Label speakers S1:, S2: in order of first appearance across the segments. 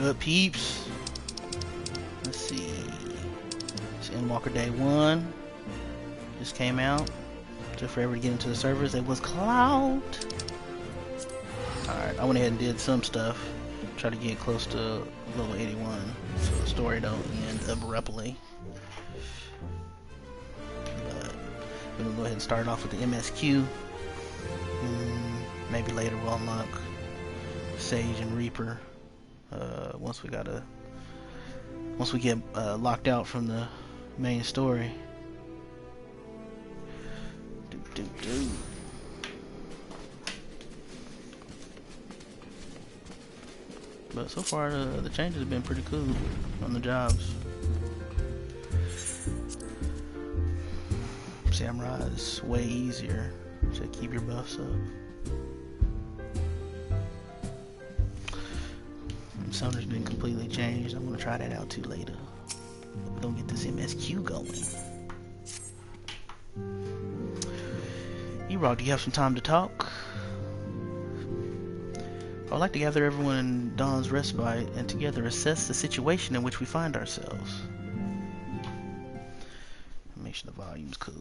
S1: up, peeps? Let's see. It's Endwalker Day 1. Just came out. Took forever to get into the servers. It was cloud. Alright, I went ahead and did some stuff. Try to get close to level 81 so the story don't end abruptly. But we're gonna go ahead and start off with the MSQ. Maybe later we'll unlock Sage and Reaper. Once we get locked out from the main story. But so far the changes have been pretty cool on the jobs. Samurai is way easier to keep your buffs up. Summoner's been completely changed. I'm gonna try that out too later. We're gonna get this MSQ going. E-Rock, do you have some time to talk? I'd like to gather everyone in Dawn's Respite and together assess the situation in which we find ourselves. Make sure the volume's cool.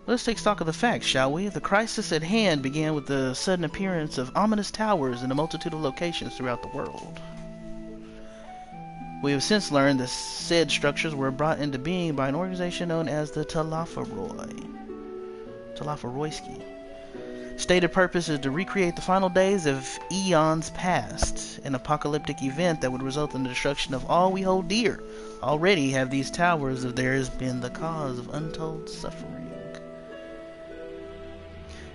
S1: Let's take stock of the facts, shall we? The crisis at hand began with the sudden appearance of ominous towers in a multitude of locations throughout the world. We have since learned that said structures were brought into being by an organization known as the Talafaroyski. Stated purpose is to recreate the final days of eons past, an apocalyptic event that would result in the destruction of all we hold dear. Already have these towers of theirs been the cause of untold suffering.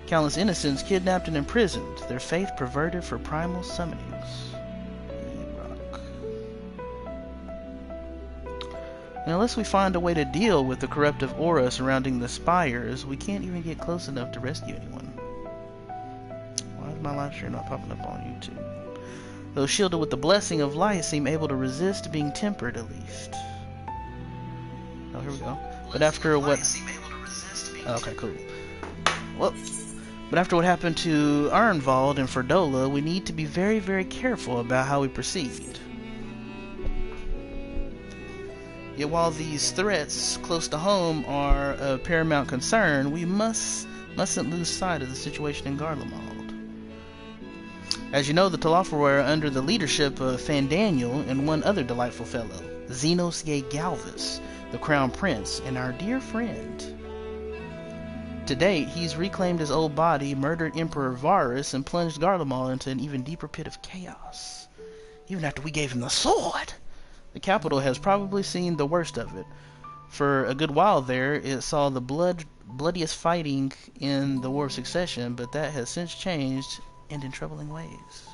S1: Countless innocents kidnapped and imprisoned, their faith perverted for primal summonings. E-Rock. Unless we find a way to deal with the corruptive aura surrounding the spires, we can't even get close enough to rescue anyone. Why is my live stream not popping up on YouTube? Those shielded with the blessing of light seem able to resist being tempered at least. Oh, here we go. But after what... Okay, cool. Well... But after what happened to Arnvald and Ferdola, we need to be very, very careful about how we proceed. Yet while these threats close to home are of paramount concern, we mustn't lose sight of the situation in Garlemald. As you know, the Talafaroy are under the leadership of Fandaniel and one other delightful fellow, Xenos Ye Galvis, the Crown Prince, and our dear friend. To date, he's reclaimed his old body, murdered Emperor Varus, and plunged Garlemald into an even deeper pit of chaos. Even after we gave him the sword! The capital has probably seen the worst of it. For a good while there, it saw the bloodiest fighting in the War of Succession, but that has since changed, and in troubling ways.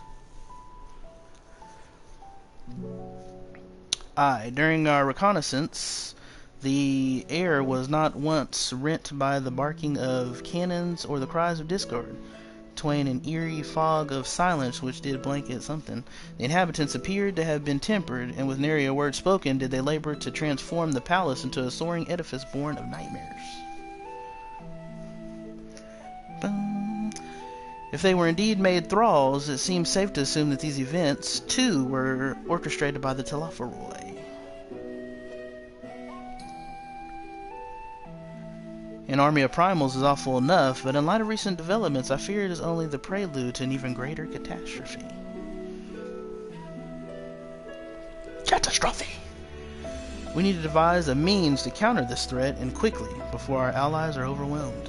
S1: During our reconnaissance, the air was not once rent by the barking of cannons or the cries of discord, twain an eerie fog of silence which did blanket something. The inhabitants appeared to have been tempered, and with nary a word spoken did they labor to transform the palace into a soaring edifice born of nightmares. If they were indeed made thralls, it seems safe to assume that these events, too, were orchestrated by the Talafaroy. An army of primals is awful enough, but in light of recent developments, I fear it is only the prelude to an even greater catastrophe. Catastrophe! We need to devise a means to counter this threat, and quickly, before our allies are overwhelmed.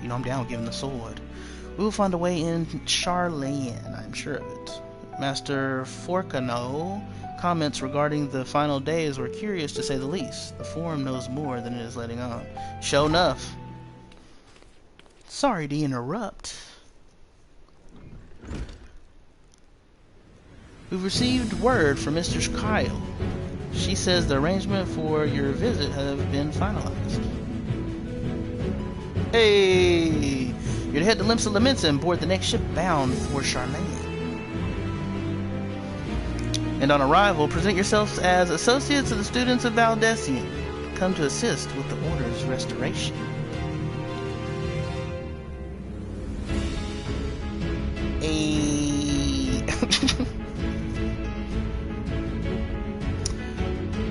S1: You know I'm down with giving the sword. We will find a way in Charlayan, I'm sure of it. Master Forcano comments regarding the final days were curious to say the least. The Forum knows more than it is letting on. Sure enough. Sorry to interrupt. We've received word from Mistress Kyle. She says the arrangement for your visit have been finalized. Hey! You're to head to Limsa Lamensa and board the next ship bound for Charlayan. And on arrival, present yourselves as associates of the students of Valdesian, come to assist with the Order's restoration.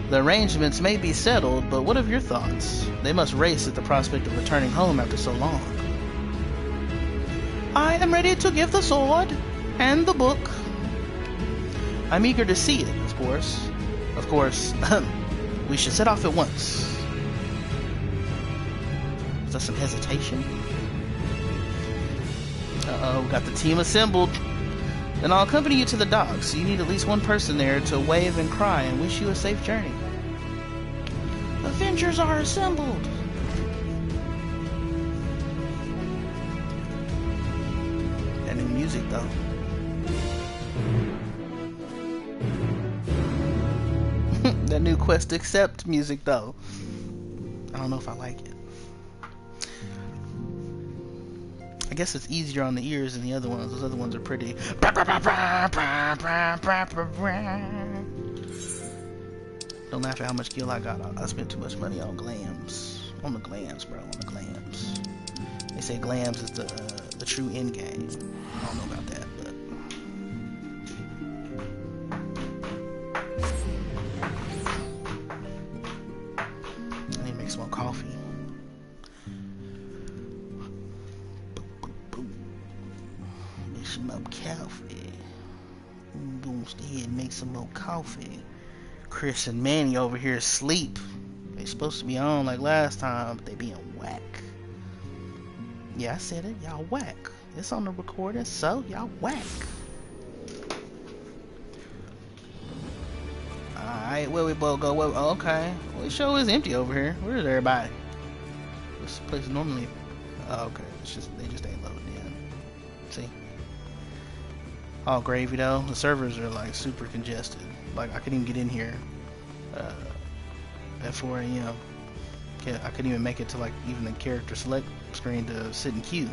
S1: The arrangements may be settled, but what of your thoughts? They must race at the prospect of returning home after so long. I am ready to give the sword and the book. I'm eager to see it, of course. Of course, we should set off at once. Is there some hesitation? Uh-oh, got the team assembled. Then I'll accompany you to the docks. You need at least one person there to wave and cry and wish you a safe journey. Avengers are assembled. That new music, though. That new Quest Accept music, though. I don't know if I like it. I guess it's easier on the ears than the other ones. Those other ones are pretty. Don't laugh at how much gil I got. I spent too much money on glams. On the glams, bro. On the glams. They say glams is the true end game. I don't know about that, but. I need to make some more coffee. Make some more coffee. I'm gonna stay here and make some more coffee. Chris and Manny over here asleep. They supposed to be on like last time, but they being whack. Yeah, I said it. Y'all whack. It's on the recording, so y'all whack. Alright, where we both go? Where, okay. Well, the show is empty over here. Where is everybody? This place normally... Oh, okay. It's just, they just ain't loading in. See? All gravy though. The servers are like super congested. Like I couldn't even get in here at 4 a.m. I couldn't even make it to like even the character select screen to sit in queue.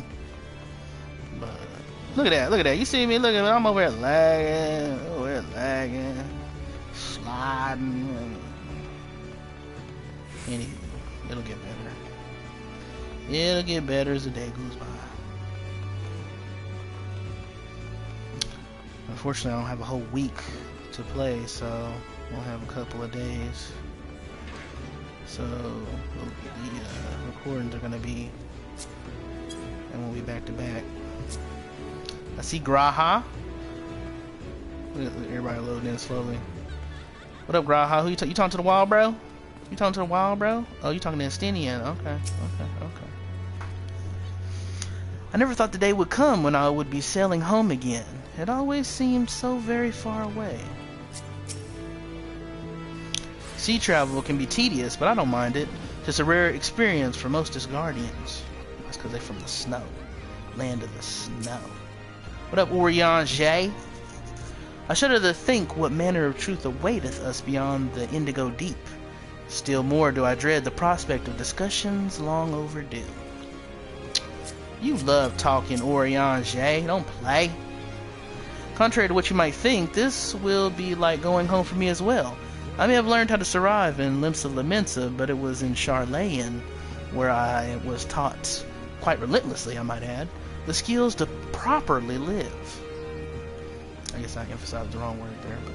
S1: But look at that, look at that. You see me? Look at me. I'm over here lagging, sliding. Anywho, it'll get better. It'll get better as the day goes by. Unfortunately, I don't have a whole week to play, so we'll have a couple of days. So the recordings are gonna be, and we'll be back to back. I see Graha. Everybody loading in slowly. What up, Graha? Who you talking to the wall, bro? You talking to the wall, bro? Oh, you talking to Estinian? Okay. I never thought the day would come when I would be sailing home again. It always seemed so very far away. Sea travel can be tedious, but I don't mind it. It's a rare experience for most Asgardians. That's because they're from the snow. Land of the snow. What up, Orion J? I shudder to think what manner of truth awaiteth us beyond the indigo deep. Still more do I dread the prospect of discussions long overdue. You love talking, Orion J. Don't play. Contrary to what you might think, this will be like going home for me as well. I may have learned how to survive in Limsa Lamensa, but it was in Charlayan where I was taught, quite relentlessly I might add, the skills to properly live. I guess I emphasized the wrong word there, but...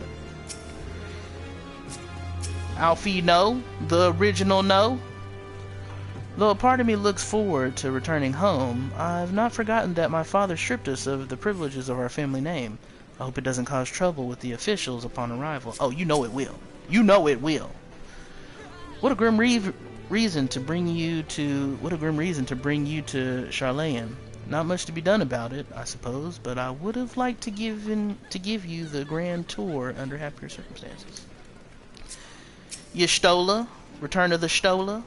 S1: Alfie, no. The original no. Though a part of me looks forward to returning home, I've not forgotten that my father stripped us of the privileges of our family name. I hope it doesn't cause trouble with the officials upon arrival. Oh, you know it will. You know it will. What a grim reason to bring you to Charlayan. Not much to be done about it, I suppose, but I would have liked to give you the grand tour under happier circumstances. Y'shtola, Return of the Shtola.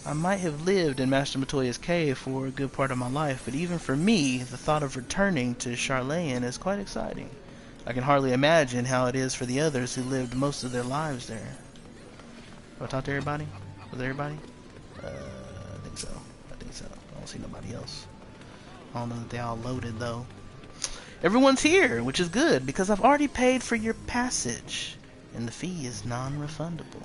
S1: I might have lived in Master Matoya's cave for a good part of my life, but even for me, the thought of returning to Charlayan is quite exciting. I can hardly imagine how it is for the others who lived most of their lives there. Do I talk to everybody? Was everybody? I think so. I don't see nobody else. I don't know that they all loaded though. Everyone's here, which is good, because I've already paid for your passage, and the fee is non-refundable.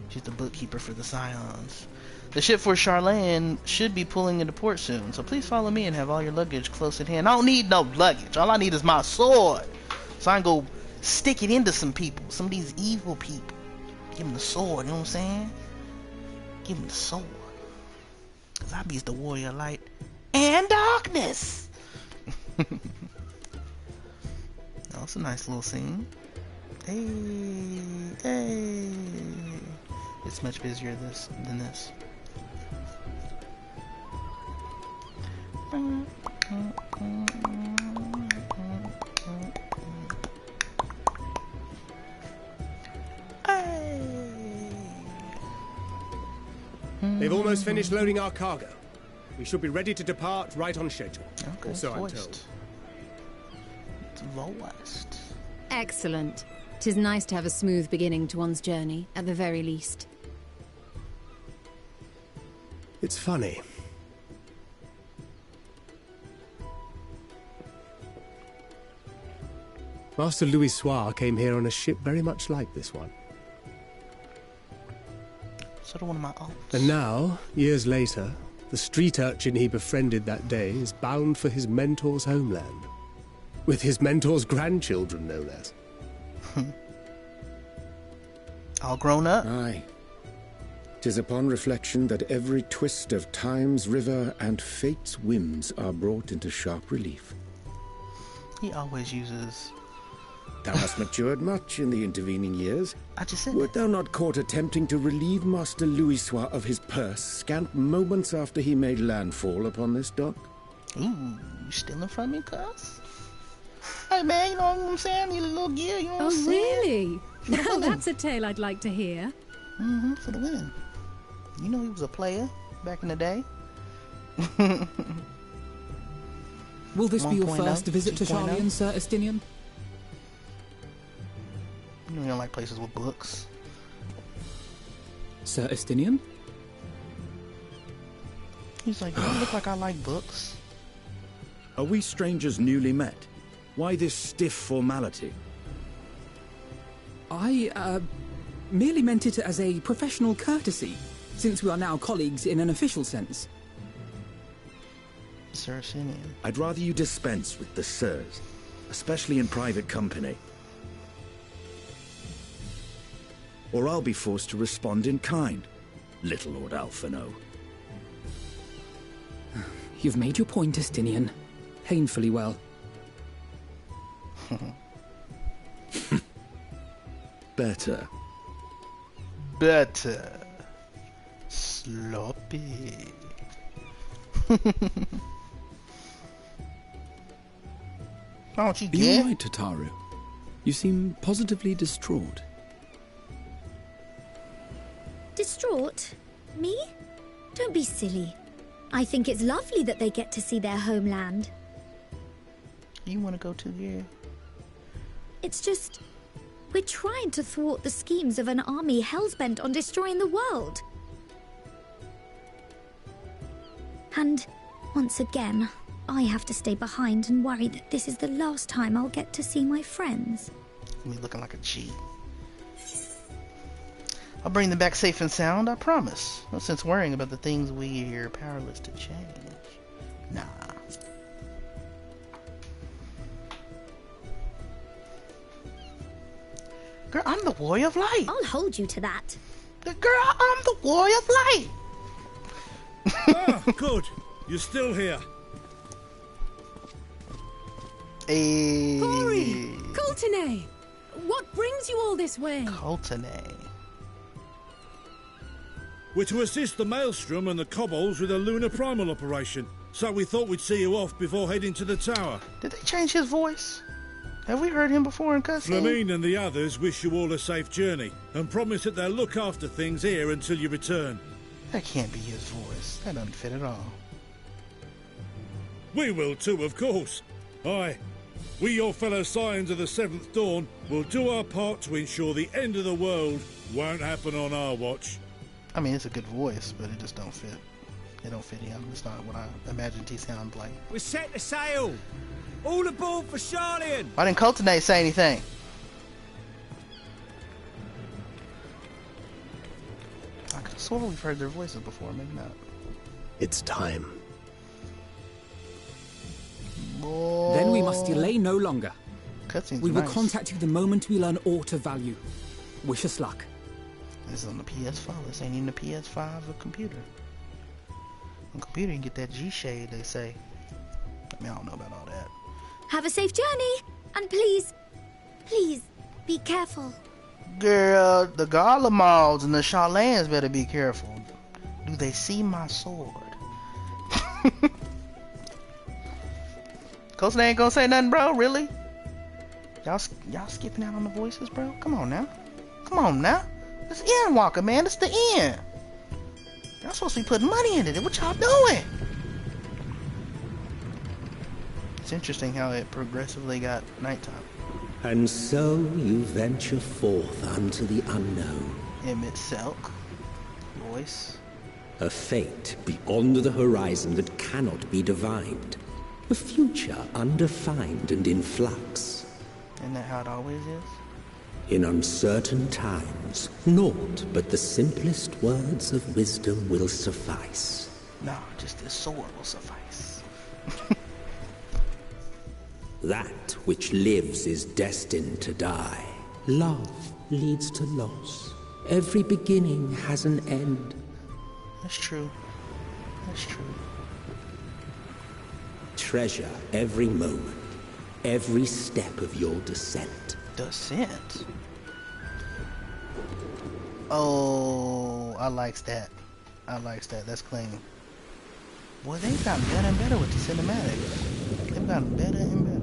S1: She's the bookkeeper for the Scions. The ship for Charlene should be pulling into port soon, so please follow me and have all your luggage close at hand. I don't need no luggage. All I need is my sword, so I can go stick it into some people, some of these evil people. Give them the sword, you know what I'm saying? Give them the sword. Because I be the warrior of light and darkness. Oh, it's a nice little scene. Hey, hey. It's much busier than this.
S2: They've almost finished loading our cargo. We should be ready to depart right on schedule.
S1: Okay,
S2: or so I'm told.
S1: It's voiced.
S3: Excellent. 'Tis nice to have a smooth beginning to one's journey, at the very least.
S2: It's funny. Master Louis Soir came here on a ship very much like this one.
S1: Sort of one of my aunts.
S2: And now, years later, the street urchin he befriended that day is bound for his mentor's homeland. With his mentor's grandchildren, no less.
S1: All grown up?
S4: Aye. 'Tis upon reflection that every twist of time's river and fate's whims are brought into sharp relief.
S1: He always uses...
S4: Thou hast matured much in the intervening years.
S1: I just said
S4: Wert thou not caught attempting to relieve Master Louis Soir of his purse scant moments after he made landfall upon this dock?
S1: Ooh, you stealing from me, cuz? Hey man, you know what I'm saying? Need a little gear, you know what I'm
S5: Oh,
S1: saying?
S5: really? Now that's a tale I'd like to hear.
S1: Mm-hmm, for the win. You know he was a player back in the day.
S6: Will this be your
S1: 1.0,
S6: first visit to
S1: 2.0?
S6: Charlian, Sir Estinian?
S1: You know you don't like places with books.
S6: Sir Estinian?
S1: He's like, you don't look like I like books.
S7: Are we strangers newly met? Why this stiff formality?
S6: I, merely meant it as a professional courtesy, since we are now colleagues in an official sense.
S1: Sir Simeon.
S7: I'd rather you dispense with the sirs, especially in private company. Or I'll be forced to respond in kind, little Lord Alphino.
S6: You've made your point, Estinian. Painfully well.
S7: Better.
S1: Better. Sloppy. Don't you
S7: Are you
S1: get?
S7: all right, Tataru? You seem positively distraught.
S8: Distraught? Me? Don't be silly. I think it's lovely that they get to see their homeland.
S1: You want to go too, yeah?
S8: It's just... we're trying to thwart the schemes of an army hellbent on destroying the world. And, once again, I have to stay behind and worry that this is the last time I'll get to see my friends.
S1: Me looking like a cheat. I'll bring them back safe and sound, I promise. No sense worrying about the things we are powerless to change. Nah. Girl, I'm the warrior of light.
S8: I'll hold you to that.
S1: Girl, I'm the warrior of light.
S9: Ah, good. You're still here.
S1: Hey.
S5: Hori! Coltine! What brings you all this way?
S1: Coltine.
S9: We're to assist the Maelstrom and the Kobolds with a lunar primal operation, so we thought we'd see you off before heading to the tower.
S1: Did they change his voice? Have we heard him before in cutscene?
S9: Flamine and the others wish you all a safe journey, and promise that they'll look after things here until you return.
S1: That can't be his voice. That doesn't fit at all.
S9: We will too, of course. Aye. We, your fellow Scions of the Seventh Dawn, will do our part to ensure the end of the world won't happen on our watch.
S1: I mean, it's a good voice, but it just don't fit. It don't fit him. It's not what I imagined he sounded like.
S2: We're set to sail!
S10: All aboard for Charlian!
S1: Why didn't Coltonate say anything? I could have sworn we've heard their voices before, maybe not.
S2: It's time.
S1: Oh.
S6: Then we must delay no longer.
S1: Cutscenes
S6: We
S1: are
S6: will
S1: nice.
S6: contact you the moment we learn aught of value. Wish us luck.
S1: This is on the PS4. This ain't even the PS5 or computer. On computer, you can get that G-shade, they say. I mean, I don't know about all that.
S8: Have a safe journey, and please, please, be careful.
S1: Girl, the Garlemalds and the Charlans better be careful. Do they see my sword? Coach ain't gonna say nothing, bro. Really? Y'all skipping out on the voices, bro? Come on now. Come on now. It's Endwalker, man. It's the end. Y'all supposed to be putting money into it. What y'all doing? It's interesting how it progressively got nighttime.
S11: And so you venture forth unto the unknown.
S1: Emmett Selk. Voice.
S11: A fate beyond the horizon that cannot be divined. A future undefined and in flux.
S1: Isn't that how it always is?
S11: In uncertain times, naught but the simplest words of wisdom will suffice.
S1: No, just this sword will suffice.
S11: That which lives is destined to die. Love leads to loss. Every beginning has an end.
S1: That's true. That's true.
S11: Treasure every moment, every step of your descent.
S1: Descent? Oh, I likes that. I likes that. That's clean. Boy, they've gotten better and better with the cinematics. They've gotten better and better.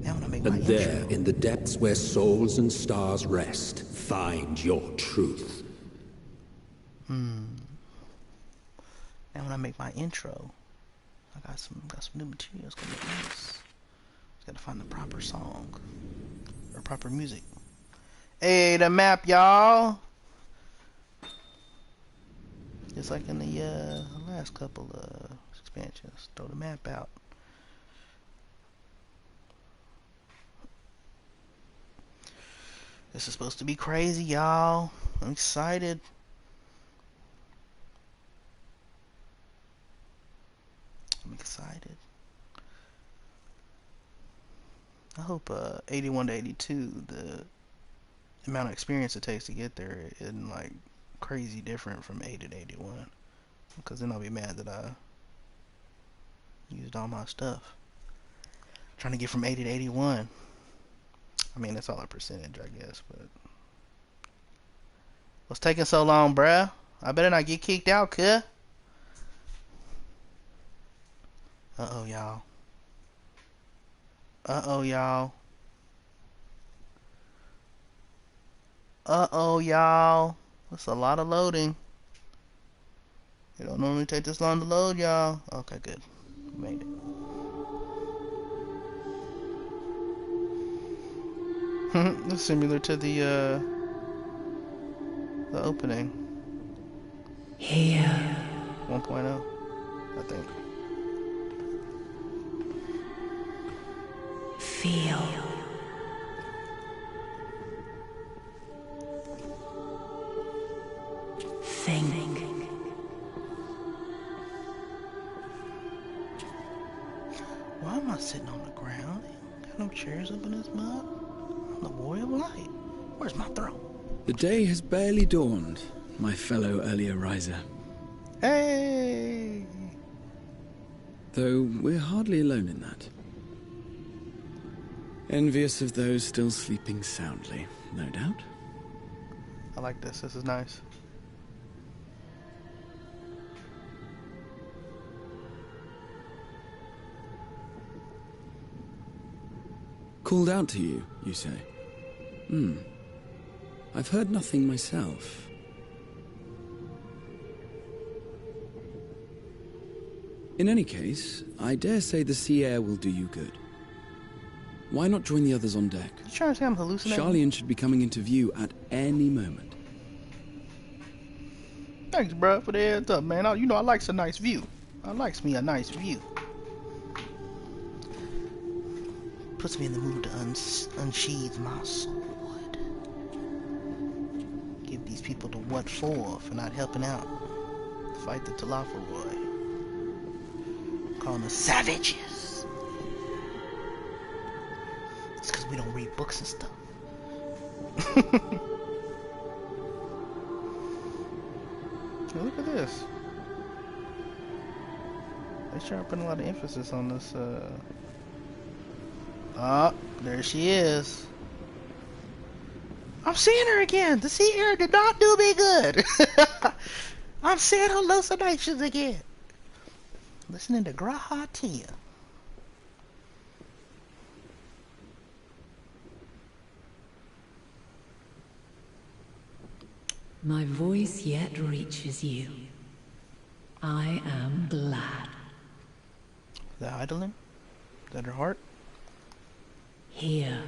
S1: Now I'm gonna make my
S11: And there,
S1: intro.
S11: in the depths where souls and stars rest, find your truth.
S1: Now when I make my intro, I got some new materials coming up nice. Just gotta find the proper song or proper music. Hey, the map, y'all. Just like in the last couple expansions, throw the map out. This is supposed to be crazy, y'all. I'm excited. I'm excited. I hope 81 to 82, the amount of experience it takes to get there isn't like crazy different from 80 to 81. Because then I'll be mad that I used all my stuff. Trying to get from 80 to 81. I mean, that's all a percentage, I guess, but... What's taking so long, bruh? I better not get kicked out, cuh. Uh-oh, y'all. Uh-oh, y'all. Uh-oh, y'all. That's a lot of loading. It don't normally take this long to load, y'all. Okay, good. Made it. It's similar to the opening.
S11: Here.
S1: 1.0, I think.
S11: Feel. Think.
S1: Why am I sitting on the ground? Got no chairs up in this mud? I'm the boy of light. Where's my throne?
S10: The day has barely dawned, my fellow earlier riser.
S1: Hey!
S10: Though we're hardly alone in that. Envious of those still sleeping soundly, no doubt.
S1: I like this. This is nice.
S10: Called out to you, you say? I've heard nothing myself. In any case, I dare say the sea air will do you good. Why not join the others on deck?
S1: You trying to say I'm hallucinating?
S10: Charlian should be coming into view at any moment.
S1: Thanks, bro, for the heads up, man. You know I likes a nice view. I likes me a nice view. Puts me in the mood to unsheathe my sword. Give these people the what for not helping out. Fight the Talafaloi. Calling us savages. It's because we don't read books and stuff. Hey, look at this. They sure are putting a lot of emphasis on this. Oh, there she is. I'm seeing her again. The sea air did not do me good. I'm seeing hallucinations again. Listening to Graha Tia.
S12: My voice yet reaches you. I am glad.
S1: Is that Idolin? Is that her heart?
S12: Hear.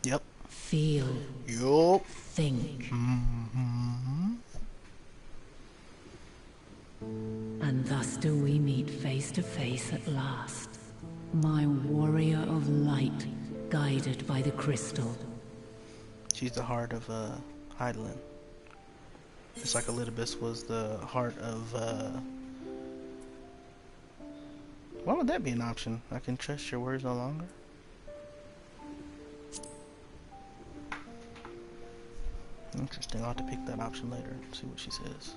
S1: Yep.
S12: Feel.
S1: Yup.
S12: Think.
S1: Mm-hmm.
S12: And thus do we meet face to face at last. My warrior of light, guided by the crystal.
S1: She's the heart of Idolin. Just like Elidibus was the heart of why would that be an option? I can trust your words no longer. Interesting. I'll have to pick that option later and see what she says.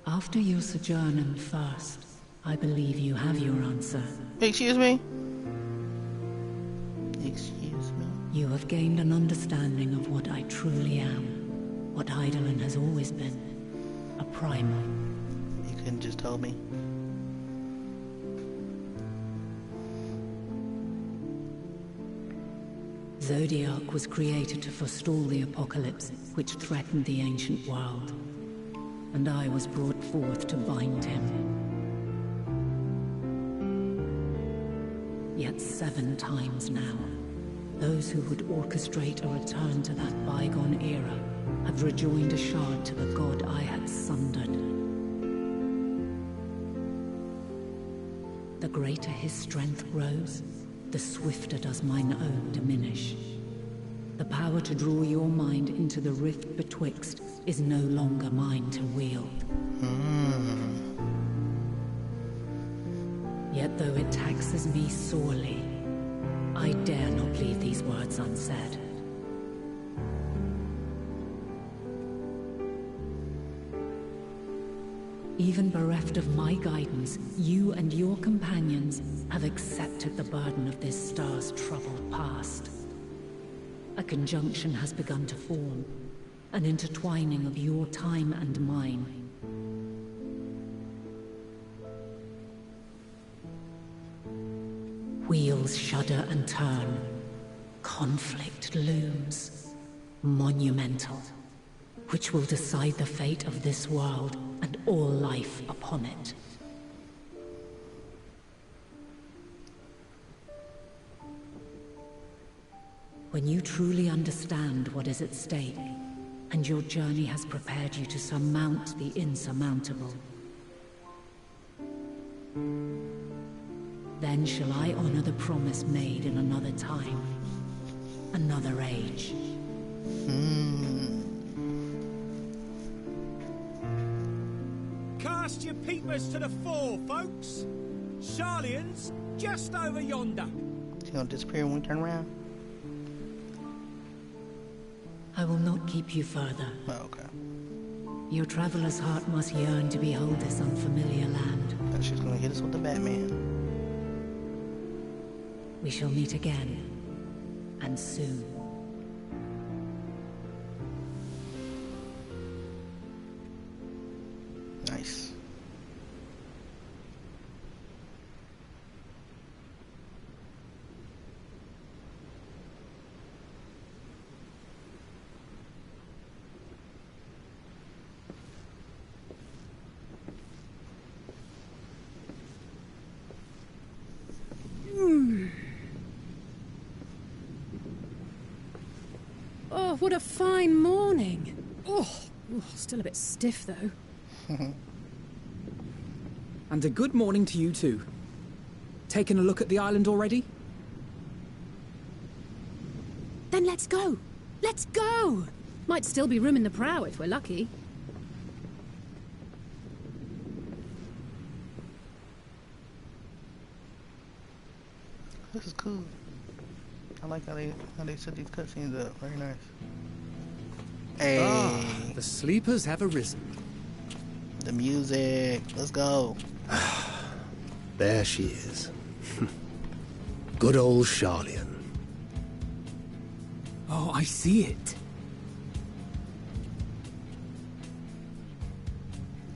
S12: After your sojourn in First, I believe you have your answer.
S1: Excuse me? Excuse me?
S12: You have gained an understanding of what I truly am. What Eidolon has always been. A primal.
S1: You couldn't just tell me?
S12: Zodiac was created to forestall the apocalypse which threatened the ancient world. And I was brought forth to bind him. Yet 7 times now, those who would orchestrate a return to that bygone era have rejoined a shard to the god I had sundered. The greater his strength grows, the swifter does mine own diminish. The power to draw your mind into the rift betwixt is no longer mine to wield. Yet though it taxes me sorely, I dare not leave these words unsaid. Even bereft of my guidance, you and your companions have accepted the burden of this star's troubled past. A conjunction has begun to form, an intertwining of your time and mine. Wheels shudder and turn. Conflict looms. Monumental. Which will decide the fate of this world and all life upon it. When you truly understand what is at stake, and your journey has prepared you to surmount the insurmountable, then shall I honor the promise made in another time, another age.
S13: Cast your peepers to the fore, folks. Sharlian's just over yonder.
S1: He's gonna disappear when we turn around?
S12: I will not keep you further.
S1: Oh, okay.
S12: Your traveler's heart must yearn to behold this unfamiliar land.
S1: Thought she was gonna hit us with the Batman.
S12: We shall meet again, and soon.
S1: Nice.
S5: Oh, what a fine morning. Oh, still a bit stiff though.
S6: And a good morning to you too. Taken a look at the island already?
S5: Let's go! Let's go! Might still be room in the prow if we're lucky.
S1: This is cool. I like how they set these cutscenes up. Very nice. Hey.
S2: Ah, the sleepers have arisen.
S1: The music. Let's go.
S2: There she is. Good old Charlian.
S6: Oh, I see it.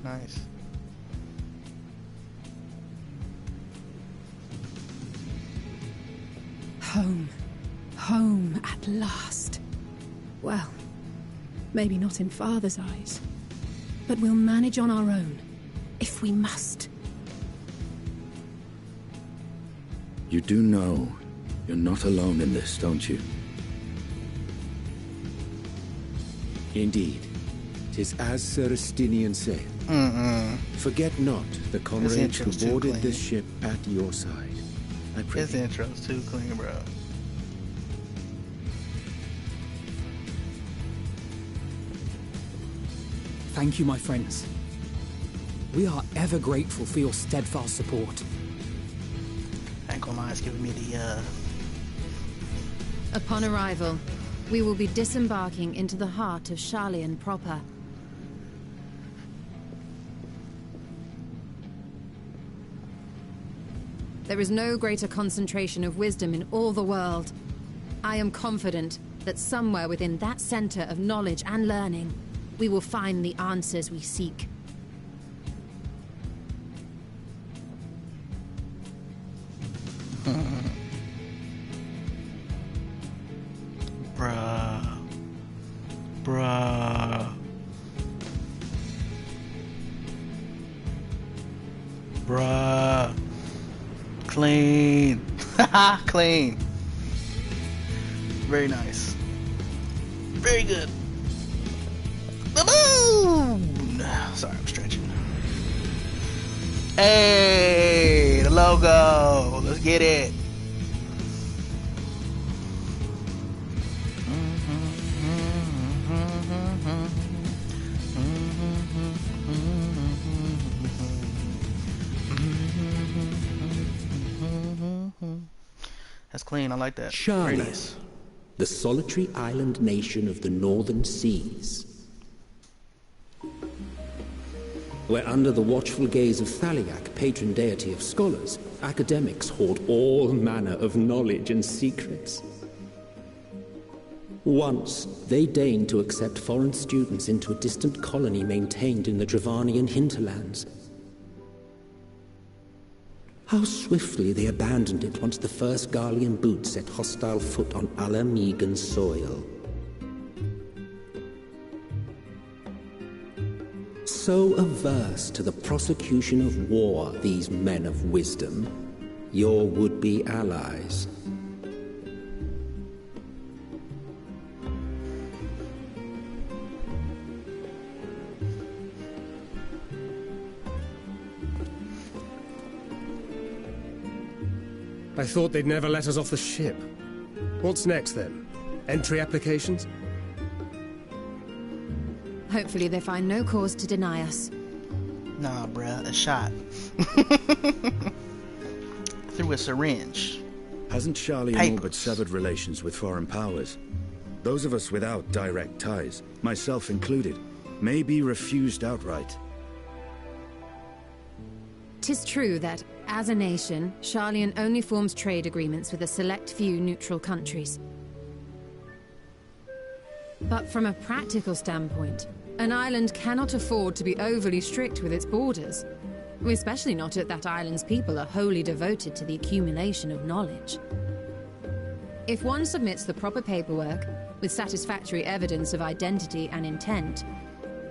S1: Nice.
S5: Home. Home at last. Well, maybe not in Father's eyes, but we'll manage on our own, if we must.
S7: You do know you're not alone in this, don't you?
S4: Indeed. 'Tis as Sir Estinian saith. Forget not the comrades who boarded this ship at your side. I pray.
S1: His intro's too clean, bro.
S6: Thank you, my friends. We are ever grateful for your steadfast support.
S1: I ain't gonna lie, it's giving me the,
S3: Upon arrival, we will be disembarking into the heart of Charlian proper. There is no greater concentration of wisdom in all the world. I am confident that somewhere within that center of knowledge and learning, we will find the answers we seek.
S1: Bruh. Bruh. Bruh. Clean. Haha, clean. Very nice. Very good. Boom! Sorry, I'm stretching. Hey, the logo. Let's get it. That's clean. I like that. Very nice.
S11: The solitary island nation of the northern seas. Where under the watchful gaze of Thaliak, patron deity of scholars, academics hoard all manner of knowledge and secrets. Once, they deigned to accept foreign students into a distant colony maintained in the Dravanian hinterlands. How swiftly they abandoned it once the first Garlean boot set hostile foot on Alamegan soil. So averse to the prosecution of war, these men of wisdom, your would-be allies.
S2: I thought they'd never let us off the ship. What's next, then? Entry applications?
S3: Hopefully they find no cause to deny us.
S1: Nah, bruh, a shot. Through a syringe.
S7: Hasn't Charlian all but severed relations with foreign powers? Those of us without direct ties, myself included, may be refused outright.
S3: 'Tis true that, as a nation, Charlian only forms trade agreements with a select few neutral countries. But from a practical standpoint, an island cannot afford to be overly strict with its borders, especially not if that island's people are wholly devoted to the accumulation of knowledge. If one submits the proper paperwork, with satisfactory evidence of identity and intent,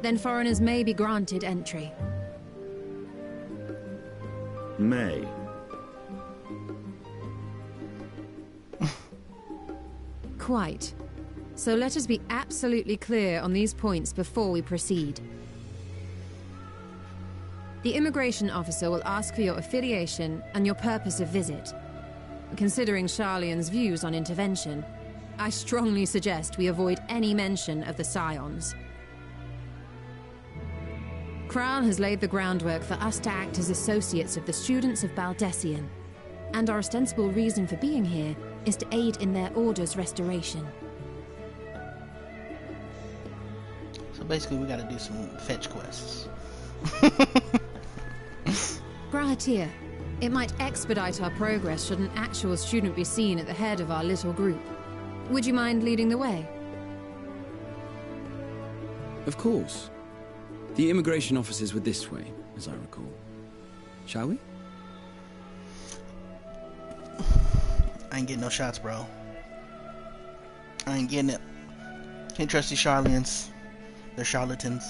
S3: then foreigners may be granted entry.
S7: May.
S3: Quite. So let us be absolutely clear on these points before we proceed. The immigration officer will ask for your affiliation and your purpose of visit. Considering Charlian's views on intervention, I strongly suggest we avoid any mention of the Scions. Kral has laid the groundwork for us to act as associates of the students of Baldessian, and our ostensible reason for being here is to aid in their order's restoration.
S1: So basically we gotta do some fetch quests.
S3: Grahatir, it might expedite our progress should an actual student be seen at the head of our little group. Would you mind leading the way?
S10: Of course. The immigration offices were this way, as I recall. Shall we?
S1: I ain't getting no shots, bro. I ain't getting it. Can't trust these Charlians. They're charlatans.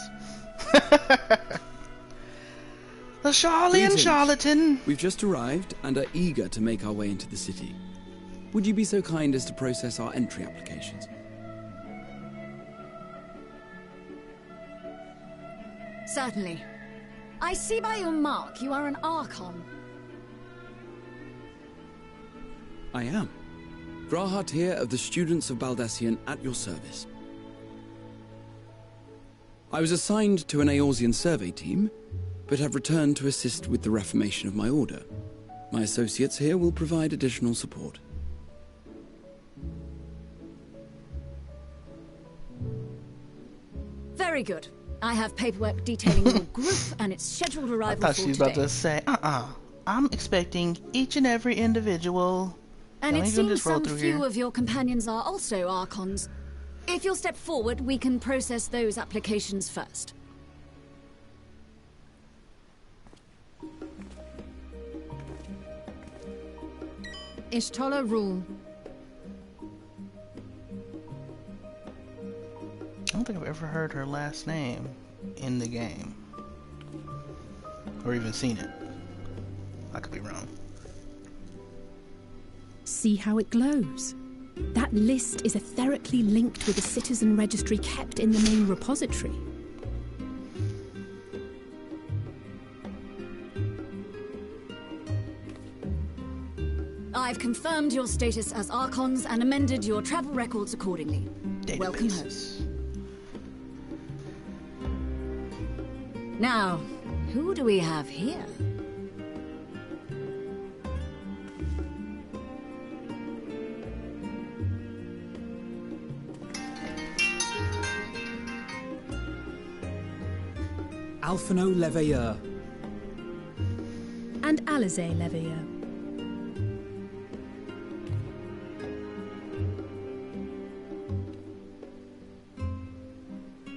S1: The Charlian charlatan!
S10: We've just arrived and are eager to make our way into the city. Would you be so kind as to process our entry applications?
S14: Certainly. I see by your mark you are an Archon.
S10: I am. Grahatir of the Students of Baldessian at your service. I was assigned to an Eorzean survey team, but have returned to assist with the reformation of my order. My associates here will provide additional support.
S14: Very good. I have paperwork detailing your group and its scheduled arrival for today.
S1: I thought she was about to say, I'm expecting each and every individual.
S14: And it seems some few of your companions are also Archons. If you'll step forward, we can process those applications first.
S3: Ishtola Rule.
S1: I don't think I've ever heard her last name in the game. Or even seen it. I could be wrong.
S5: See how it glows? That list is etherically linked with the citizen registry kept in the main repository.
S14: I've confirmed your status as Archons and amended your travel records accordingly. Welcome home. Now, who do we have here?
S6: Alphino Leveilleur.
S5: And Alize Leveilleur.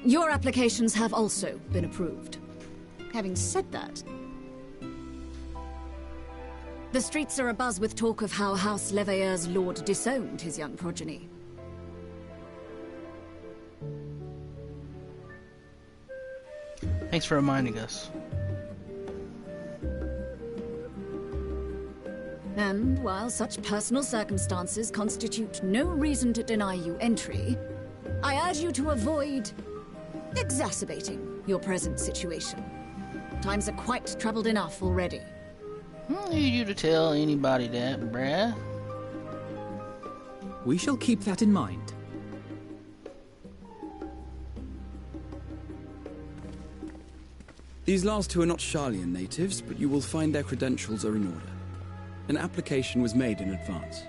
S14: Your applications have also been approved. Having said that, the streets are abuzz with talk of how House Leveilleur's lord disowned his young progeny.
S1: Thanks for reminding us.
S14: And while such personal circumstances constitute no reason to deny you entry, I urge you to avoid exacerbating your present situation. Times are quite troubled enough already.
S1: Who need you to tell anybody that, bruh?
S6: We shall keep that in mind.
S10: These last two are not Sharlayan natives, but you will find their credentials are in order. An application was made in advance.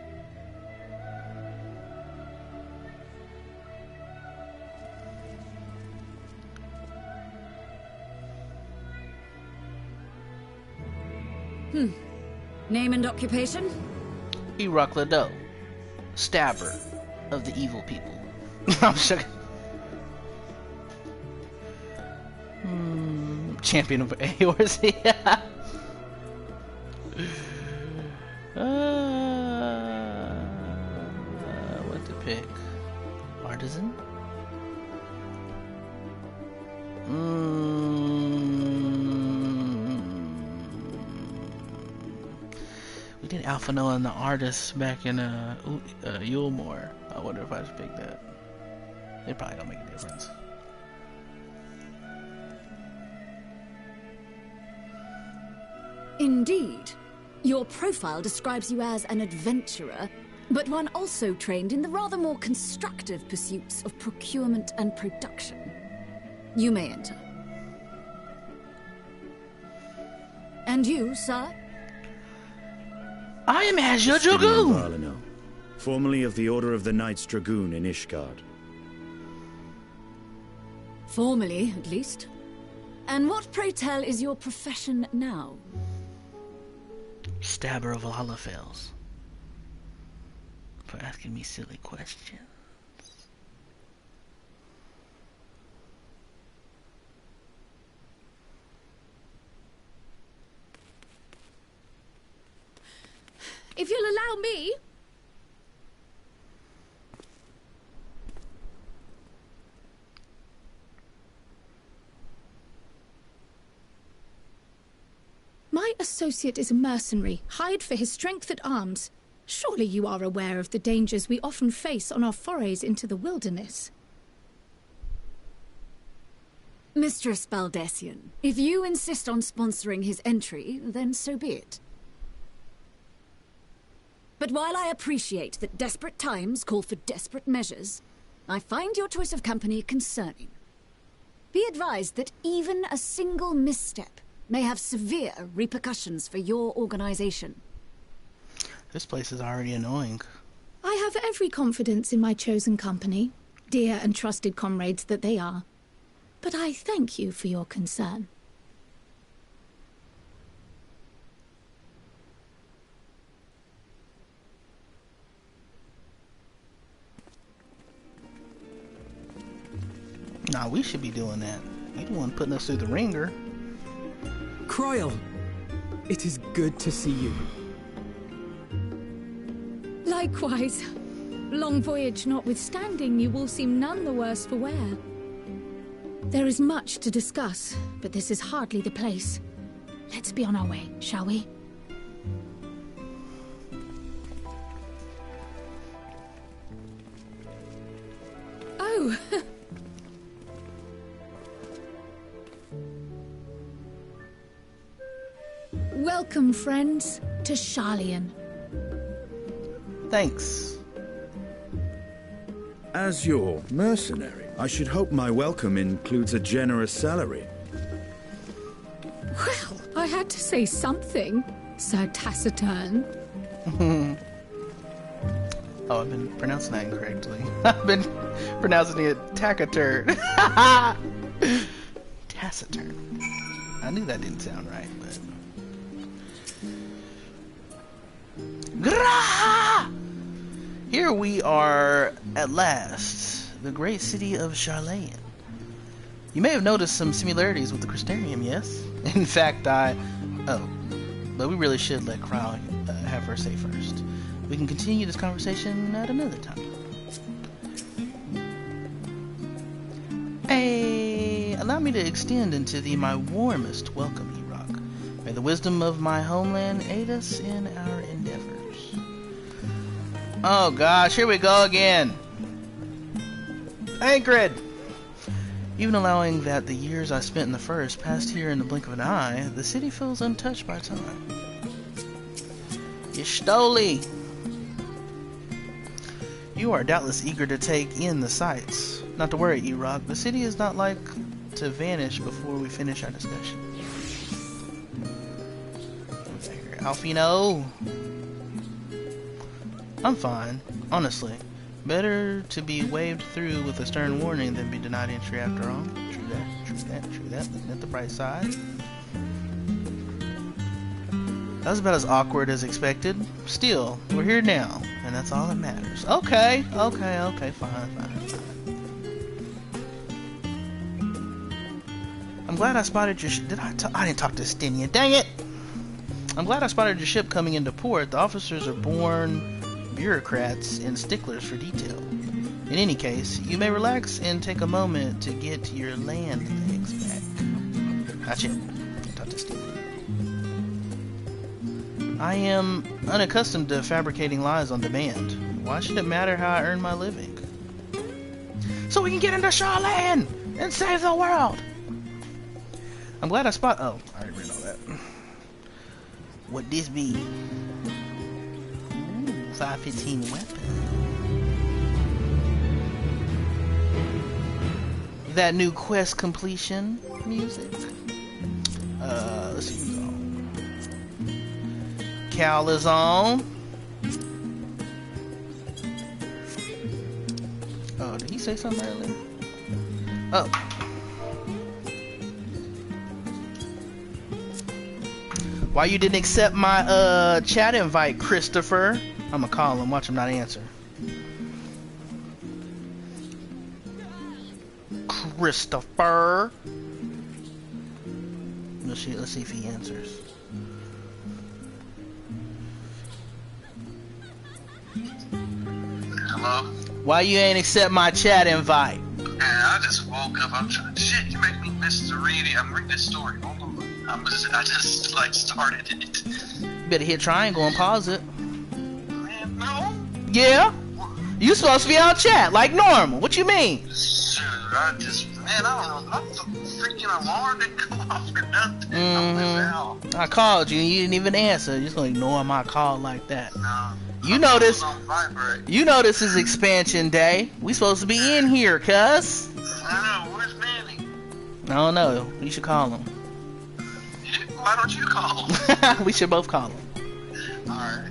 S14: Name and occupation?
S1: Iraq Lado, stabber of the evil people. I'm shook. Champion of Eorzean. What to pick? Artisan? We did Alpha Noah and the Artist back in Yulmore. I wonder if I just picked that. It probably don't make a difference.
S14: Indeed. Your profile describes you as an adventurer, but one also trained in the rather more constructive pursuits of procurement and production. You may enter. And you, sir?
S1: I am Azure
S7: Justinian
S1: Dragoon!
S7: Varlino, formerly of the Order of the Knights Dragoon in Ishgard.
S14: Formerly, at least. And what, pray tell, is your profession now?
S1: Stabber of Lalafels. For asking me silly questions.
S5: If you'll allow me... My associate is a mercenary, hired for his strength at arms. Surely you are aware of the dangers we often face on our forays into the wilderness.
S14: Mistress Baldessian, if you insist on sponsoring his entry, then so be it. But while I appreciate that desperate times call for desperate measures, I find your choice of company concerning. Be advised that even a single misstep may have severe repercussions for your organization.
S1: This place is already annoying.
S5: I have every confidence in my chosen company, dear and trusted comrades that they are. But I thank you for your concern.
S1: Nah, we should be doing that. You the one putting us through the ringer.
S6: Cryle, it is good to see you.
S5: Likewise. Long voyage notwithstanding, you will seem none the worse for wear. There is much to discuss, but this is hardly the place. Let's be on our way, shall we? Oh! Welcome, friends, to Sharlayan.
S1: Thanks.
S7: As your mercenary, I should hope my welcome includes a generous salary.
S5: Well, I had to say something, Sir Taciturn.
S1: Oh, I've been pronouncing that incorrectly. I've been pronouncing it taciturn. Taciturn. I knew that didn't sound right, but... Grah! Here we are at last, the great city of Sharlayan. You may have noticed some similarities with the Crystarium, yes? In fact, oh, but we really should let Cryle have her say first. We can continue this conversation at another time. Hey, allow me to extend into thee my warmest welcome, Erock. May the wisdom of my homeland aid us in our endeavors. Oh gosh, here we go again. Anchored! Even allowing that the years I spent in the first passed here in the blink of an eye, the city feels untouched by time. Ystoli! You are doubtless eager to take in the sights. Not to worry, Erock, the city is not like to vanish before we finish our discussion. Alfino! I'm fine, honestly. Better to be waved through with a stern warning than be denied entry after all. True that, true that, true that. Looking at the bright side. That was about as awkward as expected. Still, we're here now, and that's all that matters. Okay, fine. I'm glad I spotted your I didn't talk to Stinian, dang it! I'm glad I spotted your ship coming into port. The officers are born bureaucrats and sticklers for detail. In any case, you may relax and take a moment to get your land legs back. Not yet. Talk to Steve. I am unaccustomed to fabricating lies on demand. Why should it matter how I earn my living? So we can get into Sharlayan and save the world! I'm glad I oh, I already read all that. What this be? 515 weapon. That new quest completion music. Let's see who's on. Cal is on. Oh, did he say something earlier? Oh. Why you didn't accept my chat invite, Christopher? I'ma call him, watch him not answer. Christopher. Let's see if he answers.
S15: Hello?
S1: Why you ain't accept my chat invite?
S15: Man, I just woke up. I'm trying. Shit, you make me miss the reading. I'm reading this story. Hold on. I just like started it.
S1: You better hit triangle and pause it.
S15: Man, no.
S1: Yeah? You supposed to be on chat like normal. What you mean?
S15: Sure, I don't know. My freaking alarm didn't go off or nothing.
S1: I called you and you didn't even answer. You're just gonna ignore my call like that.
S15: No.
S1: You know this. You know this is expansion day. We supposed to be in here, cuz.
S15: I know. Where's Manny?
S1: I don't know. You should call him.
S15: Why don't you call him?
S1: We should both call him.
S15: Alright.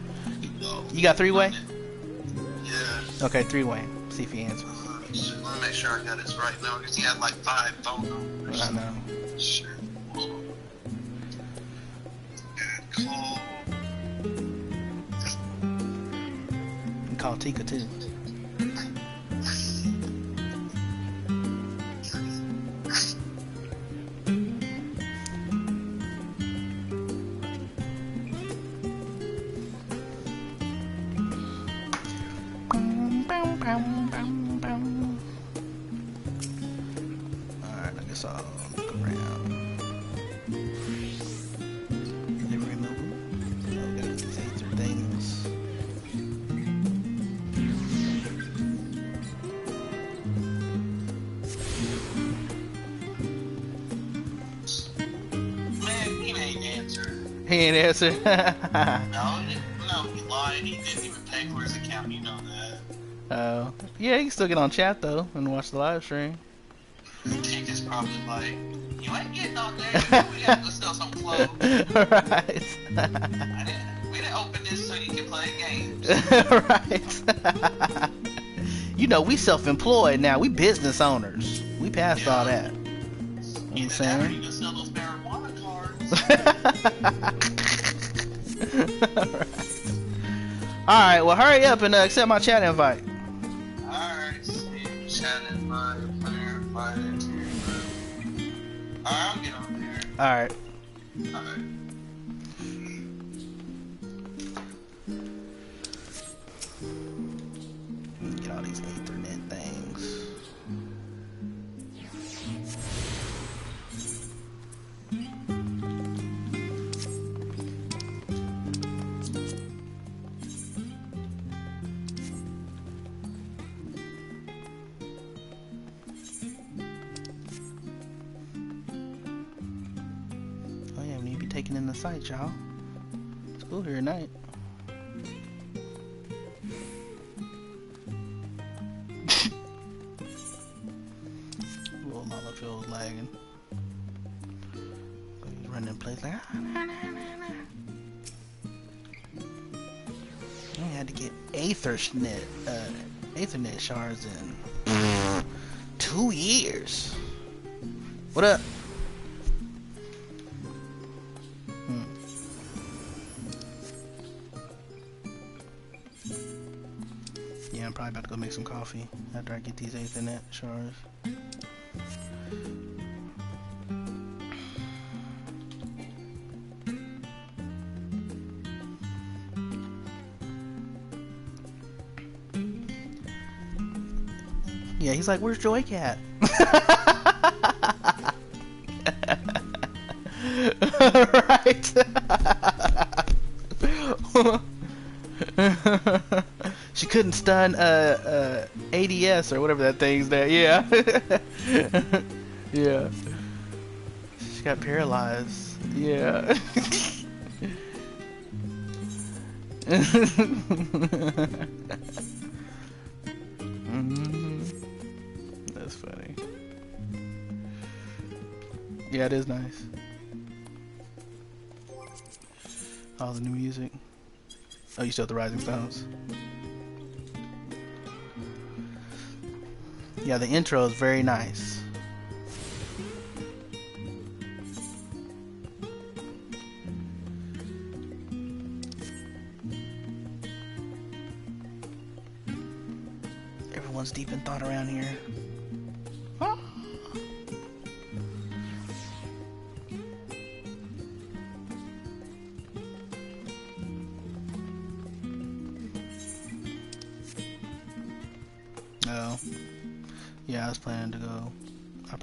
S1: You got three-way?
S15: Yeah.
S1: Okay, three-way. See if he answers.
S15: Let me make sure I got his right number because he had like 5 phone numbers.
S1: I know.
S15: Sure. Good call.
S1: You can call Tika too. Alright, I guess I'll look around. Delivery mobile. Oh, we gotta get these Aether things.
S15: Man, he ain't answered.
S1: He ain't answered.
S15: No, he lied. He didn't even pay for his account. You know that.
S1: Oh, yeah, you can still get on chat though and watch the live stream.
S15: Tika's probably like, you ain't getting on there. We have to sell some clothes.
S1: Right.
S15: We didn't open this so you can play games.
S1: Right. You know, we self-employed now. We business owners. We passed all that. You know what I'm saying?
S15: You can sell those marijuana cards.
S1: Alright. Alright, well hurry up and accept my chat invite.
S15: Alright, Steve, chat invite, player invited to your group. Alright, I'll get on there.
S1: Alright.
S15: Alright.
S1: Get all these Ethernet things. Oh yeah, we need to be taking in the sight, y'all. It's cool here tonight. Little Lala feels lagging. He's running in place like I had to get Ethernet shards in 2 years. What up? Yeah, I'm probably about to go make some coffee after I get these Ethernet shards. Yeah, he's like, where's Joy Cat? Right. She couldn't stun ADS or whatever that thing's there. Yeah. Yeah. She got paralyzed. Yeah. That's funny. Yeah, it is nice. All the new music. Oh, you still have the Rising Stones? Yeah, the intro is very nice. Everyone's deep in thought around here. Ah. Oh, yeah, I was planning to go. I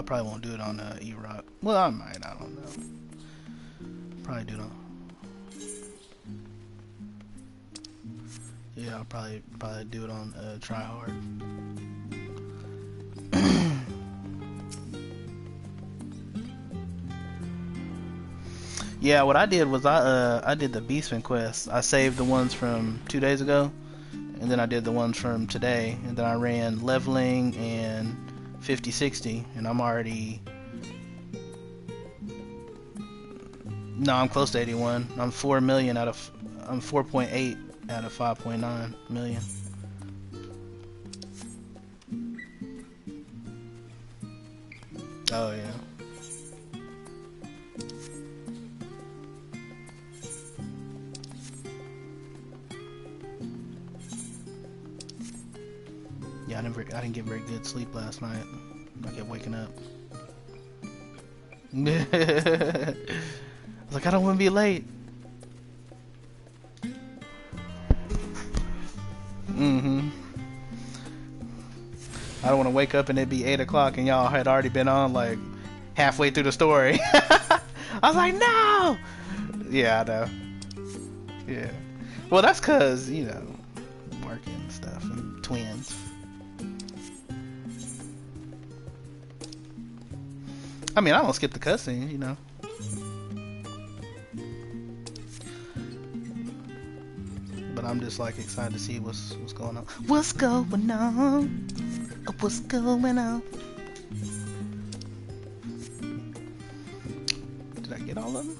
S1: probably won't do it on E-Rock. Well, I might. I don't know. Probably do it on. Yeah, I'll probably do it on Try Hard. Yeah, what I did was I did the Beastman quest. I saved the ones from 2 days ago, and then I did the ones from today, and then I ran leveling and 50-60, and I'm already. No, I'm close to 81. I'm 4 million out of. I'm 4.8 out of 5.9 million. Oh yeah. Yeah, I didn't get very good sleep last night. I kept waking up. I was like, I don't want to be late. I don't want to wake up and it be 8 o'clock and y'all had already been on like halfway through the story. I was like, no! Yeah, I know. Yeah. Well, that's cause, you know, working and stuff and twins. I mean, I don't skip the cutscenes, you know. But I'm just like excited to see what's going on. What's going on? What's going on? Did I get all of them?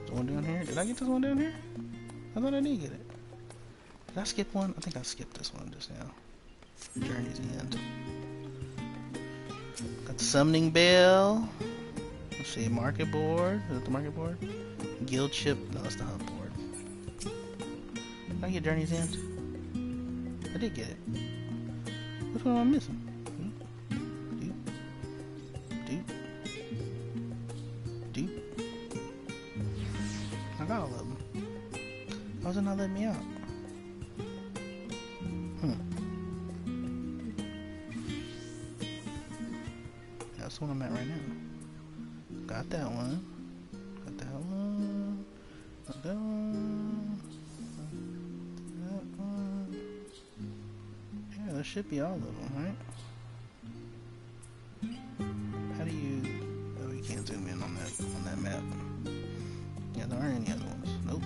S1: The one down here? Did I get this one down here? I thought I did get it. Did I skip one? I think I skipped this one just now. Journey's End. Got the summoning bell. Let's see, market board. Is it the market board? Guild ship. No, it's the hunt board. Did I get Journey's End? I did get it. Which one am I missing? Doop. I got all of them. Why is it not letting me out? That's the one I'm at right now. Got that one. Got that one. Got that one. That one. Yeah, there should be all of them, right? How do you... Oh, you can't zoom in on that map. Yeah, there aren't any other ones. Nope.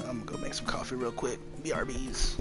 S1: I'm gonna go make some coffee real quick. BRBs.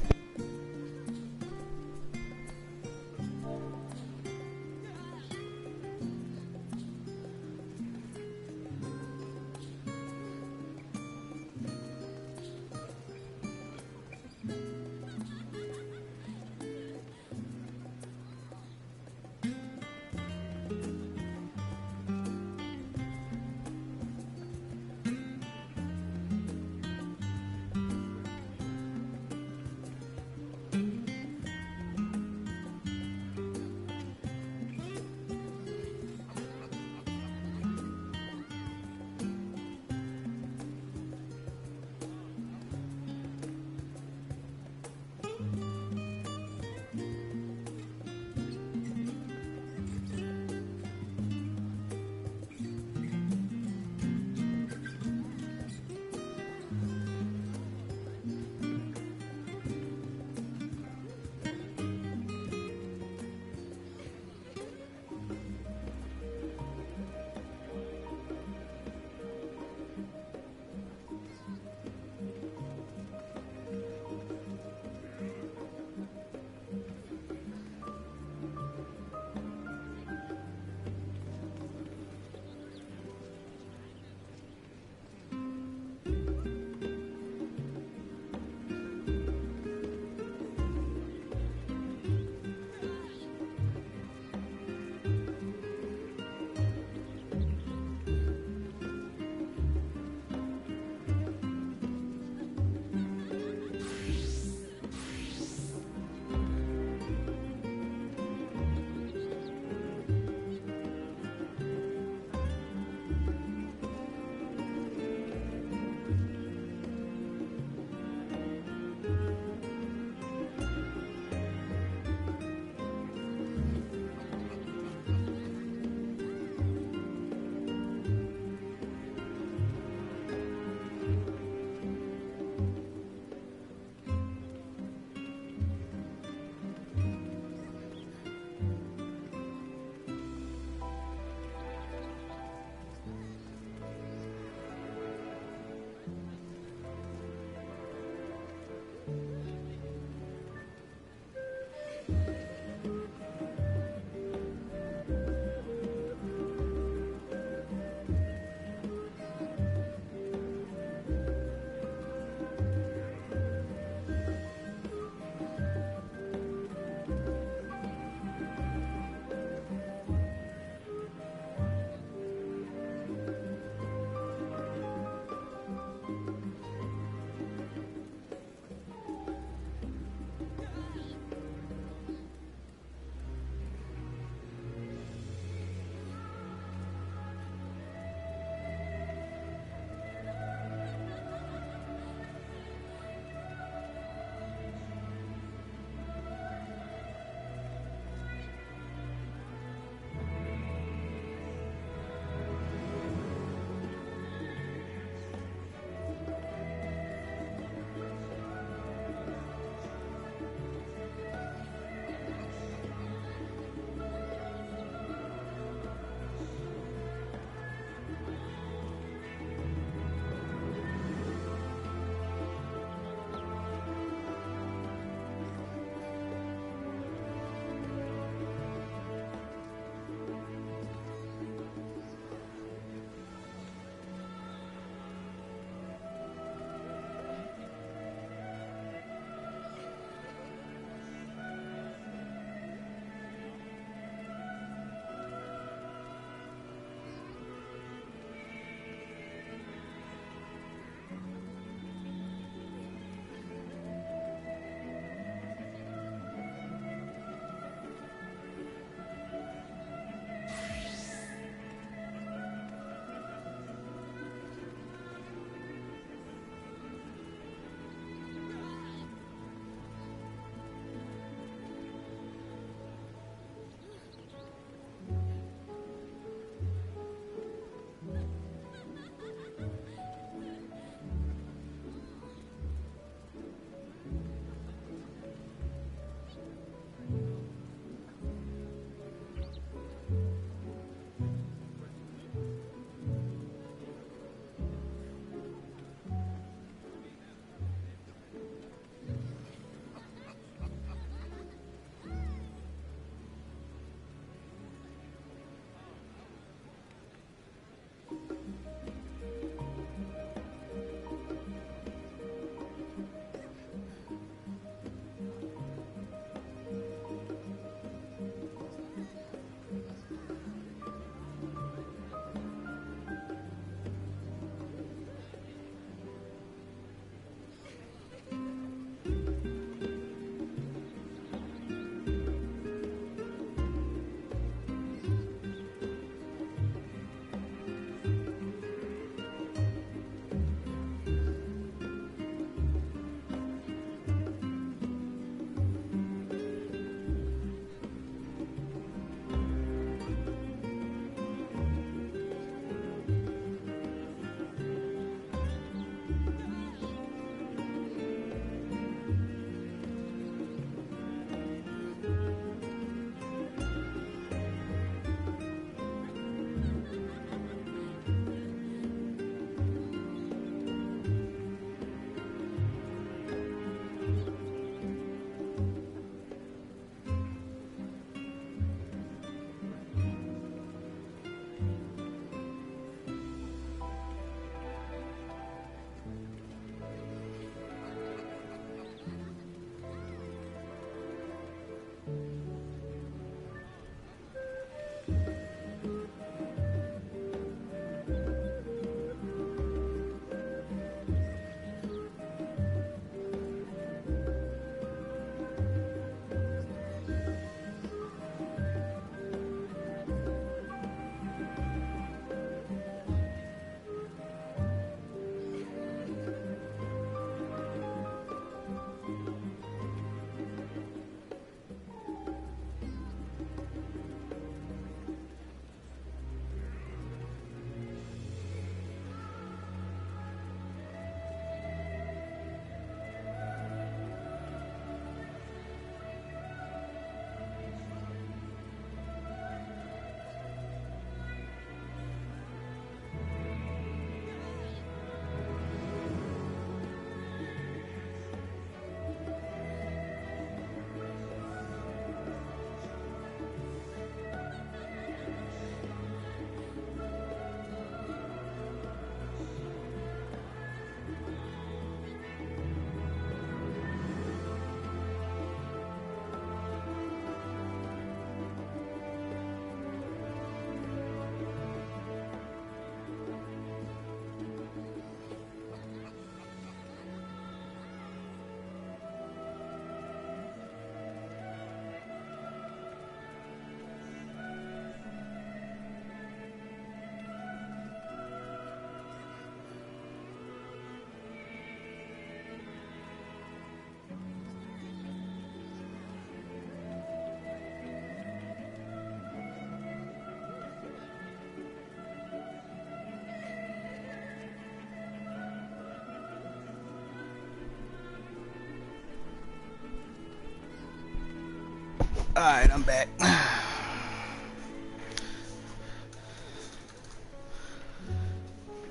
S1: Alright, I'm back.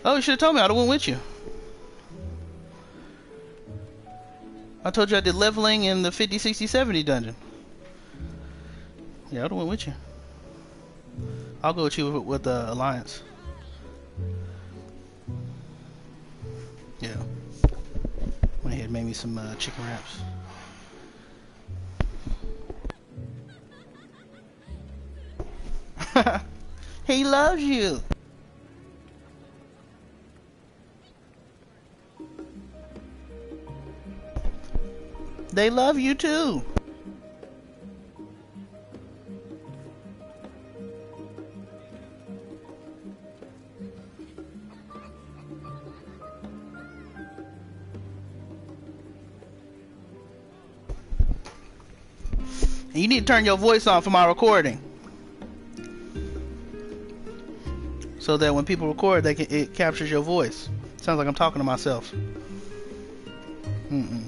S1: Oh, you should have told me. I'd have went with you. I told you I did leveling in the 50, 60, 70 dungeon. Yeah, I'd have went with you. I'll go with you with the Alliance. Yeah. Went ahead and made me some chicken wraps. He loves you. They love you too. You need to turn your voice on for my recording, so that when people record, it captures your voice. Sounds like I'm talking to myself. Mm-mm.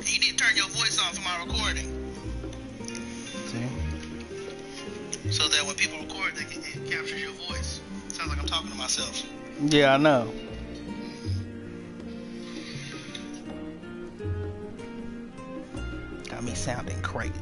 S1: You need to turn your voice on for my recording. See? So that when people record, it captures your voice. Sounds like I'm talking to myself. Yeah, I know. Got me sounding crazy.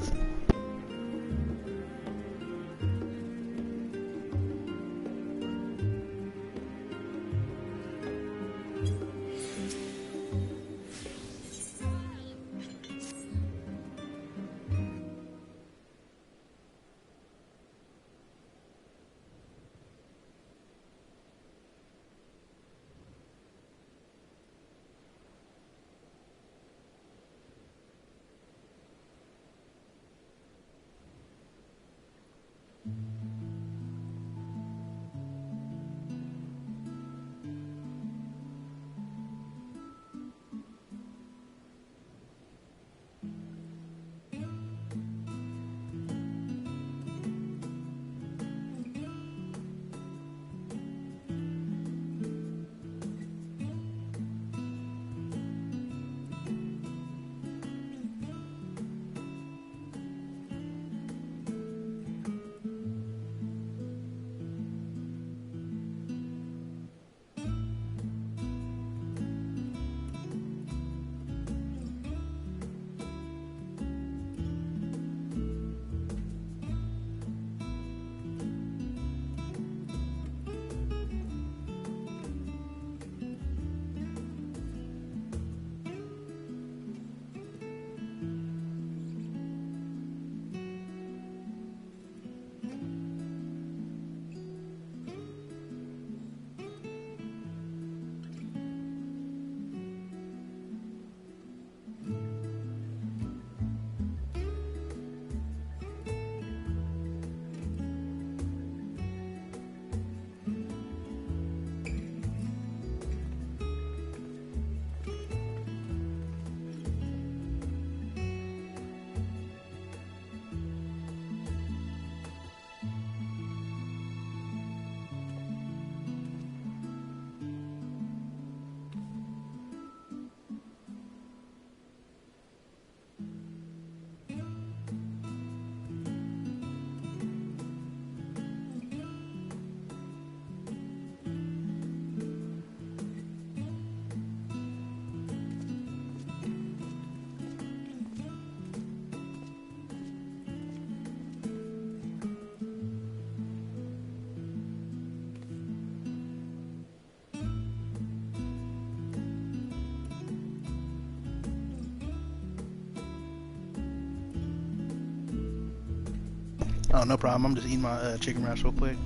S1: Oh, no problem. I'm just eating my chicken wraps real quick.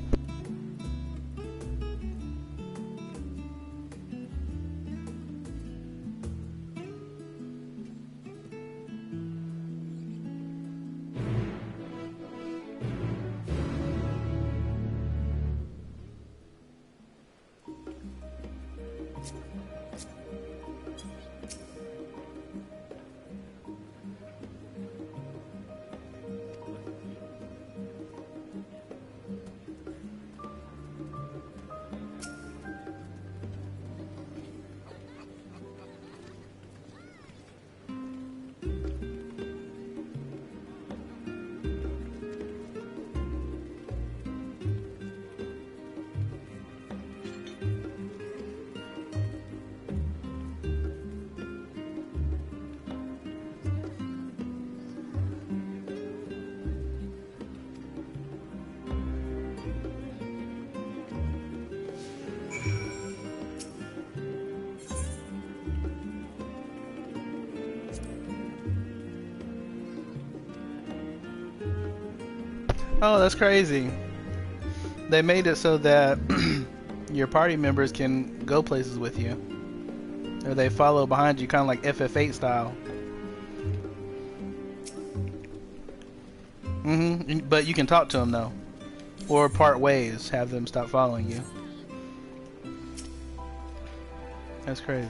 S1: Oh, that's crazy. They made it so that your party members can go places with you. Or they follow behind you, kind of like FF8 style. But you can talk to them, though. Or part ways, have them stop following you. That's crazy.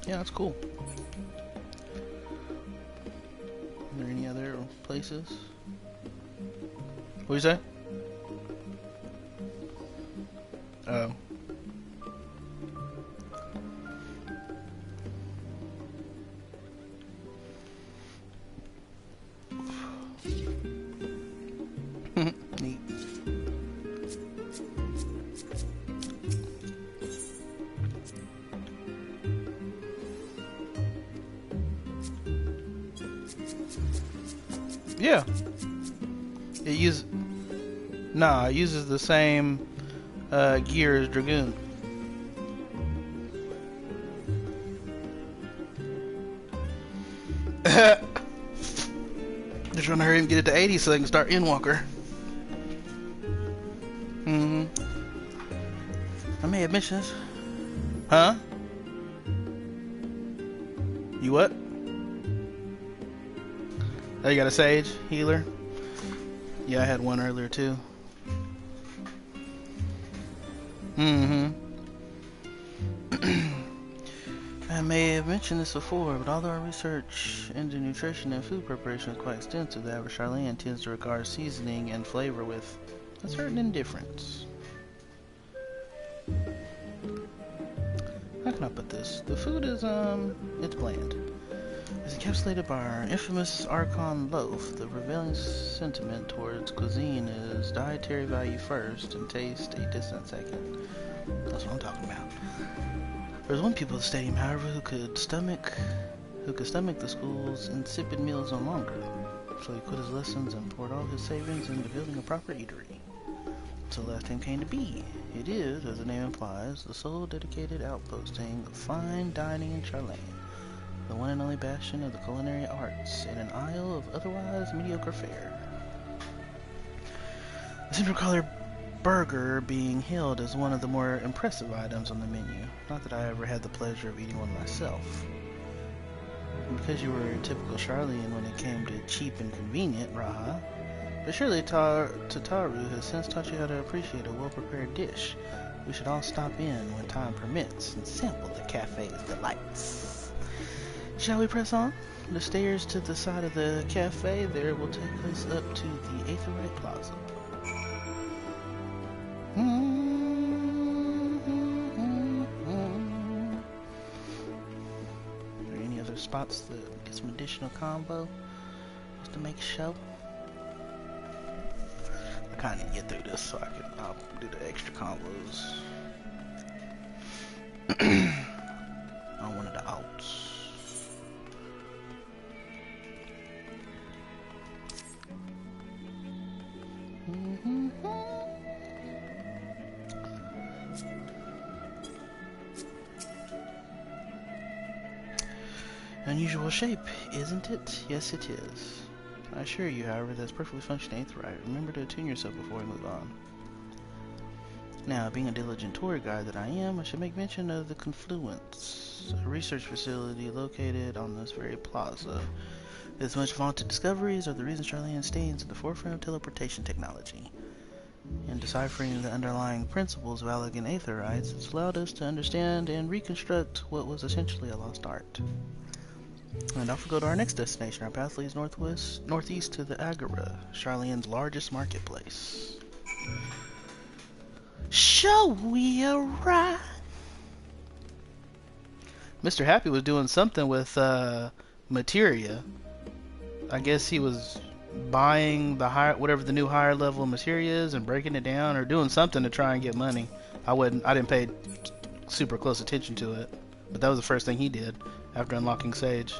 S1: Yeah, that's cool. Are there any other places? What do you say? Oh. Neat. Yeah. It uses the same gear as Dragoon. They're trying to hurry and get it to 80 so they can start Endwalker. I may have mentioned this. Huh? You what? Oh, you got a Sage healer? Yeah, I had one earlier too. I may have mentioned this before, but although our research into nutrition and food preparation is quite extensive, the average Charlene tends to regard seasoning and flavor with a certain indifference. How can I put this? The food is, it's bland. It's encapsulated by our infamous Archon loaf. The prevailing sentiment towards cuisine is dietary value first and taste a distant second. That's what I'm talking about. There's one people at the stadium, however, who could stomach the school's insipid meals no longer. So he quit his lessons and poured all his savings into building a proper eatery. So the last name came to be. It is, as the name implies, the sole dedicated outposting of fine dining in Charlene, the one and only bastion of the culinary arts in an isle of otherwise mediocre fare. I seem to recall their burger being hailed as one of the more impressive items on the menu. Not that I ever had the pleasure of eating one myself. Because you were a typical Charlene when it came to cheap and convenient, Raha. But surely Tataru has since taught you how to appreciate a well-prepared dish. We should all stop in when time permits and sample the cafe's delights. Shall we press on? The stairs to the side of the cafe there will take us up to the Aetherite Plaza. Are there any other spots that get some additional combo just to make show? I kind of need to get through this so I'll do the extra combos on one of the outs. Unusual shape, isn't it? Yes, it is. I assure you, however, that's perfectly functioning Aetherite. Remember to attune yourself before we move on. Now, being a diligent tour guide that I am, I should make mention of the Confluence, a research facility located on this very plaza. Its much vaunted discoveries are the reason Charlene stands at the forefront of teleportation technology. In deciphering the underlying principles of elegant Aetherites, it's allowed us to understand and reconstruct what was essentially a lost art. And off we go to our next destination. Our path leads northeast to the Agora, Charlene's largest marketplace. Shall we arrive? Mr. Happy was doing something with materia. I guess he was buying the whatever the new higher level materia is and breaking it down or doing something to try and get money. I didn't pay super close attention to it, but that was the first thing he did after unlocking Sage.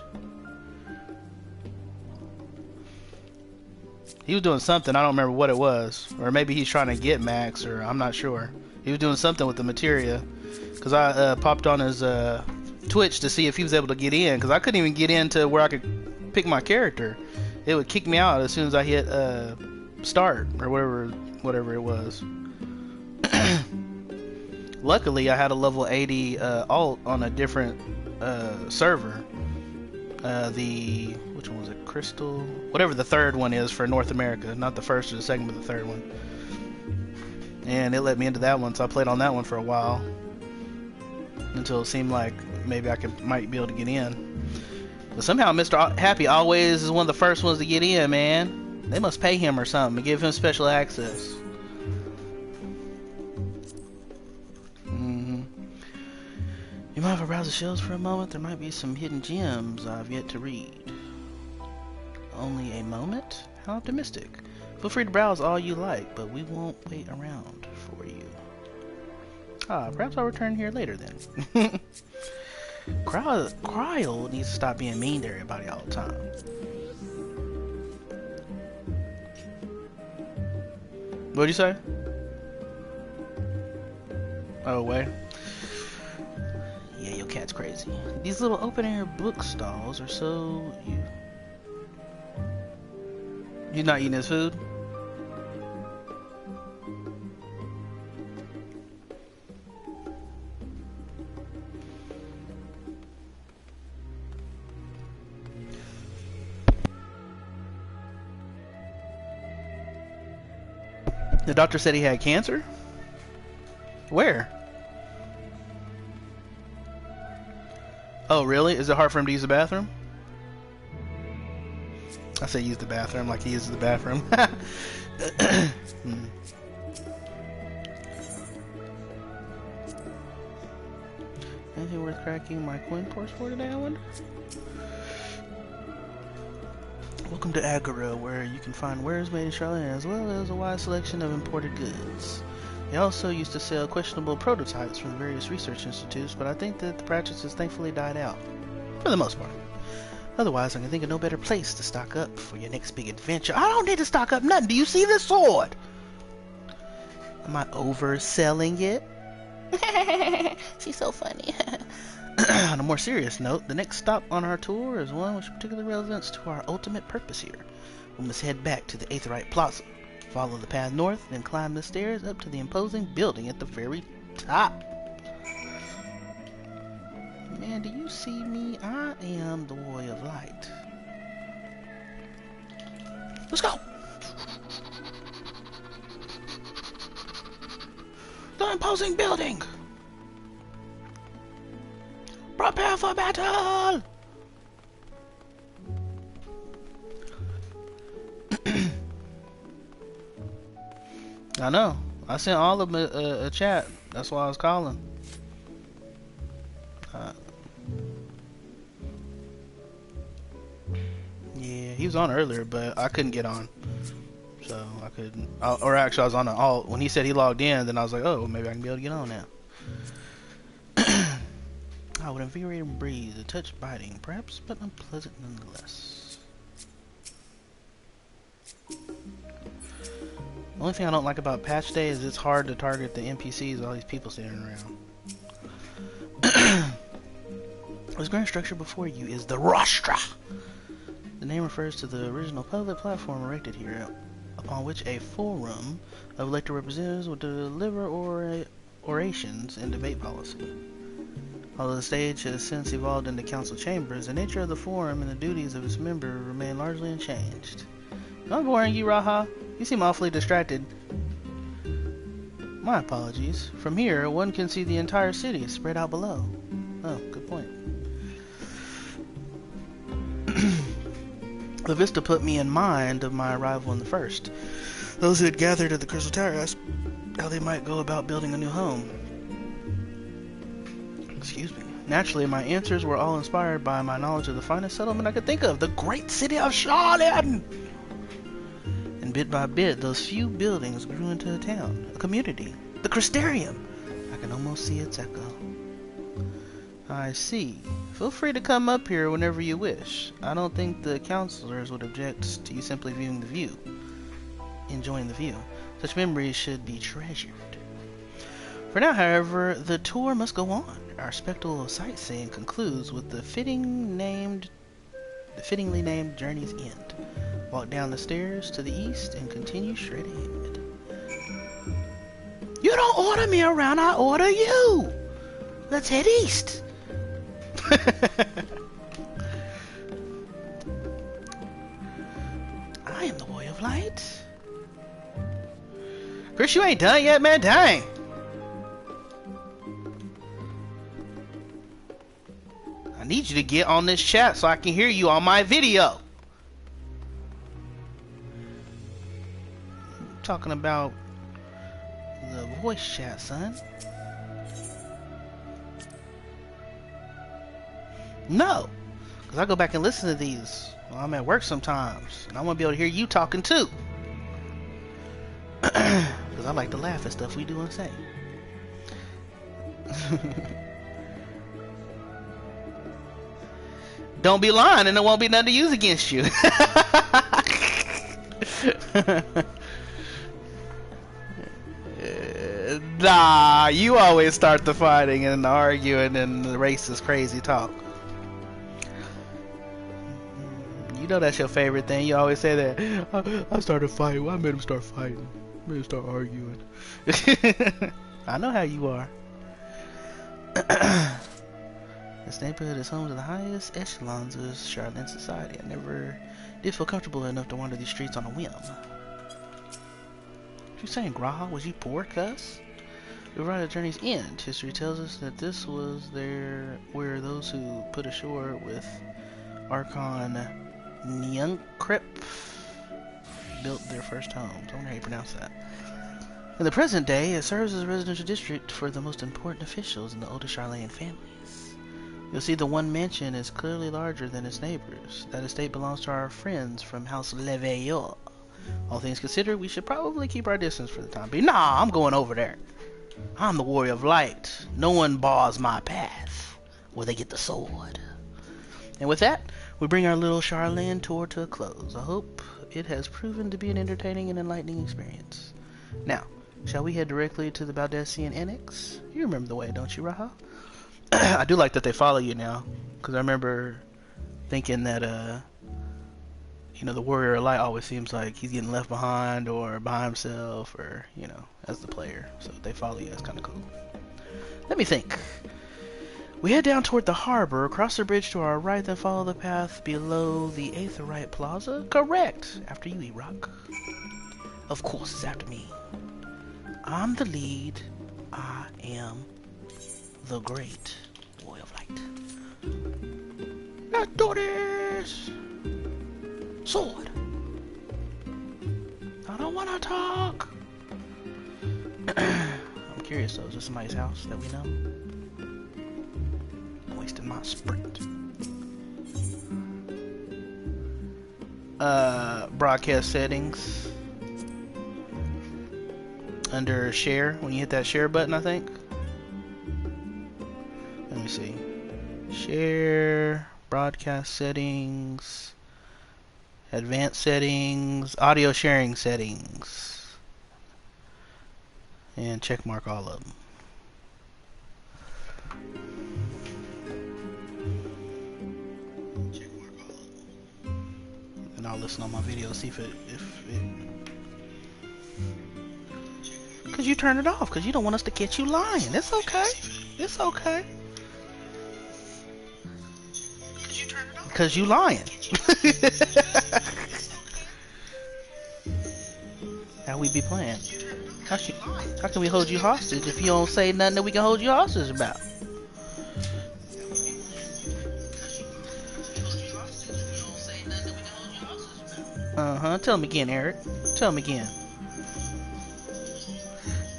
S1: He was doing something, I don't remember what it was. Or maybe he's trying to get Max, or I'm not sure. He was doing something with the materia. Because I popped on his Twitch to see if he was able to get in. Because I couldn't even get into where I could pick my character. It would kick me out as soon as I hit start, or whatever it was. Luckily, I had a level 80 alt on a different server. Which one was it? Crystal? Whatever the third one is for North America. Not the first or the second, but the third one. And it let me into that one, so I played on that one for a while. Until it seemed like maybe I might be able to get in. But somehow Mr. Happy always is one of the first ones to get in, man. They must pay him or something and give him special access. You might have to browse the shelves for a moment. There might be some hidden gems I've yet to read. Only a moment? How optimistic. Feel free to browse all you like, but we won't wait around for you. Perhaps I'll return here later then. Cryo needs to stop being mean to everybody all the time. What'd you say? Oh, wait. Yeah, your cat's crazy. These little open-air book stalls are so... You're not eating his food? The doctor said he had cancer? Where? Oh, really? Is it hard for him to use the bathroom? I say use the bathroom like he uses the bathroom. Anything worth cracking my coin purse for today, I wonder? Welcome to Agora, where you can find wares made in Charlene as well as a wide selection of imported goods. They also used to sell questionable prototypes from various research institutes, but I think that the practice has thankfully died out. For the most part. Otherwise, I can think of no better place to stock up for your next big adventure. I don't need to stock up nothing. Do you see this sword? Am I overselling it? She's so funny. On a more serious note, the next stop on our tour is one which particular relevance to our ultimate purpose here. We must head back to the Aetheryte Plaza, follow the path north, then climb the stairs up to the imposing building at the very top. Man, do you see me? I am the Warrior of Light. Let's go! The imposing building! Prepare for battle! I know. I sent all of them a chat. That's why I was calling. Yeah, he was on earlier, but I couldn't get on. So I couldn't. Or actually, I was on the alt. When he said he logged in, then I was like, oh, maybe I can be able to get on now. Oh, an invigorating breeze, a touch biting, perhaps, but unpleasant nonetheless. The only thing I don't like about patch day is it's hard to target the NPCs with all these people standing around. This grand structure before you is the Rostra. The name refers to the original public platform erected here, upon which a forum of elected representatives would deliver orations and debate policy. Although the stage has since evolved into council chambers, the nature of the forum and the duties of its members remain largely unchanged. Am I boring you, Raha? You seem awfully distracted. My apologies. From here, one can see the entire city spread out below. Oh, good point. The vista put me in mind of my arrival in the first. Those who had gathered at the Crystal Tower asked how they might go about building a new home. Excuse me. Naturally, my answers were all inspired by my knowledge of the finest settlement I could think of, the great city of Charlotte. And bit by bit, those few buildings grew into a town, a community, the Crystarium. I can almost see its echo. I see. Feel free to come up here whenever you wish. I don't think the counselors would object to you simply viewing the view. Enjoying the view. Such memories should be treasured. For now, however, the tour must go on. Our spectacle of sightseeing concludes with the fittingly named Journey's End. Walk down the stairs to the east and continue straight ahead. You don't order me around, I order you! Let's head east! I am the Warrior of Light. Chris, you ain't done yet, man. Dang. I need you to get on this chat so I can hear you on my video. I'm talking about the voice chat, son. No, because I go back and listen to these while I'm at work sometimes, and I want to be able to hear you talking too. Because I like to laugh at stuff we do and say. Don't be lying and there won't be nothing to use against you. Nah, you always start the fighting and arguing and the racist crazy talk. You know that's your favorite thing. You always say that. I started fighting. Well, I made him start fighting. I made him start arguing. I know how you are. This neighborhood is home to the highest echelons of Charlotte society. I never did feel comfortable enough to wander these streets on a whim. What you saying, Graha? Was you poor, cuss? We arrived at Journey's End. History tells us that this was where those who put ashore with Archon Nyankrip built their first homes. I wonder how you pronounce that. In the present day, it serves as a residential district for the most important officials in the oldest Charlatan families. You'll see the one mansion is clearly larger than its neighbors. That estate belongs to our friends from House Leveilleur. All things considered, we should probably keep our distance for the time being. Nah, I'm going over there. I'm the Warrior of Light. No one bars my path where they get the sword. And with that, we bring our little Charlene tour to a close. I hope it has proven to be an entertaining and enlightening experience. Now, shall we head directly to the Baldessian Annex? You remember the way, don't you, Raha? I do like that they follow you now, because I remember thinking that, the Warrior of Light always seems like he's getting left behind or by himself, or, as the player. So they follow you, that's kind of cool. Let me think. We head down toward the harbor, cross the bridge to our right, then follow the path below the Aetherite Plaza? Correct! After you, E-Rock. Of course, it's after me. I'm the lead. I am the great Warrior of Light. Let's do this! Sword! I don't want to talk! I'm curious though, is this somebody's house that we know? Wasting my sprint. Broadcast settings. Under share, when you hit that share button, I think. Let me see. Share, broadcast settings, advanced settings, audio sharing settings, and check mark all of them. And I'll listen on my video, see if it because you turn it off, because you don't want us to catch you lying. It's okay. It's okay. Because you lying. How we be playing? How can we hold you hostage if you don't say nothing that we can hold you hostage about? Tell him again, Eric. Tell him again.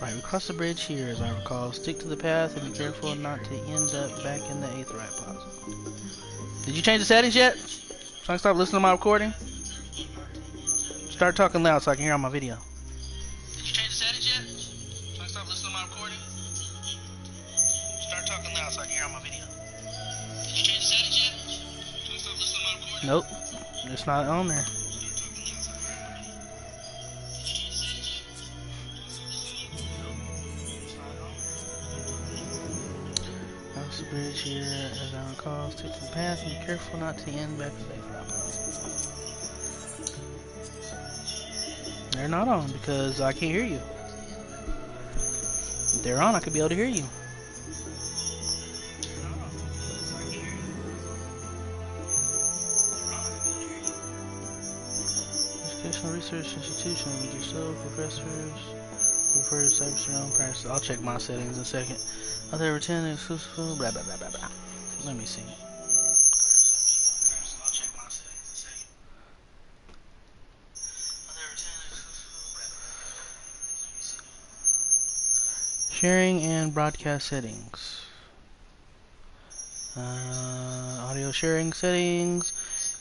S1: Right, we cross the bridge here, as I recall. Stick to the path and be careful not to end up back in the Aetherite Plaza. Did you change the settings yet? So I can stop listening to my recording? Start talking loud so I can hear on my video. Did you change the settings yet? So I can stop listening to my recording? Start talking loud so I can hear on my video. Did you change the settings yet? So I can stop listening to my recording? Nope. It's not on there. Bridge here, as I recall, stick to the path and be careful not to end back to the Aetherite Plaza. They're not on because I can't hear you. If they're on, I could be able to hear you. Educational research institution, with yourself, professors, refer to cyber your own practice. I'll check my settings in a second. Other return exclusive, blah blah blah blah blah. Let me see. Sharing and broadcast settings. Audio sharing settings.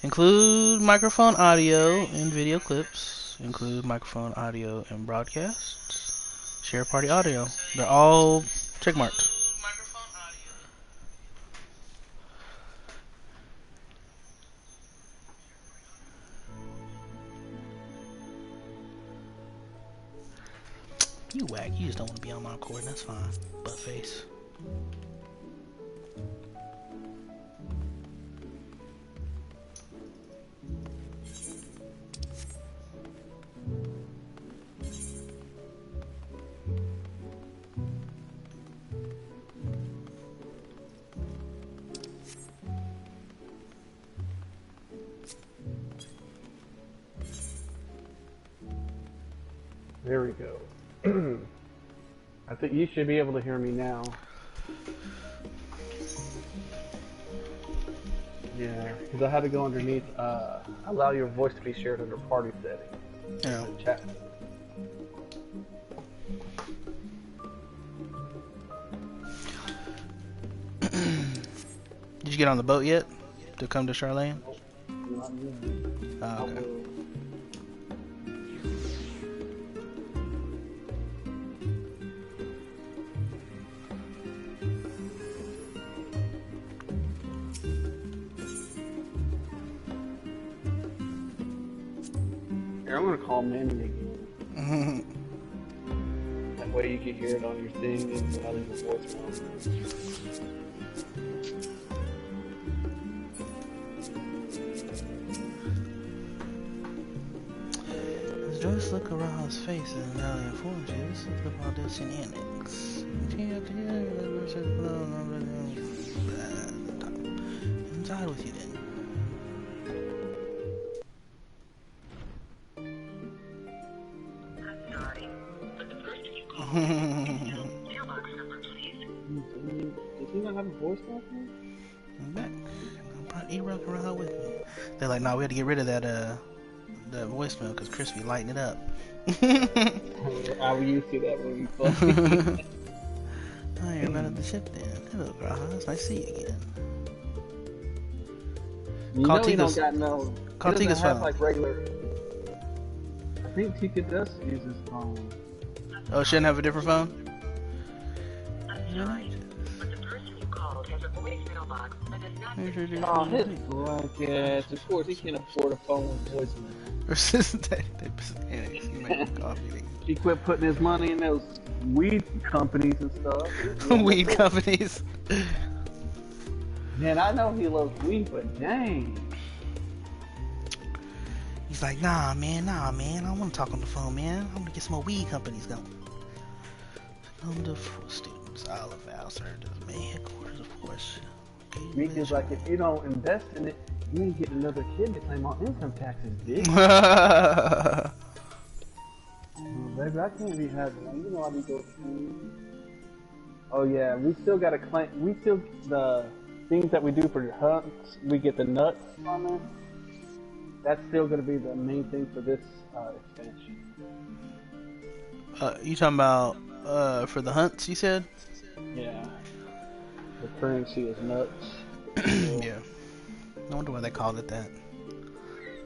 S1: Include microphone audio and video clips. Include microphone audio and broadcast. Share party audio. They're all checkmarked. You whack, you just don't want to be on my recording, that's fine. Butt face.
S16: There we go. I think you should be able to hear me now. Yeah, because I had to go underneath, allow your voice to be shared under party settings.
S1: Yeah.
S16: Chat.
S1: Did you get on the boat yet to come to Charlene?
S16: Not yet.
S1: Oh, okay.
S16: Here, I'm gonna call Manny again. That way you can hear it on your thing and I'll leave a voicemail.
S1: As Joyce look around his face and Valley informs you, this is about their shenanigans. Inside with you then.
S16: Does he not have a voicemail for me?
S1: I'm back. He rock around with me. They're like, no, we had to get rid of that the voicemail because Chris be lighting it up.
S16: I was used to that when we fucked.
S1: Oh, you're about at the ship then. Hello, Graha. It's nice to see you again.
S16: You know he don't got no...
S1: Call
S16: he doesn't
S1: Tiga's
S16: have
S1: phone.
S16: like regular... I think Tika does use his phone.
S1: Oh, shouldn't have a different phone?
S16: Oh, his black ass. Of course, he can't afford a phone with voicemail. He quit putting his money in those weed companies and stuff.
S1: Weed companies.
S16: Man, I know he loves weed, but dang.
S1: He's like, nah, man. I don't want to talk on the phone, man. I want to get some more weed companies going. Number 4 students, Olive House, to the main headquarters, of course.
S16: Meek is like, if you don't invest in it, you ain't getting another kid to claim on income taxes, bitch. Baby, I can't be having that. You know I be going through. Oh yeah, we still gotta claim. The things that we do for your hunts, we get the nuts on there. That's still gonna be the main thing for this expansion.
S1: You talking about for the hunts? You said.
S16: Yeah. The currency is nuts.
S1: Yeah. I wonder why they called it that.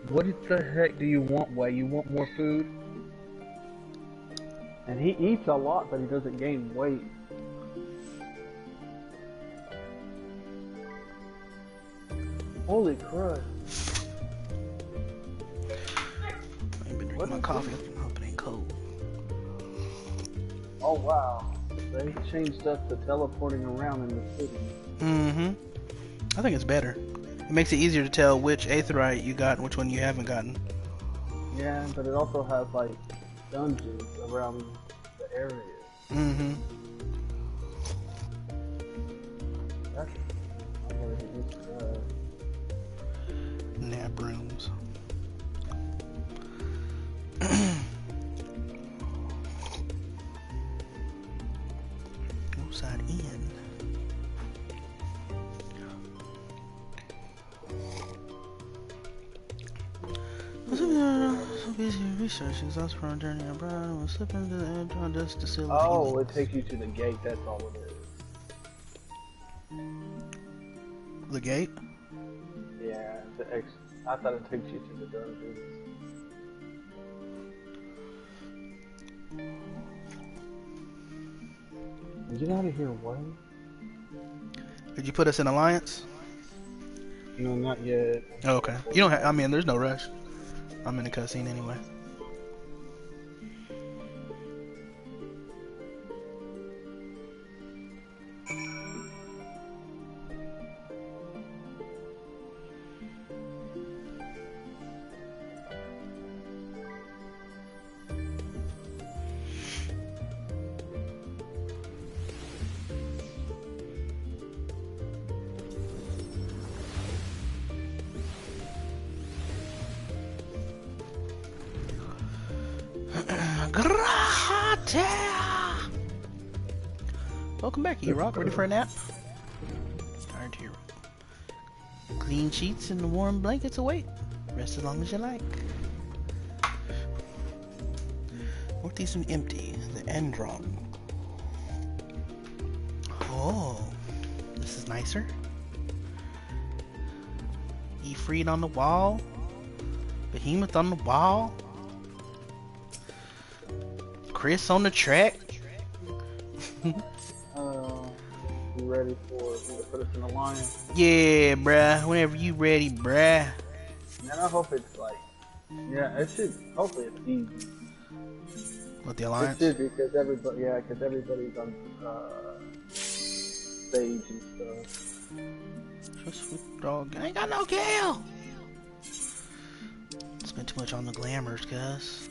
S16: What the heck do you want, Way? You want more food? And he eats a lot, but he doesn't gain weight. Holy crud.
S1: I ain't been drinking my coffee. I hope it ain't cold.
S16: Oh wow. They changed up to teleporting around in the city.
S1: Mm-hmm. I think it's better. It makes it easier to tell which aetheryte you got and which one you haven't gotten.
S16: Yeah, but it also has like dungeons around the area.
S1: Mm-hmm.
S16: That's... I gotta get used to that.
S1: Nap rooms. Side in. Research exhaust from journey abroad and will slip into the edge on dust to seal.
S16: Oh, it takes you to the gate, that's all it is.
S1: The gate?
S16: Yeah, I thought it takes you to the dungeons. Did you out of here, what?
S1: Did you put us in alliance?
S16: No, not yet.
S1: Oh, okay. You don't have, I mean, there's no rush. I'm in the cutscene anyway. Welcome back, E-Rock. Ready for a nap? Tired to your room. Clean sheets and the warm blankets await. Rest as long as you like. What these are empty? The Endron. Oh, this is nicer. Ifrit on the wall. Behemoth on the wall. Chris on the track.
S16: You ready for me to put us in alliance?
S1: Yeah, bruh. Whenever you ready, bruh.
S16: Man, I hope it's like Yeah, it should. Hopefully, it's easy.
S1: With the alliance?
S16: It should because everybody. Yeah, because everybody's on stage and stuff.
S1: Just with dog. I ain't got no kill. Spent too much on the glamours, cuz.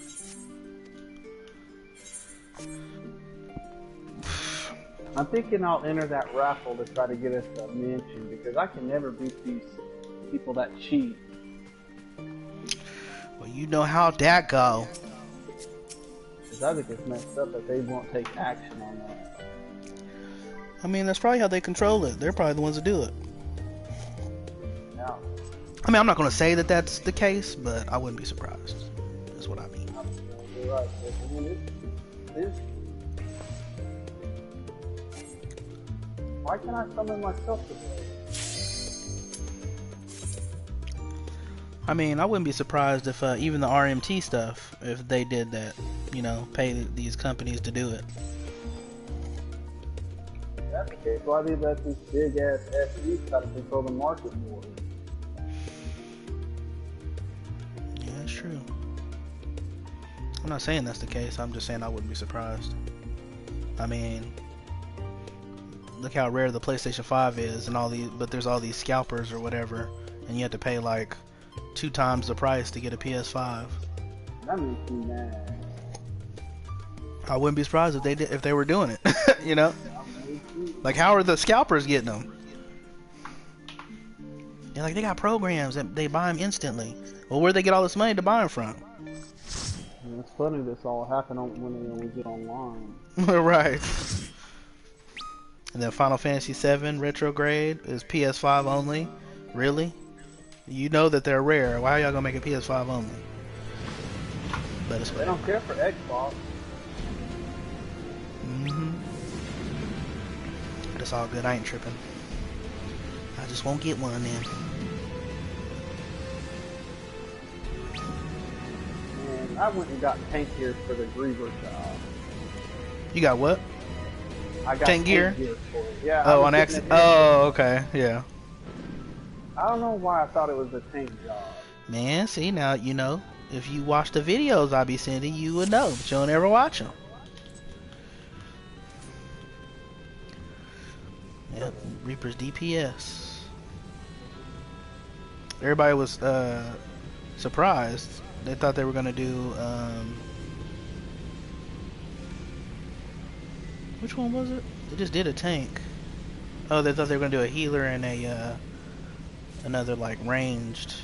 S16: I'm thinking I'll enter that raffle to try to get us a mention because I can never beat these people that cheat.
S1: Well, you know how that go.
S16: Because I think it's messed up that they won't take action on that.
S1: I mean, that's probably how they control it. They're probably the ones that do it.
S16: Yeah.
S1: I mean, I'm not going to say that that's the case, but I wouldn't be surprised. That's what I mean.
S16: You're right. Why can't I summon myself today?
S1: I mean, I wouldn't be surprised if even the RMT stuff, if they did that, you know, pay these companies to do it.
S16: That's the case. Why do they let these big ass SEs try to control the market more?
S1: Yeah, that's true. I'm not saying that's the case. I'm just saying I wouldn't be surprised. I mean, look how rare the PlayStation 5 is, and all these, but there's all these scalpers or whatever, and you have to pay like 2 times the price to get a PS5.
S16: That makes me mad.
S1: I wouldn't be surprised if they did, if they were doing it. You know, like how are the scalpers getting them? Yeah, like they got programs that they buy them instantly. Well, where'd they get all this money to buy them from?
S16: And it's funny this all happened when they only get online.
S1: Right. And then Final Fantasy VII Retrograde is PS5 only. Really? You know that they're rare. Why are y'all gonna make it PS5 only? But it's
S16: they don't care for Xbox.
S1: But it's all good. I ain't tripping. I just won't get one then.
S16: And I went and got tank gear for the Griever job.
S1: You got what?
S16: I got
S1: tank gear
S16: for it. Yeah.
S1: Oh, on accident. Oh, okay. Yeah.
S16: I don't know why I thought it was a tank job.
S1: Man, see now, you know, if you watch the videos I be sending, you would know, but you don't ever watch them. Yep, Reaper's DPS. Everybody was surprised. They thought they were gonna do which one was it? They just did a tank. Oh, they thought they were gonna do a healer and a another like ranged,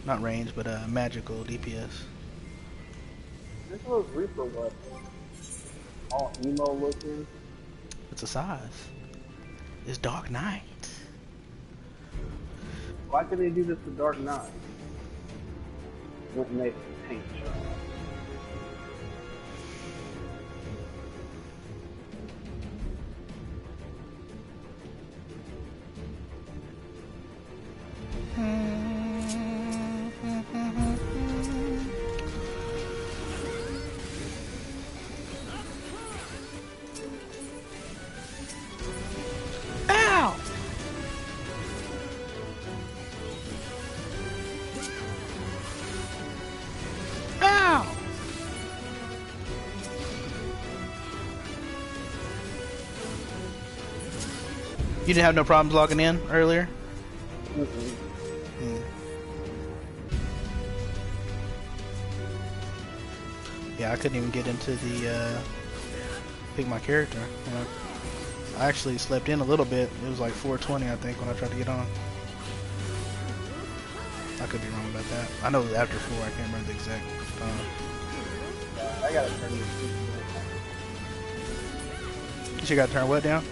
S1: not ranged, but magical DPS.
S16: This was Reaper weapon. All emo looking.
S1: It's a size. It's Dark Knight.
S16: Why could they do this to Dark Knight? Wouldn't make a tank job.
S1: Ow! Ow! You didn't have no problems logging in earlier? Yeah, I couldn't even get into the pick my character. I actually slept in a little bit. It was like 4:20, I think, when I tried to get on. I could be wrong about that. I know it was after 4. I can't remember the exact time.
S16: I gotta turn this.
S1: You gotta turn what down?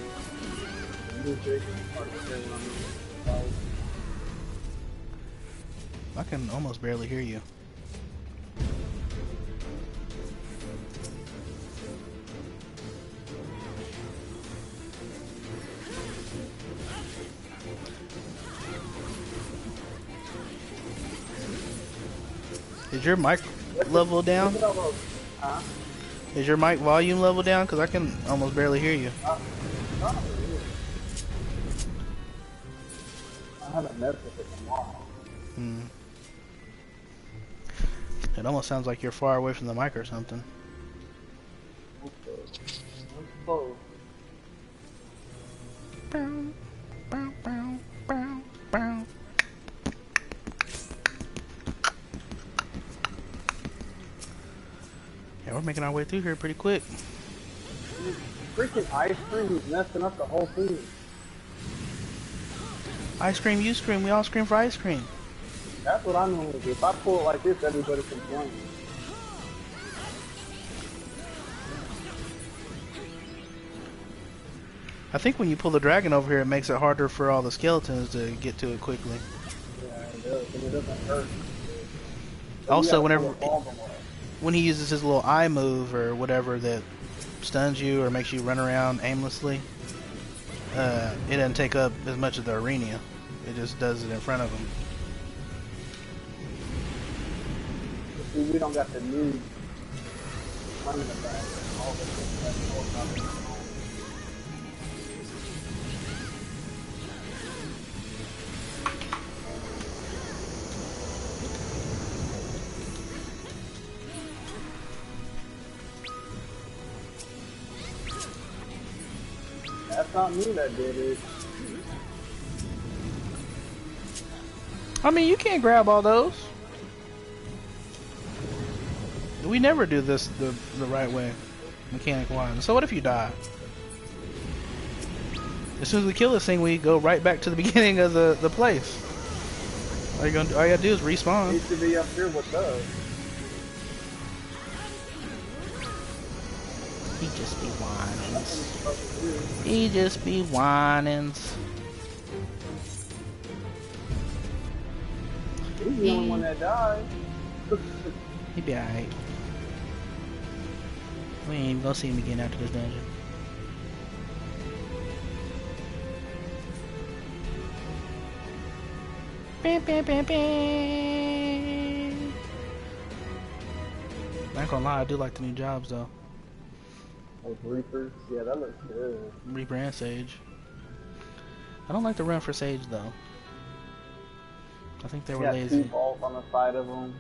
S1: I can almost barely hear you. Is your mic level down?
S16: Huh?
S1: Is your mic volume level down? Because I can almost barely hear you.
S16: I haven't messed with it in a while.
S1: It almost sounds like you're far away from the mic or something.
S16: Close.
S1: Yeah, we're making our way through here pretty quick.
S16: Freaking ice cream is messing up the whole thing.
S1: Ice cream, you scream, we all scream for ice cream.
S16: That's what I normally do. If I pull it like this, everybody complains.
S1: I think when you pull the dragon over here, it makes it harder for all the skeletons to get to it quickly.
S16: Yeah, it does, and it doesn't hurt.
S1: Also, when he uses his little eye move or whatever that stuns you or makes you run around aimlessly, it doesn't take up as much of the arena. It just does it in front of him.
S16: See, we don't got the new money in the back. All the things that's more coming. That's not me that did it.
S1: I mean, you can't grab all those. We never do this the right way, mechanic-wise. So what if you die? As soon as we kill this thing, we go right back to the beginning of the place. All you gotta do is respawn.
S16: He should be up here with us.
S1: He just be whining. He just be whining.
S16: He's the only one that died.
S1: He be alright. We ain't even gonna see him again after this dungeon. Bam, bam, bam, bam. I ain't gonna lie, I do like the new jobs though.
S16: Those Reapers? Yeah, that looks good.
S1: Reaper and Sage. I don't like the run for Sage though. I think they were lazy.
S16: Two balls on the side of them.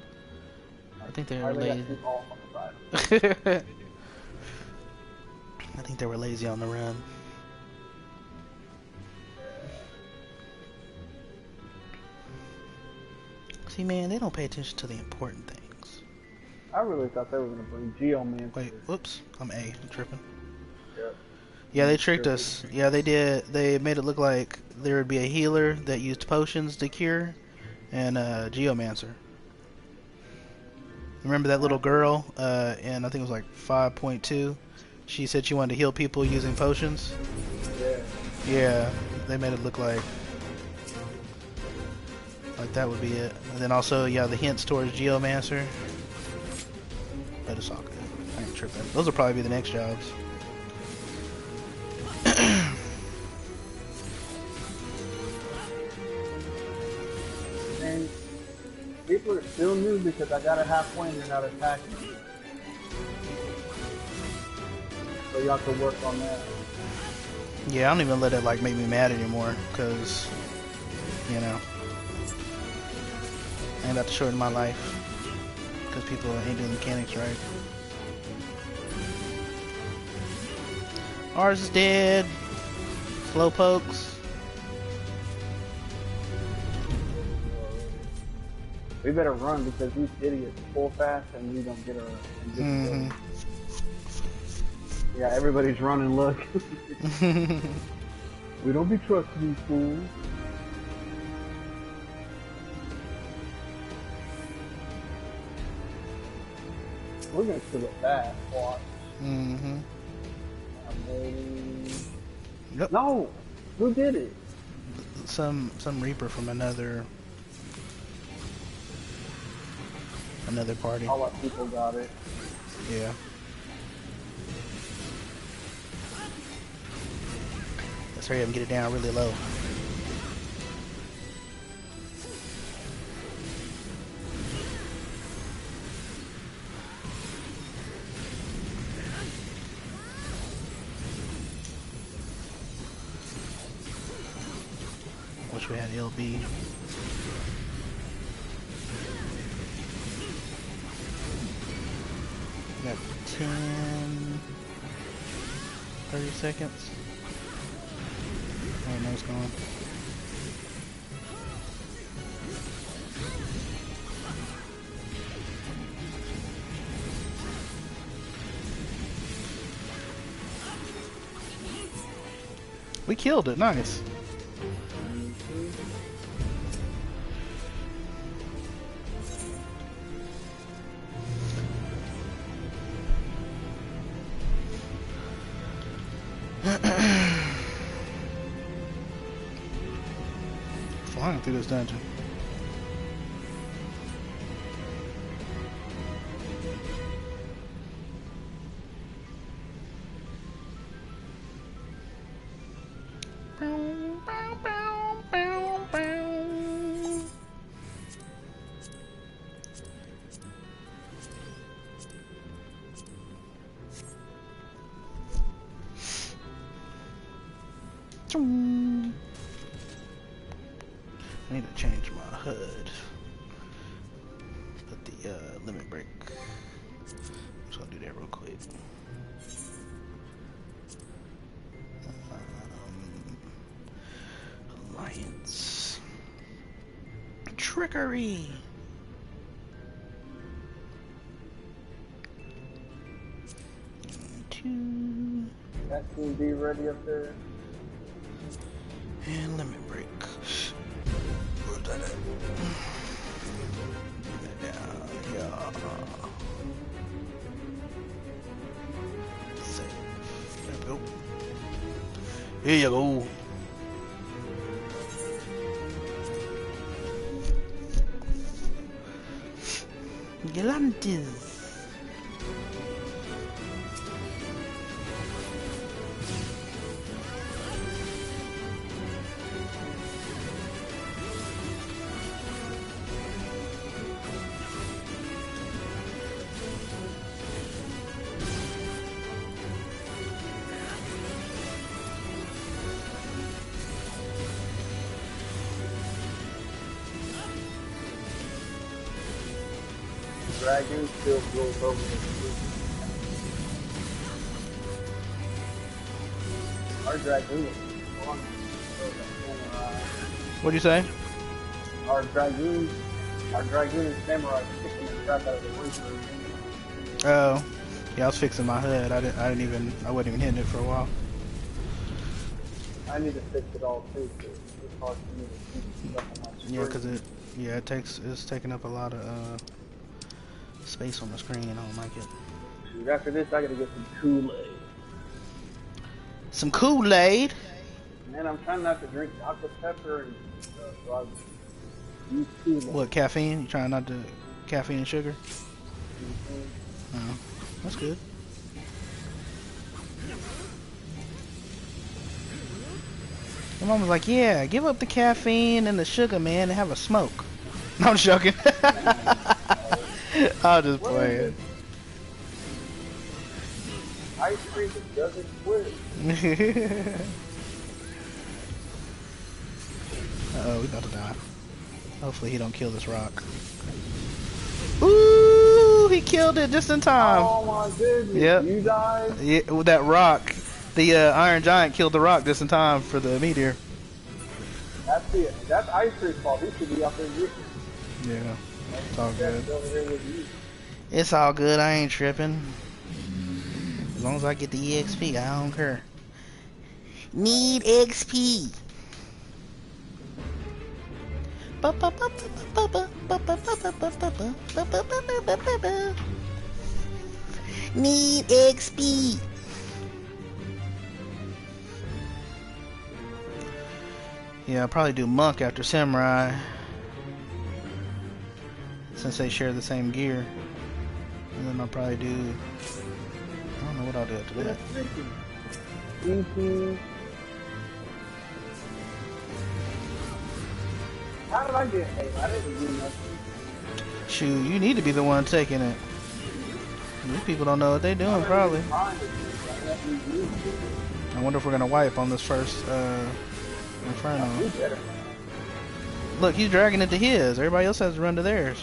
S1: I think they were lazy.
S16: Two balls on the side of them.
S1: I think they were lazy on the run. See, man, they don't pay attention to the important things.
S16: I really thought they were going to bring Geomancer.
S1: Wait, whoops. I'm tripping.
S16: Yep.
S1: Yeah, they tricked us. Yeah, they did. They made it look like there would be a healer that used potions to cure, and a Geomancer. Remember that little girl, and I think it was like 5.2? She said she wanted to heal people using potions?
S16: Yeah.
S1: Yeah, they made it look like that would be it. And then also, yeah, the hints towards Geomancer. But it's all good. I ain't tripping. Those will probably be the next jobs.
S16: And people are still new because I got it halfway and they're not attacking me. So y'all can work on that.
S1: Yeah, I don't even let it like make me mad anymore, because, you know, I ain't about to shorten my life because people ain't doing mechanics right. Ours is dead. Slow pokes.
S16: We better run because these idiots pull fast and we don't get a. Yeah, everybody's running. Look. We don't be trusting these fools. We're gonna kill it fast. Watch.
S1: Yep.
S16: No, who did it?
S1: Some Reaper from another party.
S16: All our people got it.
S1: Yeah. Let's hurry up and get it down really low. Wish we had LB. 10, 30 seconds. Oh no, it's gone. We killed it, nice. Flying through this dungeon. I need to change my HUD. Put the limit break. So I'll do that real quick. Alliance. Trickery. Two.
S16: That seems to be ready up there.
S1: And limit break. Where's that at? Down here. Save. There we go. Here you go. Galantis.
S16: Dragon still goes over the Our dragoon is on.
S1: What'd you say?
S16: Our dragoon is samurai kicking the crap out of the winter.
S1: Oh, yeah, I was fixing my HUD. I wasn't even hitting it for a while.
S16: I need to fix it all too. It's hard for me to keep stuff on my screen.
S1: Yeah, cause it's taking up a lot of space on the screen. I don't like it.
S16: Dude, after this, I gotta get some Kool-Aid.
S1: Some Kool-Aid?
S16: Man, I'm trying not to drink Dr. Pepper and stuff, so I use Kool-Aid.
S1: What, caffeine? You trying not to caffeine and sugar? Oh, that's good. My mom was like, yeah, give up the caffeine and the sugar, man, and have a smoke. No, I'm joking. I'll just play it.
S16: Ice cream that doesn't quit.
S1: Uh-oh, we about to die. Hopefully he don't kill this rock. Ooh, he killed it just in time.
S16: Oh my goodness,
S1: yep.
S16: You died?
S1: Yeah, with that rock. The Iron Giant killed the rock just in time for the meteor.
S16: That's Ice Cream's fault. He should be up there with you.
S1: Yeah, it's all good. It's all good, I ain't tripping. As long as I get the EXP, I don't care. Need XP. Need XP. Yeah, I'll probably do Monk after Samurai, since they share the same gear. And then I'll probably do... I don't know what I'll do after that.
S16: How did I get hate? I didn't do nothing.
S1: Shoot, you need to be the one taking it. These people don't know what they're doing, probably. I wonder if we're gonna wipe on this first Inferno. Look, he's dragging it to his. Everybody else has to run to theirs.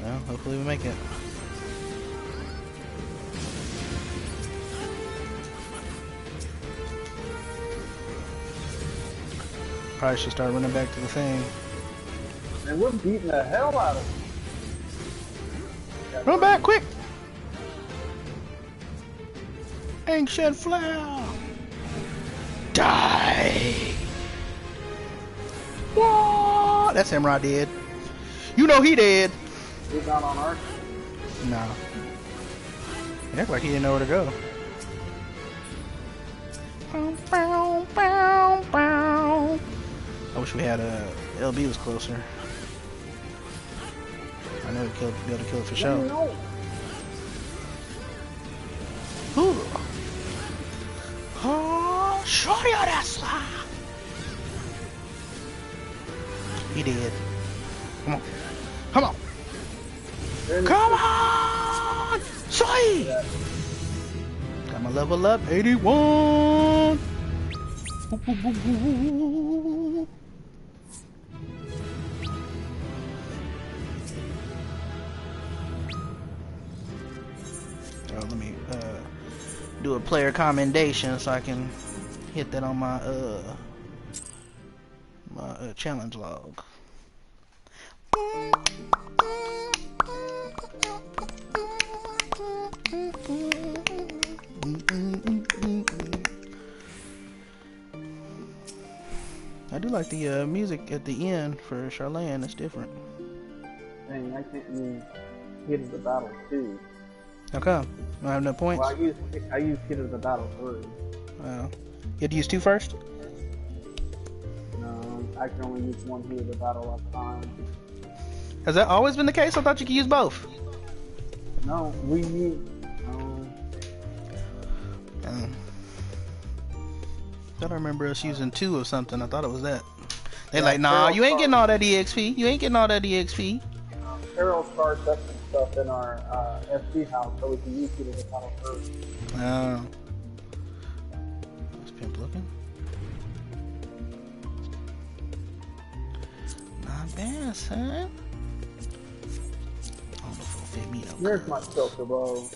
S1: Well, hopefully we make it. Probably should start running back to the thing.
S16: And we're beating the hell out of them.
S1: Run back, quick! Ancient Flare! Die! What? That's him right dead. You know he dead.
S16: He's not on our team.
S1: No. It looked like he didn't know where to go. I wish we had a LB was closer. I know he'd be able to kill it for sure. Ooh. Oh, shorty on that slide. He did. Come on. Come on. Come on! Sweet! Got my level up, 81! Let me do a player commendation so I can hit that on my challenge log. I do like the music at the end for Charlene. It's different.
S16: Dang, I can't use Hit of the Battle 2.
S1: How come? I have no points?
S16: Well, I use Hit of the Battle 3.
S1: Oh. You had to use 2 first?
S16: No, I can only use 1 Hit of the Battle at a time.
S1: Has that always been the case? I thought you could use both.
S16: No, we use...
S1: I don't remember us using 2 of something. I thought it was that. They like, nah, you ain't getting all that EXP. You ain't getting all that EXP.
S16: Carol starts up some stuff in our SD house so we can use it as a battle first.
S1: Oh. Is Pimp looking? Not bad, son. I don't know if it'll fit me though.
S16: Here's my filter bow.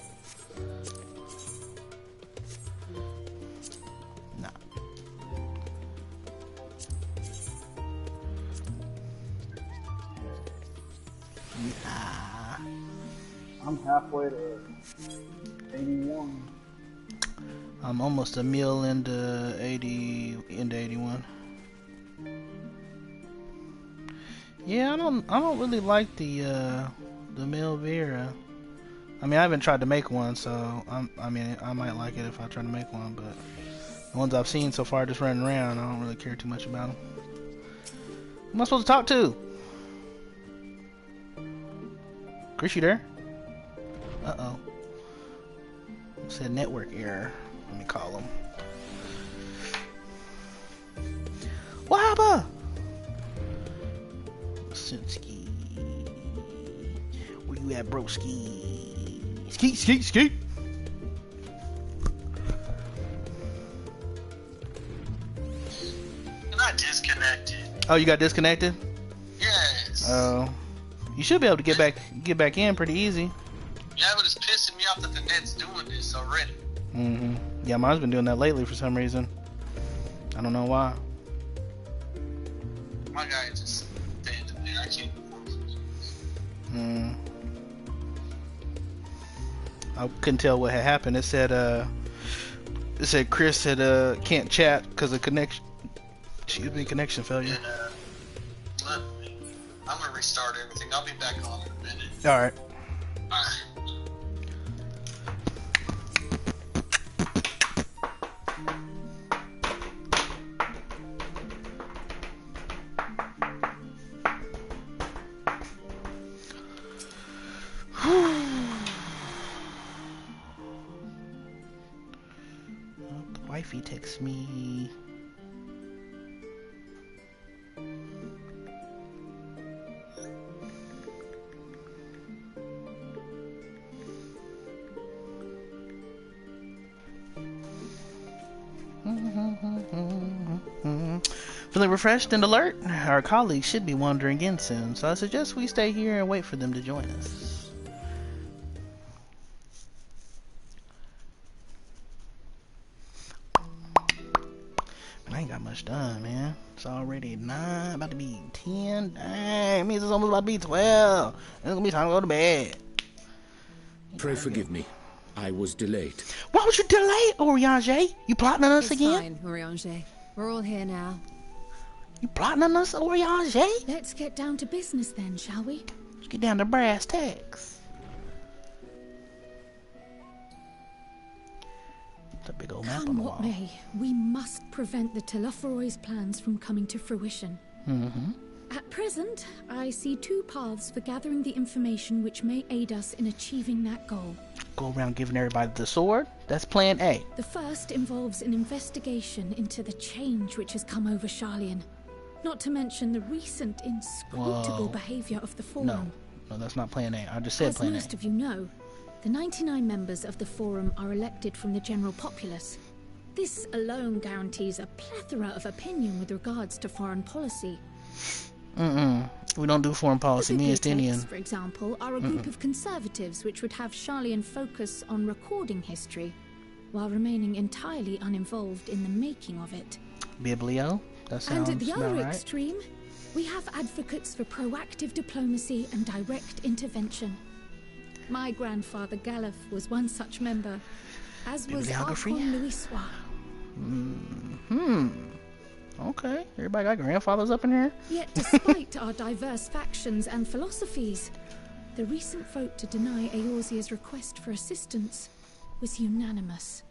S16: I'm halfway to 81.
S1: I'm almost a meal into 81. Yeah, I don't really like the Mel Vera. I mean, I haven't tried to make one, so I might like it if I try to make one, but the ones I've seen so far just running around, I don't really care too much about them. Who am I supposed to talk to? Chris, you there? Uh-oh. It said network error. Let me call him. What happened? Sinski. Where you at, broski? Skeet, skeet, skeet.
S15: I'm not disconnected.
S1: Oh, you got disconnected?
S15: Yes.
S1: Oh. You should be able to get back in pretty easy.
S15: Yeah, but it's pissing me off that the net's doing this already.
S1: Mm-hmm. Yeah, mine's been doing that lately for some reason. I don't know why.
S15: My guy just abandoned me. I can't
S1: I couldn't tell what had happened. It said Chris had can't chat because of connection. Excuse me, connection failure.
S15: And, I'm gonna restart everything. I'll be back on in a minute.
S1: All right.
S15: All right.
S1: The wifey texts me. Feeling refreshed and alert? Our colleagues should be wandering in soon, so I suggest we stay here and wait for them to join us. I ain't got much done, man. It's already 9, about to be 10. Dang, it means it's almost about to be 12. It's gonna be time to go to bed.
S4: Pray forgive me. I was delayed.
S1: Why was you delayed, Oriange? You plotting on us again?
S3: Fine, Oriange. We're all here now.
S1: You plotting on us, Oriange?
S5: Let's get down to business then, shall we?
S1: Let's get down to brass tacks. A big old map on the wall.
S5: Come what may, we must prevent the Telophoroid's plans from coming to fruition. At present, I see 2 paths for gathering the information which may aid us in achieving that goal.
S1: Go around giving everybody the sword? That's plan A.
S5: The first involves an investigation into the change which has come over Sharlayan, not to mention the recent inscrutable behavior of the Forum.
S1: No, that's not plan A. I just said plan A.
S5: As most of you know, the 99 members of the Forum are elected from the general populace. This alone guarantees a plethora of opinion with regards to foreign policy.
S1: We don't do foreign policy. Me and Stinian.
S5: For example, are a group of conservatives which would have Sharlayan focus on recording history, while remaining entirely uninvolved in the making of it.
S1: Biblio? That sounds
S5: And at the other
S1: right.
S5: extreme, we have advocates for proactive diplomacy and direct intervention. My grandfather Galef was one such member, as was Archon Louisois.
S1: Okay, everybody got grandfathers up in here?
S5: Yet despite our diverse factions and philosophies, the recent vote to deny Eorzea's request for assistance was unanimous.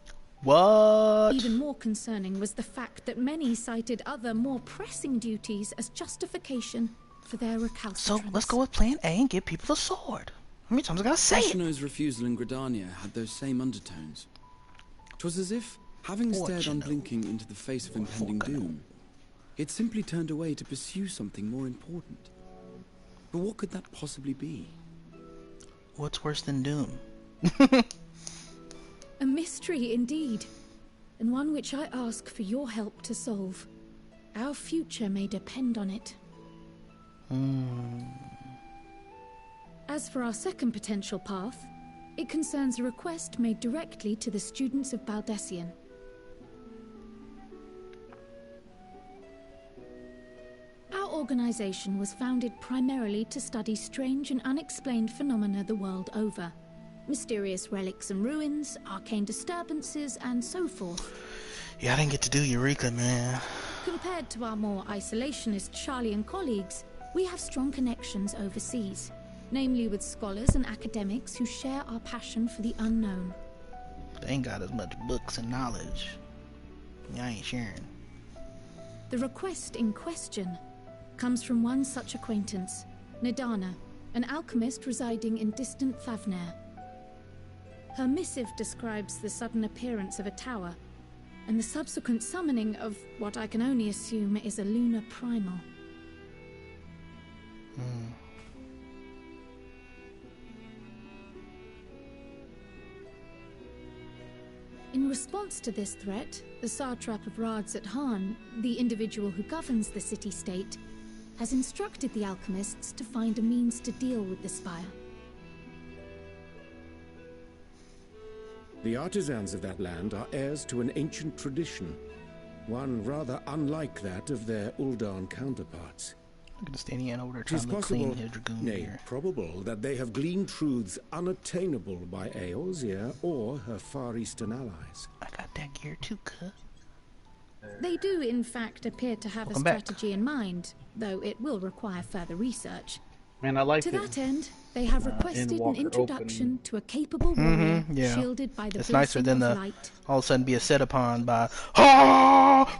S1: What?
S5: Even more concerning was the fact that many cited other, more pressing duties as justification for their recalcitrance.
S1: So let's go with plan A and give people the sword. How many times I gotta say it?
S10: Ashino's refusal in Gridania had those same undertones. 'Twas as if, having stared unblinking into the face of impending doom, it simply turned away to pursue something more important. But what could that possibly be?
S1: What's worse than doom?
S5: A mystery indeed, and one which I ask for your help to solve. Our future may depend on it. As for our second potential path, it concerns a request made directly to the students of Baldessian. Our organization was founded primarily to study strange and unexplained phenomena the world over. Mysterious relics and ruins, arcane disturbances, and so forth.
S1: Yeah, I didn't get to do Eureka, man.
S5: Compared to our more isolationist Sharlayan colleagues, we have strong connections overseas, namely with scholars and academics who share our passion for the unknown.
S1: They ain't got as much books and knowledge. I ain't sharing.
S5: The request in question comes from one such acquaintance, Nadana, an alchemist residing in distant Favner. Her missive describes the sudden appearance of a tower, and the subsequent summoning of what I can only assume is a lunar primal. In response to this threat, the satrap of Radzat-Han, the individual who governs the city-state, has instructed the alchemists to find a means to deal with the spire.
S4: The artisans of that land are heirs to an ancient tradition, one rather unlike that of their Uldan counterparts.
S1: Look at the Stanian over there
S4: It is
S1: trying to clean
S4: possible,
S1: his dragoon
S4: nay,
S1: here.
S4: probable, that they have gleaned truths unattainable by Eorzea or her Far Eastern allies.
S1: I got that gear too, cuh.
S5: They do, in fact, appear to have
S1: Welcome
S5: a
S1: back.
S5: strategy in mind, though it will require further research.
S16: Man, I like
S5: To
S16: it.
S5: that end, they have requested an
S16: Endwalker
S5: introduction
S16: open.
S5: to a capable warrior
S1: Yeah.
S5: shielded by the
S1: It's nicer
S5: blessing
S1: than
S5: of
S1: the
S5: light.
S1: all of a sudden be set upon by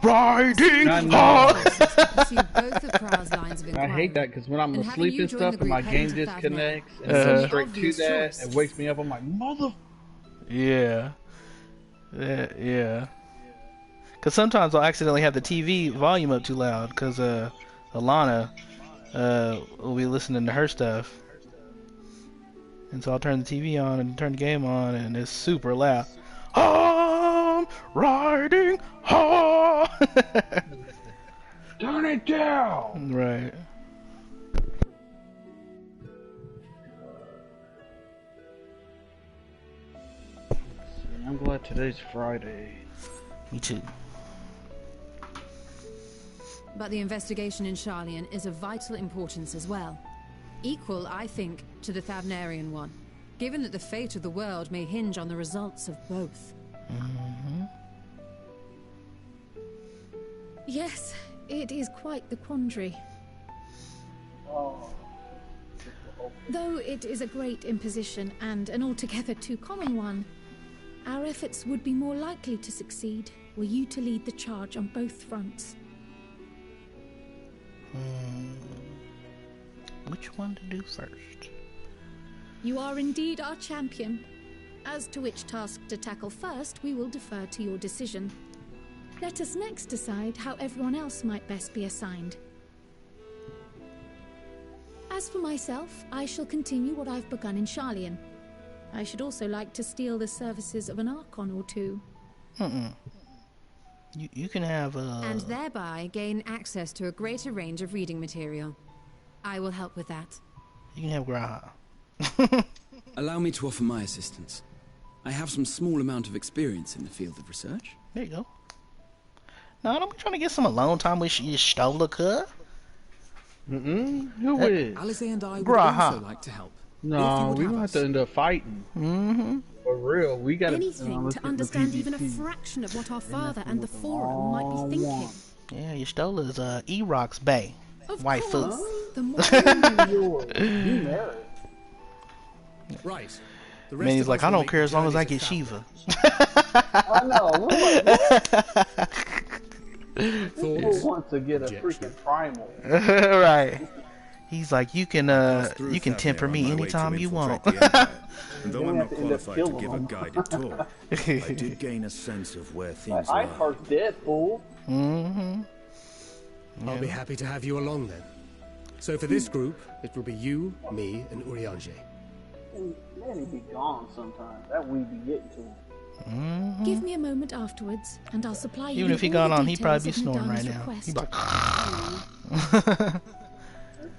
S1: riding.
S3: Pursue both of Krau's lines of
S16: I
S3: inquiry.
S16: hate that because when I'm
S3: And having
S16: asleep
S3: you
S16: and
S3: join
S16: stuff
S3: the
S16: and my
S3: group
S16: game
S3: heading to Favner
S16: disconnects and
S3: is
S16: it
S3: an
S16: goes straight to
S3: obvious
S16: that,
S3: choice.
S16: it wakes me up. I'm like, mother.
S1: Yeah. Because sometimes I'll accidentally have the TV volume up too loud because Alana will be listening to her stuff. And so I'll turn the TV on and turn the game on and it's super loud. I'm riding hard.
S16: Turn it down.
S1: Right.
S16: I'm glad today's Friday.
S1: Me too.
S3: But the investigation in Sharlayan is of vital importance as well. Equal, I think, to the Thavnarian one, given that the fate of the world may hinge on the results of both.
S5: Yes, it is quite the quandary. Though it is a great imposition and an altogether too common one, our efforts would be more likely to succeed were you to lead the charge on both fronts.
S1: Which one to do first?
S5: You are indeed our champion. As to which task to tackle first, we will defer to your decision. Let us next decide how everyone else might best be assigned. As for myself, I shall continue what I've begun in Sharlayan. I should also like to steal the services of an Archon or two.
S1: You can have
S3: and thereby gain access to a greater range of reading material. I will help with that.
S1: You can have Graha.
S10: Allow me to offer my assistance. I have some small amount of experience in the field of research.
S1: There you go. No, don't be trying to get some alone time with your Stolaka.
S16: Who is?
S6: Alize and I would
S1: Graha.
S6: also like to help.
S16: No, we gonna have to end up fighting. For real, we gotta...
S3: Anything to understand even a fraction of what our father and the Forum might be thinking.
S1: Yeah, your Stola is Eroc's Bay. White foot.
S3: The more
S16: you married.
S2: Right.
S1: I mean, he's like, I don't care as long as I get Shiva.
S16: I know. Who wants to get a freaking primal?
S1: Right. He's like, you can temper me anytime you want.
S7: And though I'm not qualified to give a guided tour, I did gain a sense of where things
S16: I
S7: lie.
S16: first Deadpool.
S2: I'll be happy to have you along then. So for this group, it will be you, me, and Urianger.
S16: Man, he'd be gone sometimes. That we be getting to him.
S5: Give me a moment afterwards, and I'll supply you.
S1: Even if he
S5: all
S1: got
S5: the
S1: on, he'd probably be
S5: details of
S1: snoring right
S5: Nadana's
S1: now.
S5: request.
S1: He'd be like,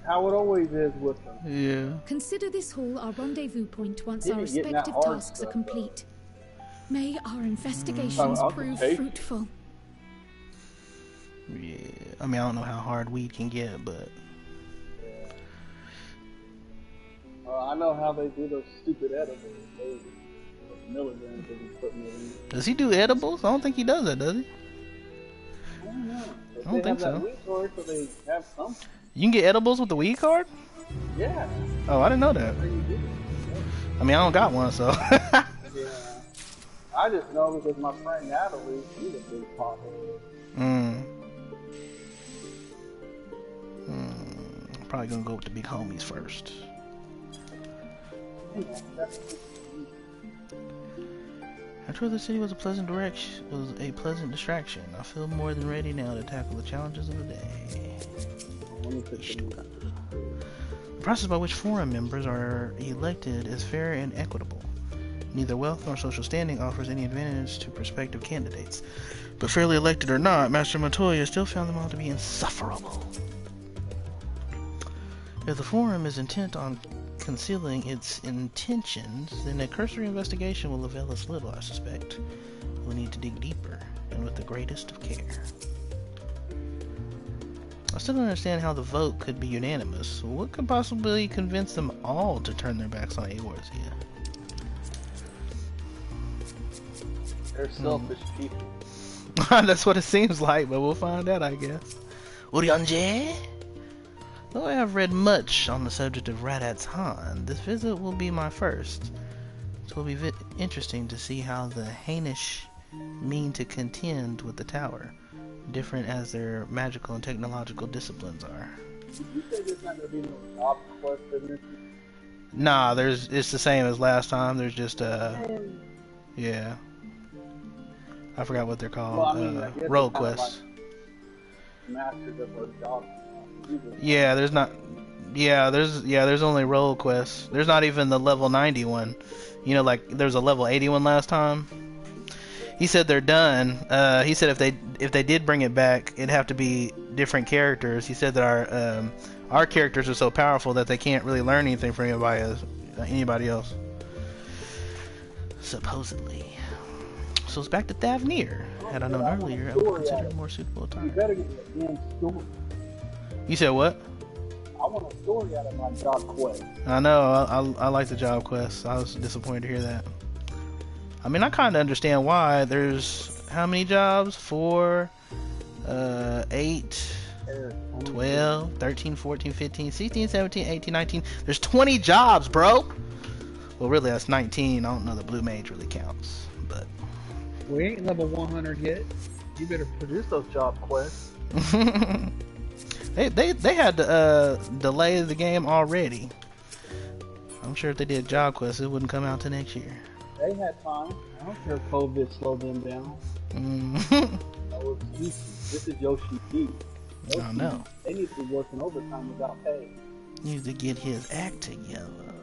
S16: How it always is with them.
S1: yeah.
S5: Consider this hall our rendezvous point once
S16: He
S5: our
S16: be getting that
S5: respective
S16: hard
S5: tasks
S16: stuff,
S5: are complete. May our investigations
S16: I'll
S5: prove
S16: take it.
S5: fruitful.
S1: Yeah. I mean, I don't know how hard weed can get, but
S16: I know how they do those stupid edibles. Those milligrams that he's putting it in.
S1: does he do edibles? I don't think he does that, does he?
S16: I don't know. If
S1: I don't
S16: they
S1: think
S16: have that
S1: so.
S16: weed card, so they have some.
S1: You can get edibles with the weed card?
S16: Yeah.
S1: Oh, I didn't know that. I mean, I don't got one, so.
S16: Yeah. I just know because my friend Natalie, she's a big pothead.
S1: Probably gonna go with the big homies first. I told the city was a pleasant distraction. I feel more than ready now to tackle the challenges of the day. The process by which forum members are elected is fair and equitable. Neither wealth nor social standing offers any advantage to prospective candidates. But fairly elected or not, Master Montoya still found them all to be insufferable. If the forum is intent on concealing its intentions, then a cursory investigation will avail us little, I suspect. We'll need to dig deeper, and with the greatest of care. I still don't understand how the vote could be unanimous. What could possibly convince them all to turn their backs on Eorzea?
S16: They're selfish people.
S1: That's what it seems like, but we'll find out, I guess. Urianger? Though I have read much on the subject of Radat's Han, this visit will be my first. It will be interesting to see how the Hainish mean to contend with the tower, different as their magical and technological disciplines are.
S16: You say there's not going to be no job quest in this?
S1: Nah, it's the same as last time. There's just yeah. I forgot what they're called.
S16: Well, I mean, I guess
S1: road
S16: it's kinda
S1: quests.
S16: like masters of our job.
S1: Yeah, there's not. Yeah, there's only roll quests. There's not even the level 90 one. You know, like there's a level 80 one last time. He said they're done. He said if they did bring it back, it'd have to be different characters. He said that our characters are so powerful that they can't really learn anything from anybody else. Supposedly. So it's back to Thavnir. Had I known earlier, I would consider it more suitable time.
S16: You better get the damn story.
S1: You said what?
S16: I want a story out of my job quest.
S1: I know, I like the job quest. I was disappointed to hear that. I mean, I kind of understand why. There's how many jobs? 4, 8, 12, 13, 14, 15, 16, 17, 18, 19. There's 20 jobs, bro! Well, really, that's 19. I don't know the Blue Mage really counts, but...
S16: We ain't level 100 yet. You better produce those job quests.
S1: They had to delay the game already. I'm sure if they did job quests, it wouldn't come out till next year.
S16: They had time. I don't care if COVID slowed them down. No excuses. This is Yoshi P.
S1: I know.
S16: They need to be working overtime without pay.
S1: Needs to get his act together.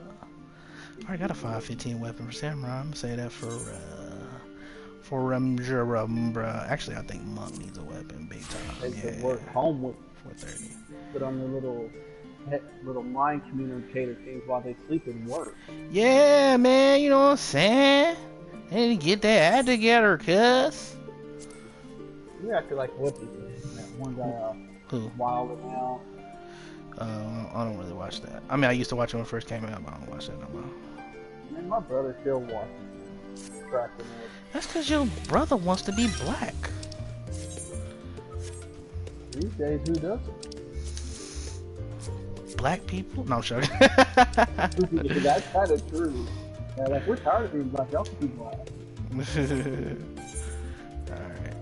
S1: I got a 515 weapon for Samurai. I'm gonna say that for actually, I think Monk needs a weapon big time.
S16: They could work home with
S1: 430.
S16: Put on their little mind communicator things while they sleep and work.
S1: Yeah, man, you know what I'm saying? They need to get that act together, cuz.
S16: You acted like what they did. That one guy,
S1: Who?
S16: Wild and Out.
S1: I don't really watch that. I mean, I used to watch it when it first came out, but I don't watch that no more.
S16: Man, my brother still watches cracking up.
S1: That's because your brother wants to be black.
S16: These days, who doesn't?
S1: Black people? No, sure.
S16: That's kind of true. Yeah, like, we're tired of being black. Y'all can be black. Alright.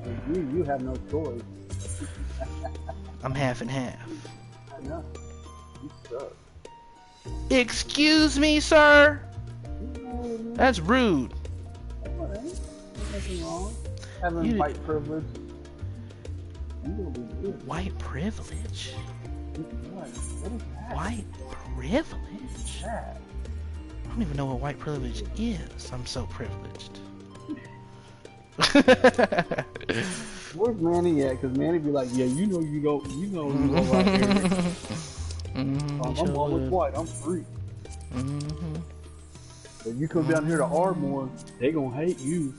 S16: You have no choice.
S1: I'm half and half.
S16: I know. You suck.
S1: Excuse me, sir? That's rude.
S16: Alright. There's nothing wrong. Having white privilege.
S1: White privilege?
S16: What is that?
S1: White privilege?
S16: That?
S1: I don't even know what white privilege is. I'm so privileged.
S16: Where's Manny at? Because Manny be like, yeah, you know you go right here. I'm always white. I'm free. If you come down here to Ardmore, they gonna hate you.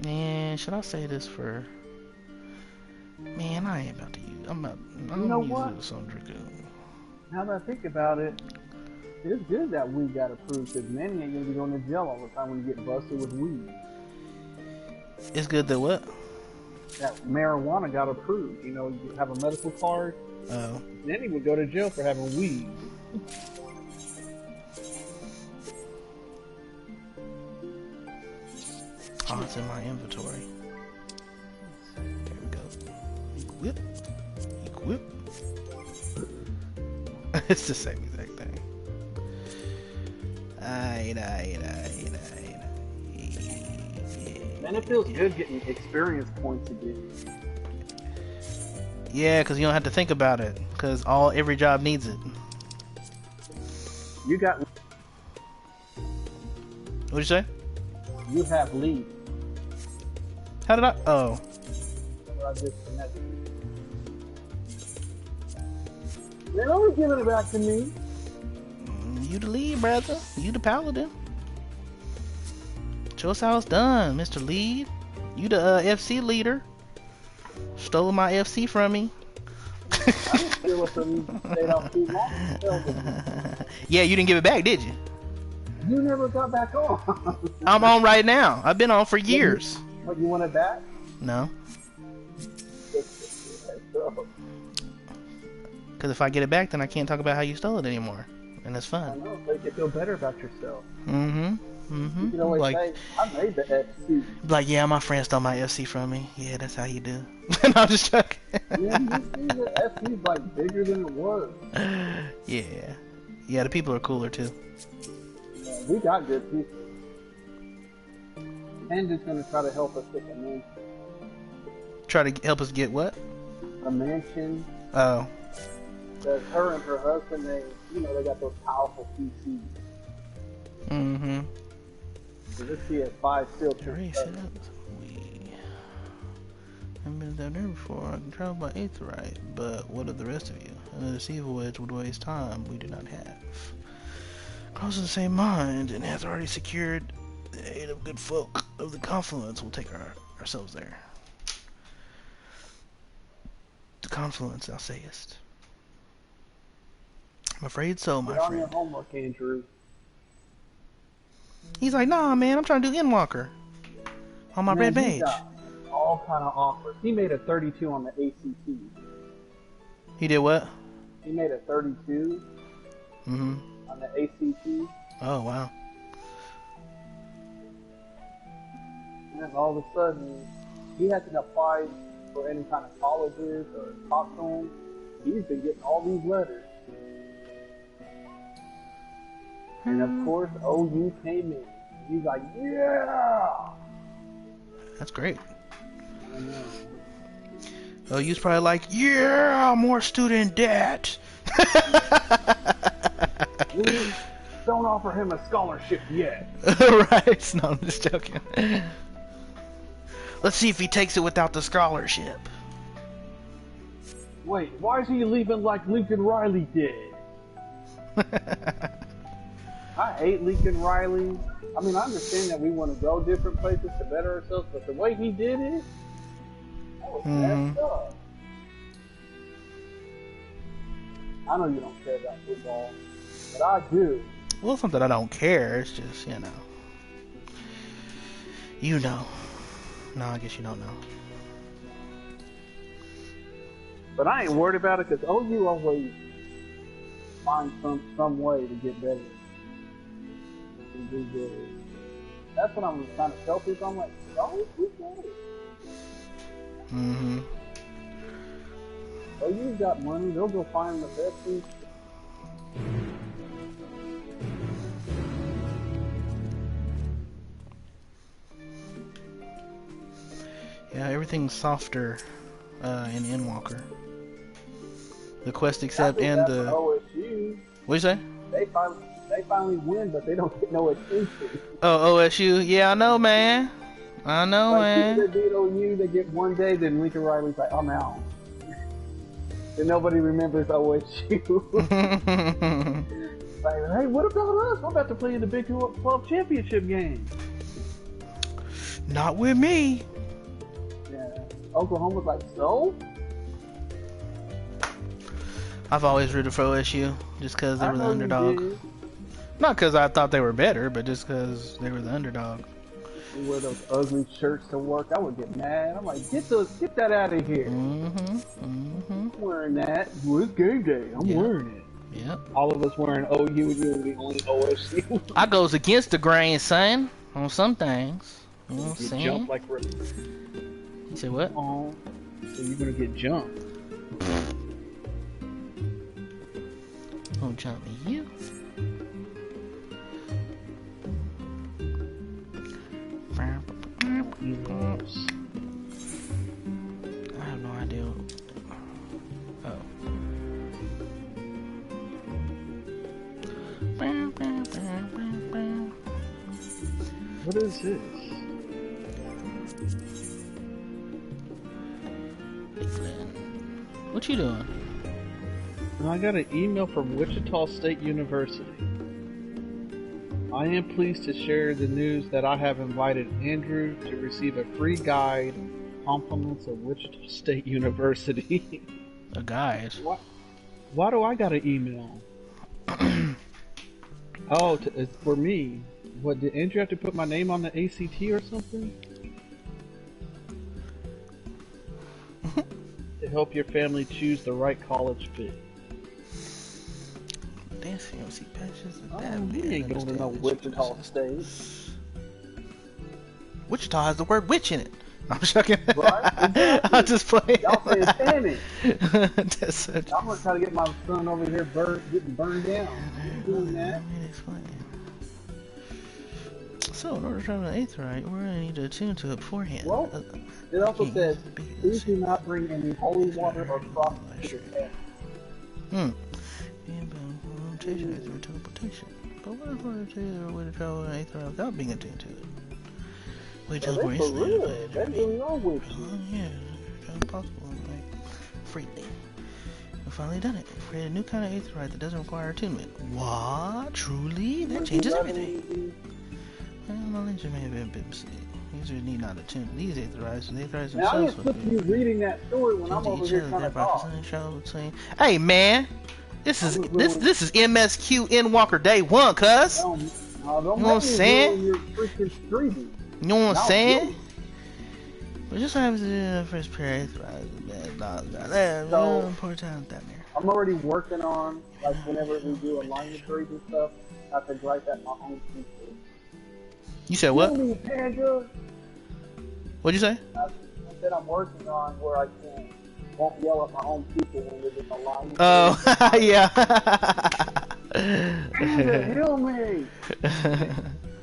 S1: Man, should I say this for... Man, I ain't about to use... I'm
S16: You know
S1: use
S16: what?
S1: this on Dragoon.
S16: Now that I think about it, it's good that weed got approved, because Manny ain't gonna be going to jail all the time when you get busted with weed.
S1: It's good that what?
S16: That marijuana got approved. You know, you have a medical card.
S1: Oh.
S16: Then he would go to jail for having weed.
S1: Oh, it's in my inventory. There we go. Equip. It's the same exact thing.
S16: Man, it feels good getting experience points again.
S1: Yeah, because you don't have to think about it. Because every job needs it.
S16: You got...
S1: What'd you say?
S16: You have lead.
S1: How did I... Oh.
S16: I disconnected. Man, don't be giving it back to me.
S1: You the lead, brother. You the paladin. Show us how it's done, Mr. Lead. You the FC leader. Stole my FC from me.
S16: I didn't steal it from you. Stayed off too long.
S1: Yeah, you didn't give it back, did you?
S16: You never got back on.
S1: I'm on right now. I've been on for years.
S16: What, you want it back?
S1: No. Because if I get it back, then I can't talk about how you stole it anymore. And that's fun.
S16: I know, make you feel better about yourself.
S1: You
S16: can always say, I made the FC.
S1: Like, yeah, my friend stole my FC from me. Yeah, that's how you do. No, I'm just joking.
S16: Yeah, you see the FC is like bigger than it was.
S1: Yeah. Yeah, the people are cooler too.
S16: Yeah, we got good people. And just gonna try to help us get a mansion.
S1: Try to help us get what?
S16: A mansion.
S1: Oh.
S16: Because her and her husband, they got those powerful PCs. So this PS5 still too.
S1: I've been down there before. I can travel by Aetheryte, but what of the rest of you? Another sea voyage would waste time we do not have. I was in the same mind and has already secured the aid of good folk of the confluence. We'll take ourselves there. The confluence, thou sayest. I'm afraid so, my
S16: Get on
S1: friend.
S16: your homework, Andrew.
S1: He's like, nah, man, I'm trying to do Endwalker on my red mage.
S16: Got all kind of offers. He made a 32 on the ACT.
S1: He did what?
S16: He made a 32
S1: on
S16: the ACT.
S1: Oh, wow.
S16: And all of a sudden, he hasn't applied for any kind of colleges or talked to them. He's been getting all these letters. And of course, OU came in. He's like, yeah!
S1: That's great.
S16: I know.
S1: OU's probably like, yeah, more student debt.
S16: Don't offer him a scholarship yet.
S1: Right? No, I'm just joking. Let's see if he takes it without the scholarship.
S16: Wait, why is he leaving like Lincoln Riley did? I hate Lincoln Riley. I mean, I understand that we want to go different places to better ourselves, but the way he did it, that was messed up. I know you don't care about football, but I do.
S1: Well, it's not that I don't care. It's just, you know. No, I guess you don't know.
S16: But I ain't worried about it because OU always finds some way to get better and do good. That's what I'm trying to tell people. I'm like, oh, we get it. OU's got money. They'll go find the best things.
S1: Yeah, everything's softer in Endwalker. The quest accept and the
S16: OSU.
S1: What'd you say?
S16: They finally win, but they don't get no attention.
S1: Oh, OSU. Yeah, I know, man. I know, man.
S16: They beat OU, they get one day, then Lincoln Riley's like, I'm out. And nobody remembers OSU. Like, hey, what about us? We're about to play in the Big 12 championship game.
S1: Not with me.
S16: Yeah. Oklahoma's like, so?
S1: I've always rooted for OSU just because they were the
S16: know you
S1: underdog.
S16: did.
S1: Not because I thought they were better, but just because they were the underdog.
S16: You wear those ugly shirts to work, I would get mad. I'm like, get that out of here. I'm wearing that. Well, it's game day. I'm wearing it.
S1: Yep.
S16: All of us wearing OU, and you're the only OSU.
S1: I goes against the grain, son, on some things. You know what I'm saying?
S16: Jump like
S1: You say what?
S16: Oh, so you're gonna get jumped.
S1: Don't jump me, you. I have no idea. Oh.
S16: What is this?
S1: What you doing?
S16: I got an email from Wichita State University. I am pleased to share the news that I have invited Andrew to receive a free guide, compliments of Wichita State University.
S1: A guide?
S16: Why do I got an email? Oh, it's for me. What, did Andrew have to put my name on the ACT or something? To help your family choose the right college fit.
S1: Dancing OC patches.
S16: He ain't going to no Wichita State.
S1: Wichita has the word witch in it. I'm joking.
S16: Right? Exactly.
S1: I'm just playing.
S16: Y'all say Spanish.
S1: That's such...
S16: I'm gonna try to get my son over here getting burned down. Doing that.
S1: So, in order to travel the 8th right, we're gonna need to attune to it beforehand.
S16: Well, it also says, please do not bring any holy water or cross to the test.
S1: Teleportation through teleportation. But what if I tell you a way to travel an 8th round without being attuned to it? We teleport instantly.
S16: They really are with you.
S1: Yeah, it's possible, like freely. We've finally done it. We've created a new kind of aetherite that doesn't require attunement. What? Truly? That changes everything. Well, knowledge may have been a bit users need not attune these aetherites, and the aetherites
S16: Now I'm
S1: themselves
S16: supposed to be reading that story when I'm over here trying to talk.
S1: Hey man, this is MSQ Endwalker Day 1, cuz.
S16: Don't
S1: you know what I'm saying?
S16: You
S1: know what I'm saying? But just happens to do the first pair of aetherites. Poor time down there.
S16: I'm already working on, like, whenever we do alignment trades and stuff, I have to write that my own people.
S1: You said what? What'd you say?
S16: I said I'm working on where I won't yell at my own people when they're just alignment.
S1: Oh, yeah.
S16: Heal me!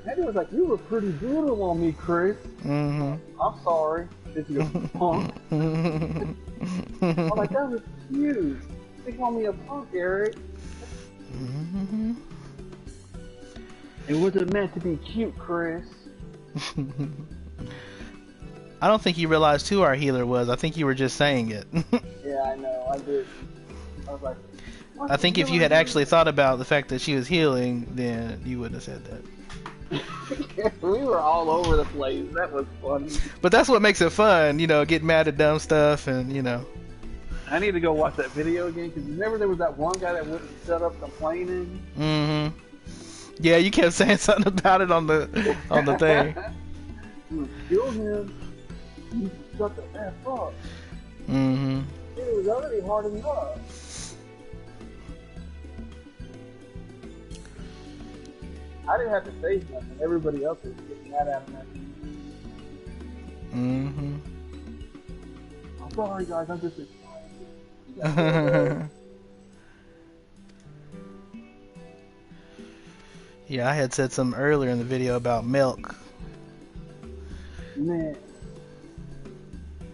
S16: Eddie was like, you were pretty brutal on me, Chris. I'm sorry. This is a punk. I'm like, that was cute. They call me a punk, Eric. It wasn't meant to be cute, Chris.
S1: I don't think you realized who our healer was. I think you were just saying it.
S16: Yeah, I know. I did. I was like,
S1: I think if you had actually thought about the fact that she was healing, then you wouldn't have said that.
S16: We were all over the place. That was funny.
S1: But that's what makes it fun, you know, getting mad at dumb stuff and, you know.
S16: I need to go watch that video again, because remember there was that one guy that wouldn't shut up complaining?
S1: Yeah, you kept saying something about it on the thing.
S16: You kill him. You shut the F up. It was already hard enough. I didn't have to say nothing. Everybody else was getting mad at him. I'm sorry, guys. I'm just excited.
S1: Yeah, I had said something earlier in the video about milk.
S16: Man,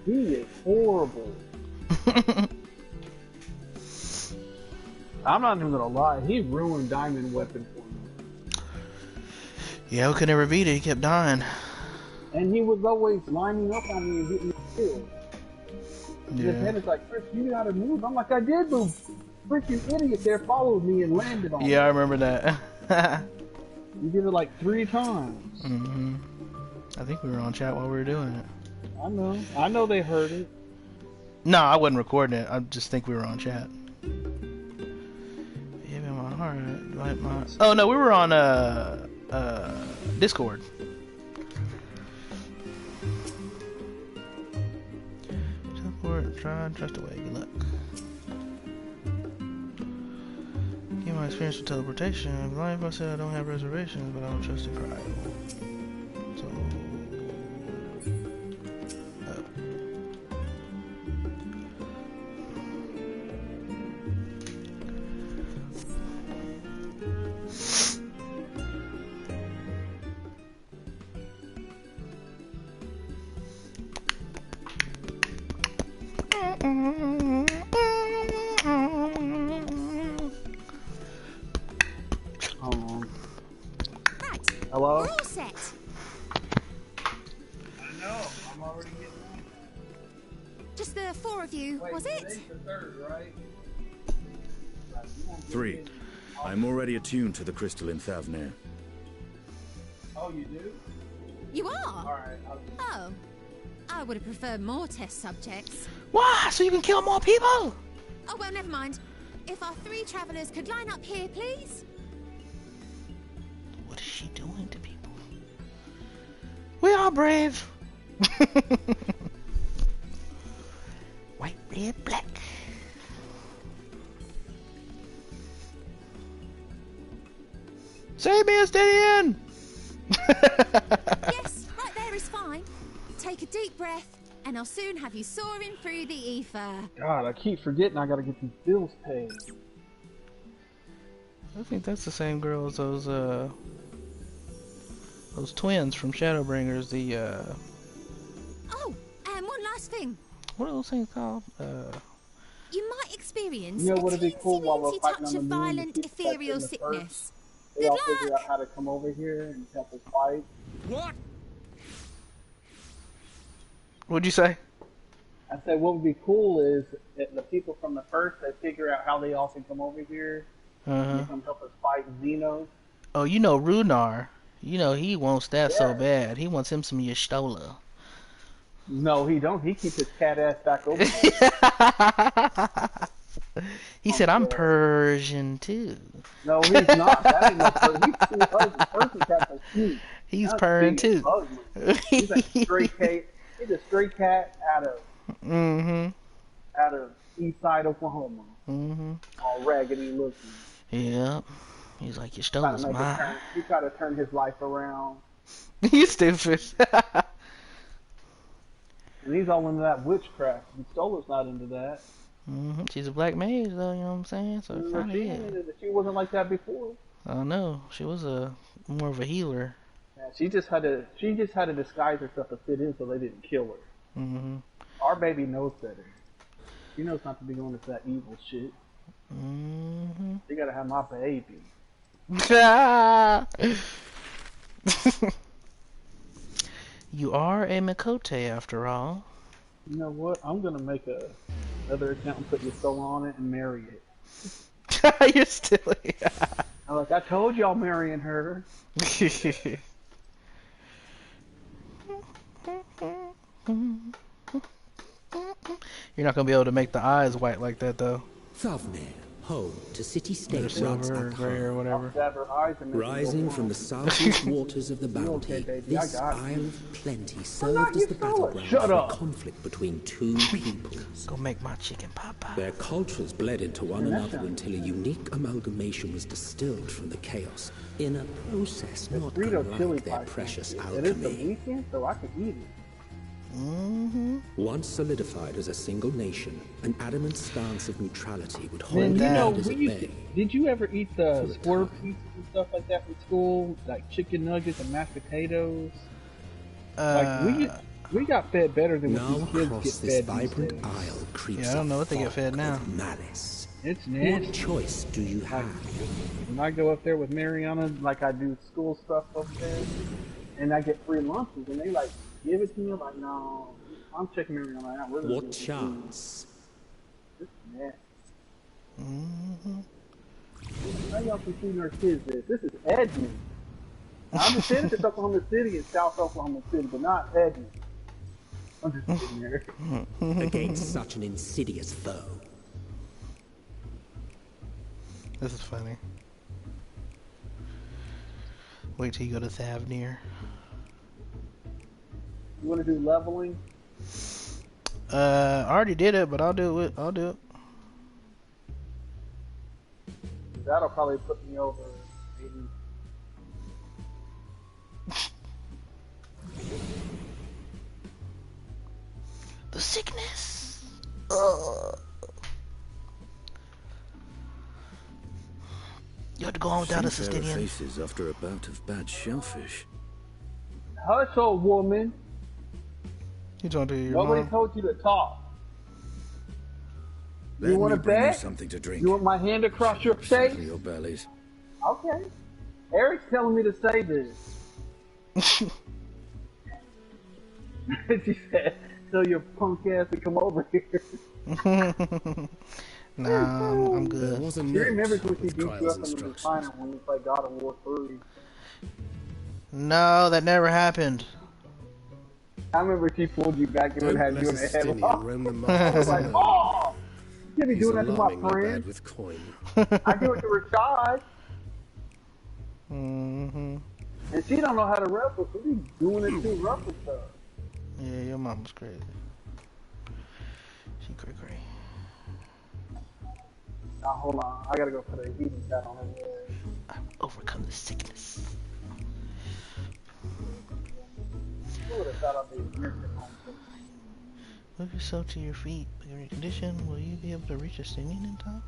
S16: he is horrible. I'm not even gonna lie. He ruined Diamond Weapon for me.
S1: Yeah, we could never beat it. He kept dying.
S16: And he was always lining up on me and getting me killed.
S1: Yeah.
S16: His head is like, Chris, you gotta move. I'm like, I did move. Freaking idiot there followed me and landed on me.
S1: Yeah, I remember that.
S16: You did it like 3 times.
S1: I think we were on chat while we were doing it.
S16: I know. I know they heard it.
S1: No, I wasn't recording it. I just think we were on chat. Yeah, my heart. Like my... Oh no, we were on Discord. Teleport, try, trust away. Good luck. Give my experience with teleportation. I'm blind if I said I don't have reservations, but I don't trust in cryo. So.
S16: Hello?
S17: We're all set.
S16: I know. I'm already getting on.
S17: Just the 4 of you, was it?
S16: Today's the 3rd, right?
S7: 3. I'm already attuned to the crystal in Thavnair.
S16: Oh, you do?
S17: You are?
S16: Alright.
S3: Oh. I would have preferred more test subjects.
S1: Why? So you can kill more people?
S3: Oh, well, never mind. If our 3 travelers could line up here, please.
S1: What is she doing to people? We are brave. White, red, black. Save me, Estinian!
S3: Yes, right there is fine. Take a deep breath, and I'll soon have you soaring through the ether.
S16: God, I keep forgetting I gotta get these bills paid.
S1: I think that's the same girl as those twins from Shadowbringers,
S3: Oh, and one last thing.
S1: What are those things called?
S3: You might experience
S16: You know
S3: a
S16: what would be cool while we're
S3: teensy
S16: fighting
S3: touch
S16: on
S3: of
S16: the moon?
S3: violent,
S16: The people
S3: ethereal
S16: in the
S3: sickness.
S16: first, they all figure out how to come over here and help us fight.
S9: What?
S1: What'd you say?
S16: I said what would be cool is that the people from the first, they figure out how they all can come over here and they come help us fight Xeno.
S1: Oh, you know Runar. You know he wants that so bad. He wants him some Y'shtola.
S16: No, he don't. He keeps his cat ass back over.
S1: He said, "I'm Persian too."
S16: No, he's not. That ain't no Persian. He's too ugly. Persian cats are cute.
S1: He's purring too.
S16: He's a stray cat. He's a stray cat out of East Side, Oklahoma. All raggedy looking.
S1: Yeah. He's like, Y'shtola's mine.
S16: He tried to turn his life around.
S1: You stupid.
S16: And he's all into that witchcraft. And Stola's not into that.
S1: She's a black mage, though. You know what I'm saying? So it's not it.
S16: She wasn't like that before.
S1: Oh no, she was more of a healer.
S16: Yeah, she just had to disguise herself to fit in, so they didn't kill her. Our baby knows better. She knows not to be going into that evil shit. You gotta have my baby.
S1: You are a Mikote after all.
S16: You know what? I'm gonna make another account and put your soul on it and marry it.
S1: You're silly.
S16: I'm like, I told y'all marrying her.
S1: You're not gonna be able to make the eyes white like that though.
S11: Thavnir, home to city-state
S1: or silver, gray, or whatever.
S11: Rising from the southeast waters of the Bounty, this Isle of Plenty served as the battleground for a conflict between two peoples.
S1: Go make my chicken pop.
S11: Their cultures bled into one another until a unique amalgamation was distilled from the chaos in a process not unlike their precious alchemy.
S16: It is the weekend, so I can eat it.
S11: Once solidified as a single nation, an adamant stance of neutrality would hold
S16: Man,
S11: the
S16: you know,
S11: leaders at bay.
S16: did you ever eat the swerve pieces and stuff like that from school? Like chicken nuggets and mashed potatoes? Like, we got fed better than
S11: now
S16: what these
S11: across
S16: kids
S11: this
S16: get fed
S11: vibrant
S16: these days.
S11: isle creeps
S1: I don't know what they get fed now.
S11: Malice.
S16: It's nasty.
S11: What choice do you have?
S16: When I go up there with Mariana, like I do school stuff up there, and I get free lunches, and they like give it to me. I'm like, no, I'm checking Mariana out.
S11: What chance?
S16: It's nasty. How y'all can feed our kids this? This is Edmond. I understand it's Oklahoma City and South Oklahoma City, but not Edmond. I'm just sitting there.
S11: Against such an insidious foe.
S1: This is funny. Wait till you go to Thavnir.
S16: You want to do leveling?
S1: I already did it, but I'll do it.
S16: That'll probably put me over 80.
S1: The sickness. You have to go on without us, Justinian.
S7: Faces after a bout of bad shellfish.
S16: Hush, old woman.
S1: You talking to your
S16: Nobody
S1: mom?
S16: told you to talk.
S7: Let
S16: you want
S7: me
S16: to
S7: bring you
S16: bet?
S7: something to drink.
S16: You want my hand across your face?
S7: Settle your bellies.
S16: Okay. Eric's telling me to say this. She said, "Tell your punk ass to come over here."
S1: Nah, I'm good.
S16: You remember when she beat you up in the recliner when we played God of War 3?
S1: No, that never happened.
S16: I remember she pulled you back and had you in the headlock. I was like,
S2: He's
S16: oh! You can't be doing that to my
S2: alarmingly bad
S16: friend.
S2: with coin.
S16: I do it to Rashad.
S1: And
S16: she don't know how to wrestle, so we doing it to rough and stuff.
S1: Yeah, your mom's crazy. She cray.
S16: Now hold on, I gotta go put a heating pad on her leg.
S1: I've overcome the sickness.
S16: Who would have thought I'd be nursing home?
S1: Move yourself to your feet. In your condition, will you be able to reach a singing in time?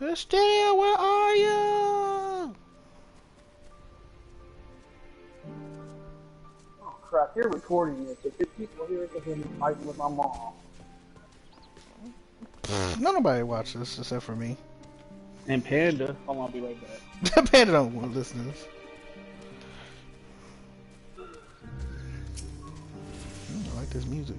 S1: Justina, where are you?
S16: Oh crap, you're recording this. If people hear it, they're fighting with my mom.
S1: Nobody watch this except for me.
S16: And Panda. Hold on, I'll be right back.
S1: Panda don't want to listen to this. this music.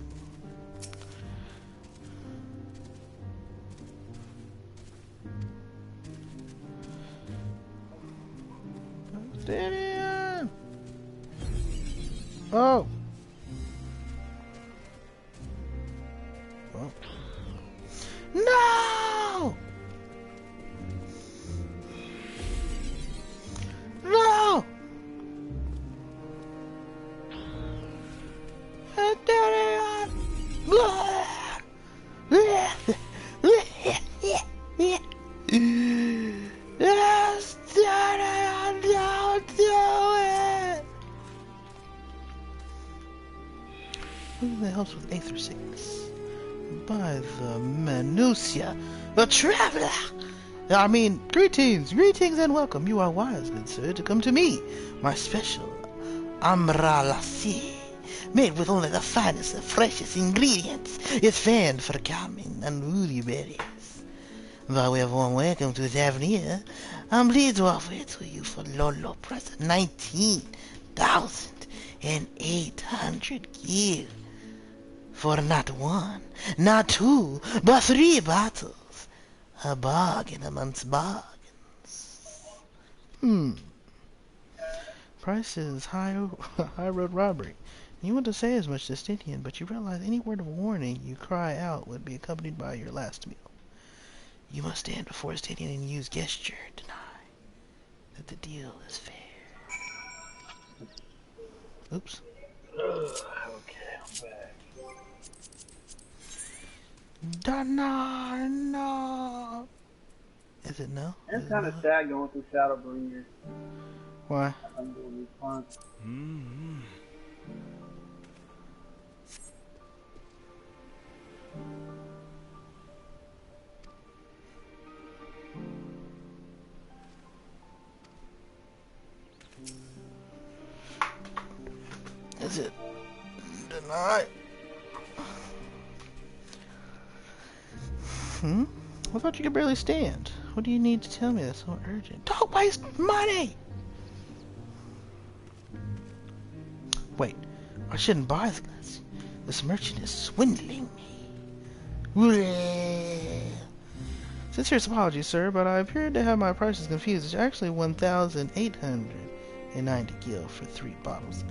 S1: Stadium! Oh! Well. No! No! Don't do it! Who that helps with Aether 6? By the Minutia, the Traveler! I mean, greetings and welcome. You are wise, good sir, to come to me, my special Amra Lassie, made with only the finest and freshest ingredients. It's famed for calming and woody berries. By way of warm welcome to Tavernier, I'm pleased to offer it to you for low, low price of 19,800 gil. For not one, not two, but 3 bottles. A bargain amongst bargains. Price is high road robbery. You want to say as much to Stygian, but you realize any word of warning you cry out would be accompanied by your last meal. You must stand before Stygian and use gesture to deny that the deal is fair. Oops.
S16: Okay, I'm back.
S1: No. Is it no?
S16: It's kind of sad going through Shadowbringers.
S1: Why?
S16: I'm doing these funds.
S1: Is it denied? I thought you could barely stand. What do you need to tell me that's so urgent? Don't waste money! Wait, I shouldn't buy this. This merchant is swindling me. Sincerest apologies, sir, but I appeared to have my prices confused. It's actually 1,890 gil for 3 bottles.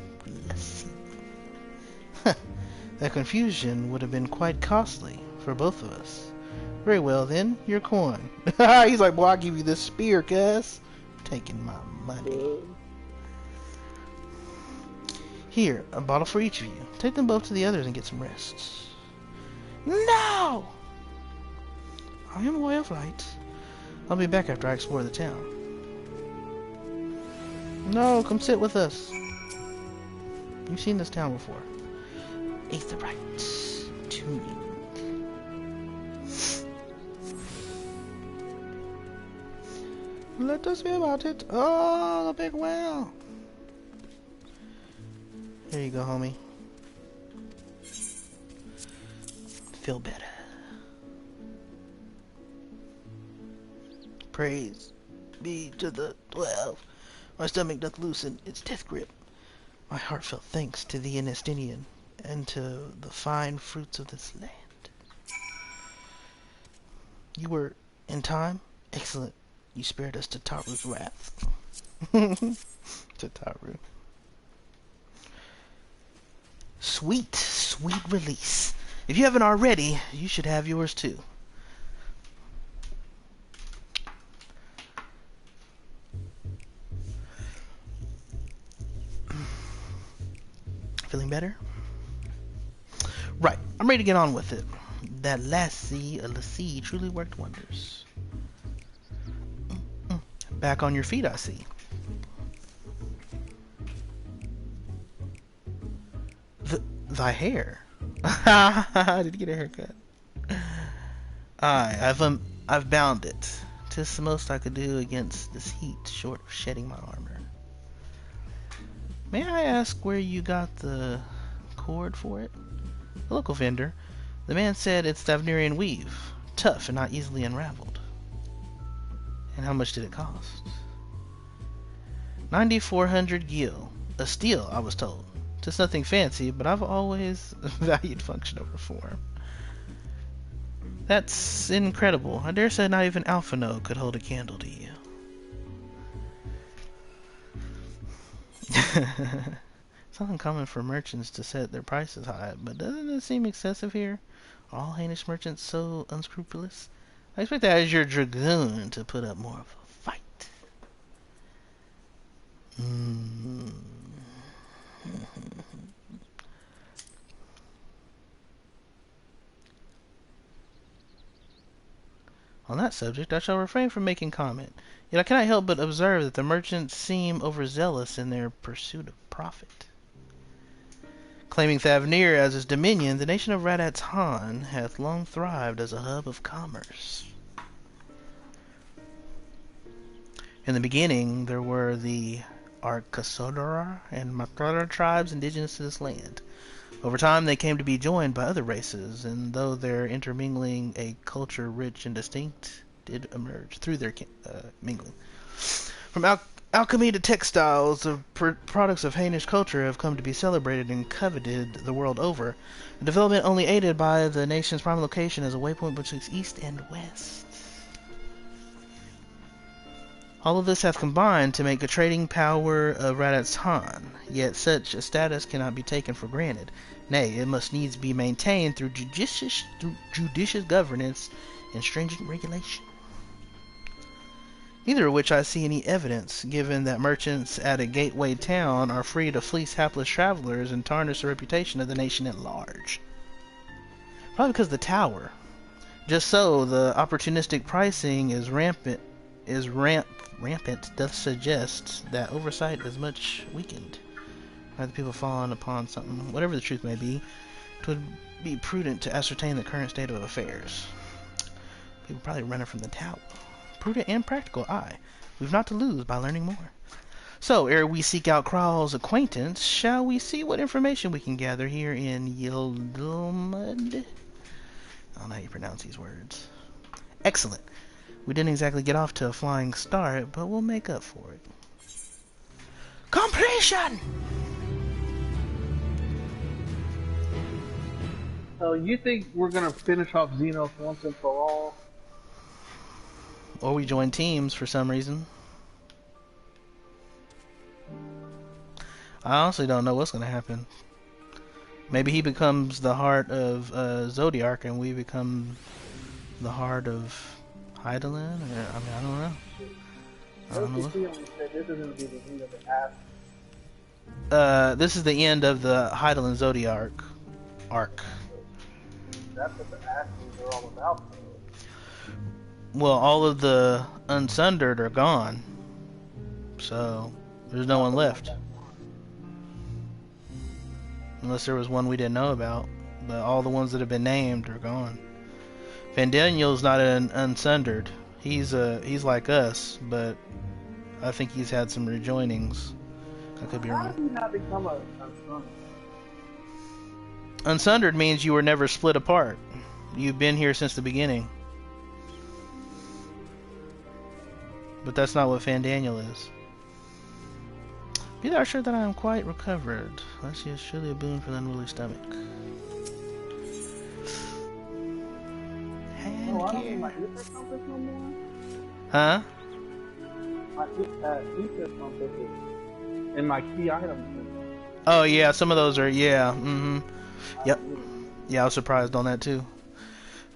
S1: That confusion would have been quite costly for both of us. Very well then, your coin. He's like, boy, I'll give you this spear, cuz. Taking my money. Here, a bottle for each of you. Take them both to the others and get some rest. No! I am a way of light. I'll be back after I explore the town. No, come sit with us. You've seen this town before. Aetherite. Tuning. Let us hear about it. Oh, the big whale. Here you go, homie. Feel better. Praise be to the 12. My stomach doth loosen its death grip. My heartfelt thanks to the Inestinian and to the fine fruits of this land. You were in time? Excellent. You spared us to Taru's wrath. To Taru. Sweet, sweet release. If you haven't already, you should have yours too. Feeling better? Right, I'm ready to get on with it. That lassie truly worked wonders. Back on your feet, I see. Thy hair? Did you get a haircut? Aye, I've bound it. 'Tis the most I could do against this heat, short of shedding my armor. May I ask where you got the cord for it? The local vendor. The man said it's Thavnerian weave, tough and not easily unraveled. And how much did it cost? 9,400 gil. A steal, I was told. Just nothing fancy, but I've always valued function over form. That's incredible. I dare say not even Alphino could hold a candle to you. It's not uncommon for merchants to set their prices high, but doesn't it seem excessive here? Are all Hainish merchants so unscrupulous? I expect that as your dragoon to put up more of a fight. On that subject, I shall refrain from making comment. Yet I cannot help but observe that the merchants seem overzealous in their pursuit of profit. Claiming Thavnir as his dominion, the nation of Radat's Han hath long thrived as a hub of commerce. In the beginning, there were the Arkasodara and Makara tribes indigenous to this land. Over time, they came to be joined by other races, and though their intermingling, a culture rich and distinct did emerge through their mingling. From alchemy to textiles, the products of Hainish culture have come to be celebrated and coveted the world over, a development only aided by the nation's prime location as a waypoint between east and west. All of this hath combined to make a trading power of Radat's Han, yet such a status cannot be taken for granted. Nay, it must needs be maintained through judicious governance and stringent regulation. Neither of which I see any evidence, given that merchants at a gateway town are free to fleece hapless travelers and tarnish the reputation of the nation at large. Probably because of the tower. Just so, the opportunistic pricing is rampant doth suggest that oversight is much weakened. By the people falling upon something, whatever the truth may be, it would be prudent to ascertain the current state of affairs. People probably running from the tower. Prudent and practical, aye. We've not to lose by learning more. So, ere we seek out Kral's acquaintance, shall we see what information we can gather here in Yildmud? I don't know how you pronounce these words. Excellent. We didn't exactly get off to a flying start, but we'll make up for it. Completion!
S16: So you think we're gonna finish off Xenos once and for all?
S1: Or we join teams for some reason. I honestly don't know what's gonna happen. Maybe he becomes the heart of Zodiark and we become the heart of Hydaelyn? I mean, I don't know. I don't know. This is the end of the Hydaelyn Zodiark arc.
S16: That's what the Ashes are all about.
S1: Well, all of the Unsundered are gone. So, there's no one left. Unless there was one we didn't know about. But all the ones that have been named are gone. Fandaniel's not an Unsundered. He's like us, but I think he's had some rejoinings. I could be wrong.
S16: How did he not become a Unsundered?
S1: Unsundered means you were never split apart. You've been here since the beginning. But that's not what Fandaniel is. Be thou sure that I am quite recovered. Unless he is surely a boon for the unruly stomach.
S16: Oh, I don't think my ether compass no more.
S1: Huh?
S16: My ether compass is in my key items.
S1: Oh yeah, some of those are, yeah, Yep. Yeah, I was surprised on that too.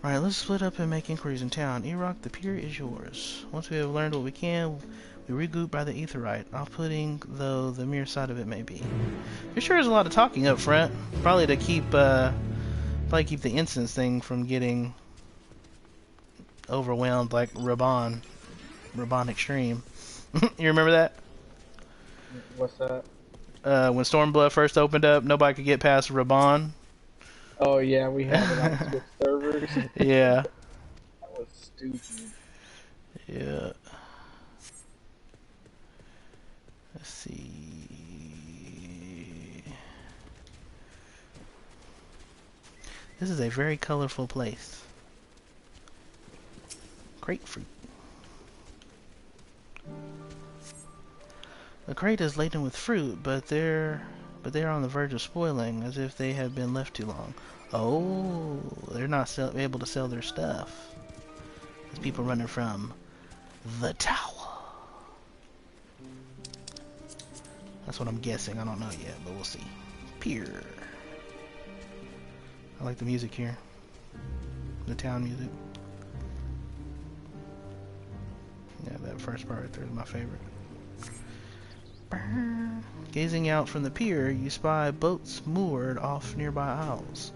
S1: Alright, let's split up and make inquiries in town. Iraq, the pier is yours. Once we have learned what we can, we regroup by the Aetheryte. Off-putting, though the mere side of it may be. There sure is a lot of talking up front. Probably to keep the incense thing from getting overwhelmed like Raban Extreme. You remember that?
S16: What's that?
S1: When Stormblood first opened up, nobody could get past Raban.
S16: Oh yeah, we had it on Switch servers.
S1: Yeah.
S16: That was stupid.
S1: Yeah. Let's see. This is a very colorful place. Grapefruit. The crate is laden with fruit, but but they are on the verge of spoiling, as if they have been left too long. Oh, they're not able to sell their stuff. There's people running from the tower. That's what I'm guessing. I don't know yet, but we'll see. Pier. I like the music here. The town music. Yeah, that first part right there is my favorite. Gazing out from the pier, you spy boats moored off nearby isles,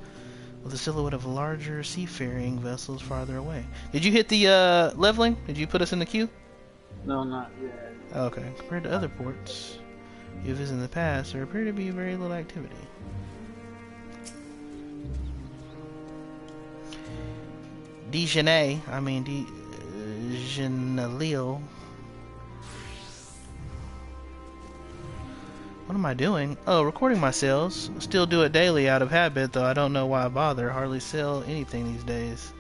S1: with a silhouette of larger seafaring vessels farther away. Did you hit the leveling? Did you put us in the queue?
S16: No, not yet.
S1: Okay. Compared to other ports you visited in the past, there appear to be very little activity. Dejanay, Dejanalil. What am I doing? Oh, recording my sales. Still do it daily out of habit, though I don't know why I bother. Hardly sell anything these days.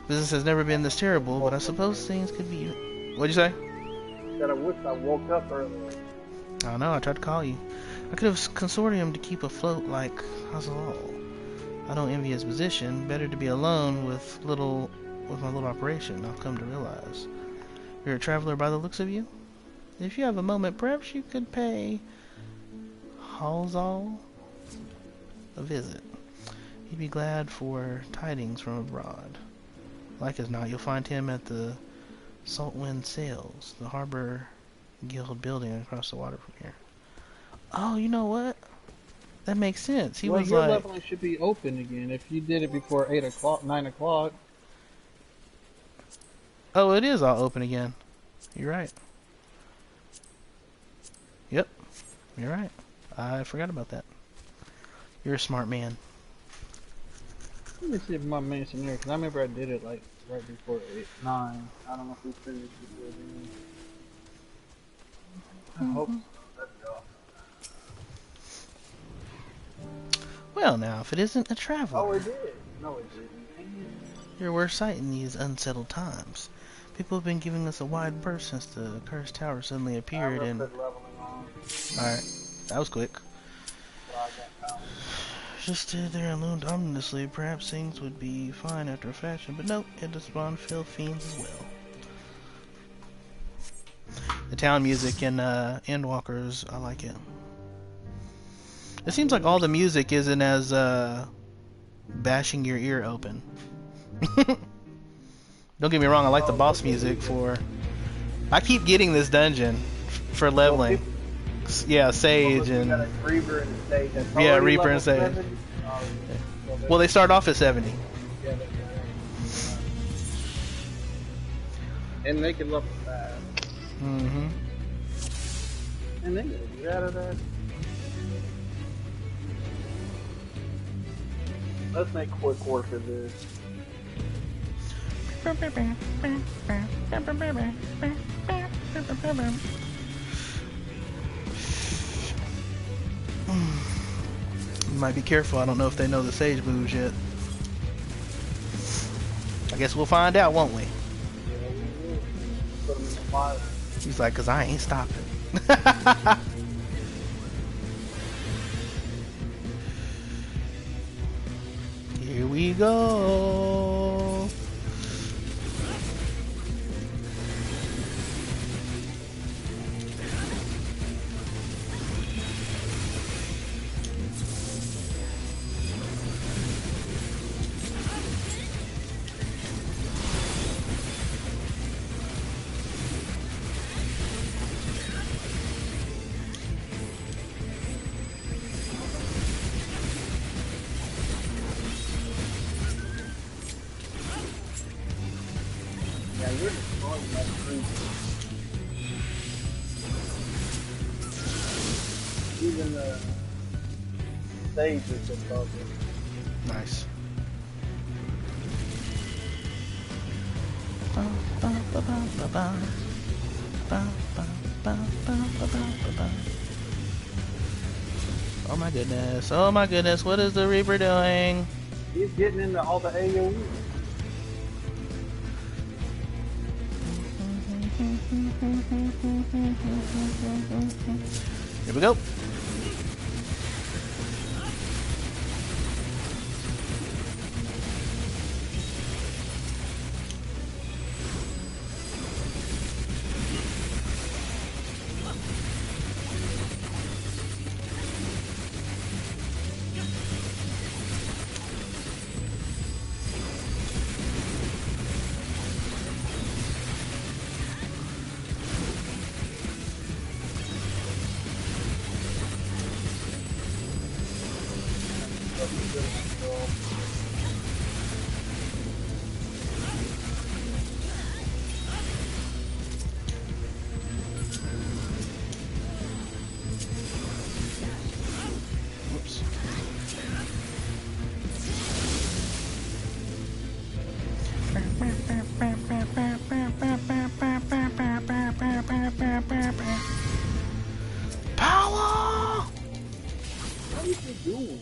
S1: Business has never been this terrible, but I suppose things could be... What'd you say?
S16: That I wish I woke up earlier.
S1: I don't know, I tried to call you. I could have consortium to keep afloat like Hazal. I don't envy his position. Better to be alone with my little operation, I've come to realize. You're a traveler by the looks of you? If you have a moment, perhaps you could pay Hazal a visit. He'd be glad for tidings from abroad. Like as not, you'll find him at the Saltwind Sails, the Harbor Guild building across the water from here. Oh, you know what? That makes sense. He was
S16: your
S1: like...
S16: leveling should be open again if you did it before 8 o'clock, 9 o'clock.
S1: Oh, it is all open again. You're right. Yep. You're right. I forgot about that. You're a smart man.
S16: Let me see if my man's in there, because I remember I did it like right before 8, 9. I don't know if we finished before then. I hope so. Let's go.
S1: Well, now, if it isn't a traveler.
S16: Oh, it did. No, it didn't.
S1: You're a worse sight in these unsettled times. People have been giving us a wide berth since the cursed tower suddenly appeared and... Alright, that was quick. Just stood there and loomed ominously. Perhaps things would be fine after a fashion, but nope, it has spawned fell fiends as well. The town music in Endwalkers, I like it. It seems like all the music isn't as bashing your ear open. Don't get me wrong, I like the boss music for... I keep getting this dungeon for leveling. Yeah, Sage and...
S16: Reaper and Sage.
S1: Yeah, Reaper and Sage. Well, they start off at 70.
S16: Yeah, and they can level fast.
S1: Mm-hmm.
S16: And they can get out of that. Let's make quick work of this.
S1: You might be careful. I don't know if they know the Sage moves yet. I guess we'll find out, won't we? He's like, 'cause I ain't stopping. Here we go.
S16: Even the Sage is just awesome.
S1: Nice. Oh my goodness. Oh my goodness. What is the Reaper doing?
S16: He's getting into all the AoE.
S1: Here we go. Power!
S16: What is he doing?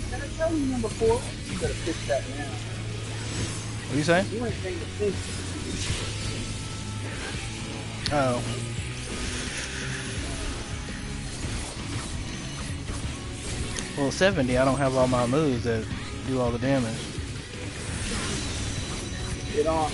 S16: Can I tell you number 4? You better fix that now.
S1: What are you saying?
S16: You ain't saying the thing.
S1: Oh. Well, 70, I don't have all my moves that do all the damage.
S16: Get on.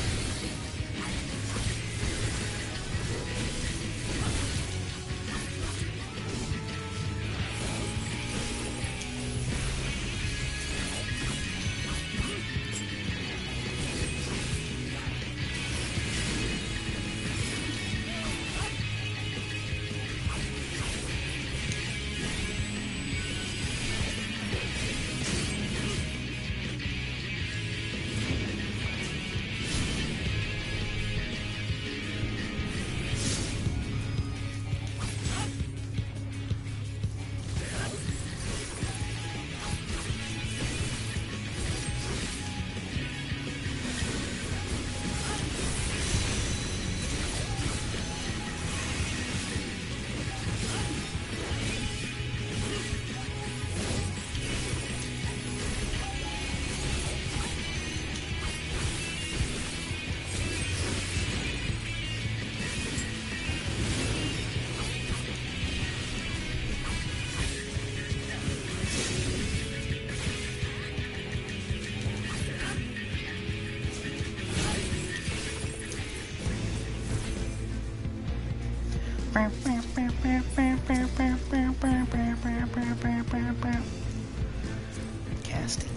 S1: Casting.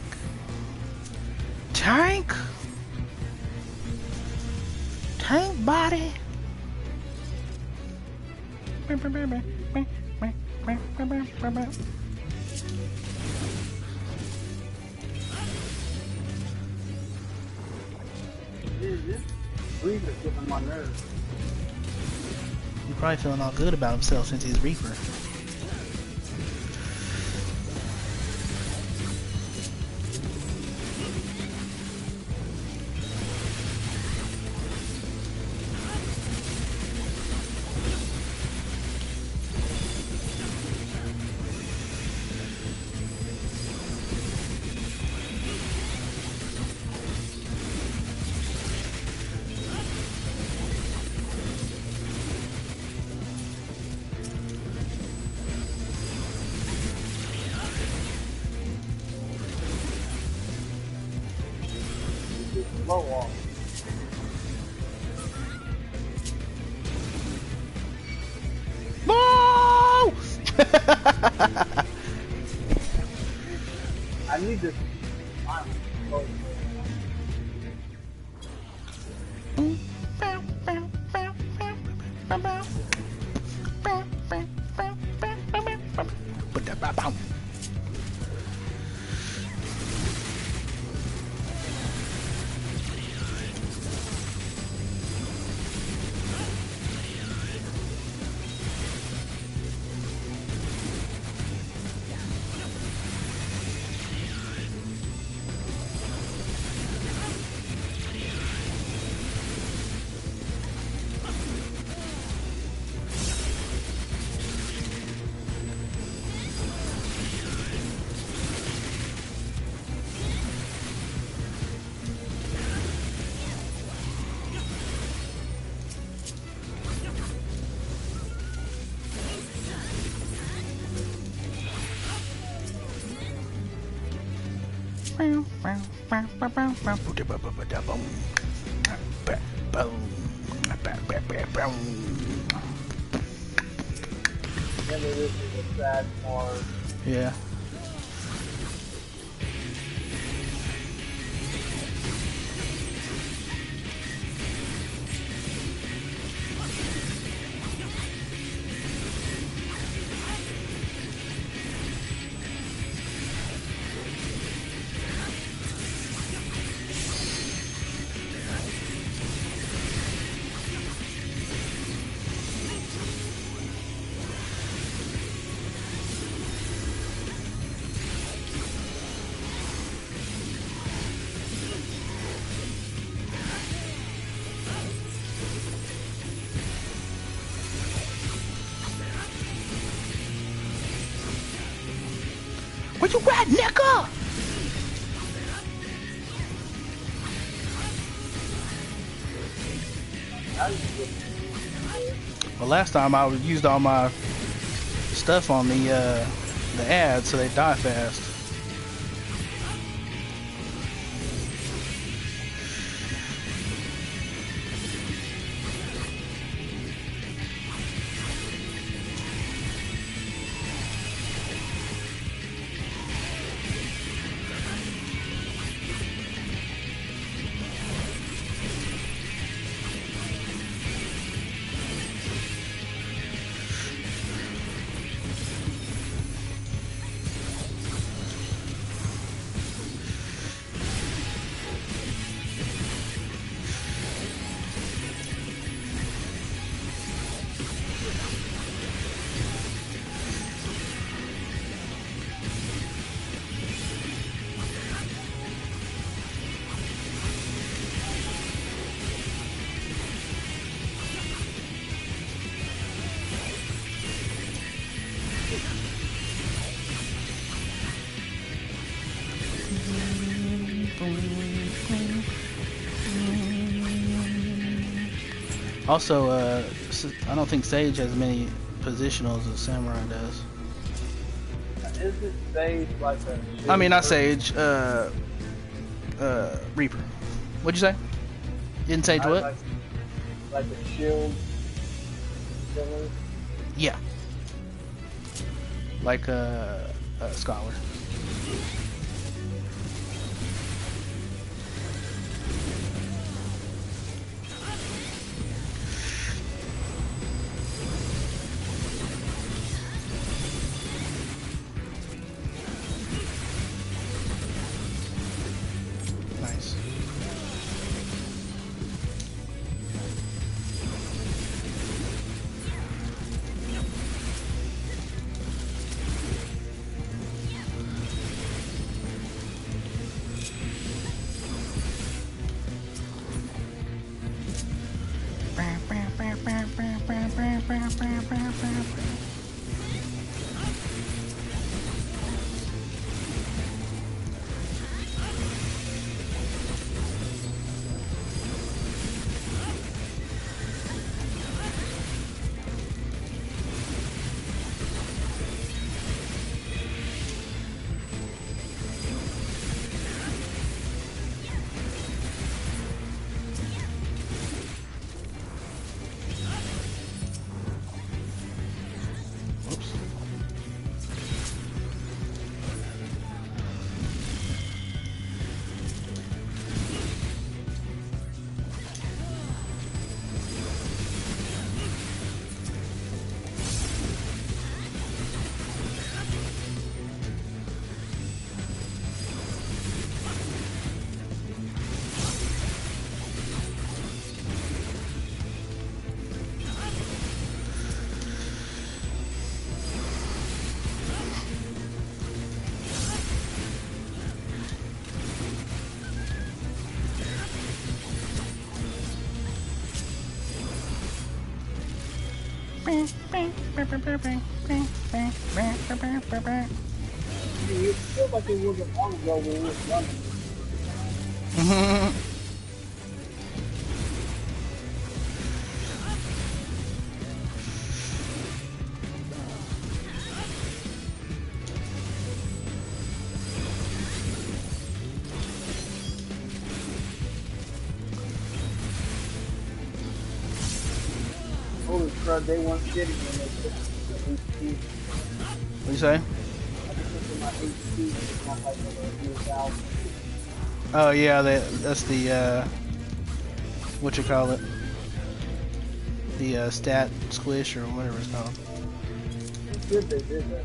S1: Tank! Tank body!
S16: This breather's getting on my nerves.
S1: He's probably feeling all good about himself since he's Reaper.
S16: Low wall.
S1: No!
S16: I need this. Remember, this is a sad part.
S1: Yeah. you at, nigga? Well, last time I used all my stuff on the ads, so they die fast. Also, I don't think Sage has many positionals as Samurai does.
S16: Isn't Sage like a...
S1: I mean, not Sage, Reaper. What'd you say? Didn't Sage what?
S16: Like a shield killer?
S1: Yeah. Like a scholar.
S16: You feel like it wasn't long ago when we was running. Holy crap, they weren't kidding when they took the HP.
S1: What you say? Oh yeah, that's the what you call it? The stat squish or whatever it's called.
S16: It's good they did that.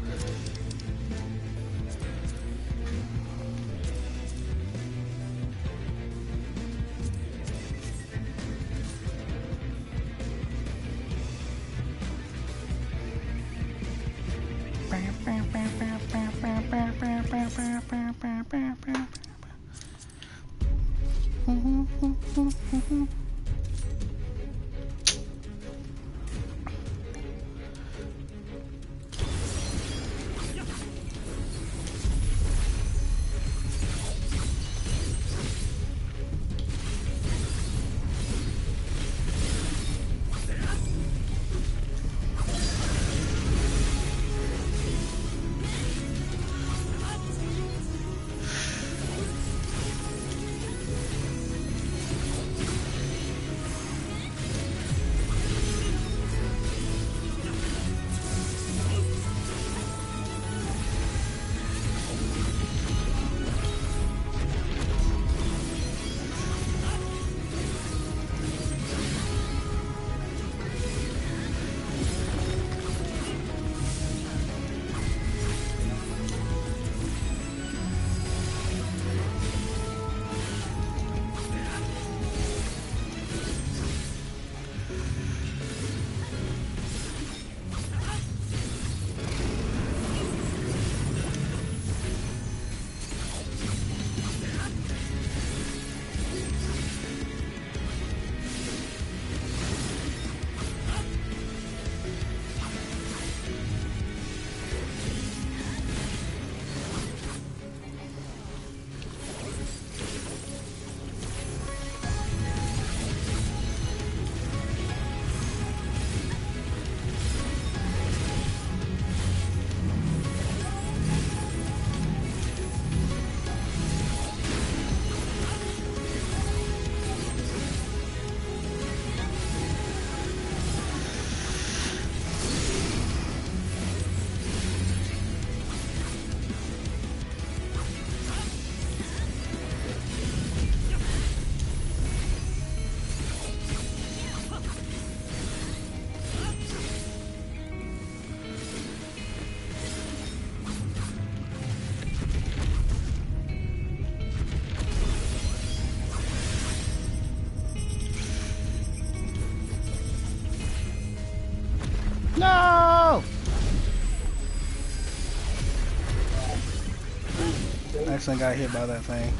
S1: 100% got hit by that thing.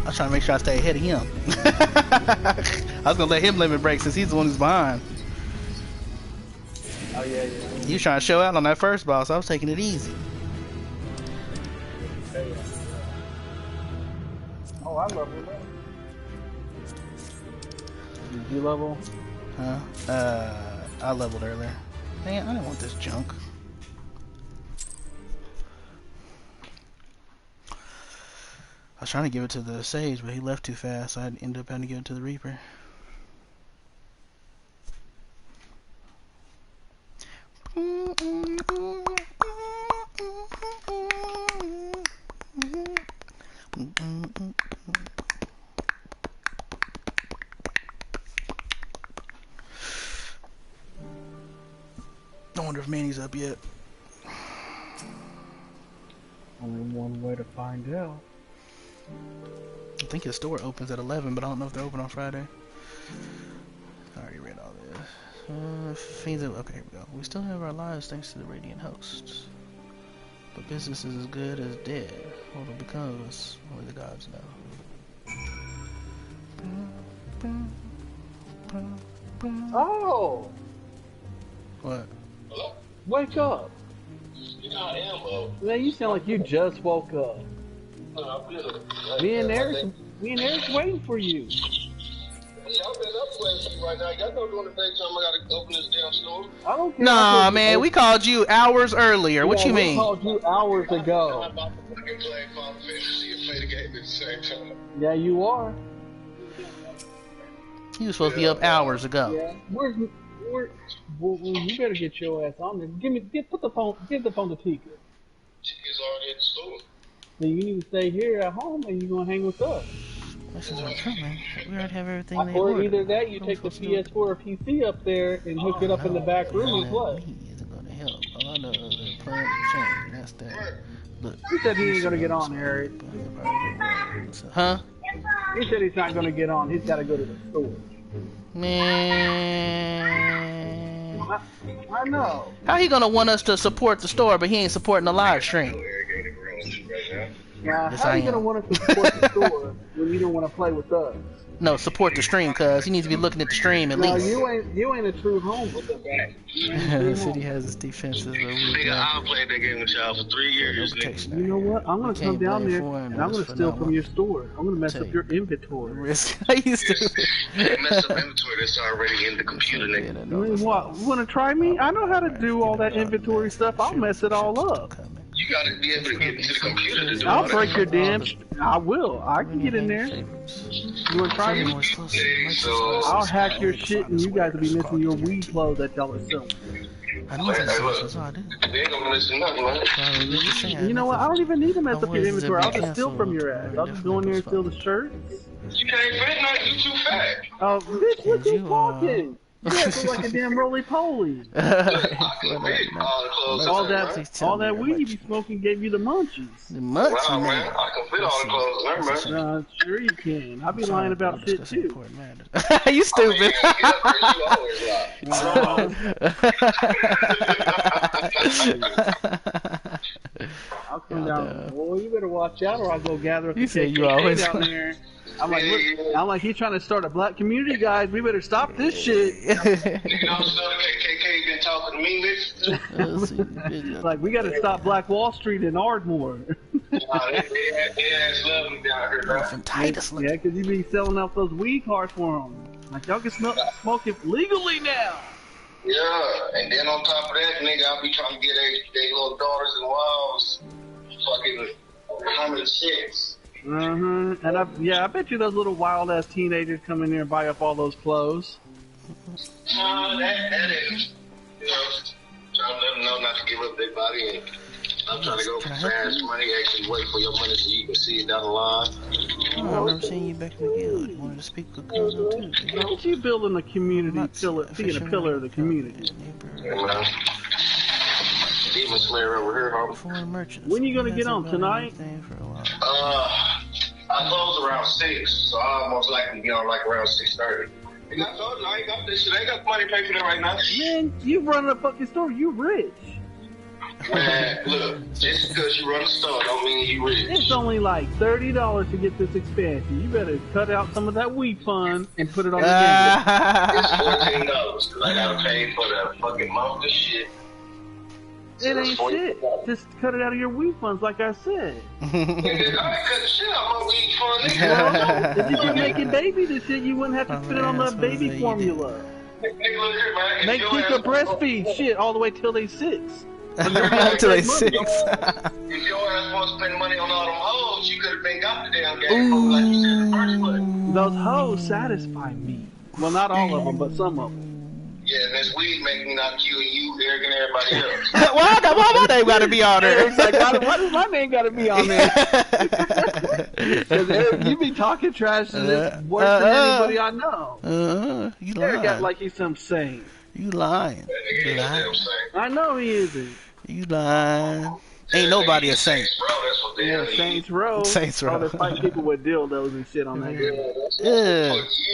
S1: I was trying to make sure I stay ahead of him. I was gonna let him limit break since he's the one who's behind.
S16: Oh yeah.
S1: He was trying to show out on that first boss. I was taking it easy.
S16: Oh, I love it. Did you level?
S1: Huh? I leveled earlier. Man, I didn't want this junk. I was trying to give it to the Sage, but he left too fast, so I ended up having to give it to the Reaper. I wonder if Manny's up yet.
S16: Only one way to find out.
S1: I think his store opens at 11, but I don't know if they're open on Friday. I already read all this. Fiends of, okay, here we go. We still have our lives thanks to the Radiant Hosts. But business is as good as dead. What it becomes, only the gods know.
S16: Oh!
S1: What?
S15: Hello?
S16: Wake up!
S15: I am, bro.
S16: Man, you sound like you just woke up. Me and Eric's waiting for you.
S15: Yeah, I've been up waiting for you right now. Y'all know during the daytime I gotta open this damn store.
S16: I don't care.
S1: Nah, man, we called you hours earlier. What you mean?
S16: We called you hours ago.
S15: I'm about to fucking play Final Fantasy and play the game at the same time.
S16: Yeah, you are.
S1: You were supposed to be up hours ago.
S16: Yeah. Well, you better get your ass on there. Give the phone to Tika.
S15: Tika's already at the store.
S16: Then you need to stay here at home and you're gonna hang with us.
S1: This is our coming. We already have everything they
S16: Or
S1: ordered.
S16: either that, you take the PS4 or PC up there and hook it up in the back room and play.
S1: He isn't gonna help. All I know is the plan to change. That's that. Look.
S16: He said he ain't gonna get on there.
S1: Huh?
S16: He said he's not gonna get on. He's gotta go to the store.
S1: Man.
S16: I know.
S1: How he gonna want us to support the store, but he ain't supporting the live stream?
S16: Now,
S1: Yes,
S16: how
S1: I
S16: are you gonna
S1: am.
S16: want us to support the store when you don't want to play with us?
S1: No, support the stream, cuz he needs to be looking at the stream at
S16: No,
S1: least.
S16: you ain't a true home.
S1: The city has its defenses, but we
S15: Nigga, I've played that game with y'all for 3 years.
S16: You know what? I'm gonna come down there and I'm gonna steal from your store. I'm gonna mess up your inventory.
S1: You stupid.
S15: Mess up inventory that's already in the computer, nigga.
S16: What? You wanna try me? I know how to do all that inventory stuff. I'll mess it all up.
S15: You gotta be able to get into the computer to do all
S16: I'll
S15: that.
S16: break your damn. I will. I can get in there. You wanna try me? I'll hack your shit and you guys will be missing your weed clothes that y'all are selling.
S1: I know that's all I do.
S15: They ain't gonna listen nothing, man.
S16: You know what? I don't even need to mess up your inventory. I'll just steal from your ass. I'll just go in there and steal the shirts.
S15: You can't fit now, you too fat.
S16: Oh, bitch, what you talking? You act like a damn roly-poly. All that weed you be smoking gave you the munchies.
S1: The munchies,
S15: Wow, man. I can fit all the clothes, man.
S16: Sure you can. I be lying about shit too.
S1: You stupid.
S16: I'll come down. Boy, you better watch out, or I'll go gather up the
S1: said you
S16: KKK
S1: always
S16: down there. I'm like, look, I'm like, he's trying to start a black community, guys. We better stop this shit.
S15: You know, KKK been talking to me, bitch.
S16: Like, we got to stop Black Wall Street in Ardmore.
S15: They ass love me down here, bro.
S16: Yeah, because you be selling out those weed cards for them. Like, y'all can smoke it legally now.
S15: Yeah, and then on top of that, nigga, I'll be trying to get they little daughters and wives fucking common sense.
S16: And I bet you those little wild ass teenagers come in here and buy up all those clothes.
S15: That is, you know, trying to let them know not to give up their body and I'm trying to go for fast money, actually wait for your money so you can see it down the line.
S1: Oh, I've never seen you back in the guild. You wanted to speak with Kozo too.
S16: Look at you building a community pillar, being a pillar of the community.
S15: Demon Slayer over here, huh?
S16: When you gonna get on tonight?
S15: I close around 6, so I'll most likely get on like around 6:30. I ain't got this shit. I ain't got money to pay for that right now.
S16: Man, you running a fucking store. You rich.
S15: Man, look, just because you run a store don't mean you rich.
S16: It's only like $30 to get this expansion. You better cut out some of that weed fund and put it on the game.
S15: It's $14 because I gotta pay for the fucking month of shit.
S16: It ain't shit. Just cut it out of your weed funds, like I said.
S15: I ain't cut shit out my weed fund.
S16: If you were making baby this shit, you wouldn't have to spend it on the baby formula. Make people breastfeed shit all the way till they 6.
S1: Until they 6.
S15: If your ass wants to spend money on all them hoes, you could have been got the damn game like you said in the first place.
S16: Those hoes satisfy me. Well, not all of them, but some of them.
S15: Yeah, and this weed make me not kill you, Eric, and everybody else.
S1: Why my name gotta be on there?
S16: It's like, why does my name gotta be on there? Because you be talking trash and it's worse than anybody I know.
S1: You
S16: Eric
S1: lying.
S16: got like he's some saint.
S1: You lying. You lying.
S16: I know he isn't.
S1: You lying. Ain't nobody a saint.
S16: Yeah, Saints Row.
S1: Saints Row.
S16: Oh, they fight people with dildos and shit on that game.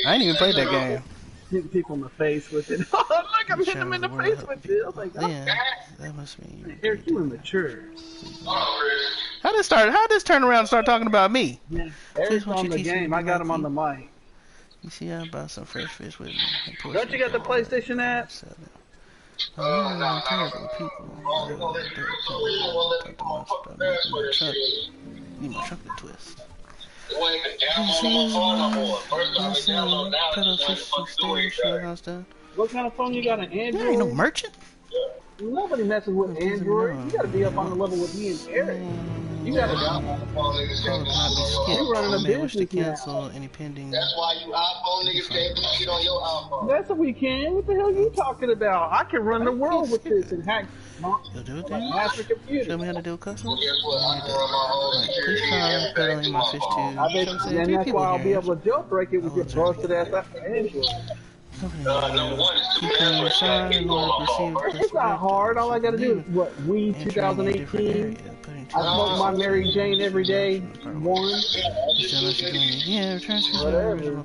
S1: I ain't even played that game.
S16: Hitting people in the face with it. Oh, look, I'm hitting them in the face with it. I was like,
S1: yeah, that must mean.
S16: Eric, you immature.
S1: How this turn around and start talking about me?
S16: Yeah. Eric's on the game. I got him on the mic.
S1: You see, I bought some fresh fish with me.
S16: Don't you got the PlayStation app?
S1: Need my truck to twist.
S16: What kind of phone you got? An Android?
S1: You ain't no merchant.
S16: Nobody messes with Android. You gotta be up on the level with me and Eric. You gotta be. You running a business
S1: cancel any pending.
S15: That's why you iPhone niggas can't do shit on your iPhone.
S16: That's what we can. What the hell are you talking about? I can run the world with this and hack.
S1: You'll do it then?
S16: Master computer.
S1: Show me how to do custom.
S15: Well, guess what? I can run my whole security
S1: put on my fish too.
S16: I bet, and that's why I'll be able to jailbreak it with your busted ass Android.
S15: Number one is too bad.
S16: It's not hard. All I gotta do is what? Weed 2018. I smoke my Mary Jane every day. One.
S1: Yeah,
S16: whatever.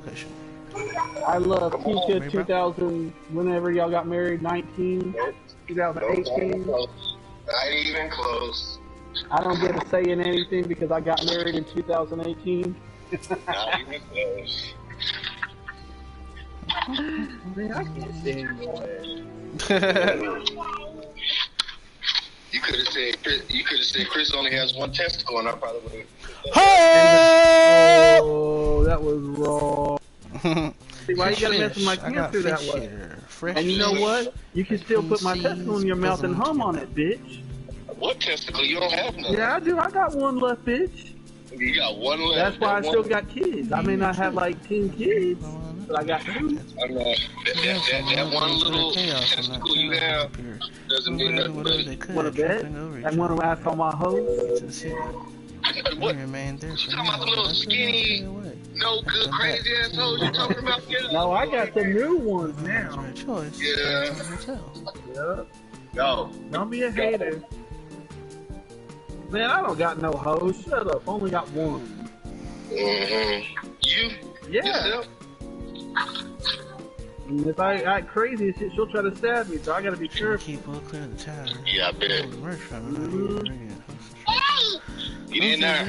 S16: I love Tika 2000. Whenever y'all got married, 19, 2018.
S15: Not even close.
S16: I don't get a say in anything because I got married in 2018.
S15: Not even close.
S16: Man, I can't stand your
S15: You could have said Chris only has one testicle, and I probably would have.
S16: Oh, that was wrong. See, why you gotta mess with my cancer that way? And you know what? You can still put my testicle in your mouth and hum on it, bitch.
S15: What testicle? You don't have none.
S16: Yeah, I do. I got one left, bitch.
S15: You got one left.
S16: That's why I still got kids. I may not have like 10 kids, but I got 2.
S15: I know. That one little testicle you have doesn't mean nothing but it.
S16: Wanna bet? I wanna ask on my host.
S15: What? You talking about the little skinny, no good, crazy assholes you talking about?
S16: No, I got the new ones now.
S15: Yeah.
S16: Yep.
S15: Go.
S16: Don't be a hater. Man, I don't got no hoes. Shut up. Only got one.
S15: You?
S16: Yeah.
S15: Yourself?
S16: And if I act crazy and shit, she'll try to stab me, so I gotta be careful.
S1: Keep well clear of the tower.
S15: Yeah, I bet. Get in there.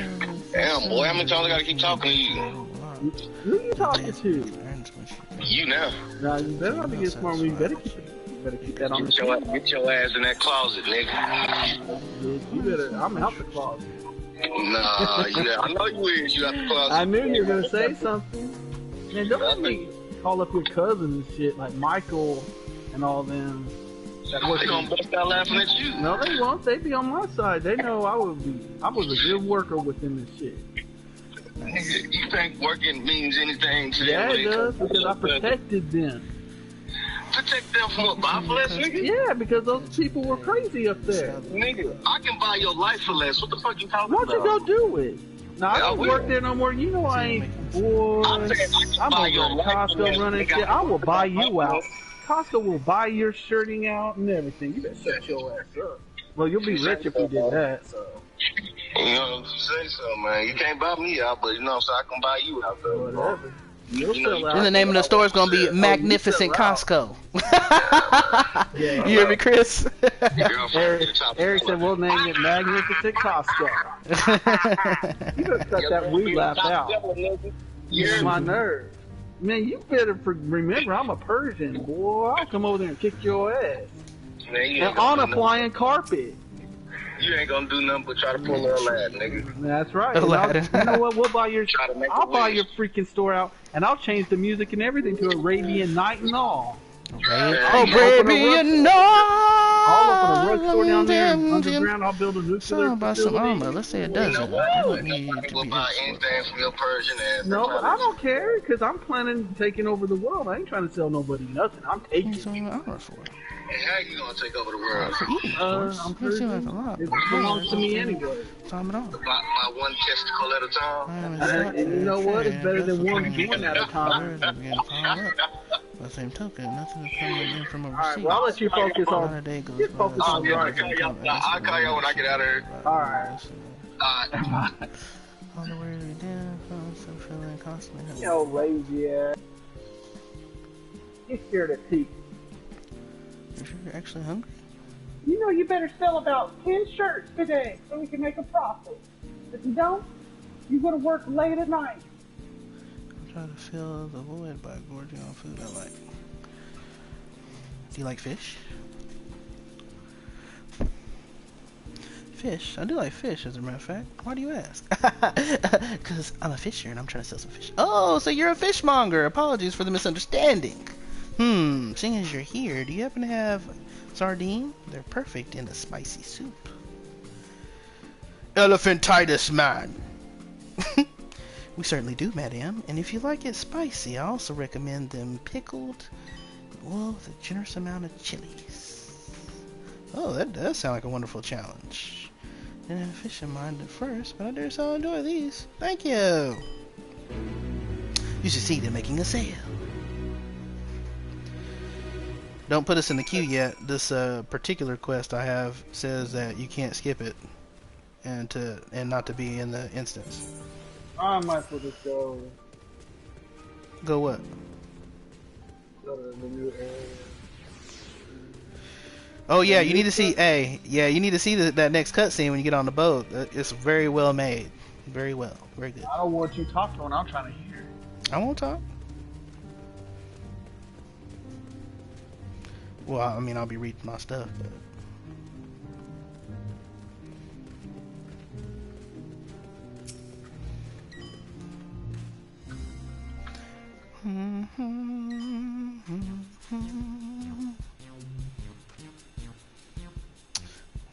S15: Damn, boy, how many times I gotta keep talking to you?
S16: Who you talking to?
S15: You now.
S16: Nah, you better not be getting smart with me. You better keep that on the show.
S15: Get your ass in that closet, nigga.
S16: You better. I'm out the closet.
S15: Nah, I know you is. You out the closet.
S16: I knew you were gonna say something. Man, don't let me call up your cousins and shit like Michael and all them.
S15: They gonna bust out laughing at you.
S16: No, they won't. They be on my side. They know I was a good worker with them and shit.
S15: You think working means anything to them?
S16: Yeah, it does, because I protected them.
S15: Protect them from what, buy for less, nigga?
S16: Yeah, because those people were crazy up there.
S15: Nigga, I can buy your life for less. What the fuck you talking
S16: Why
S15: about?
S16: don't you go do it? No, I don't work there no more. You know I ain't, boy. I'm over at Costco running shit. I will buy you out. Costco will buy your shirting out and everything. You better shut your ass up. Well, you'll be rich if you did that, so.
S15: You know what I'm saying? So, man, you can't buy me out, but you know what I'm saying? I can buy you out, though.
S16: Whatever.
S1: And the name of the store is gonna be Magnificent Costco. You hear me, Chris?
S16: Eric said we'll name it Magnificent Costco. You better cut that weed laugh out. You're my nerve. Man, you better remember I'm a Persian, boy. I'll come over there and kick your ass.
S15: Man,
S16: and on a flying carpet.
S15: You ain't gonna do nothing but try to pull Aladdin, nigga.
S16: That's right. You know what? We'll buy your. I'll buy your freaking store out, and I'll change the music and everything to Arabian Night and all.
S1: Arabian Night.
S16: I'll open a rug store down there underground. I'll build a nuclear facility.
S1: Let's say it does.
S15: We'll buy anything from your Persian ass.
S16: No, I don't care, because I'm planning on taking over the world. I ain't trying to sell nobody nothing. I'm taking it.
S15: And how you gonna take over the world?
S16: I'm Persian. It belongs to me anyway.
S15: By one testicle at a time.
S16: And you know what? It's better than one doing at a time.
S1: By the same token, nothing is coming in from overseas.
S16: Alright, well, I'll let you focus on your
S15: I'll call y'all when I get out of here.
S16: Alright.
S1: All the way down, so feeling constantly.
S16: Yo, lazy ass. Get scared of teeth.
S1: If you're actually hungry?
S18: You know you better sell about 10 shirts today so we can make a profit. If you don't, you're going to work late at night.
S1: I'm trying to fill the void by gorging on food I like. Do you like fish? Fish? I do like fish, as a matter of fact. Why do you ask? Because I'm a fisher and I'm trying to sell some fish. Oh, so you're a fishmonger. Apologies for the misunderstanding. Seeing as you're here, do you happen to have sardine? They're perfect in a spicy soup. Elephantitis, man. We certainly do, madam. And if you like it spicy, I also recommend them pickled, well, with a generous amount of chilies. Oh, that does sound like a wonderful challenge. Didn't have fish in mind at first, but I dare so enjoy these. Thank you. You succeed in making a sale. Don't put us in the queue yet. This particular quest I have says that you can't skip it, and not to be in the instance.
S16: I might as well just go.
S1: Go what?
S16: Go to the new area.
S1: Oh yeah, you need to see. You need to see that next cutscene when you get on the boat. It's very well made, very well, very good.
S16: I don't want you to talk to when I'm trying to hear.
S1: I won't talk. Well, I mean, I'll be reading my stuff, but.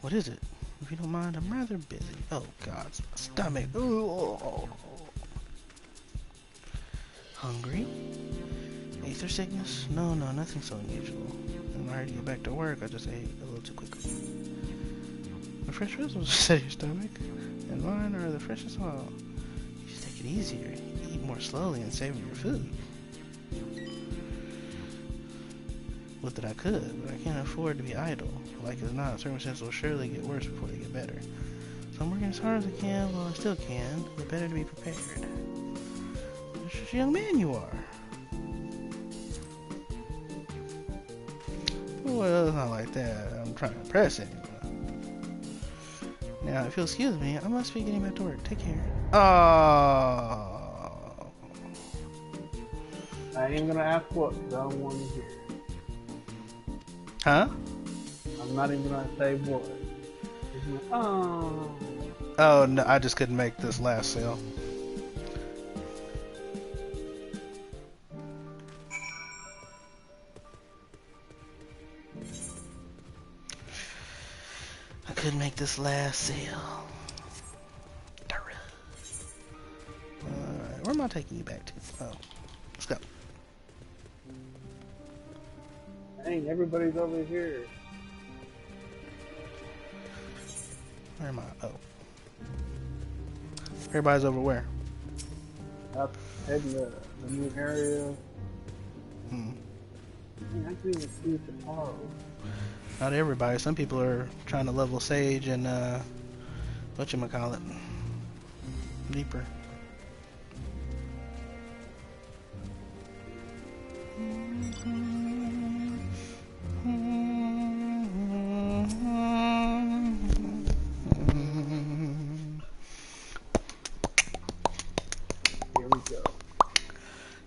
S1: What is it? If you don't mind, I'm rather busy. Oh God, my stomach. Ooh. Hungry? Aether sickness? No, nothing so unusual. I'm ready to get back to work. I just ate a little too quickly. The fresh vegetables set your stomach, and mine are the freshest of all. You should take it easier. Eat more slowly and savor your food. Would that I could, but I can't afford to be idle. Like as not, circumstances will surely get worse before they get better. So I'm working as hard as I can while I still can, but better to be prepared. What a young man you are. Well, it's not like that. I'm trying to impress anyone. Now, if you'll excuse me, I must be getting back to work. Take care. Oh.
S16: I ain't gonna ask what, because I don't want to hear.
S1: Huh?
S16: I'm not even gonna say what. Oh.
S1: Oh no, I just couldn't make this last sale. I couldn't make this last sale. am I taking you back to? Oh, let's go.
S16: Dang, everybody's over here.
S1: Where am I? Oh. Everybody's over where?
S16: Up heading to the new area.
S1: Hmm.
S16: I can even see it tomorrow.
S1: Not everybody. Some people are trying to level Sage and whatchamacallit, deeper.
S16: Here we go.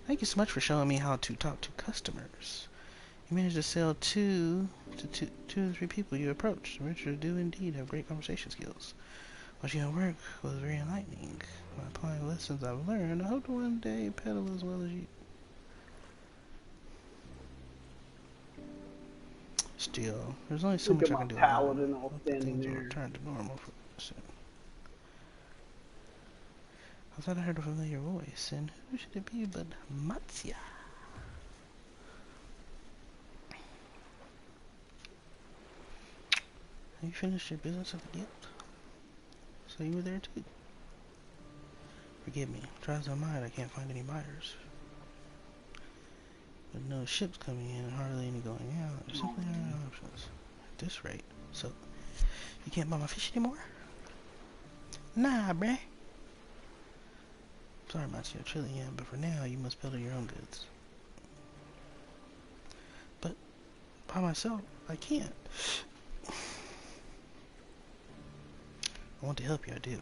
S1: Thank you so much for showing me how to talk to customers. You managed to sell two to three people you approached. Richard do indeed have great conversation skills. Watching your work was very enlightening. By applying the lessons I've learned, I hope to one day peddle as well as you. Still, there's only so much I can do.
S16: Paladin all standing
S1: things will
S16: there.
S1: return to normal for soon. I thought I heard a familiar voice, and who should it be but Matsya? Have you finished your business at the guild? So you were there too? Forgive me, try as I might, I can't find any buyers. With no ships coming in and hardly any going out, there simply aren't any options. At this rate, so you can't buy my fish anymore? Nah, bruh. Sorry, Matsya, I truly am, but for now you must build your own goods. But by myself, I can't. I want to help you, I do.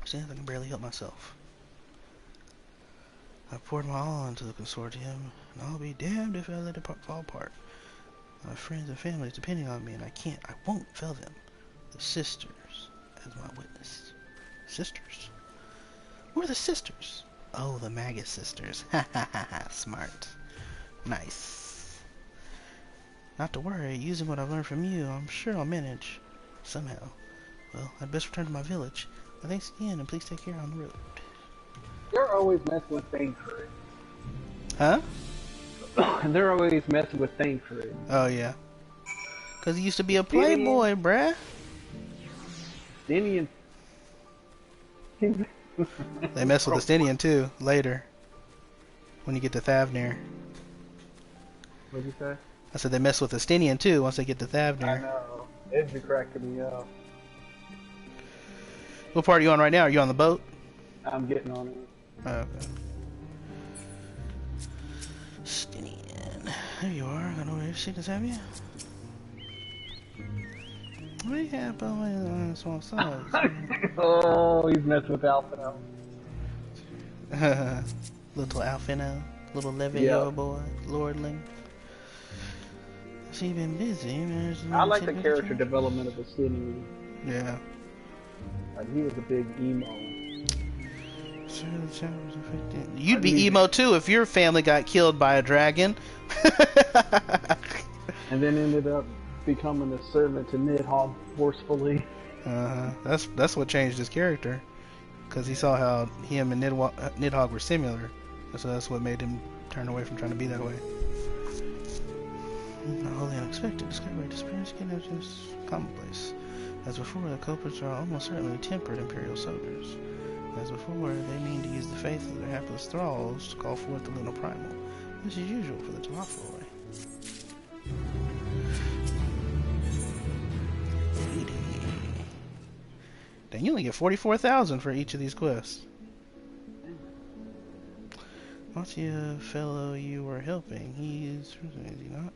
S1: Since I can barely help myself. I've poured my all into the consortium, and I'll be damned if I let it fall apart. My friends and families depending on me, and I won't fail them. The sisters as my witness. Sisters? Who are the sisters? Oh, the Magus sisters. Ha ha ha ha, smart. Nice. Not to worry, using what I've learned from you, I'm sure I'll manage. Somehow. Well, I'd best return to my village. Well, thanks again, and please take care on the road.
S16: They're always messing with Thancred.
S1: Huh?
S16: And they're always messing with Thancred.
S1: Oh, yeah. Because he used to be a playboy, bruh.
S16: Stinian.
S1: They mess with the Stinian, too, later. When you get to Thavnir.
S16: What'd you say?
S1: I said they mess with the Stinian, too, once they get to Thavnir.
S16: I know. It'd be cracking me up.
S1: What part are you on right now? Are you on the boat?
S16: I'm getting on it.
S1: Oh, okay. Stinian. There you are. Got no sickness, have you? What do you have on the small size?
S16: Oh, he's messing with Alphino.
S1: Little Alphino. Little Levio boy. Lordling. So you've been busy.
S16: I like the character development of the city.
S1: Yeah.
S16: Like, he was a big emo.
S1: You'd be emo too if your family got killed by a dragon.
S16: And then ended up becoming a servant to Nidhogg forcefully.
S1: That's what changed his character, because he saw how him and Nidhogg were similar, so that's what made him turn away from trying to be that way. Not wholly unexpected discovery. Disappearance again is just commonplace. As before, the culprits are almost certainly tempered Imperial soldiers. As before, they mean to use the faith of their hapless thralls to call forth the Lunar Primal. This is usual for the Talafroi. Dang, you only get 44,000 for each of these quests. What's the fellow you were helping? Is he not?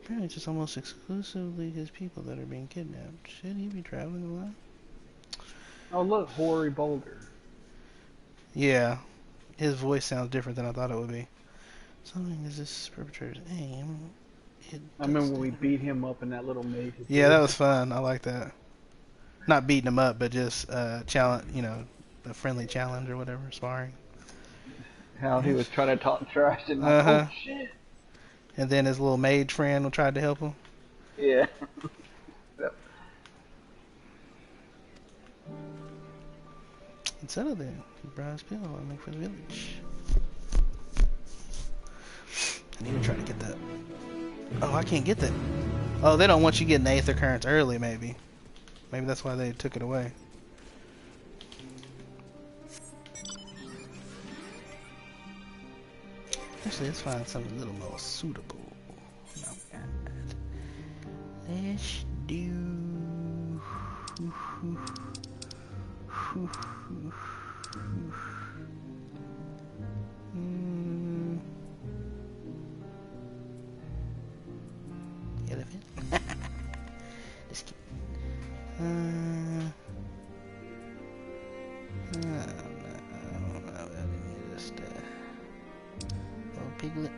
S1: Apparently it's just almost exclusively his people that are being kidnapped. Should he be traveling a lot?
S16: Oh look, Hoary Boulder.
S1: Yeah, his voice sounds different than I thought it would be. Something is this perpetrator's aim.
S16: I remember when we beat him up in that little maze.
S1: Yeah, that was fun. I like that. Not beating him up, but just challenge, a friendly challenge or whatever, sparring.
S16: How he was trying to talk trash and like, oh shit.
S1: And then his little mage friend tried to help him.
S16: Yeah.
S1: Let's settle there. Bride's pill. I make for the village. I need to try to get that. Oh, I can't get that. Oh, they don't want you getting the Aether Currents early, maybe. Maybe that's why they took it away. Actually, let's find something a little more suitable. Oh, God. Let's do... Elephant. Just kidding. I don't know. Just little piglet.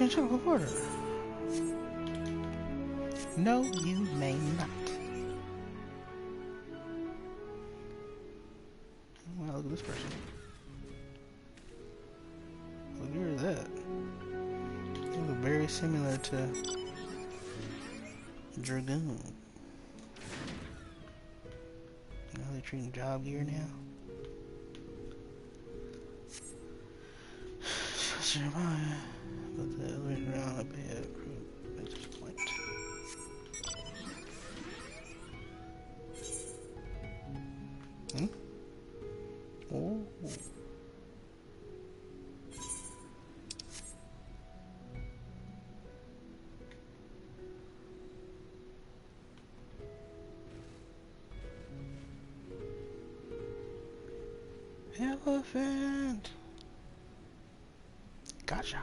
S1: Chocolate water. No, you may not. Well, look at this person. Look at that. They look very similar to Dragoon. You know, they're treating job gear now. But the elevator around a bed at this point. Oh. Elephant. Gotcha.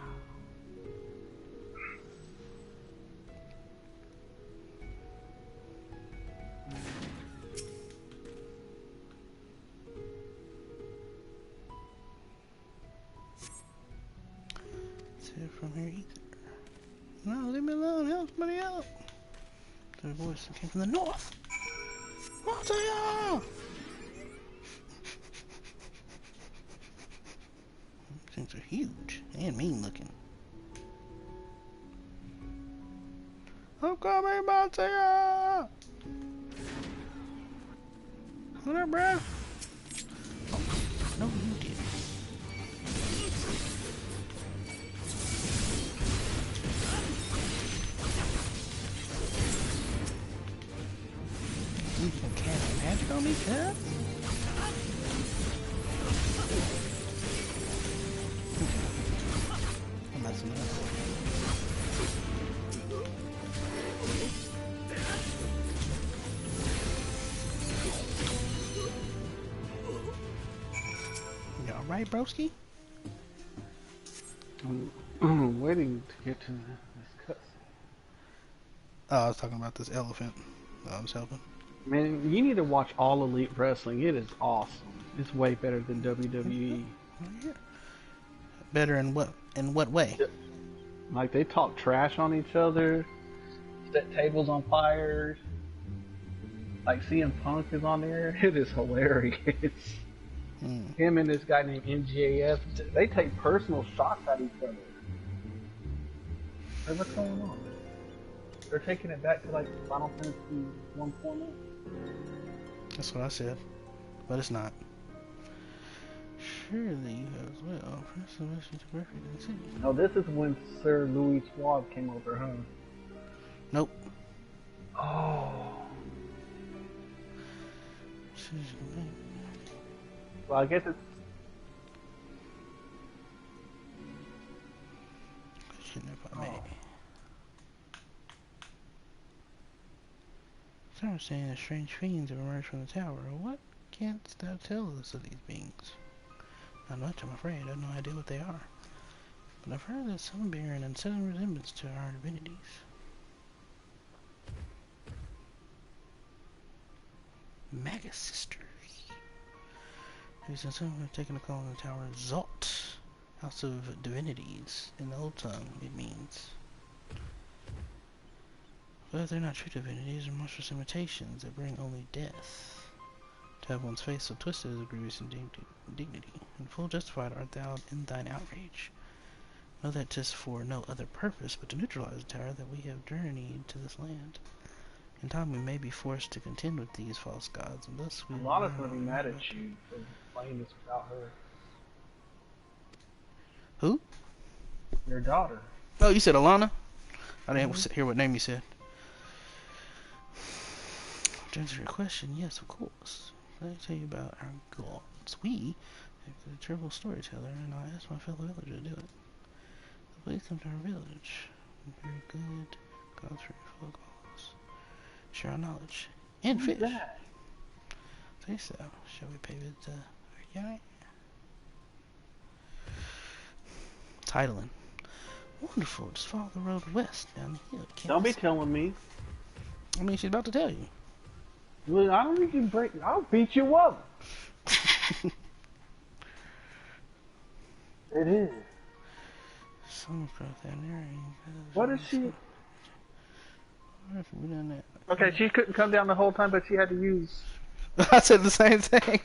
S1: From here either. No, leave me alone. Help somebody out. The voice that came from the north. Montaya! Things are huge and mean looking. I'm coming, Montaya! What up, bruh? Oh, no, you didn't. You can cast magic on me, cuz? I'm messing up. You alright, broski?
S16: I'm waiting to get to this cut.
S1: Oh, I was talking about this elephant that I was helping.
S16: Man, you need to watch All Elite Wrestling. It is awesome. It's way better than WWE.
S1: Better in what way?
S16: Like, they talk trash on each other, set tables on fire. Like, CM Punk is on there. It is hilarious. Him and this guy named MJF, they take personal shots at each other. Hey, what's going on? They're taking it back to, like, Final Fantasy 1 format?
S1: That's what I said, but it's not. Surely you have as well. Press the message to reference.
S16: No, this is when Sir Louis Suave came over, huh?
S1: Nope.
S16: Oh. Well, I guess it's...
S1: Question if I may. Some are saying that strange fiends have emerged from the tower. What canst thou tell us of these beings? Not much, I'm afraid. I have no idea what they are. But I've heard that some bear an unsettling resemblance to our divinities. Magus Sisters. These are some who have taken a call on the tower Zot, House of Divinities. In the old tongue, it means. But they're not true divinities, they're monstrous imitations that bring only death. To have one's face so twisted is a grievous indignity, and full justified art thou in thine outrage. Know that 'tis for no other purpose but to neutralize the terror that we have journeyed to this land. In time we may be forced to contend with these false gods, and thus we...
S16: Alana's gonna be mad at you for playing this without her.
S1: Who?
S16: Your daughter.
S1: Oh, you said Alana? I didn't hear what name you said. To answer your question, yes, of course. Let me tell you about our gods. We have a terrible storyteller, and I asked my fellow villager to do it. Please come to our village. Very good. Gods for your full gods. Share our knowledge. And fish. Say so. Shall we pay with yeah. Titling. Wonderful. Just follow the road west down the hill.
S16: Don't be telling me.
S1: I mean, she's about to tell you.
S16: Well, I don't think you break. I'll beat you up. It is.
S1: Someone's brought that near.
S16: What is she? Okay, she couldn't come down the whole time, but she had to use.
S1: I said the same thing.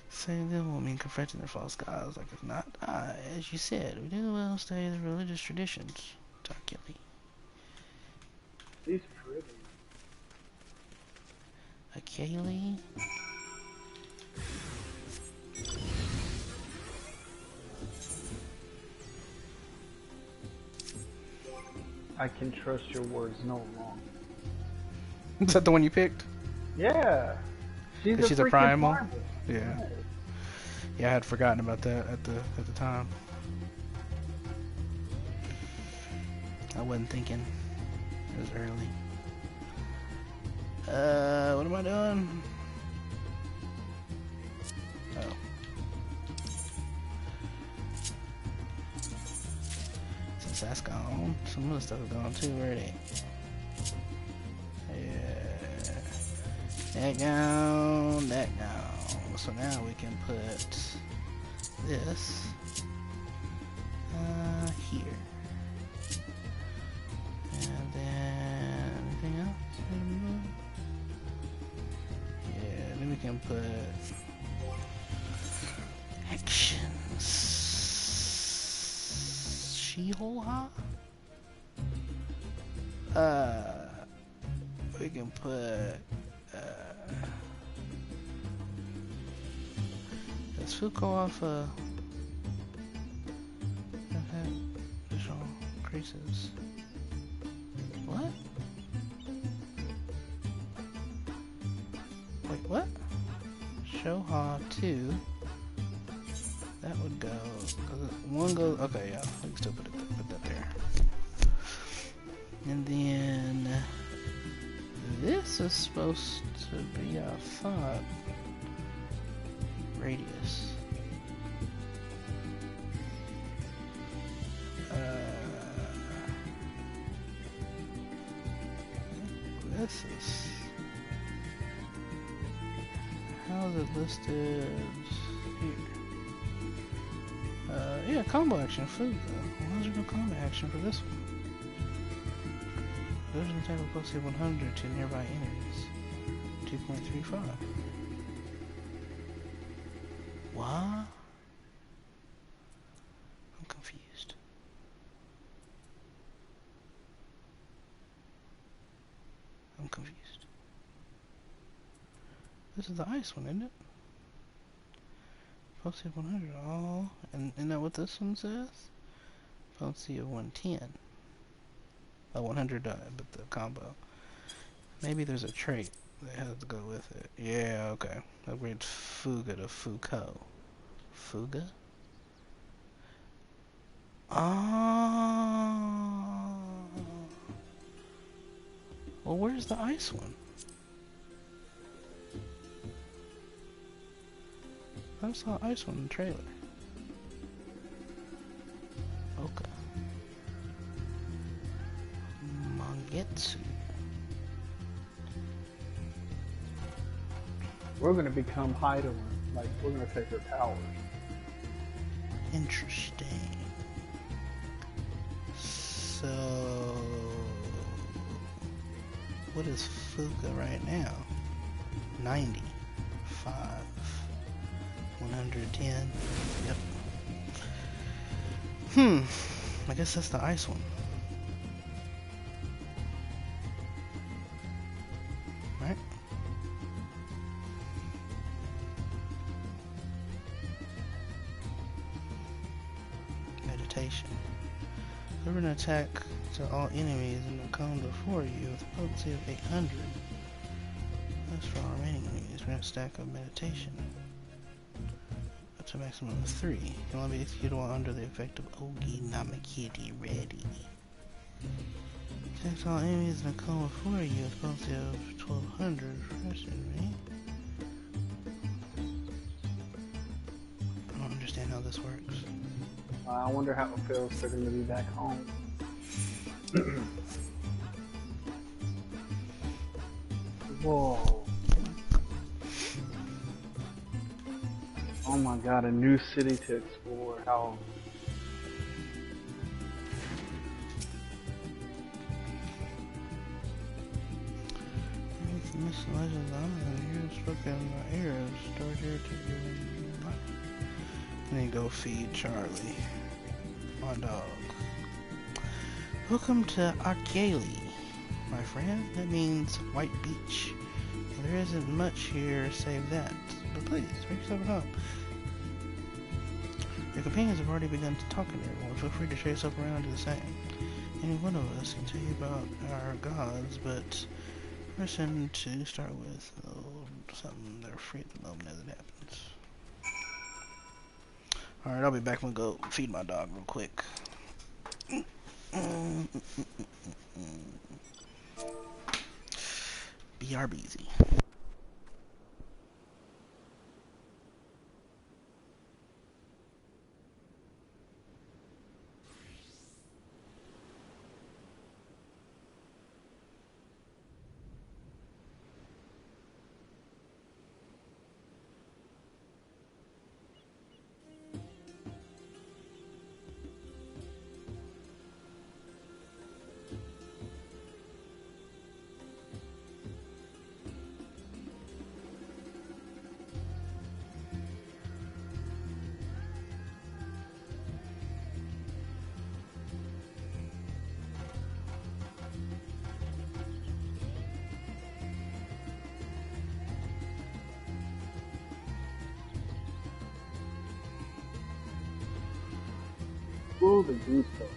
S1: Saying them will mean confronting their false gods, like if not, as you said, we do well stay the religious traditions. Darkly.
S16: She's pretty.
S1: Akeli.
S16: I can trust your words no longer.
S1: Is that the one you picked?
S16: Yeah.
S1: She's a primal. Yeah. Yeah, I had forgotten about that at the time. I wasn't thinking. It was early. What am I doing? Oh. Since that's gone, some other stuff is gone too, where it ain't. Yeah. That gone, that gone. So now we can put this here. And then anything else? Yeah, then we can put actions. She-Hole-Ha? We can put does Fuko off additional increases? What? Wait, what? Shoha 2. That would go. One goes. Okay, yeah. We can still put that there. And then this is supposed to be, I thought, radius. This is. How is it listed here? Yeah, combo action food though. Why is there no combo action for this one? Version table plus 100 to nearby enemies. 2.35. What? I'm confused. I'm confused. This is the ice one, isn't it? Potency of 100 all. And isn't that what this one says? Potency of 110. Oh, 100 but the combo. Maybe there's a trait that has to go with it. Yeah, okay. Upgrade Fuga to Fuko. Fuga? Oh. Well, where's the ice one? I saw ice one in the trailer. Okay. Mangetsu.
S16: We're gonna become Heidelin. Like, we're gonna take her powers.
S1: Interesting. So, what is Fuka right now? 95, 110. Yep. I guess that's the ice one. Right? Meditation. Deliver an attack to all enemies in the cone before you with a potency of 800. That's for all remaining enemies. Grant stack of meditation. Up to a maximum of 3. Can only be executed while under the effect of Ogi Namakiri ready. Attack to all enemies in the cone before you with a potency of 1200. Fresh enemy. I don't understand how this works.
S16: I wonder how it feels for them to be back home. Whoa. Oh my god, a new city to explore. How...
S1: Miss Legends Island, you're spoken by arrows. Start here to your life. And then go feed Charlie, my dog. Welcome to Arkeli, my friend. That means White Beach. There isn't much here save that. But please, make yourself at home. Your companions have already begun to talk to everyone. Feel free to show yourself around and do the same. Any one of us can tell you about our gods, but person to start with, something they're free at the moment as it happens. Alright, I'll be back when I go feed my dog real quick. BRBZ.
S16: Ooh, the goose stuff.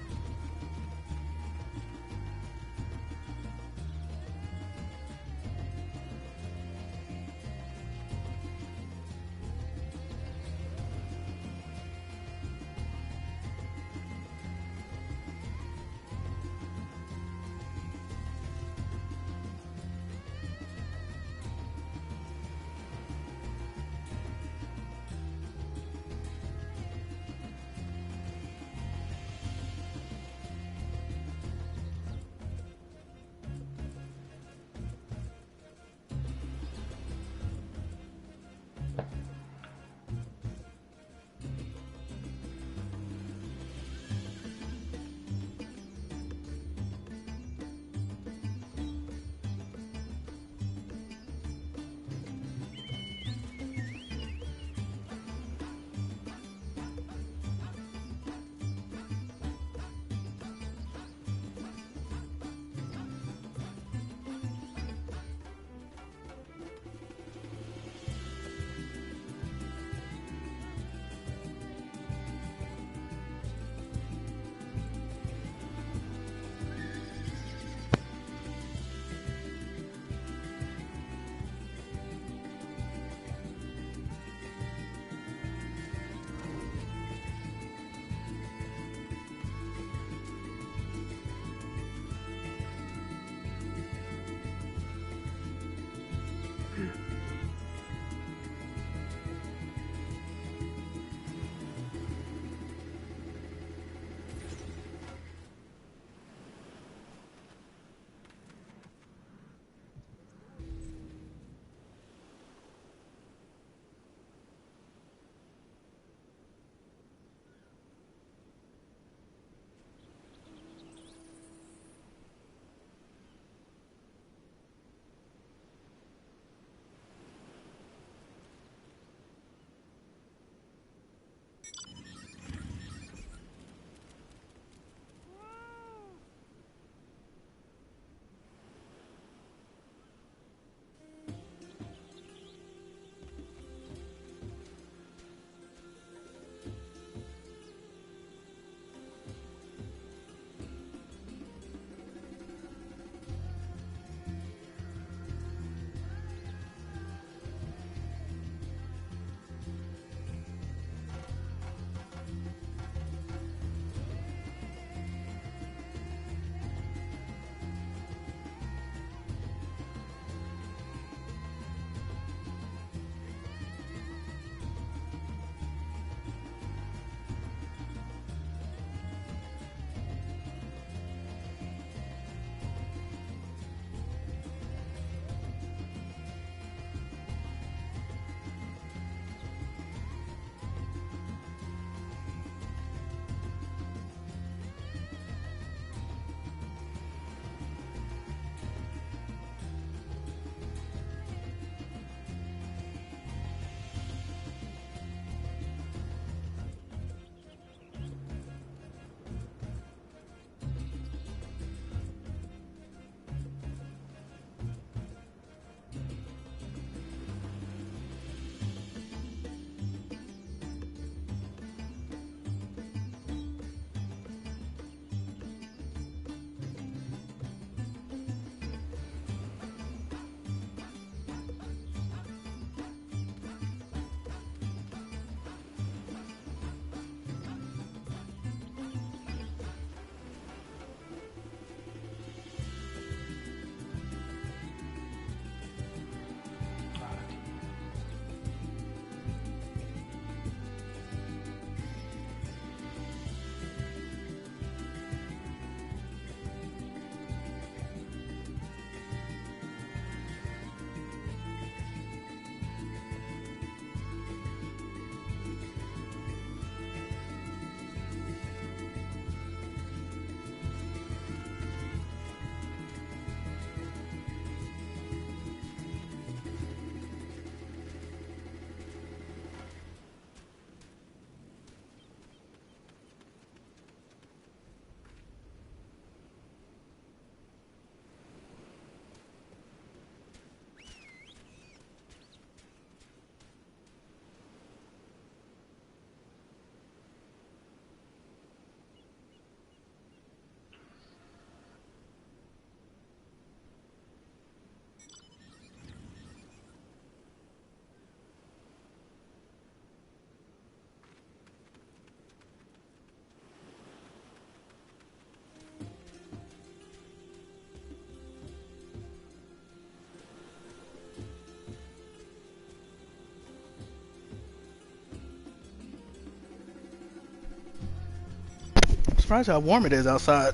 S1: surprised how warm it is outside.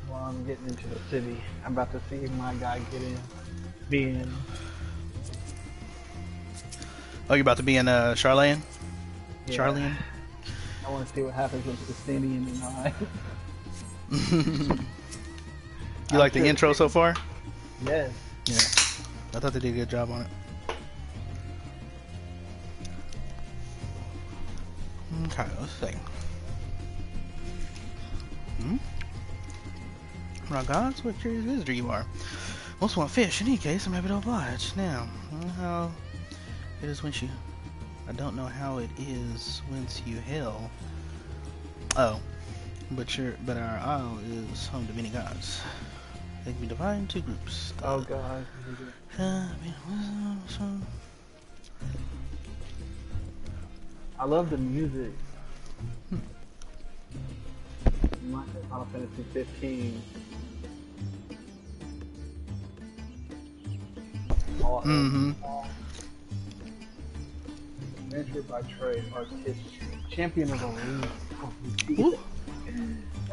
S16: Well, I'm getting into the city. I'm about to see my guy get in. Be in.
S1: Oh, you're about to be in Charlene?
S16: Yeah.
S1: Charlene?
S16: I want to see what happens with Justinian and I.
S1: You like the intro so far?
S16: Yes.
S1: Yeah. I thought they did a good job on it. Okay, let's see. My gods, what curious visitor you are. Most want fish. In any case, I'm happy to oblige. Now, I don't know how it is once you... I don't know how it is once you hail. Oh. But our isle is home to many gods. They can be divided into two groups.
S16: Oh god. I love the music. Final Fantasy 15. Adventure by trade, artistic. Champion of the league.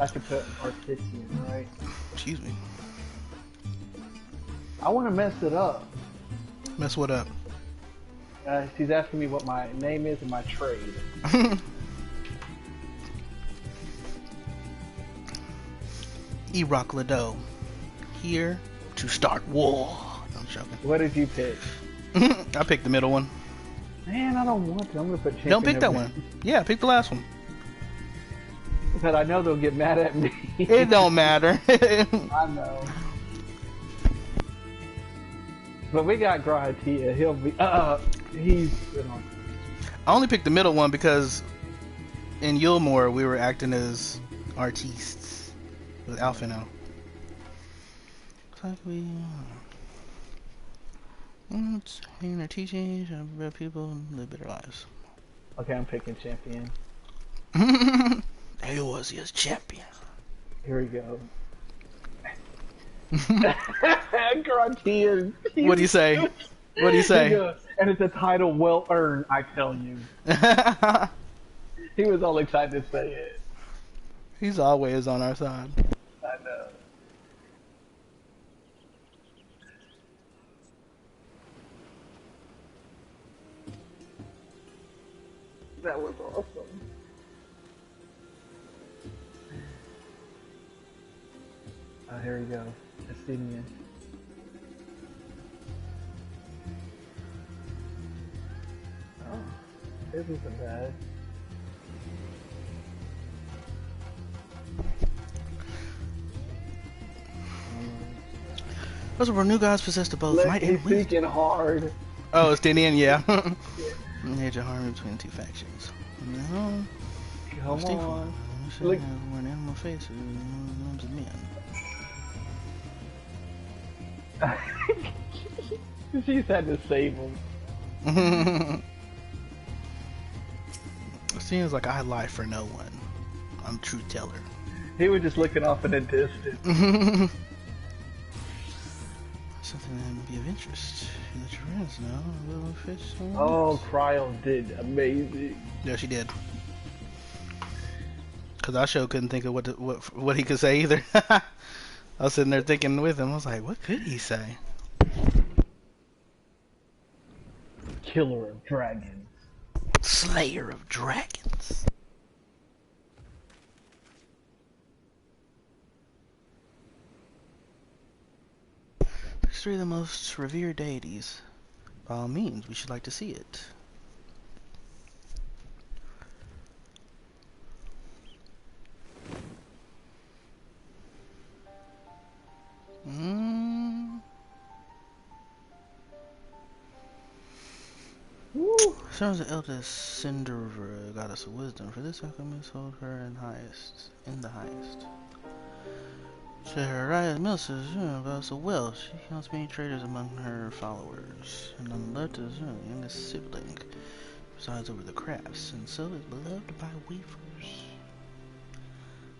S16: I could put artisan, right?
S1: Excuse me.
S16: I want to mess it up.
S1: Mess what up?
S16: She's asking me what my name is and my trade.
S1: Iraq Lado. Here to start war. No, I'm joking.
S16: What did you pick?
S1: I picked the middle one.
S16: Man, I don't want to. I'm going to put champion.
S1: Don't pick that one. Yeah, pick the last one.
S16: But I know they'll get mad at me.
S1: It don't matter.
S16: I know. But we got Grahatia. He'll be. He's.
S1: I only picked the middle one because in Yulmore we were acting as artistes with Alphino. It's like we. In our teachings, people live better lives.
S16: Okay, I'm picking champion.
S1: There he was, he was champion.
S16: Here we go. Grahatia.
S1: What do you say? What do you say?
S16: And it's a title well earned, I tell you. He was all excited to say it.
S1: He's always on our side.
S16: I know. That was awesome. Oh, here we go. Estinian. Oh, this isn't bad.
S1: Those were new gods possessed of both might and wisdom.
S16: Speaking hard.
S1: Oh, Estinian, yeah. Major harmony between the two factions. No.
S16: Come on.
S1: Look. One animal faces and of men.
S16: She's had to save him.
S1: It seems like I lie for no one. I'm a truth teller.
S16: He was just looking off in the distance.
S1: Something that would be of interest. Let your friends know. A little fish.
S16: Oh, Cryo did amazing.
S1: Yeah, she did. Cause I sure couldn't think of what he could say either. I was sitting there thinking with him. I was like, what could he say?
S16: Killer of dragons.
S1: Slayer of dragons. There's three of the most revered deities. By all means, we should like to see it. Serves the eldest Cinderella, goddess of wisdom. For this alchemist hold her in the highest. To her right, Milsa, goddess of wealth. She counts many traders among her followers. And on the left is the youngest sibling, presides over the crafts, and so is beloved by weavers.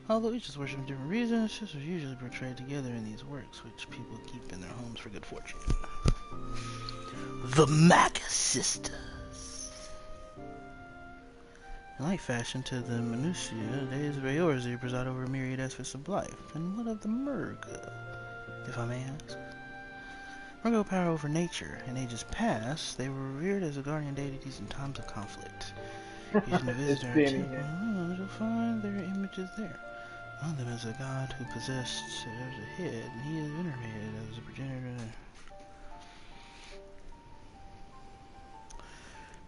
S1: Although each is worshipped for different reasons, sisters are usually portrayed together in these works, which people keep in their homes for good fortune. The Magus Sisters. In like fashion to the minutiae, days of Eorzea preside over myriad aspects of life. And what of the Murga, if I may ask? Murga power over nature. In ages past, they were revered as the guardian deities in times of conflict. Using the visitor you'll find their images there. One of them is a god who possessed as a head, and he is venerated as a progenitor.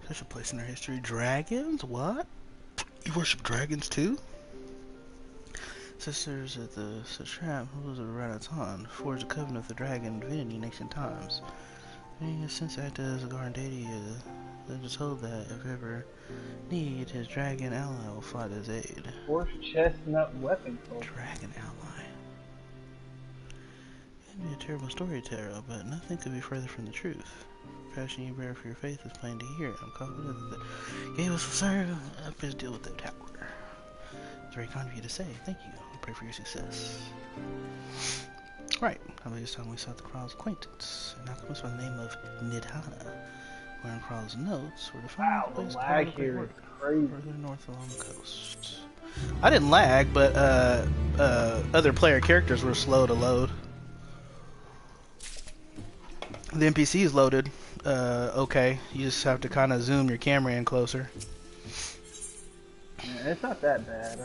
S1: Such a place in our history. Dragons? What? You worship dragons too? Sisters of the Satrap, rulers of Radaton, forged a covenant with the dragon divinity in ancient times. Being a sense acted as a guardian deity, legends hold that if ever need, his dragon ally will fly to his aid.
S16: Horse chestnut weapon.
S1: Dragon ally. It'd be a terrible storyteller, but nothing could be further from the truth. The passion you bear for your faith is plain to hear. I'm confident that Gave us will serve up his deal with the tower. It's very kind of you to say. Thank you. I pray for your success. Right. How about this time we sought the Kral's acquaintance? An alchemist by the name of Nidhana. Wherein Kral's notes were to find the place
S16: lag here is crazy.
S1: Further north along the coast. I didn't lag, but other player characters were slow to load. The NPCs loaded okay. You just have to kind of zoom your camera in closer.
S16: Yeah, it's not that bad.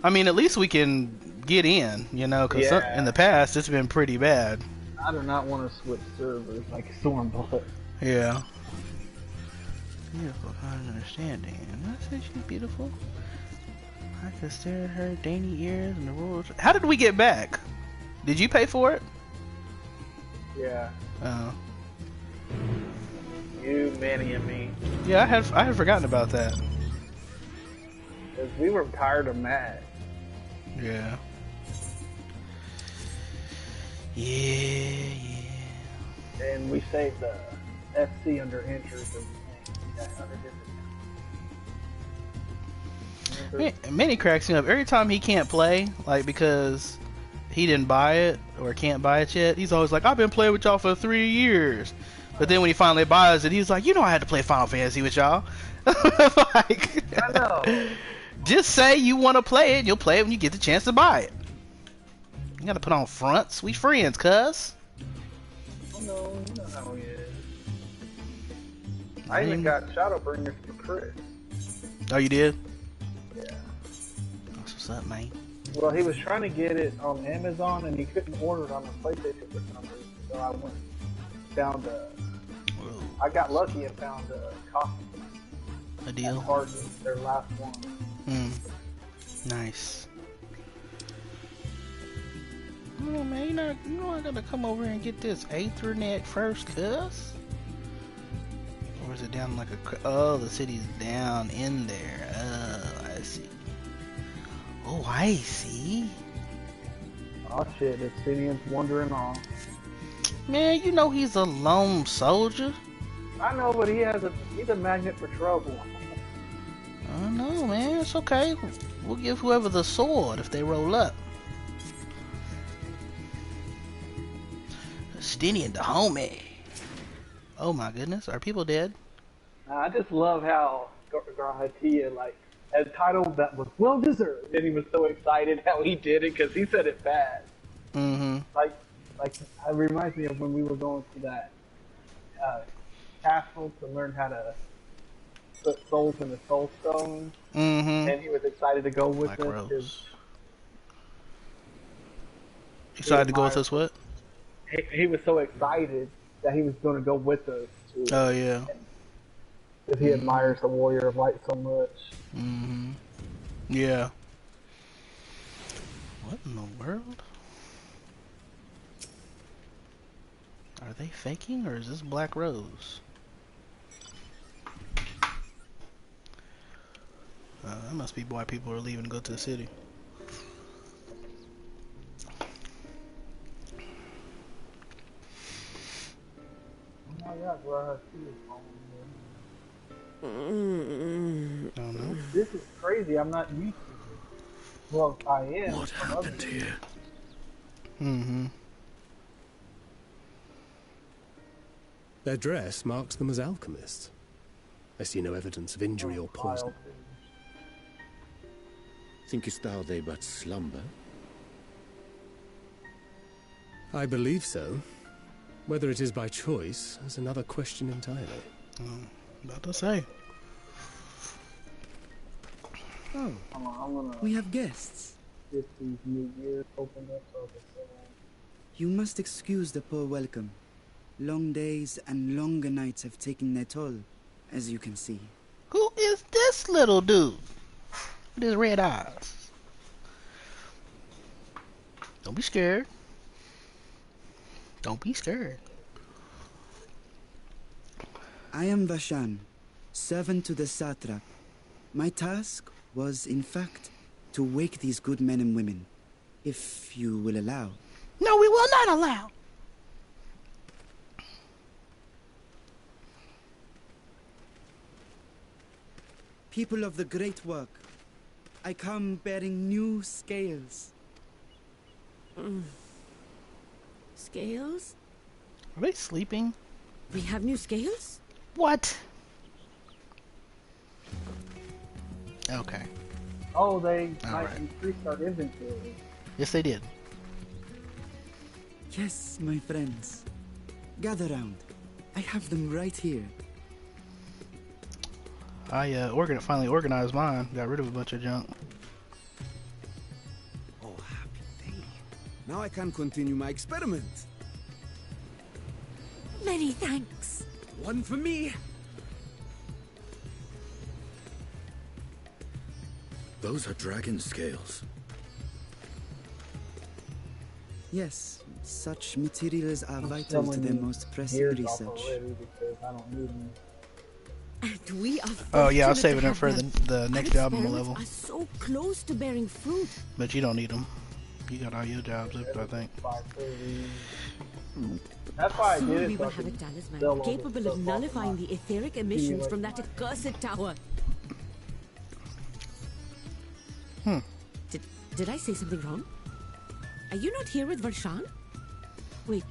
S1: I mean, at least we can get in, you know, because in the past it's been pretty bad.
S16: I do not want to switch servers like Stormblood.
S1: Yeah. Beautiful, kind of understanding. And I said she's beautiful. I could stare at her dainty ears and the rules. How did we get back? Did you pay for it?
S16: Yeah.
S1: Oh.
S16: You, Manny, and me.
S1: Yeah, I had forgotten about that.
S16: Because we were tired of Matt.
S1: Yeah. Yeah.
S16: And we saved the FC under interest and under different.
S1: Manny cracks me up every time he can't play, like because he didn't buy it or can't buy it yet. He's always like, I've been playing with y'all for 3 years. But then when he finally buys it, he's like, you know I had to play Final Fantasy with y'all. Like,
S16: I know.
S1: Just say you want to play it, and you'll play it when you get the chance to buy it. You gotta put on fronts. We friends, cuz.
S16: Oh no, you know how he is. I even got Shadowbringers for Chris.
S1: Oh, you did?
S16: Yeah.
S1: That's what's up, man.
S16: Well, he was trying to get it on Amazon, and he couldn't order it on the PlayStation for some reason. So I went found I got lucky and found a copy.
S1: A deal?
S16: Part1, their last one.
S1: Nice. Oh man, you know I gotta come over and get this Aethernet first, cuz? Or is it down like a... Oh, the city's down in there. Oh, I see. Oh, I see.
S16: Oh shit, the Obsidian's wandering off.
S1: Man, you know he's a lone soldier.
S16: I know, but he's a magnet for trouble.
S1: I don't know, man. It's okay. We'll give whoever the sword if they roll up. Stinian the homie. Oh my goodness, are people dead?
S16: I just love how Garhatia had a title that was well deserved, and he was so excited how he did it because he said it fast.
S1: Mm-hmm.
S16: Like it reminds me of when we were going to that castle to learn how to put souls in the soul stone.
S1: Mm-hmm.
S16: And he was excited to go with
S1: like
S16: us.
S1: Rose. Excited to go with us what?
S16: He was so excited that he was going to go with us.
S1: Oh, yeah.
S16: Because he admires the Warrior of Light so much.
S1: Mm-hmm. Yeah. What in the world? Are they faking, or is this Black Rose? That must be why people are leaving to go to the city.
S16: Oh my God, bro.
S1: I don't know.
S16: This is crazy. I'm not used to this. Well, I am.
S7: What happened here?
S1: Mm-hmm.
S2: Their dress marks them as alchemists. I see no evidence of injury or poison.
S4: Thinkest thou they but slumber?
S2: I believe so. Whether it is by choice is another question entirely.
S1: About to say.
S6: Oh, we have guests.
S19: You must excuse the poor welcome. Long days and longer nights have taken their toll, as you can see.
S1: Who is this little dude with his red eyes? Don't be scared. Don't be scared.
S19: I am Vashan, servant to the satrap. My task was, in fact, to wake these good men and women, if you will allow.
S1: No, we will not allow.
S19: People of the great work, I come bearing new scales.
S3: Scales?
S1: Are they sleeping?
S3: We have new scales?
S1: What? Okay.
S16: Oh, they
S1: All
S16: might
S1: right.
S16: increase our inventory.
S1: Yes, they did.
S19: Yes, my friends. Gather round. I have them right here.
S1: I finally organized mine. Got rid of a bunch of junk.
S10: Oh, happy day. Now I can continue my experiment.
S3: Many thanks.
S10: One for me.
S7: Those are dragon scales.
S19: Yes, such materials are vital to their most pressing research.
S3: And we are
S1: Oh yeah, I'll save
S3: fortunate
S1: it
S3: to
S1: up for
S3: have them.
S1: the next
S3: Our
S1: album
S3: experiments
S1: level.
S3: are so close to bearing fruit.
S1: But you don't need them. You got all your jobs up, I think.
S16: That's why I did
S3: Soon
S16: it.
S3: we
S16: so
S3: will
S16: I
S3: have a
S16: could
S3: talisman
S16: sell all the
S3: capable
S16: stuff
S3: of
S16: off
S3: nullifying
S16: my-
S3: the etheric emissions from that accursed tower. Did I say something wrong? Are you not here with Varshan? Wait,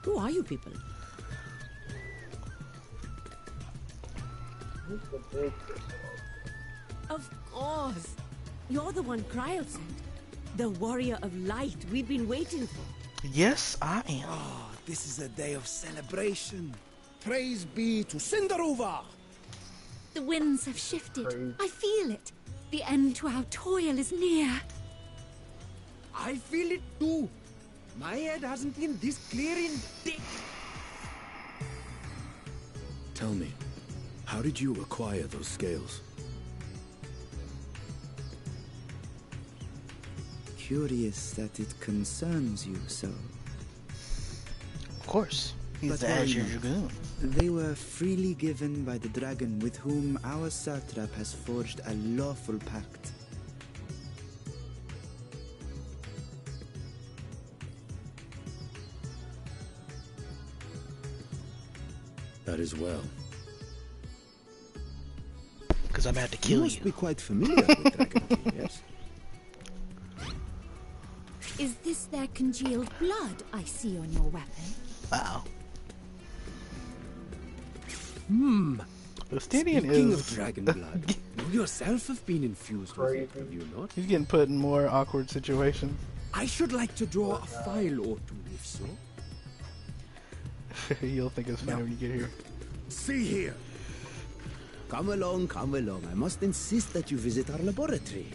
S3: who are you people? Of course. You're the one Cryo sent. The warrior of light we've been waiting for.
S1: Yes, I am.
S10: Oh, this is a day of celebration. Praise be to Cinderova.
S5: The winds have shifted. I feel it. The end to our toil is near.
S10: I feel it too. My head hasn't been this clear in days.
S7: Tell me, how did you acquire those scales?
S19: Curious that it concerns you so.
S1: Of course. He's
S19: But
S1: the
S19: worry
S1: Azure
S19: not.
S1: Dragoon.
S19: They were freely given by the dragon with whom our satrap has forged a lawful pact.
S7: That is well.
S1: Because I'm about to
S4: You
S1: kill
S4: must
S1: you.
S4: be quite familiar with Dragon, yes?
S5: Is this their congealed blood I see on your weapon?
S1: Wow.
S4: Speaking
S1: is...
S4: of dragon blood, you yourself have been infused with it, have you not?
S1: He's getting put in more awkward situations.
S10: I should like to draw a file or two, if so.
S1: You'll think it's funny when you get here.
S10: See here.
S4: Come along, come along. I must insist that you visit our laboratory.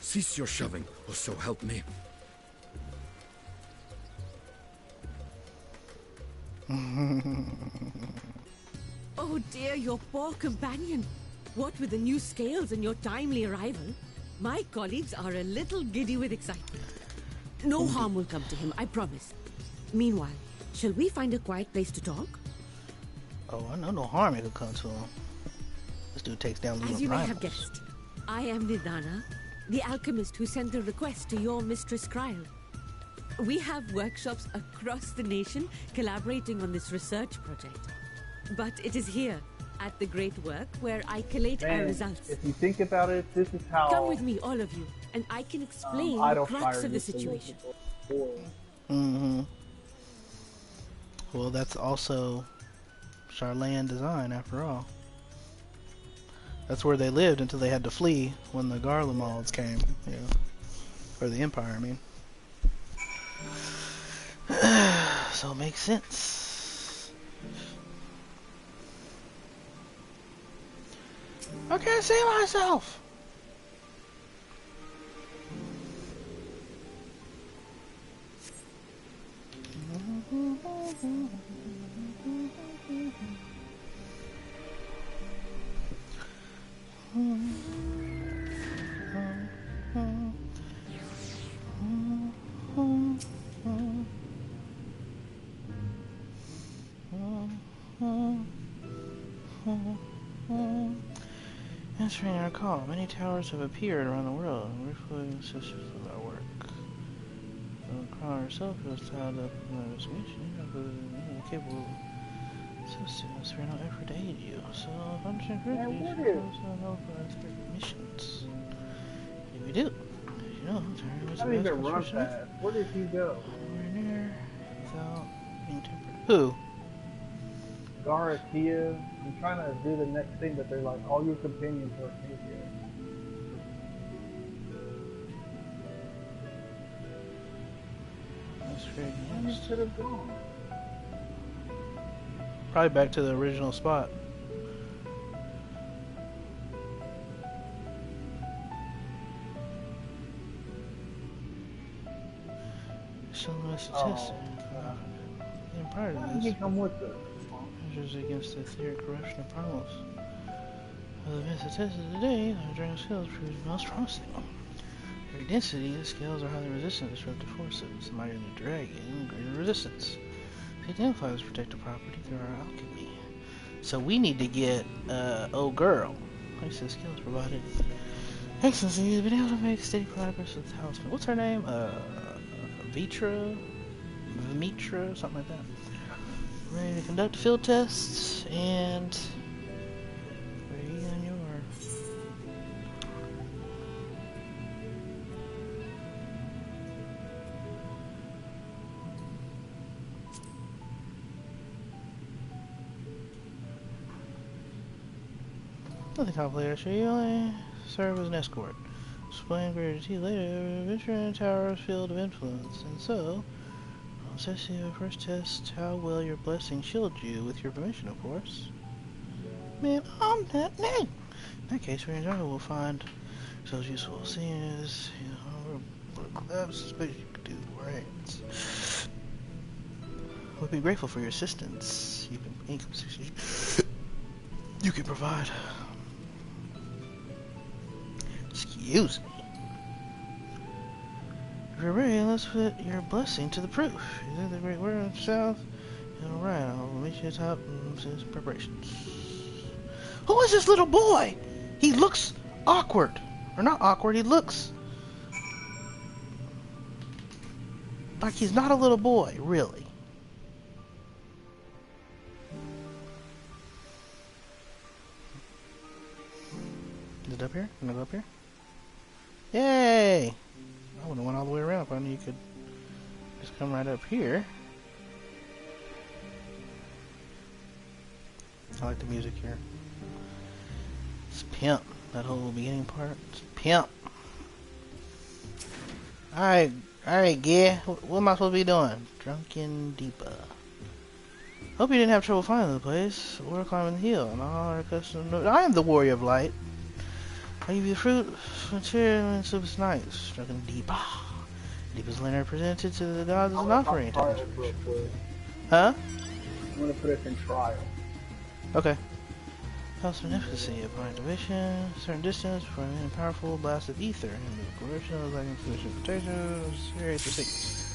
S7: Cease your shoving, or so help me.
S3: Oh dear, your poor companion. What with the new scales and your timely arrival, my colleagues are a little giddy with excitement. No harm will come to him, I promise. Meanwhile, shall we find a quiet place to talk?
S1: Oh, I know no harm it could come to him. This dude takes down Luna
S3: As you may
S1: Primals.
S3: have guessed, I am Nidana, the alchemist who sent the request to your mistress Kryl. We have workshops across the nation collaborating on this research project. But it is here, at the great work, where I collate our
S16: Man,
S3: results.
S16: if you think about it, this is how
S3: Come with me, all of you, and I can explain the
S16: Idle
S3: crux
S16: Fire
S3: of the
S16: used to look
S3: situation.
S16: before.
S1: Mm-hmm. Well, that's also Charlayan design, after all. That's where they lived until they had to flee when the Garlemalds came. You know, or the Empire, I mean. So it makes sense. I can't see myself. Answering our call, many towers have appeared around the world, and we're fully assisted with our work. The Crown herself was tied up in this mission, but capable of assisting us for no effort to aid you. So, if I'm correctly, she also help us with missions. What do we do? As you know, Terry was
S16: I didn't even run fast. Where did he go?
S1: We're near without being tempered. Who?
S16: Garatia. I'm trying to do the next thing, but they're like, all your companions are here.
S1: That's great.
S16: You should have gone.
S1: Probably back to the original spot. And prior to this, measures against the etheric corruption of Parlos. For the events attested today, the dragon scales proved most promising. Their density, the scales are highly resistant to disruptive forces. The mightier the dragon, greater resistance. They identify this protective property through our alchemy. So we need to get, oh girl. Like I said, skills provided. Excellency has been able to make steady progress with the talisman. What's her name? Vitra? Something like that. Ready to conduct field tests, and ready on your... Nothing complicated, actually. You only serve as an escort. Explain greater detail later. Venture in a tower's field of influence, and so... I'll assess you first test how well your blessing shields you, with your permission, of course. Man, I'm that name. In that case, we will find so useful. Seeing as, you know, gloves, suppose you could do right. We'll be grateful for your assistance. You can provide. Excuse me. If you're ready, let's put your blessing to the proof. You did the great word in the south. Alright, I'll meet you at the top and see some preparations. Who is this little boy? He looks awkward. Or not awkward, he looks like he's not a little boy, really. Is it up here? Can I go up here? Yay! I wouldn't have went all the way around if I knew you could just come right up here. I like the music here. It's pimp. That whole beginning part. It's pimp. Alright, Gear. What am I supposed to be doing? Drunken Deepa. Hope you didn't have trouble finding the place. Or climbing the hill. And all our custom. I am the warrior of light. I give you the fruit, material, and soups nights. Drunken Deepa. Deepa's lantern presented to the gods as an offering. Huh?
S16: I'm gonna put it in trial.
S1: Okay. House magnificency upon activation, certain distance before a powerful blast of ether, and the corruption of lacking sufficient protection, serious for sickness.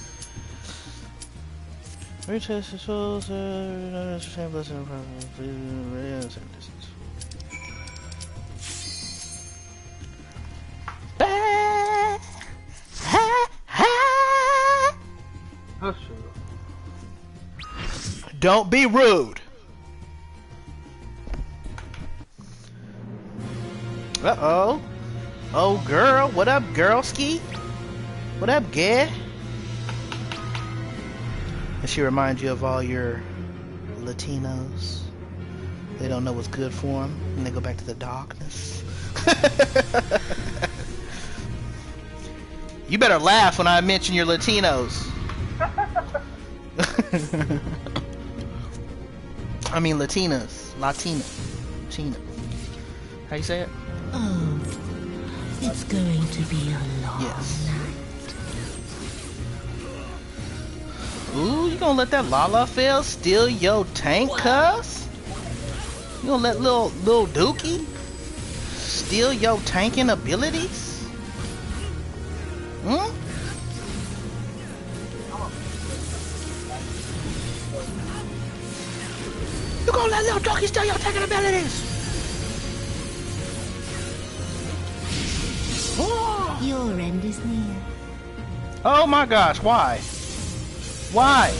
S1: Retest the souls, same blessing in front of the certain distance. Don't be rude. Uh-oh. Oh, girl. What up, girlski? What up, gay? Does she remind you of all your Latinos? They don't know what's good for them, and they go back to the darkness. You better laugh when I mention your Latinos. I mean Latinas. Latina. How you say it?
S12: Oh, it's going to be a long
S1: Yes.
S12: night.
S1: Ooh, you gonna let that Lalafell steal your tank, cuz? You gonna let little Dookie steal your tanking abilities? Hmm? You gonna let little Dookie steal your tanking abilities? Oh.
S12: Your end is near.
S1: Oh my gosh, why? Why?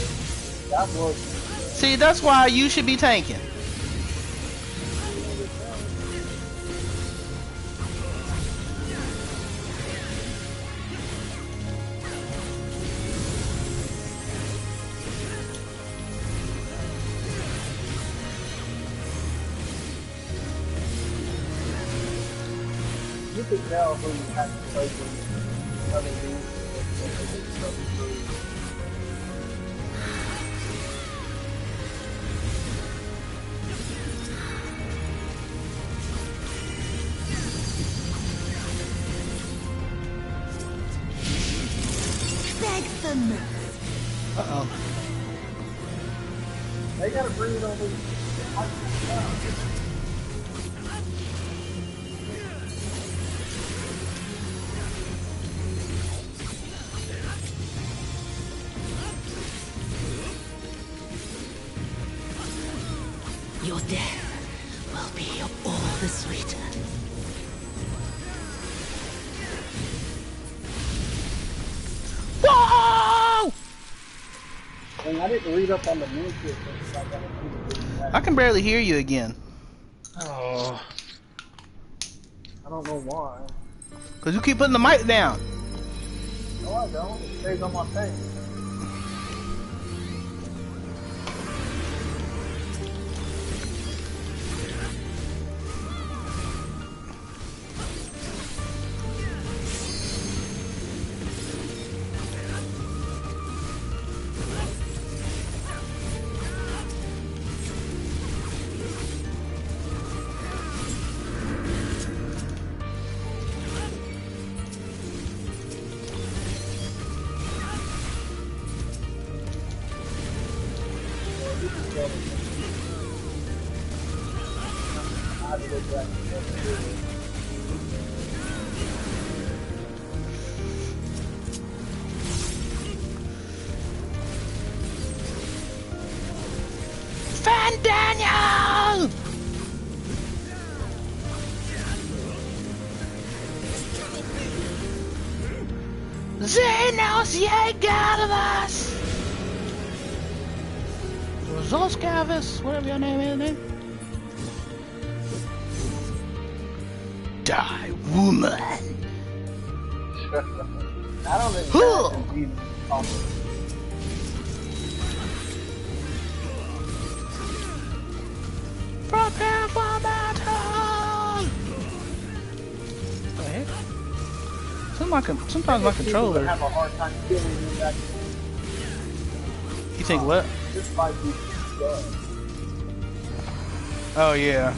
S1: See, that's why you should be tanking.
S16: You can tell who you have to play with other dudes.
S12: Beg for mercy.
S1: Uh-oh.
S16: They gotta bring it over.
S12: Your death will be all the sweeter.
S1: Whoa!
S16: Dang, I didn't read up on the new shit.
S1: I can barely hear you again.
S16: Oh. I don't know why.
S1: Cause you keep putting the mic down.
S16: No, I don't. It stays on my thing.
S1: Fan Daniel! Xenos Jägervas! Zoskavis, whatever your name is, name. Die, woman!
S16: I don't think Jesus
S1: Prepare for battle! What the heck? Sometimes my controller.
S16: have a hard time killing you back.
S1: You think what?
S16: This might be dead.
S1: Oh yeah.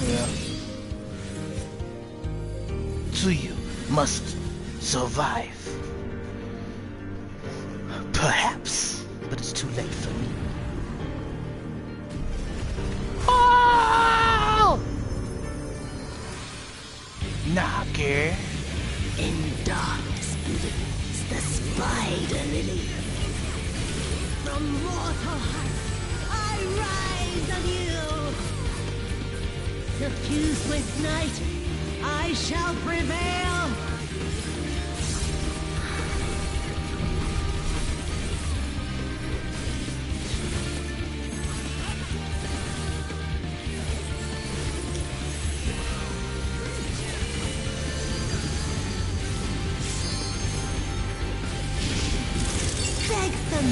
S1: Tsuyu must survive. Perhaps, but it's too late for me. Oh! Knocker.
S12: In darkness blooms the spider lily. From mortal heights, I rise anew. Suffused with night, I shall prevail. Beg them.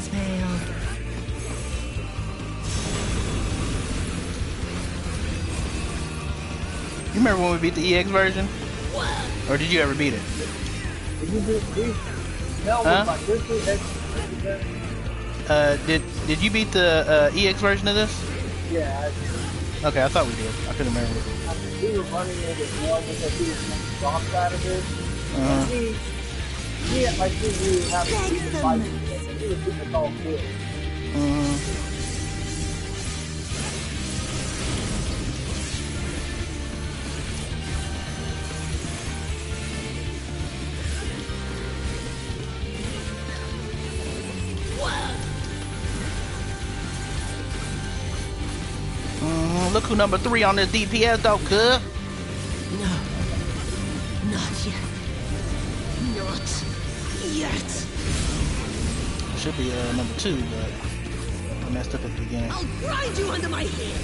S12: curtains pale.
S1: You remember when we beat the EX version? Or did you ever beat it?
S16: Did you beat
S1: Huh? Did you beat the EX version of this?
S16: Yeah.
S1: Okay, I thought we did. I couldn't remember.
S16: We were running it with more because he was on the soft side of it. And he like he knew how to do the fight. He was doing it all good.
S1: Look who number 3 on this DPS though, cuz.
S12: No. Not yet. Not yet.
S1: Should be number 2, but I messed up at the beginning.
S12: I'll grind you under my heel.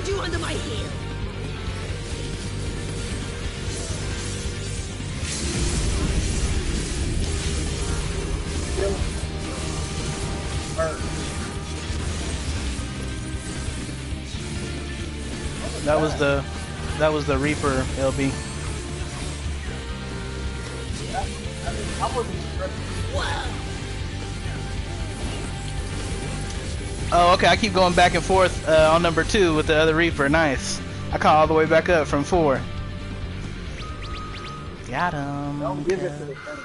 S12: You under my heel.
S1: That was the Reaper LB. Oh, okay. I keep going back and forth on number 2 with the other Reaper. Nice. I caught all the way back up from 4. Got him.
S16: Don't give it to the tank.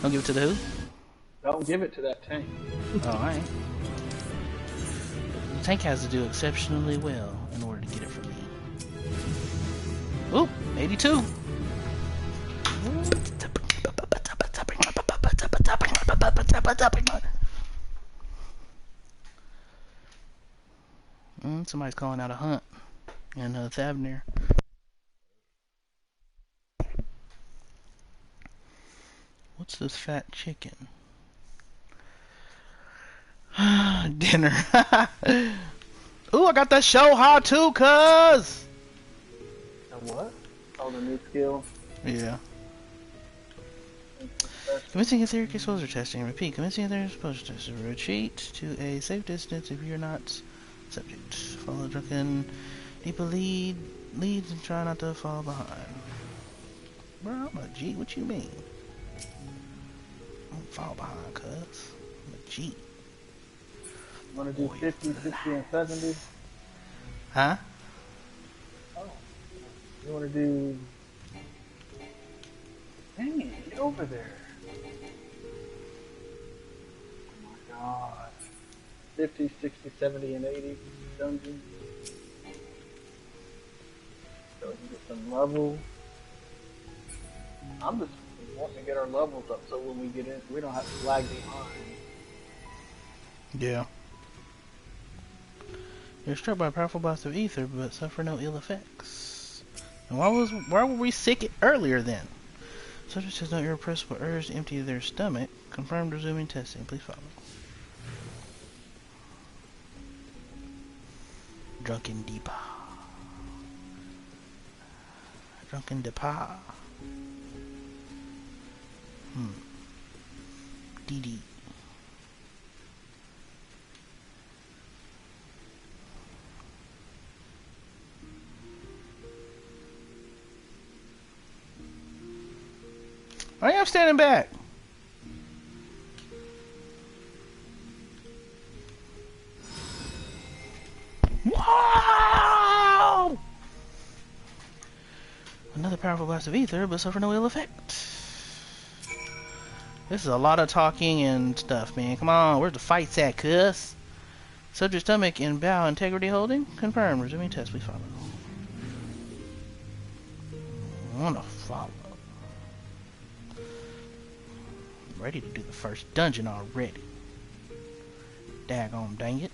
S1: Don't give it to the who?
S16: Don't give it to that tank.
S1: Oh, alright. The tank has to do exceptionally well in order to get it from me. Oop, 82. Somebody's calling out a hunt in Thavnir. What's this fat chicken? Dinner. Ooh, I got that show hot too, cuz.
S16: What? Oh, the new skill?
S1: Yeah. Convincing a theory exposure testing. Repeat. Convincing a theory exposure testing. Retreat to a safe distance if you're not subject. Follow drunken deeper leads and try not to fall behind. Bro, I'm a G. What you mean? Don't fall behind, cuz. I'm a G.
S16: You wanna do 50, 60, and 70?
S1: Huh?
S16: Oh. You wanna do... Dang it, get over there. Oh my god. 50, 60, 70, and 80 dungeons. So we can get some levels. I'm just wanting to get our levels up so when we get in, we don't have to lag behind.
S1: Yeah. You're struck by a powerful blast of ether, but suffer no ill effects. And why were we sick earlier then? Subject has no irrepressible urge to empty their stomach. Confirmed resuming testing. Please follow. Drunken Deepa. Drunken Deepa. DD. Why am I standing back? Wow! Another powerful blast of ether, but suffer no ill effect. This is a lot of talking and stuff, man. Come on, where's the fights at, cuz? Subject stomach in bow integrity holding. Confirmed. Resuming test. Please follow. I wanna follow. ready to do the first dungeon already. Daggone dang it.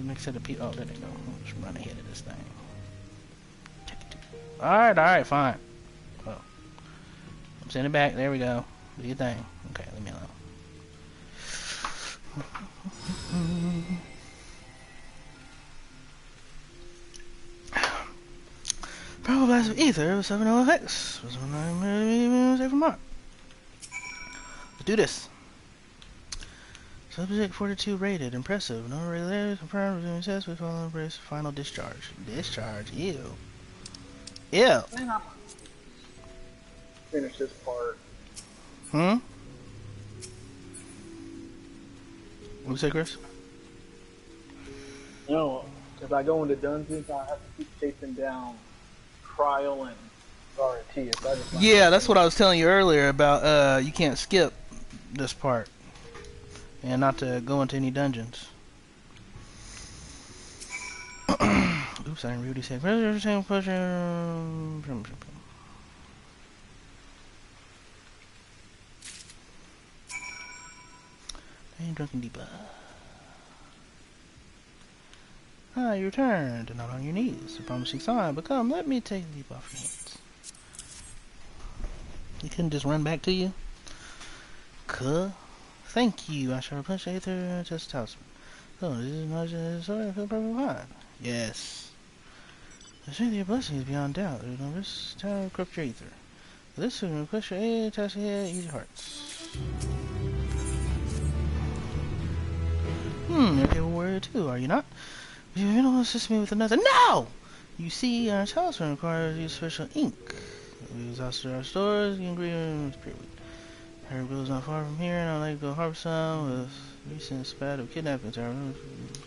S1: Next set of people. Oh, there they go. Let's run ahead of this thing. Alright, fine. Oh. I'm sending it back. There we go. Do your thing. Okay, leave me alone. Power blast of ether, 7 effects. Save mark. Let's do this. Subject 42 rated. Impressive. No regularity confirmed. Resuming test with final discharge. Discharge. Ew. Ew.
S16: Finish this part.
S1: Hmm? What you say, Chris?
S16: No, if I go into dungeons, I have to keep chasing down Trial and Dorothea.
S1: Yeah, that's what I was telling you earlier about. You can't skip this part. And not to go into any dungeons. Oops, I didn't really say. And drunken deeper. Ah, you returned, not on your knees. A promising sign, but come, let me take the leap off your hands. He couldn't just run back to you? Cuh. Thank you. I shall replenish the ether test talisman. Oh, this is not sorry, I feel perfectly fine. Yes. The strength of your blessing is beyond doubt. There's no risk to corrupt your ether. For this will request your aid, test here, easy hearts. You're a warrior too, are you not? You don't assist me with another. No! You see, our talisman requires use special ink. We exhausted our stores, the ingredients purely. Herb goes not far from here, and I'd like to go harbor some with recent spat of kidnapping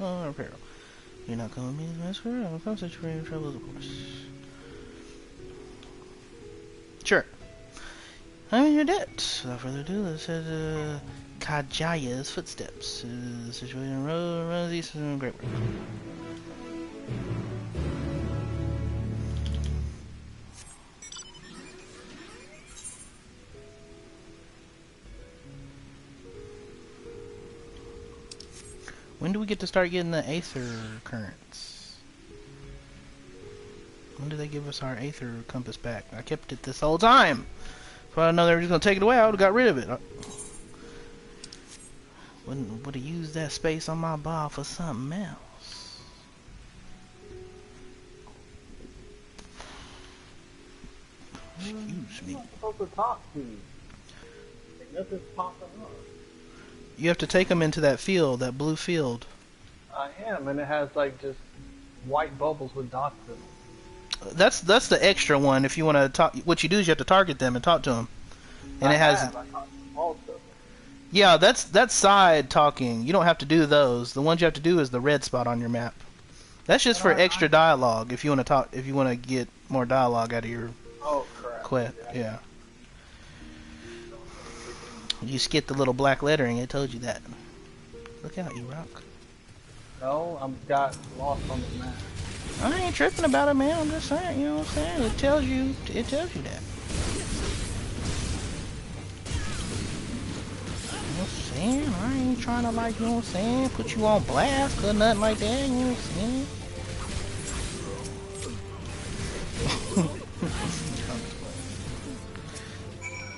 S1: our peril. You're not coming with me, Master? I'll come set you in troubles, of course. Sure. I'm in your debt. Without further ado, let's head to Kajaya's footsteps. The situation on the road runs east and great work. When do we get to start getting the Aether currents? When do they give us our Aether compass back? I kept it this whole time. If I know they were just going to take it away, I would have got rid of it. Would have used that space on my bar for something else. Excuse me.
S16: I'm supposed to talk to you. Nothing's popping up.
S1: You have to take them into that field, that blue field.
S16: I am, and it has like just white bubbles with dots in them.
S1: That's the extra one. If you want to talk, what you do is you have to target them and talk to them. And it has. Yeah, that's side talking. You don't have to do those. The ones you have to do is the red spot on your map. That's just for extra dialogue. If you want to talk, if you want to get more dialogue out of your quest, yeah. You skipped the little black lettering. It told you that. Look out, you rock.
S16: No, I'm got lost on the map.
S1: I ain't tripping about it, man. I'm just saying. You know what I'm saying? It tells you that. You know what I'm saying? I ain't trying to, like, you know what I'm saying, put you on blast or nothing like that. You know what I'm saying?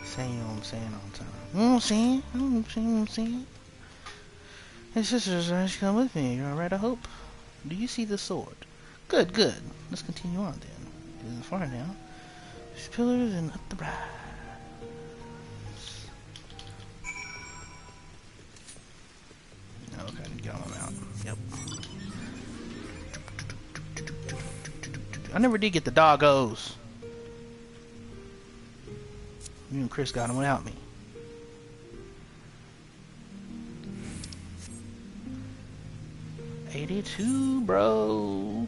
S1: Saying, you know what I'm saying all the time. You know what I'm saying? You know what I'm saying? Hey, sisters, why don't you come with me? You're alright, I hope? Do you see the sword? Good, good. Let's continue on then. It isn't far now. There's pillars and up the rise. Okay, get on out. Yep. I never did get the doggos. You and Chris got them without me. $82, bro.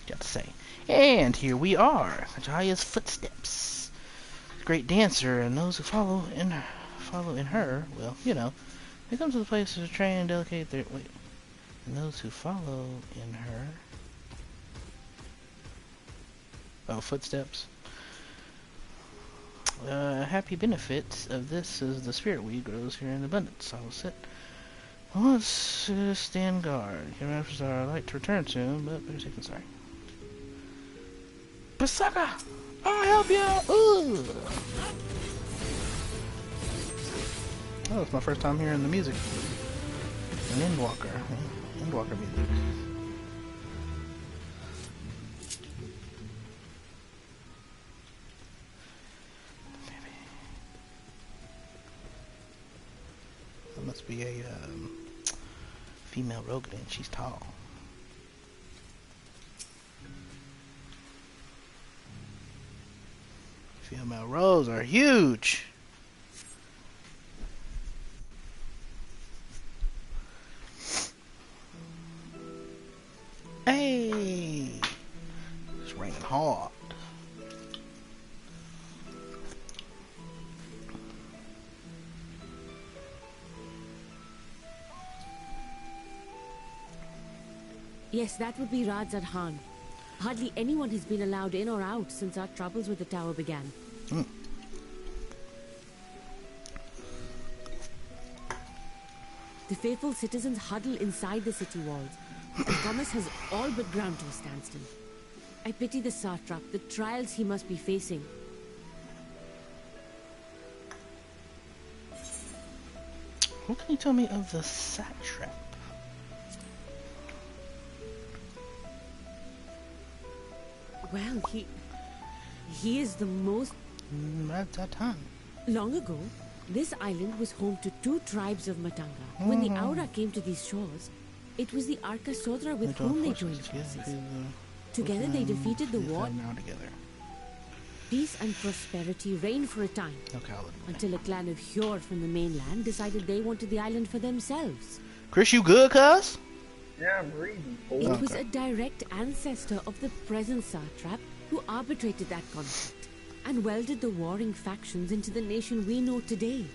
S1: Got to say. And here we are, Kajaya's footsteps. Great dancer, and those who follow in her, well, you know. They come to the place to train and delegate their and those who follow in her. Oh, footsteps. Happy benefit of this is the spirit weed grows here in abundance. I will sit. Let's stand guard. Human efforts are like to return soon, but better safe than sorry. Pasaka! I'll help you! Ooh! Oh, it's my first time hearing the music. An Endwalker. Endwalker music. That must be a female rogue then. She's tall. Female rogues are huge. Hey, it's raining hard.
S20: Yes, that would be Radzad Khan. Hardly anyone has been allowed in or out since our troubles with the tower began. The faithful citizens huddle inside the city walls, and commerce has all but ground to a standstill. I pity the satrap, the trials he must be facing.
S1: Who can you tell me of the satrap?
S20: Well, he is the most...
S1: At that time.
S20: Long ago, this island was home to 2 tribes of Matanga. When the Aura came to these shores, it was the Arca Sodra with whom they joined forces. Together they defeated the war. Peace and prosperity reigned for a time, until a clan of Hjor from the mainland decided they wanted the island for themselves.
S1: Chris, you good, cuz?
S16: Yeah, I'm reading.
S20: It was a direct ancestor of the present satrap who arbitrated that conflict and welded the warring factions into the nation we know today.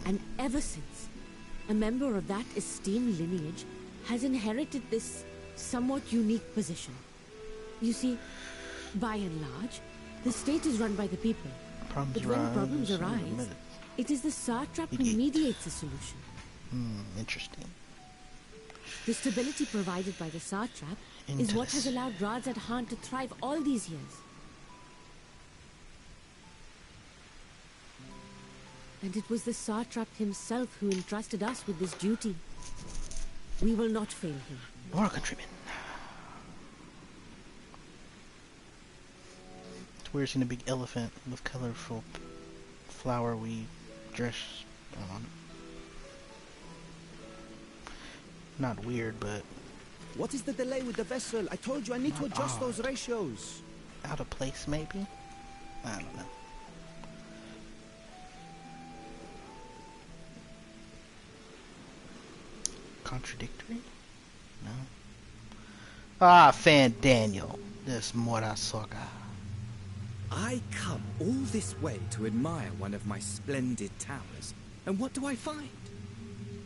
S20: And ever since, a member of that esteemed lineage has inherited this somewhat unique position. You see, by and large, the state is run by the people. But when problems arise, it is the satrap who mediates a solution.
S1: Interesting.
S20: The stability provided by the satrap is what has allowed Radzad Khan to thrive all these years. And it was the satrap himself who entrusted us with this duty. We will not fail him.
S1: Nor a countryman. It's weird seeing a big elephant with colorful flowery dress on. Not weird, but...
S21: What is the delay with the vessel? I told you I need to adjust those ratios.
S1: Out of place, maybe? I don't know. Contradictory? No. Ah, Fan Daniel. This Mora Soga.
S22: I come all this way to admire one of my splendid towers, and what do I find?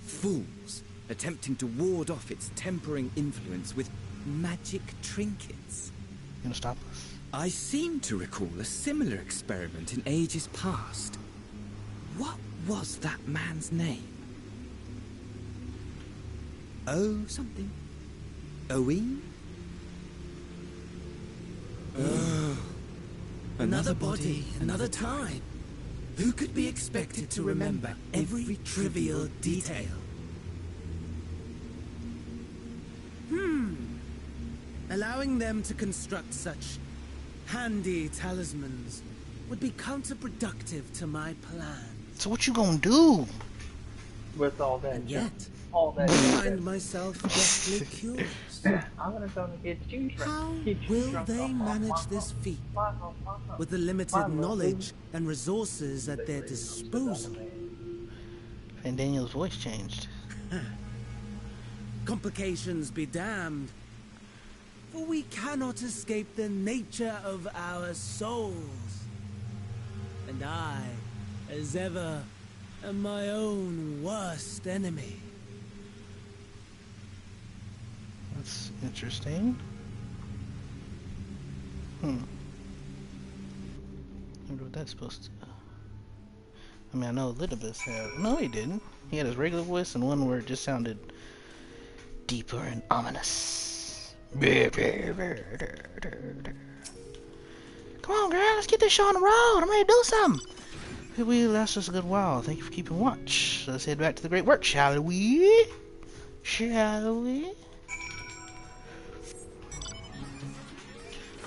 S22: Fools attempting to ward off its tempering influence with magic trinkets.
S1: You gonna stop us?
S22: I seem to recall a similar experiment in ages past. What was that man's name? Oh, something. Owen? Another body, another time. Who could be expected to remember every trivial detail?
S23: Allowing them to construct such handy talismans would be counterproductive to my plan.
S1: So what you gonna do?
S16: With all that.
S23: And yet,
S16: all that.
S23: I find myself deathly curious.
S16: I'm gonna go and get you drunk.
S23: How will they manage this feat with the limited knowledge and resources at their disposal?
S1: And Daniel's voice changed.
S23: Complications be damned. For we cannot escape the nature of our souls. And I, as ever, am my own worst enemy.
S1: That's interesting. I wonder what that's supposed to... I mean, I know Elizabeth had... No, he didn't. He had his regular voice and one where it just sounded deeper and ominous. Come on, girl, let's get this show on the road. I'm ready to do something. We last us a good while. Thank you for keeping watch. Let's head back to the great work, shall we? Shall we?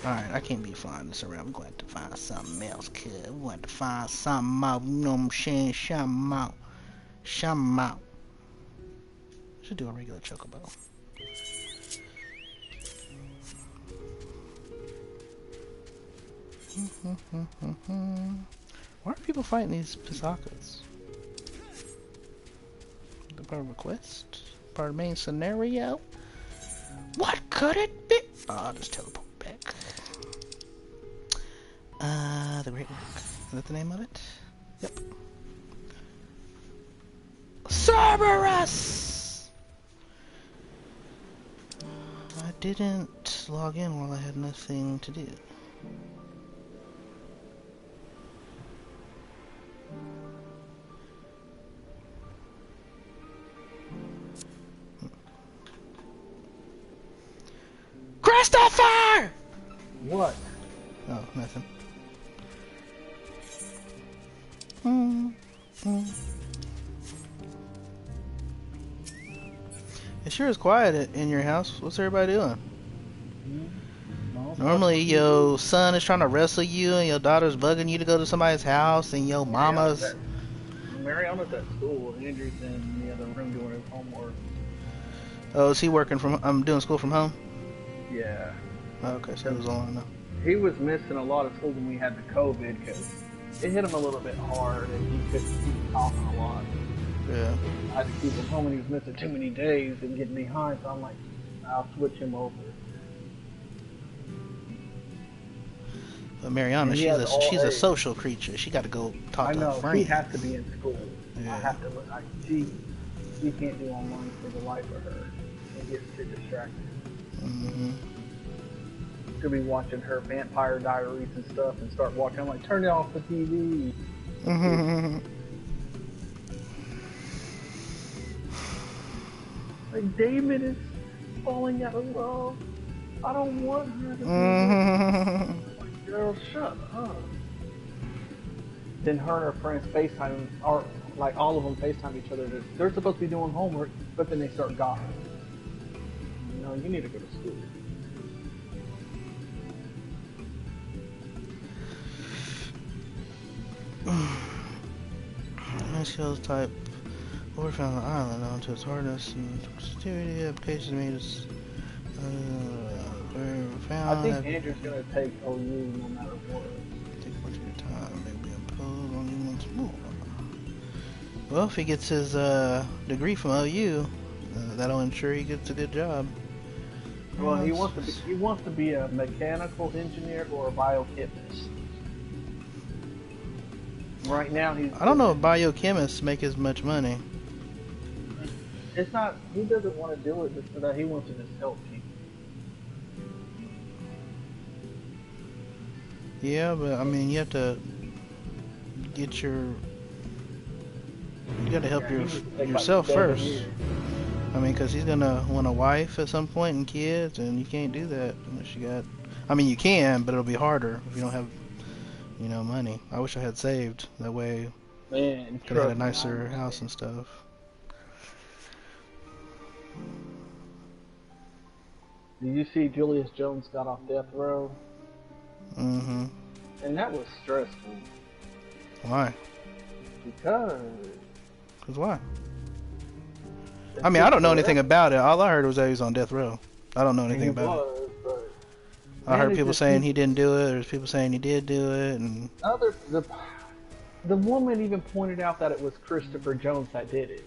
S1: Alright, I can't be flying this around. We're going to find something else, kid. We're going to find something out. You know what I'm saying? Something out. Something out. Should do a regular chocobo. Why are people fighting these Pisakas? The part of a quest? Part of the main scenario? What could it be? Oh, I'll just teleport back. The Great Work. Is that the name of it? Yep. Cerberus! I didn't log in while I had nothing to do. Christopher!
S16: What?
S1: Oh, nothing. It sure is quiet in your house. What's everybody doing? Normally, your son is trying to wrestle you, and your daughter's bugging you to go to somebody's house, and your mama's...
S16: Mariana's at school, and Andrew's in the other room doing his homework.
S1: Oh, is he working from... I'm doing school from home?
S16: Yeah.
S1: Oh, okay, so he was on now.
S16: He was missing a lot of school when we had the COVID, because it hit him a little bit hard, and he couldn't keep talking a lot.
S1: Yeah.
S16: I had to keep him home, and he was missing too many days and getting behind, so I'm like, I'll switch him over.
S1: But Mariana, she's a social creature. She got to go talk to her friends. I know,
S16: she has to be in school.
S1: Yeah.
S16: I have to. She can't do online for the life of her. It gets too distracted. She'll be watching her Vampire Diaries and stuff, and start watching. I'm like, turn it off the TV. Like, David is falling out of love. I don't want her to be. Girl, shut up. Then her and her friends FaceTime, or like all of them FaceTime each other. They're supposed to be doing homework, but then they start gossiping. No, you need to go to school.
S1: SQL type over found the island onto its hardness and sensitivity applications made its
S16: I think Andrew's gonna take OU no matter what.
S1: Take much of your time, they will be imposed on you once more. Well, if he gets his degree from OU, that'll ensure he gets a good job.
S16: Well, he wants to be a mechanical engineer or a biochemist. Right now, I
S1: don't know if biochemists make as much money.
S16: It's not. He doesn't want to do it just for that. He wants to just help people.
S1: Yeah, but I mean, you have to get your. You got to help yourself first. I mean, because he's gonna want a wife at some point and kids, and you can't do that unless you got. I mean, you can, but it'll be harder if you don't have, money. I wish I had saved. That way, could have had a nicer house and stuff.
S16: Did you see Julius Jones got off death row?
S1: Mm-hmm.
S16: And that was stressful.
S1: Why?
S16: Because
S1: why? I mean, I don't know anything about it. All I heard was that he was on death row. I don't know anything about it. I heard people saying he didn't do it. There's people saying he did do it, and
S16: the woman even pointed out that it was Christopher Jones that did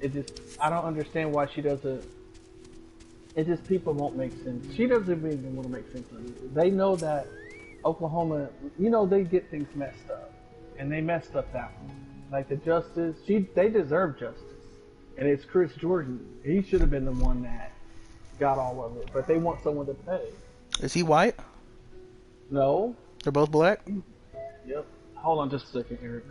S16: it. I don't understand why she doesn't. It just, people won't make sense. She doesn't even want to make sense of it. They know that Oklahoma, they get things messed up. And they messed up that one. Like the justice, they deserve justice. And it's Chris Jordan. He should have been the one that got all of it, but they want someone to pay.
S1: Is he white?
S16: No.
S1: They're both black?
S16: Yep. Hold on just a second, Eric.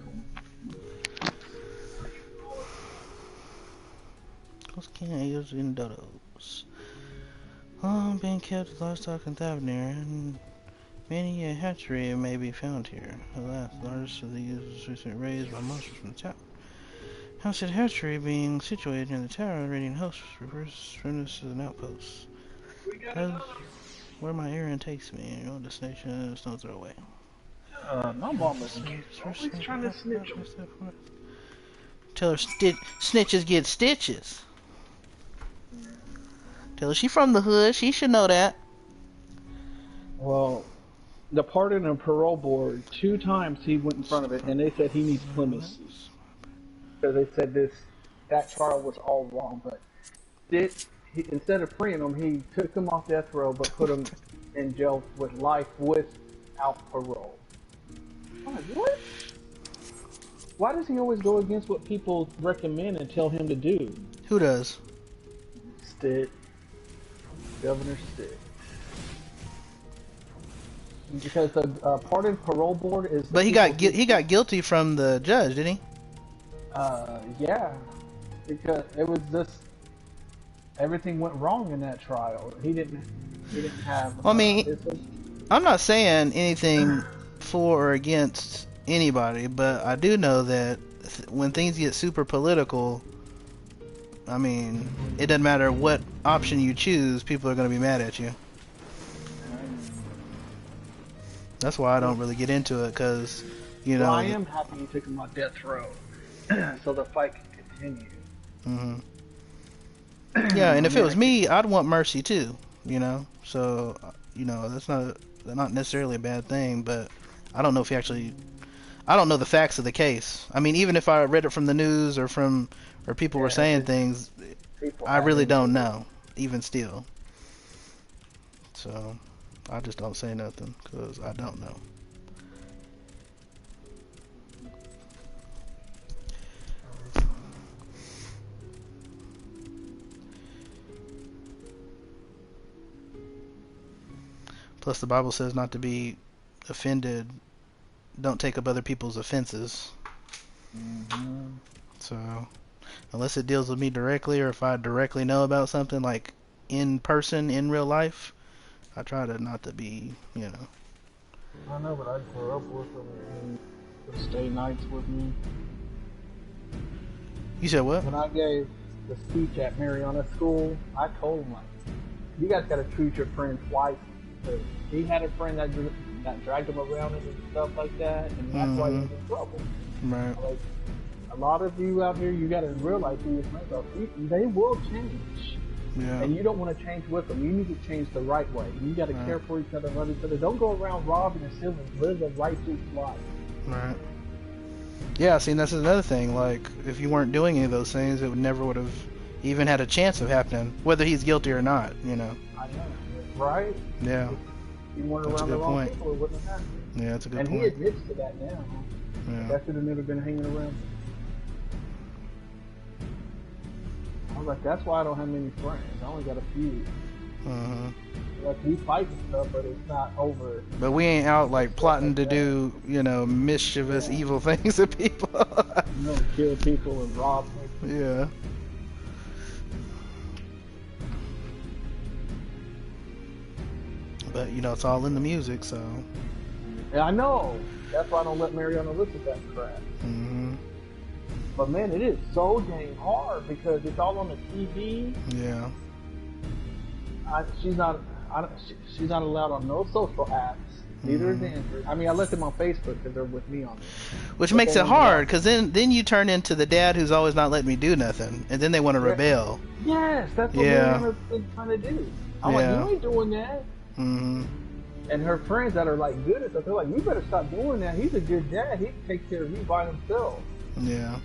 S1: Those can't in dodos. Being kept livestock in Thavnir, and many a hatchery may be found here. Alas, the largest of these was recently raised by monsters from the tower. House hatchery being situated in the tower, raiding hosts reverse furnace as an outpost. That's where my errand takes me. Your destination is no throw away.
S16: My mom is always trying to snitch.
S1: Tell her snitches get stitches. Tell her she from the hood. She should know that.
S16: Well, the pardon and parole board, 2 times he went in front of it, and they said he needs clemency. Because they said that trial was all wrong. But instead of freeing him, he took him off death row, but put him in jail with life without parole. I'm like, what? Why does he always go against what people recommend and tell him to do?
S1: Who does?
S16: Stitt. Governor Stitt. Because the pardon parole board is.
S1: But he got guilty from the judge, didn't he?
S16: Yeah. Because it was just everything went wrong in that trial. He didn't have.
S1: I mean, I'm not saying anything for or against anybody, but I do know that when things get super political, I mean, it doesn't matter what option you choose, people are going to be mad at you. That's why I don't really get into it, because, you know...
S16: Well, I am happy you took him on death row, so the fight can continue.
S1: Yeah, and if it was me, I'd want mercy too, you know? So, you know, that's not necessarily a bad thing, but I don't know if he actually... I don't know the facts of the case. I mean, even if I read it from the news or people were saying things, I really don't know, even still. So, I just don't say nothing, because I don't know. Plus, the Bible says not to be offended. Don't take up other people's offenses. So, unless it deals with me directly, or if I directly know about something, like in person, in real life, I try to not to be, you know.
S16: I know, but I grew up with him and would stay nights with me.
S1: You said what?
S16: When I gave the speech at Mariana School, I told him, like, you guys got to treat your friends twice. Because he had a friend that dragged him around and stuff like that, and that's why he was in trouble.
S1: Right.
S16: Like, a lot of you out here, you got to realize who your friends are. They will change.
S1: Yeah.
S16: And you don't want to change with them. You need to change the right way. You got to care for each other, love each other. Don't go around robbing and stealing. Live a righteous life.
S1: Right. Yeah, see, that's another thing. Like, if you weren't doing any of those things, it would have even had a chance of happening, whether he's guilty or not, you know.
S16: I know. Right?
S1: Yeah.
S16: If you weren't around the wrong people, it wouldn't have happened.
S1: Yeah, that's a good point.
S16: And he admits to that now.
S1: Yeah.
S16: That should have never been hanging around. I was like, that's why I don't have many friends. I only got a few. Like, we fight and stuff, but it's not over.
S1: But we ain't out, like, plotting to do, you know, mischievous, evil things to people.
S16: You know, kill people and rob people.
S1: Yeah. But, you know, it's all in the music, so...
S16: Yeah, I know. That's why I don't let Mariana listen to that crap. But, man, it is so dang hard because it's all on the TV.
S1: Yeah.
S16: She's not allowed on no social apps. Neither is Andrew. I mean, I let them on Facebook because they're with me on it.
S1: Which makes it hard, because then you turn into the dad who's always not letting me do nothing, and then they want to rebel.
S16: Yes, that's what Mariana's been trying to do. I'm like, you ain't doing that. And her friends that are like good at stuff, they're like, you better stop doing that. He's a good dad. He can take care of you by himself.
S1: Yeah.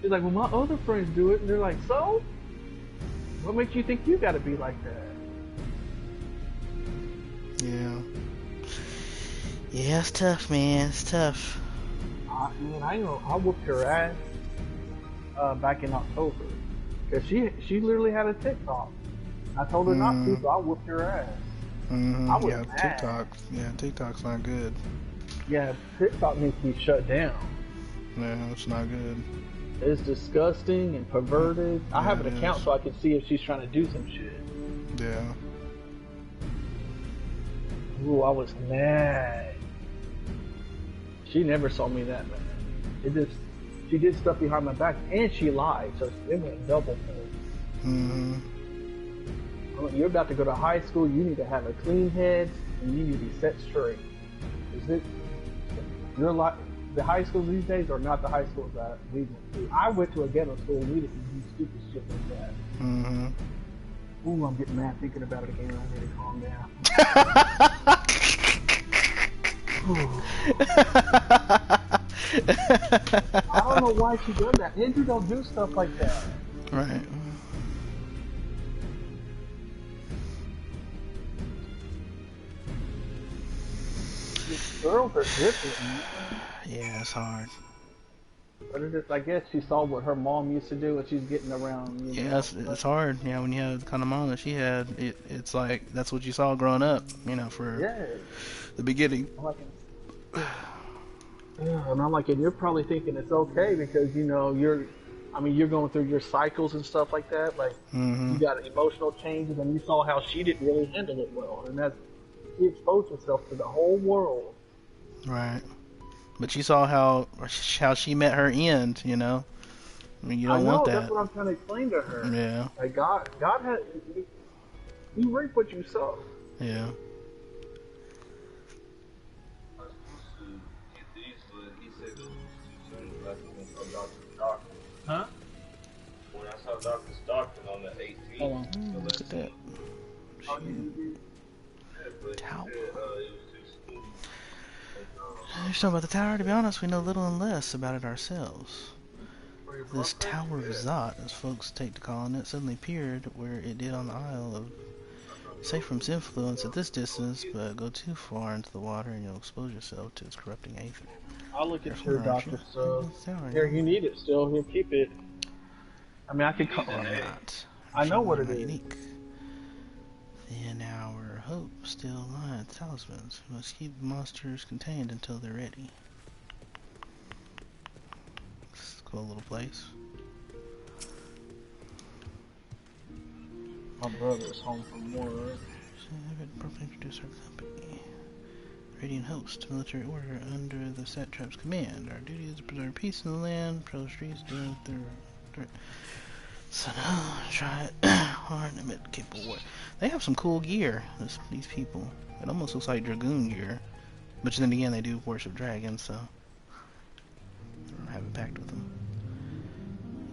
S16: She's like, well, my other friends do it. And they're like, so? What makes you think you got to be like that?
S1: Yeah. Yeah, it's tough, man. It's tough.
S16: I whooped her ass back in October. Because she literally had a TikTok. I told her not to, so I whooped her ass. I was
S1: Yeah,
S16: mad.
S1: TikTok's not good.
S16: Yeah, TikTok needs to be shut down.
S1: Yeah, it's not good.
S16: It's disgusting and perverted. I have an account so I can see if she's trying to do some shit.
S1: Yeah.
S16: Ooh, I was mad. She never saw me that mad. She did stuff behind my back and she lied, so it went double for You're about to go to high school, you need to have a clean head and you need to be set straight. The high schools these days are not the high schools that we went to. I went to a ghetto school and we didn't do stupid shit like that. Ooh, I'm getting mad thinking about it again. I need to calm down. I don't know why she did that. Andrew don't do stuff like that.
S1: Right.
S16: Girls are different, man.
S1: Yeah, it's hard.
S16: But I guess she saw what her mom used to do and she's getting around.
S1: Yeah, it's hard. Yeah, when you have the kind of mom that she had, it's like that's what you saw growing up. For the beginning.
S16: And I'm like, and you're probably thinking it's okay because you're going through your cycles and stuff like that. Like you got emotional changes, and you saw how she didn't really handle it well, and she exposed herself to the whole world.
S1: Right. But you saw how she met her end, you don't want that.
S16: That's what I'm trying to explain to her.
S1: Yeah.
S16: Like God had you reap what you sow.
S1: Yeah.
S16: Huh?
S8: When I saw Dr. Stockton on the 18th.
S1: Hold on. Look at that. Tower. You're talking about the tower? To be honest, we know little and less about it ourselves. This Tower of Zot, as folks take to calling it, suddenly appeared where it did on the Isle of... Safe from its influence at this distance, but go too far into the water and you'll expose yourself to its corrupting aether.
S16: I'll look at your doctor stuff. Here, you need it still. He'll keep it. I mean, I could call it. I know what it is.
S1: Unique. In our hope still lie talismans. We must keep the monsters contained until they're ready. It's a cool little place.
S16: My brother's home from work.
S1: Properly introduce our company. Radiant Host, military order under the satrap's command. Our duty is to preserve peace in the land, patrol the streets, doing their so now, try it hard and admit capable war. They have some cool gear, these people. It almost looks like Dragoon gear. But then again, they do worship dragons, so I don't have a pact with them.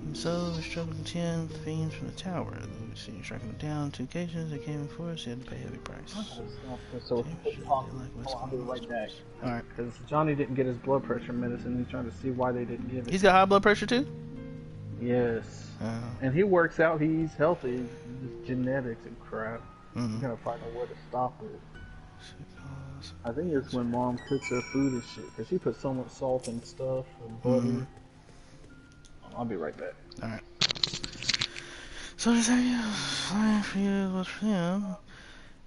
S1: And so, we struggled to contend with fiends from the tower. We seen striking them down on 2 occasions. They came in for us, you had to pay a heavy price.
S16: So I'll be right back.
S1: Alright.
S16: Because Johnny didn't get his blood pressure medicine. He's trying to see why they didn't give it.
S1: He's got high blood pressure too?
S16: Yes. And he works out, he's healthy. Just genetics and crap. You gotta find a way to stop it. I think it's when mom cooks her food and shit. Because she puts so much salt and stuff and butter. I'll be right back.
S1: Alright. So does that flying for you, what's for them?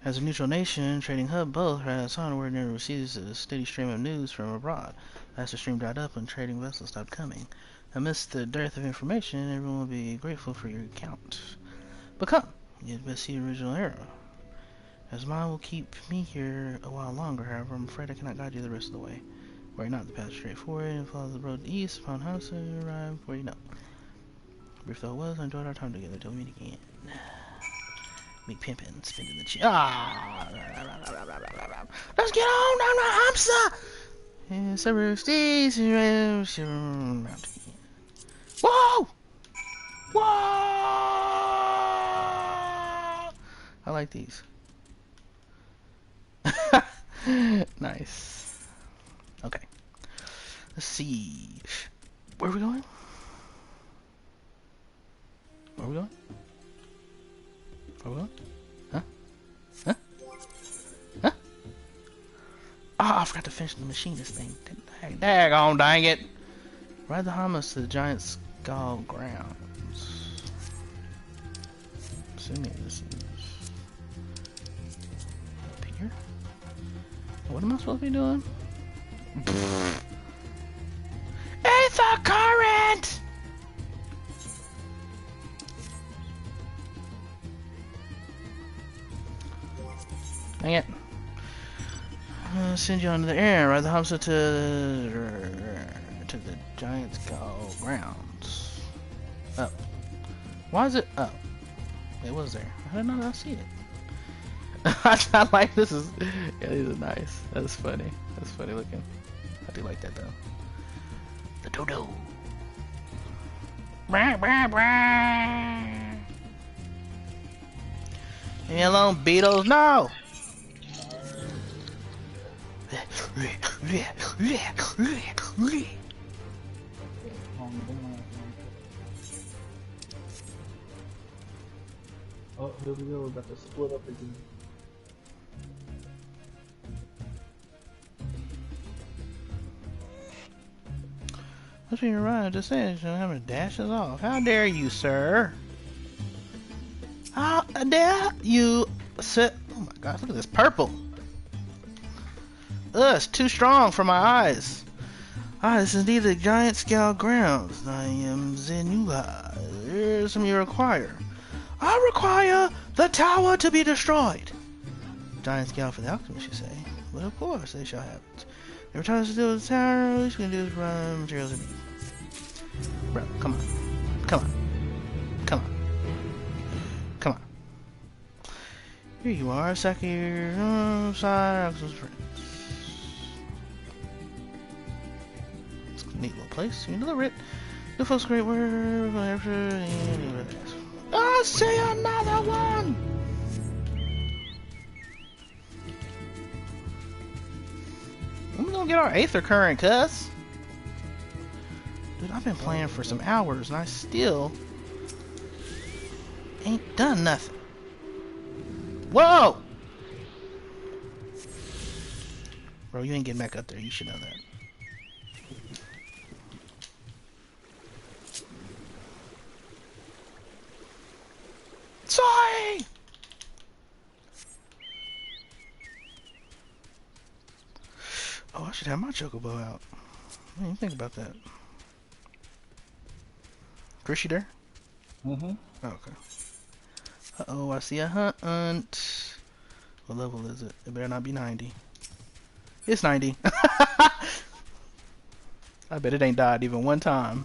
S1: As a neutral nation, trading hub, both right outside where it never receives a steady stream of news from abroad. As the stream dried up and trading vessels stopped coming. Amidst the dearth of information, everyone will be grateful for your account. But come, you'd best see the original era. As mine will keep me here a while longer, however, I'm afraid I cannot guide you the rest of the way. Worry not, the path is straight forward and follow the road east. Upon house, you arrive where you know. Brief though it was, I enjoyed our time together till we meet again. Meet pimpin', spinning the chin. Let's get on down the hamster! Several stays mountain. Whoa! Whoa! I like these. Nice. Okay. Let's see. Where are we going? Where are we going? Where are we going? Huh? Huh? Huh? Oh, I forgot to finish the machinist thing. Daggone, dang it! Ride the Hamas to the giant skull grounds. Let's assuming this is up here. What am I supposed to be doing? It's a current! Dang it. I'll send you onto the air, ride the hamster to the giant's grounds. Up. Why is it up? It was there. How did I not see it? I like this is yeah, these are nice. That's funny. That's funny looking. I do like that though. The dodo. Leave me alone, Beatles. No.
S16: Oh, here we go. We're about to split up again.
S1: What's your right? Just saying, you have to dash us off. How dare you, sir? How dare you, sir? Oh my gosh, look at this purple. Ugh, it's too strong for my eyes. This is indeed the giant scale grounds. I am Zenua. Here's what you require. I require the tower to be destroyed. Giant scale for the alchemist, you say? But of course, they shall have it. Every time to do with the tower, all we can do is run materials in. Bro, come on. Come on. Come on. Come on. Here you are, Saki, side, Axel's friends. It's a neat little place. You deliver it. The folks great word, I'll see another one! We're gonna get our Aether Current, cuz. Dude, I've been playing for some hours and I still ain't done nothing. Whoa! Bro, you ain't getting back up there. You should know that. Sorry! Oh, I should have my chocobo out. I didn't even think about that. Chris, you there?
S16: Mm-hmm.
S1: Oh, okay. Uh-oh, I see a hunt. What level is it? It better not be 90. It's 90. I bet it ain't died even one time.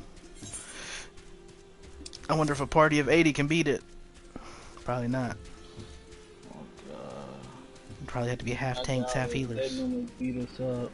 S1: I wonder if a party of 80 can beat it. Probably not.
S16: Oh, God.
S1: You probably have to be half tanks, half healers.
S16: They normally beat us up.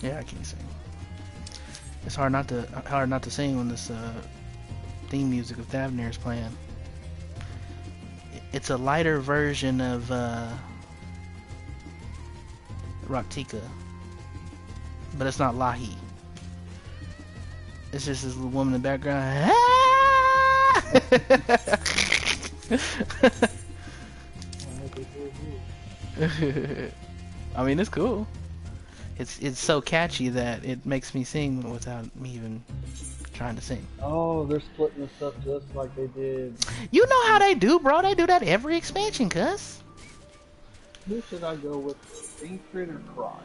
S1: Yeah, I can't sing. It's hard not to sing when this theme music of Thavnir is playing. It's a lighter version of Raktika, but it's not Lahi. It's just this little woman in the background. I mean, it's cool. It's so catchy that it makes me sing without me even trying to sing.
S16: Oh, they're splitting this up just like they did.
S1: You know how they do, bro. They do that every expansion, cuz.
S16: Who should I go with? Thancred or Cry?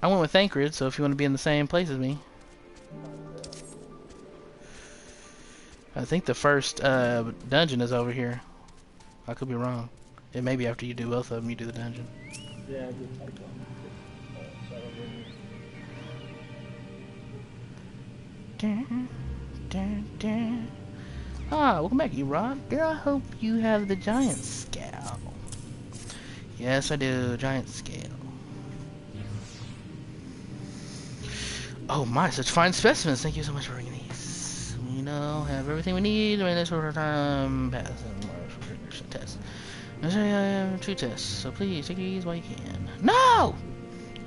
S1: I went with Thancred, so if you want to be in the same place as me. I think the first dungeon is over here. I could be wrong. It may be after you do both of them, you do the dungeon.
S16: Yeah, I just like that.
S1: Ah, welcome back, Erod. Girl, I hope you have the giant scale. Yes, I do. Giant scale. Oh my, such fine specimens. Thank you so much for bringing these. We now have everything we need to make this shorter time pass and more test. I have 2 tests, so please take these while you can. No!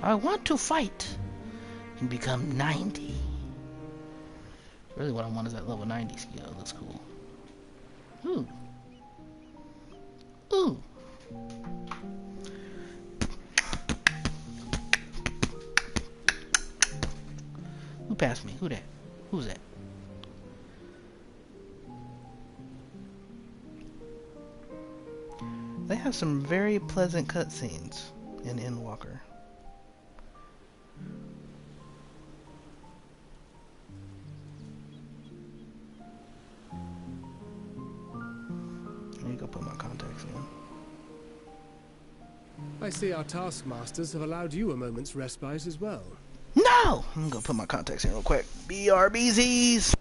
S1: I want to fight and become 90. Really what I want is that level 90 skill. That's cool. Ooh. Ooh. Who passed me? Who that? Who's that? They have some very pleasant cutscenes in Endwalker. Let me go put my contacts in.
S2: I see our taskmasters have allowed you a moment's respite as well.
S1: No! I'm gonna put my contacts in real quick. BRBZs!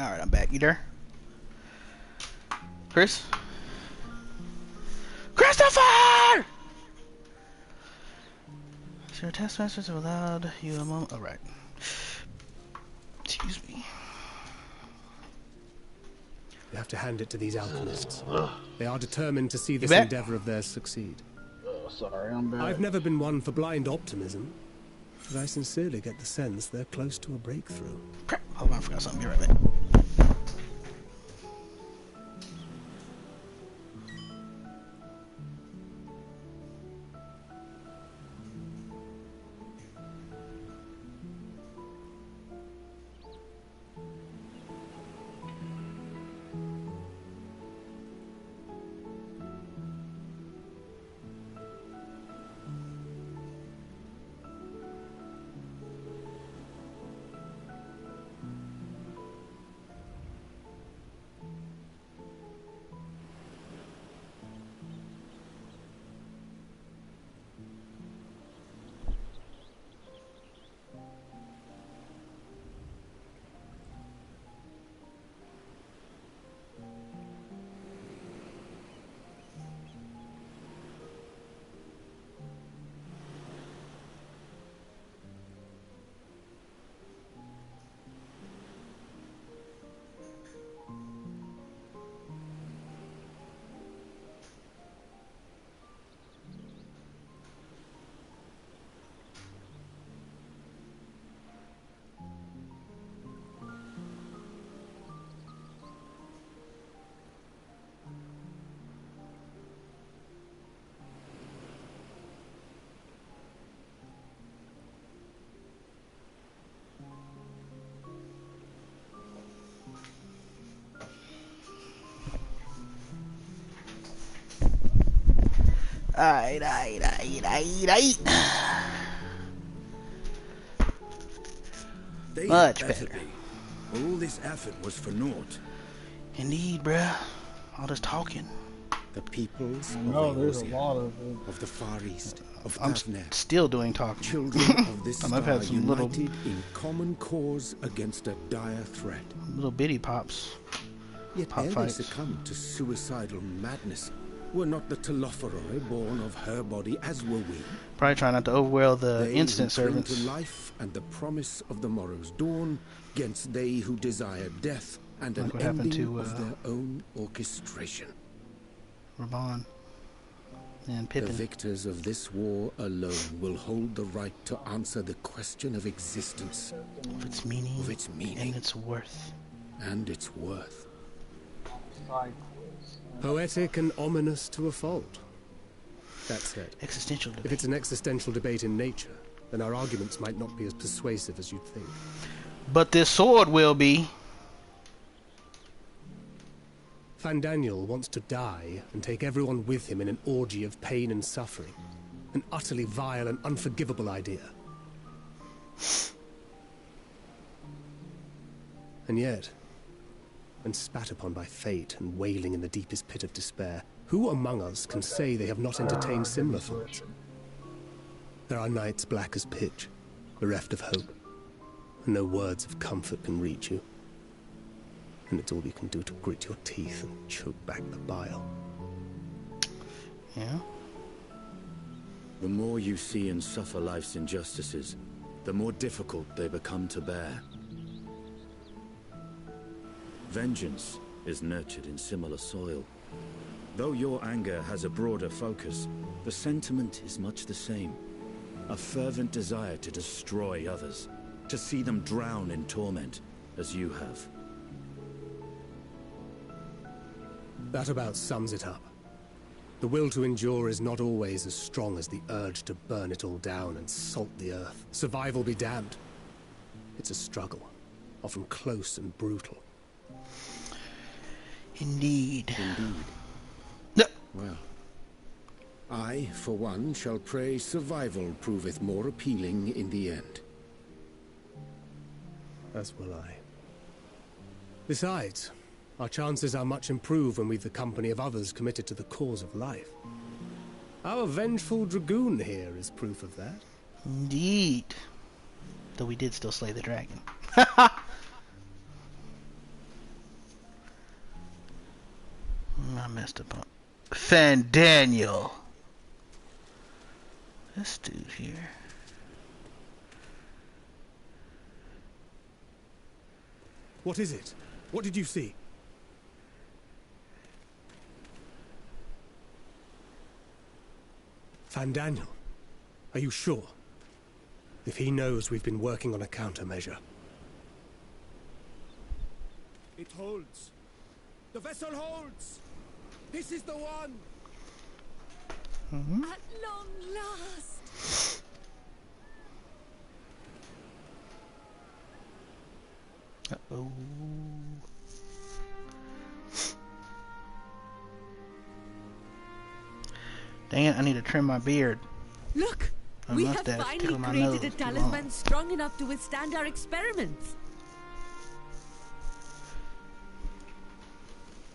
S1: Alright, I'm back. You there? Chris? Christopher! Your taskmasters have allowed you a moment. Alright. Excuse me.
S2: You have to hand it to these alchemists. They are determined to see this endeavor of theirs succeed.
S16: Oh, sorry, I'm back.
S2: I've never been one for blind optimism, but I sincerely get the sense they're close to a breakthrough.
S1: Crap. Hold on, I forgot something. Be right back. Aight. Much better.
S7: All this effort was for naught.
S1: Indeed, bruh. All this talking.
S4: The peoples
S16: there's a lot
S4: of the Far East, of
S1: I'm still doing talking.
S4: Children of this
S1: I've had some little
S4: in common cause against a dire threat.
S1: Little bitty pops.
S4: Yet
S1: Pop
S4: ere
S1: fights.
S4: they succumbed to suicidal madness, were not the Telophoroi born of her body as were we?
S1: Probably trying not to overwhelm the
S4: They
S1: instant
S4: who cling
S1: servants.
S4: to life and the promise of the morrow's dawn, against they who desire death and
S1: Like
S4: an
S1: what happened
S4: ending
S1: to,
S4: of their own orchestration.
S1: Raban and
S4: The
S1: Pippin.
S4: victors of this war alone will hold the right to answer the question of existence,
S1: Of its meaning, and its worth.
S4: And its worth.
S2: Poetic and ominous to a fault. That said,
S1: existential debate.
S2: If it's an existential debate in nature, then our arguments might not be as persuasive as you'd think.
S1: But this sword will be.
S2: Fandaniel wants to die and take everyone with him in an orgy of pain and suffering. An utterly vile and unforgivable idea. And yet, when spat upon by fate and wailing in the deepest pit of despair, who among us can say they have not entertained similar thoughts? There are nights black as pitch, bereft of hope, and no words of comfort can reach you. And it's all you can do to grit your teeth and choke back the bile.
S1: Yeah?
S7: The more you see and suffer life's injustices, the more difficult they become to bear. Vengeance is nurtured in similar soil. Though your anger has a broader focus, the sentiment is much the same. A fervent desire to destroy others, to see them drown in torment, as you have.
S2: That about sums it up. The will to endure is not always as strong as the urge to burn it all down and salt the earth. Survival be damned. It's a struggle, often close and brutal.
S1: Indeed.
S4: Indeed.
S1: No.
S4: Well, I, for one, shall pray survival proveth more appealing in the end.
S2: As will I. Besides, our chances are much improved when we've the company of others committed to the cause of life. Our vengeful dragoon here is proof of that.
S1: Indeed. Though we did still slay the dragon. messed up on. Fandaniel. This dude here.
S2: What is it? What did you see? Fandaniel, are you sure? If he knows we've been working on a countermeasure.
S21: It holds. The vessel holds. This is the one.
S20: At long last.
S1: Uh-oh. Dang it, I need to trim my beard.
S20: Look, we have
S1: mustache,
S20: finally
S1: tickle my
S20: created
S1: nose
S20: a
S1: too
S20: talisman
S1: long.
S20: strong enough to withstand our experiments.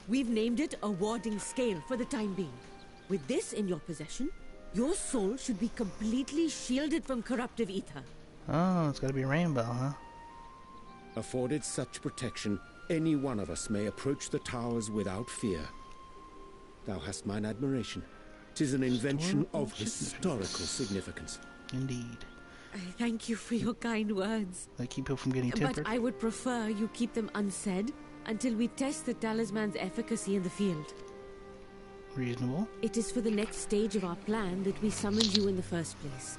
S20: We've named it a warding scale for the time being. With this in your possession, your soul should be completely shielded from corruptive ether.
S1: Oh, it's gotta be a rainbow, huh?
S4: Afforded such protection, any one of us may approach the towers without fear. Thou hast mine admiration. 'Tis an invention of historical significance.
S1: Indeed.
S20: I thank you for your kind words.
S1: They keep people from getting tempered.
S20: But I would prefer you keep them unsaid until we test the talisman's efficacy in the field.
S1: Reasonable.
S20: It is for the next stage of our plan that we summoned you in the first place.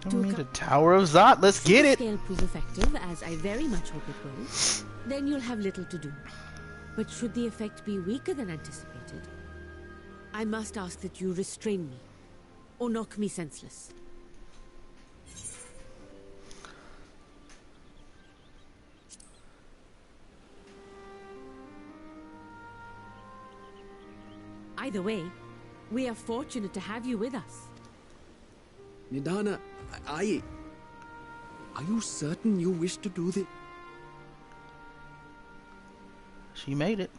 S1: The Tower of Zot, let's get it!
S20: If the scale proves effective, as I very much hope it will, then you'll have little to do. But should the effect be weaker than anticipated, I must ask that you restrain me, or knock me senseless. Either way, we are fortunate to have you with us.
S6: Nidana, are you certain you wish to do this?
S1: She made it.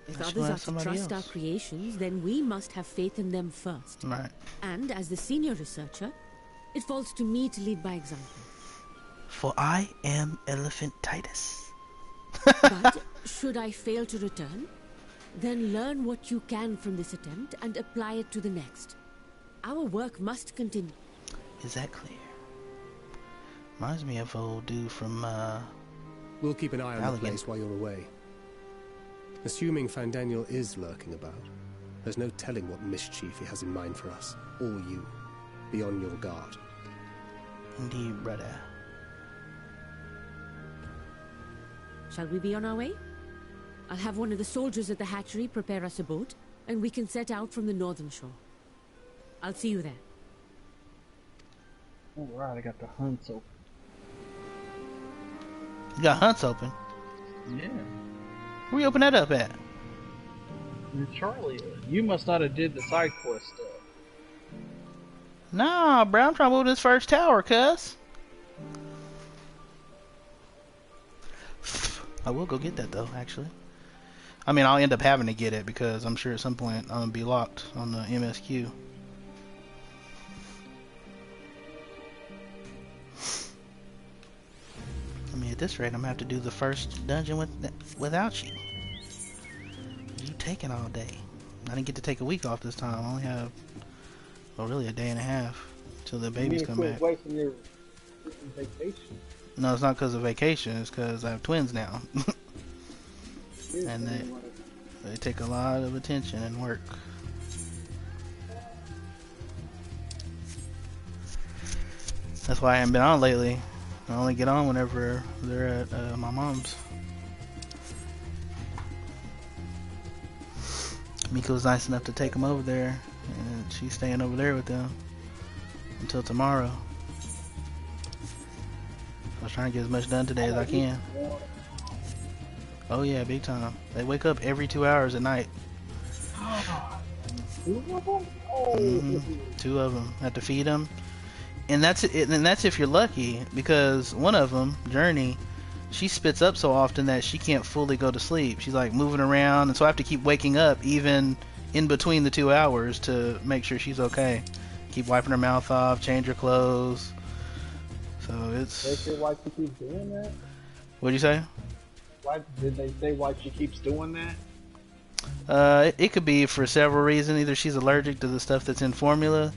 S20: If others are to trust our creations, then we must have faith in them first.
S1: Right.
S20: And as the senior researcher, it falls to me to lead by example.
S1: For I am Elephantitis.
S20: But should I fail to return, then learn what you can from this attempt and apply it to the next. Our work must continue.
S1: Is that clear? Reminds me of old dude from
S2: We'll keep an eye on the place while you're away. Assuming Fandaniel is lurking about, there's no telling what mischief he has in mind for us, or you. Be on your guard.
S1: Indeed, brother.
S20: Shall we be on our way? I'll have one of the soldiers at the hatchery prepare us a boat, and we can set out from the northern shore. I'll see you there.
S16: Alright, I got the hunts open.
S1: You got hunts open?
S16: Yeah.
S1: Where you open that up at?
S16: Charlie, you must not have did the side quest stuff.
S1: Nah, bro, I'm trying to move this first tower, cuz. I will go get that though, actually. I mean, I'll end up having to get it because I'm sure at some point I'm gonna be locked on the MSQ. I mean, at this rate, I'm gonna have to do the first dungeon without you. You taking all day. I didn't get to take a week off this time. I only have, well, really a day and a half till the babies come back.
S16: Wasting your vacation.
S1: No, it's not because of vacation. It's because I have twins now. And they take a lot of attention and work. That's why I haven't been on lately. I only get on whenever they're at my mom's. Miko was nice enough to take them over there, and she's staying over there with them until tomorrow. I was trying to get as much done today as I can. Oh yeah, big time. They wake up every 2 hours at night.
S16: 2 of them?
S1: Mm-hmm. 2 of them. Have to feed them. And that's it. And that's if you're lucky, because one of them, Journey, she spits up so often that she can't fully go to sleep. She's like moving around, and so I have to keep waking up even in between the 2 hours to make sure she's okay. Keep wiping her mouth off, change her clothes. So it's.
S16: Does your wife keep doing that?
S1: What'd you say?
S16: Why did they say why she keeps doing that?
S1: It could be for several reasons. Either she's allergic to the stuff that's in formula,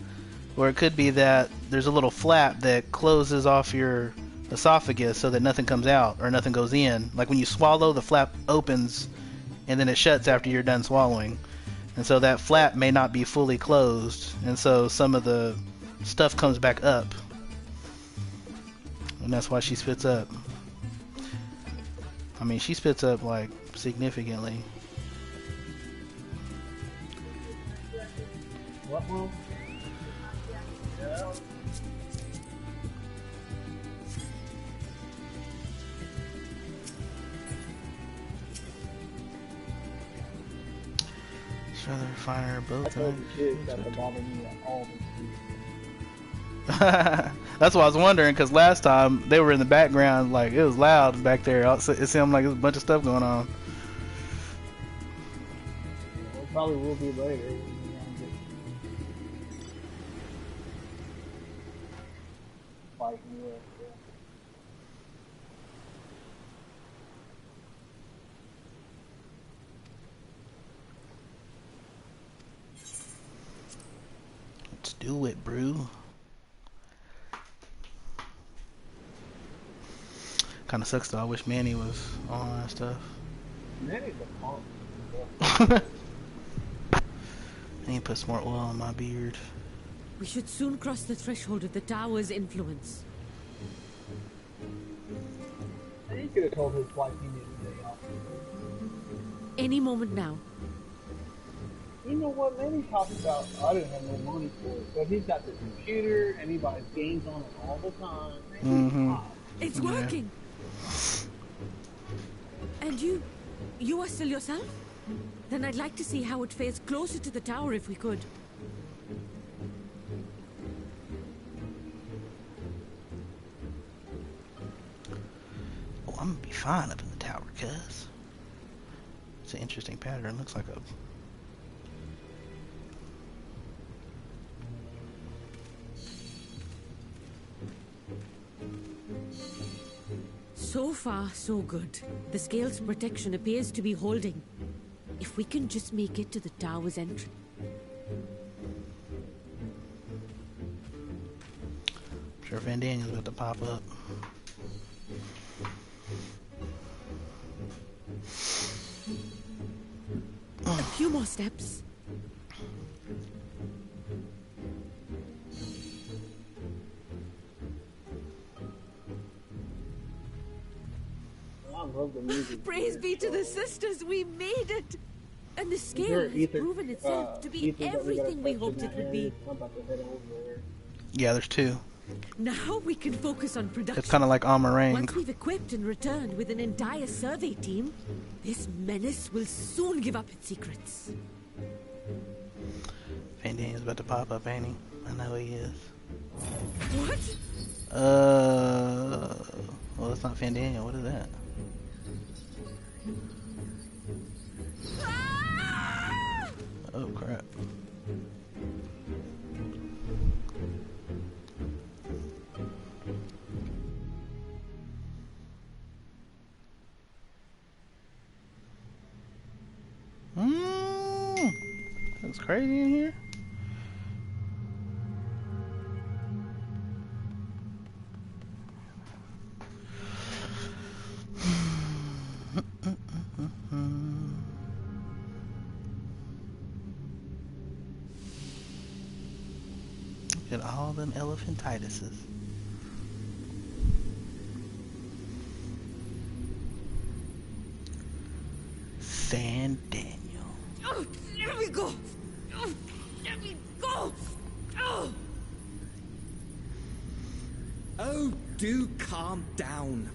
S1: or it could be that there's a little flap that closes off your esophagus so that nothing comes out or nothing goes in. Like when you swallow, the flap opens and then it shuts after you're done swallowing. And so that flap may not be fully closed, and so some of the stuff comes back up. And that's why she spits up. I mean, she spits up like significantly.
S16: What, Mom? Yeah.
S1: Sure, the refiner both.
S16: I told the kids that the bother me at all this
S1: That's what I was wondering, because last time they were in the background, like it was loud back there. It seemed like there was a bunch of stuff going on.
S16: It probably will be later. Fighting with.
S1: Let's do it, brew. Kind of sucks though. I wish Manny was on that stuff.
S16: Manny's a punk.
S1: I need to put some more oil on my beard.
S20: We should soon cross the threshold of the tower's influence.
S16: He could have told his wife he needed to stay off.
S20: Any moment now.
S16: You know what, man? He talks about, I didn't have no money for it, but he's got the computer and he buys games on it all the time.
S1: Mm-hmm.
S20: It's working. And you are still yourself? Then I'd like to see how it fares closer to the tower if we could.
S1: Oh, I'm gonna be fine up in the tower, cuz. It's an interesting pattern. Looks like a...
S20: So far, so good. The scale's protection appears to be holding. If we can just make it to the tower's entrance.
S1: I'm sure Van Daniel's about to pop up.
S20: A few more steps.
S16: I love the music.
S20: Praise be to the sisters, we made it! And the scale has proven itself to be everything we hoped it would be.
S1: Yeah, there's two.
S20: Now we can focus on production.
S1: It's kind of like Amarang.
S20: Once we've equipped and returned with an entire survey team, this menace will soon give up its secrets.
S1: Van Daniel's about to pop up, ain't he? I know he is.
S20: What?
S1: Well, it's not Van Daniel. What is that? Oh, crap. That's crazy in here. Look at all them elephantitises. Van Daniel.
S20: Oh, let me go! Oh, let me go! Oh.
S22: Oh, do calm down.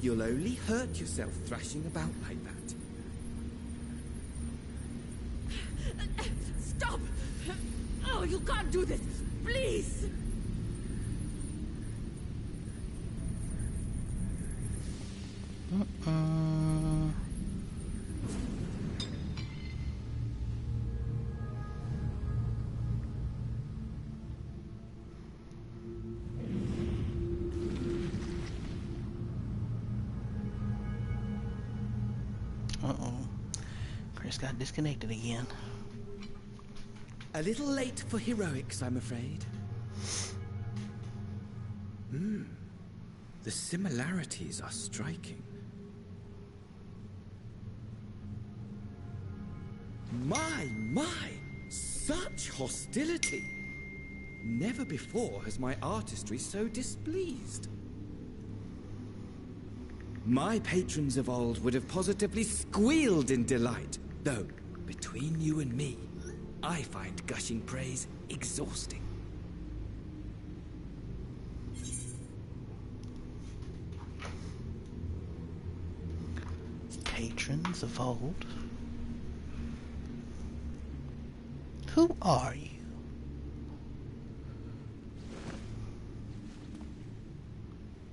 S22: You'll only hurt yourself thrashing about like that.
S20: Stop! Oh, you can't do this! Please!
S1: Uh-oh. Chris got disconnected again.
S22: A little late for heroics, I'm afraid. The similarities are striking. My! Such hostility! Never before has my artistry so displeased. My patrons of old would have positively squealed in delight, though, between you and me, I find gushing praise exhausting.
S1: Patrons of old? Who are you?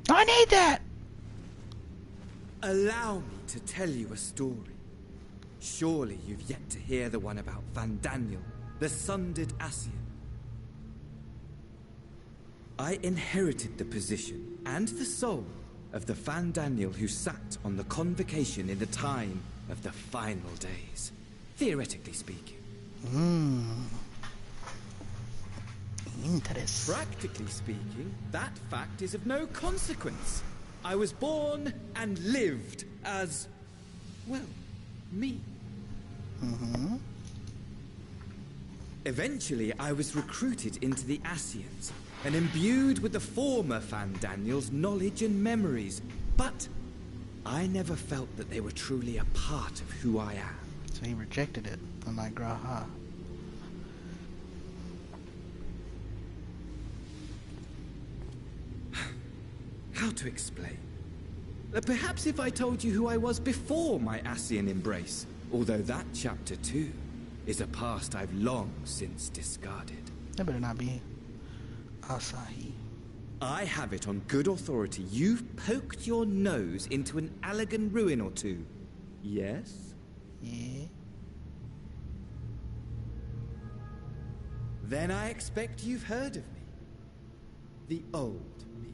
S1: I need that!
S22: Allow me to tell you a story. Surely you've yet to hear the one about Van Daniel, the sundered Ascian. I inherited the position and the soul of the Van Daniel who sat on the convocation in the time of the final days, theoretically speaking.
S1: Interesting.
S22: Practically speaking, that fact is of no consequence. I was born and lived as, well, me. Eventually, I was recruited into the Ascians and imbued with the former Van Daniel's knowledge and memories, but I never felt that they were truly a part of who I am.
S1: So he rejected it, unlike Graha.
S22: How to explain? Perhaps if I told you who I was before my Ascian embrace, although that chapter too is a past I've long since discarded.
S1: That better not be Asahi.
S22: I have it on good authority you've poked your nose into an Allegan ruin or two. Yes?
S1: Yeah.
S22: Then I expect you've heard of me. The old me.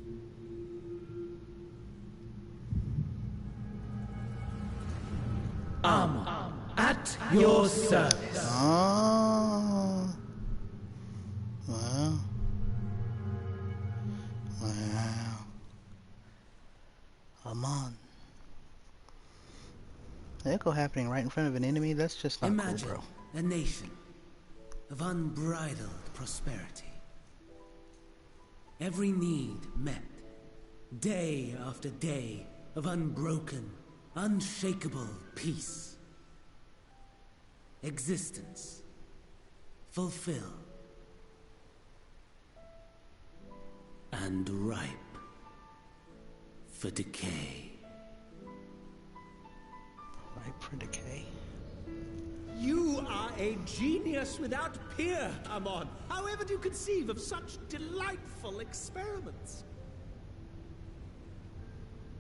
S23: At your service.
S1: Oh. Wow. Amon. Echo happening right in front of an enemy? That's just not
S23: Imagine
S1: cool, bro.
S23: a nation of unbridled prosperity. Every need met. Day after day of unbroken, unshakable peace. Existence fulfilled and ripe for decay.
S1: Ripe for decay.
S23: You are a genius without peer, Amon. However do you conceive of such delightful experiments?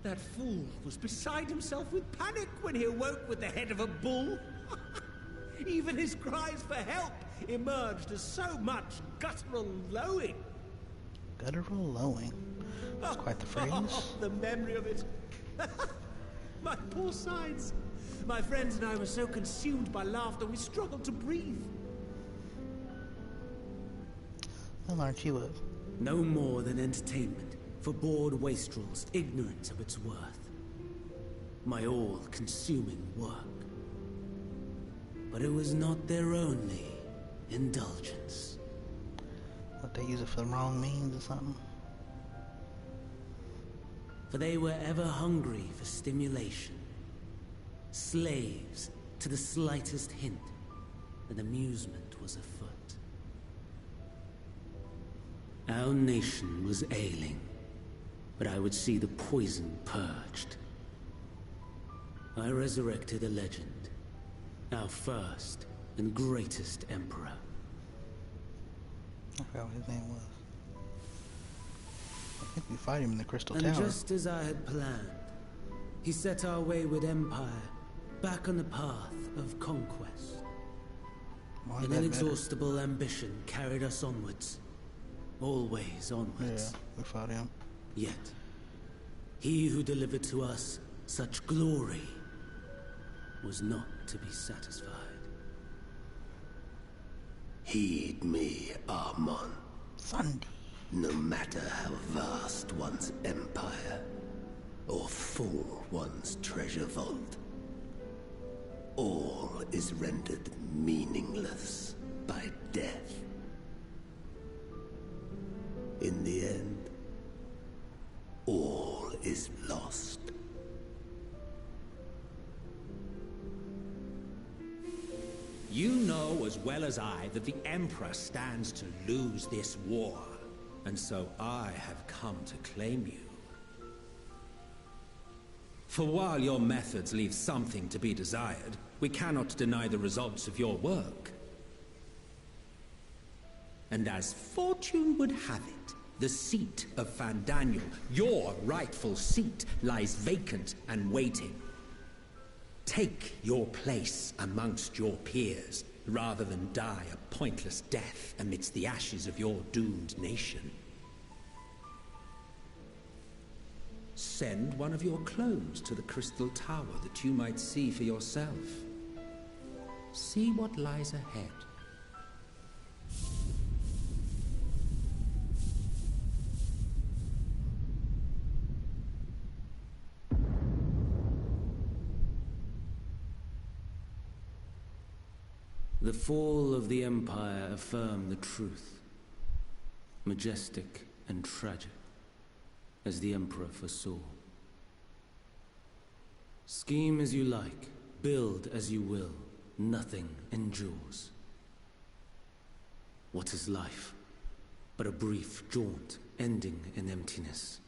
S23: That fool was beside himself with panic when he awoke with the head of a bull. Even his cries for help emerged as so much guttural lowing.
S1: Guttural lowing? That's quite the phrase.
S23: The memory of it. My poor sides. My friends and I were so consumed by laughter we struggled to breathe.
S1: Well, aren't you
S23: No more than entertainment for bored wastrels ignorant of its worth. My all-consuming work. But it was not their only indulgence.
S1: What, they use it for the wrong means or something?
S23: For they were ever hungry for stimulation. Slaves to the slightest hint that amusement was afoot. Our nation was ailing, but I would see the poison purged. I resurrected a legend. Our first and greatest emperor.
S1: I forgot what his name was. I think we fight him in the Crystal
S23: And
S1: Tower.
S23: just as I had planned, he set our wayward empire back on the path of conquest.
S1: Why
S23: An
S1: that
S23: inexhaustible ambition carried us onwards. Always onwards.
S1: Yeah, we fought him.
S23: Yet, he who delivered to us such glory was not to be satisfied.
S11: Heed me, Armon.
S1: Sunday.
S11: No matter how vast one's empire, or full one's treasure vault, all is rendered meaningless by death. In the end, all is lost.
S23: You know as well as I that the Emperor stands to lose this war, and so I have come to claim you. For while your methods leave something to be desired, we cannot deny the results of your work. And as fortune would have it, the seat of Fandaniel, your rightful seat, lies vacant and waiting. Take your place amongst your peers, rather than die a pointless death amidst the ashes of your doomed nation. Send one of your clones to the Crystal Tower that you might see for yourself. See what lies ahead. The fall of the Empire affirmed the truth. Majestic and tragic, as the Emperor foresaw. Scheme as you like, build as you will, nothing endures. What is life but a brief jaunt ending in emptiness?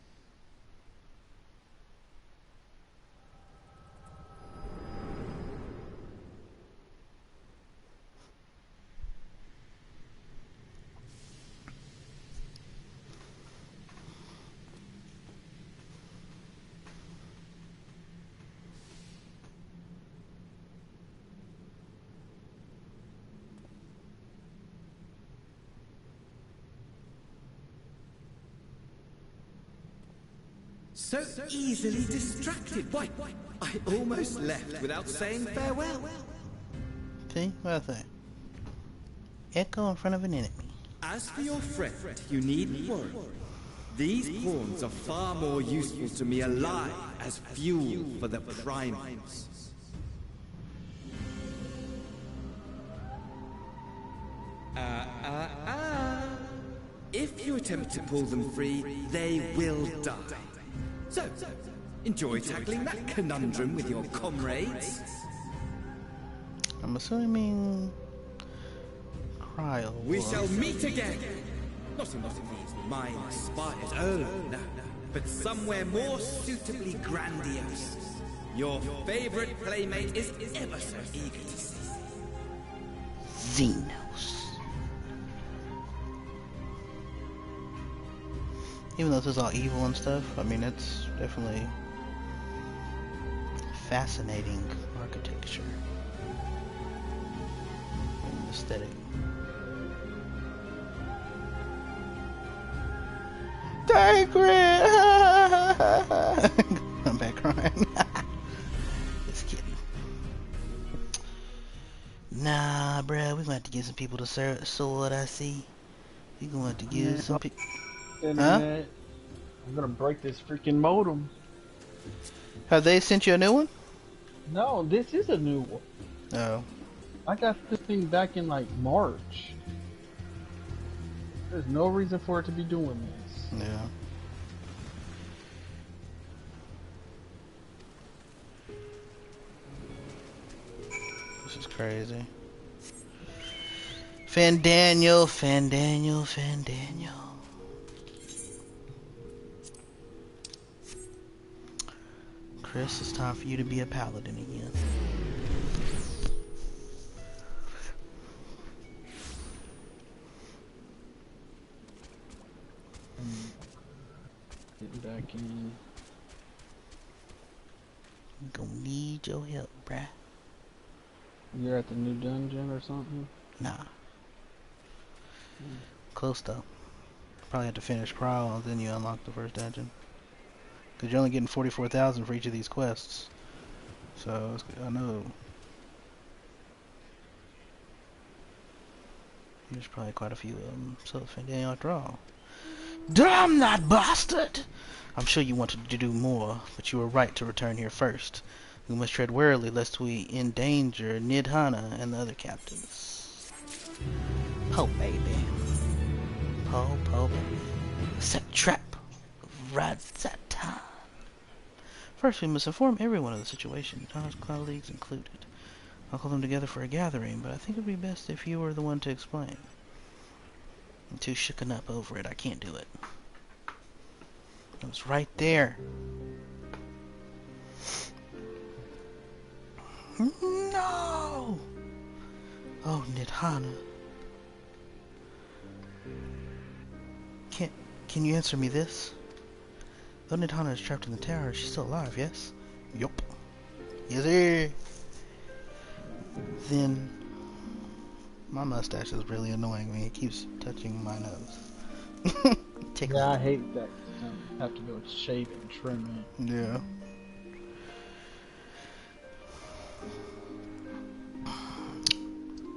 S22: So easily distracted. Why, I almost left without saying farewell.
S1: See, what I say? Echo in front of an enemy.
S22: As for your friend, you needn't worry. These pawns are far more useful to me alive as fuel for the primals. If you attempt to pull them free, they will die. So, enjoy tackling that conundrum with your comrades.
S1: I'm assuming Cryo.
S22: We shall meet again. Not in these minor spires, oh no, but somewhere more suitably grandiose. Your favorite playmate is ever so eager to see.
S1: Xenos. Even though this is all evil and stuff, I mean, it's definitely fascinating architecture and aesthetic. Diagram! I'm back crying. Just kidding. Nah, bruh, we're gonna have to get some people to sword, I see. We're gonna have to get some people.
S16: Internet. I'm gonna break this freaking modem.
S1: Have they sent you a new one?
S16: No, this is a new one.
S1: Oh.
S16: I got this thing back in like March. There's no reason for it to be doing this.
S1: Yeah. This is crazy. Fandaniel. Chris, it's time for you to be a paladin again.
S16: Getting back in.
S1: I'm gonna need your help, bruh.
S16: You're at the new dungeon or something?
S1: Nah. Close though. Probably have to finish Crawl, then you unlock the first dungeon. Because you're only getting 44,000 for each of these quests. So, I know There's probably quite a few of them. So offending after all. Damn that bastard! I'm sure you wanted to do more, but you were right to return here first. We must tread warily lest we endanger Nidhana and the other captives. Po baby. Po baby. Set trap. Radzatan. First we must inform everyone of the situation, John's colleagues included. I'll call them together for a gathering, but I think it would be best if you were the one to explain. I'm too shooken up over it, I can't do it. It was right there. No! Oh, Nidhana. Can you answer me this? Though Nidhana is trapped in the tower, she's still alive, yes? Yup. Yes, sir. Then my mustache is really annoying me. It keeps touching my nose.
S16: Yeah, I hate that. Have to go shave it and trim it.
S1: Yeah.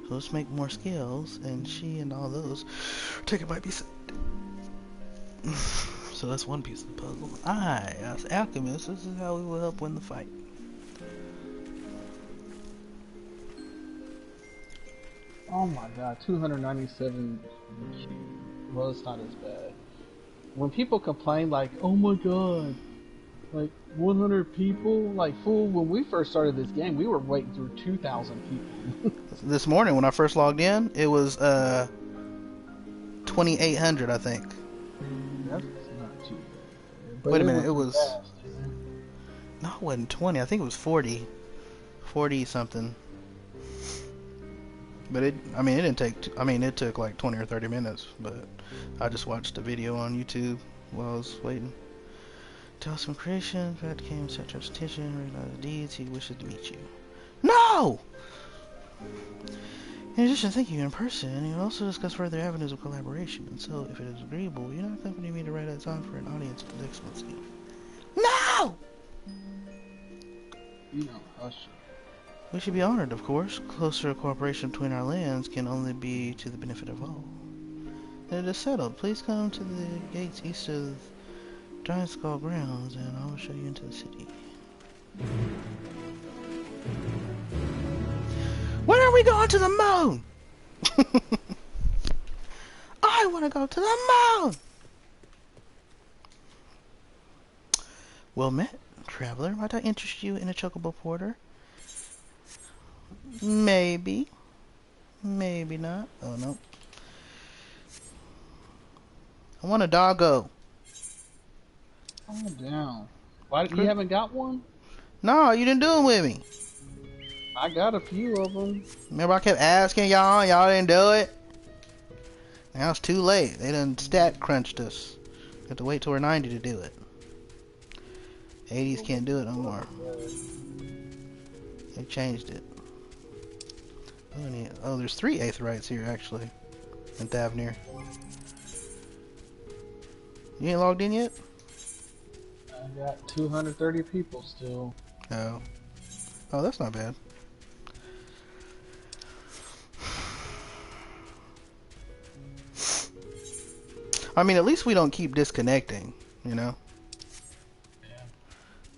S1: So let's make more skills, and she and all those take it by piece. So that's one piece of the puzzle. I, as alchemist, this is how we will help win the fight.
S16: Oh my god, 297. Well, it's not as bad. When people complain like, oh my god, like 100 people, like fool, when we first started this game, we were waiting through 2,000 people.
S1: This morning when I first logged in, it was 2,800, I think.
S16: That's not too bad. But
S1: wait a minute, it was
S16: fast.
S1: no, it wasn't 20. I think it was 40 something. But it didn't take. It took like 20 or 30 minutes. But I just watched a video on YouTube while I was waiting. Tell some creation. Pat came, such attention, recognize the deeds. He wishes to meet you. No. In addition, thank you in person, and you'll also discuss further avenues of collaboration. And so, if it is agreeable, you not accompany me to write a song for an audience of excellency. No!
S16: You know, hush.
S1: We should be honored, of course. Closer cooperation between our lands can only be to the benefit of all. And it is settled. Please come to the gates east of Giant Skull grounds, and I will show you into the city. When are we going to the moon? I want to go to the moon! Well met, traveler. Might I interest you in a chocobo porter? Maybe. Maybe not. Oh, no. I want a doggo.
S16: Calm down. Why you haven't got one?
S1: No, you didn't do it with me.
S16: I got a few of them.
S1: Remember I kept asking y'all, and y'all didn't do it? Now it's too late. They done stat crunched us. Have to wait till we're 90 to do it. 80s can't do it no more. They changed it. Oh, there's 3 Aetherites here actually. In Thavnir. You ain't logged in yet?
S16: I got 230 people still.
S1: Oh. Oh, that's not bad. I mean, at least we don't keep disconnecting, you know?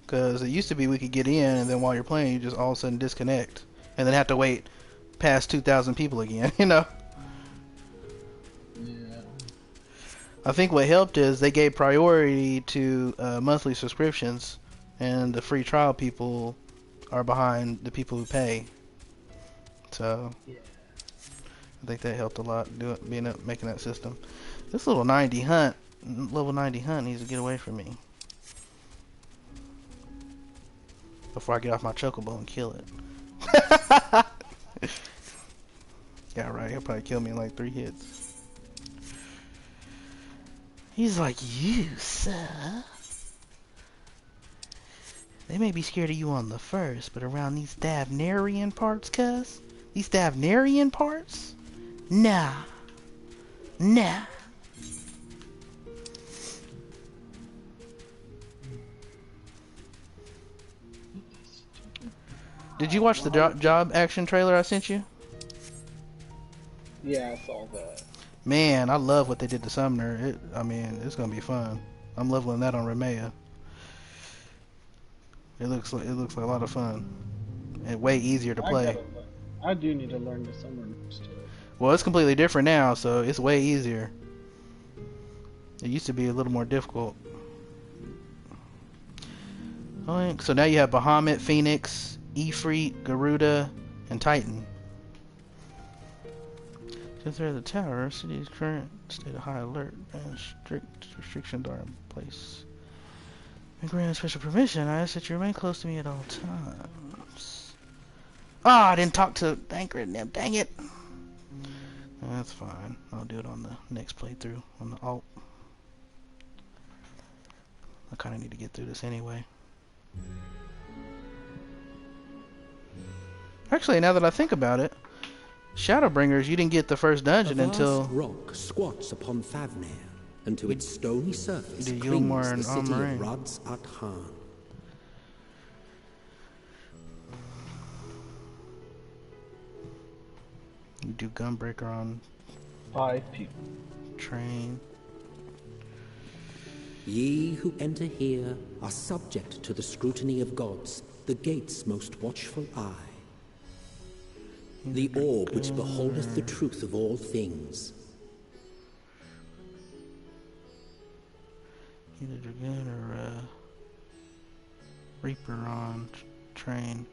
S1: Because it used to be we could get in, and then while you're playing, you just all of a sudden disconnect. And then have to wait past 2,000 people again, you know?
S16: Yeah.
S1: I think what helped is they gave priority to monthly subscriptions, and the free trial people are behind the people who pay. So, yeah. I think that helped a lot, making that system. This level 90 hunt needs to get away from me before I get off my chocobo and kill it. Yeah, right. He'll probably kill me in like 3 hits. He's like, you, sir. They may be scared of you on the first, but around these Thavnarian parts, cuz? These Thavnarian parts? Nah. Nah. Did you watch the job action trailer I sent you?
S16: Yeah, I saw that.
S1: Man, I love what they did to Summoner. I mean, it's gonna be fun. I'm leveling that on Remea. It looks like a lot of fun and way easier to play.
S16: I do need to learn the summer stuff.
S1: Well, it's completely different now, so it's way easier. It used to be a little more difficult. Alright, so now you have Bahamut, Phoenix, Ifrit, Garuda, and Titan. Since they're at the tower, city's current state of high alert and strict restrictions are in place. And grant special permission, I ask that you remain close to me at all times. Ah, I didn't talk to Anchor and them, dang it! That's fine. I'll do it on the next playthrough, on the alt. I kinda need to get through this anyway. Actually, now that I think about it, Shadowbringers, you didn't get the first dungeon until
S11: rock squats upon Favnir, and to its stony surface
S1: the
S11: clings
S1: Yulmar
S11: the
S1: and
S11: city
S1: Armory.
S11: of Rods at Han.
S1: You do Gunbreaker on
S16: 5 people.
S1: Train.
S11: Ye who enter here are subject to the scrutiny of gods, the gate's most watchful eye. The orb which beholdeth the truth of all things.
S1: Either Dragoon or Reaper on Train.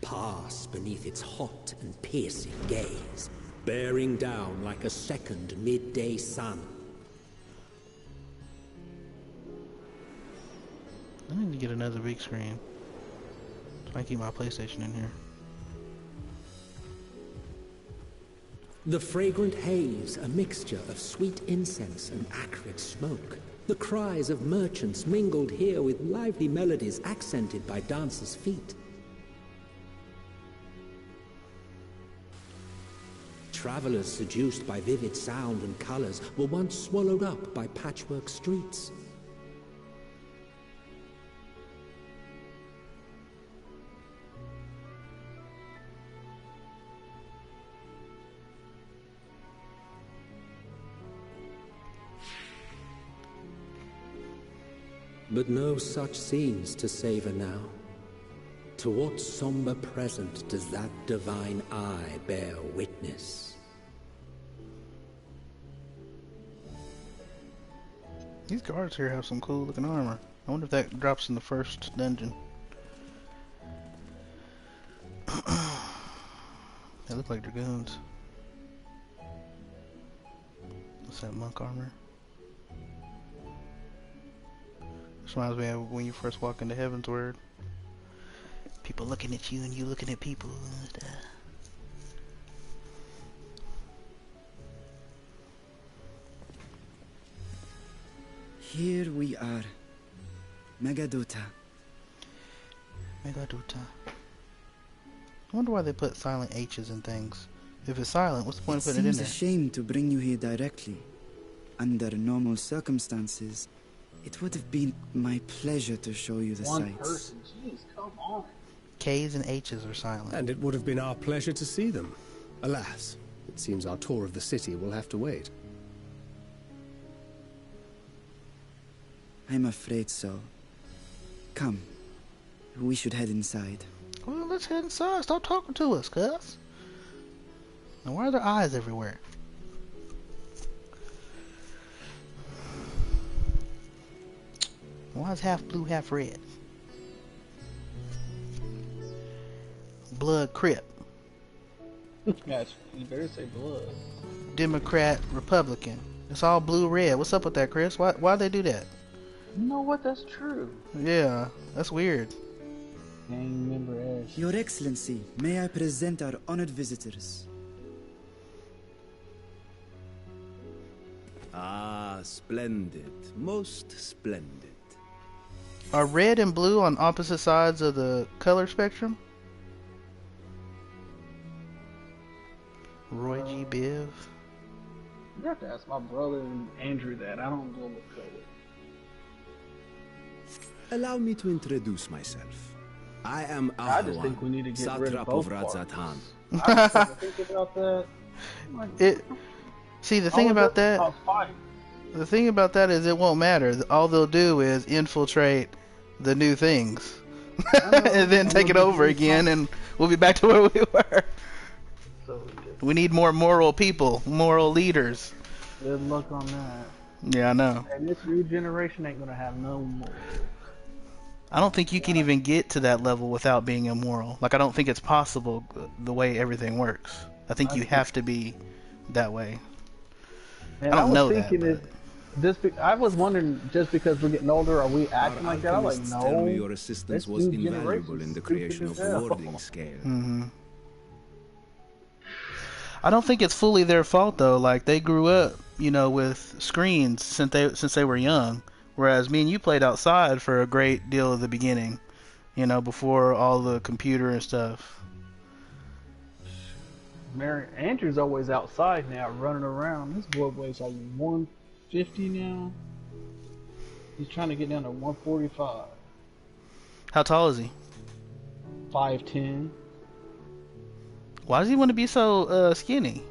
S11: Pass beneath its hot and piercing gaze, bearing down like a second midday sun.
S1: I need to get another big screen. So I can keep my PlayStation in here.
S11: The fragrant haze, a mixture of sweet incense and acrid smoke. The cries of merchants mingled here with lively melodies accented by dancers' feet. Travelers seduced by vivid sound and colors were once swallowed up by patchwork streets. But no such scenes to savor now. To what somber present does that divine eye bear witness?
S1: These guards here have some cool looking armor. I wonder if that drops in the first dungeon. They look like dragoons. What's that, monk armor? This reminds me of when you first walk into Heaven's Word. People looking at you and you looking at people and stuff.
S19: Here we are. Megaduta.
S1: Megaduta. I wonder why they put silent H's in things. If it's silent, what's the point of putting it in
S19: Seems
S1: there?
S19: a shame to bring you here directly. Under normal circumstances, it would have been my pleasure to show you the
S16: One
S19: sights.
S16: person, jeez, come on.
S1: K's and H's are silent.
S2: And it would have been our pleasure to see them. Alas, it seems our tour of the city will have to wait.
S19: I'm afraid so. Come, we should head inside.
S1: Well, let's head inside. Stop talking to us, cuz. And why are there eyes everywhere? Why is half blue, half red? Blood Crip.
S16: Yes, you better say blood.
S1: Democrat, Republican. It's all blue, red. What's up with that, Chris? Why they do that?
S16: You know what? That's true.
S1: Yeah, that's weird.
S16: Gang member Ash.
S19: Your Excellency, may I present our honored visitors?
S4: Ah, splendid. Most splendid.
S1: Are red and blue on opposite sides of the color spectrum? Roy G. Biv.
S16: You have to ask my brother and Andrew that. I don't go with color.
S4: Allow me to introduce myself.
S22: I am
S16: I just think we need to get rid of both parts. I was thinking about that.
S1: See, the thing about that, the thing about that is it won't matter. All they'll do is infiltrate the new things, and then take it over again, and we'll be back to where we were.
S16: So
S1: we need more moral people, moral leaders.
S16: Good luck on that.
S1: Yeah, I know.
S16: And this new generation ain't gonna have no more.
S1: I don't think you can even get to that level without being immoral. Like, I don't think it's possible the way everything works. I think you have to be that way.
S16: And I was thinking I was wondering, just because we're getting older, are we acting like that? I'm like, no.
S4: Tell me your assistance was invaluable in the creation of the warding scale.
S1: Mm-hmm. I don't think it's fully their fault though. Like, they grew up, you know, with screens since they were young, whereas me and you played outside for a great deal of the beginning, you know, before all the computer and stuff.
S16: Andrew's always outside now, running around. This boy weighs like 150 now. He's trying to get down to 145.
S1: How tall is he?
S16: 5'10".
S1: Why does he want to be so skinny?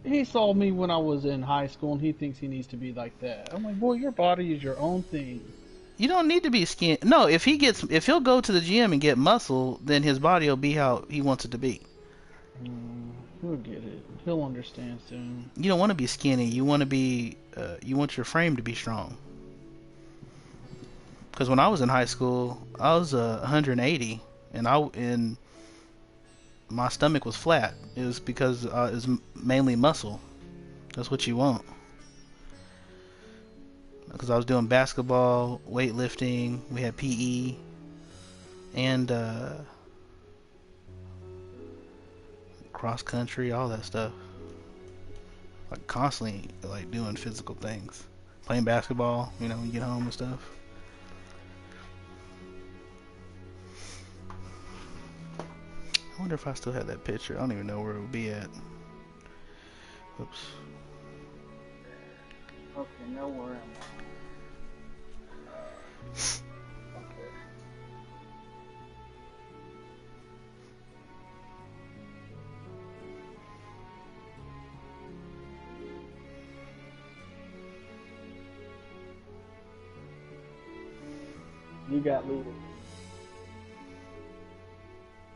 S16: He saw me when I was in high school, and he thinks he needs to be like that. I'm like, boy, your body is your own thing.
S1: You don't need to be skinny. No, if he'll go to the gym and get muscle, then his body will be how he wants it to be.
S16: He'll get it. He'll understand soon.
S1: You don't want to be skinny. You want to be. You want your frame to be strong. Because when I was in high school, I was 180, and my stomach was flat. It was because it was mainly muscle. That's what you want. Because I was doing basketball, weightlifting. We had PE, and cross country, all that stuff. Like, constantly, like, doing physical things, playing basketball, you know, when you get home and stuff. I wonder if I still have that picture. I don't even know where it would be at. Oops.
S16: Okay, now where am I? You got leader.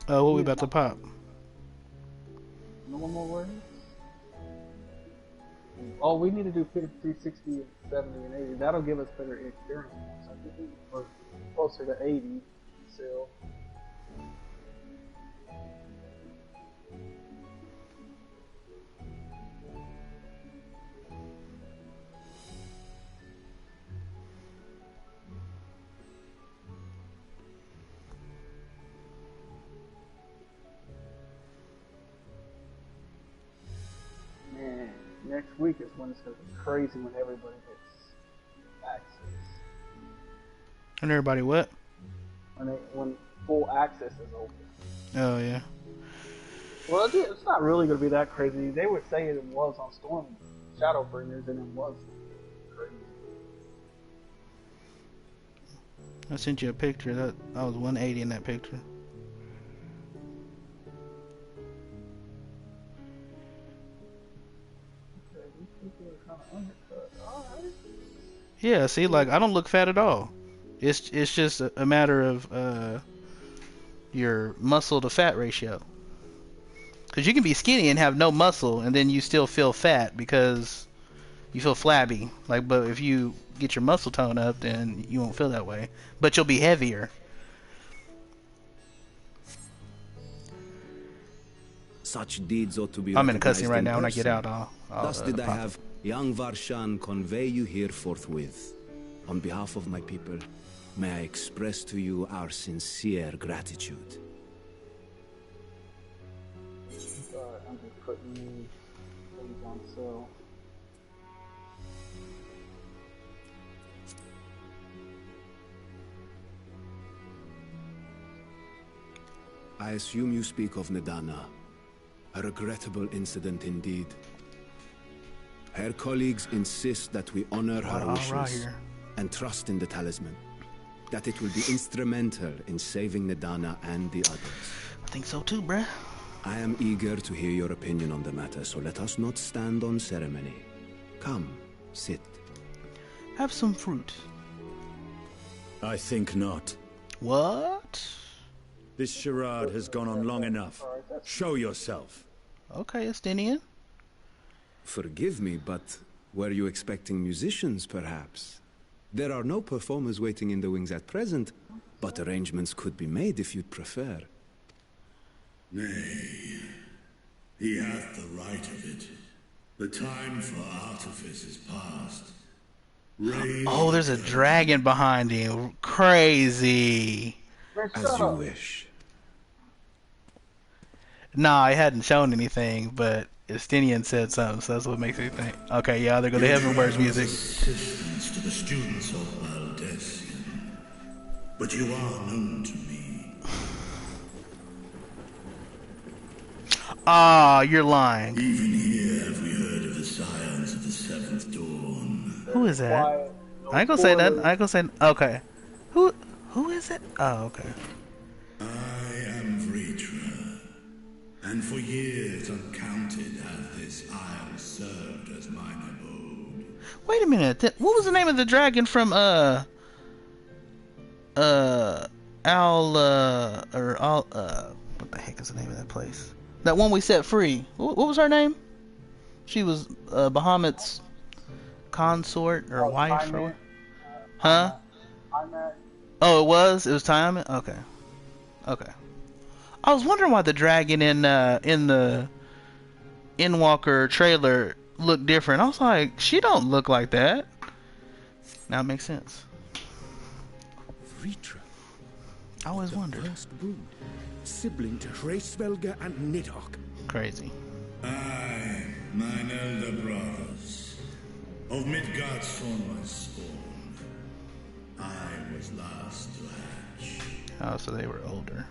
S1: What we about to pop?
S16: No more words? Oh, we need to do 50, 60, 70, and 80. That'll give us better experience. So I think we're closer to 80 still. Man, next week is when it's going to be crazy when everybody gets access.
S1: And everybody what?
S16: When full access is open.
S1: Oh, yeah.
S16: Well, it's not really going to be that crazy. They were saying it was on Storm Shadowbringers, and it was crazy.
S1: I sent you a picture. That I was 180 in that picture. Yeah, see, like, I don't look fat at all. It's just a matter of your muscle to fat ratio. Because you can be skinny and have no muscle, and then you still feel fat because you feel flabby. Like, but if you get your muscle tone up, then you won't feel that way. But you'll be heavier.
S22: Such deeds ought to be.
S1: I'm in a cutscene right now. When I get out, I'll
S22: thus did I have young Varshan convey you here forthwith. On behalf of my people, may I express to you our sincere gratitude.
S16: I'm just putting things on sale.
S22: I assume you speak of Nedana. A regrettable incident indeed. Her colleagues insist that we honor her wishes and trust in the talisman.
S2: that it will be instrumental in saving Nadana and the others.
S1: I think so too, bruh.
S2: I am eager to hear your opinion on the matter, so let us not stand on ceremony. Come, sit.
S1: Have some fruit.
S7: I think not.
S1: What?
S7: This charade has gone on long enough. Show yourself.
S1: Okay, Estinian.
S2: Forgive me, but were you expecting musicians, perhaps? There are no performers waiting in the wings at present, but arrangements could be made if you'd prefer.
S9: Nay, he hath the right of it. The time for artifice is past.
S1: Oh, there's a dragon behind him. Crazy.
S2: As you wish.
S1: Nah, I hadn't shown anything, but Estinian said something, so that's what makes me think. Okay, yeah, there go the Heavenward's music.
S9: Assistance to the students of Valdesian, but you are known to me.
S1: Ah, you're lying.
S9: Even here have we heard of the scions of the Seventh Dawn.
S1: Who is that? I ain't gonna say that. I ain't gonna say. Okay. Who is it? Oh, okay.
S9: I am Vritra, and for years uncounted has this isle served as mine abode.
S1: Wait a minute. What was the name of the dragon from what the heck is the name of that place? That one we set free. What was her name? She was Bahamut's consort or wife or huh? Oh, it was Time. Okay. I was wondering why the dragon in the Endwalker trailer looked different. I was like, she don't look like that. Now it makes sense.
S4: Vritra.
S1: I always wondered.
S4: First brood, sibling to Hraesvelga and Nidhogg.
S1: Crazy.
S9: I, mine elder brothers, of Midgard's son was spawned. I was last to hatch.
S1: Oh, so they were older.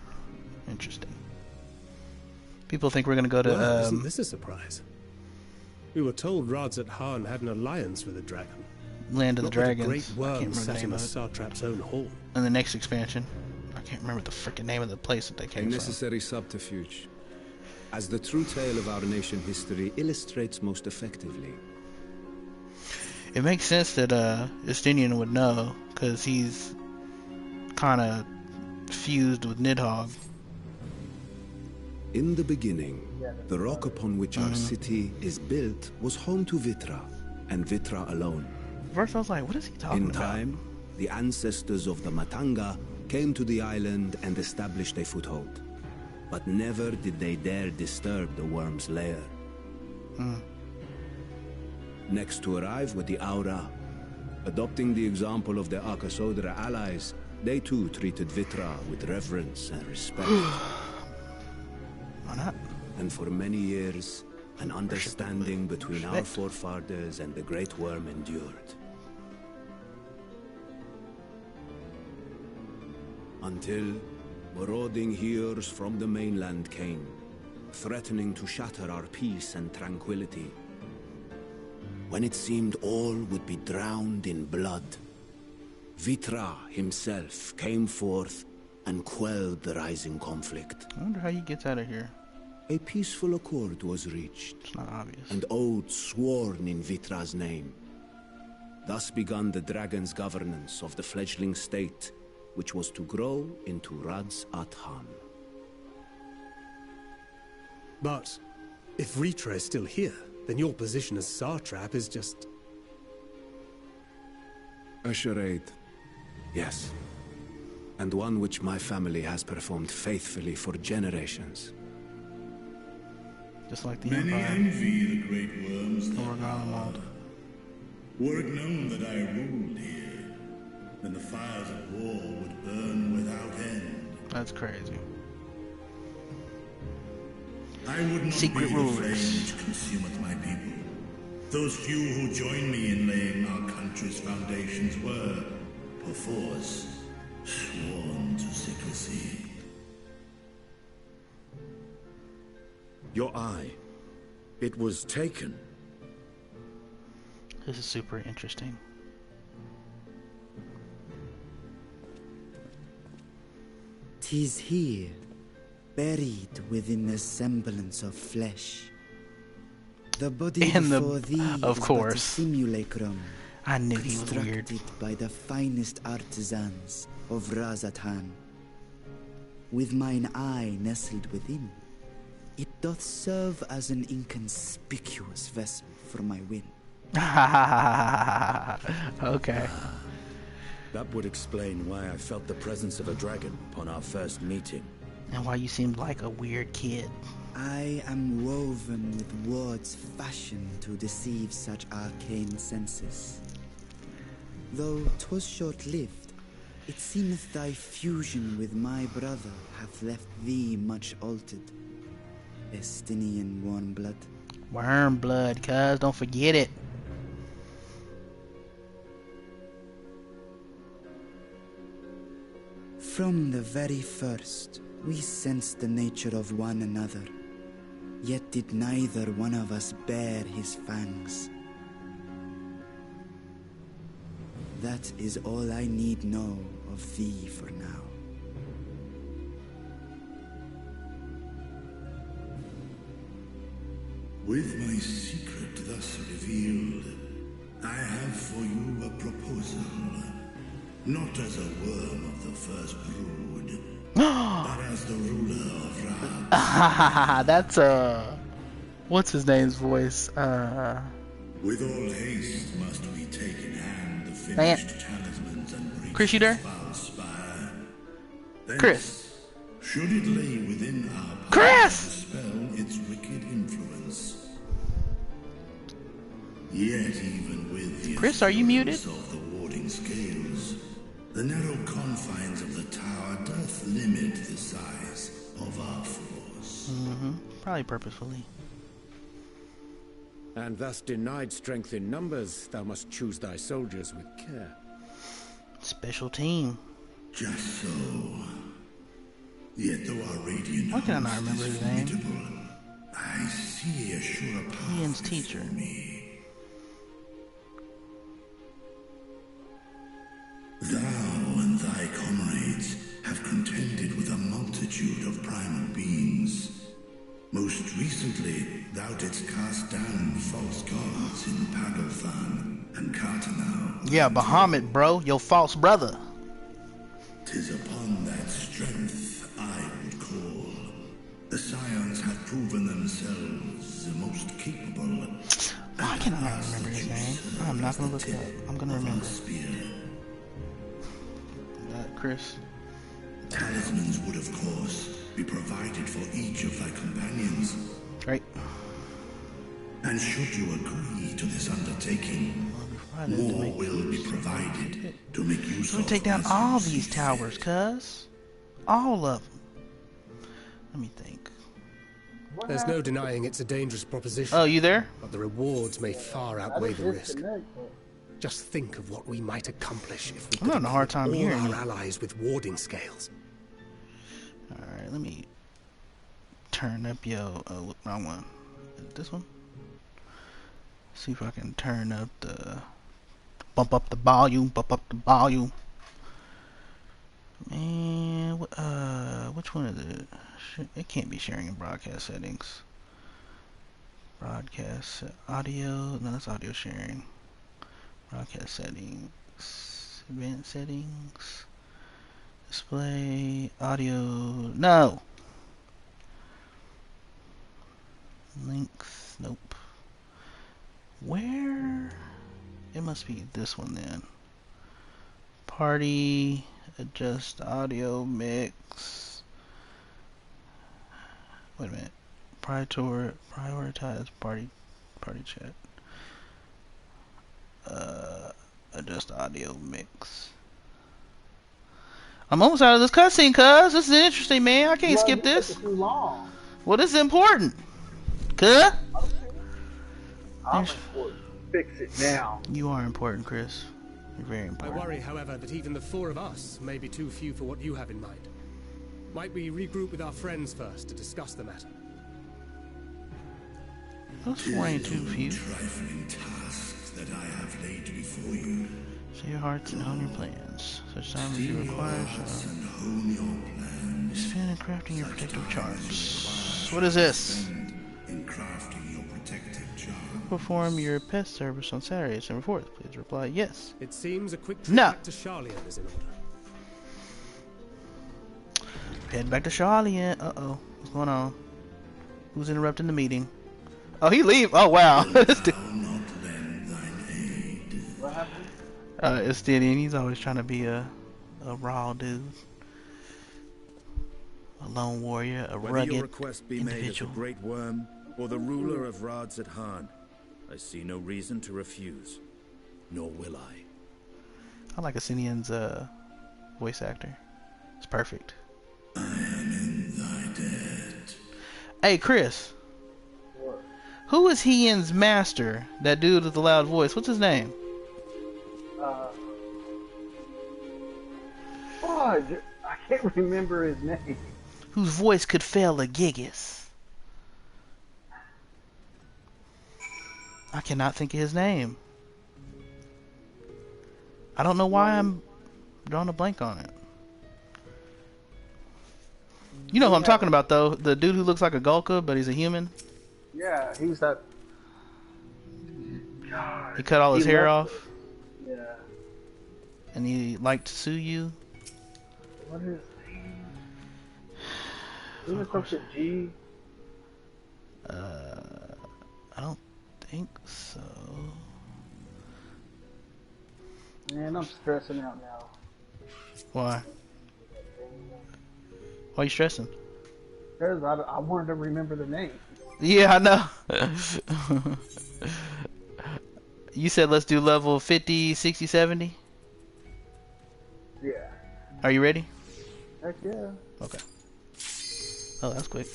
S1: Interesting. People think we're gonna go to.
S2: Well, isn't this a surprise? We were told Rads at Han had an alliance with the dragon.
S1: Land of the Dragons.
S2: Great
S1: I can't
S2: worm
S1: remember the
S2: sat
S1: name
S2: in the
S1: of it.
S2: Satrap's own hall.
S1: And the next expansion, I can't remember the freaking name of the place that they came
S2: A necessary subterfuge, as the true tale of our nation history illustrates most effectively.
S1: from. It makes sense that Estinian would know, because he's kind of fused with Nidhogg.
S2: In the beginning, the rock upon which our city is built was home to Vitra, and Vitra alone.
S1: First I was like, what is he talking about?
S2: In time, the ancestors of the Matanga came to the island and established a foothold. But never did they dare disturb the worm's lair. Next to arrive were the Aura. Adopting the example of their Akasodra allies, they too treated Vitra with reverence and respect.
S1: Why not?
S2: And for many years, an understanding between our forefathers and the Great Worm endured. Until marauding heroes from the mainland came, threatening to shatter our peace and tranquility. When it seemed all would be drowned in blood, Vitra himself came forth and quelled the rising conflict.
S1: I wonder how he gets out of here.
S2: A peaceful accord was reached.
S1: It's not obvious.
S2: And oaths sworn in Vitra's name. Thus began the dragon's governance of the fledgling state, which was to grow into Rads at Han. But if Vritra is still here, then your position as Satrap is just... a charade. Yes. And one which my family has performed faithfully for generations.
S1: Just like the
S9: Many
S1: Empire.
S9: envy the great worms that power. Were it known that I ruled here, then the fires of war would burn without end.
S1: That's crazy.
S9: I would not
S1: Secret
S9: be
S1: rulers.
S9: the flame which consumeth my people. Those few who joined me in laying our country's foundations were, perforce, sworn to secrecy.
S7: Your eye. It was taken.
S1: This is super interesting.
S19: 'Tis here, buried within the semblance of flesh. The body before thee
S1: of
S19: is
S1: course.
S19: but a simulacrum.
S1: I knew he was weird.
S19: Constructed by the finest artisans of Razatan. With mine eye nestled within, it doth serve as an inconspicuous vessel for my wind.
S1: Okay.
S7: That would explain why I felt the presence of a dragon upon our first meeting.
S1: And why you seemed like a weird kid.
S19: I am woven with words fashioned to deceive such arcane senses. Though 'twas short-lived, it seemeth thy fusion with my brother hath left thee much altered. Estinian warm blood.
S1: Worm blood, cuz. Don't forget it.
S19: From the very first, we sensed the nature of one another. Yet did neither one of us bare his fangs. That is all I need know of thee for now.
S9: With my secret thus revealed, I have for you a proposal. Not as a worm of the first brood, but as the ruler of Ra.
S1: That's what's his name's voice?
S9: With all haste must we take in hand the finished talismans and breach
S1: Chris, you there?
S9: the foul spire. Thence,
S1: Chris.
S9: should it lay within our power
S1: Chris!
S9: to dispel its wicked influence. Yet even with the
S1: Chris, are you muted?
S9: of the warding scales, the narrow confines of the tower doth limit the size of our force.
S1: Probably purposefully.
S4: And thus denied strength in numbers, thou must choose thy soldiers with care.
S1: Special team.
S9: Just so. Yet though our radiant
S1: Why can I not
S9: host
S1: remember
S9: is
S1: his name?
S9: formidable, I see a sure path
S1: Ian's teacher.
S9: before me. Thou and thy comrades have contended with a multitude of primal beings. Most recently, thou didst cast down false gods in Pagalthan and Cartanau.
S1: Yeah, Bahamut, bro. Your false brother.
S9: 'Tis upon that strength I would call. The Scions have proven themselves the most capable.
S1: Why can I not remember his name? I'm not gonna look it up. I'm gonna remember. Chris.
S9: Talismans would, of course, be provided for each of thy companions.
S1: Right.
S9: And should you agree to this undertaking, more will be provided to make use
S1: We're gonna take down all these towers, cuz. All of them. Let me think.
S2: There's no denying it's a dangerous proposition.
S1: Oh, you there?
S2: But the rewards may far outweigh the risk. Just think of what we might accomplish if we
S1: I'm having a hard time
S2: all
S1: hearing
S2: our
S1: you.
S2: allies with warding scales.
S1: Alright, let me turn up yo. Oh, wrong one. This one? See if I can turn up the. Bump up the volume. Man, which one is it? It can't be sharing in broadcast settings. Broadcast audio. No, that's audio sharing. Broadcast settings. Advanced settings. Display. Audio. No! Links. Nope. Where? It must be this one then. Party. Adjust audio mix. Wait a minute. Prioritize party chat. Adjust audio mix. I'm almost out of this cutscene, cuz. This is interesting, man. I can't skip this.
S16: Too long.
S1: Well, this is important. Cuz?
S16: I'm important. Fix it now.
S1: You are important, Chris. You're very
S2: I
S1: important.
S2: worry, however, that even the four of us may be too few for what you have in mind. Might we regroup with our friends first to discuss the matter?
S1: Those four ain't too few.
S9: Trifling tasks that I have laid before you.
S1: Set your hearts and hone your plans. Such time as you require shall.
S9: And hone your plans.
S1: Spin and crafting your protective charms. What is this?
S9: In crafting your protective charm.
S1: Perform your pest service on Saturday, December 4th. Please reply yes.
S2: It seems a quick trip
S1: No.
S2: back to Charlian is in order.
S1: Head back to Charlian. Uh-oh. What's going on? Who's interrupting the meeting? Oh, he leave. Oh, wow. This dude.
S16: What happened?
S1: It's Stidian. He's always trying to be a raw dude. A lone warrior, a
S7: Whether
S1: rugged
S7: your request be made as a
S1: individual.
S7: great worm or the ruler of Rads at Han, I see no reason to refuse. Nor will I.
S1: I like Asinian's voice actor. It's perfect.
S9: I am in thy debt.
S1: Hey, Chris.
S16: What?
S1: Who is Heian's master? That dude with the loud voice. What's his name?
S16: Fudge! I can't remember his name.
S1: Whose voice could fail a Gigas? I cannot think of his name. I don't know why I'm drawing a blank on it. You know who I'm talking about, though. The dude who looks like a Gulka, but he's a human.
S16: Yeah, he was that. God.
S1: He cut all his hair off.
S16: Yeah.
S1: And he liked to sue you.
S16: What is his name? Isn't it something G?
S1: I don't think so.
S16: Man, I'm stressing out now.
S1: Why? Why are you stressing?
S16: Because I wanted to remember the name.
S1: Yeah, I know. You said let's do level 50, 60, 70?
S16: Yeah.
S1: Are you ready?
S16: Heck yeah.
S1: Okay. Oh, that's quick.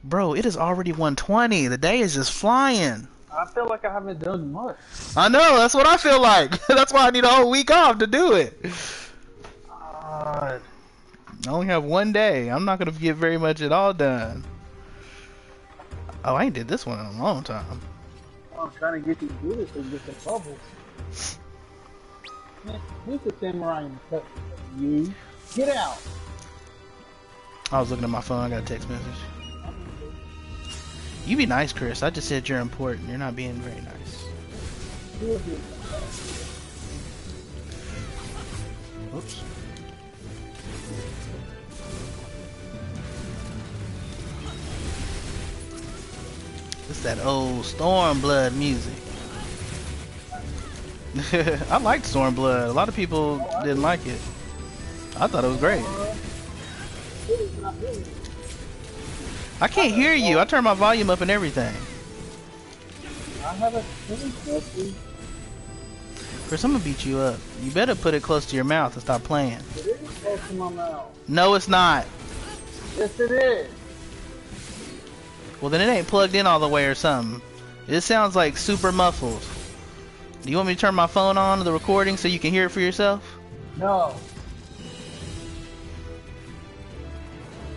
S1: Bro, it is already 1:20. The day is just flying.
S16: I feel like I haven't done much.
S1: I know, that's what I feel like. That's why I need a whole week off to do it.
S16: God.
S1: I only have one day. I'm not going to get very much at all done. Oh, I ain't did this one in a long time.
S16: I'm trying to get these bullets and get the bubbles. Man, who's the samurai in the cut? You. Get out.
S1: I was looking at my phone. I got a text message. You be nice, Chris. I just said you're important. You're not being very nice. Whoops. It's that old Stormblood music. I liked Stormblood. A lot of people didn't like it. I thought it was great. I can't hear you. I turned my volume up and everything.
S16: I haven't finished this.
S1: Chris, I'm gonna beat you up. You better put it close to your mouth and stop playing.
S16: It is close to my mouth.
S1: No, it's not.
S16: Yes, it is.
S1: Well, then it ain't plugged in all the way or something. It sounds like super muffled. Do you want me to turn my phone on to the recording so you can hear it for yourself?
S16: No.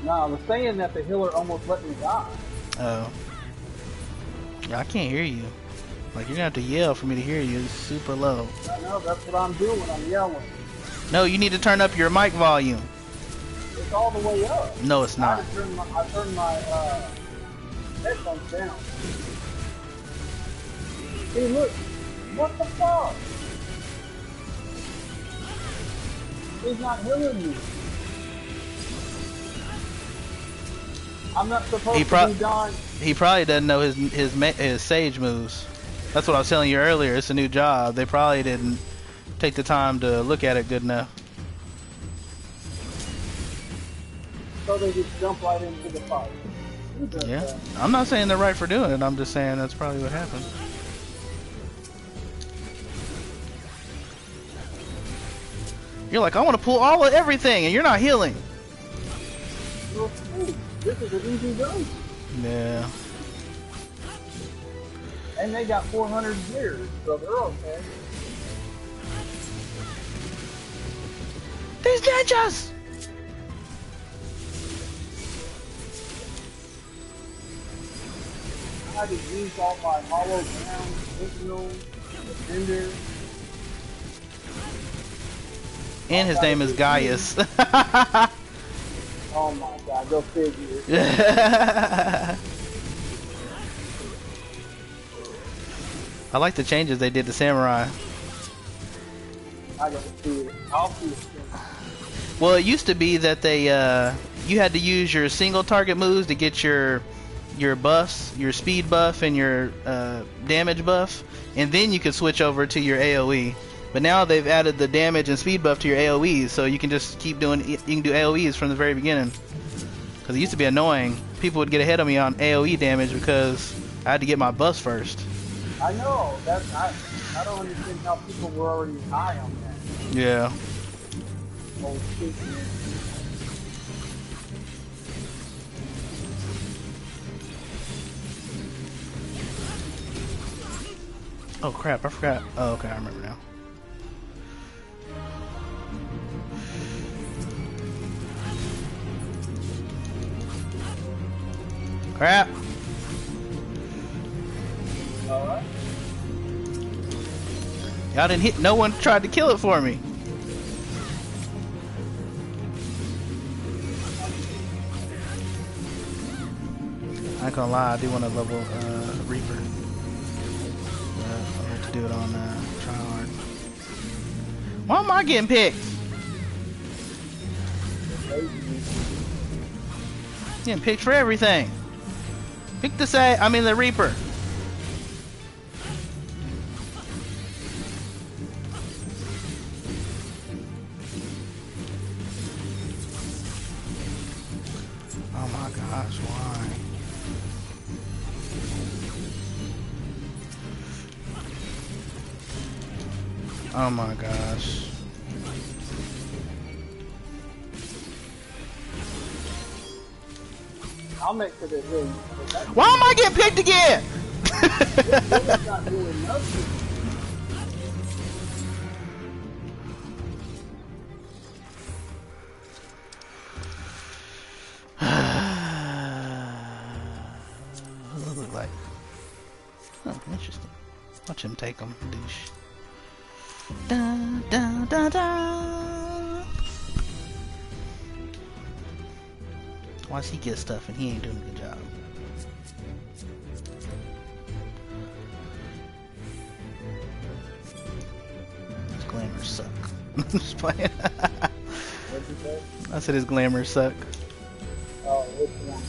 S16: No, I was saying that the healer almost let me die.
S1: Oh. Yeah, I can't hear you. Like, you're gonna have to yell for me to hear you. It's super low.
S16: I know, that's what I'm doing. I'm yelling.
S1: No, you need to turn up your mic volume.
S16: It's all the way up.
S1: No, it's not.
S16: I turned my headphones down. Hey, look. What the fuck? He's not healing me. I'm not supposed to be dying.
S1: He probably doesn't know his sage moves. That's what I was telling you earlier. It's a new job. They probably didn't take the time to look at it good enough.
S16: So they just jump right into the fight.
S1: Yeah. I'm not saying they're right for doing it. I'm just saying that's probably what happened. You're like, I want to pull all of everything, and you're not healing.
S16: This is an easy go.
S1: Yeah.
S16: And they got 400 gears, so they're okay.
S1: These ninjas!
S16: I had to use all my hollow ground, signal, defender.
S1: And his name is Gaius.
S16: Oh my god, go figure.
S1: I like the changes they did to Samurai.
S16: I gotta see it. I'll see it.
S1: Well, it used to be that they you had to use your single target moves to get your buffs, your speed buff and your damage buff, and then you could switch over to your AoE. But now they've added the damage and speed buff to your AoEs, so you can just keep doing. You can do AoEs from the very beginning. Because it used to be annoying. People would get ahead of me on AoE damage because I had to get my buffs first.
S16: I know. I don't understand how people were already high on that.
S1: Yeah.
S16: Oh shit, man.
S1: Oh crap! I forgot. Oh, okay, I remember now. Crap!
S16: Alright.
S1: Y'all didn't hit. No one tried to kill it for me. I ain't gonna lie, I do want to level Reaper. I'll have to do it on try hard. Why am I getting picked? Getting picked for everything. Pick the Reaper. Oh my gosh, why? Oh my gosh.
S16: I'll make sure they're doing.
S1: Why am I getting picked again?
S16: They're not doing nothing.
S1: What does it look like? Oh, interesting. Watch him take them, douche. Da, da, da, da. Why does he get stuff and he ain't doing a good job? His glamours suck. Just playing.
S16: What'd you say?
S1: I said his glamours suck.
S16: Oh, which one?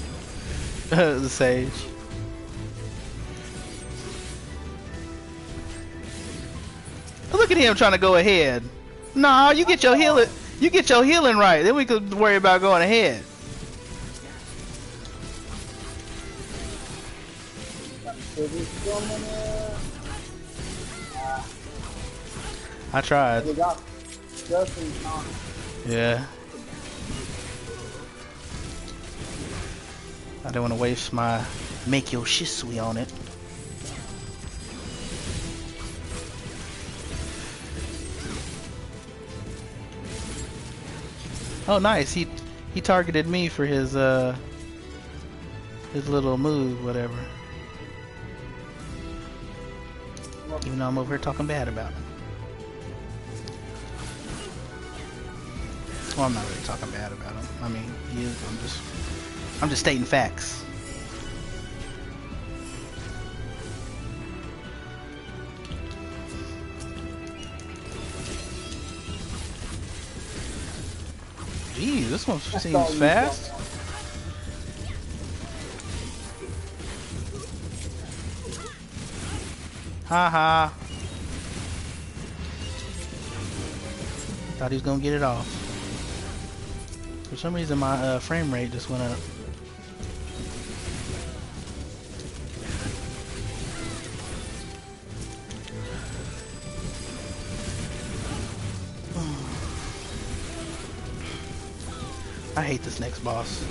S1: The Sage. Look at him trying to go ahead. Nah, you get your healing. You get your healing right. Then we could worry about going ahead. I tried. Yeah. I didn't want to waste my make your shisui on it. Oh, nice. He targeted me for his little move, whatever. Even though I'm over here talking bad about him. Well, I'm not really talking bad about him. I mean, he is. I'm just stating facts. Jeez, this one seems fast. Haha. Thought he was gonna get it off. For some reason, my frame rate just went up. I hate this next boss.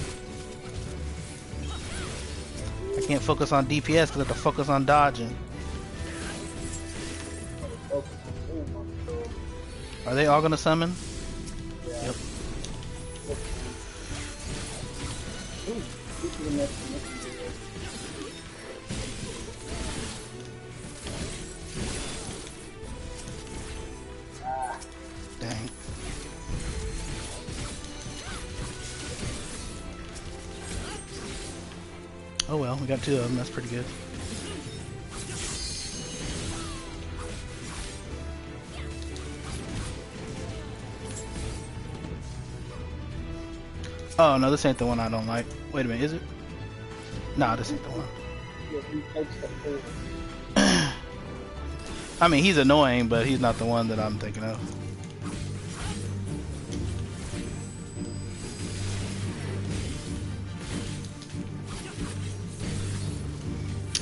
S1: I can't focus on DPS because I have to focus on dodging. Are they all gonna summon?
S16: Yeah.
S1: Yep. Dang. Oh well, we got 2 of them. That's pretty good. Oh no, this ain't the one I don't like. Wait a minute, is it? Nah, this ain't the one. I mean, he's annoying, but he's not the one that I'm thinking of.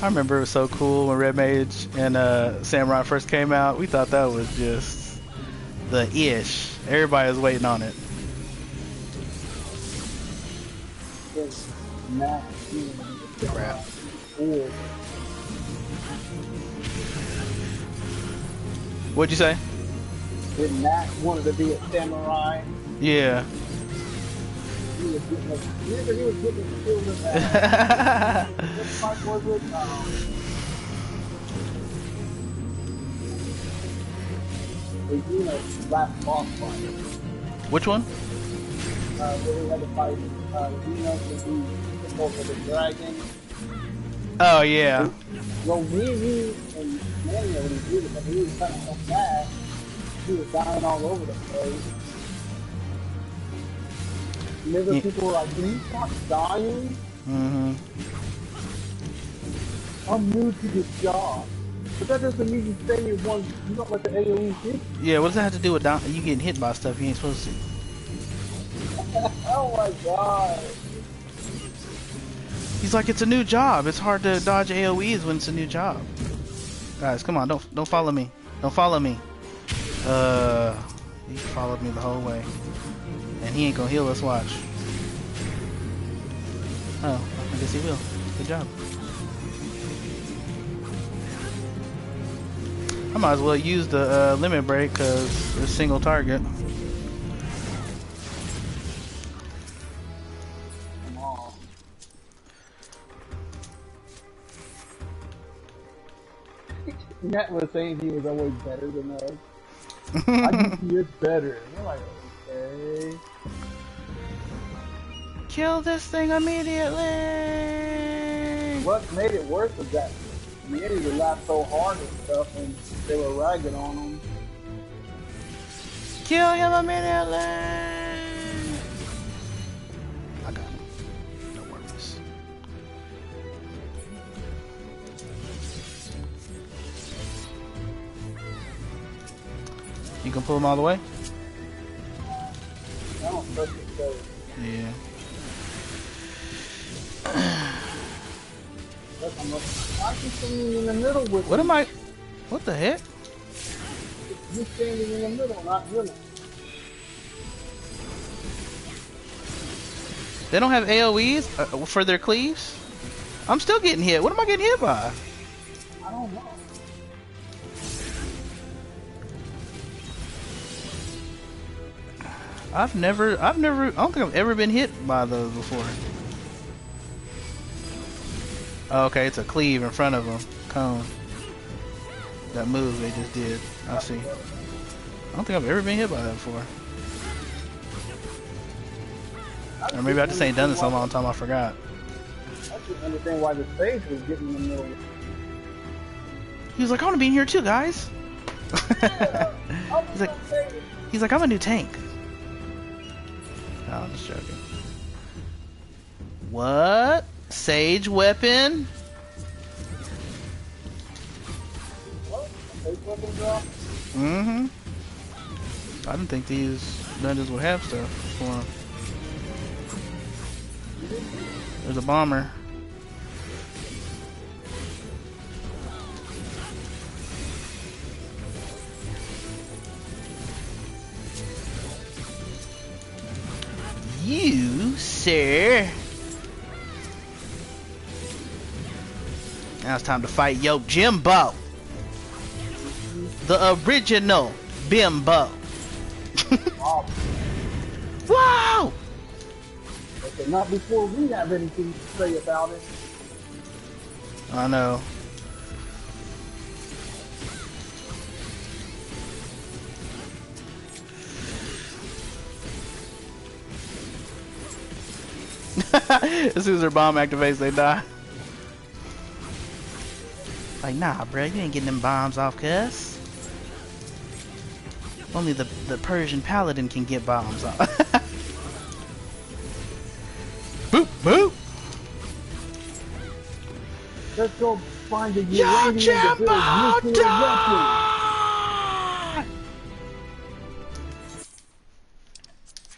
S1: I remember it was so cool when Red Mage and Samurai first came out. We thought that was just the ish. Everybody was waiting on it. Crap. What'd you say?
S16: Did Matt wanted to be a samurai?
S1: Yeah.
S16: He was getting killed in that. What fight was it? Regina's last boss fight.
S1: Which one?
S16: Where we had to fight Regina to be over the dragon.
S1: Oh yeah.
S16: Well, me and Manny already did it, but he was kind of so fast. He was dying all over the place. And then people were like, "Can you stop dying?"
S1: Mm-hmm.
S16: I'm new to this job, but that doesn't mean you stay in one. You don't let the AOE hit.
S1: Yeah, what does that have to do with you getting hit by stuff you ain't supposed to?
S16: Oh my god.
S1: He's like, it's a new job. It's hard to dodge AoEs when it's a new job. Guys, come on, don't follow me. Don't follow me. He followed me the whole way. And he ain't gonna heal us, watch. Oh, I guess he will. Good job. I might as well use the limit break because it's single target.
S16: Matt was saying he was always better than us. I think he is better. We're like, okay.
S1: Kill this thing immediately!
S16: What made it worse was that Manny would laugh so hard and stuff, and they were ragging on him.
S1: Kill him immediately! I got him. No worries. You can pull him all the way?
S16: I don't trust it, so.
S1: Yeah.
S16: Why are you standing in the middle with
S1: What am I? What the heck?
S16: You're standing in the middle, not healing.
S1: They don't have AoEs for their cleaves? I'm still getting hit. What am I getting hit by?
S16: I don't know.
S1: I don't think I've ever been hit by those before. Oh, okay, it's a cleave in front of them. Cone. That move they just did. I see. I don't think I've ever been hit by that before. Or maybe I just ain't done this in a long time, I forgot.
S16: I just understand why the stage was getting in the middle.
S1: He was like, I want to be in here too, guys. he's like, I'm a new tank. No, I'm just joking. What? Sage weapon?
S16: What? Sage weapon drop?
S1: Mm-hmm. I didn't think these dungeons would have stuff for them. There's a bomber. You, sir. Now it's time to fight Yo Jimbo. The original Bimbo. Wow!
S16: Okay, not before we have anything to say about it.
S1: I know. As soon as their bomb activates, they die. Like, nah, bro, you ain't getting them bombs off, cuz. Only the Persian paladin can get bombs off. Boop, boop.
S16: Let's go find a
S1: Yo,
S16: uranium to build
S1: Jimbo,
S16: nuclear weapons.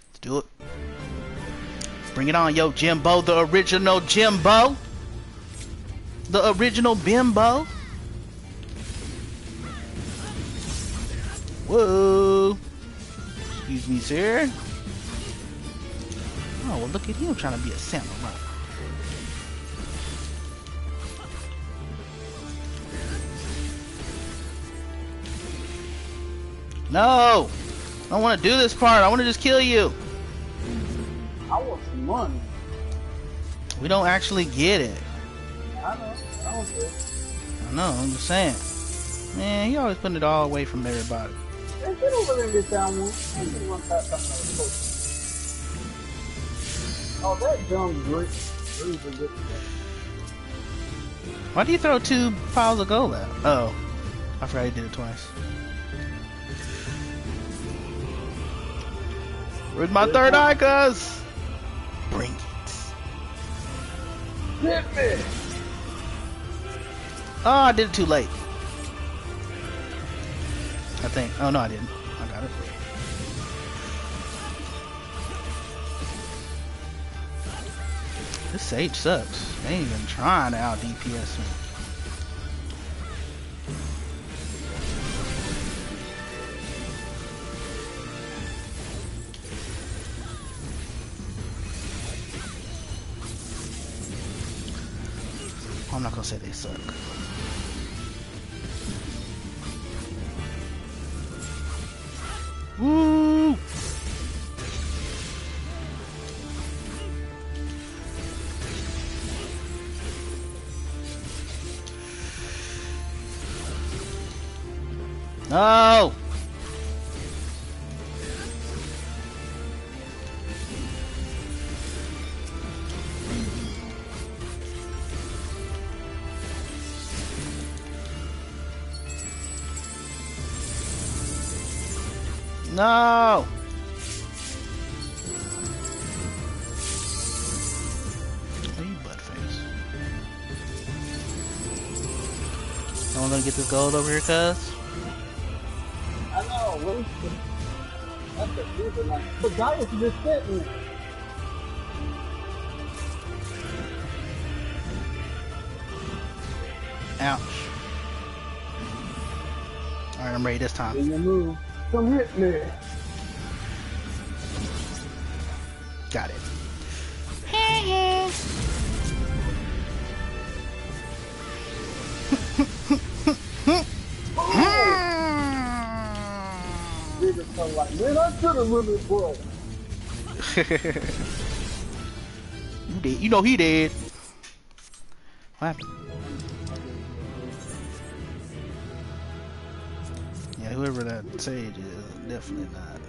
S1: Let's do it. Bring it on, yo, Jimbo, the original Jimbo. The original Bimbo. Whoa. Excuse me, sir. Oh, well, look at him trying to be a samurai. No! I don't want to do this part. I want to just kill you.
S16: I want some money.
S1: We don't actually get it.
S16: I know. I don't care.
S1: I know, I'm just saying. Man, he always putting it all away from everybody.
S16: Hey, get over there and get down one. I just want that something. Oh, that dumb drink.
S1: Why do you throw 2 piles of gold out? Oh, I forgot he did it twice. Where's my third eye, cuz? Bring it.
S16: Hit me.
S1: Oh, I did it too late. I think. Oh, no, I didn't. I got it. This Sage sucks. They ain't even trying to out DPS me. I'm not gonna say they suck. Woo! No! No! Oh, you buttface. No one gonna get this gold over here, cuz?
S16: I know, wasted. That's the stupid one. The guy is just sitting there.
S1: Ouch. Alright, I'm ready this time.
S16: In your move. Come hit me.
S1: Got it.
S16: Like, man, I should have really bro.
S1: You did. You know he did. What happened? Yeah, whoever that Sage is, definitely not.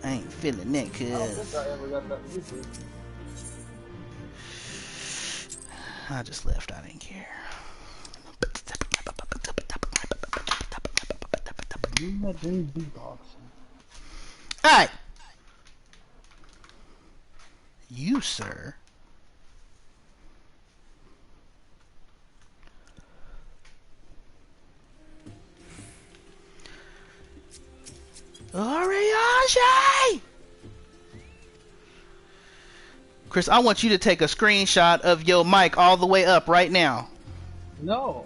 S1: I ain't feeling that,
S16: I don't think
S1: cuz.
S16: I ever got that feature.
S1: I just left. I didn't care. Hey! You, sir. Oriashi! Chris, I want you to take a screenshot of your mic all the way up right now.
S16: No.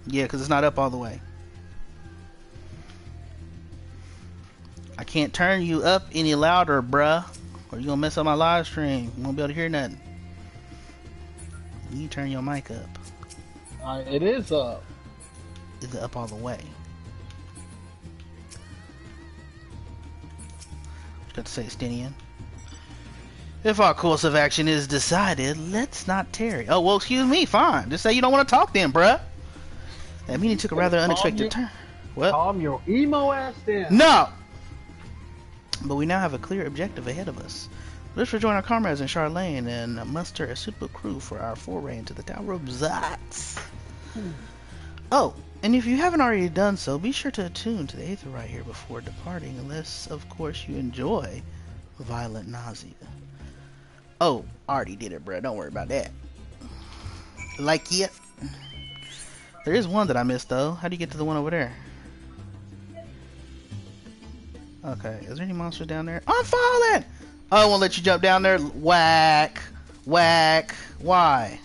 S1: Yeah, because it's not up all the way. I can't turn you up any louder, bruh, or you gonna mess up my live stream. You won't be able to hear nothing. You need to turn your mic up.
S16: It is up.
S1: Is it up all the way? Got to say, Stinian. If our course of action is decided, let's not tarry. Oh, well, excuse me, fine. Just say you don't want to talk then, bruh. That meeting took a rather unexpected turn. What?
S16: Calm your emo ass down.
S1: No! But we now have a clear objective ahead of us. Let's rejoin our comrades in Charlene and muster a suitable crew for our foray into the Tower of Zatz. Oh, and if you haven't already done so, be sure to attune to the Aether right here before departing, unless, of course, you enjoy violent nausea. Oh, I already did it, bro. Don't worry about that. Like it. There is one that I missed, though. How do you get to the one over there? Okay, is there any monsters down there? I'm falling! Oh, I won't let you jump down there. Whack. Whack. Why?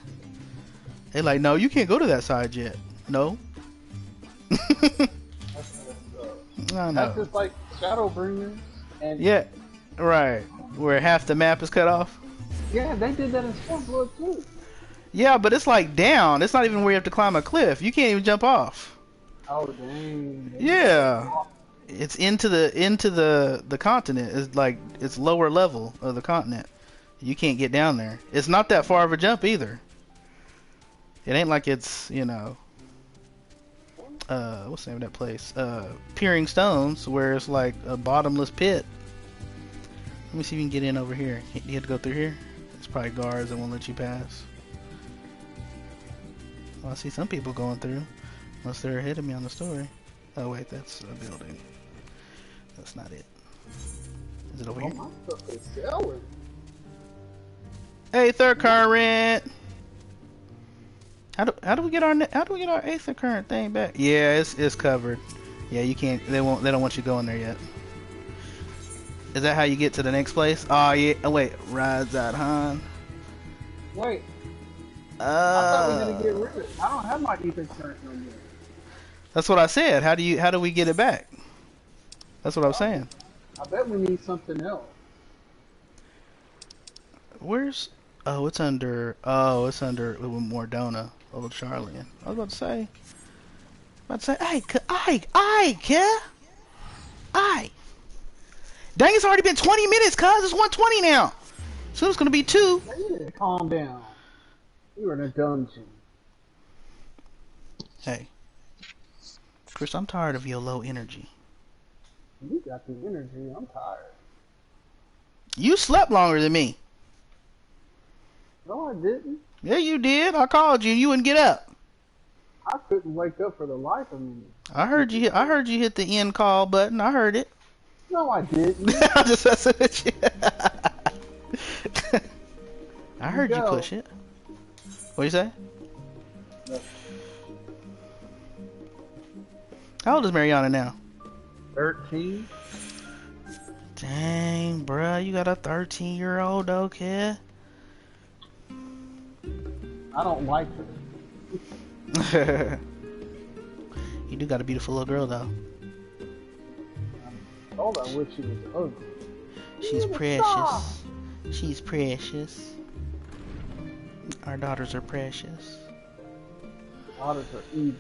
S1: They like, no, you can't go to that side yet. No. I know.
S16: That's just like Shadowbringers. And
S1: yeah, right. Where half the map is cut off.
S16: Yeah, they did that in Stormblood too.
S1: Yeah, but it's like down. It's not even where you have to climb a cliff. You can't even jump off.
S16: Oh dang.
S1: Yeah. It's into the continent. It's like it's lower level of the continent. You can't get down there. It's not that far of a jump either. It ain't like it's, you know, what's the name of that place? Peering Stones, where it's like a bottomless pit. Let me see if you can get in over here. You have to go through here? It's probably guards that won't let you pass. Well, I see some people going through, unless they're ahead of me on the story. Oh wait, that's a building. That's not it. Is it over here?
S16: My stuff is selling.
S1: Aether current. How do we get our Aether current thing back? Yeah, it's covered. Yeah, you can't. They don't want you going there yet. Is that how you get to the next place? Oh yeah. Oh wait, Razat Han.
S16: Wait. I thought we had to get rid of it. I don't have my Aether current no more.
S1: That's what I said. How do we get it back? That's what I was saying.
S16: I bet we need something else.
S1: Where's? Oh, it's under. Oh, it's under Mordona, Old Charlian. I was about to say. Aye. Dang, it's already been 20 minutes, cuz. It's 1:20 now. Soon it's gonna be 2.
S16: You need to calm down. You are in a dungeon.
S1: Hey. Chris, I'm tired of your low energy.
S16: You got the energy. I'm tired.
S1: You slept longer than me.
S16: No, I didn't.
S1: Yeah, you did. I called you and you wouldn't get up.
S16: I couldn't wake up for the life of me.
S1: I heard you hit the end call button. I heard it.
S16: No, I didn't.
S1: I'm just messing with you. I heard you push it. What you say?
S16: No.
S1: How old is Mariana now?
S16: 13.
S1: Dang, bruh, you got a 13-year-old though, kid.
S16: I don't like her.
S1: You do got a beautiful little girl though.
S16: I told her I wish she was ugly.
S1: She's precious. She's precious. Our daughters are precious.
S16: Daughters are evil.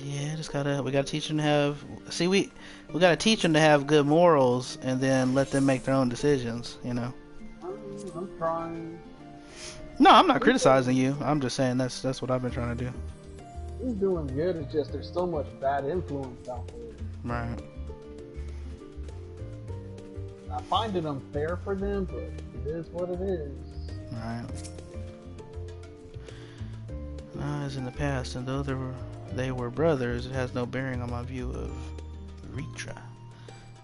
S1: Yeah, we gotta teach them to have. See, we gotta teach them to have good morals, and then let them make their own decisions. You know.
S16: I'm trying.
S1: No, I'm not criticizing you. I'm just saying that's what I've been trying to do.
S16: He's doing good. It's just there's so much bad influence out there.
S1: Right.
S16: I find it unfair for them, but it is what it is.
S1: Right. As in the past, and though they were brothers, it has no bearing on my view of Ritra.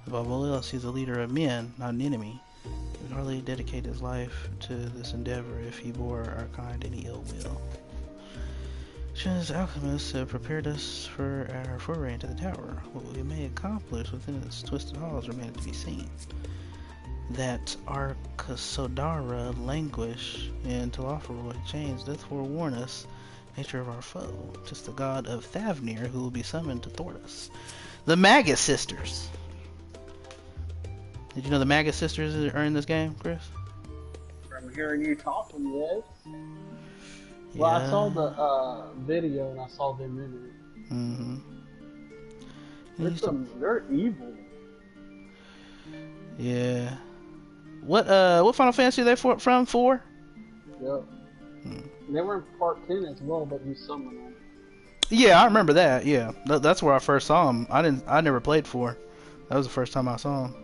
S1: Above all else, he's a leader of men, not an enemy. He would hardly dedicate his life to this endeavor if he bore our kind any ill will. As alchemists have prepared us for our foray into the tower. What we may accomplish within its twisted halls remains to be seen. That Arkasodara languish in Telophoroid chains doth forewarn us nature of our foe. 'Tis the god of Thavnir who will be summoned to thwart us. The Magus sisters. Did you know the Magus sisters are in this game, Chris?
S16: From hearing you talking, yes. Well, I saw the video and I saw them in it.
S1: Mm-hmm.
S16: They're evil.
S1: Yeah. What Final Fantasy are they from? 4?
S16: Yep. They were in Part 10 as well, but you summoned them.
S1: Yeah, I remember that. Yeah, that's where I first saw them. I never played 4. That was the first time I saw them.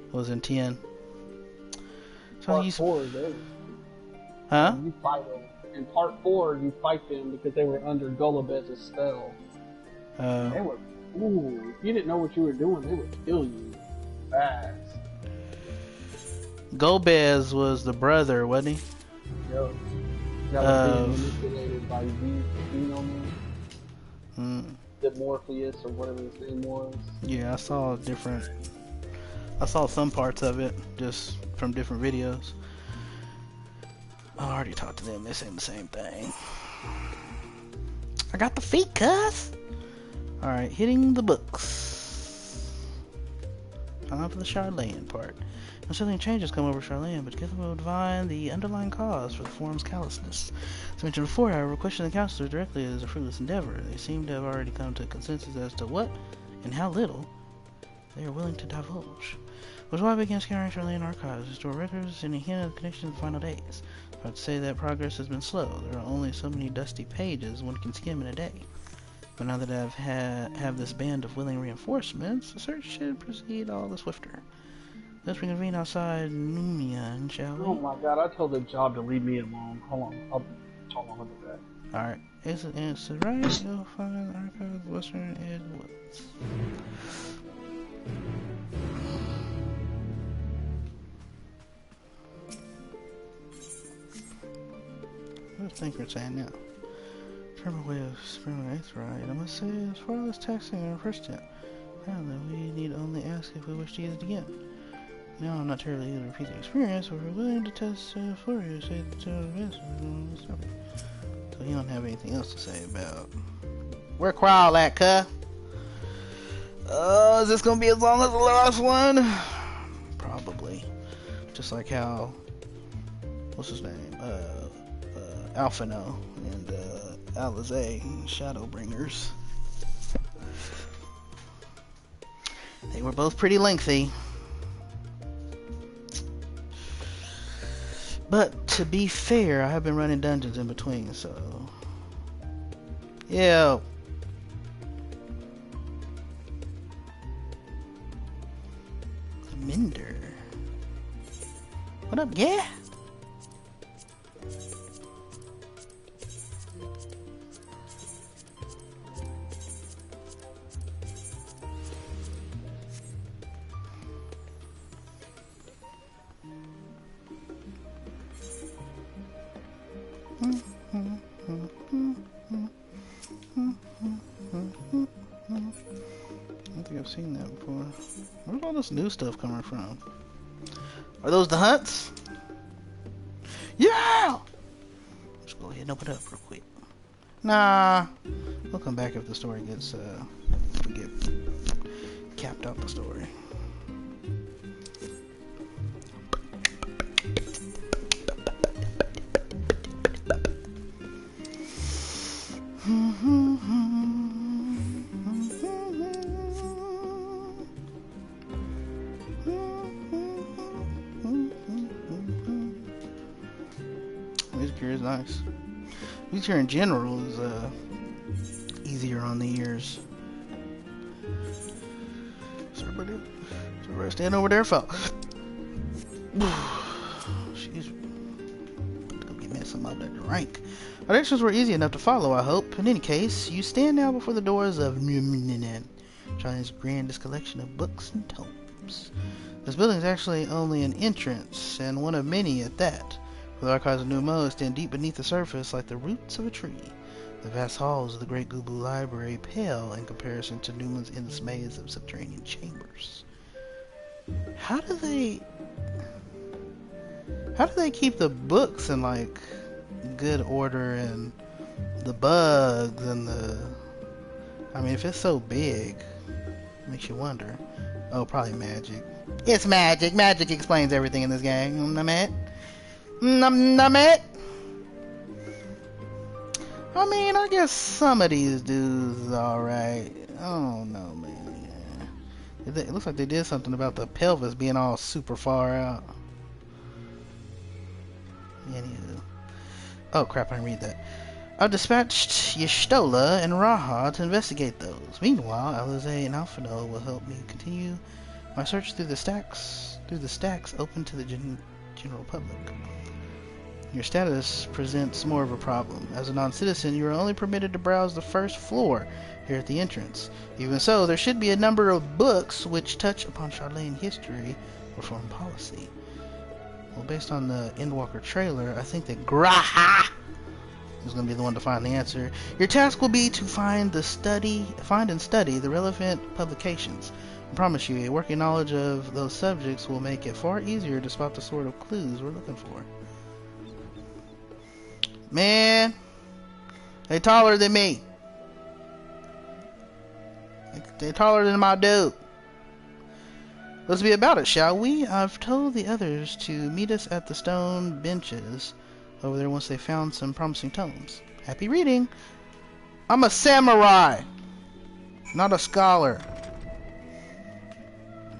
S1: It was in 10. So
S16: Part 4 is over.
S1: Huh?
S16: You fight them in part 4, you fight them because they were under Golubez's spell. They were, if you didn't know what you were doing, they would kill you fast.
S1: Golbez was the brother, wasn't he?
S16: Yep. That was being manipulated by Xenomorph. The Morpheus or whatever his name was.
S1: Yeah, I saw some parts of it just from different videos. I already talked to them. They're saying the same thing. I got the feet, cuz. Alright, hitting the books. Time for the Charlene part. Unsettling changes come over Charlene, but together we'll divine the underlying cause for the form's callousness. As mentioned before, however, questioning the counselors directly is a fruitless endeavor. They seem to have already come to a consensus as to what and how little they are willing to divulge. Which is why I began scouring Charlene archives to store records and a hint of the connection to the final days. I'd say that progress has been slow. There are only so many dusty pages one can skim in a day. But now that I have this band of willing reinforcements, the search should proceed all the swifter. Let's reconvene outside Numian, shall we?
S16: Oh my god, I told the job to leave me alone. Hold on, look at that.
S1: Alright, it's right, you'll find the archives of Western Edge Woods. What's Thinker saying now? Terrible way of spreading the Aetherite. I must say, as far as taxing our first step, apparently we need only ask if we wish to use it again. Now I'm not terribly eager to repeat the experience, but we're willing to test for you. Say the best. So you don't have anything else to say about where Crawl at, cuh? Is this gonna be as long as the last one? Probably. Just like how, what's his name? Alphino and Alizé, Shadowbringers. They were both pretty lengthy. But to be fair, I have been running dungeons in between, so yeah. Minder. What up, yeah? I don't think I've seen that before. Where's all this new stuff coming from? Are those the hunts? Yeah! Let's go ahead and open it up real quick. Nah. We'll come back if the story gets, we get capped out the story. Music here is nice. Music here in general is easier on the ears. So everybody stand over there, folks. She's gonna get me some of that drink. Our directions were easy enough to follow, I hope. In any case, you stand now before the doors of China's grandest collection of books and tomes. This building is actually only an entrance, and one of many at that. For the archives of Numo stand deep beneath the surface like the roots of a tree. The vast halls of the Great Gubu Library pale in comparison to Newman's endless maze of subterranean chambers. How do they keep the books in like good order and the bugs and I mean, if it's so big, it makes you wonder. Oh, probably magic. It's magic. Magic explains everything in this game. Namit. I mean, I guess some of these dudes alright. I don't know, man. Yeah. It looks like they did something about the pelvis being all super far out. Anywho. Oh crap, I didn't read that. I've dispatched Y'shtola and Raha to investigate those. Meanwhile, Alizé and Alphino will help me continue my search through the stacks open to the general public. your status presents more of a problem. As a non-citizen, you are only permitted to browse the first floor here at the entrance. Even so, there should be a number of books which touch upon Charlene history or foreign policy. Well, based on the Endwalker trailer, I think that Graha is going to be the one to find the answer. Your task will be to find and study the relevant publications. I promise you, a working knowledge of those subjects will make it far easier to spot the sort of clues we're looking for. Man, they taller than me. They're taller than my dude. Let's be about it, shall we? I've told the others to meet us at the stone benches over there once they found some promising tomes. Happy reading. I'm a samurai, not a scholar.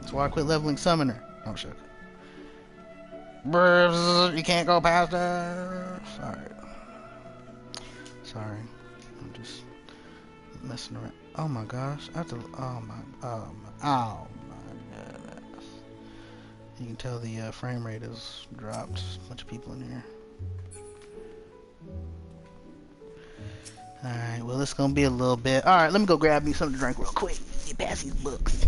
S1: That's why I quit leveling summoner. Oh, shit. You can't go past her. Sorry. I'm just messing around. Oh my gosh. I have to. Oh my goodness. You can tell the frame rate has dropped. A bunch of people in here. Alright, well, it's gonna be a little bit. Alright, let me go grab me something to drink real quick. Get past these books.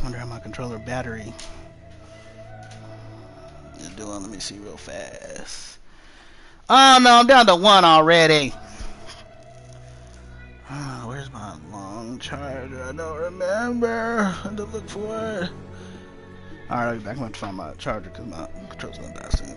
S1: Wonder how my controller battery is doing. Let me see real fast. Oh no, I'm down to 1 already. Oh, where's my long charger? I don't remember. I had to look for it. Alright, I'll be back. I'm going to find my charger because my controller's going to die soon.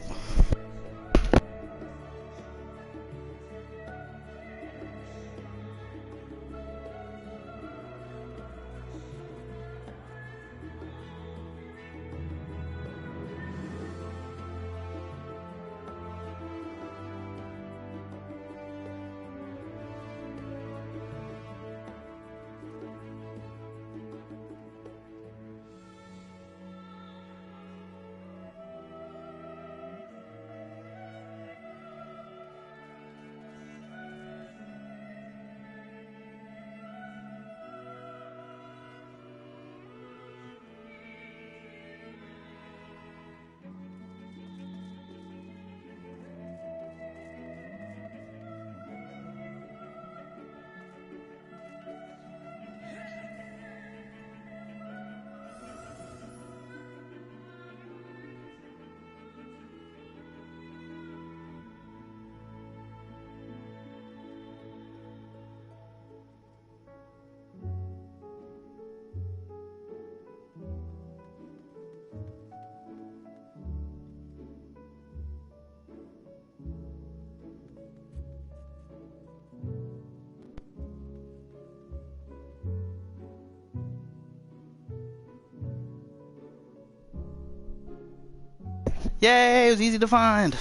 S1: Yay, it was easy to find.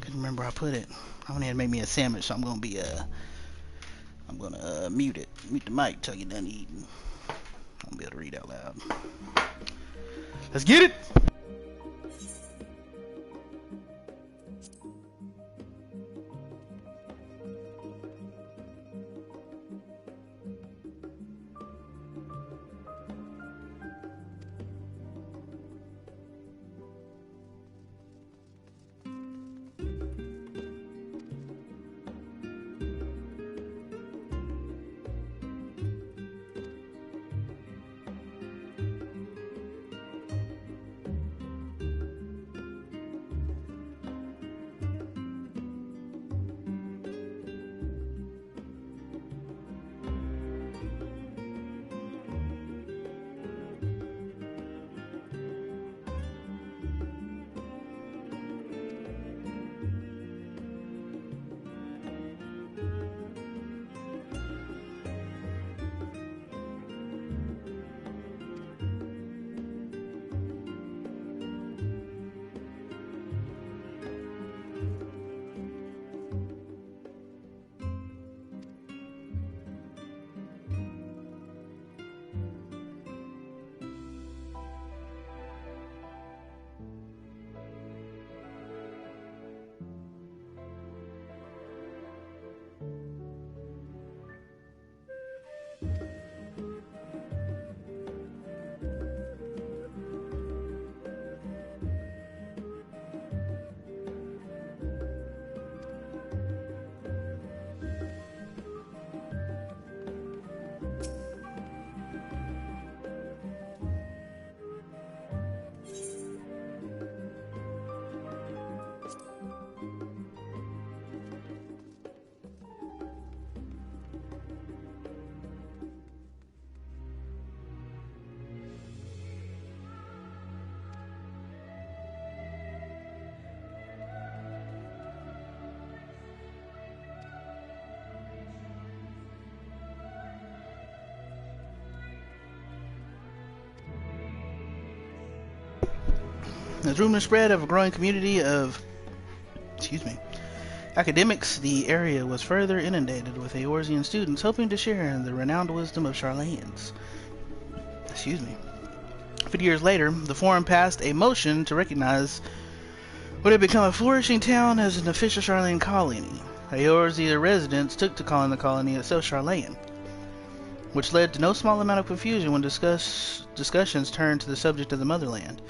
S1: Couldn't remember where I put it. I only had to make me a sandwich, so I'm gonna be mute it. Mute the mic till you're done eating. I'm gonna be able to read out loud. Let's get it! As rumors spread of a growing community of, academics, the area was further inundated with Eorzean students hoping to share in the renowned wisdom of Charlayans. 50 years later, the Forum passed a motion to recognize what had become a flourishing town as an official Charlayan colony. Eorzea residents took to calling the colony itself Charlayan, which led to no small amount of confusion when discussions turned to the subject of the motherland.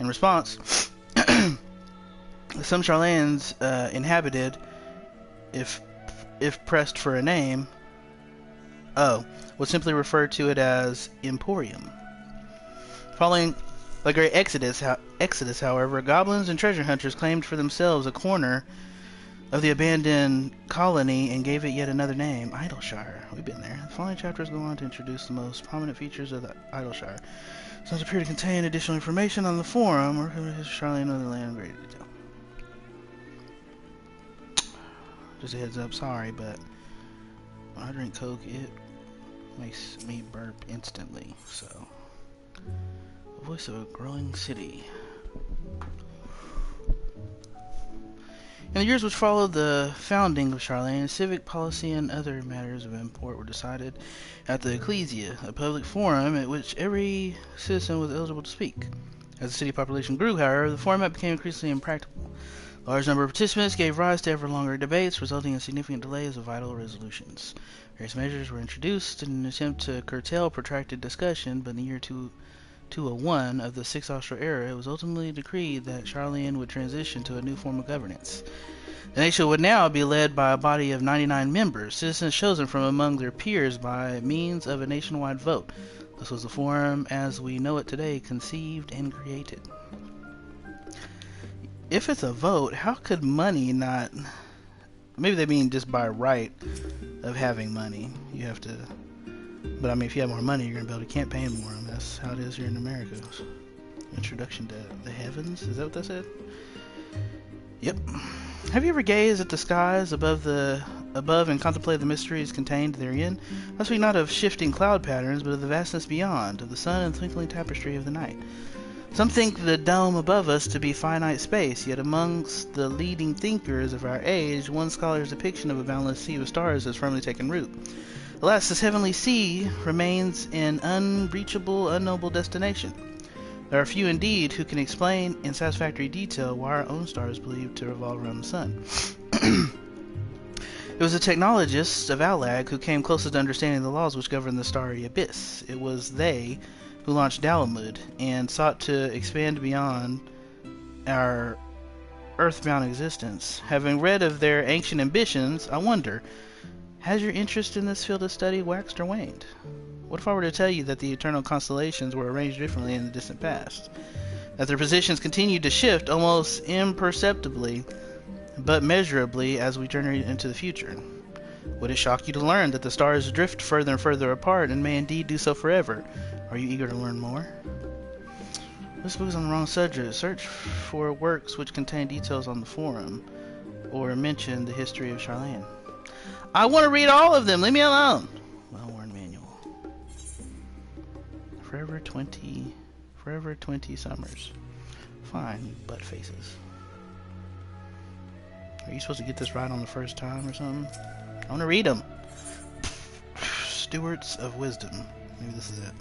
S1: In response, some Charlayans inhabited, if pressed for a name, would simply refer to it as Emporium. Following the Great Exodus, however, goblins and treasure hunters claimed for themselves a corner of the abandoned colony and gave it yet another name, Idleshire. We've been there. The following chapters go on to introduce the most prominent features of the Idleshire. Some appear to contain additional information on the Forum or Charlayan Motherland in great detail. Just a heads up, sorry, but when I drink Coke, it makes me burp instantly. So, the voice of a growing city. In the years which followed the founding of Charlayan, civic policy and other matters of import were decided at the Ecclesia, a public forum at which every citizen was eligible to speak. As the city population grew, however, the format became increasingly impractical. A large number of participants gave rise to ever longer debates, resulting in significant delays of vital resolutions. Various measures were introduced in an attempt to curtail protracted discussion, but in the year 201 of the Sixth Austral Era, it was ultimately decreed that Charlayan would transition to a new form of governance. The nation would now be led by a body of 99 members, citizens chosen from among their peers by means of a nationwide vote. This was the forum as we know it today, conceived and created. If it's a vote, how could money not... Maybe they mean just by right of having money. You have to... But I mean, if you have more money, you're going to be able to campaign more, and that's how it is here in America. Introduction to the heavens? Is that what that said? Yep. Have you ever gazed at the skies above and contemplated the mysteries contained therein? I speak not of shifting cloud patterns, but of the vastness beyond, of the sun and twinkling tapestry of the night. Some think the dome above us to be finite space, yet amongst the leading thinkers of our age, one scholar's depiction of a boundless sea of stars has firmly taken root. Alas, this heavenly sea remains an unreachable, unknowable destination. There are few indeed who can explain in satisfactory detail why our own star is believed to revolve around the sun. It was the technologists of Alag who came closest to understanding the laws which govern the starry abyss. It was they who launched Dalamud and sought to expand beyond our earthbound existence. Having read of their ancient ambitions, I wonder, has your interest in this field of study waxed or waned? What if I were to tell you that the eternal constellations were arranged differently in the distant past? That their positions continued to shift almost imperceptibly, but measurably as we journey into the future? Would it shock you to learn that the stars drift further and further apart and may indeed do so forever? Are you eager to learn more? This book is on the wrong subject. Search for works which contain details on the forum or mention the history of Charlene. I want to read all of them. Leave me alone. Well-worn manual. Forever 20 summers. Fine, butt faces. Are you supposed to get this right on the first time or something? I want to read them. Stewards of Wisdom. Maybe this is it.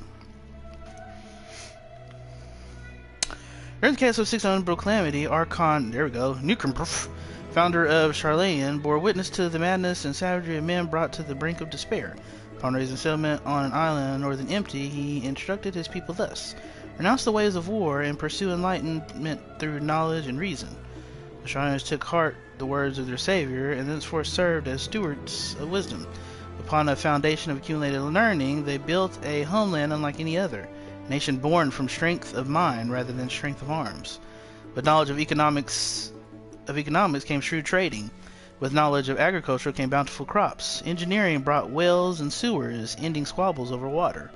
S1: During the case of 600 Proclamity, Archon, there we go, Nukrumperf, founder of Charlayan, bore witness to the madness and savagery of men brought to the brink of despair. Upon raising settlement on an island north and empty, he instructed his people thus: renounce the ways of war and pursue enlightenment through knowledge and reason. The Charlayans took heart the words of their savior, and thenceforth served as stewards of wisdom. Upon a foundation of accumulated learning, they built a homeland unlike any other, a nation born from strength of mind rather than strength of arms. With knowledge of economics came shrewd trading. With knowledge of agriculture came bountiful crops. Engineering brought wells and sewers, ending squabbles over water.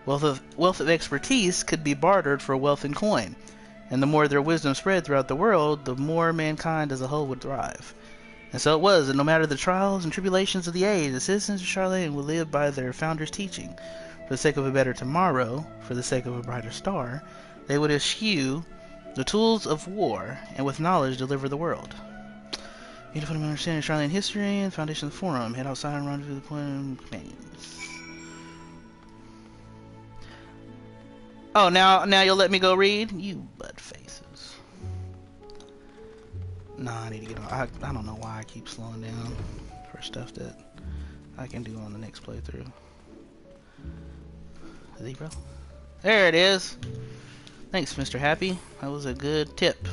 S1: Wealth of expertise could be bartered for wealth and coin. And the more their wisdom spread throughout the world, the more mankind as a whole would thrive. And so it was that no matter the trials and tribulations of the age, the citizens of Charlene would live by their founder's teaching. For the sake of a better tomorrow, for the sake of a brighter star, they would eschew the tools of war, and with knowledge deliver the world. Need to fundamental understanding of Charlene history and the foundation of the forum. Head outside and rendezvous the point of companions. Oh, now you'll let me go read? You butt faces. Nah, I need to get on. I don't know why I keep slowing down for stuff that I can do on the next playthrough. Zero. There it is. Thanks, Mr. Happy. That was a good tip.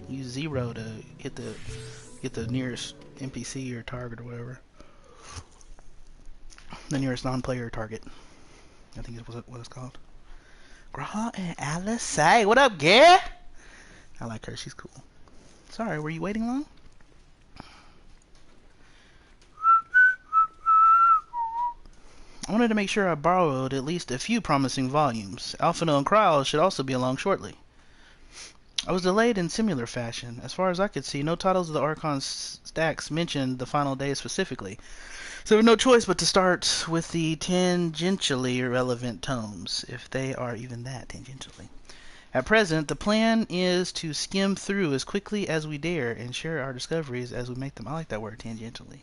S1: Use 0 to get the nearest NPC or target or whatever. The nearest non-player target. I think is what it's called. Graha and Alice. Hey, what up, Gare? I like her. She's cool. Sorry, were you waiting long? I wanted to make sure I borrowed at least a few promising volumes. Alphino and Kryl should also be along shortly. I was delayed in similar fashion. As far as I could see, no titles of the Archon stacks mentioned the final day specifically. So we have no choice but to start with the tangentially relevant tomes, if they are even that tangentially. At present, the plan is to skim through as quickly as we dare and share our discoveries as we make them. I like that word, tangentially.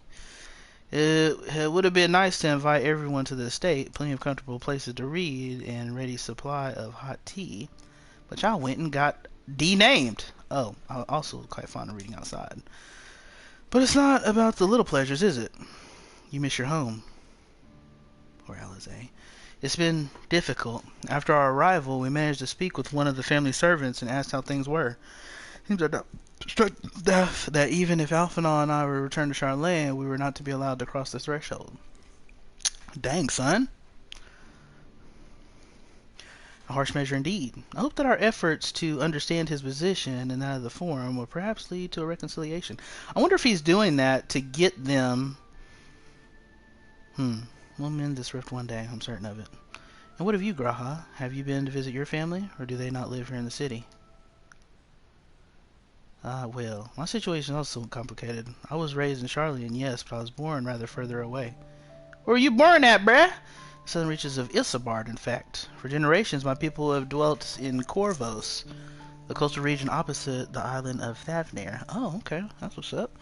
S1: It would have been nice to invite everyone to the estate, plenty of comfortable places to read, and ready supply of hot tea. But y'all went and got denamed. Oh, I'm also quite fond of reading outside. But it's not about the little pleasures, is it? You miss your home. Or Alizé. It's been difficult. After our arrival, we managed to speak with one of the family servants and asked how things were. Seems like struck death that even if Alphinaud and I were returned to Charlene, we were not to be allowed to cross the threshold. Dang, son. A harsh measure indeed. I hope that our efforts to understand his position and that of the forum will perhaps lead to a reconciliation. I wonder if he's doing that to get them... We'll mend this rift one day, I'm certain of it. And what of you, Graha? Have you been to visit your family, or do they not live here in the city? Well, my situation is also complicated. I was raised in Charlene, yes, but I was born rather further away. Where were you born at, bruh? southern reaches of Isambard, in fact. For generations, my people have dwelt in Corvos, the coastal region opposite the island of Thavnir. Oh, okay. That's what's up.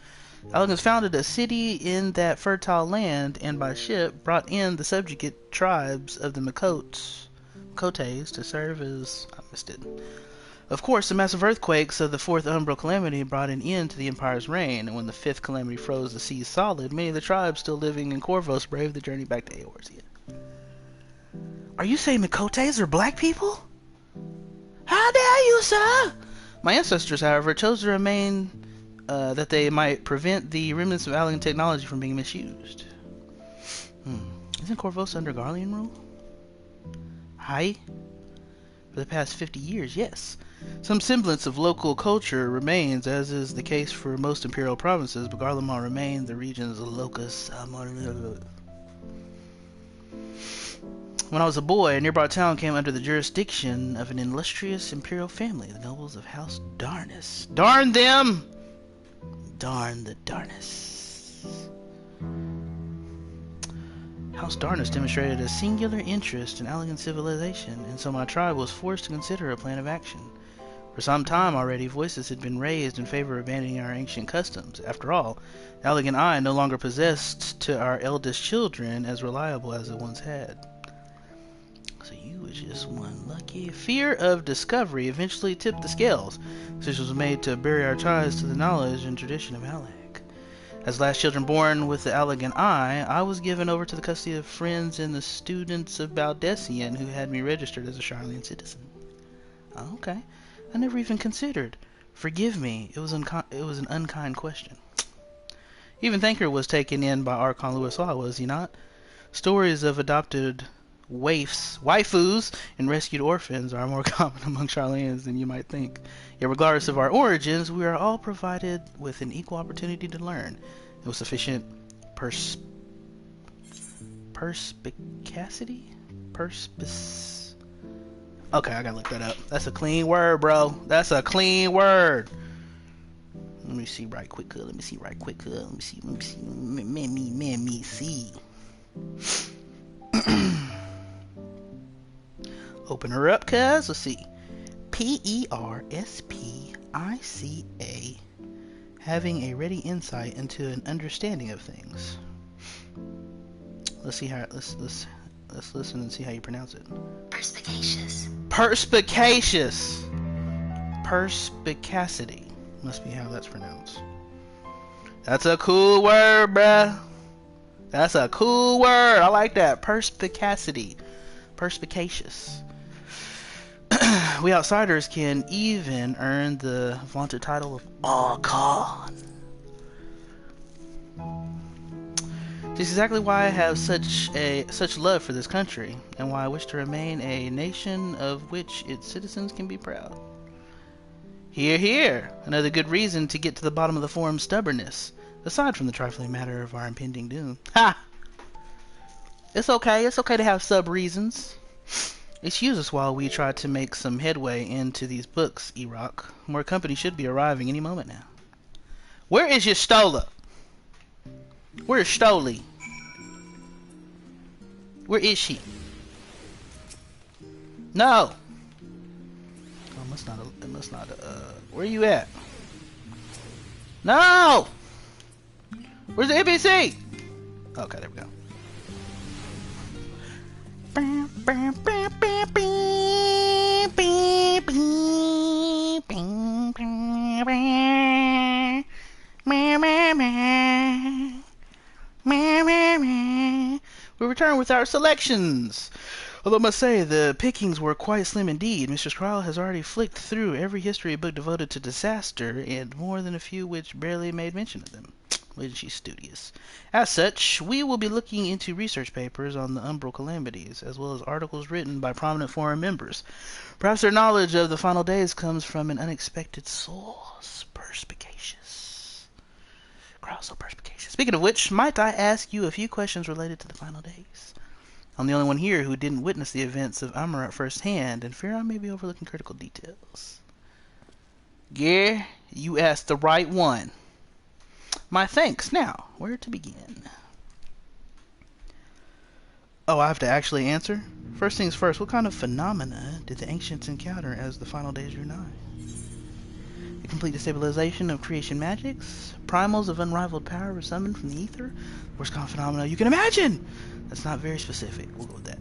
S1: Elegans founded a city in that fertile land, and by ship brought in the subjugate tribes of the Makotes to serve as... I missed it. Of course, the massive earthquakes of the fourth umbral calamity brought an end to the Empire's reign, and when the fifth calamity froze the seas solid, many of the tribes still living in Corvos braved the journey back to Eorzea. Are you saying Makotes are black people? How dare you, sir! My ancestors, however, chose to remain that they might prevent the remnants of alien technology from being misused. Isn't Corvos under Garlean rule? Hi? For the past 50 years, yes. Some semblance of local culture remains, as is the case for most imperial provinces, but Garlemald remained the region's locus. When I was a boy, a nearby town came under the jurisdiction of an illustrious imperial family, the nobles of House Darnus. Darn them! Darn the Darnus. House Darnus demonstrated a singular interest in Allegan civilization, and so my tribe was forced to consider a plan of action. For some time already, voices had been raised in favor of abandoning our ancient customs. After all, Allegan I no longer possessed to our eldest children as reliable as it once had. So you was just one lucky. Fear of discovery eventually tipped the scales. Decision was made to bury our ties to the knowledge and tradition of Alec. As last children born with the Allegan I was given over to the custody of friends and the students of Baldessian who had me registered as a Charlian citizen. Oh, okay. I never even considered. Forgive me, it was an unkind question. Even Thanker was taken in by Archon Louisois, was he not? Stories of adopted waifus, and rescued orphans are more common among Charlians than you might think. Yet regardless of our origins, we are all provided with an equal opportunity to learn, and with sufficient perspicacity? Okay, I gotta look that up. That's a clean word, bro. That's a clean word. Let me see right quick. Let me see. Open her up, cuz. Let's see. Perspica. Having a ready insight into an understanding of things. Let's see how. Let's listen and see how you pronounce it.
S13: Perspicacious.
S1: Perspicacity must be how that's pronounced. That's a cool word, bruh. That's a cool word. I like that. Perspicacity. Perspicacious. We outsiders can even earn the vaunted title of Archon. This is exactly why I have such love for this country, and why I wish to remain a nation of which its citizens can be proud. Hear, hear! Another good reason to get to the bottom of the forum's stubbornness, aside from the trifling matter of our impending doom. Ha! It's okay to have sub-reasons. Excuse us while we try to make some headway into these books, E-Rock. More company should be arriving any moment now. Where is your Stola? Where is Stoli? Where is she? No! Oh, it must not, where are you at? No! Where's the NPC? Okay, there we go. We return with our selections. Although I must say, the pickings were quite slim indeed. Mr. Skrull has already flicked through every history book devoted to disaster, and more than a few which barely made mention of them. Wasn't she studious? As such, we will be looking into research papers on the umbral calamities, as well as articles written by prominent forum members. Perhaps their knowledge of the final days comes from an unexpected source. Perspicacious. Crowd so perspicacious. Speaking of which, might I ask you a few questions related to the final days? I'm the only one here who didn't witness the events of Amarat firsthand, and fear I may be overlooking critical details. Yeah, you asked the right one. My thanks. Now, where to begin? Oh, I have to actually answer? First things first, what kind of phenomena did the ancients encounter as the final days drew nigh? The complete destabilization of creation magics? Primals of unrivaled power were summoned from the ether? Worst kind of phenomena you can imagine! That's not very specific. We'll go with that.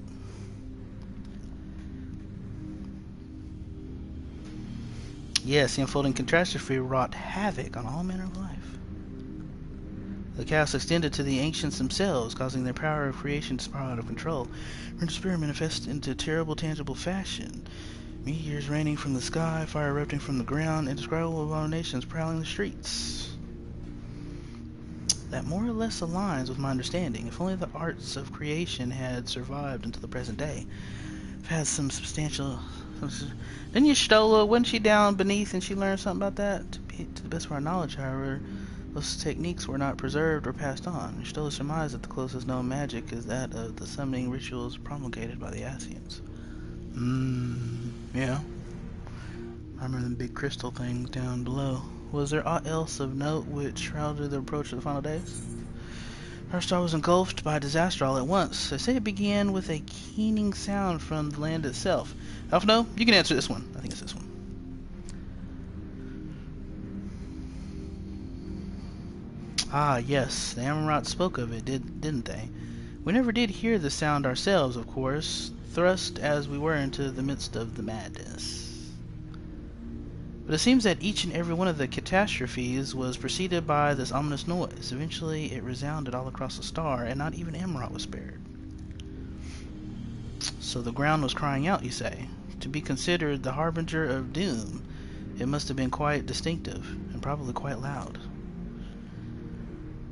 S1: Yes, the unfolding catastrophe wrought havoc on all manner of life. The chaos extended to the ancients themselves, causing their power of creation to spiral out of control. Render spirit manifest into terrible, tangible fashion. Meteors raining from the sky, fire erupting from the ground, indescribable abominations prowling the streets. That more or less aligns with my understanding. If only the arts of creation had survived until the present day. I've had some substantial... Didn't Y'shtola, wasn't she down beneath and she learned something about that? To the best of our knowledge, however, those techniques were not preserved or passed on. Y'shtola surmised that the closest known magic is that of the summoning rituals promulgated by the Ascians. Yeah. I remember them big crystal things down below. Was there aught else of note which shrouded the approach of the final days? Our star was engulfed by disaster all at once. They say it began with a keening sound from the land itself. Alphino, you can answer this one. I think it's this one. Ah, yes. The Amorats spoke of it, didn't they? We never did hear the sound ourselves, of course, thrust as we were into the midst of the madness. But it seems that each and every one of the catastrophes was preceded by this ominous noise. Eventually, it resounded all across the star, and not even Amarot was spared. So the ground was crying out, you say? To be considered the harbinger of doom, it must have been quite distinctive, and probably quite loud.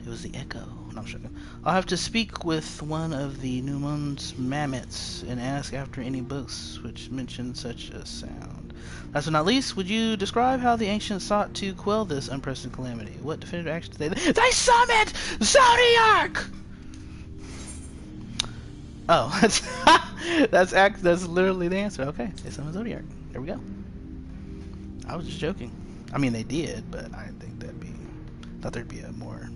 S1: It was the echo. No, I'm joking. I'll have to speak with one of the Numon's mammoths and ask after any books which mention such a sound. Last but not least, would you describe how the ancients sought to quell this unprecedented calamity? What definitive actions did they summoned Zodiac! Oh, that's literally the answer. Okay, they summoned Zodiac. There we go. I was just joking. I mean, they did, but I think thought there'd be a more...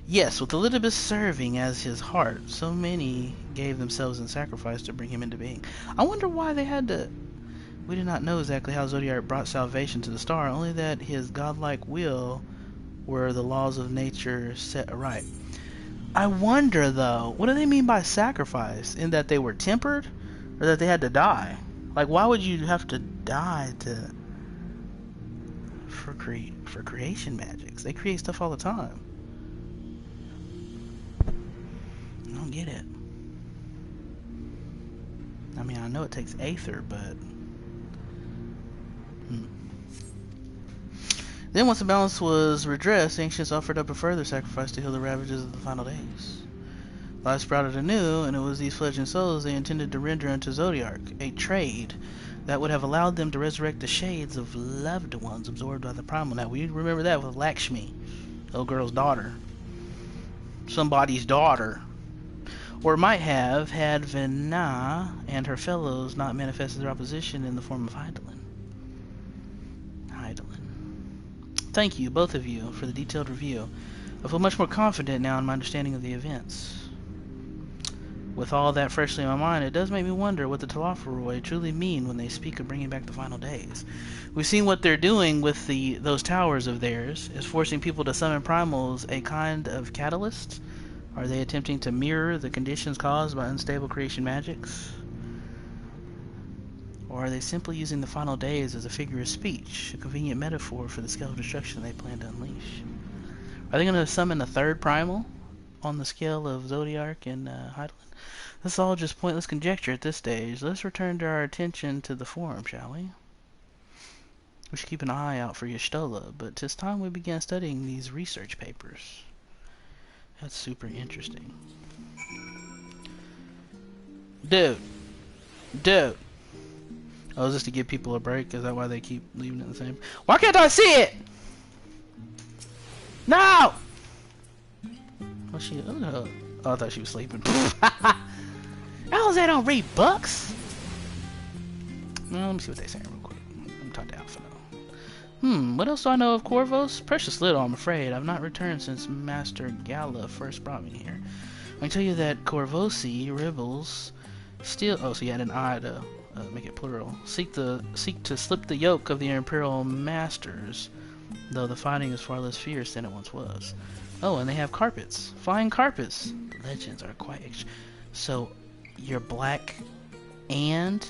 S1: Yes, with Elidibus serving as his heart, so many gave themselves in sacrifice to bring him into being. I wonder why they had to... We do not know exactly how Zodiac brought salvation to the star, only that his godlike will were the laws of nature set aright. I wonder, though, what do they mean by sacrifice? In that they were tempered? Or that they had to die? Like, why would you have to die for creation magics? They create stuff all the time. I don't get it. I mean, I know it takes aether, but... Then, once the balance was redressed, the ancients offered up a further sacrifice to heal the ravages of the final days. Life sprouted anew, and it was these fledgling souls they intended to render unto Zodiac, a trade that would have allowed them to resurrect the shades of loved ones absorbed by the primal. Now, we remember that with Lakshmi, little girl's daughter. Somebody's daughter. Or might have had Vena and her fellows not manifested their opposition in the form of Hydaelyn. Thank you, both of you, for the detailed review. I feel much more confident now in my understanding of the events. With all that freshly in my mind, it does make me wonder what the Telophoroi truly mean when they speak of bringing back the final days. We've seen what they're doing with those towers of theirs, is forcing people to summon primals a kind of catalyst. Are they attempting to mirror the conditions caused by unstable creation magics? Or are they simply using the final days as a figure of speech, a convenient metaphor for the scale of destruction they plan to unleash? Are they going to summon a third primal on the scale of Zodiac and Hydaelyn? This is all just pointless conjecture at this stage. Let's return to our attention to the forum, shall we? We should keep an eye out for Y'shtola, but 'tis time we began studying these research papers. That's super interesting. Dude. Oh, is this to give people a break? Is that why they keep leaving it the same? Why can't I see it? No! What's she? Oh, I thought she was sleeping. How's that don't read books? Well, let me see what they say real quick. Let me talk to Alphino. What else do I know of Corvos? Precious little, I'm afraid. I've not returned since Master Gala first brought me here. I can tell you that Corvosi rebels still. Oh, so you had an I to make it plural. Seek to slip the yoke of the Imperial masters, though the fighting is far less fierce than it once was. Oh, and they have carpets. Flying carpets. Legends are quite... So, you're black and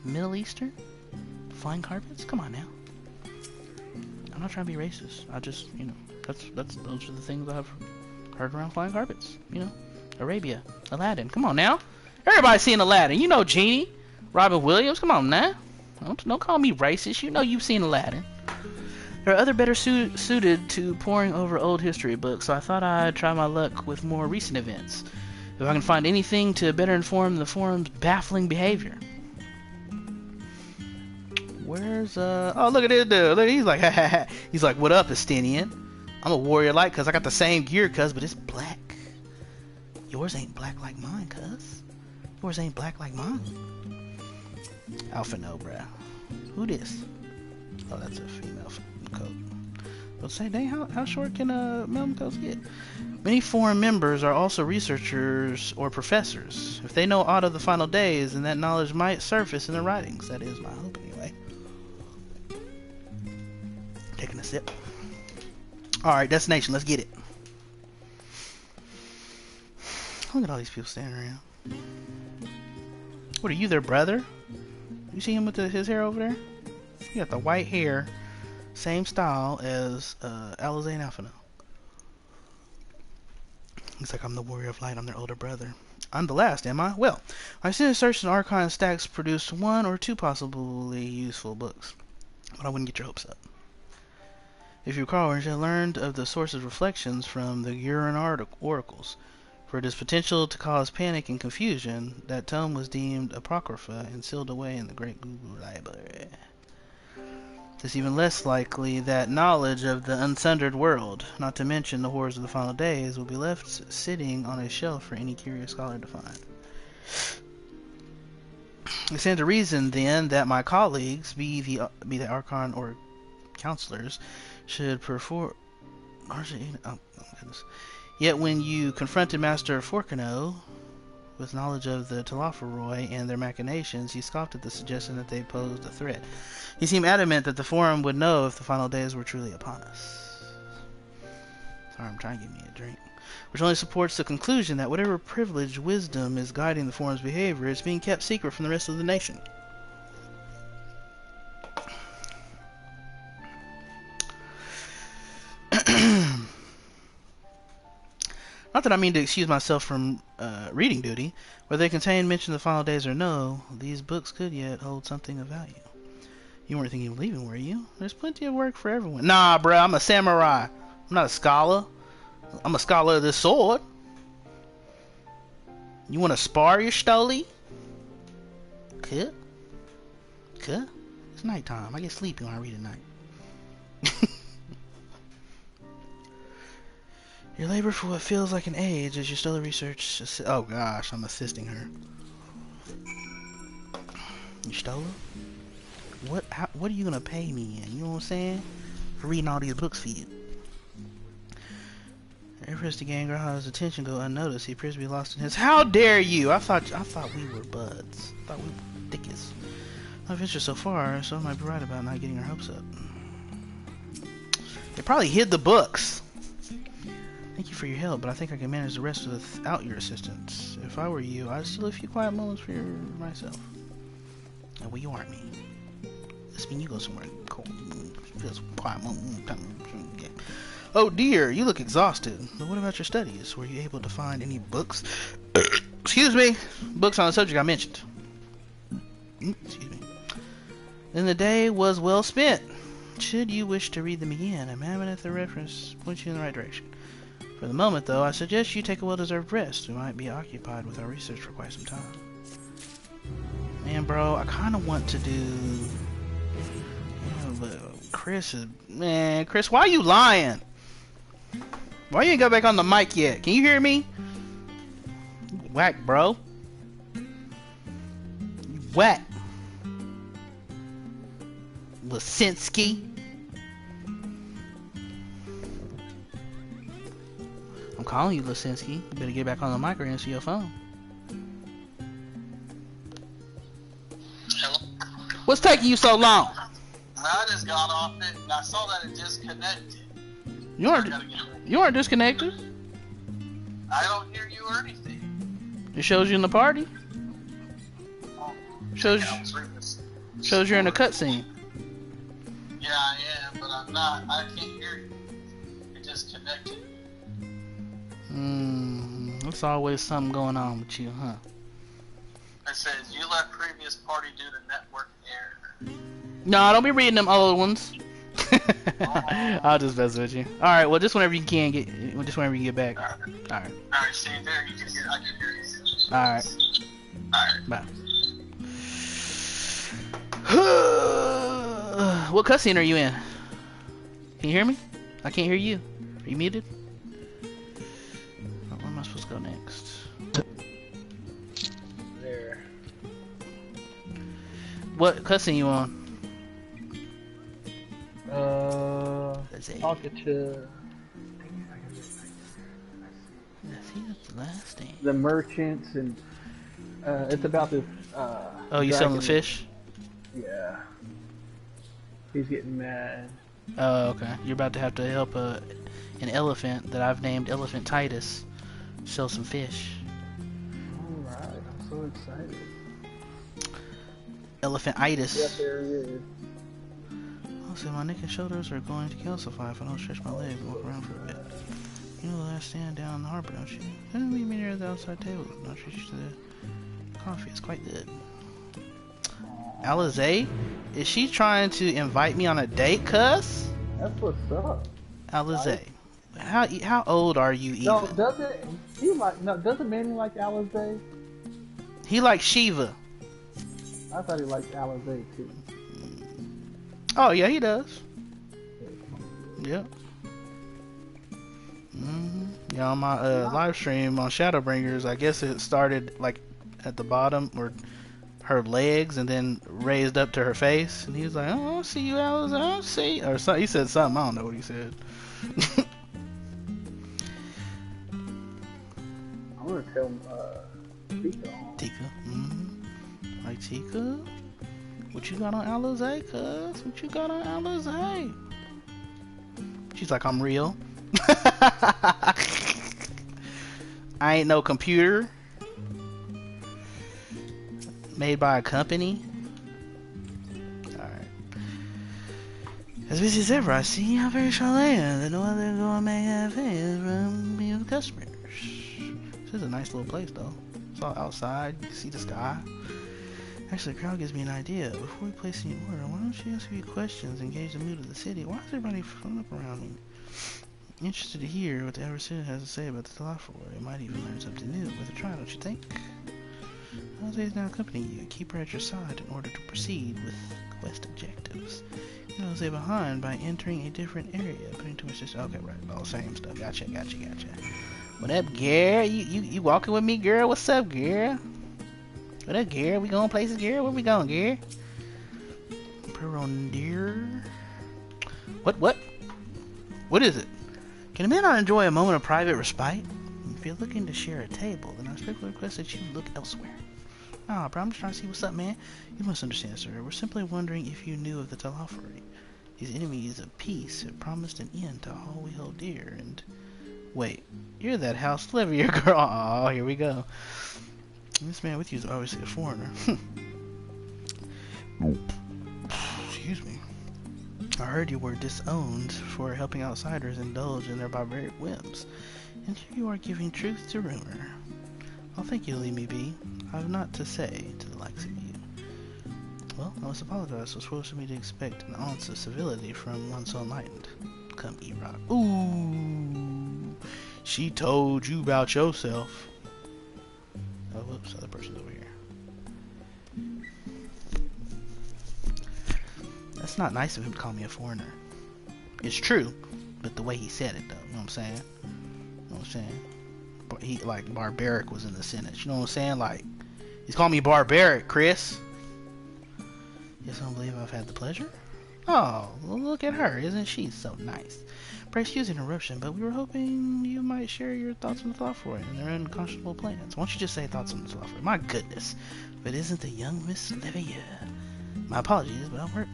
S1: Middle Eastern? Flying carpets? Come on now. I'm not trying to be racist. I just, you know, those are the things I've heard around flying carpets. You know, Arabia, Aladdin. Come on now. Everybody's seen Aladdin. You know Genie, Robin Williams. Come on now. Don't call me racist. You know you've seen Aladdin. There are other better suited to poring over old history books, so I thought I'd try my luck with more recent events. If I can find anything to better inform the forum's baffling behavior. Where's, oh, look at this dude. Look, he's like, ha ha ha. He's like, what up, Estinian? I'm a warrior light, cuz I got the same gear, cuz, but it's black. Yours ain't black like mine, cuz. Yours ain't black like mine. Alpha no, bruh. Who this? Oh, that's a female coat. But say, dang, how short can male coats get? Many forum members are also researchers or professors. If they know aught of the final days, then that knowledge might surface in their writings. That is my hope, anyway. Taking a sip. Alright, destination, let's get it. Look at all these people standing around. What are you, their brother? You see him with his hair over there? He got the white hair, same style as Alizé and Alphino. He's like, I'm the warrior of light, I'm their older brother. I'm the last, am I? Well, I sent search and archive stacks produced one or two possibly useful books, but I wouldn't get your hopes up. If you recall, I learned of the source's reflections from the Uran oracles. For it is potential to cause panic and confusion, that tome was deemed apocrypha and sealed away in the Great Google Library. It's even less likely that knowledge of the unsundered world, not to mention the horrors of the final days, will be left sitting on a shelf for any curious scholar to find. It stands to reason, then, that my colleagues, be the Archon or counselors, should perform... Oh, goodness. Yet when you confronted Master Forcano with knowledge of the Talaferoi and their machinations, he scoffed at the suggestion that they posed a threat. He seemed adamant that the forum would know if the final days were truly upon us. Sorry, I'm trying to get me a drink. Which only supports the conclusion that whatever privileged wisdom is guiding the forum's behavior is being kept secret from the rest of the nation. Not that I mean to excuse myself from reading duty. Whether they contain mention of the final days or no, these books could yet hold something of value. You weren't thinking of leaving, were you? There's plenty of work for everyone. Nah, bruh, I'm a samurai. I'm not a scholar. I'm a scholar of this sword. You want to spar your Stoli? Could. It's nighttime. I get sleepy when I read at night. You labor for what feels like an age as you still research. Oh gosh, I'm assisting her. You stole her? What are you gonna pay me in? You know what I'm saying? For reading all these books for you. Efforts to gain Graha's attention go unnoticed. He appears to be lost in his. How dare you! I thought we were buds. I thought we were dickies. I've ventured so far, so I might be right about not getting our hopes up. They probably hid the books. Thank you for your help, but I think I can manage the rest without your assistance. If I were you, I'd steal a few quiet moments for myself. Oh, well, you aren't me. This means you go somewhere cold. Just quiet moment. Oh dear, you look exhausted. But what about your studies? Were you able to find any books? Excuse me. Books on the subject I mentioned. Excuse me. Then the day was well spent. Should you wish to read them again, I'm having at the reference point you in the right direction. For the moment, though, I suggest you take a well-deserved rest. We might be occupied with our research for quite some time. Man, bro, I kind of want to do... Yeah, but Chris is... Man, Chris, why are you lying? Why you ain't got back on the mic yet? Can you hear me? You whack, bro. You whack. I'm calling you, Lisinski. You better get back on the mic or answer your phone.
S13: Hello?
S1: What's taking you so long?
S13: I just got off it and I saw that it disconnected.
S1: You aren't disconnected.
S13: I don't hear you or anything.
S1: It shows you in the party. Shows you're in a cutscene.
S13: Yeah, I am, but I'm not. I can't hear you. It disconnected.
S1: There's always something going on with you, huh?
S13: It says you left previous party due to network error.
S1: No, don't be reading them old ones. I'll just mess with you. All right, well, just whenever you can get back. All right.
S13: All right, see you there. You can hear. I can hear you.
S1: All right.
S13: All right.
S1: Bye. What cutscene are you in? Can you hear me? I can't hear you. Are you muted? Where am I supposed to go next?
S16: There.
S1: What cutscene you on?
S16: Talking to the merchants, and it's about this.
S1: Oh, you selling the fish?
S16: Yeah. He's getting mad.
S1: Oh, okay. You're about to have to help an elephant that I've named Elephant Titus sell some fish.
S16: Alright, I'm so excited.
S1: Elephant-itis.
S16: Yep, there he is.
S1: So my neck and shoulders are going to calcify if I don't stretch my legs and walk around for a bit. You know the last stand down in the harbor, don't you? Didn't leave me near the outside table. I'll treat you to the coffee. It's quite good. Alizé? Is she trying to invite me on a date, cuss?
S16: That's what's up.
S1: Alizé. How old are you even?
S16: No, doesn't Manny like Alizé?
S1: He likes Shiva.
S16: I thought he liked Alizé too.
S1: Oh yeah, he does. Yep. Yeah, on my live stream on Shadowbringers, I guess it started like at the bottom or her legs and then raised up to her face, and he was like, "Oh, I see you, Alice. I see," or something. He said something. I don't know what he said.
S16: I'm gonna tell Tika.
S1: Tika. Like Tika. What you got on Alizé, cuz? What you got on Alizé? She's like, I'm real. I ain't no computer. Made by a company. Alright. As busy as ever, I see how very shall I am. That no other going may have is from me with customers. This is a nice little place, though. It's all outside. You can see the sky. Actually, the crowd gives me an idea. Before we place any order, why don't you ask a few questions and gauge the mood of the city? Why is everybody filling up around me? Interested to hear what the average citizen has to say about the Talafar. They might even learn something new with a try, don't you think? Alizé is now accompanying you. Keep her at your side in order to proceed with quest objectives. You know Alizé behind by entering a different area. Putting to assist. Okay, right. All same stuff. Gotcha. What up, girl? You walking with me, girl? What's up, girl? What up, Gary? We going places, Gary? Where we going, Gary? Perondir? What is it? Can a man not enjoy a moment of private respite? If you're looking to share a table, then I respectfully request that you look elsewhere. Nah, bro, I'm just trying to see what's up, man. You must understand, sir. We're simply wondering if you knew of the Talafari. These enemies of peace have promised an end to all we hold dear, and... Wait, you're that house Livia girl. Oh, here we go. This man with you is obviously a foreigner. Excuse me. I heard you were disowned for helping outsiders indulge in their barbaric whims, and here you are giving truth to rumor. I'll thank you to leave me be. I have naught to say to the likes of you. Well, I must apologize. It was supposed to me to expect an ounce of civility from one so enlightened. Come eat rock. Ooh, she told you about yourself. Oh, whoops, other person's over here. That's not nice of him to call me a foreigner. It's true, but the way he said it, though, you know what I'm saying? You know what I'm saying? He, like, barbaric was in the sentence, you know what I'm saying? Like, he's calling me barbaric, Chris. Yes, I don't believe I've had the pleasure. Oh, well, look at her. Isn't she so nice? Excuse the interruption, but we were hoping you might share your thoughts on the Thalafroid and their unconscionable plans. Why don't you just say thoughts on the Thalafroid? My goodness. If it isn't the young Miss Livia. My apologies, but I work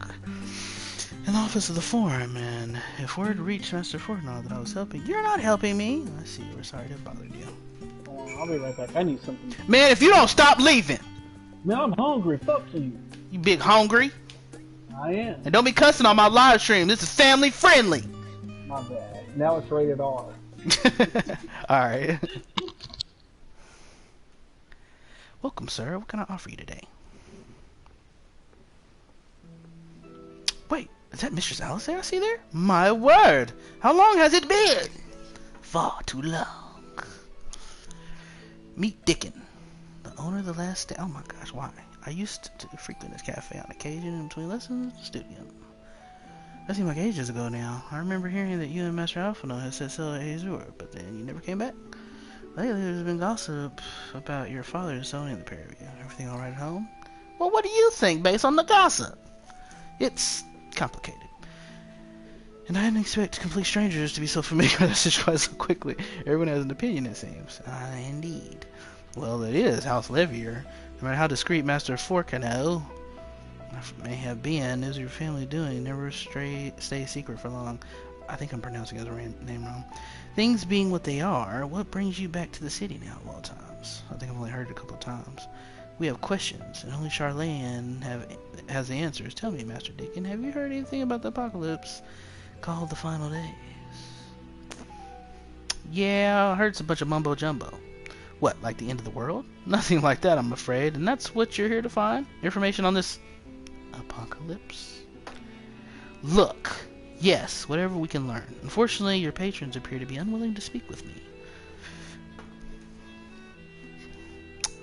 S1: in the office of the Forum, and if word reached Master Fortnall that I was helping, you're not helping me. I see. We're sorry to have bothered you.
S16: I'll be right back. I need something.
S1: Man, if you don't stop leaving.
S16: Man, I'm hungry. Fuck you.
S1: You big hungry?
S16: I am.
S1: And don't be cussing on my live stream. This is family friendly.
S16: My bad. Now it's rated R.
S1: Alright. Welcome, sir. What can I offer you today? Wait, is that Mistress Alice there I see there? My word! How long has it been? Far too long. Meet Dickon, the owner of the last day. Oh my gosh, why? I used to frequent this cafe on occasion in between lessons at the studio. That seemed like ages ago now. I remember hearing that you and Master Alphino had set sail at Azure, but then you never came back. Lately, there's been gossip about your father zoning the Prairie. Everything all right at home? Well, what do you think based on the gossip? It's complicated. And I didn't expect complete strangers to be so familiar with the situation so quickly. Everyone has an opinion, it seems. Indeed. Well, it is House Levier. No matter how discreet Master Forcano may have been, is your family doing? Never stay secret for long. I think I'm pronouncing his name wrong. Things being what they are, what brings you back to the city now of all times? I think I've only heard it a couple of times. We have questions, and only Charlene has the answers. Tell me, Master Dickon, have you heard anything about the apocalypse called the Final Days? Yeah, I heard it's a bunch of mumbo jumbo. What, like the end of the world? Nothing like that, I'm afraid. And that's what you're here to find? Information on this apocalypse? Look, yes, whatever we can learn. Unfortunately, your patrons appear to be unwilling to speak with me.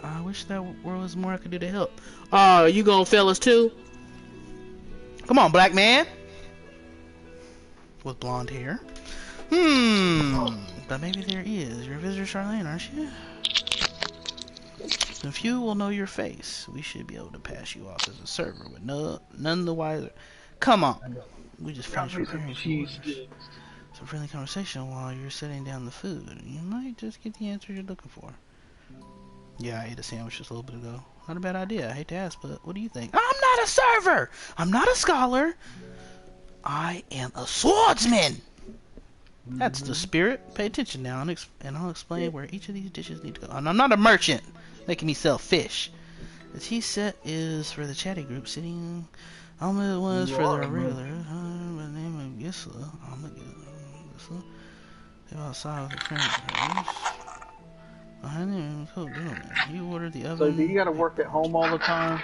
S1: I wish there was more I could do to help. You gonna fail us too? Come on, black man. With blonde hair. But maybe there is. You're a visitor, Charlene, aren't you? A few will know your face. We should be able to pass you off as a server with none the wiser. Come on. We just finished preparing some friendly conversation while you're setting down the food. You might just get the answer you're looking for. Yeah, I ate a sandwich just a little bit ago. Not a bad idea. I hate to ask, but what do you think? I'm not a server! I'm not a scholar! I am a swordsman! That's the spirit. Pay attention now, and I'll explain where each of these dishes need to go. And I'm not a merchant making me sell fish. The tea set is for the chatty group sitting. All the ones for the regular. By the name of Gisela. Gisela. They're outside with a friend. Behind them, cool, you ordered the oven.
S16: So do you gotta work at home all the time?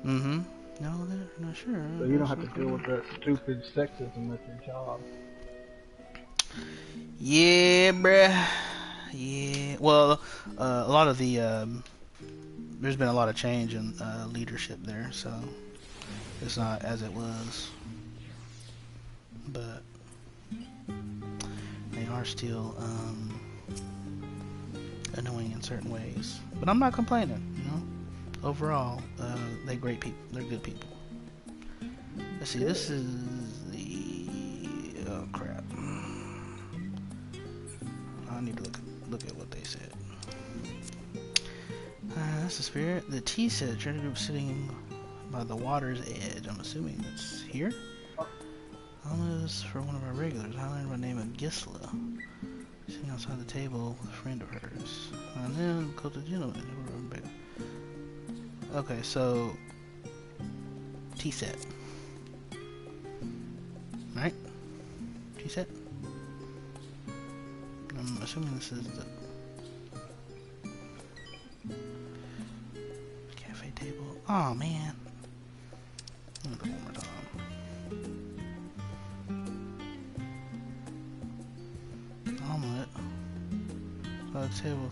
S1: Mm-hmm. No, they're not sure.
S16: So you don't have to deal with that stupid sexism at your job.
S1: Yeah, bruh. Yeah. Well, a lot of the there's been a lot of change in leadership there, so it's not as it was. But they are still annoying in certain ways. But I'm not complaining, you know. Overall, they're great people. They're good people. Let's see. This is the crap. I need to look at what they said. That's the spirit. The tea set, trader group sitting by the water's edge. I'm assuming it's here. Almost for one of our regulars, highlighted by the name of Gisela. Sitting outside the table with a friend of hers. And then go to the gentleman. Okay, so tea set. Right? Tea set? I'm assuming this is the cafe table. Oh man. I'm gonna do it one more time. Omelet. So a table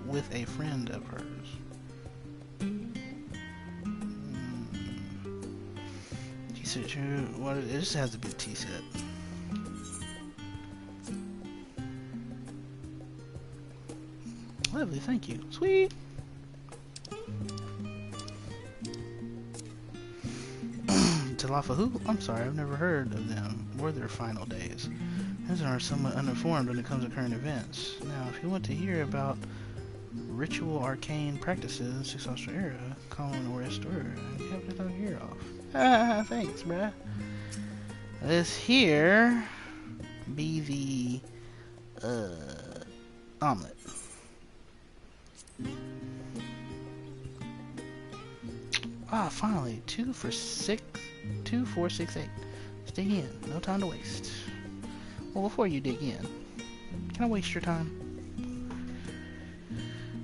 S1: with a friend of hers. Tea set. What? It just has to be a tea set. Lovely, thank you. Sweet. Talafa who? I'm sorry, I've never heard of them or their final days. These are somewhat uninformed when it comes to current events. Now, if you want to hear about ritual arcane practices, XIV era, common or historic, you have to talk your off. Ah, thanks, bruh. This here be the omelet. Ah, finally, 2 for 6, 2, 4, 6, 8. Let's dig in. No time to waste. Well, before you dig in, can I waste your time?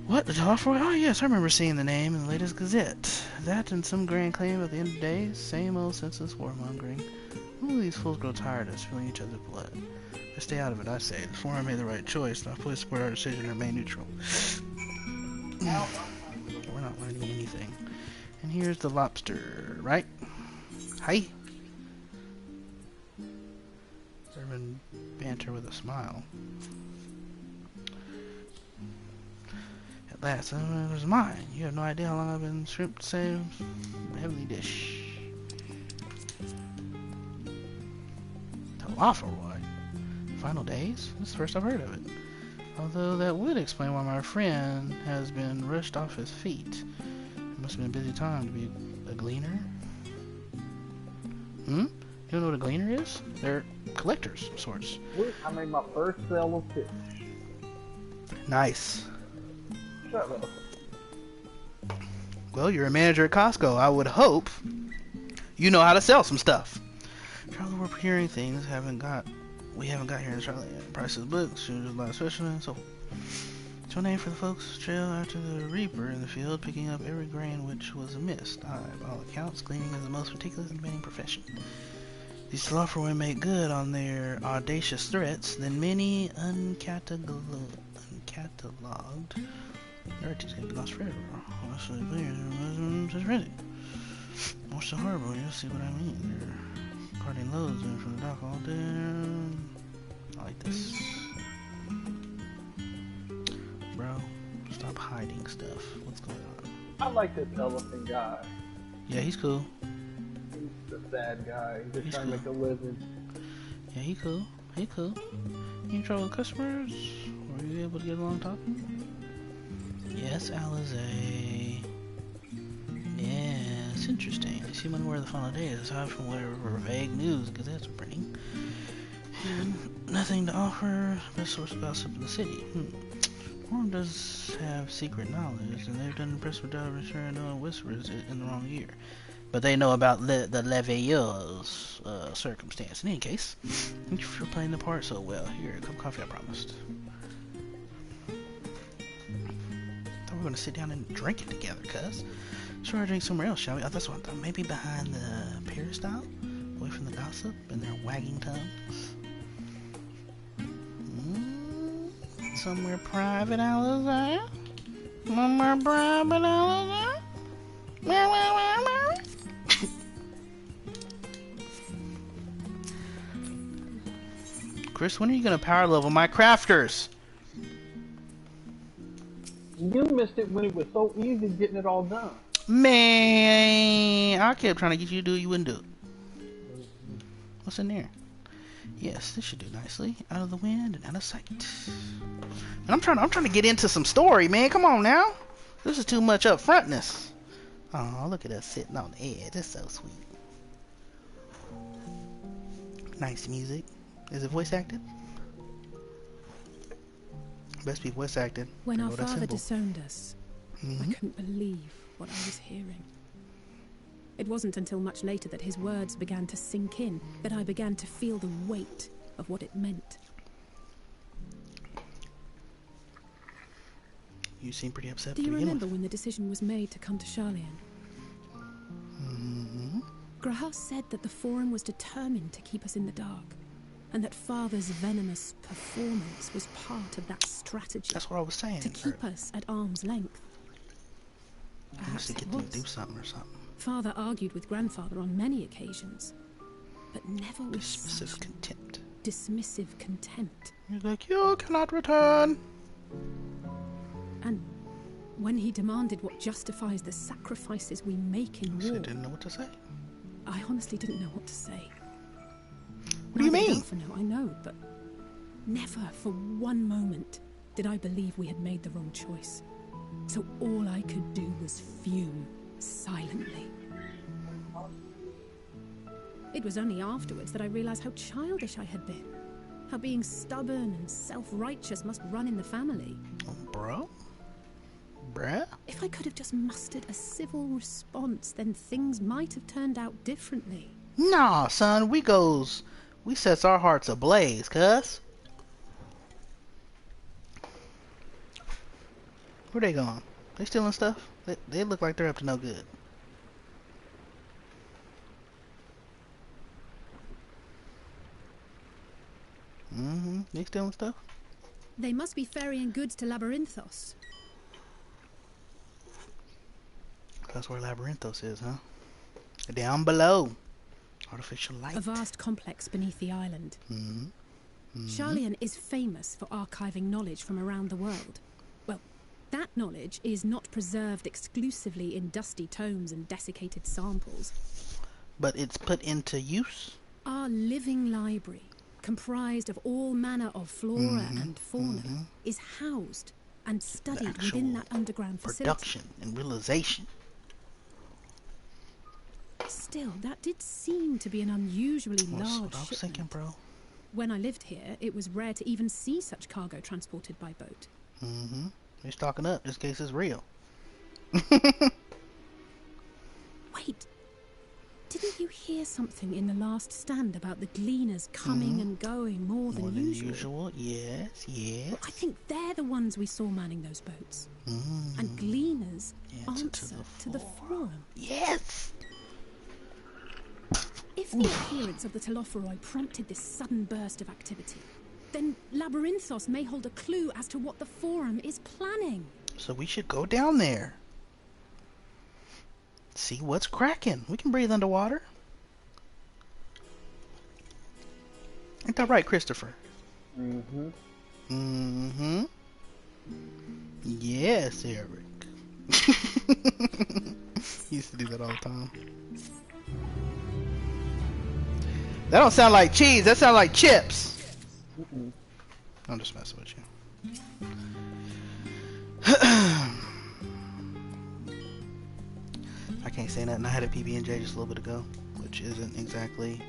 S1: What? The Talfroy? Oh, yes, I remember seeing the name in the latest Gazette. That and some grand claim at the end of the day. Same old senseless warmongering. All these fools grow tired of spilling each other's blood. Let's stay out of it, I say. The Forum made the right choice, and I'll fully support our decision to remain neutral. We're not learning anything. And here's the lobster, right? Hi. Urban banter with a smile. At last, it was mine. You have no idea how long I've been shrimp to save a heavenly dish. Talafaroy? Final days? This is the first I've heard of it. Although that would explain why my friend has been rushed off his feet. It must have been a busy time to be a gleaner. You don't know what a gleaner is? They're collectors of sorts.
S16: I made my first sale of fish.
S1: Nice.
S16: Shut up.
S1: Well, you're a manager at Costco. I would hope you know how to sell some stuff. Charlie, we're procuring things we haven't got here in Charlie yet. Prices books, shooters, last fishermen, and so forth. It's your name for the folks trail after the reaper in the field, picking up every grain which was missed. By all accounts, gleaning is the most meticulous and demanding profession. These Talafroy make good on their audacious threats, then many uncatalogued rarities can be lost forever. Honestly, What's the harbor? You'll see what I mean. They're carting loads in from the dock all day. I like this. Bro, stop hiding stuff. What's going on?
S16: I like this elephant guy.
S1: Yeah, he's cool.
S16: He's the sad guy. He's just trying to make a living.
S1: Yeah, he cool. He cool. You in trouble with customers? Were you able to get along talking? Yes, Alizé. Yeah, it's interesting. They seem unaware of the final days, aside from whatever vague news Gazettes are printing. And nothing to offer. Best source of gossip in the city. Forum does have secret knowledge, and they've done an impressive job of ensuring no one whispers it in the wrong ear. But they know about the Leveilleur's circumstance. In any case, thank you for playing the part so well. Here, a cup of coffee I promised. Thought we were going to sit down and drink it together, cuz. Sure, drink somewhere else, shall we? Oh, that's what I thought. Maybe behind the peristyle? Away from the gossip and their wagging tongues. Somewhere private, Alizé? Somewhere private, Alizé? Chris, when are you going to power level my crafters?
S16: You missed it when it was so easy getting it all done.
S1: Man, I kept trying to get you to do it, you wouldn't do it. What's in there? Yes, this should do nicely. Out of the wind and out of sight. And I'm trying to get into some story, man. Come on now. This is too much up frontness. Oh, look at us sitting on the edge. It's so sweet. Nice music. Is it voice acted? Best be voice acted.
S14: When our father disowned us, I couldn't believe what I was hearing. It wasn't until much later that his words began to sink in, that I began to feel the weight of what it meant.
S1: You seem pretty upset.
S14: Do you remember when the decision was made to come to Charlian? Grahas said that the Forum was determined to keep us in the dark, and that Father's venomous performance was part of that strategy.
S1: That's what I was saying.
S14: To keep us at arm's length.
S1: Perhaps get them to do something or something.
S14: Father argued with Grandfather on many occasions, but never with
S1: dismissive contempt.
S14: Dismissive contempt.
S1: He's like, you cannot return.
S14: And when he demanded what justifies the sacrifices we make in war,
S1: I didn't know what to say.
S14: I honestly didn't know what to say.
S1: What do you mean?
S14: I know, but never for one moment did I believe we had made the wrong choice. So all I could do was fume silently. It was only afterwards that I realized how childish I had been. How being stubborn and self-righteous must run in the family.
S1: Bruh?
S14: If I could have just mustered a civil response, then things might have turned out differently.
S1: Nah, son, we sets our hearts ablaze, cuz. Where they going? They stealing stuff? They look like they're up to no good. They stealing stuff?
S14: They must be ferrying goods to Labyrinthos.
S1: That's where Labyrinthos is, huh? Down below. Artificial light.
S14: A vast complex beneath the island. Sharlayan is famous for archiving knowledge from around the world. Well, that knowledge is not preserved exclusively in dusty tomes and desiccated samples.
S1: But it's put into use?
S14: Our living library, comprised of all manner of flora and fauna, is housed and studied within that underground facility.
S1: Production and realization.
S14: Still, that did seem to be an unusually large
S1: what I was
S14: shipment.
S1: thinking, bro.
S14: When I lived here, it was rare to even see such cargo transported by boat.
S1: They're stocking up just in case it's real.
S14: Wait, didn't you hear something in the last stand about the gleaners coming and going more than usual?
S1: Yes.
S14: Well, I think they're the ones we saw manning those boats. And gleaners answer to the forum.
S1: Yes!
S14: If the appearance of the Telophoroi prompted this sudden burst of activity, then Labyrinthos may hold a clue as to what the forum is planning.
S1: So we should go down there. See what's cracking. We can breathe underwater. Ain't that right, Christopher? Yes, Eric. He used to do that all the time. That don't sound like cheese. That sounds like chips. I'm just messing with you. I can't say nothing. I had a PB&J just a little bit ago, which isn't exactly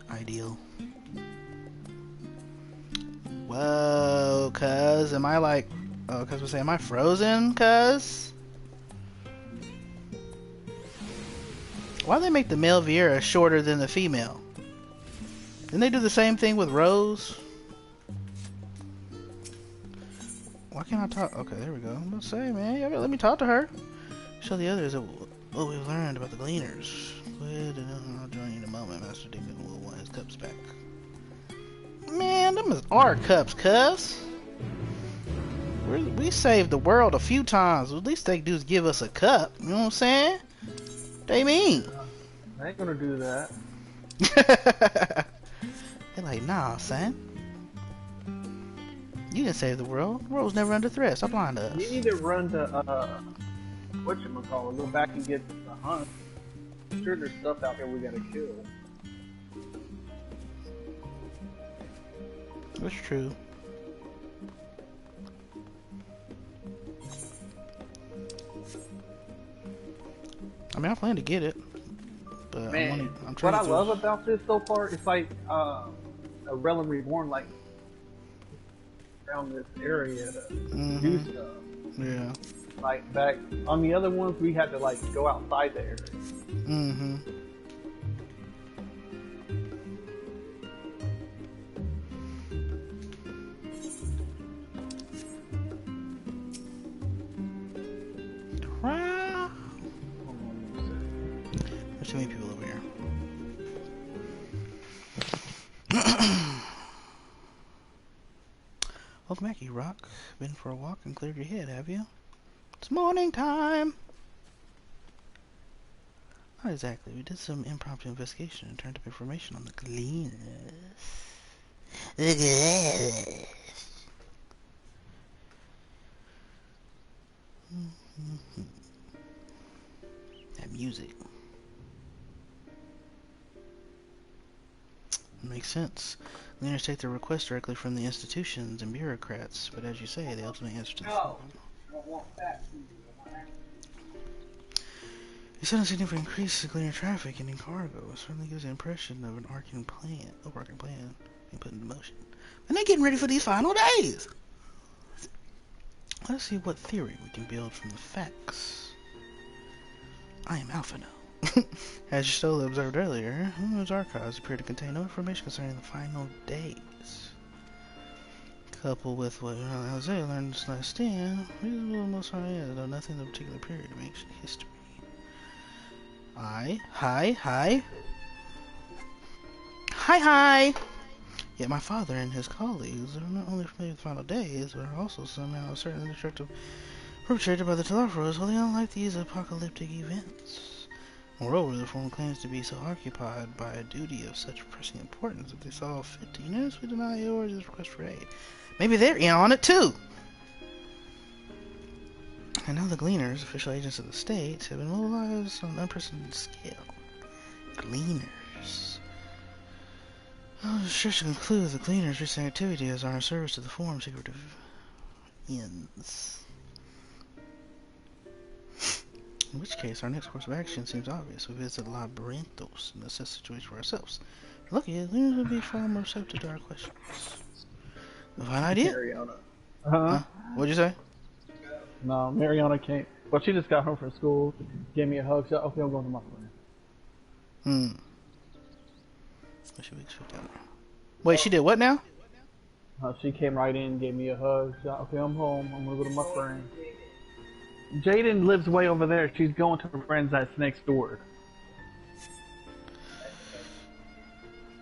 S1: ideal. Whoa, cuz. Am I like... Oh, cuz we're saying, am I frozen, cuz? Why do they make the male Viera shorter than the female? Didn't they do the same thing with Rose? Why can't I talk? Okay, there we go. I'm gonna say, man, y'all gotta let me talk to her. Show the others what we've learned about the gleaners. I'll join you in a moment. Master Deacon will want his cups back. Man, them is our cups, cuz. We saved the world a few times. At least they do is give us a cup. You know what I'm saying? They mean.
S16: I ain't gonna do that.
S1: They're like, nah, son. You didn't save the world. The world was never under threat. Stop lying to us.
S16: You need to run to, whatchamacallit, go back and get the hunt. I'm sure there's stuff out there we gotta kill.
S1: That's true. I mean, I plan to get it. But
S16: Man,
S1: I'm trying
S16: what
S1: to
S16: I love about this so far, it's like a Realm Reborn, like around this area to do stuff.
S1: Yeah.
S16: Like back on the other ones, we had to like go outside the area.
S1: There's too many people over here. Welcome back, E-Rock. Been for a walk and cleared your head, have you? It's morning time! Not exactly. We did some impromptu investigation and turned up information on the gleaners. That music. Makes sense. Leaders take their requests directly from the institutions and bureaucrats, but as you say, they ultimately answer to the phone. You said a significant increase in cleaner traffic and in cargo. It certainly gives the impression of an overarching plan being put into motion. And they're getting ready for these final days! Let's see what theory we can build from the facts. I am Alpha now. As Stola observed earlier, those archives appear to contain no information concerning the final days. Coupled with what Jose learned this last stand, these are the most high-end, though nothing in the particular period makes history. Hi. Yet my father and his colleagues are not only familiar with the final days, but are also somehow certain destructive perpetrated by the Telafros, wholly unlike these apocalyptic events. Moreover, the former claims to be so occupied by a duty of such pressing importance that they saw fit to unanimously deny yours request for aid. Maybe they're in on it too! And now the Gleaners, official agents of the state, have been mobilized on an unprecedented scale. Gleaners. Well, it's sure to conclude the Gleaners' recent activity as our service to the forum secretive ends. In which case, our next course of action seems obvious. We visit Labyrinthos and assess the situation for ourselves. Lucky, the Gleaners would be far more receptive to our questions. A fine idea?
S16: Mariana.
S1: Huh? What'd you say?
S16: No, Mariana came. Well, she just got home from school, gave me a hug. She said, okay, I'm going to my friend.
S1: What should we expect out of her? Wait, she did what now?
S16: She came right in, gave me a hug. She said, okay, I'm home. I'm going to go to my friend. Jaden lives way over there. She's going to her friend's that's next door.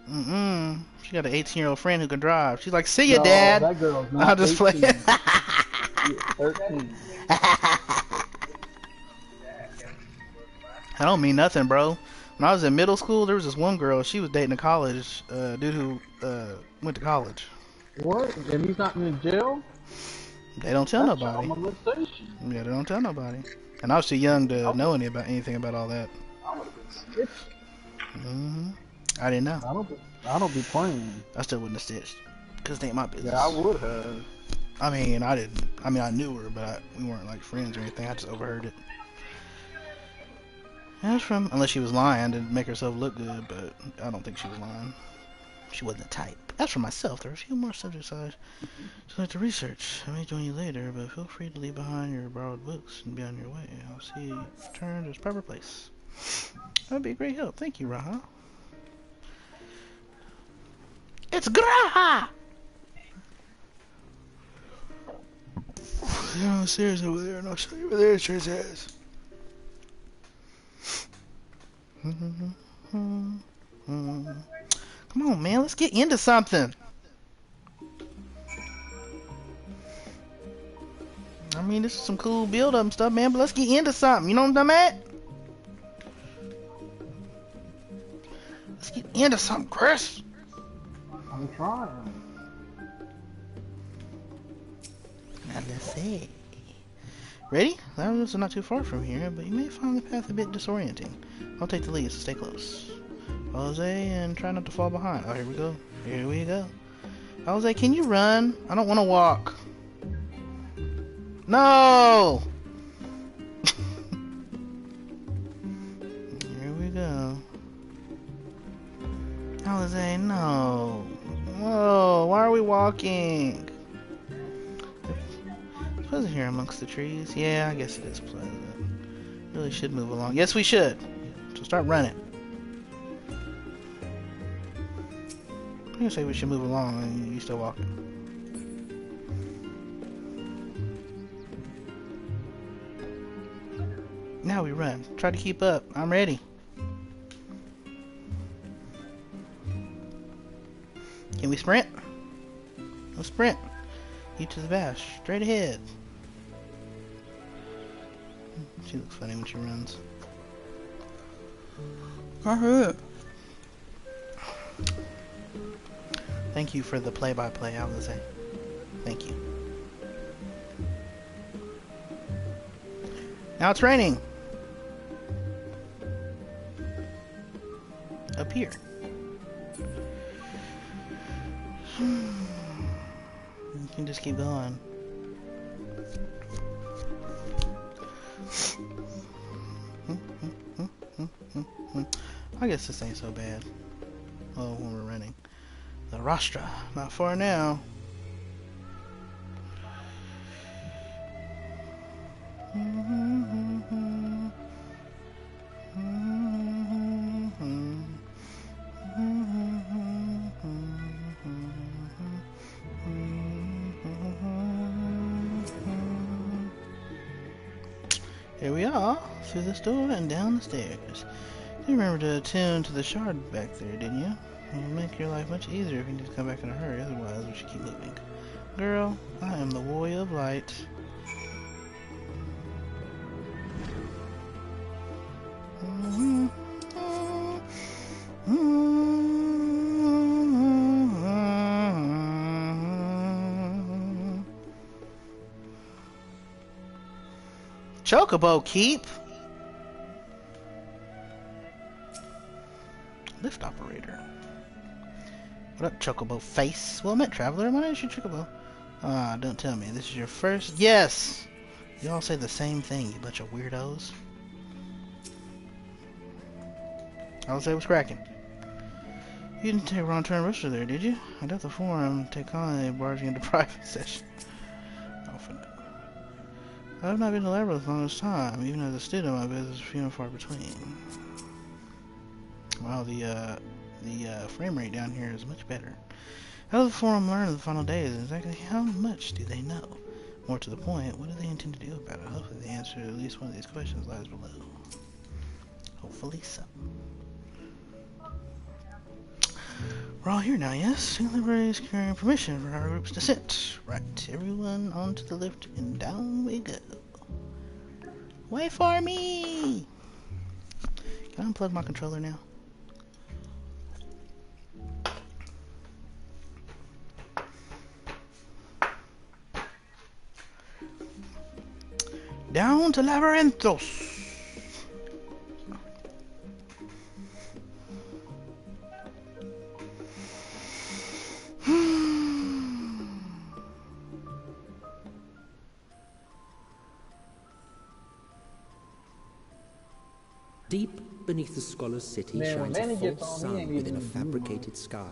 S1: She got an 18-year-old friend who can drive. She's like, see ya, Dad.
S16: That girl's not
S1: I'll just
S16: 18.
S1: play.
S16: 13.
S1: I don't mean nothing, bro. When I was in middle school, there was this one girl. She was dating a college dude who went to college.
S16: What? And he's not in jail?
S1: They don't tell
S16: That's
S1: nobody.
S16: a molestation.
S1: Yeah, they don't tell nobody. And I was too young to know anything about all that.
S16: I would have been stitched.
S1: I didn't know.
S16: I don't be playing.
S1: I still wouldn't have stitched because it ain't my business.
S16: Yeah, I would have.
S1: I mean, I didn't. I mean, I knew her, but we weren't like friends or anything. I just overheard it. Unless she was lying to make herself look good, but I don't think she was lying. She wasn't the type. As for myself, there are a few more subjects I'd like to research. I may join you later, but feel free to leave behind your borrowed books and be on your way. I'll see you return to its proper place. That would be a great help. Thank you, Raha. It's Graha! They're on the stairs over there, and I'll show you where their church is. Come on, man, let's get into something. I mean, this is some cool build-up and stuff, man, but let's get into something. You know what I'm at? Let's get into something, Chris.
S16: I'm trying.
S1: Let's see. Ready? The roads are not too far from here, but you may find the path a bit disorienting. I'll take the lead, so stay close. Jose, and try not to fall behind. Oh, here we go. Here we go. Jose, can you run? I don't want to walk. No! Here we go. Jose, no. Whoa, why are we walking? It's pleasant here amongst the trees. Yeah, I guess it is pleasant. Really should move along. Yes, we should. So start running. I'm gonna say we should move along and you still walking. Now we run. Try to keep up. I'm ready. Can we sprint? Let's sprint. You to the bash. Straight ahead. She looks funny when she runs. Thank you for the play-by-play, I was say. Thank you. Now it's raining. Up here. You can just keep going. I guess this ain't so bad. Oh, when we're running. The rostra. Not far now. Here we are, through this door and down the stairs. You remember to attune to the shard back there, didn't you? It'll make your life much easier if you need to come back in a hurry, otherwise we should keep moving. Girl, I am the warrior of light. Chocobo keep. Lift operator. What up, Chocobo face? Well met, traveler. My name's Chocobo. Ah, don't tell me. This is your first. Yes! You all say the same thing, you bunch of weirdos. I would say what's cracking. You didn't take wrong turn Rusher there, did you? I doubt the forum take colony barging into private session. I've not been to Labyrinth long as time, even as a student my business is few and far between. Wow, the frame rate down here is much better. How does the forum learn in the final days? Exactly how much do they know? More to the point, what do they intend to do about it? Hopefully the answer to at least one of these questions lies below. Hopefully so. We're all here now, yes? Single library is securing permission for our group's descent. Right, everyone onto the lift and down we go. Wait for me! Can I unplug my controller now? Down to Labyrinthos!
S11: Deep beneath the scholar's city
S16: Man,
S11: shines
S16: when
S11: a
S16: Manny gets
S11: false
S16: on, he
S11: sun
S16: ain't
S11: within a
S16: even
S11: fabricated sky.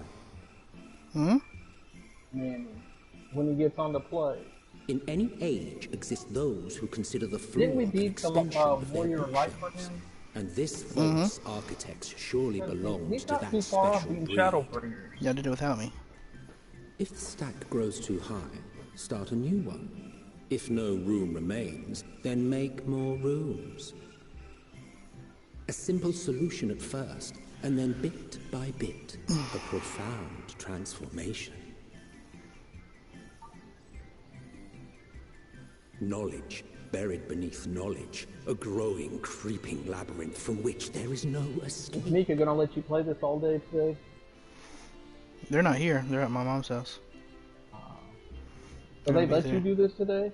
S16: Man, when he gets on the play.
S11: In any age exist those who consider the
S16: Didn't we
S11: floor an
S16: beat the
S11: extension of their
S16: Warrior of Light for
S11: bookshelves.
S16: him?
S11: And this false architecture surely belongs
S16: He's
S11: to
S16: not
S11: that
S16: too far off
S11: special
S16: being
S11: breed.
S16: Shadowbringers.
S1: Y'all did it without me.
S11: If the stack grows too high, start a new one. If no room remains, then make more rooms. A simple solution at first, and then bit by bit, a profound transformation. Knowledge buried beneath knowledge, a growing, creeping labyrinth from which there is no escape.
S16: Is Mika gonna let you play this all day today?
S1: They're not here. They're at my mom's house.
S16: So they let you do this today?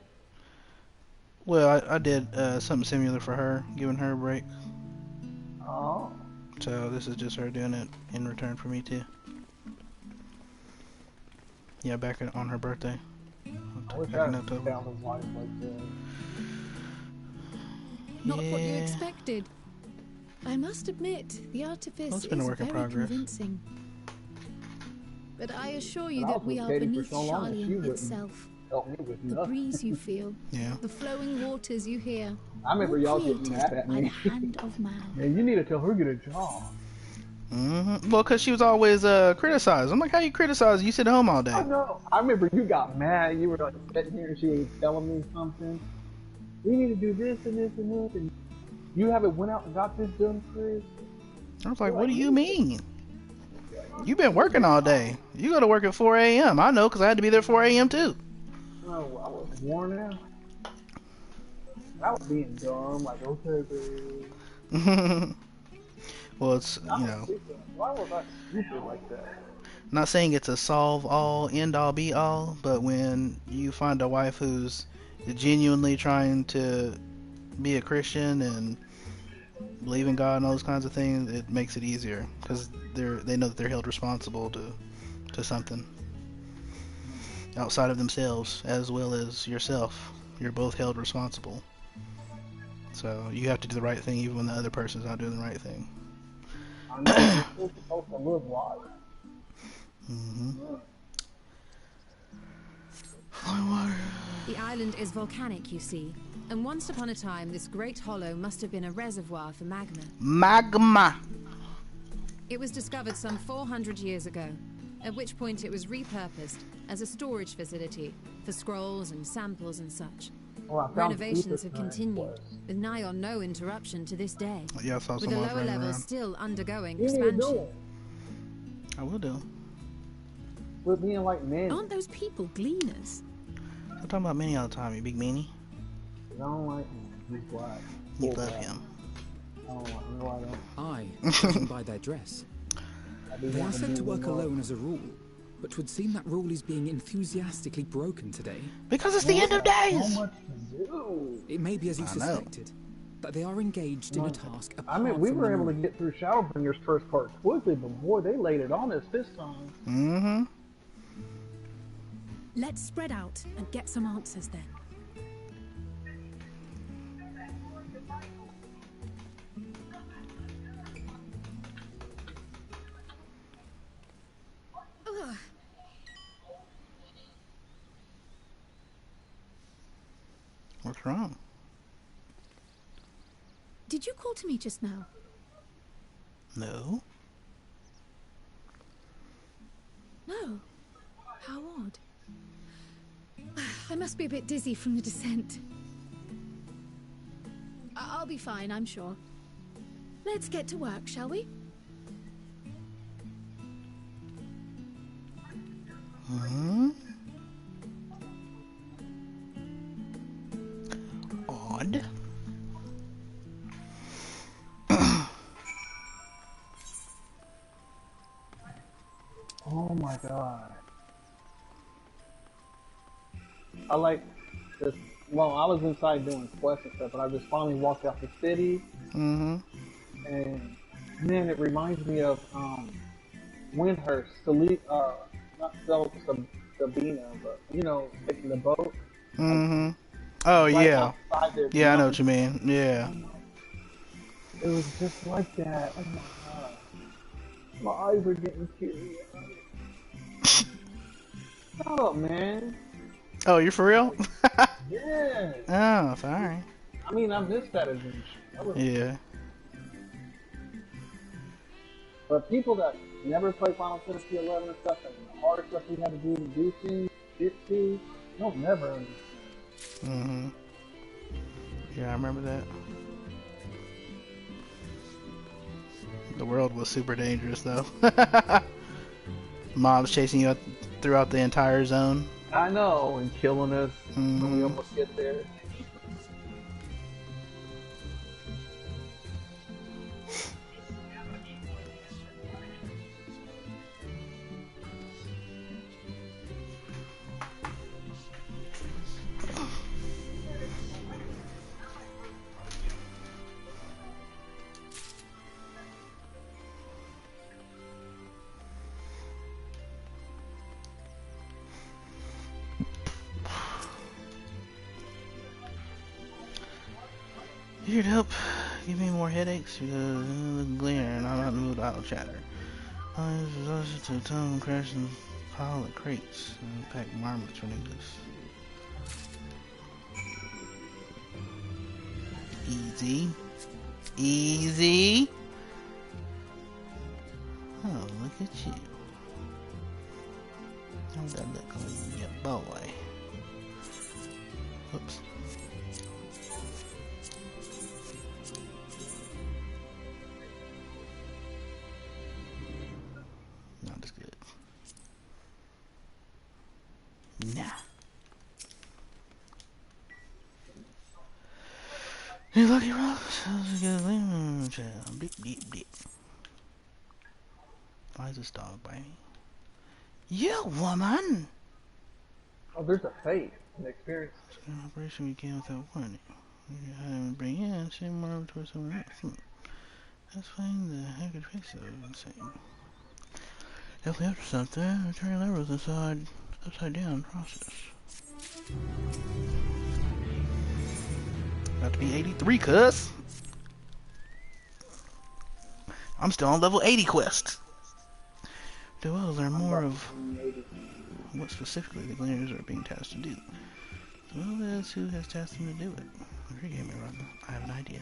S1: Well, I did something similar for her, giving her a break.
S16: Oh.
S1: So this is just her doing it in return for me too. Yeah, back on her birthday.
S16: I wish I found his life like that.
S5: Not what you expected. I must admit, the artifice
S1: Well, it's
S5: is
S1: been a work in
S5: very
S1: progress.
S5: convincing. But I assure you
S16: But I
S5: that
S16: was
S5: we
S16: with
S5: are
S16: Katie for
S5: beneath
S16: so long that she
S5: Charlian
S16: wouldn't
S5: itself.
S16: Help me with
S5: The
S16: nothing.
S5: breeze you feel,
S1: Yeah.
S5: the flowing waters you hear.
S16: I remember
S5: all
S16: y'all getting
S5: created
S16: mad at
S5: by
S16: me.
S5: the hand of man.
S16: Man, you need to tell her to get a job.
S1: Well, because she was always criticized. I'm like, how you criticize? You sit at home all day.
S16: I know. I remember you got mad. You were like sitting here and she was telling me something. We need to do this and this and this. And you haven't went out and got this done, Chris.
S1: I was like, what do you mean? You've been working all day. You go to work at 4 a.m. I know because I had to be there 4 a.m. too.
S16: Oh, I was worn out. I was being dumb, like, okay, babe.
S1: Well, it's, you know,
S16: Why was I stupid like that?
S1: not saying it's a solve all, end all, be all, but when you find a wife who's genuinely trying to be a Christian and believe in God and all those kinds of things, it makes it easier because they know that they're held responsible to something. outside of themselves as well as yourself. You're both held responsible. So you have to do the right thing even when the other person's not doing the right thing.
S16: I know, you're still supposed to live life.
S3: The island is volcanic, you see, and once upon a time this great hollow must have been a reservoir for magma.
S1: Magma!
S3: It was discovered some 400 years ago, at which point it was repurposed as a storage facility for scrolls and samples and such.
S16: Oh, I found
S3: Renovations have
S16: Peter's
S3: continued, with nigh on no interruption to this day,
S1: Yeah, I saw
S3: with
S1: some
S3: the
S1: off
S3: lower
S1: running
S3: levels
S1: around.
S3: still undergoing
S16: Yeah,
S3: expansion.
S1: I will do.
S16: We're being like men.
S14: Aren't those people gleaners?
S1: I'm talking about Minnie all the time, you big meanie.
S16: I don't like him. He's black.
S1: You
S16: Full
S1: love
S16: black.
S1: him.
S16: I don't like him. No, I don't.
S6: I, judging by their dress.
S16: I do
S6: They are
S16: want
S6: said
S16: be
S6: to work
S16: with him.
S6: alone as a rule, but 'twould seem that rule is being enthusiastically broken today.
S1: Because it's the end of days!
S16: So much to do.
S6: It may be as you
S1: I know.
S6: suspected, that they are engaged in a task apart
S16: I mean, we
S6: from
S16: were
S6: the
S16: able to
S6: norm.
S16: get through Shadowbringers first part quickly, but boy, they laid it on us this time.
S1: Mm-hmm.
S14: Let's spread out and get some answers then.
S5: Ugh.
S1: What's wrong?
S5: Did you call to me just now?
S1: No.
S5: No. How odd. I must be a bit dizzy from the descent. I'll be fine, I'm sure. Let's get to work, shall we?
S1: Hmm? Odd.
S16: Oh my god. I like this. Well, I was inside doing quests and stuff, but I just finally walked out the city,
S1: Mm-hmm.
S16: and man, it reminds me of Windhurst, not Sabina, but you know, taking the boat.
S1: Mm-hmm. Oh,
S16: Right
S1: yeah.
S16: outside there,
S1: Yeah, I know what you mean. Yeah.
S16: It was just like that. Oh my god. My eyes are getting teary. Shut up, man.
S1: Oh, you're for real?
S16: Yeah.
S1: Oh, sorry.
S16: I mean, I'm this fat as you.
S1: Yeah.
S16: But people that never play Final Fantasy XI and stuff, and the hard stuff we had to do things, get to, they'll never understand.
S1: Mm-hmm. Yeah, I remember that. The world was super dangerous, though. Mobs chasing you throughout the entire zone.
S16: I know, and killing us when we almost get there.
S1: Here to help give me more headaches because the glare and I'm not in the mood idle chatter. I was exhausted to the tongue crash and pile of crates and pack marmots for niggas. Easy. Easy. Oh, look at you. How's that look on your boy? Oops. Not as good. Nah. You lucky rocks. Beep, beep, beep. Why is this dog biting me? You woman!
S16: Oh, there's a fate, an experience.
S1: An operation began without warning. You had to bring in, send more over towards someone else. That's fine, the heck fix it, insane. If we have something, return levels inside Upside down process. About to be 83, cuz. I'm still on level 80 quest. Do I learn more of what specifically the Gleaners are being tasked to do? Well, that's who has tasked them to do it. Forgive me, Rugga. I have an idea.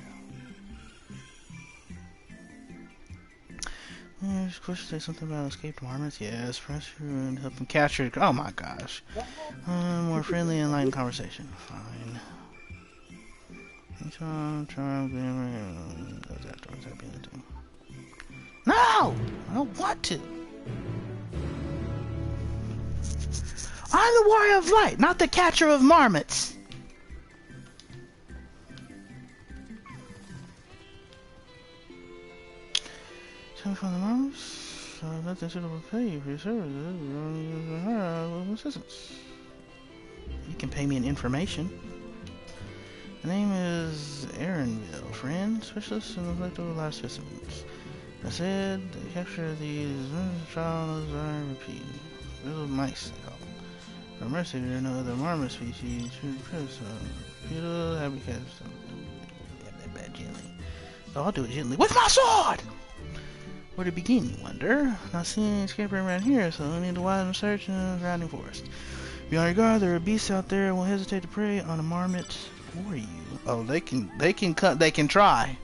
S1: This question say something about escaped marmots? Yes, press and help them capture. Oh my gosh. More friendly and enlightened conversation. Fine. No! I don't want to. I'm the warrior of light, not the catcher of marmots. From the marmots, that's a suitable pay for your services. Assistance. You can pay me in information. The name is Aaronville, friend, specialist in the collective of live specimens. I said, capture these trials, I repeat. Little mice, I call them. For mercy, there are no other marmot species. Beautiful habitats. That bad gently. So I'll do it gently with my sword! Where to begin, you wonder? Not seeing any escaper around here, so I need to widen search in the surrounding forest. Be on your guard, there are beasts out there and won't hesitate to prey on a marmot for you. Oh, they can try.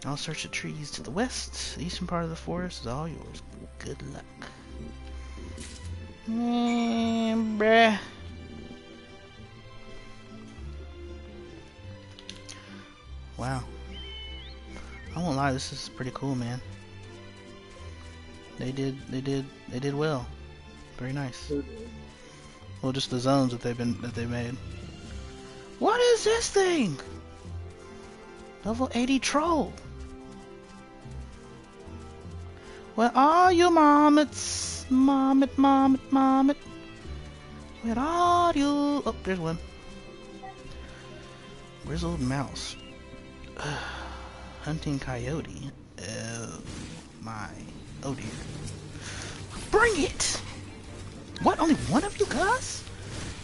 S1: I'll search the trees to the west. The eastern part of the forest is all yours. Good luck. Bruh. Wow. I won't lie, this is pretty cool, man. They did well. Very nice. Well, just the zones that they made. What is this thing? Level 80 troll. Where are you, marmots? Marmot. Where are you? Oh, there's one. Grizzled mouse. Hunting coyote. Oh my. Oh dear. Bring it! What? Only one of you guys?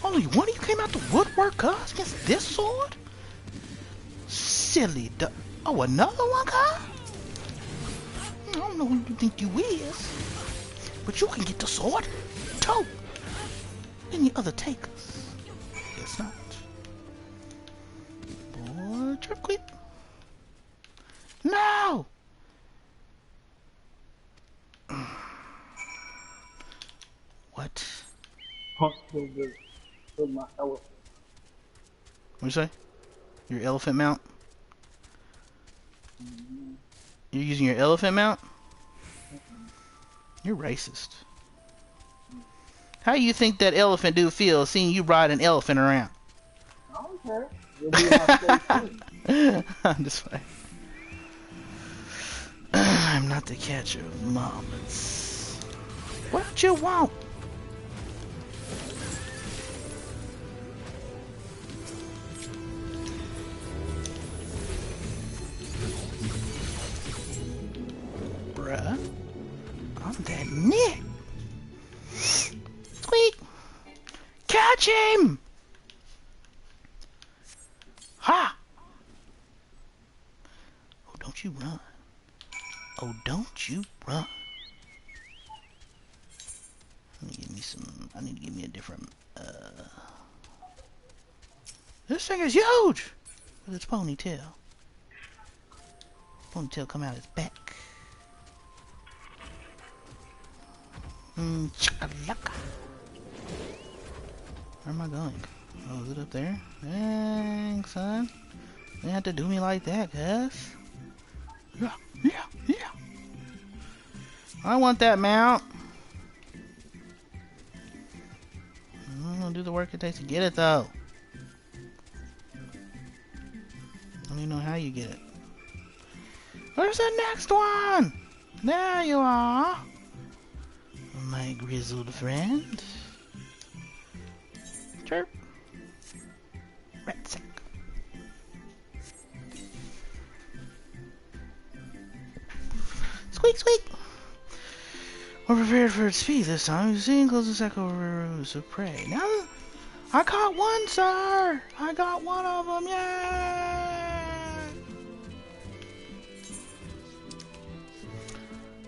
S1: Only one of you came out the woodwork, guys, against this sword? Silly duck. Oh, another one, guy? I don't know who you think you is, but you can get the sword, too. Any other takers? Guess not. Boy, trip quick. No! What?
S16: My elephant.
S1: What you say? Your elephant mount? You're using your elephant mount? You're racist. How do you think that elephant dude feels seeing you ride an elephant around?
S16: I don't care. You'll be my
S1: I'm just playing. I'm not the catcher of marmots. What you want? Bruh. I'm that Nick. Squeak. Catch him! Ha! Oh, don't you run. Oh, don't you run. I need to give me a different, This thing is huge! With its ponytail. Ponytail come out its back. Chakalaka. Where am I going? Oh, is it up there? Dang, son. You didn't have to do me like that, cuz. Yeah. I want that mount. I'm gonna do the work it takes to get it, though. I don't even know how you get it. Where's the next one? There you are. My grizzled friend. Chirp. Rat sack. Squeak, squeak. We're prepared for its speed this time. We've seen closest echo rows of prey. Now, I caught one, sir! I got one of them, yeah!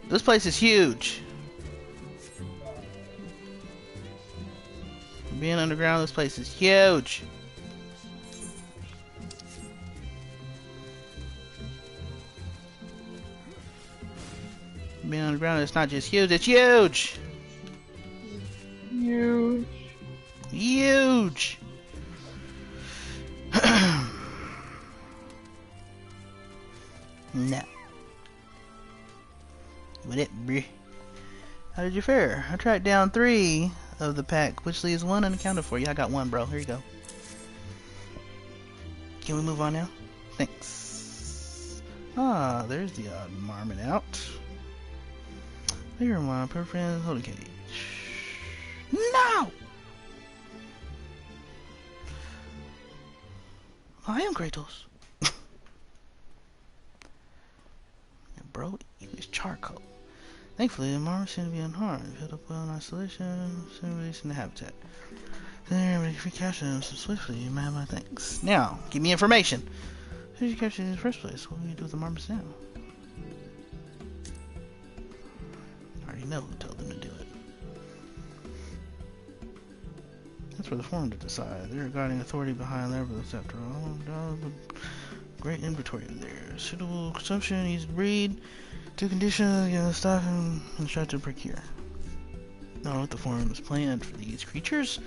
S1: This place is huge. Being underground, this place is huge. Being underground, it's not just huge, it's huge!
S16: Huge.
S1: Huge! No. What it, bruh? How did you fare? I tracked down 3 of the pack, which leaves 1 unaccounted for. Yeah, I got 1, bro. Here you go. Can we move on now? Thanks. Ah, there's the odd marmot out. Here, my poor friend, holding cage. No! I am Kratos. Bro, he was charcoal. Thankfully, the marmot seemed to be unharmed. Held up well in isolation, soon released in the habitat. Then everybody recapture them so swiftly, you may have my thanks. Now, give me information. Who did you capture in the first place? What will you do with the marmots now? I already know who told them to do it. That's for the forum to decide. They're guiding authority behind their beliefs after all. Great inventory of theirs. Suitable consumption, easy to breed. 2 conditions, get the stock and instruct to procure. Not what the forum is planned for these creatures.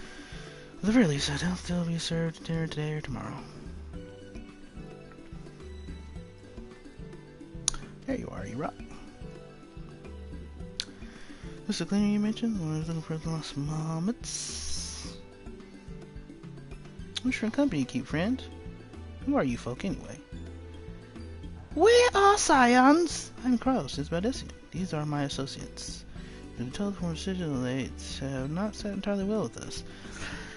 S1: At the very least, they'll still be served dinner today or tomorrow. There you are, you rock. This is the cleaner you mentioned? I was looking for the lost marmots. What sure company you keep, friend? Who are you folk, anyway? We are scions! I'm Kraus, it's Badesian. These are my associates. You can tell from decision they have not sat entirely well with us.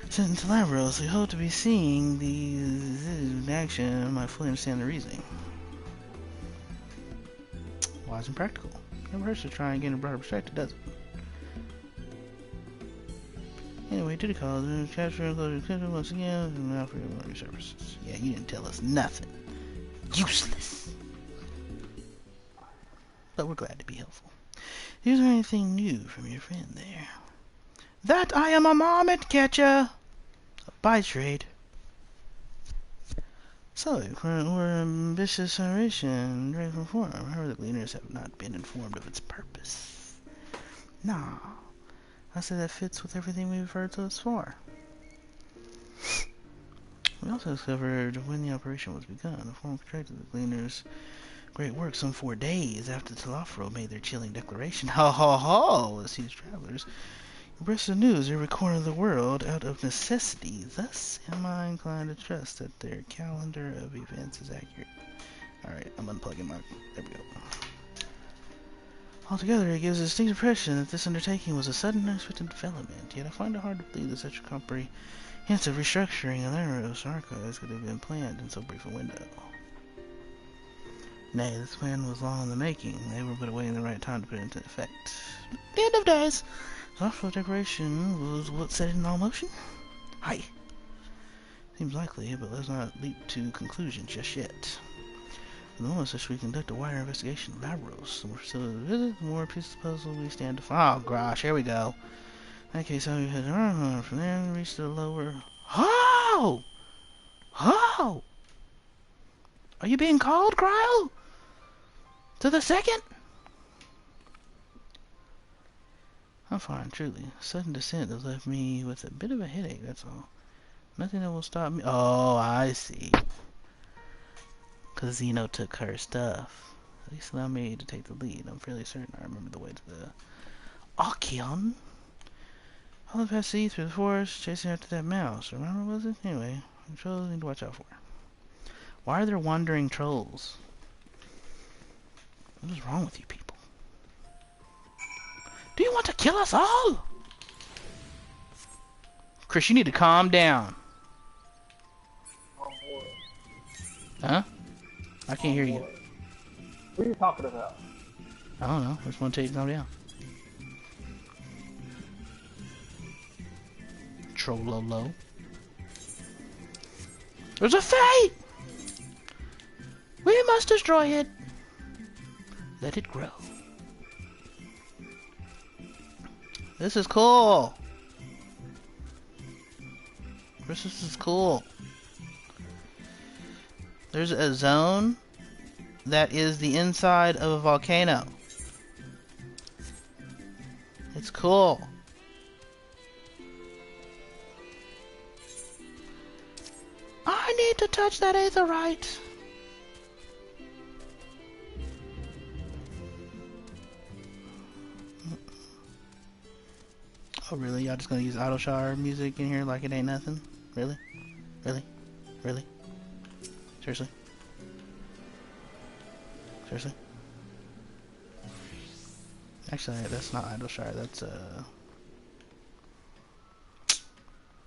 S1: Sent into Lavros, we hope to be seeing these in action and might fully understand the reasoning. Wise and practical. Never hurts to try and gain a broader perspective, does it? Anyway, duty calls, capture and close your once again, and now for your services. Yeah, you didn't tell us nothing. Useless! But we're glad to be helpful. Is there anything new from your friend there? That I am a marmot catcher! By trade. So, we're ambitious generation, ready for reform. However, the gleaners have not been informed of its purpose. Nah. I say that fits with everything we've heard thus far. We also discovered when the operation was begun. The forum contracted the gleaners' great work some 4 days after Telafro made their chilling declaration. Ha ha ha! As these travelers embrace the news, they record the world out of necessity. Thus am I inclined to trust that their calendar of events is accurate. Alright, I'm unplugging my... There we go. Altogether, it gives a distinct impression that this undertaking was a sudden and unexpected development, yet I find it hard to believe that such a comprehensive restructuring of Laros archives could have been planned in so brief a window. Nay, this plan was long in the making. They were but awaiting the right time to put it into effect. The end of days! The official declaration was what set it in all motion? Aye. Seems likely, but let's not leap to conclusions just yet. For the moment, such we conduct a wider investigation of Lavros. The more facilities we visit, the more pieces of the puzzle we stand to find. Oh gosh, here we go. In that case, how we head around from there and reach the lower... Oh! Oh! Are you being called, Cryo? To the second? I'm fine, truly. Sudden descent has left me with a bit of a headache, that's all. Nothing that will stop me. Oh, I see. Because Xeno took her stuff. At least allow me to take the lead. I'm fairly certain I remember the way to the Archeon. All the past sea through the forest, chasing after that mouse. Remember, was it? Anyway, trolls need to watch out for. Why are there wandering trolls? What is wrong with you people? Do you want to kill us all? Chris, you need to calm down. Huh? I can't hear you.
S16: What are you talking about?
S1: I don't know. I just want to tell you to calm down. Trololo. There's a fate! We must destroy it. Let it grow. This is cool. This is cool. There's a zone that is the inside of a volcano. It's cool. I need to touch that aetherite. Oh really? Y'all just gonna use auto shower music in here like it ain't nothing? Really? Really? Really? Seriously? Seriously? Actually, that's not idle shower. That's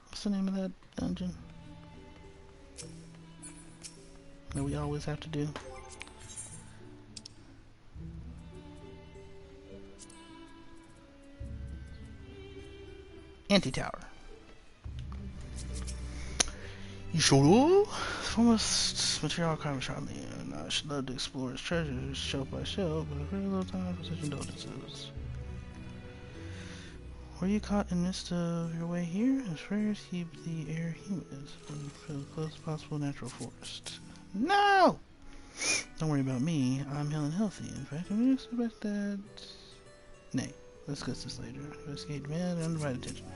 S1: what's the name of that dungeon that we always have to do? Anti-tower. You sure? Foremost material archive shot me, and I should love to explore its treasures shelf by shelf, but a very little time for such indulgences. Were you caught in the midst of your way here? As prayers keep the air humid for the closest possible natural forest. No! Don't worry about me. I'm healthy and healthy. In fact, I would expect that. Nay, let's discuss this later. Investigate demand and undivided attention.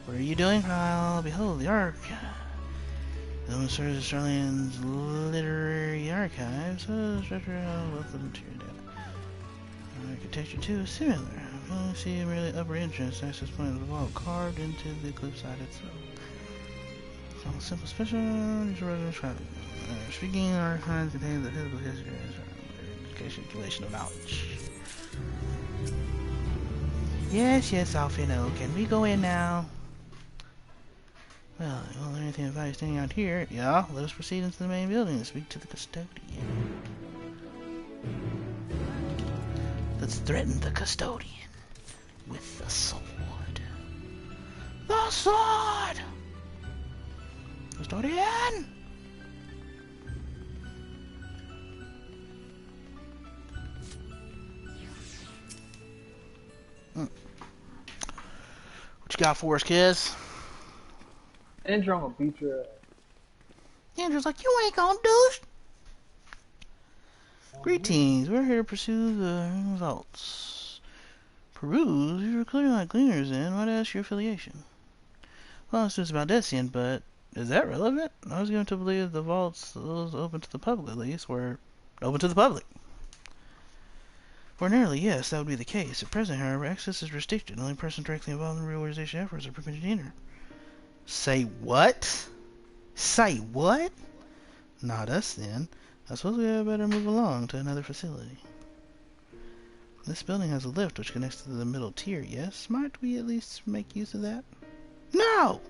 S1: What are you doing? I'll behold the Ark. The one serves Australian's literary archives. So, structure a wealth of material data. Architecture too is similar. I only see a merely upper entrance, access point of the vault carved into the cliffside itself. So simple special speaking archives contains the physical history of education, accumulation of knowledge. Yes, Alfie, no. Can we go in now? Well, I won't learn anything of value standing out here. Yeah, let us proceed into the main building and speak to the custodian. Let's threaten the custodian with the sword. The sword! Custodian! What you got for us, kids?
S16: Andrew, I'm gonna beat your ass.
S1: Andrew's like, you ain't gonna do it. Greetings, we're here to pursue the results. Peruse, you're clearly not gleaners in. Might ask your affiliation. Well, it's about Decian, but is that relevant? I was given to believe the vaults, those open to the public at least, were open to the public. Ordinarily, yes, that would be the case. At present, however, access is restricted. Only persons directly involved in reorganization efforts are permitted to enter. Say what? Say what? Not us, then. I suppose we had better move along to another facility. This building has a lift which connects to the middle tier, yes? Might we at least make use of that? No!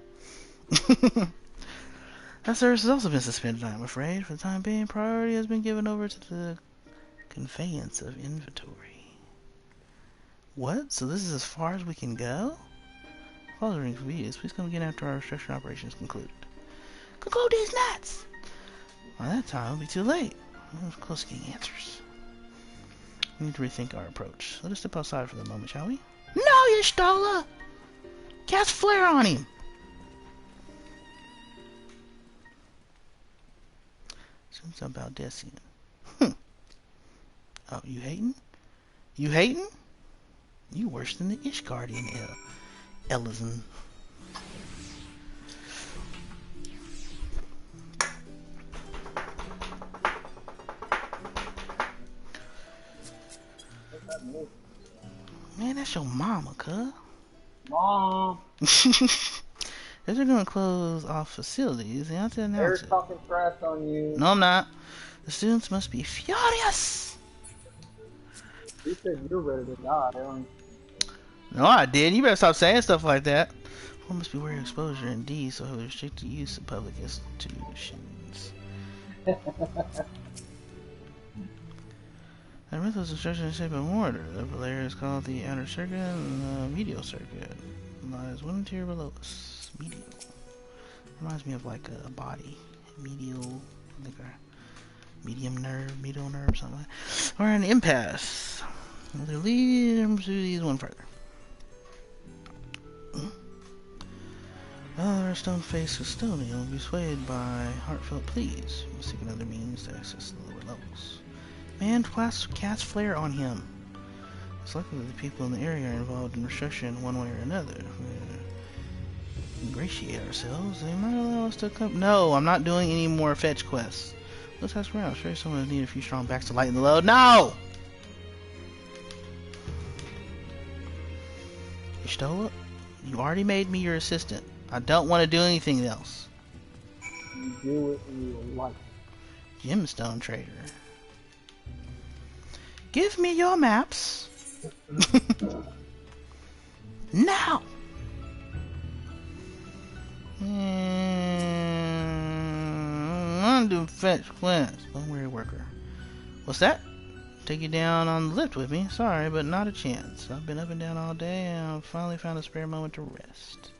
S1: That service has also been suspended, I'm afraid. For the time being, priority has been given over to the conveyance of inventory. What? So this is as far as we can go? Following convenience, please come again after our restriction operations concluded. Conclude these nuts! By that time, it'll be too late. We're close to getting answers. We need to rethink our approach. Let us step outside for the moment, shall we? No, you Stola! Cast flare on him! Something about Decian. Oh, you hating? You hating? You worse than the Ishgardian Ellison. Man, that's your mama, cuz.
S16: Mom!
S1: If they're gonna close off facilities, they have to announce
S16: They're talking trash on you.
S1: No, I'm not. The students must be furious.
S16: You said you're ready to die.
S1: No, I did. You better stop saying stuff like that. One must be wary of exposure, indeed, so he'll restrict the use of public institutions. And with those instructions in shape of mortar, the layer is called the outer circuit and the medial circuit. Lies one tier below us. Medial. Reminds me of like a body. Medial, like a medial nerve, something like that. Or an impasse. We'll lead them to these one further. Our stone-faced custodian will be swayed by heartfelt pleas. We'll seek another means to access the lower levels. Man, cast flare on him. It's likely that the people in the area are involved in restriction one way or another. Ingratiate ourselves. They might allow us to come. No, I'm not doing any more fetch quests. Let's ask around. Sure, someone will need a few strong backs to lighten the load. No! You stole it? You already made me your assistant. I don't want to do anything else.
S16: You do it in your life.
S1: Gemstone trader. Give me your maps. Now! I'm doing fetch quests. Unwary worker. What's that? Take you down on the lift with me? Sorry, but not a chance. I've been up and down all day and I've finally found a spare moment to rest.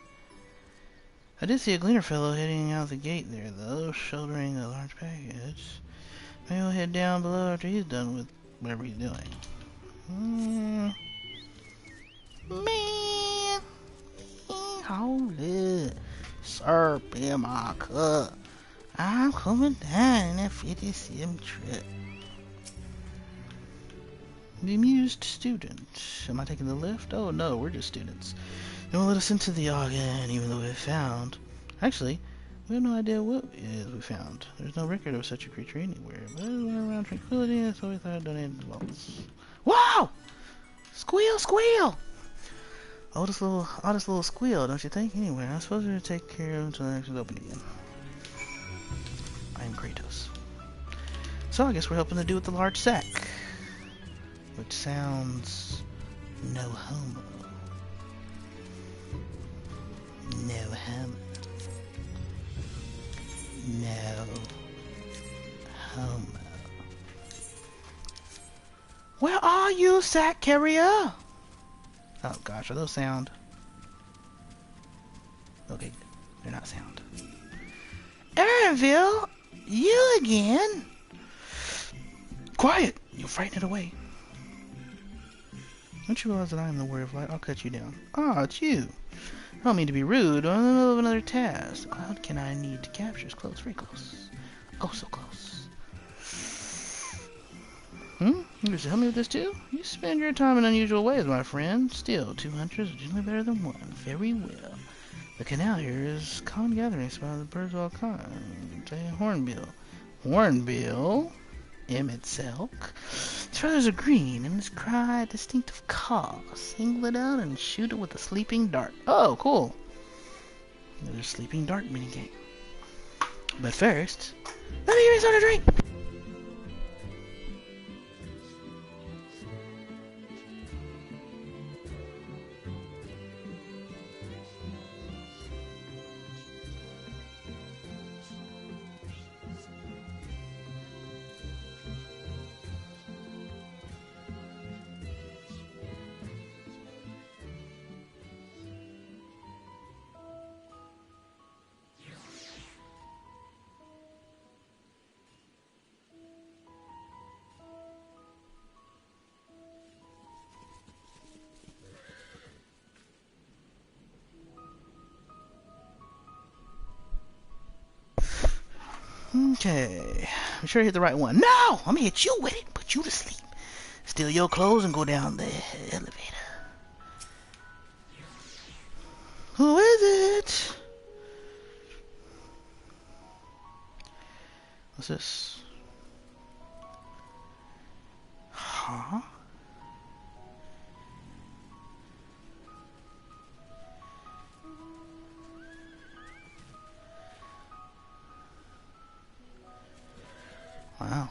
S1: I did see a gleaner fellow heading out the gate there, though, shouldering a large package. Maybe we'll head down below after he's done with whatever he's doing. Man! Holy syrup in my cup. I'm coming down in that 57 trip. Bemused student. Am I taking the lift? Oh no, we're just students. They won't let us into the Ogden, even though we've found. Actually, we have no idea what it is we found. There's no record of such a creature anywhere. But it went around tranquility, so we thought I'd donate the vaults. Wow! Squeal, squeal! Oldest little squeal, don't you think? Anyway, I'm supposed to take care of him until the next is open again. I am Kratos. So I guess we're helping the dude with the large sack. Which sounds no homo. No homo. No homo. Where are you, sack carrier? Oh gosh, are those sound? Okay, they're not sound. Erinville, you again? Quiet! You'll frighten it away. Don't you realize that I am the warrior of light? I'll cut you down. Ah, it's you. I don't mean to be rude. I'm in the middle of another task. The cloud can I need to capture is close, very close. Oh, so close. You wish to help me with this too? You spend your time in unusual ways, my friend. Still, 2 hunters are generally better than one. Very well. The canal here is a common gathering spot of the birds of all kinds. Say hornbill. Hornbill? Emmett Selk. Its feathers are green, and its cry a distinctive caw. Single it out and shoot it with a sleeping dart. Oh, cool. There's a sleeping dart minigame. But first, let me give you something to drink. Okay, I'm sure I hit the right one. No! I'm gonna hit you with it and put you to sleep. Steal your clothes and go down the elevator. Who is it? What's this? Huh? Wow.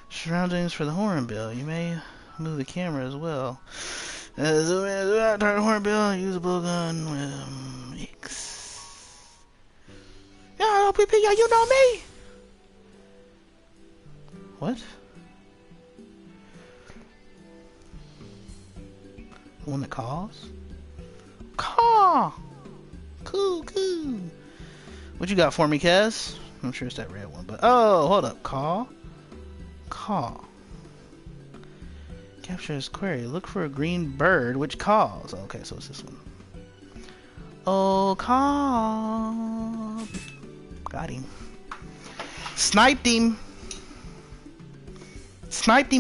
S1: Surroundings for the hornbill. You may move the camera as well. Zoom in, target hornbill, use a blowgun with X. Yeah, PP, yeah, you know me! What? The one that calls? Caw! Cool. What you got for me, Kaz? I'm sure it's that red one, but oh, hold up. Call. Capture his query. Look for a green bird which calls. Okay, so it's this one. Oh, call. Got him. Sniped him,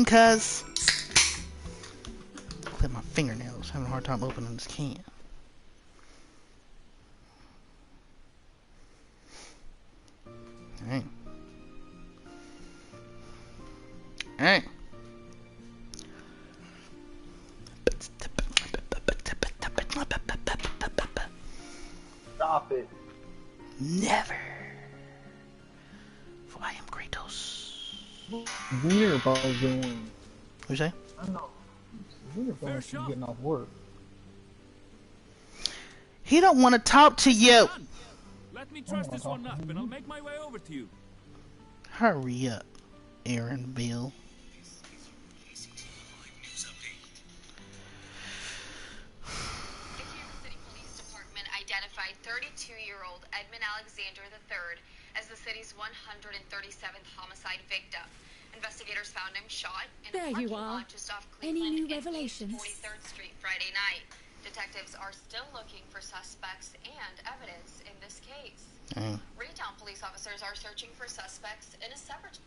S1: cuz. Clip my fingernails. Having a hard time opening this can. Alright.
S16: Stop it.
S1: Never. For I am Kratos.
S16: Wiener Ball's doing.
S1: What you say?
S16: I know. Wiener Ball's getting off work.
S1: He don't want to talk to you.
S15: Let me trust this one up, and I'll make my way over to you.
S1: Hurry up, Aaron Bill.
S17: Identified 32-year-old Edmund Alexander III as the city's 137th homicide victim. Investigators found him shot in a parking lot just off Cleveland
S5: Any new
S17: and
S5: revelations?
S17: 43rd Street Friday night. Detectives are still looking for suspects and evidence in this case. Raytown police officers are searching for suspects in a separate...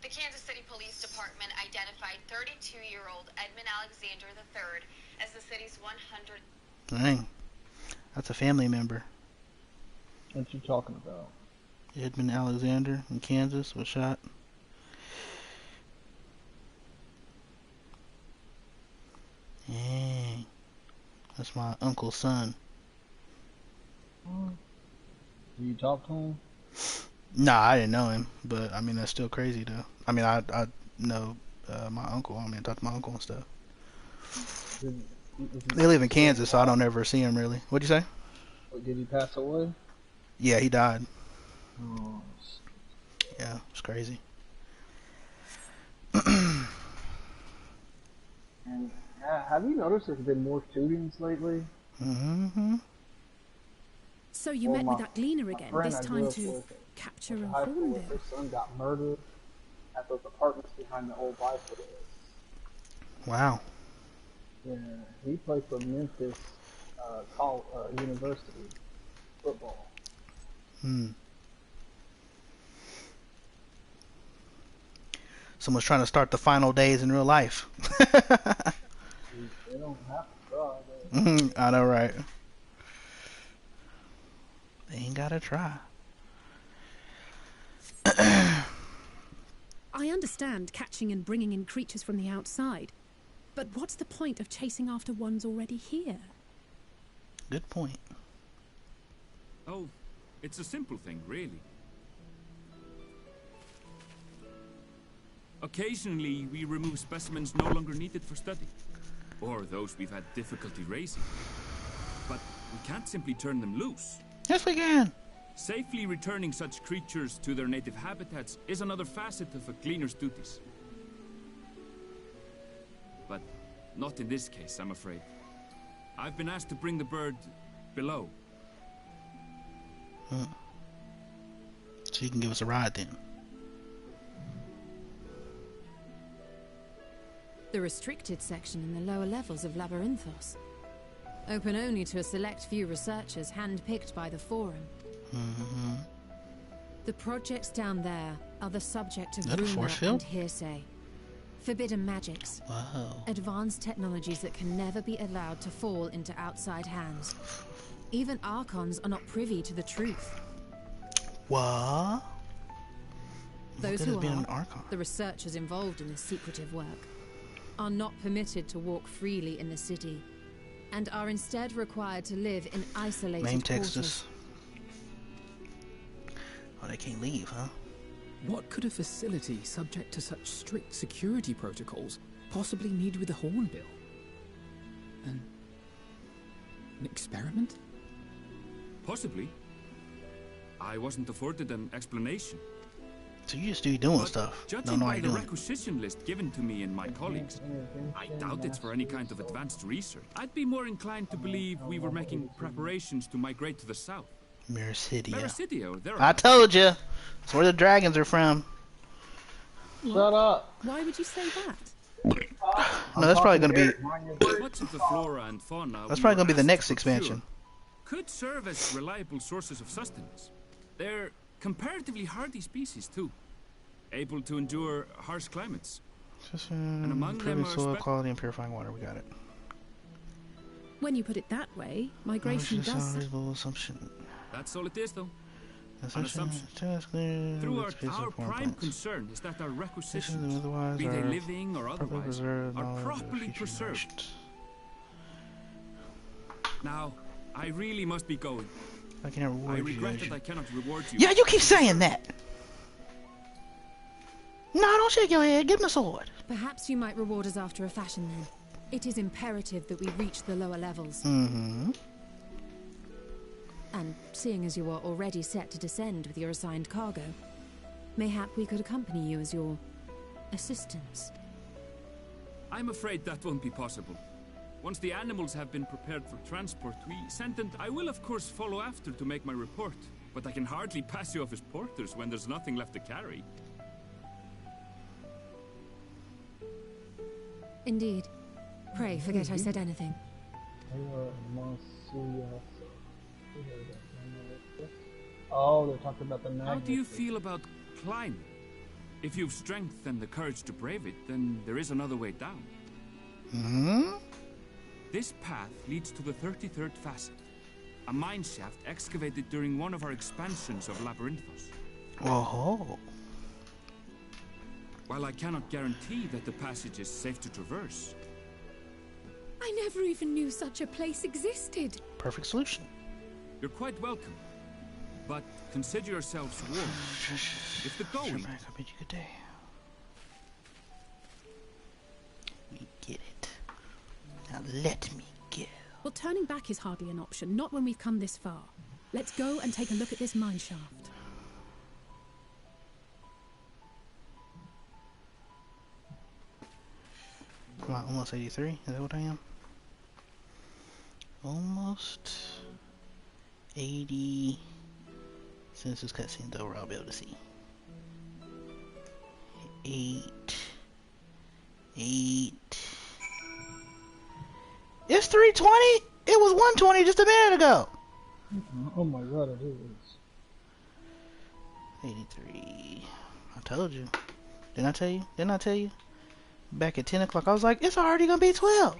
S17: The Kansas City Police Department identified 32-year-old Edmund Alexander III as the city's 100...
S1: Dang. That's a family member.
S16: What you talking about?
S1: Edmund Alexander in Kansas was shot. Dang. That's my uncle's son.
S16: Do you talk to him?
S1: Nah, I didn't know him, but I mean that's still crazy though. I mean I know my uncle. I mean I talk to my uncle and stuff. They live in Kansas, so I don't ever see him really. What'd you say?
S16: Did he pass away?
S1: Yeah, he died.
S16: Oh.
S1: Yeah, it's crazy.
S16: And have you noticed there's been more shootings lately?
S1: Mm-hmm.
S14: So you met with that gleaner again, this time to capture a hornbill.
S16: Her son got murdered at those apartments behind the old Bible.
S1: Wow.
S16: Yeah, he played for Memphis University football.
S1: Someone's trying to start the final days in real life.
S16: They don't have to try.
S1: I know, right? They ain't gotta try.
S14: I understand catching and bringing in creatures from the outside, but what's the point of chasing after ones already here?
S1: Good point.
S15: Oh, it's a simple thing, really. Occasionally, we remove specimens no longer needed for study, or those we've had difficulty raising. But we can't simply turn them loose.
S1: Yes, we can.
S15: Safely returning such creatures to their native habitats is another facet of a cleaner's duties. But not in this case, I'm afraid. I've been asked to bring the bird below.
S1: So you can give us a ride then.
S3: The restricted section in the lower levels of Labyrinthos. Open only to a select few researchers handpicked by the Forum. The projects down there are the subject of rumor and hearsay. Forbidden magics.
S1: Wow.
S3: Advanced technologies that can never be allowed to fall into outside hands. Even Archons are not privy to the truth.
S1: What?
S3: Those who are, the researchers involved in this secretive work, are not permitted to walk freely in the city, and are instead required to live in isolated
S1: Main
S3: quarters.
S1: Texas. Oh, they can't leave, huh?
S6: What could a facility subject to such strict security protocols possibly need with a hornbill? An experiment?
S15: Possibly. I wasn't afforded an explanation.
S1: So you just do doing
S15: But
S1: stuff.
S15: judging
S1: Don't know how
S15: by
S1: you're
S15: the
S1: doing.
S15: requisition list given to me and my colleagues, I doubt it's for any kind of advanced research. I'd be more inclined to believe we were making preparations to migrate to the south.
S1: Mericidia.
S15: Mericidia, there
S1: I told you. That's where the dragons are from.
S16: Shut up.
S14: Why would you say that?
S1: No, that's probably going to be.
S15: Much of the flora and fauna
S1: That's
S15: we
S1: probably
S15: were
S1: going to be the
S15: asked
S1: next
S15: to procure
S1: expansion.
S15: could serve as reliable sources of sustenance. They're comparatively hardy species too, able to endure harsh climates. And among them
S1: Improving
S15: are
S1: soil quality and purifying water. We got it.
S14: When you put it that way, migration
S1: Which is
S14: does.
S1: a reasonable assumption.
S15: That's all it is, though. An
S1: Assumption.
S15: assumption. Through our prime concern is that our requisitions,
S1: Otherwise,
S15: be they
S1: are
S15: living or otherwise,
S1: preserved
S15: are
S1: knowledge of
S15: properly
S1: future
S15: preserved.
S1: generations.
S15: Now, I really must be going.
S1: I can't reward
S15: I
S1: you.
S15: regret that I cannot reward you.
S1: Yeah, you keep saying that. No, don't shake your head. Give him the sword.
S3: Perhaps you might reward us after a fashion then. It is imperative that we reach the lower levels.
S1: Mm-hmm.
S3: And seeing as you are already set to descend with your assigned cargo, mayhap we could accompany you as your assistants.
S15: I'm afraid that won't be possible. Once the animals have been prepared for transport, we sent and I will of course follow after to make my report. But I can hardly pass you off as porters when there's nothing left to carry.
S3: Indeed. Pray forget I said anything.
S16: Oh, they're talking about the magnet.
S15: How do you feel about climbing? If you've strength and the courage to brave it, then there is another way down.
S1: Hmm?
S15: This path leads to the 33rd facet, a mine shaft excavated during one of our expansions of Labyrinthos.
S1: Oh.
S15: While I cannot guarantee that the passage is safe to traverse,
S5: I never even knew such a place existed.
S1: Perfect solution.
S15: you're quite welcome. But consider yourselves warned. If the going...
S1: Sure, Mac, I bid you good day. We get it. Now let me go.
S14: Well, turning back is hardly an option, not when we've come this far. Let's go and take a look at this mine shaft.
S1: Come on, almost 83. Is that what I am? Almost 80. Since this cutscene's over, I'll be able to see. 8. It's 320. It was 120 just a minute ago.
S16: Oh my god, it is.
S1: 83. I told you. Didn't I tell you? Didn't I tell you? Back at 10 o'clock, I was like, it's already gonna be 12.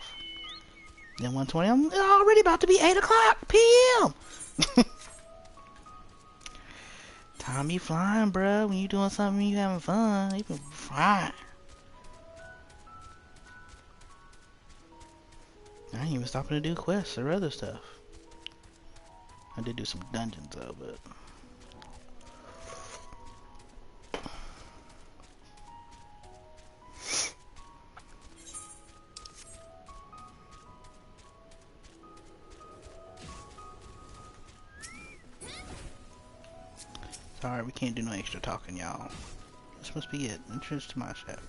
S1: Then 120, I'm already about to be 8 o'clock p.m. Time be flying, bruh. When you doing something, you having fun. You been flying. I ain't even stopping to do quests or other stuff. I did do some dungeons though, but... Sorry, we can't do no extra talking, y'all. This must be it. Entrance to my shaft.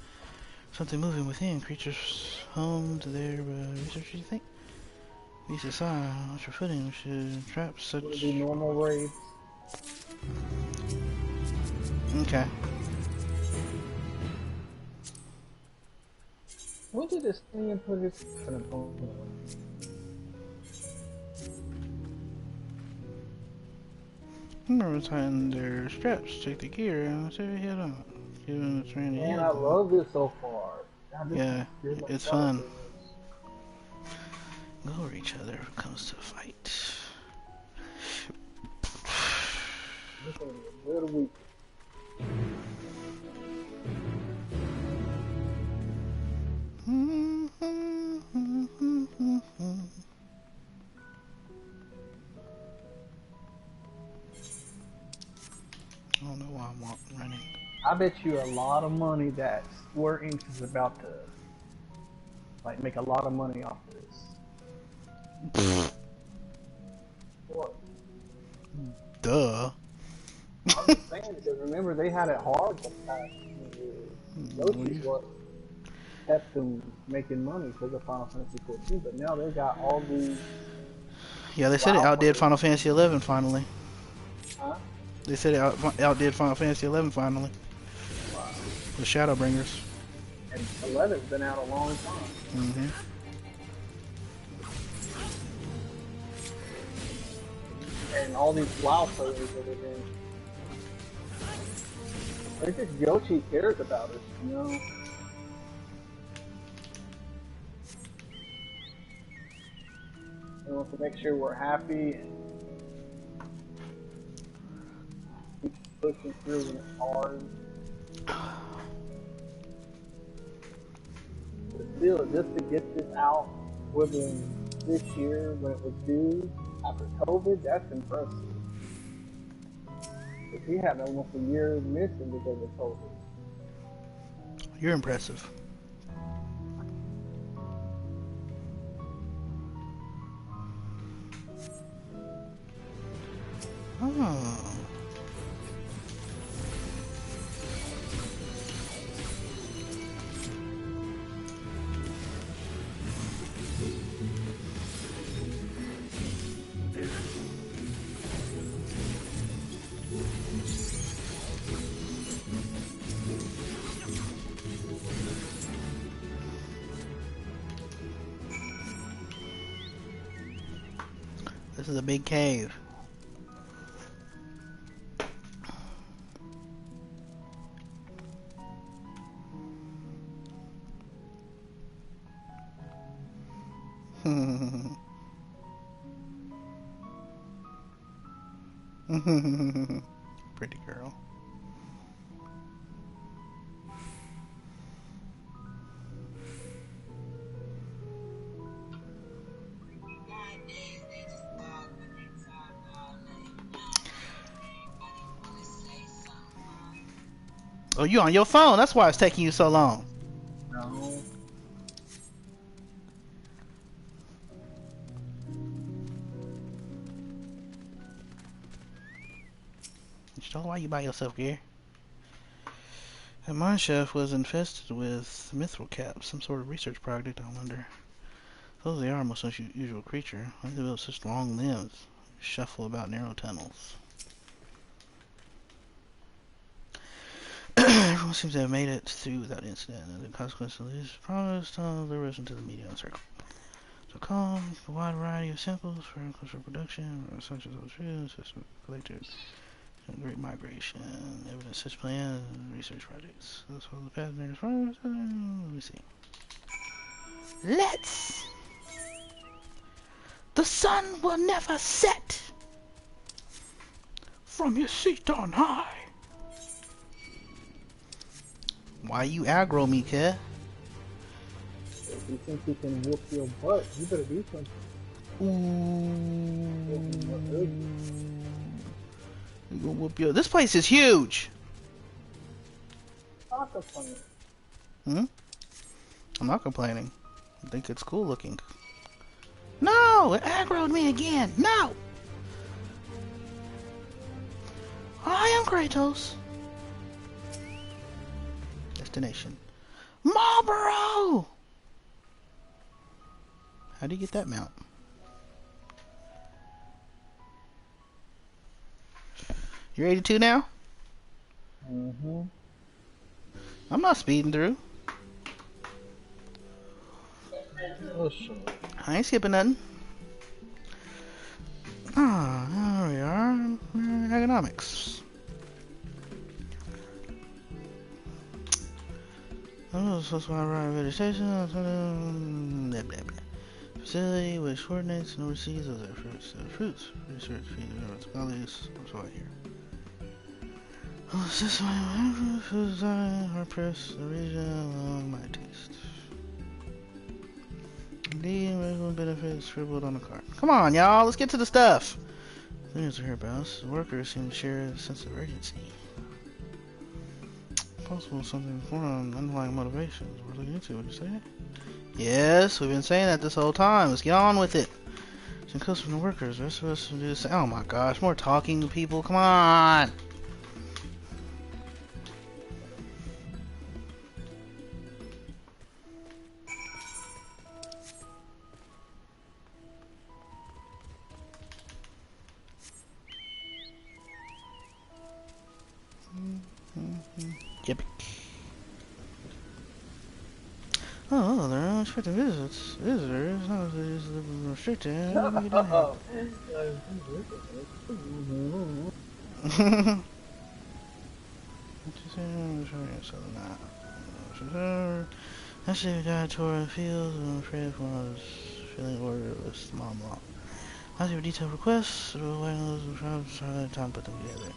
S1: Something moving within. Creatures home to their research, you think? Beast aside, watch your footing. We should trap such...
S16: Would it be normal raids?
S1: Okay.
S16: When did this thing put its...
S1: Remember tighten their straps, check the gear, and say head on. Give them a train
S16: Man, I love this so far. God, this
S1: yeah,
S16: is
S1: it's fun. Go over each other when it comes to a fight.
S16: This is a little weak.
S1: I don't know why I'm running.
S16: I bet you a lot of money that Square Enix is about to like make a lot of money off of this. What?
S1: Duh.
S16: I'm I'm saying, because remember, they had it hard the past few years. Yoshi's what kept them making money because of Final Fantasy 14, but now they got all these.
S1: Yeah, they said it outdid Final Fantasy 11 finally.
S16: Huh?
S1: They said it outdid Final Fantasy 11 finally.
S16: Wow.
S1: The Shadowbringers.
S16: And 11's been out a long time.
S1: Mm-hmm.
S16: And all these WoW players that are in. It's just Yoshi cares about us, you know? He wants to make sure we're happy and keep pushing through when it's hard. But still, just to get this out within this year when it was due after COVID, that's impressive. Because we had almost a year missing because of COVID.
S1: You're impressive. Oh. This is a big cave. Pretty girl. Oh, you on your phone? That's why it's taking you so long.
S16: No.
S1: So why you by yourself, Gear? And my chef was infested with mithril caps, some sort of research project, I wonder. Those they are, most unusual creature. Why do they build such long limbs? Shuffle about narrow tunnels. Everyone seems to have made it through without incident, and the consequence of this promised deliverance into the medium circle. So calm, a wide variety of samples for agricultural production, such as those fields, system collected, great migration, evidence such plans, research projects. Those are the patterns. Let me see. Let's. The sun will never set from your seat on high. Why you aggro me, kid?
S16: If you think you can whoop your butt, you better do something.
S1: You gonna whoop your... This place is huge!
S16: Not complaining.
S1: Hmm? I'm not complaining. I think it's cool looking. No! It aggroed me again! No! I am Kratos. Destination. Marlboro! How do you get that mount? You're 82 now?
S16: Mm-hmm.
S1: I'm not speeding through.
S16: Oh, shit.
S1: I ain't skipping nothing. Ah, there we are. Economics. Oh, so that's why I ride vegetation. Blah, blah, blah. Facility which coordinates and oversees those efforts. Fruits. Research, feed, values. That's what I hear. Oh, this is my food design, hard press, the region along my taste. Indeed, medical benefits scribbled on the card. Come on, y'all, let's get to the stuff. Things to hear about. The workers seem to share a sense of urgency. Possible something more on underlying motivations. We're looking into. Would you say? Yes, we've been saying that this whole time. Let's get on with it. Some comes from the workers. The rest of us will do the same. Oh my gosh, more talking to people. Come on. Oh, there are unexpected visitors. No, it's restricted. Let me get in here. I see a guy tore the fields and I'm afraid when I was feeling orderless, mom long. I see detailed requests, so waiting on those jobs, try that time to put them together.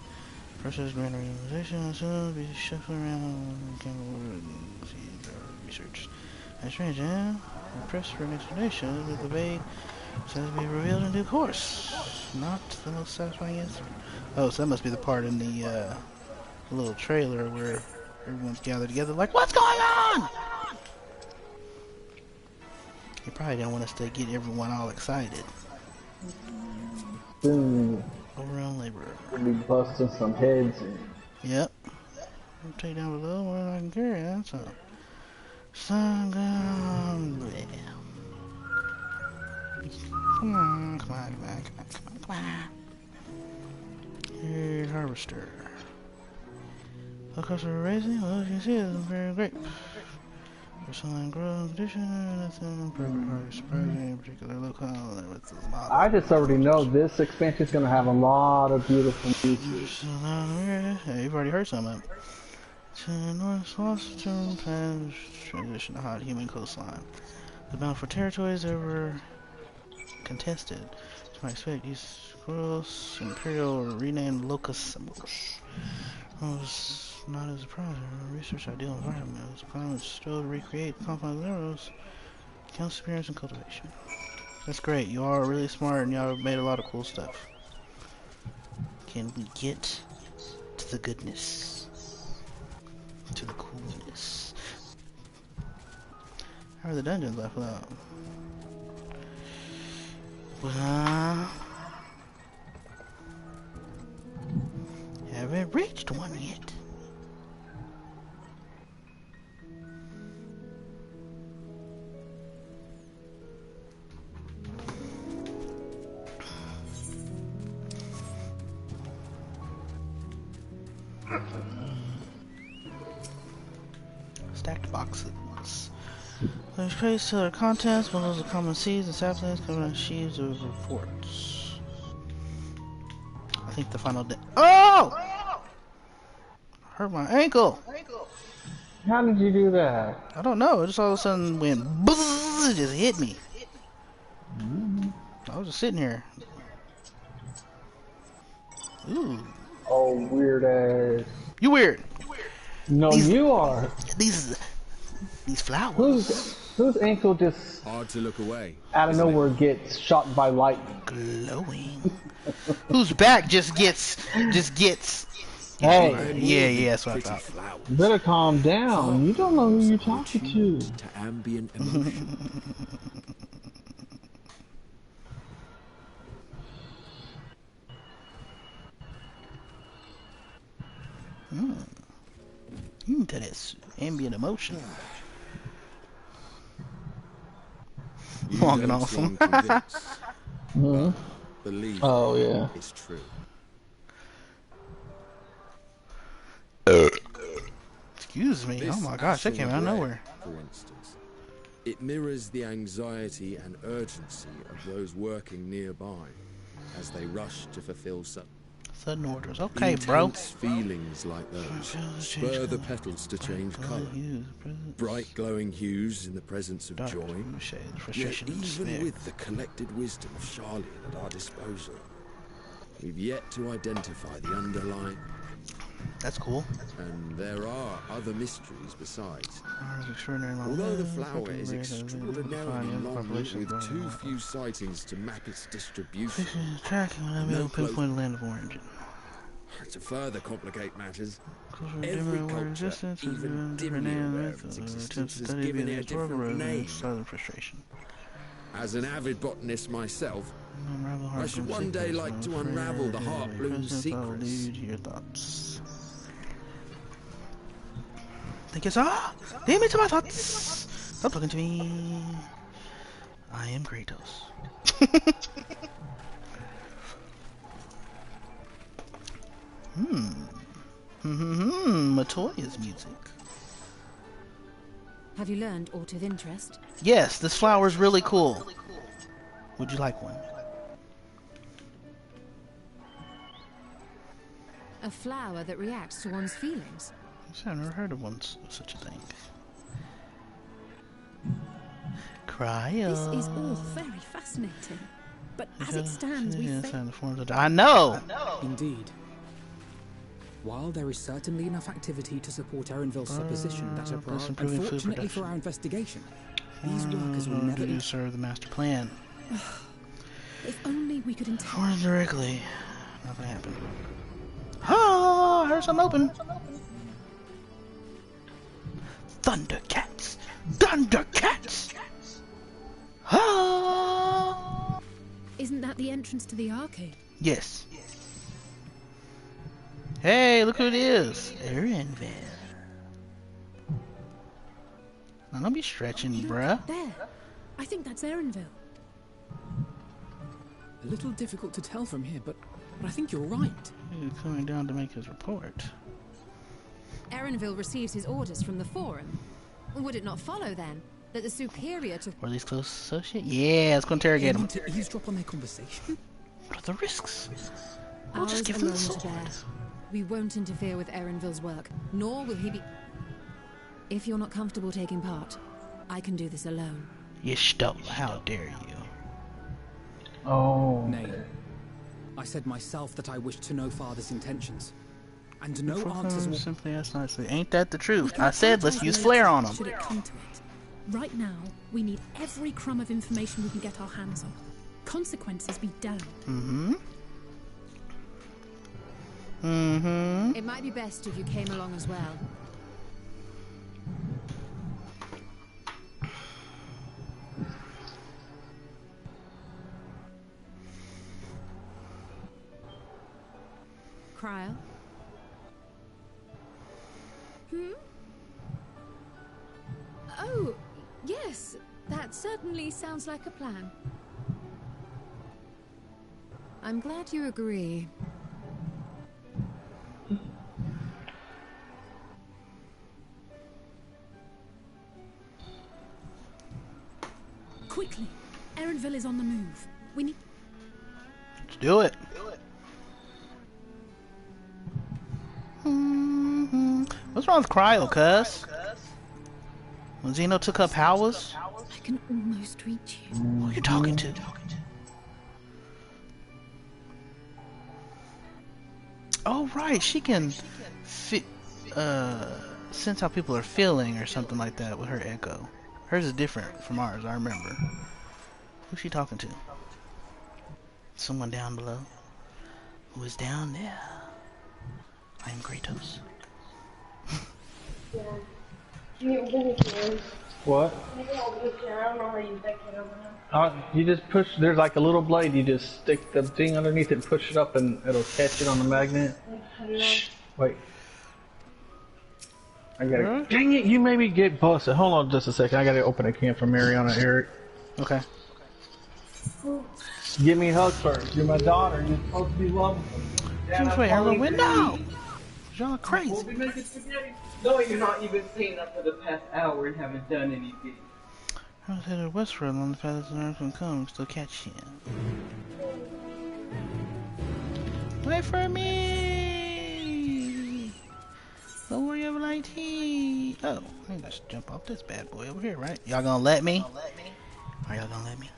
S1: First is grand organization, soon be shuffling around, camera order, and see research. That's strange, eh? I pressed for an explanation, but the vague says to be revealed in due course. Not the most satisfying answer. Oh, so that must be the part in the little trailer where everyone's gathered together like, what's going on? He probably didn't want us to get everyone all excited.
S16: Soon.
S1: Overrun laborer.
S16: We'll be busting some heads in.
S1: Yep. I'll take down below more than I can carry, that's all. Sun gun. Come on, come on, come on, come on, come on, come on. Here's harvester. The cost of raising, well, as you can see, it's very great. For some growing condition, nothing perfect, surprising, in particular locale.
S16: I just already know this expansion is going to have a lot of beautiful music.
S1: Yeah, you've already heard some of it. To the north, lost term plans transition to hot human coastline. The bound for territories that were contested. So I expect these squirrels, imperial, renamed locust symbols. I was not as surprised. Research ideal environments. Climates still to recreate confines arrows. Counts experience and cultivation. That's great. You all are really smart and y'all made a lot of cool stuff. Can we get to the goodness? To the coolness. How are the dungeons left without? Haven't reached one yet. Stacked boxes. There's crates to their contents, bundles of common seeds and saplings covered in sheaves of reports. I think the final day. Oh! Hurt my ankle.
S16: How did you do that?
S1: I don't know. It just all of a sudden went buzz, it just hit me. I was just sitting here. Ooh.
S16: Oh, weird ass.
S1: You weird.
S16: No, you are.
S1: These flowers.
S16: Whose ankle just
S4: hard to look away
S16: out of nowhere gets shot by lightning?
S1: Glowing. Whose back just gets.
S16: Hey.
S1: Yeah, that's what I thought.
S16: Better calm down. You don't know who you're talking to.
S4: To ambient emotion.
S1: Interesting. Ambient emotion. Long and awesome.
S4: Believe
S16: oh yeah.
S4: It's true.
S1: Excuse me. Oh my gosh, that came out of nowhere.
S4: For instance, it mirrors the anxiety and urgency of those working nearby as they rush to fulfill
S1: sudden orders. Okay, bro.
S4: Feelings like those spur the petals to change colour. Bright glowing hues in the presence of joy. Yet even with the collected wisdom of Charlie at our disposal, we've yet to identify the underlying.
S1: That's cool.
S4: And there are other mysteries besides. Although the flower is extraordinarily long-lived with too few sightings to map its distribution,
S1: pinpoint land of origin.
S4: To further complicate matters, every culture, even dimly aware of its existence, has given it a different name.
S1: Frustration.
S4: As an avid botanist myself, I should one day like to unravel the Heartbloom's secrets.
S1: Your thoughts. Thank you, sir. Leave me to my thoughts. Stop talking to me. I am Kratos. Matoya's music.
S3: Have you learned aught of interest?
S1: Yes, this flower is really cool. Would you like one?
S3: A flower that reacts to one's feelings.
S1: I've never heard of such a thing. Cryo.
S14: This is all very fascinating. But as it stands, we
S1: I know!
S6: Indeed. While there is certainly enough activity to support Erenville's supposition that unfortunately for our investigation, these workers will never
S1: serve the master plan.
S14: If only we could
S1: Or directly. Nothing happened. Oh, I heard something open. Thundercats! Thundercats! Ah!
S14: Isn't that the entrance to the arcade?
S1: Yes. Hey, look who it is. Erenville. Now don't be stretching, bruh.
S14: There. I think that's Erenville.
S6: A little difficult to tell from here, but I think you're right.
S1: He's coming down to make his report.
S3: Erenville receives his orders from the Forum. Would it not follow, then, that the superior to...
S1: Were these close associates? Yeah, let's go interrogate them.
S6: To eavesdrop on their conversation?
S1: What are the risks? We'll
S3: Ours
S1: just give them
S3: alone
S1: the
S3: to bear.
S1: sword.
S3: We won't interfere with Erenville's work, nor will he be... If you're not comfortable taking part, I can do this alone.
S1: You stole. How dare you?
S16: Oh.
S6: Nay. I said myself that I wished to know Father's intentions. And no answers will...
S1: Simply ask nicely. Ain't that the truth? I said let's use flair on them.
S14: Should it come to it? Right now, we need every crumb of information we can get our hands on. Consequences be damned.
S1: Mm-hmm. Mm-hmm.
S3: It might be best if you came along as well. Cryo?
S5: Oh, yes. That certainly sounds like a plan.
S3: I'm glad you agree.
S14: Quickly! Erenville is on the move. We need...
S1: Let's do it. What's wrong with Cryo, cuz? When Zeno took up powers?
S14: I can almost reach you.
S1: Who are you talking to? Oh, right. She can sense how people are feeling or something like that with her echo. Hers is different from ours, I remember. Who's she talking to? Someone down below? Who is down there? I am Kratos.
S16: What? You just push, there's like a little blade, you just stick the thing underneath it and push it up and it'll catch it on the magnet. Shh, wait. I gotta, dang it, you made me get busted. Hold on just a second, I gotta open a can for Mariana Eric.
S1: Okay.
S16: Give me a hug first, you're my daughter, you're supposed to be loving me.
S1: Just wait, her window! Y'all crazy.
S16: We'll be making spaghetti.
S10: No, you're not even staying up for the past hour and haven't done anything.
S1: I was headed westward on the path that the Earth can come, still catch him. Wait for me! Don't worry about IT. Oh, let me just jump off this bad boy over here, right? Y'all gonna let me? Are y'all gonna let me?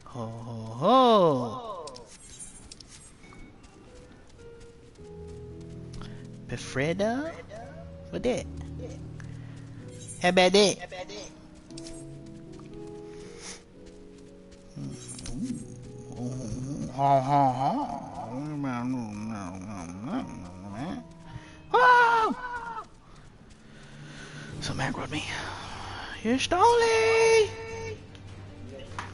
S1: Ho ho ho! Befreda? What that? How about that? Some aggroed me. You're Stoli!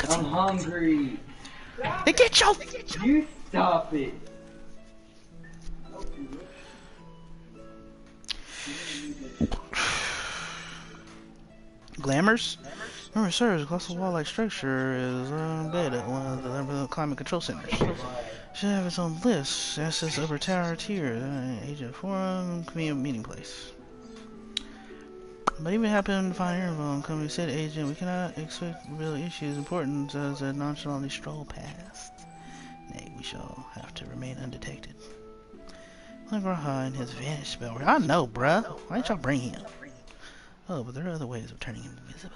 S10: I'm hungry.
S1: They get you!
S10: You stop it.
S1: Glamours? Remember, sir, a colossal wall-like structure is bed at one of the climate control centers. Should have its own list. Access upper tower tier. Agent forum. Convenient meeting place. But even happen to find Airville, company said agent, we cannot expect real issues important as a nonchalantly stroll past. Nay, we shall have to remain undetected. Like Raha and his vanish spell. I know, bruh. Why didn't y'all bring him? Oh, but there are other ways of turning him invisible.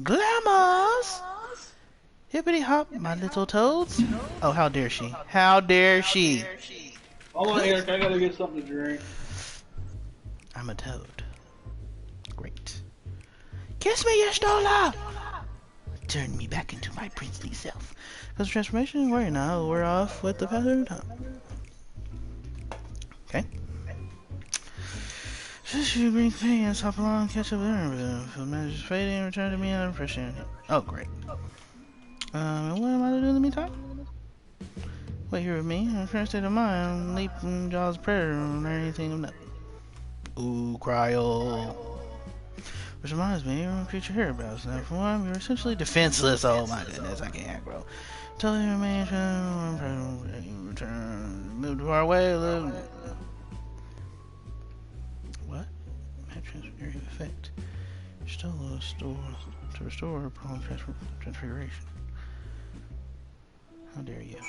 S1: Glamours! Hippity hop, my little toads. Oh, how dare she? How dare she?
S16: Hold on, Eric. I gotta get something to drink.
S1: I'm a toad. Great. Kiss me, Yestola! Turn me back into my princely self. Because transformation is working now. We're off with the passage of time. Okay. Just you green fans, hop along, catch up there. If the manager's fading, return to me and I'm fresh in. Oh, great. What am I to do in the meantime? Wait here with me. I'm current state of mind. Leaping Jaws Predator or anything of note. Ooh, cryo. Which reminds me, you're a creature hereabouts. Now, for one, you're essentially defenseless. Oh my goodness, I can't grow. Tell you remain return. Move to our way. What? Mattress area effect. Still a store to restore prone transfiguration. How dare you?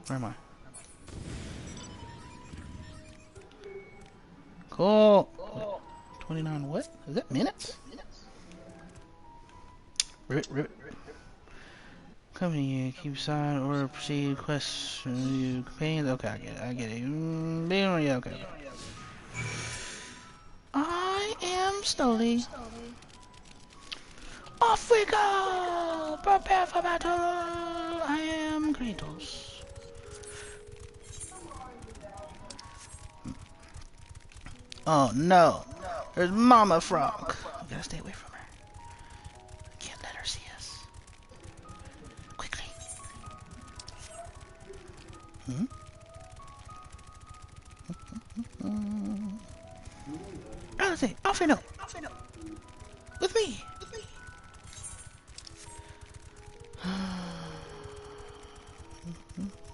S1: Where am I? Cool. Wait, 29 what? Is that minutes? Ribbit. Company, keep side or proceed quest you companions. Okay, I get it. Yeah, okay. I am slowly. Off we go! Prepare for battle! I am Kratos. Oh no! There's Mama Frog! We gotta stay away from her. Can't let her see us. Quickly. Alfredo! With me!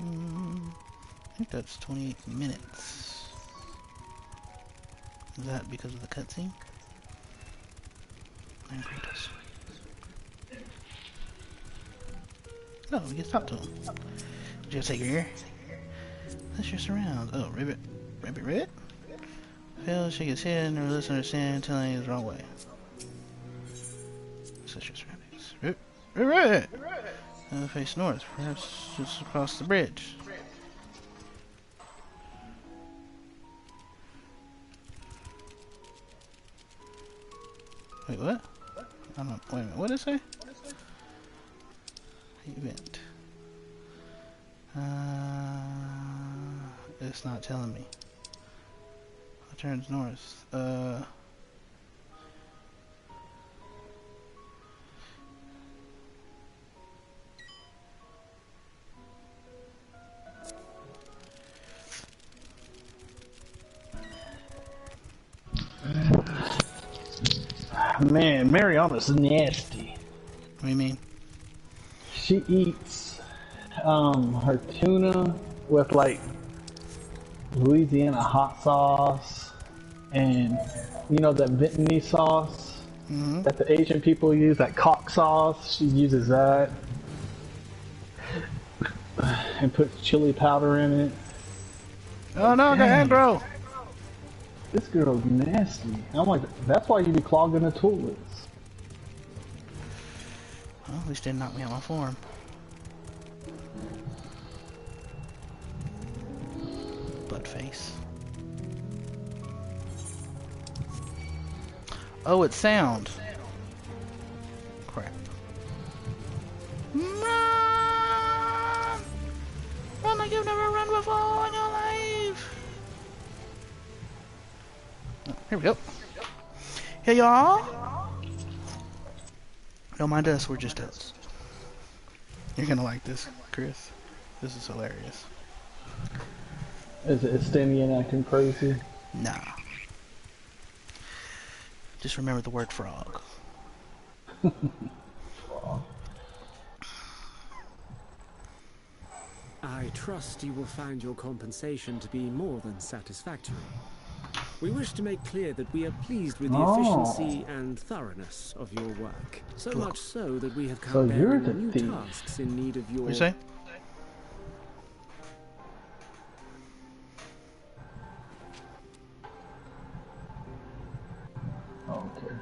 S1: I think that's 28 minutes. Is that because of the cutscene? And Kratos. No, we get to talk to him. Did you take her here? That's your surrounds. Oh, Ribbit. Ribbit? Phil shake his head and never listen to understand, telling you the wrong way. Such your surroundings. Ribbit! Face north, perhaps just across the bridge. Wait, what? I don't. Wait a minute. What did it say? Event. It's not telling me. It turns north.
S16: Man, Mariana's nasty.
S1: What do you mean?
S16: She eats her tuna with like Louisiana hot sauce and you know that Vietnamese sauce that the Asian people use, that cock sauce. She uses that and puts chili powder in it.
S1: Oh no, the aggro!
S16: This girl's nasty. I'm like, that's why you be clogging the toilets.
S1: Well, at least they didn't knock me out my form. Butt face. Oh, it's sound. Crap. Run! Run like you've never run before in your life! Oh, here we go. Hey y'all! Don't mind us, we're just us. You're gonna like this, Chris. This is hilarious.
S16: Is it Estinian acting crazy?
S1: Nah. Just remember the word frog.
S2: I trust you will find your compensation to be more than satisfactory. We wish to make clear that we are pleased with the efficiency and thoroughness of your work. So much so that we have come bearing new tasks in need of your...
S1: What do you say?
S16: Okay.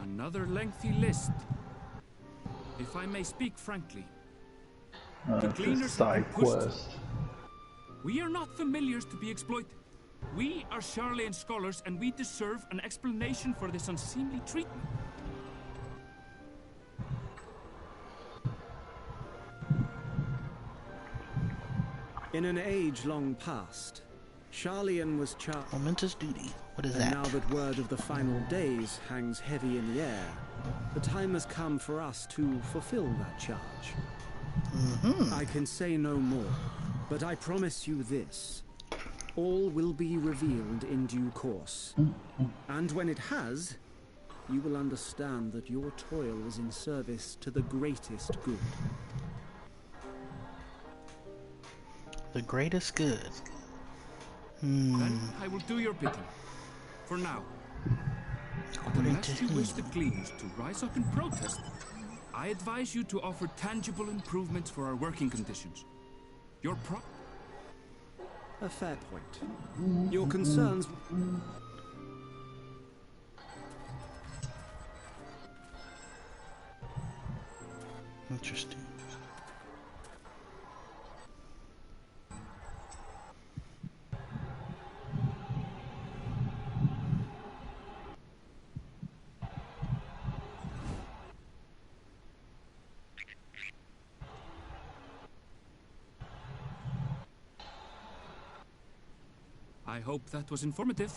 S15: Another lengthy list. If I may speak frankly, the
S16: It's a
S15: Gleaners have been
S16: side
S15: pushed.
S16: quest.
S15: We are not familiars to be exploited. We are Charlian scholars, and we deserve an explanation for this unseemly treatment.
S2: In an age long past, Charlian was charged.
S1: Momentous duty. What is
S2: and
S1: that?
S2: Now that word of the final days hangs heavy in the air, the time has come for us to fulfill that charge. I can say no more, but I promise you this. All will be revealed in due course. And when it has, you will understand that your toil is in service to the greatest good.
S1: The greatest good.
S15: Then I will do your bidding. For now. Unless you wish the Gleaners to rise up in protest, I advise you to offer tangible improvements for our working conditions. Your
S2: A fair point. Your concerns...
S1: Interesting.
S15: I hope that was informative.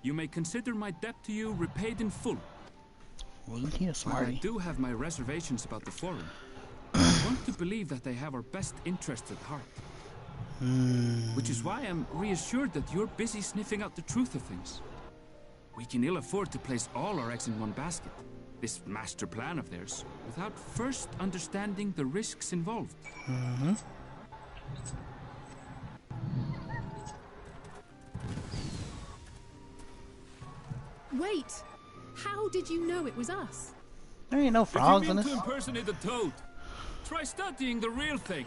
S15: You may consider my debt to you repaid in full.
S1: Well, yeah, smarty.
S15: I do have my reservations about the Forum. I want to believe that they have our best interests at heart. Which is why I'm reassured that you're busy sniffing out the truth of things. We can ill afford to place all our eggs in one basket, this master plan of theirs, without first understanding the risks involved.
S14: Wait! How did you know it was us?
S1: There ain't no frogs in
S15: If
S1: this.
S15: you mean to impersonate the toad, try studying the real thing.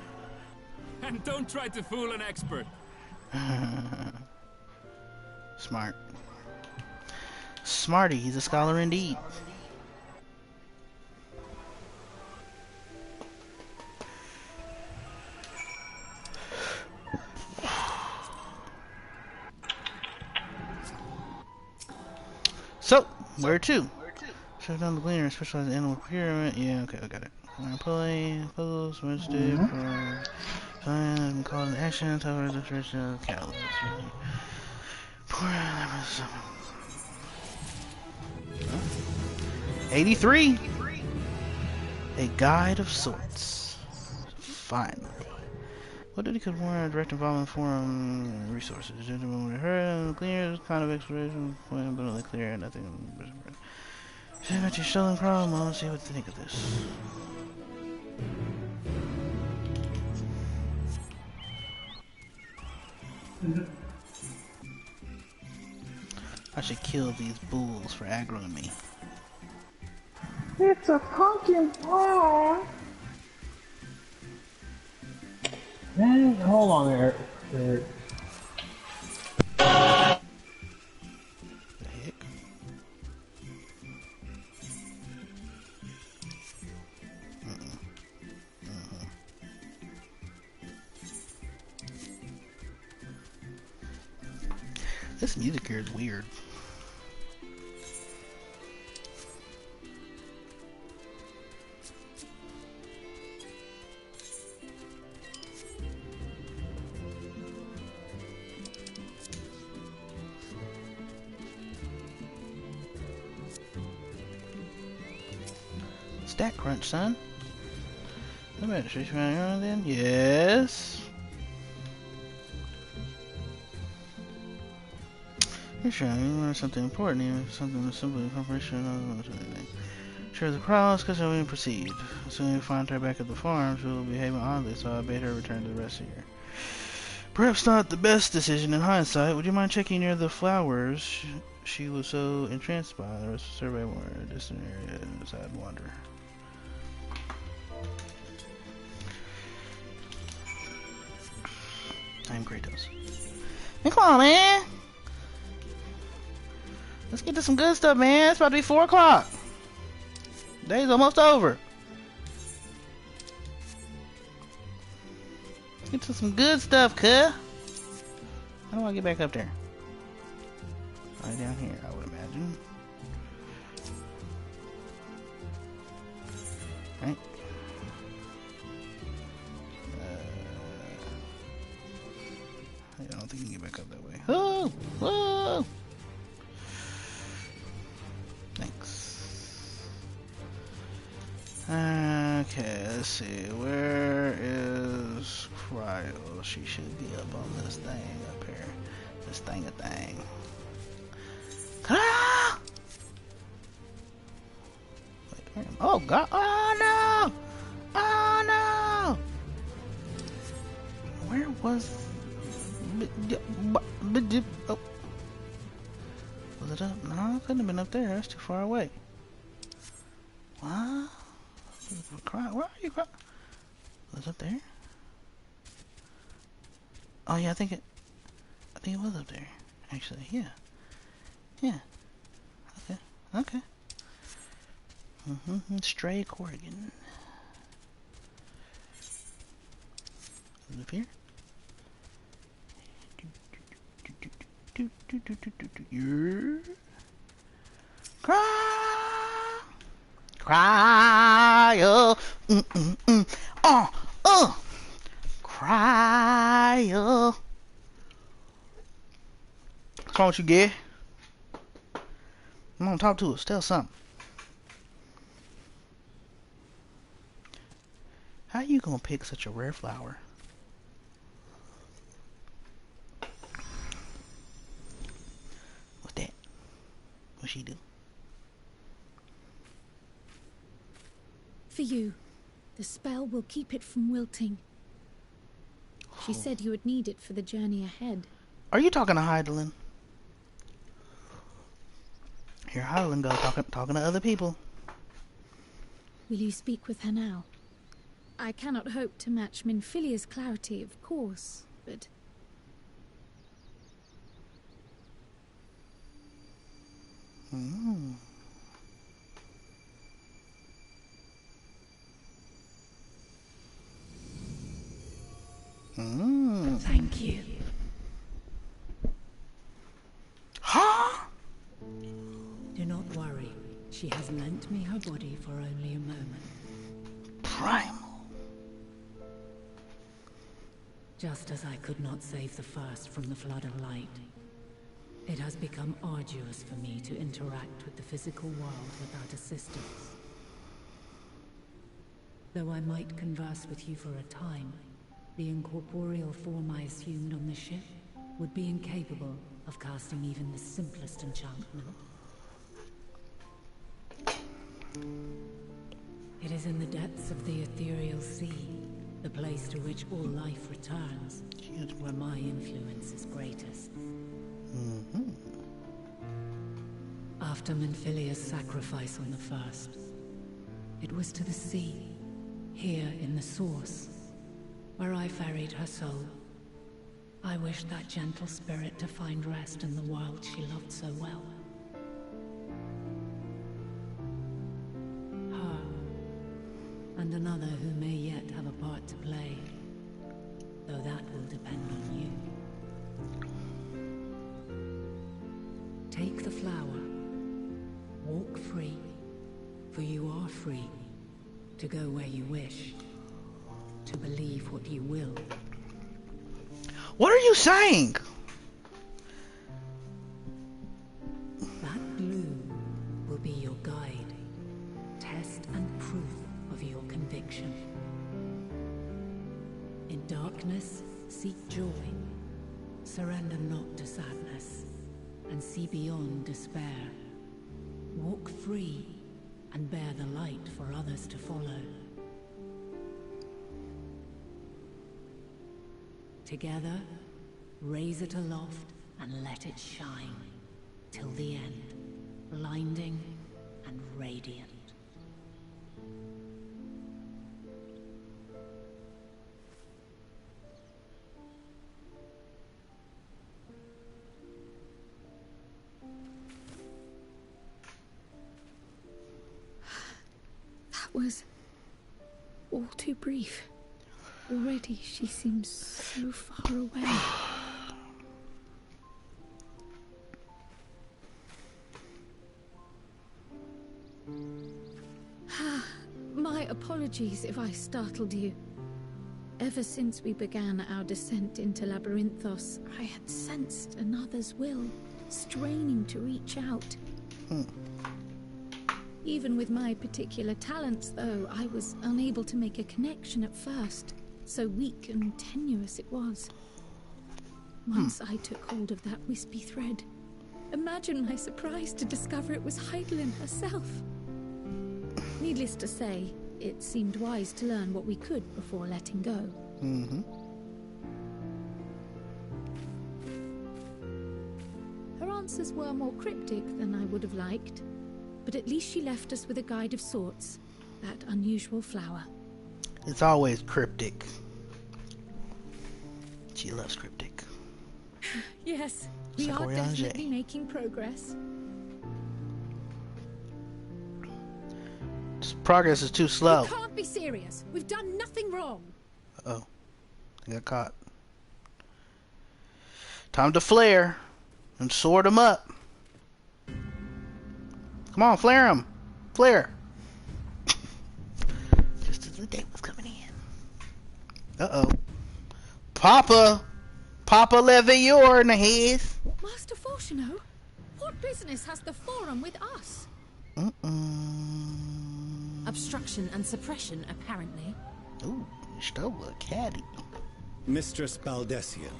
S15: And don't try to fool an expert.
S1: Smart. Smarty, he's a scholar indeed. So, where to? Shut down the Gleaner, specialized in animal procurement. Yeah, okay, I got it. Employee, puzzles, Wednesday, for time, call an action, tell registration of cattle. 83! A guide of sorts. Finally. What did he could warrant direct involvement in forum resources? Gentlemen would heard clear kind of exploration point, but only clear nothing. Shit about your stolen problem. Let's see what they think of this. I should kill these bulls for aggroing me.
S16: It's a pumpkin pie. Man, hold on there.
S1: The heck? This music here is weird. Stat crunch, son. Then yes. You're sure you learn something important, even if something as simple as confirmation. Sure, the cross, because we proceed. As soon as we find her back at the farm, she will be behaving oddly, so I bade her return to the rest here. Perhaps not the best decision in hindsight. Would you mind checking near the flowers? She was so entranced by the rest of the survey more distant area and decided to wander. I'm Kratos. Hey, come on, man! Let's get to some good stuff, man. It's about to be 4 o'clock. Day's almost over. Let's get to some good stuff, cuh. How do I get back up there? Right down here, I would imagine. Right. I don't think you can get back up that way. Oh! Whoa! Thanks. Okay, let's see. Where is Cryo? She should be up on this thing up here. This thing. Ah! Wait, where am I? Oh God! Oh no! Oh no! Where was? Oh. Was it up? No, it couldn't have been up there. That's too far away. What? Where are you? Was it up there? Oh yeah, I think it was up there. Actually, yeah. Okay. Stray Corrigan. Is it up here? Cryo. Cryo. What's wrong with you, Gay? Come on, talk to us. Tell us something. How you gonna pick such a rare flower? What's that? What's she do?
S5: For you. The spell will keep it from wilting. She said you would need it for the journey ahead.
S1: Are you talking to Heidelin? Here Heidelin goes talking to other people.
S5: Will you speak with her now? I cannot hope to match Minfilia's clarity, of course, but...
S14: Thank you.
S1: Huh?
S14: Do not worry. She has lent me her body for only a moment.
S1: Primal.
S14: Just as I could not save the first from the flood of light, it has become arduous for me to interact with the physical world without assistance. Though I might converse with you for a time, the incorporeal form I assumed on the ship would be incapable of casting even the simplest enchantment. It is in the depths of the ethereal sea, the place to which all life returns, where my influence is greatest. After Minfilia's sacrifice on the first, it was to the sea, here in the source, where I ferried her soul. I wished that gentle spirit to find rest in the world she loved so well. Her, and another who may yet have a part to play, though that will depend on you. Take the flower, walk free, for you are free, to go where you wish, to believe what you will.
S1: What are you saying?
S14: That bloom will be your guide, test and proof of your conviction. In darkness, seek joy. Surrender not to sadness, and see beyond despair. Walk free,
S20: and bear the light for others to follow. Together, raise it aloft and let it shine, till the end, blinding and radiant.
S5: That was all too brief. Already she seems so far away. My apologies if I startled you. Ever since we began our descent into Labyrinthos, I had sensed another's will, straining to reach out. Even with my particular talents, though, I was unable to make a connection at first. So weak and tenuous it was. Once I took hold of that wispy thread, imagine my surprise to discover it was Heidelin herself. Needless to say, it seemed wise to learn what we could before letting go. Her answers were more cryptic than I would have liked, but at least she left us with a guide of sorts, that unusual flower.
S1: It's always cryptic. She loves cryptic.
S5: Yes, we are definitely making progress.
S1: This progress is too slow.
S14: You can't be serious. We've done nothing wrong.
S1: Uh-oh. I got caught. Time to flare and sort them up. Come on, flare them. Flare. Just as the day was coming in. Uh-oh. Papa Levior in the head.
S5: Master Fortuno, what business has the Forum with us?
S3: Obstruction and suppression, apparently.
S1: Ooh, stole a caddy.
S8: Mistress Baldessian,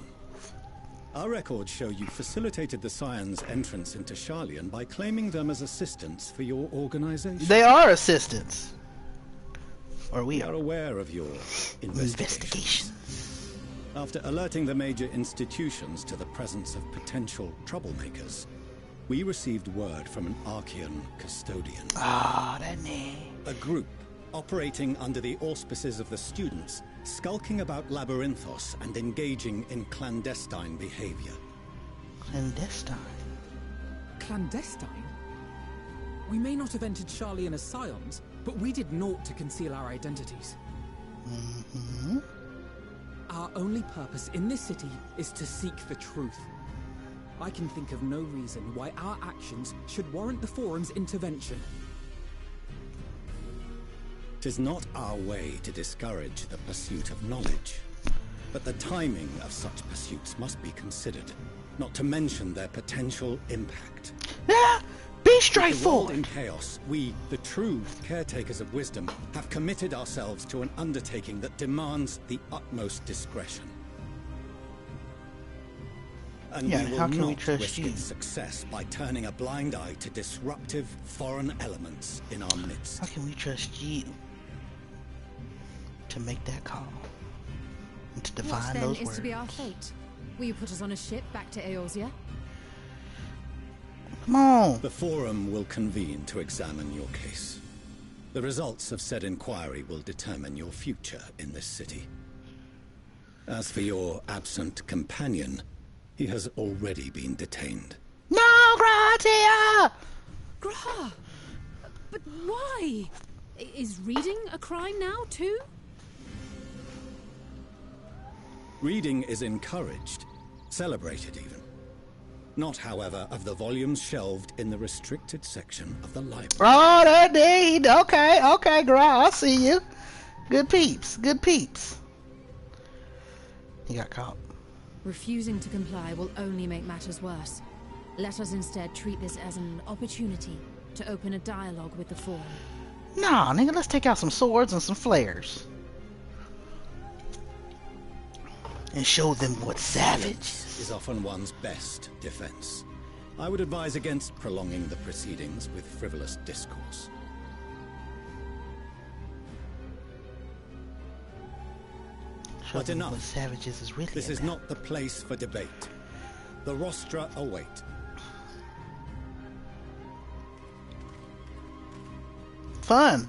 S8: our records show you facilitated the Scions' entrance into Sharlayan by claiming them as assistants for your organization.
S1: They are assistants. Or we
S8: are aware of your investigation. After alerting the major institutions to the presence of potential troublemakers, we received word from an Archean custodian.
S1: That name.
S8: A group operating under the auspices of the students, skulking about Labyrinthos and engaging in clandestine behavior.
S1: Clandestine?
S6: Clandestine? We may not have entered Sharlayan as Scions, but we did naught to conceal our identities. Our only purpose in this city is to seek the truth. I can think of no reason why our actions should warrant the Forum's intervention.
S8: 'Tis not our way to discourage the pursuit of knowledge, but the timing of such pursuits must be considered, not to mention their potential impact.
S1: Be straightforward!
S8: In chaos, we, the true caretakers of wisdom, have committed ourselves to an undertaking that demands the utmost discretion. And we will not risk its success by turning a blind eye to disruptive foreign elements in our midst.
S1: How can we trust you to make that call and to define those words?
S3: What then is to be our fate? Will you put us on a ship back to Eorzea?
S1: Come on.
S8: The Forum will convene to examine your case. The results of said inquiry will determine your future in this city. As for your absent companion, he has already been detained.
S1: No, Gratia!
S14: Gra! But why? Is reading a crime now, too?
S8: Reading is encouraged, celebrated even. Not, however, of the volumes shelved in the restricted section of the library.
S1: Oh, indeed. Okay, Gra, I see you. Good peeps. He got caught.
S3: Refusing to comply will only make matters worse. Let us instead treat this as an opportunity to open a dialogue with the Forum.
S1: Nah, nigga, let's take out some swords and some flares. And show them what's savage.
S8: Is often one's best defense. I would advise against prolonging the proceedings with frivolous discourse. But enough.
S1: What savages is really
S8: This is not the place for debate. The rostra await.
S1: Fun.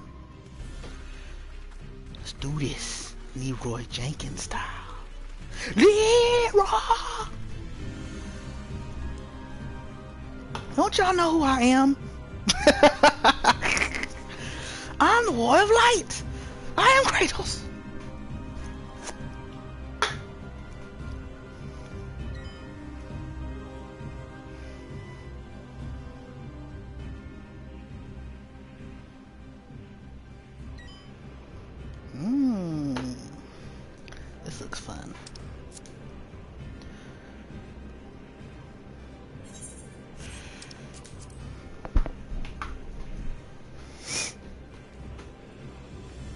S1: Let's do this, Leroy Jenkins style. Leroy! Don't y'all know who I am? I'm the Boy of Light. I am Kratos. This looks fun.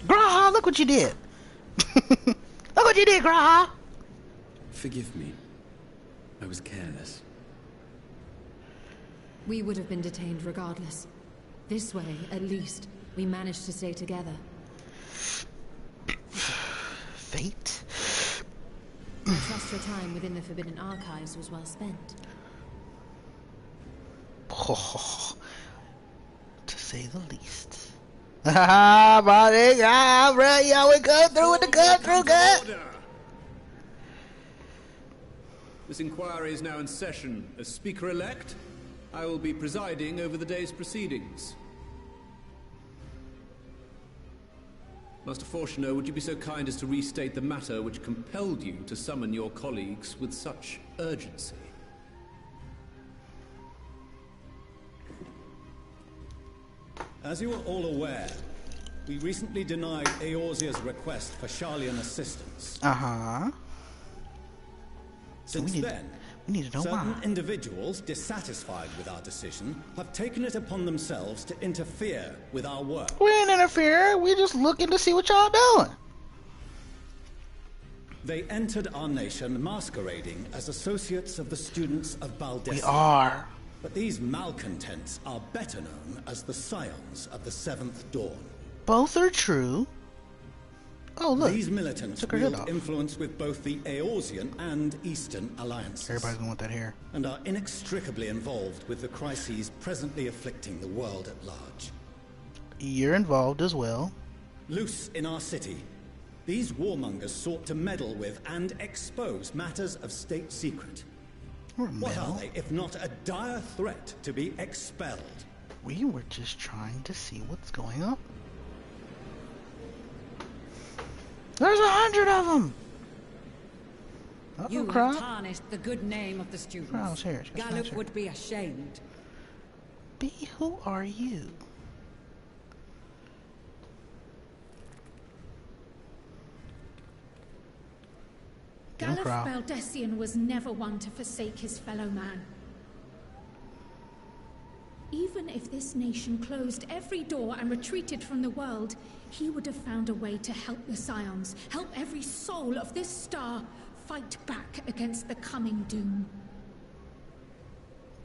S1: Graha, look what you did. Look what you did, Graha.
S12: Forgive me. I was careless.
S3: We would have been detained regardless. This way, at least, we managed to stay together.
S1: Fate?
S3: I trust your time within the Forbidden Archives was well spent.
S1: Oh, to say the least. Haha, buddy, bro, yeah, we go through with the cut through gut.
S18: This inquiry is now in session. As Speaker-elect, I will be presiding over the day's proceedings. Master Fortuner, would you be so kind as to restate the matter which compelled you to summon your colleagues with such urgency?
S8: As you are all aware, we recently denied Eorzea's request for Sharlayan assistance.
S1: Uh-huh.
S8: Since then,
S1: we need to know
S8: certain
S1: why.
S8: individuals dissatisfied with our decision have taken it upon themselves to interfere with our work.
S1: We ain't interfering. We just looking to see what y'all doing.
S8: They entered our nation masquerading as associates of the students of Baldessi.
S1: We are.
S8: But these malcontents are better known as the Scions of the Seventh Dawn.
S1: Both are true. Oh, look.
S8: These militants
S1: Took her head
S8: wield
S1: off.
S8: influence with both the Eorzean and Eastern alliances.
S1: Everybody's gonna want that hair.
S8: And are inextricably involved with the crises presently afflicting the world at large.
S1: You're involved as well.
S8: Loose in our city, these warmongers sought to meddle with and expose matters of state secret. What are they, if not a dire threat to be expelled?
S1: We were just trying to see what's going on. There's 100 of them!
S21: You
S1: crap.
S21: have tarnished the good name of the students.
S1: Crow's here.
S21: Gallup would be ashamed.
S1: B, who are you?
S5: Gallup Baldessian was never one to forsake his fellow man. Even if this nation closed every door and retreated from the world, he would have found a way to help the Scions, help every soul of this star fight back against the coming doom.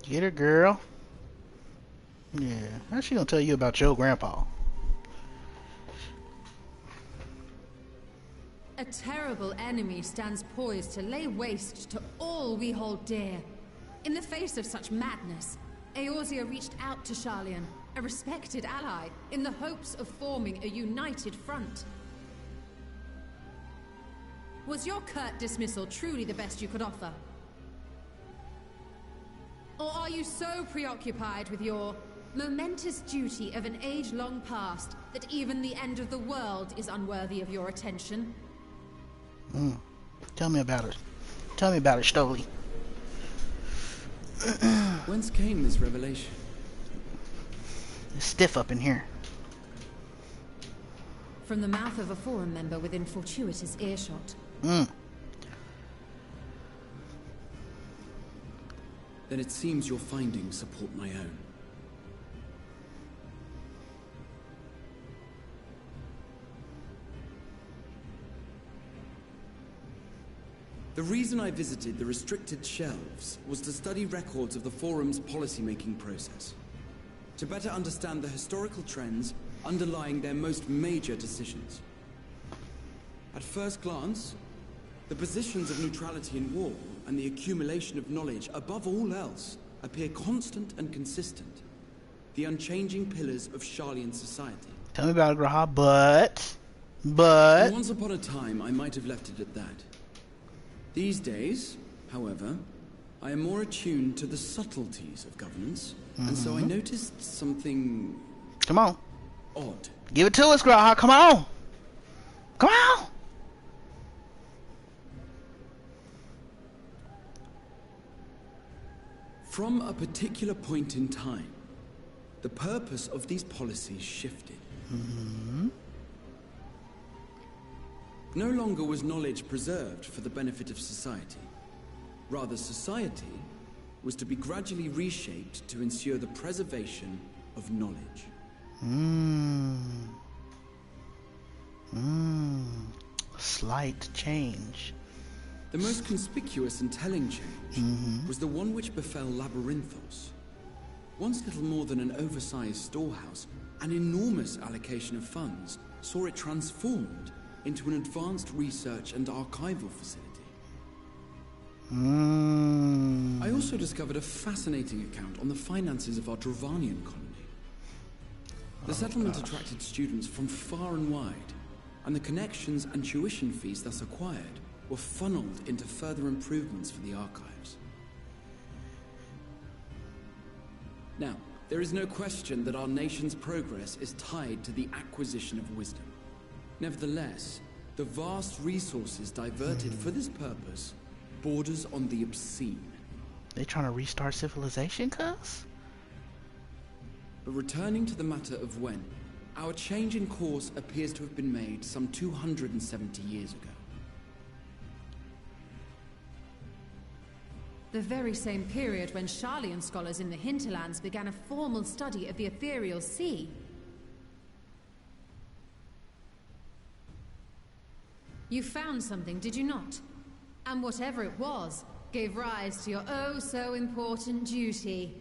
S1: Get her, girl. Yeah, how's she gonna tell you about your grandpa?
S3: A terrible enemy stands poised to lay waste to all we hold dear. In the face of such madness, Eorzea reached out to Sharlayan, a respected ally, in the hopes of forming a united front. Was your curt dismissal truly the best you could offer? Or are you so preoccupied with your momentous duty of an age long past that even the end of the world is unworthy of your attention?
S1: Tell me about it. Tell me about it, Stoli.
S12: Whence came this revelation?
S1: It's stiff up in here.
S3: From the mouth of a forum member within fortuitous earshot.
S12: Then it seems your findings support my own. The reason I visited the restricted shelves was to study records of the Forum's policymaking process, to better understand the historical trends underlying their most major decisions. At first glance, The positions of neutrality in war and the accumulation of knowledge above all else appear constant and consistent. The unchanging pillars of Sharlayan society.
S1: Tell me about it, Graha, but...
S12: And once upon a time, I might have left it at that. These days, however, I am more attuned to the subtleties of governance, and so I noticed something...
S1: Come on.
S12: Odd.
S1: Give it to us, Graha, come on! Come on!
S12: From a particular point in time, the purpose of these policies shifted. No longer was knowledge preserved for the benefit of society. Rather, society was to be gradually reshaped to ensure the preservation of knowledge.
S1: Slight change.
S12: The most conspicuous and telling change was the one which befell Labyrinthos. Once little more than an oversized storehouse, an enormous allocation of funds saw it transformed into an advanced research and archival facility. I also discovered a fascinating account on the finances of our Dravanian colony. The settlement attracted students from far and wide, and the connections and tuition fees thus acquired were funneled into further improvements for the archives. Now, there is no question that our nation's progress is tied to the acquisition of wisdom. Nevertheless, the vast resources diverted for this purpose borders on the obscene.
S1: They trying to restart civilization, cuz?
S12: But returning to the matter of when, our change in course appears to have been made some 270 years ago.
S3: The very same period when Sharlayan scholars in the hinterlands began a formal study of the ethereal sea. You found something, did you not? And whatever it was, gave rise to your oh-so-important duty.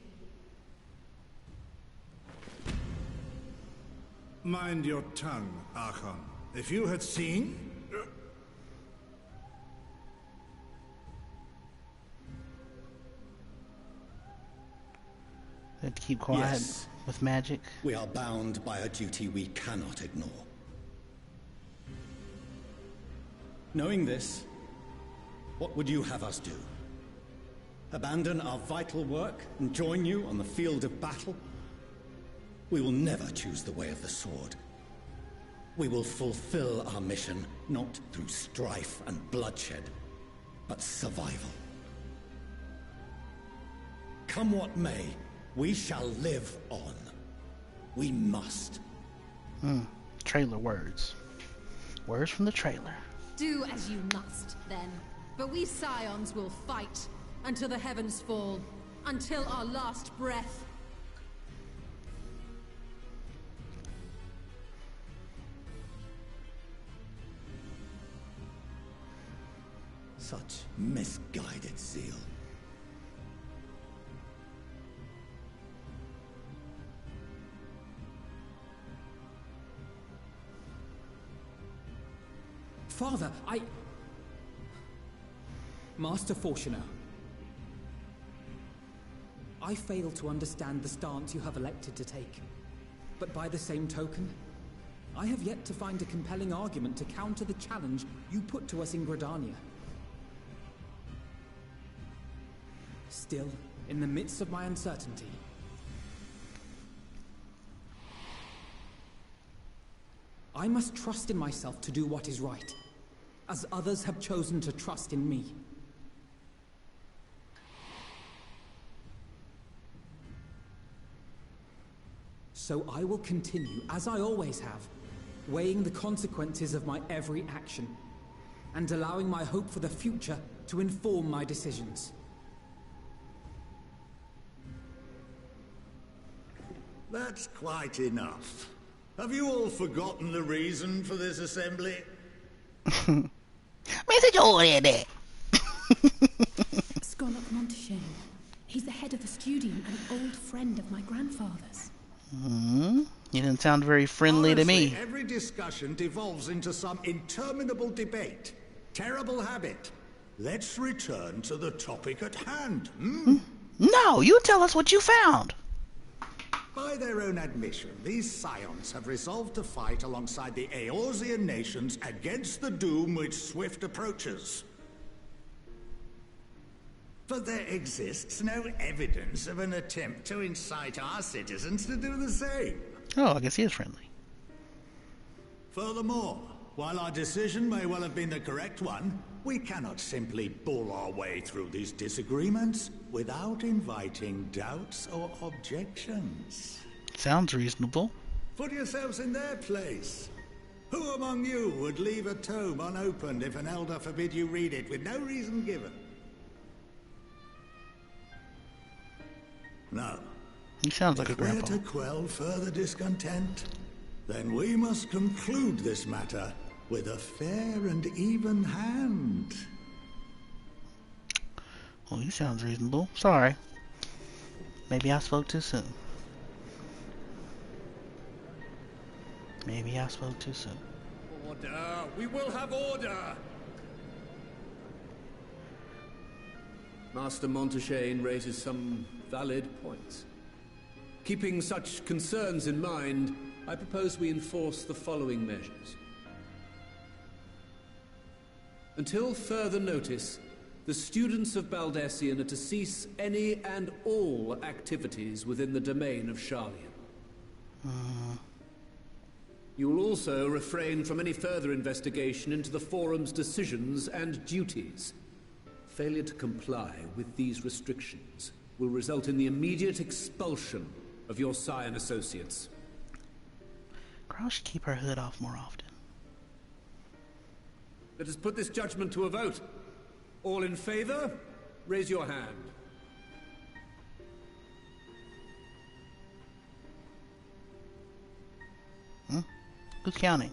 S19: Mind your tongue, Archon. If you had seen...
S1: They have to keep quiet with magic.
S8: We are bound by a duty we cannot ignore. Knowing this, what would you have us do? Abandon our vital work and join you on the field of battle? We will never choose the way of the sword. We will fulfill our mission not through strife and bloodshed, but survival. Come what may, we shall live on. We must.
S1: Trailer words. Words from the trailer.
S3: Do as you must, then. But we Scions will fight until the heavens fall, until our last breath.
S8: Such misguided zeal.
S6: Father, Master Fortuner, I fail to understand the stance you have elected to take. But by the same token, I have yet to find a compelling argument to counter the challenge you put to us in Gridania. Still, in the midst of my uncertainty, I must trust in myself to do what is right, as others have chosen to trust in me. So I will continue, as I always have, weighing the consequences of my every action, and allowing my hope for the future to inform my decisions.
S22: That's quite enough. Have you all forgotten the reason for this assembly?
S1: Mr. Jordan!
S14: Scholar Monteshane. He's the head of the studium and an old friend of my grandfather's.
S1: You didn't sound very friendly
S22: Honestly,
S1: to me.
S22: Every discussion devolves into some interminable debate. terrible habit. Let's return to the topic at hand.
S1: No, you tell us what you found.
S22: By their own admission, these scions have resolved to fight alongside the Eorzean nations against the doom which swift approaches. But there exists no evidence of an attempt to incite our citizens to do the same.
S1: Oh, I guess he is friendly.
S22: Furthermore, while our decision may well have been the correct one, we cannot simply bull our way through these disagreements without inviting doubts or objections.
S1: Sounds reasonable.
S22: Put yourselves in their place. Who among you would leave a tome unopened if an elder forbid you read it with no reason given? No.
S1: He sounds like a grandpa.
S22: If we're to quell further discontent, then we must conclude this matter with a fair and even hand.
S1: Well, he sounds reasonable. Sorry. Maybe I spoke too soon. Maybe I spoke too soon.
S18: Order! We will have order! Master Montaigne raises some valid points. Keeping such concerns in mind, I propose we enforce the following measures. Until further notice, the students of Baldessian are to cease any and all activities within the domain of Sharlayan. You will also refrain from any further investigation into the Forum's decisions and duties. Failure to comply with these restrictions will result in the immediate expulsion of your Scion associates.
S1: Girl should keep her hood off more often.
S18: Let us put this judgment to a vote. All in favor, raise your hand.
S1: Who's counting?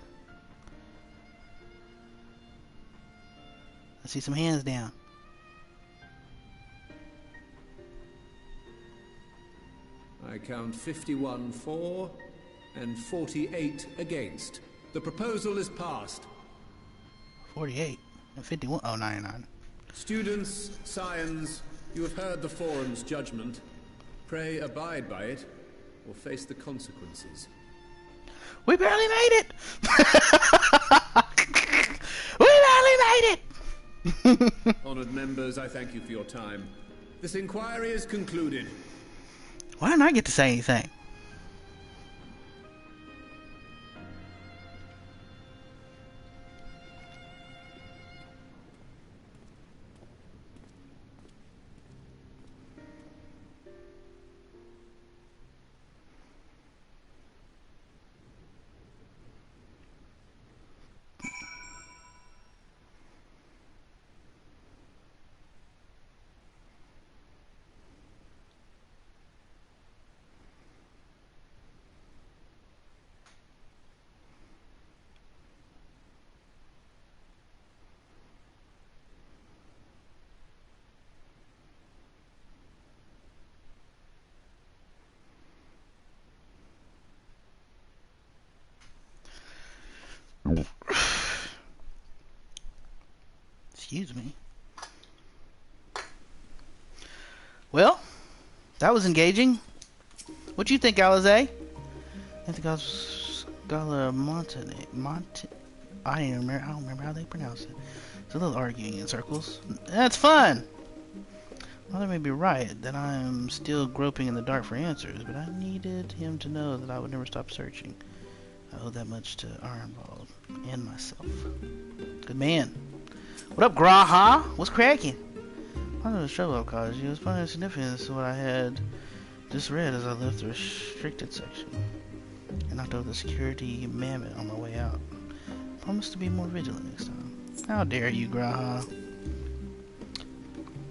S1: I see some hands down.
S18: I count 51 for and 48 against. The proposal is passed.
S1: 48 and 51. Oh, 99.
S18: Students, scions, you have heard the Forum's judgment. Pray abide by it, or face the consequences.
S1: We barely made it! We barely made it!
S18: Honored members, I thank you for your time. This inquiry is concluded.
S1: Why didn't I get to say anything? Excuse me. Well, that was engaging. What do you think, Alizé? I think I was I don't remember how they pronounce it. It's a little arguing in circles. That's fun. Mother may be right that I am still groping in the dark for answers, but I needed him to know that I would never stop searching. I owe that much to Ironbald and myself. Good man. What up, Graha? What's cracking? I know the trouble I've caused you. It's funny and significant to what I had just read as I left the restricted section and knocked over the security mammoth on my way out. Promise to be more vigilant next time. How dare you, Graha?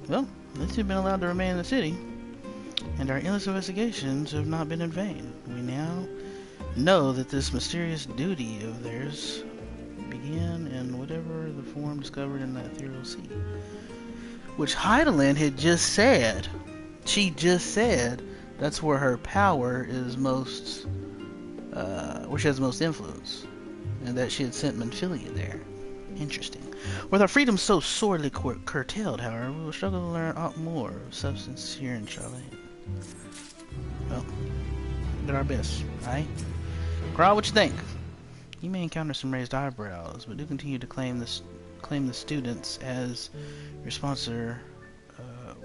S1: Well, at least you've been allowed to remain in the city, and our endless investigations have not been in vain. We now know that this mysterious duty of theirs began in whatever the form discovered in the ethereal sea, which Heidelin had just said. She just said that's where her power is most, where she has the most influence, and that she had sent Manfilia there. Interesting. With our freedom so sorely curtailed, however, we will struggle to learn aught more of substance here in Charlene. Well, did our best, right? Growl, what you think? You may encounter some raised eyebrows, but do continue to claim the students as your sponsor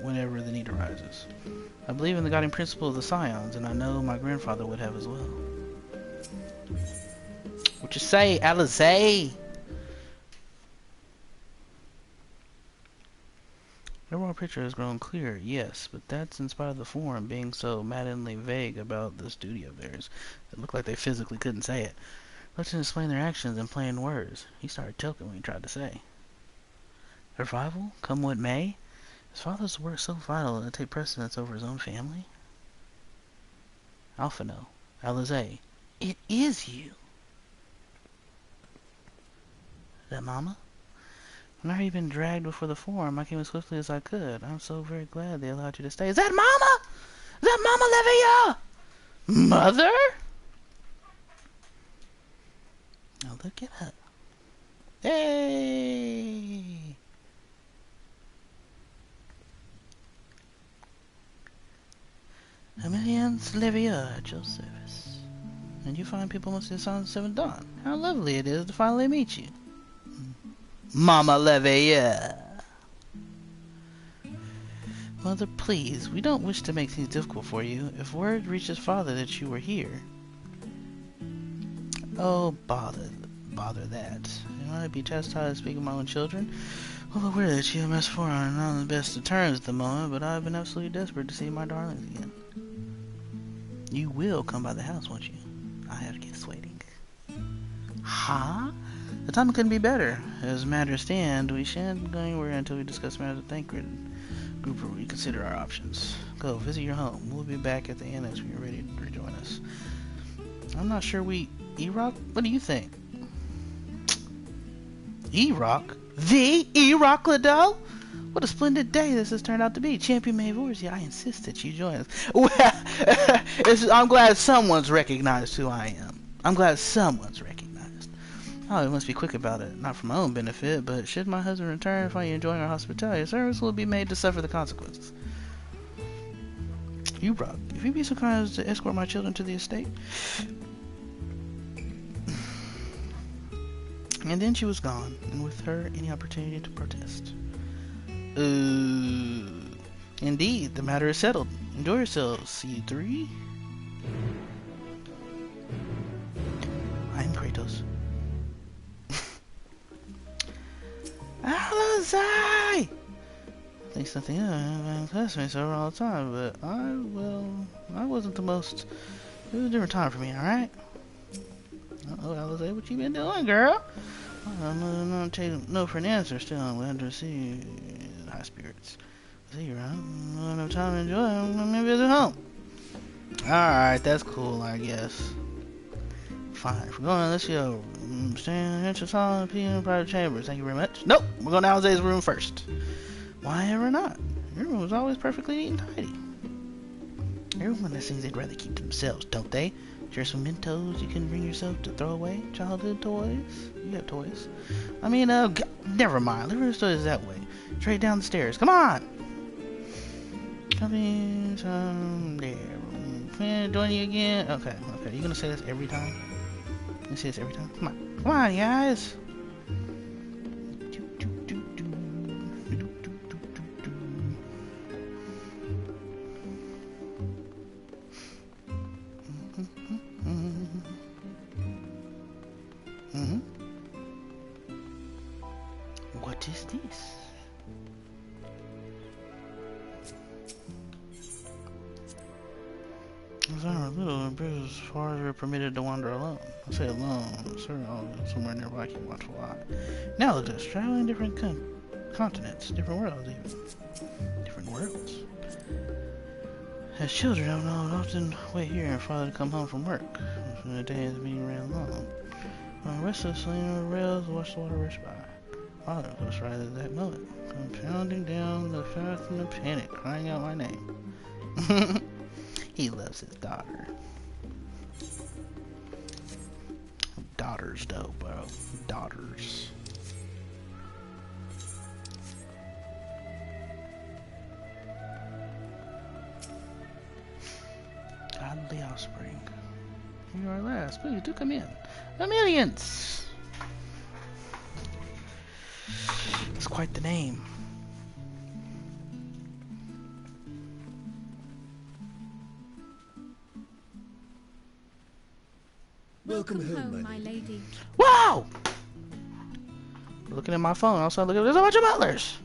S1: whenever the need arises. I believe in the guiding principle of the Scions, and I know my grandfather would have as well. What you say, Alizé? The overall picture has grown clear, yes, but that's in spite of the forum being so maddeningly vague about this duty of theirs. It looked like they physically couldn't say it. Let them explain their actions in plain words. He started choking when he tried to say. Survival, come what may? His father's work so vital to take precedence over his own family? Alphino, Alizé, it is you. Is that Mama? When I had been dragged before the forum, I came as swiftly as I could. I'm so very glad they allowed you to stay. Is that Mama? Is that Mama Levia? Mother? Now look at her. Hey! Emilian's Levia at your service. And you find people must have sound 7 Dawn. How lovely it is to finally meet you. Mama Levia. Mother, please, we don't wish to make things difficult for you. If word reaches Father that you were here... Oh, bother that. You want to be chastised speaking of my own children? Well, aware that you and Miss Four are not on the best of terms at the moment, but I've been absolutely desperate to see my darlings again. You will come by the house, won't you? I have guests waiting. Huh? The time couldn't be better. As matters stand, we shan't go anywhere until we discuss matters of Thancred group or reconsider our options. Go, visit your home. We'll be back at the annex when you're ready to rejoin us. I'm not sure E-Rock? What do you think? E-Rock? The E-Rock Liddell? What a splendid day this has turned out to be. Champion Maevorsia, I insist that you join us. Well, I'm glad someone's recognized who I am. I'm glad someone's recognized. Oh, we must be quick about it. Not for my own benefit, but should my husband return and find you enjoying our hospitality, service will be made to suffer the consequences. E-Rock, if you be so kind as to escort my children to the estate. And then she was gone, and with her any opportunity to protest. Indeed, the matter is settled. Enjoy yourselves. See you 3. I'm Kratos. Alizé! I think something classmates over all the time, but I wasn't the most. It was a different time for me, alright? Oh, Alizé, what you been doing, girl? I'm not taking no for an answer still. I'm glad to see you in high spirits. See you around. I don't have time to enjoy it. I'm gonna visit home. Alright, that's cool, I guess. Fine. If we're going, let's go. Staying in the entrance hall and in private chambers. Thank you very much. Nope, we're going to Alizé's room first. Why ever not? Your room is always perfectly neat and tidy. Everyone has things they'd rather keep to themselves, don't they? Share some Mentos you can bring yourself to throw away. Childhood toys. You have toys. I mean, never mind. Living store is that way. Straight down the stairs. Come on! Coming someday. Can I join you again? Okay. You gonna say this every time? You say this every time? Come on, guys! What is this? As I am little, as far as we're permitted to wander alone. I say alone, sir, I'll go somewhere nearby, keep watchful eye. Now look at us, traveling different continents, different worlds even. Different worlds. As children, I would often wait here and father to come home from work. When the day is being ran long. When restlessly on the rails, watch the water rush by. Father was right at that moment, come pounding down the path in a panic, crying out my name. He loves his daughter. Daughters, though, bro. Daughters. House Spring. Here you are at last. Please do come in. Amelians! That's quite the name.
S2: Welcome home,
S5: my lady.
S1: Wow! Looking at my phone, also looking at there's a bunch of butlers.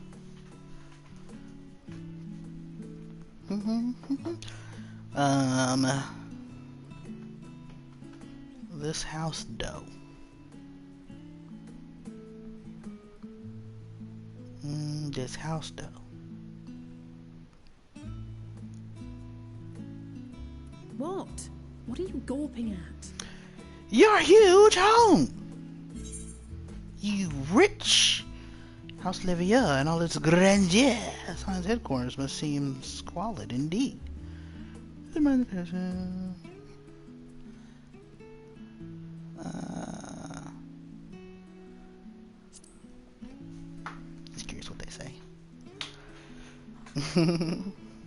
S1: This house dough. This house dough.
S14: What? What are you gawping at?
S1: Your huge home! You rich House Levier and all its grandeur. Science headquarters must seem squalid indeed. Just curious what they say.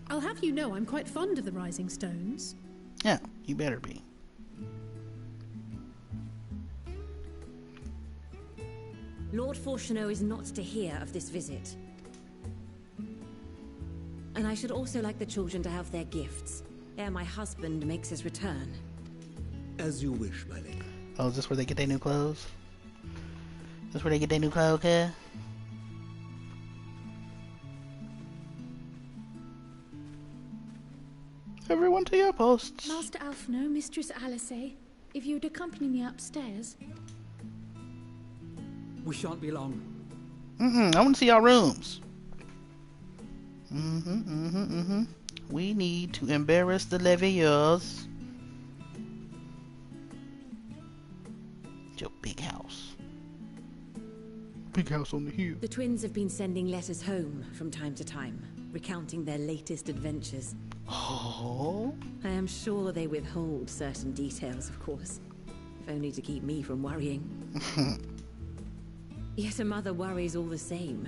S14: I'll have you know I'm quite fond of the Rising Stones.
S1: Yeah, you better be.
S20: Lord Fourcheneau is not to hear of this visit. And I should also like the children to have their gifts, ere my husband makes his return.
S2: As you wish, my lady.
S1: Oh, is this where they get their new clothes? Is this where they get their new clothes, okay? Everyone to your posts.
S5: Master Alphino, Mistress Alice, if you'd accompany me upstairs.
S6: We shan't be long.
S1: I want to see our rooms. We need to embarrass the Leviers. It's your big house. Big house on the hill.
S20: The twins have been sending letters home from time to time, recounting their latest adventures.
S1: Oh.
S20: I am sure they withhold certain details, of course, if only to keep me from worrying. Yet a mother worries all the same.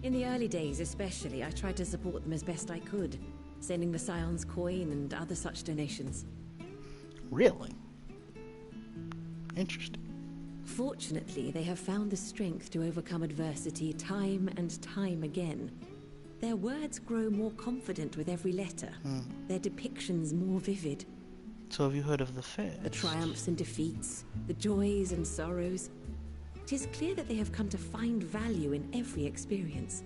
S20: In the early days especially, I tried to support them as best I could, sending the Scion's coin and other such donations.
S1: Really? Interesting.
S20: Fortunately, they have found the strength to overcome adversity time and time again. Their words grow more confident with every letter, their depictions more vivid.
S1: So have you heard of the fair?
S20: The triumphs and defeats, the joys and sorrows. It is clear that they have come to find value in every experience.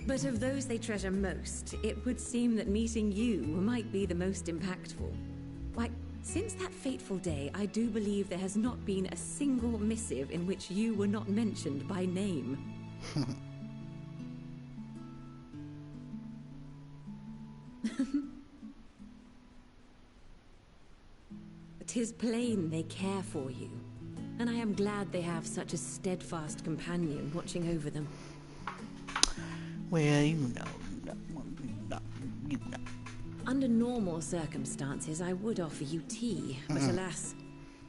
S20: But of those they treasure most, it would seem that meeting you might be the most impactful. Why, since that fateful day, I do believe there has not been a single missive in which you were not mentioned by name. It is plain they care for you. And I am glad they have such a steadfast companion watching over them.
S1: Well, you know.
S20: Under normal circumstances, I would offer you tea, but alas,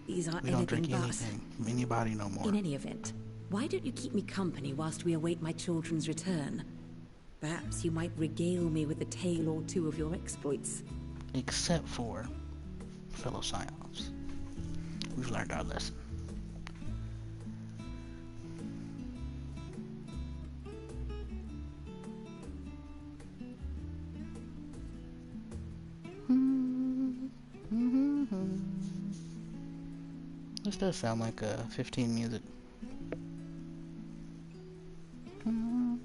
S20: these are
S1: We don't
S20: anything
S1: drink
S20: but.
S1: anything, anybody no more.
S20: In any event, why don't you keep me company whilst we await my children's return? Perhaps you might regale me with a tale or two of your exploits.
S1: Except for fellow Scions. We've learned our lesson. This does sound like 15 music.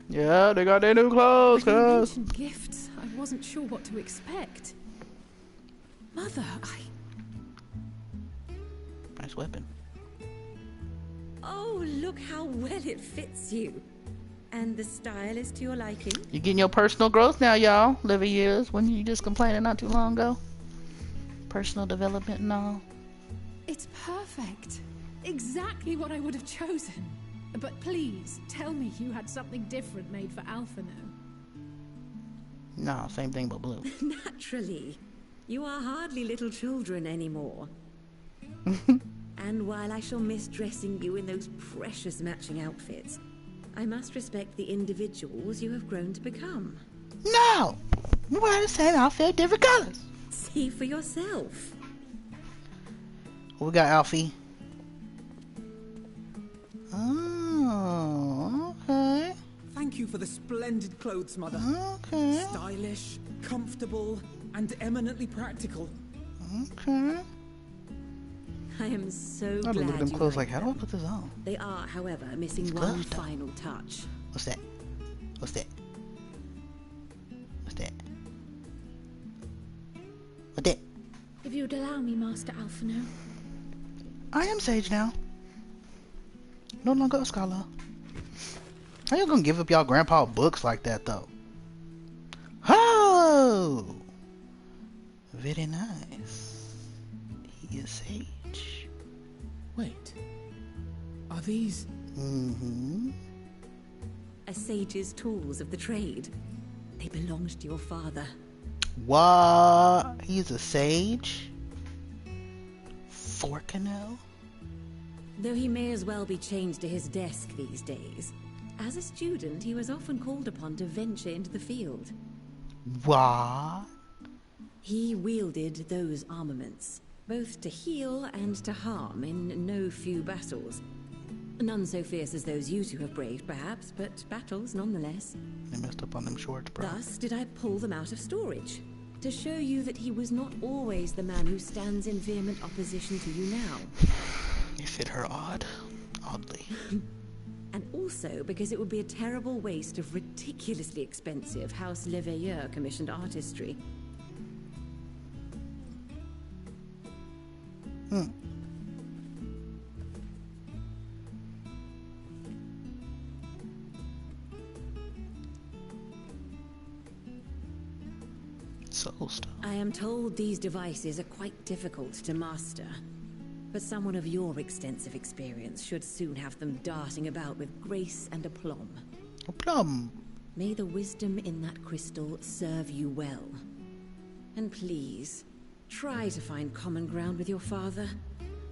S1: Yeah, they got their new clothes,
S14: When you
S1: cuz.
S14: mentioned gifts, I wasn't sure what to expect. Mother,
S1: Nice weapon.
S20: Oh, look how well it fits you. And the style is to your liking?
S1: You're getting your personal growth now, y'all. Living years. When you just complaining not too long ago. Personal development and all.
S14: It's perfect. Exactly what I would have chosen. But please, tell me you had something different made for Alphino.
S1: No, same thing but blue.
S20: Naturally. You are hardly little children anymore. And while I shall miss dressing you in those precious matching outfits, I must respect the individuals you have grown to become.
S1: No! Wear the same outfit, different colors.
S7: See for yourself.
S1: What we got, Alfie? Oh, okay.
S6: Thank you for the splendid clothes, Mother.
S1: Okay.
S6: Stylish, comfortable, and eminently practical.
S1: Okay.
S7: I am so
S1: I
S7: glad
S1: look at them
S7: you
S1: clothes
S7: like
S1: like, how do I put this on?
S7: They are, however, missing
S1: It's
S7: one
S1: gloves, though.
S7: final touch.
S1: What's that? What's that? What's that? What's that?
S5: If you'd allow me, Master Alphino.
S1: I am Sage now. No longer a scholar. How you gonna give up y'all grandpa books like that, though? Oh! Very nice. He is Sage.
S6: Wait. Are these...
S1: Mm-hmm.
S7: A sage's tools of the trade. They belonged to your father.
S1: What? He's a sage? Forcanel?
S7: Though he may as well be chained to his desk these days. As a student, he was often called upon to venture into the field.
S1: What?
S7: He wielded those armaments, both to heal and to harm in no few battles. None so fierce as those you two have braved, perhaps, but battles nonetheless.
S1: They messed up on them shorts, bro.
S7: Thus did I pull them out of storage, to show you that he was not always the man who stands in vehement opposition to you now.
S1: You fit her oddly.
S7: And also because it would be a terrible waste of ridiculously expensive House Leveilleur commissioned artistry.
S1: Soul stuff.
S7: I am told these devices are quite difficult to master. But someone of your extensive experience should soon have them darting about with grace and aplomb.
S1: Aplomb?
S7: May the wisdom in that crystal serve you well. And please, try to find common ground with your father,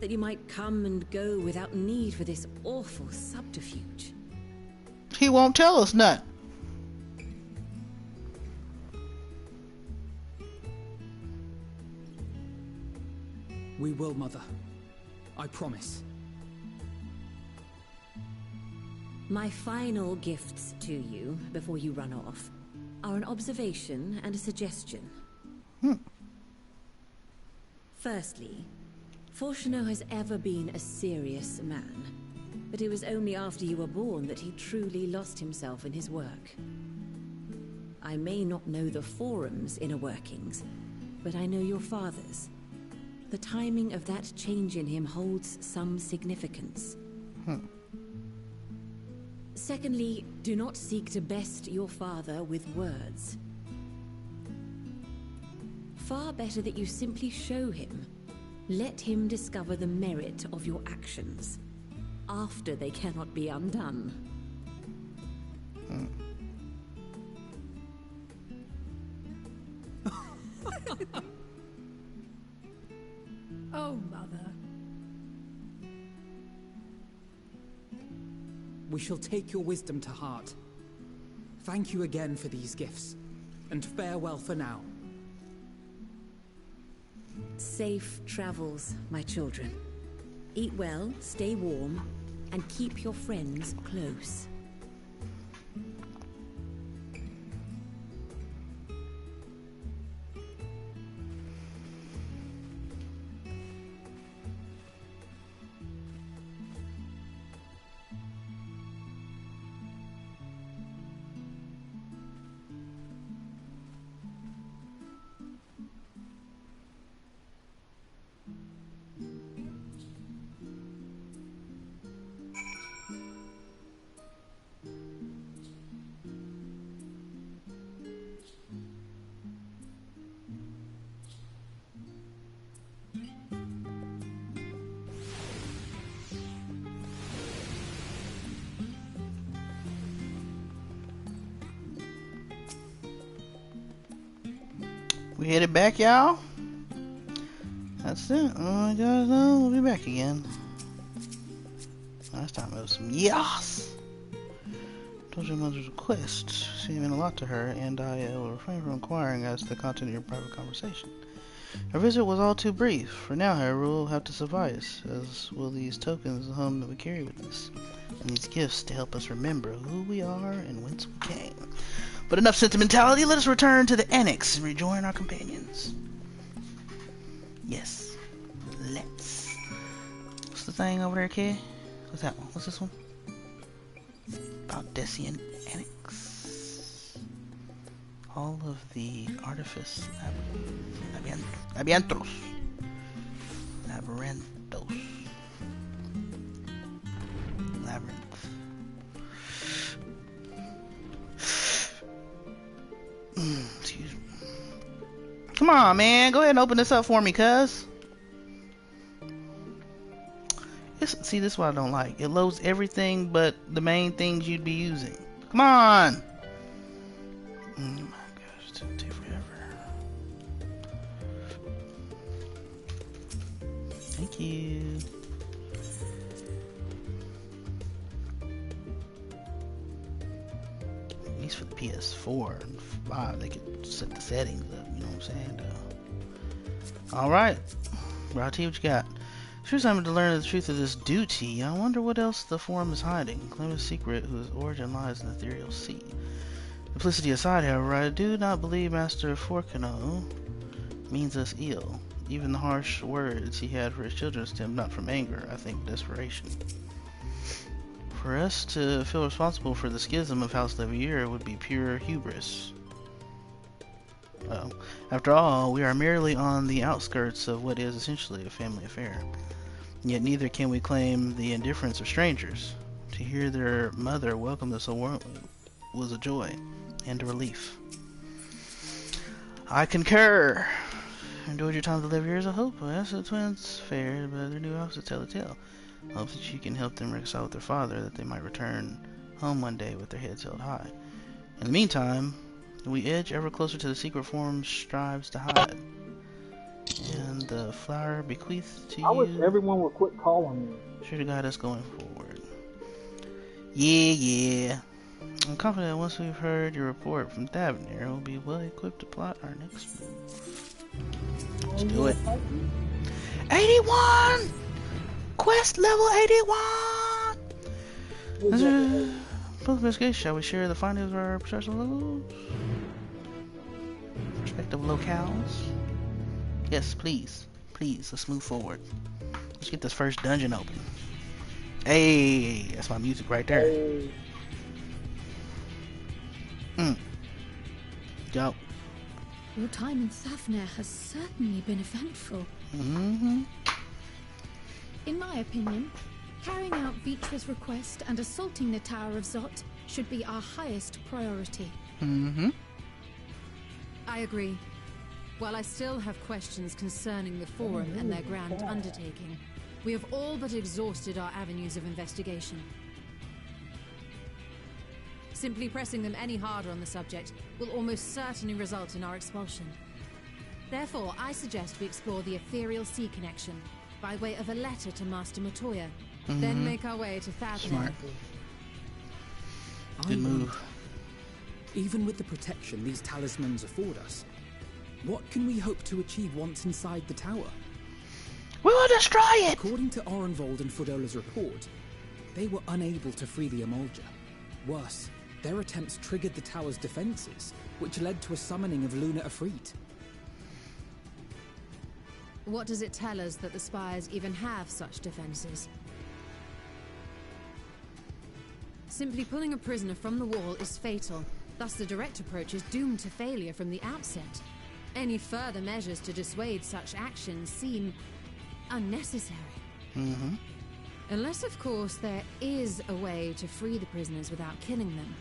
S7: that you might come and go without need for this awful subterfuge.
S1: He won't tell us nothing.
S6: We will, Mother. I promise.
S7: My final gifts to you, before you run off, are an observation and a suggestion. Firstly, Fortuno has ever been a serious man, but it was only after you were born that he truly lost himself in his work. I may not know the Forum's inner workings, but I know your father's. The timing of that change in him holds some significance. Secondly, do not seek to best your father with words. Far better that you simply show him. Let him discover the merit of your actions, after they cannot be undone.
S14: Oh, Mother.
S6: We shall take your wisdom to heart. Thank you again for these gifts, and farewell for now.
S7: Safe travels, my children. Eat well, stay warm, and keep your friends close.
S1: We headed back, y'all. That's it. Oh my God, we'll be back again. Last time it was some yes. Told your mother's request. She meant a lot to her, and I will refrain from inquiring as to the content of your private conversation. Our visit was all too brief. For now, however, we'll have to suffice, as will these tokens of home that we carry with us, and these gifts to help us remember who we are and whence we came. But enough sentimentality, let us return to the annex and rejoin our companions. Yes. Let's. What's the thing over there, kid? What's that one? What's this one? Valdesian Annex. All of the artifice labyrinthos. Labyrinth. Excuse me. Come on, man. Go ahead and open this up for me, cuz. See, this is what I don't like. It loads everything but the main things you'd be using. Come on! Oh my gosh, it's gonna take forever. Thank you. At least for the PS4 and 5, they could set the settings up, you know what I'm saying? Alright. Rati, what you got? First time to learn the truth of this duty, I wonder what else the Forum is hiding. Claim a secret whose origin lies in the ethereal sea. Duplicity aside, however, I do not believe Master Forcano means us ill. Even the harsh words he had for his children stemmed not from anger, I think desperation. For us to feel responsible for the schism of House Levier would be pure hubris. After all, we are merely on the outskirts of what is essentially a family affair. Yet neither can we claim the indifference of strangers. To hear their mother welcome us was a joy and a relief. I concur. Enjoyed your time with the Leviers, I hope. As the twins fared, but their new officer tell the tale. Hope that you can help them reconcile with their father, that they might return home one day with their heads held high. In the meantime, we edge ever closer to the secret Forum strives to hide. And the flower bequeathed to you.
S16: I wish everyone would quit calling me.
S1: Sure to guide us going forward. Yeah. I'm confident once we've heard your report from Thavnir, we'll be well equipped to plot our next move. Let's do it. 81! Quest level 81! Both investigation, shall we share the findings of our professional levels? Respective locales? Yes, please. Please, let's move forward. Let's get this first dungeon open. Hey, that's my music right there. Go.
S5: Your time in Thavnir has certainly been eventful.
S1: Mm-hmm.
S5: In my opinion, carrying out Vitra's request and assaulting the Tower of Zot should be our highest priority.
S1: Mm-hmm.
S3: I agree. While I still have questions concerning the Forum and their grand undertaking, we have all but exhausted our avenues of investigation. Simply pressing them any harder on the subject will almost certainly result in our expulsion. Therefore, I suggest we explore the ethereal sea connection by way of a letter to Master Matoya, then make our way to Thavnir.
S1: Smart. Good move.
S6: Even with the protection these talismans afford us, what can we hope to achieve once inside the tower?
S1: We will destroy it!
S6: According to Orenvold and Fodola's report, they were unable to free the Emolja. Worse, their attempts triggered the tower's defenses, which led to a summoning of Luna Afrit.
S3: What does it tell us that the Spires even have such defenses? Simply pulling a prisoner from the wall is fatal, thus the direct approach is doomed to failure from the outset. Any further measures to dissuade such actions seem unnecessary. Unless, of course, there is a way to free the prisoners without killing them.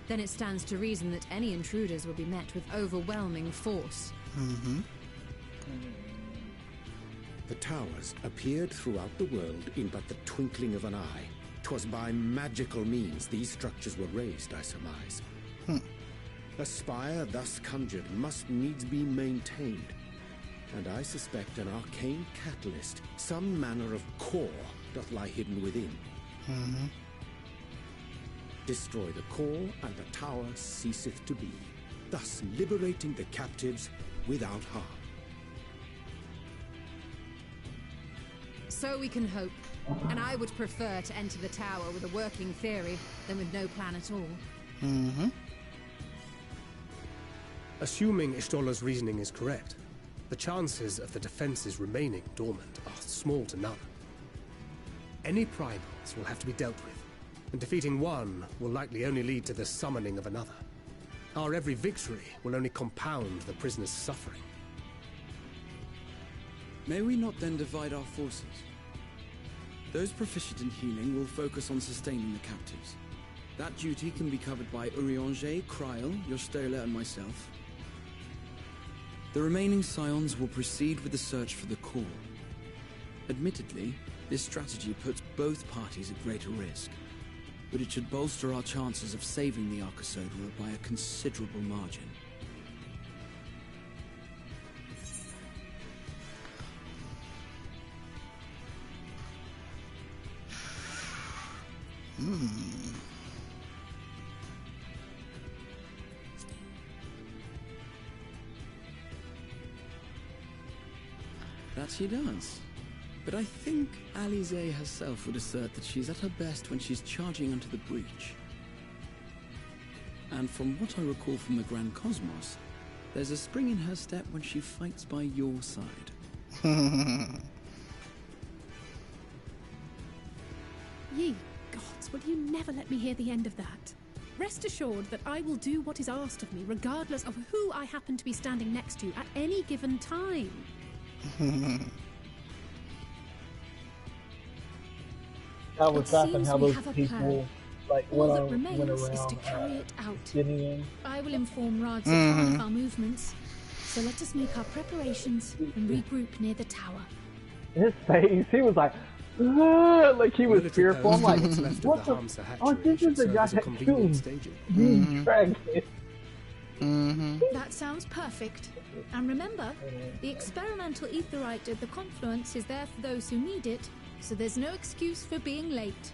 S3: Then it stands to reason that any intruders will be met with overwhelming force.
S4: The towers appeared throughout the world in but the twinkling of an eye. 'Twas by magical means these structures were raised, I surmise. A spire thus conjured must needs be maintained, and I suspect an arcane catalyst, some manner of core, doth lie hidden within. Destroy the core, and the tower ceaseth to be, thus liberating the captives without harm.
S3: So we can hope. And I would prefer to enter the tower with a working theory than with no plan at all.
S1: Mm-hmm.
S2: Assuming Ishtola's reasoning is correct, the chances of the defenses remaining dormant are small to none. Any primals will have to be dealt with, and defeating one will likely only lead to the summoning of another. Our every victory will only compound the prisoner's suffering.
S12: May we not then divide our forces? Those proficient in healing will focus on sustaining the captives. That duty can be covered by Urianger, Kryl, Yostola, and myself. The remaining scions will proceed with the search for the core. Admittedly, this strategy puts both parties at greater risk, but it should bolster our chances of saving the Arcosodra by a considerable margin. That she does. But I think Alize herself would assert that she's at her best when she's charging onto the breach. And from what I recall from the Grand Cosmos, there's a spring in her step when she fights by your side.
S14: Ye gods, will you never let me hear the end of that? Rest assured that I will do what is asked of me, regardless of who I happen to be standing next to at any given time.
S16: I was laughing how those
S3: have a
S16: people
S3: plan.
S16: like
S3: All
S16: went,
S3: that
S16: on,
S3: remains
S16: went
S3: is
S16: around
S3: to carry it out.
S16: getting in.
S5: I will inform Rad Satan of our movements. So let us make our preparations and regroup near the tower.
S16: His face, he was like he was fearful. I'm like, what the? Oh, this is the guy that killed the dragon.
S5: That sounds perfect. And remember, the experimental aetherite at the confluence is there for those who need it, so there's no excuse for being late.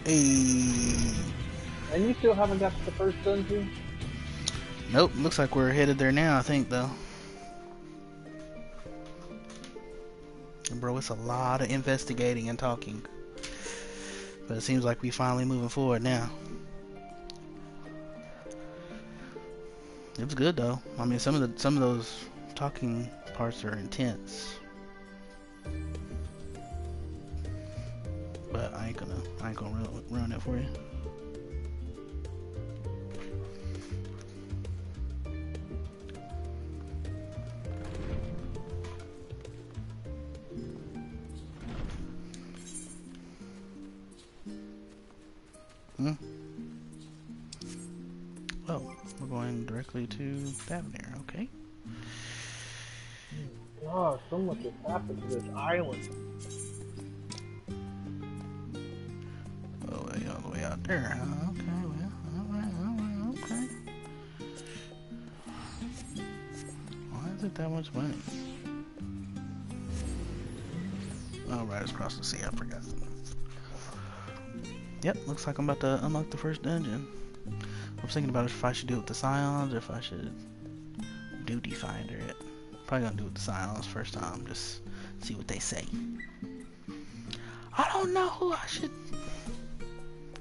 S16: And you still haven't got to the first dungeon?
S1: Nope, looks like we're headed there now, I think, though. And bro, it's a lot of investigating and talking. But it seems like we finally moving forward now. It was good though. I mean, some of those talking parts are intense. But I ain't gonna ruin it for you. Oh, we're going directly to Davnir, okay.
S16: Oh, so much has happened to this island.
S1: Oh, way all the way out there, huh? Okay, well, alright, okay. Why is it that much money? Oh, right, it's across the sea, I forgot. Yep, looks like I'm about to unlock the first dungeon. I was thinking about if I should do it with the Scions or if I should duty finder it. Probably gonna do it with the Scions first time, just see what they say. I don't know who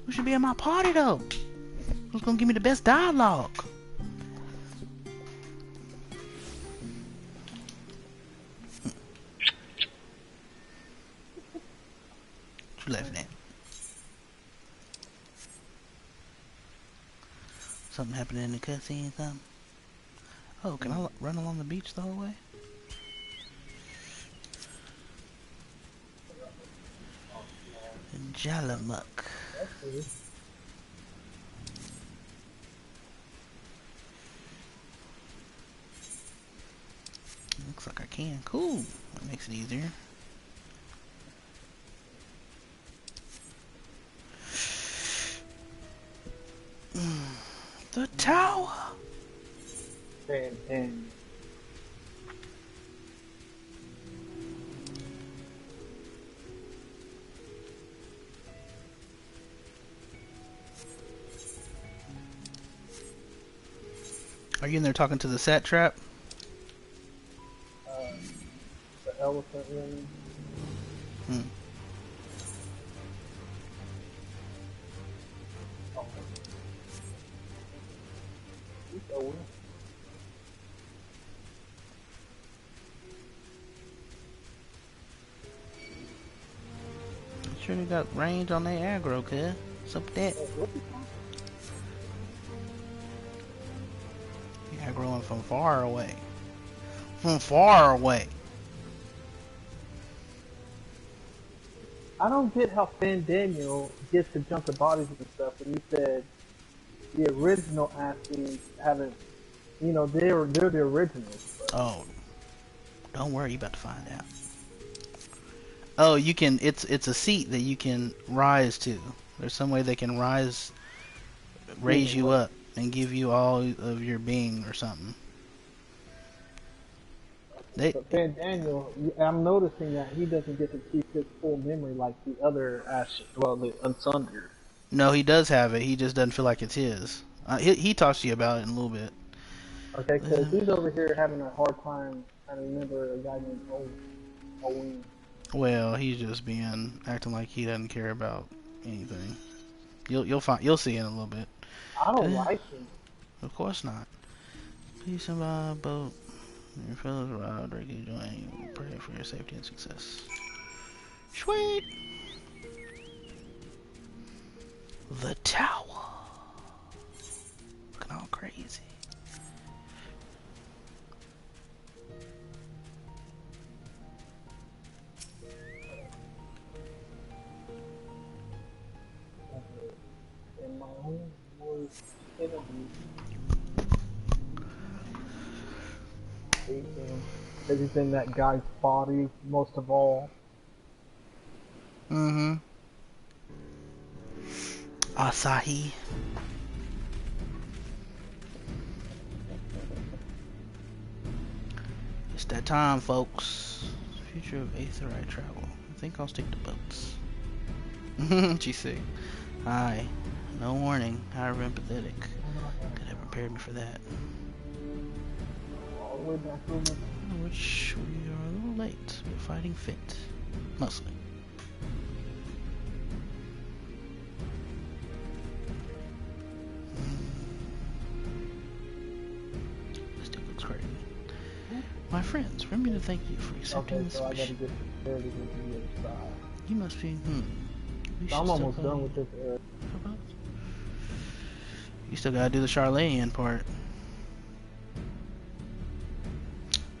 S1: should be in my party though. Who's gonna give me the best dialogue? What you laughing at? Something happening in the cutscene, something? Oh, can I run along the beach the whole way? Jalamuk. Looks like I can. Cool. That makes it easier. The tower.
S16: And
S1: Are you in there talking to the satrap?
S16: The elephant ring.
S1: Hmm.
S16: Oh. He's over.
S1: Sure they got range on their aggro, cuz. What's up with that? The aggroing from far away. From far away.
S16: I don't get how Fan Daniel gets to jump to bodies and stuff, and you said the original Asties haven't, you know, they're the originals. But.
S1: Oh, don't worry, you about to find out. Oh, you can. It's a seat that you can rise to. There's some way they can raise you up and give you all of your being or something.
S16: But Fan Daniel, I'm noticing that he doesn't get to keep his full memory like the other Ashes, well, the Unsundered.
S1: No, he does have it. He just doesn't feel like it's his. He talks to you about it in a little bit.
S16: Okay, because he's over here having a hard time. I remember a guy named Owen.
S1: Well, he's just acting like he doesn't care about anything. You'll see in a little bit.
S16: I don't like him.
S1: Of course not. Please survive boat. Your fellows arrived, ready to join you. Pray for your safety and success. Sweet. The tower. Looking all crazy.
S16: In my own worst enemy. Because he's in that guy's body most of all.
S1: Mm-hmm. Asahi. It's that time, folks. Future of Aetherite travel. I think I'll stick to boats. She said, "Aye, no warning. However empathetic. Could have prepared me for that."
S16: All the way back over.
S1: Which we are a little late. We're fighting fit, mostly. This dude looks great. My friends, remember to thank you for accepting this
S16: so
S1: mission.
S16: I gotta get prepared to get to the other side.
S1: You must be,
S16: So I'm almost done with this area.
S1: You still gotta do the Charlatan part.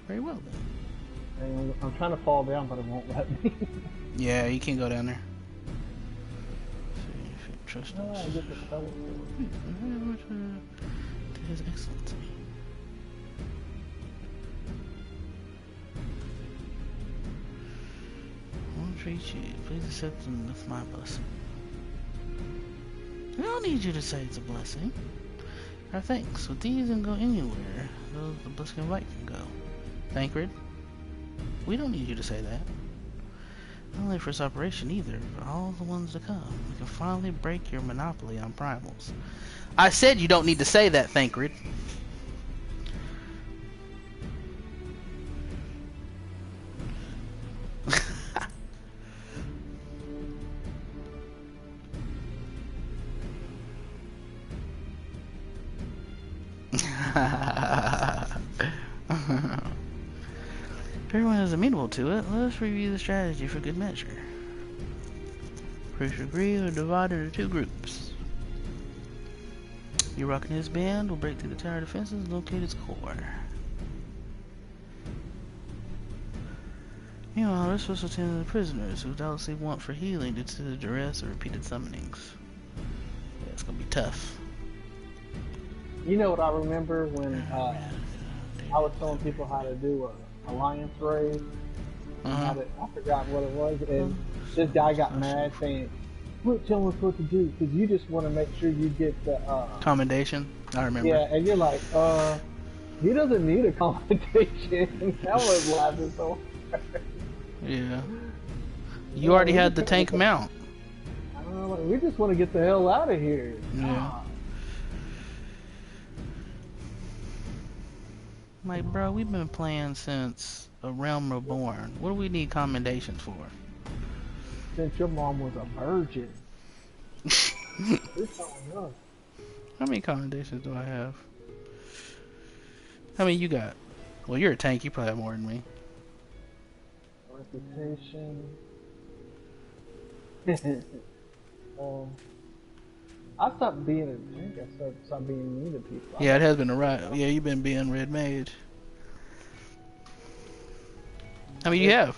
S1: Very well then.
S16: And I'm trying to fall down, but it won't let me.
S1: Yeah, you can't go down there. Trust us.
S16: I get the telescope.
S1: That is excellent. I won't treat you. Please accept them with my blessing. I don't need you to say it's a blessing. Our thanks. With these and go anywhere, those the blessing of light can go. Thancred, we don't need you to say that. Not only for this operation either, but all the ones to come. We can finally break your monopoly on primals. I said you don't need to say that, Thancred. If everyone is amenable to it, let us review the strategy for good measure. Groups agree or divided into two groups. Yurok and his band will break through the tower defenses and locate its core. Meanwhile, the rest of us will tend to the prisoners, who doubtlessly want for healing due to the duress of repeated summonings. Yeah, it's gonna be tough.
S16: You know what I remember when I was telling people how to do a alliance raid? I forgot what it was, and this guy got mad saying, "Quit telling us what to do, because you just want to make sure you get the
S1: commendation." I remember.
S16: Yeah, and you're like, he doesn't need a commendation. I was laughing so hard.
S1: Yeah. You already had the tank mount.
S16: I don't know, we just want to get the hell out of here.
S1: Yeah. Like, bro, we've been playing since A Realm Reborn. What do we need commendations for?
S16: Since your mom was a virgin.
S1: How many commendations do I have? How many you got? Well, you're a tank. You probably have more than me.
S16: Reputation. I stopped being a tank. I stopped being mean to people.
S1: Yeah, it has been a ride. Yeah, you've been being red mage. How many do you have?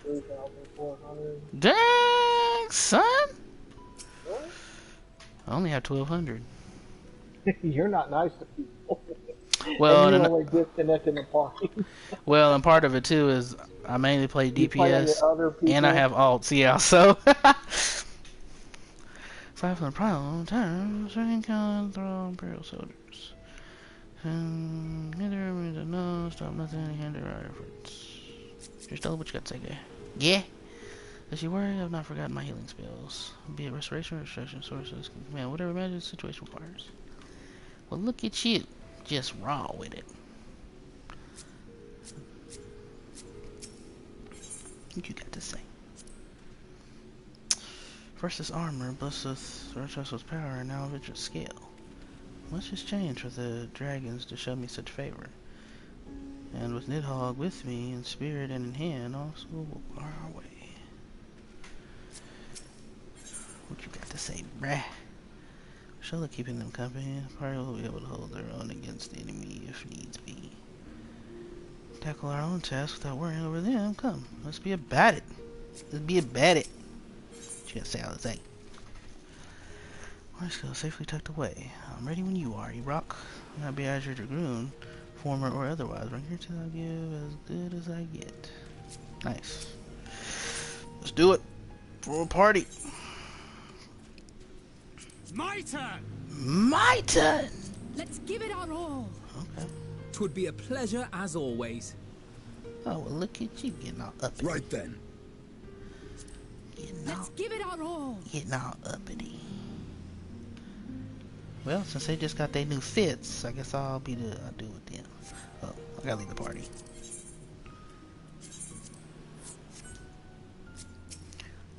S16: 3,400.
S1: Dang, son!
S16: What?
S1: I only have 1,200.
S16: You're not nice to people.
S1: Well,
S16: and you only disconnect in the party.
S1: Well, and part of it too is I mainly play DPS,
S16: other
S1: and I have alts. Yeah, so. Five from the problem time, certain kind throw Imperial soldiers. Neither of them no stop nothing, hinder our efforts. You're still what you got to say, guy? Yeah? Does you worry? I've not forgotten my healing spells. Be it restoration or destruction sources. Man, whatever magic the situation requires. Well, look at you. Just raw with it. What you got to say? First this armor, blessed with power, and now of its scale. Much has changed for the dragons to show me such favor. And with Nidhogg with me, in spirit and in hand, also we'll bar our way. What you got to say, bruh? Surely keeping them company, the party will be able to hold their own against the enemy if needs be. Tackle our own tasks without worrying over them. Come, let's be about it. Let's be about it. What you gotta say, Alizé? My skill safely tucked away. I'm ready when you are, you rock. I'll be as your dragoon, former or otherwise. Right here till I give as good as I get. Nice. Let's do it for a party.
S12: My turn!
S1: My turn!
S14: Let's give it our all.
S1: Okay.
S6: 'Twould be a pleasure as always.
S1: Oh, well, look at you getting all uppity.
S4: Right then.
S14: Let's give it our all.
S1: Getting all uppity. Well, since they just got their new fits, I guess I'll do with them. Oh, I gotta leave the party.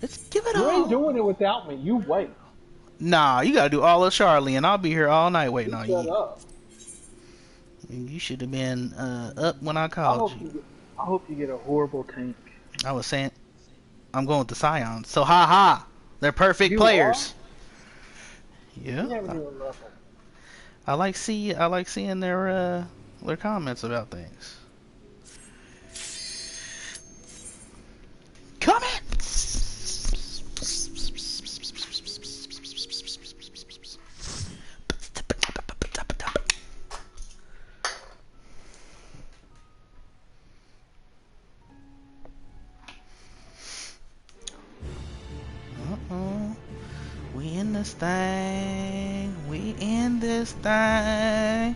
S1: Let's give it all.
S16: You ain't doing it without me. You wait.
S1: Nah, you gotta do all of Charlie, and I'll be here all night waiting on you.
S16: Shut up.
S1: You should have been up when I called you.
S16: I hope you get a horrible tank.
S1: I was saying, I'm going with the Scions. So ha, they're perfect players. Yeah.
S16: You never even love them.
S1: I like seeing their comments about things. Come in. We in this thing.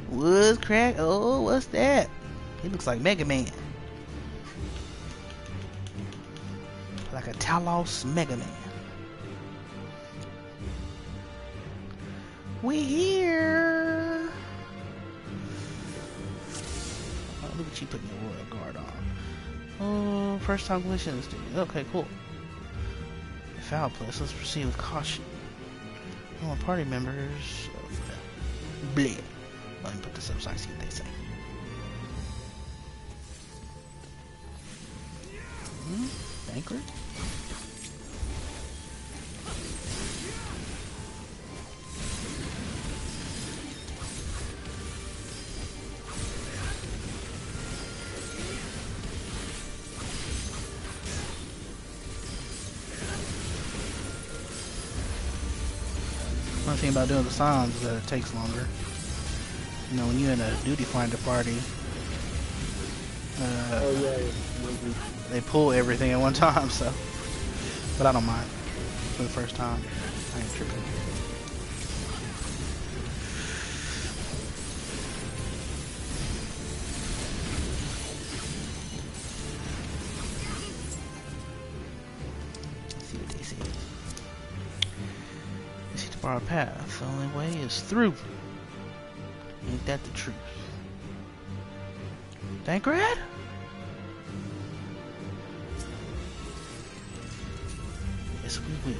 S1: Woods crack. Oh, what's that? He looks like Mega Man. Like a Talos Mega Man. We here. Oh, look at you putting your royal guard on. Oh, first time collisions, dude. Okay, cool. Foul place. Let's proceed with caution. All party members. Bleh. Let me put this up so I see what they say. Banquet. One thing about doing the Psalms is that it takes longer. You know, when you're in a duty finder party, they pull everything at one time, so. But I don't mind. For the first time, I ain't tripping. Let's see what they say. Our path. The only way is through. Ain't that the truth? Tancred? Yes, we will.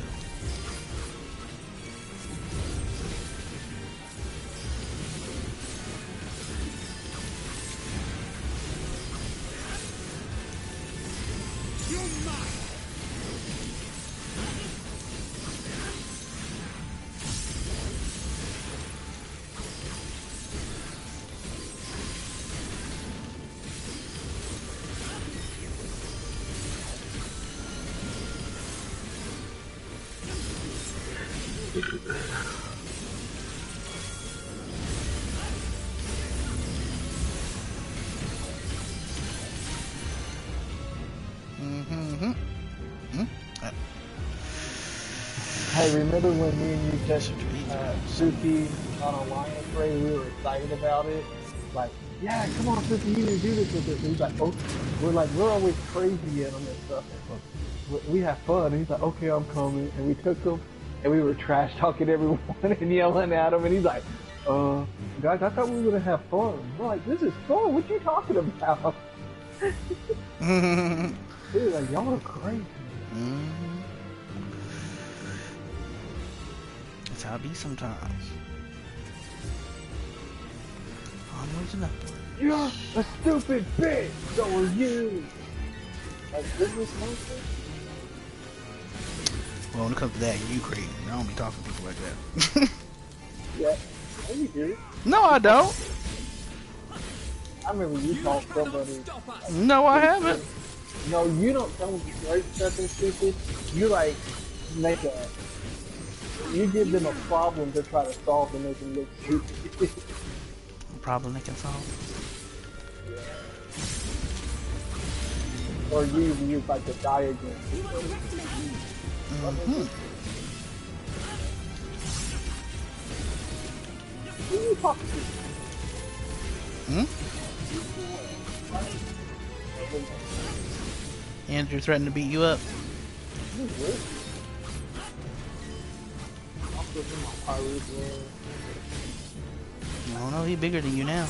S16: Hey, remember when me and you just Suki on a lion raid? We were excited about it. Like, yeah, come on, Suki, you need to do this with us. And he's like, oh, we're always crazy at him and stuff. We have fun. And he's like, okay, I'm coming. And we took him, and we were trash talking everyone and yelling at him. And he's like, guys, I thought we were gonna have fun. We're like, this is fun. What you talking about? He was like, y'all are crazy.
S1: That's how it be sometimes. Onwards and upwards.
S16: You're a stupid bitch. So are you. Like, business mostly?
S1: Well, when it comes to that, you crazy. I don't be talking to people like that.
S16: Yeah. No, you do.
S1: No, I don't.
S16: I remember you called somebody.
S1: No, I haven't.
S16: No, you don't tell them straight stuff and stupid. You like make a. You give them a problem to try to solve and make them look stupid.
S1: A problem they can solve.
S16: Or you use like a diagram. Who are you talking
S1: to? Andrew threatened to beat you up. I don't know, he's bigger than you now.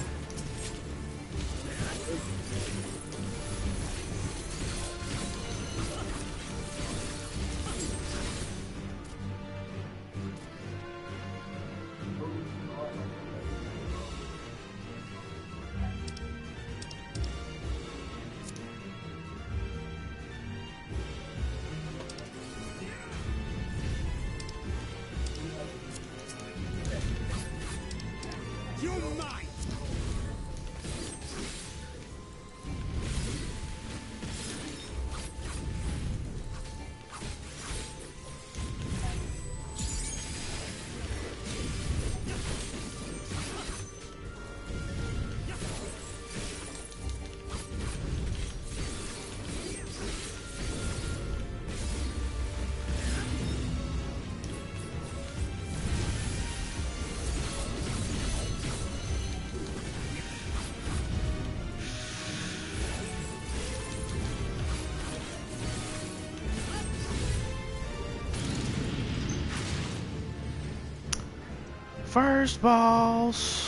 S1: First boss.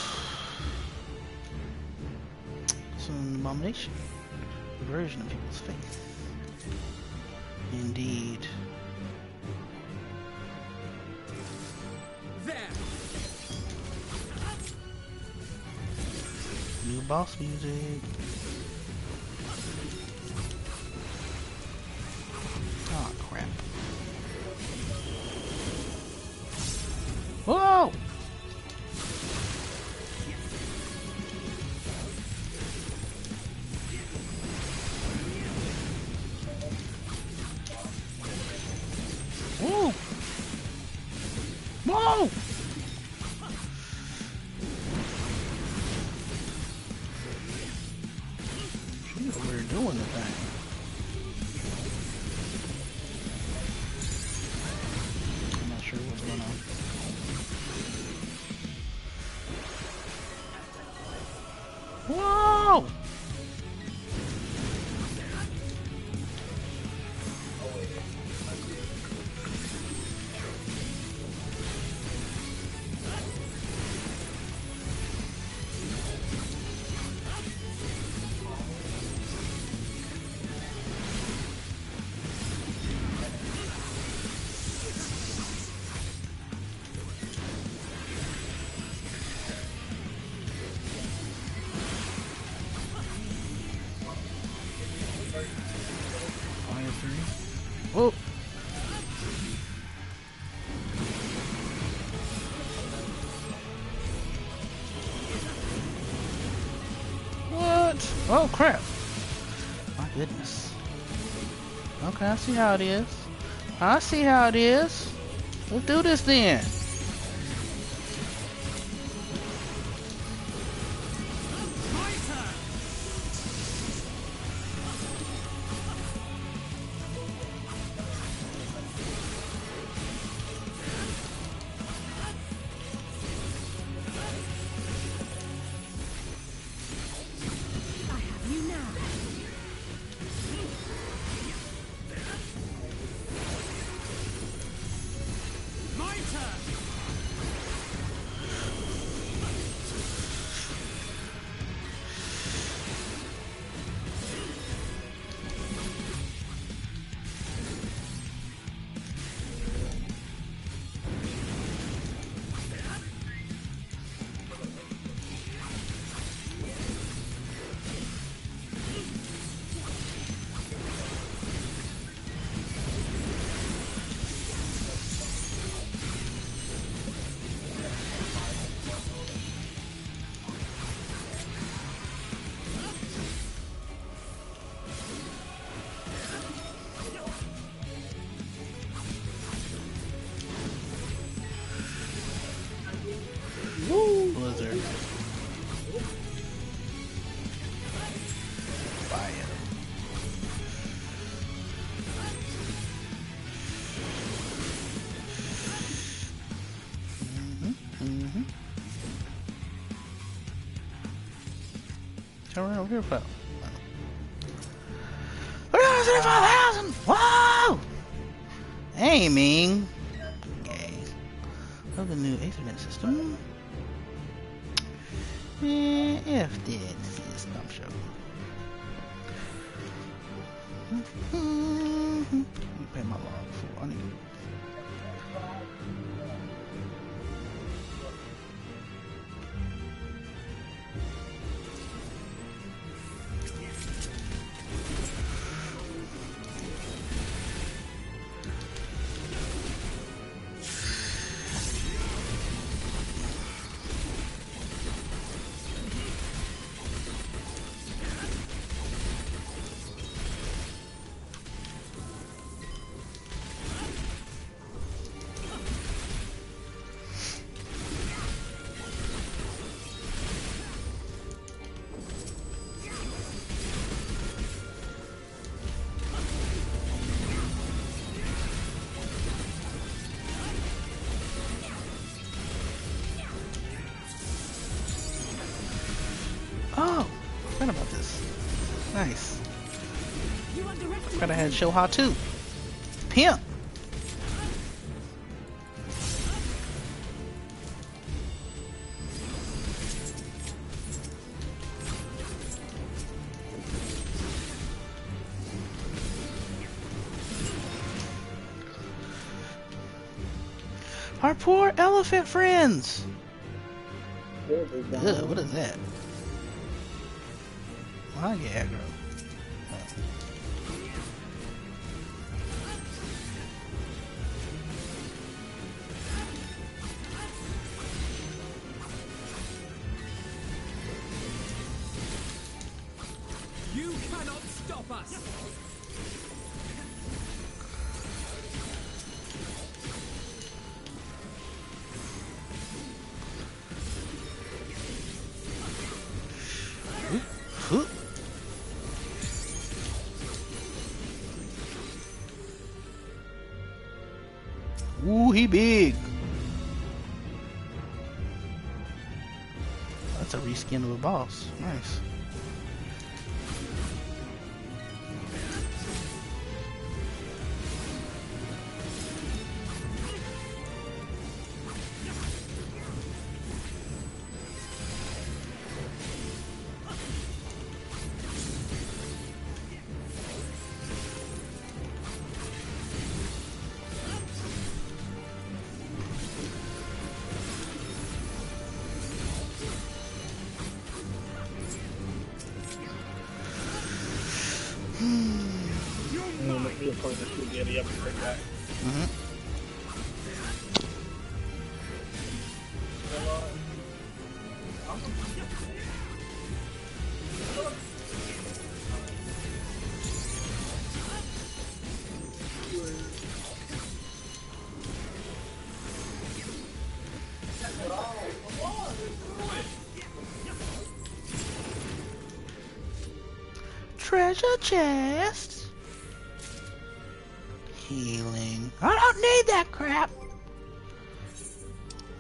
S1: It's an abomination. Version of people's faith. Indeed.
S6: There.
S1: New boss music. Oh crap. Whoa! Whoa! Whoa! She's over there doing the thing. I'm not sure what's going on. Whoa! Oh crap! My goodness. Okay, I see how it is. I see how it is. Let's do this then. Blizzard. Fire. Turn around over here, fella. 35,000! Whoa! Aiming. Okay. Of the new Ethernet system. If this is not sure. Let me pay my log for I need. Oh, I forgot about this. Nice. Forgot I had Shoha too. Pimp. Our poor elephant friends. Ugh, what is that? I get aggro.
S6: You cannot stop us!
S1: Ooh, he big. That's a reskin of a boss. Nice. Treasure chest. Healing. I don't need that crap.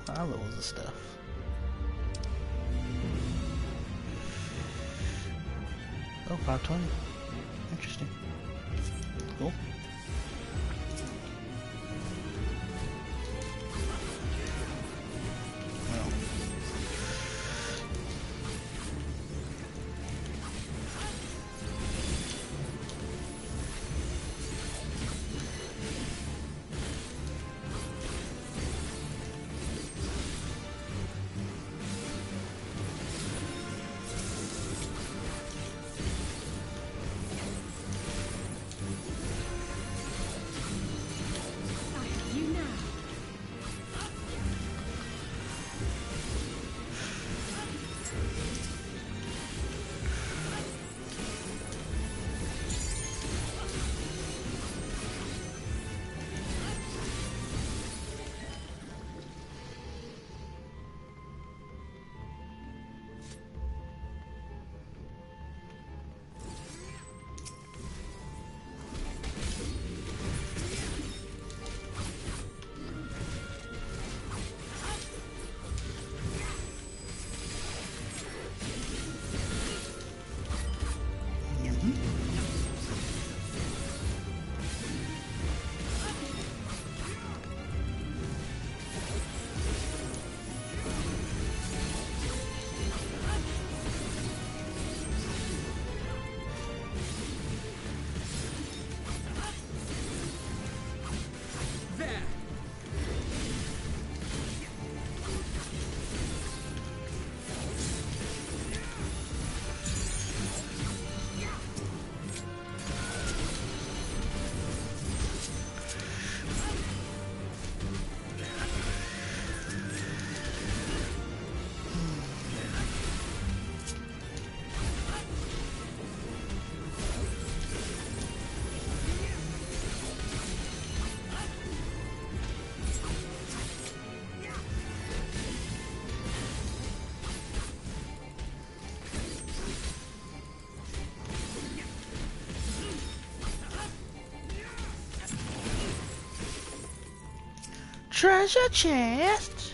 S1: I love the stuff. Oh, 520. Interesting. Cool. Well. Treasure chest.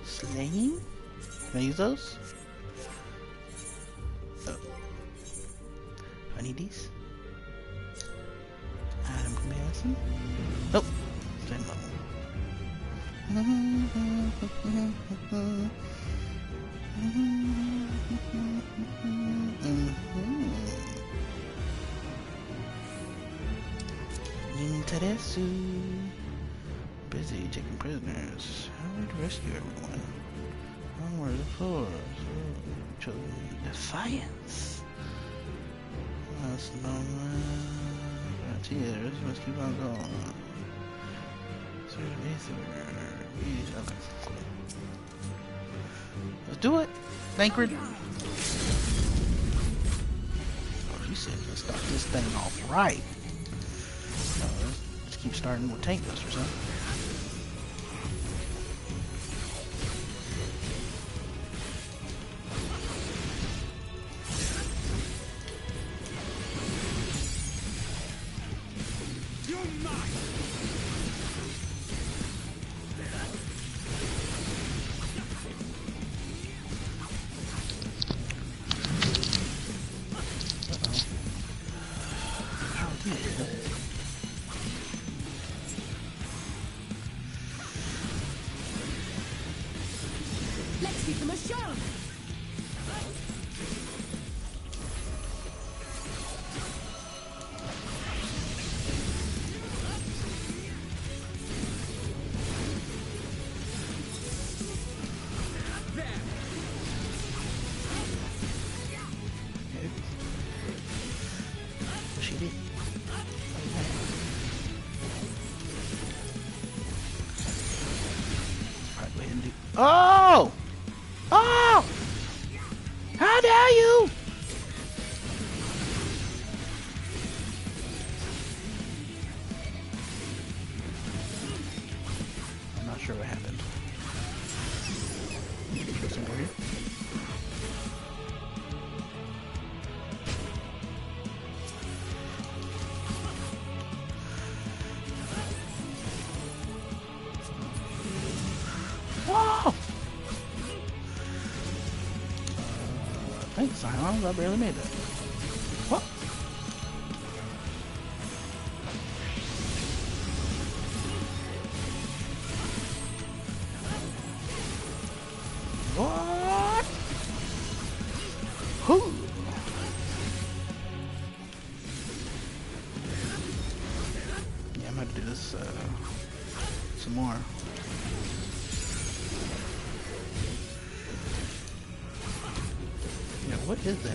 S1: Slaying. Can I use those? Oh. Do I need these? Item comparison. Nope. Same level. Interesting. Busy taking prisoners. How would we rescue everyone? Onward the floor. Defiance. That's no tears. Must keep on going. Okay, cool. Let's do it. Bankard. Oh, she said let's start this thing off right. Let's keep starting with tank busters, huh?
S20: Let's give them a shot!
S1: She did. Right, go ahead and do. Oh! Oh! How dare you! I'm not sure what happened. Interesting over here. Thanks, Scions. I barely made that. What? What? Who? Yeah, I'm gonna do this some more. Yeah, what is that?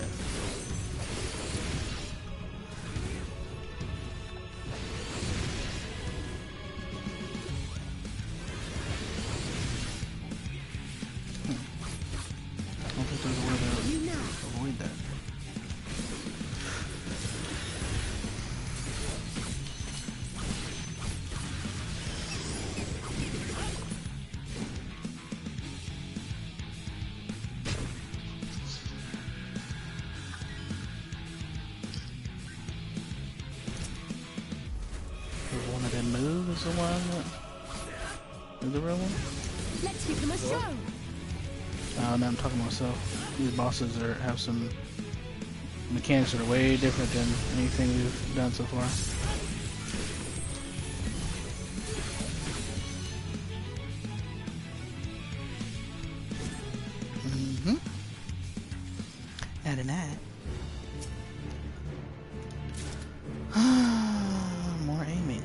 S1: I don't think there's a way to avoid that. One of them moves is the one that is the real one?
S14: Let's give them a show.
S1: No, I'm talking about myself. These bosses have some mechanics that are way different than anything we've done so far. Add an ad. More aiming.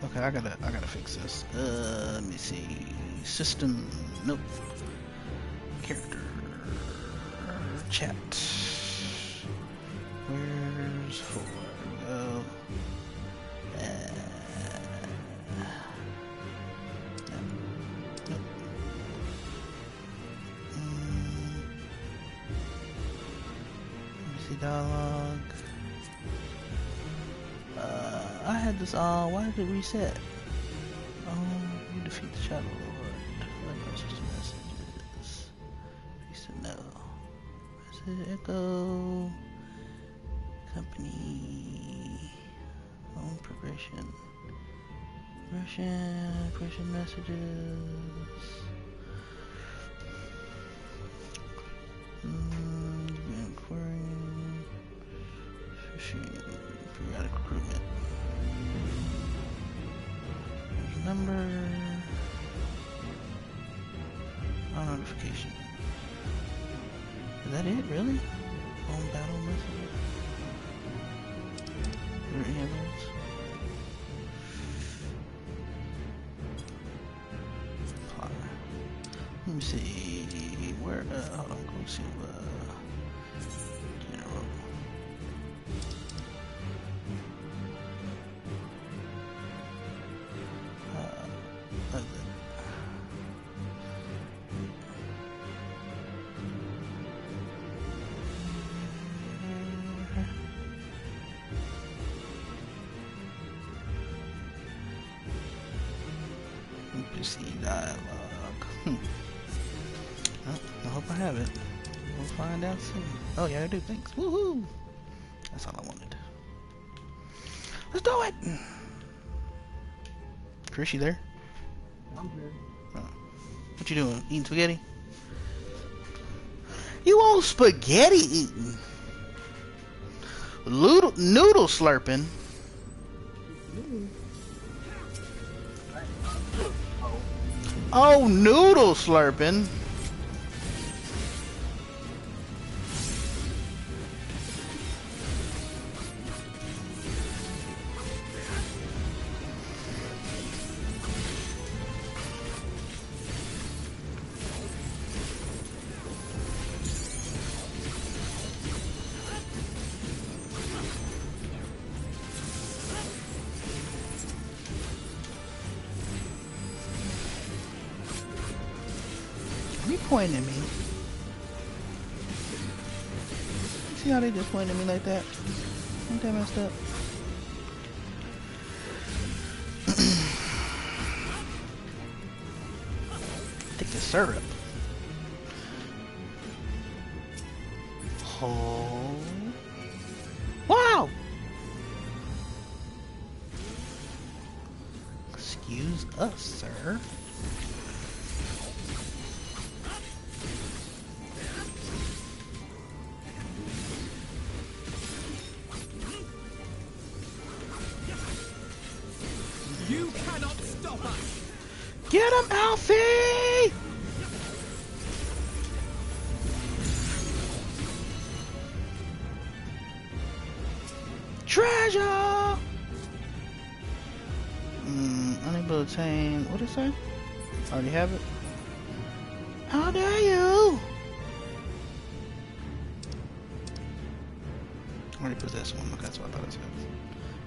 S1: Okay, I gotta fix this. Let me see. System. Nope. Character. Chat. Where's 4? Go. Nope. Let me see dialogue. I had this all. Why did it reset? Oh, you defeat the Shadow Lord. What messages? He said no. Message echo. Company. Home progression. Progression messages. Inquiring. Fishing. Periodic recruitment. Number. Notification. Is that it, really? Home battle message? Or any of those? Apply. Let me see. Where? Hold on. Go see. General. NPC dialogue. Well, I hope I have it. We'll find out soon. Oh yeah, I do. Thanks. Woohoo! That's all I wanted. Let's do it! Chris, you there?
S16: I'm here.
S1: Oh. What you doing? Eating spaghetti? You want spaghetti eating? Noodle slurping? Oh, noodle slurping. Pointing at me. See how they just pointed at me like that? Ain't that messed up? Take the syrup. Oh. Wow! Excuse us, sir.
S6: stop us!
S1: Get him, Alfie! Treasure! Unable to obtain. What did it say? Already have it. How dare you! Already possessed one. Okay, that's what I thought it said.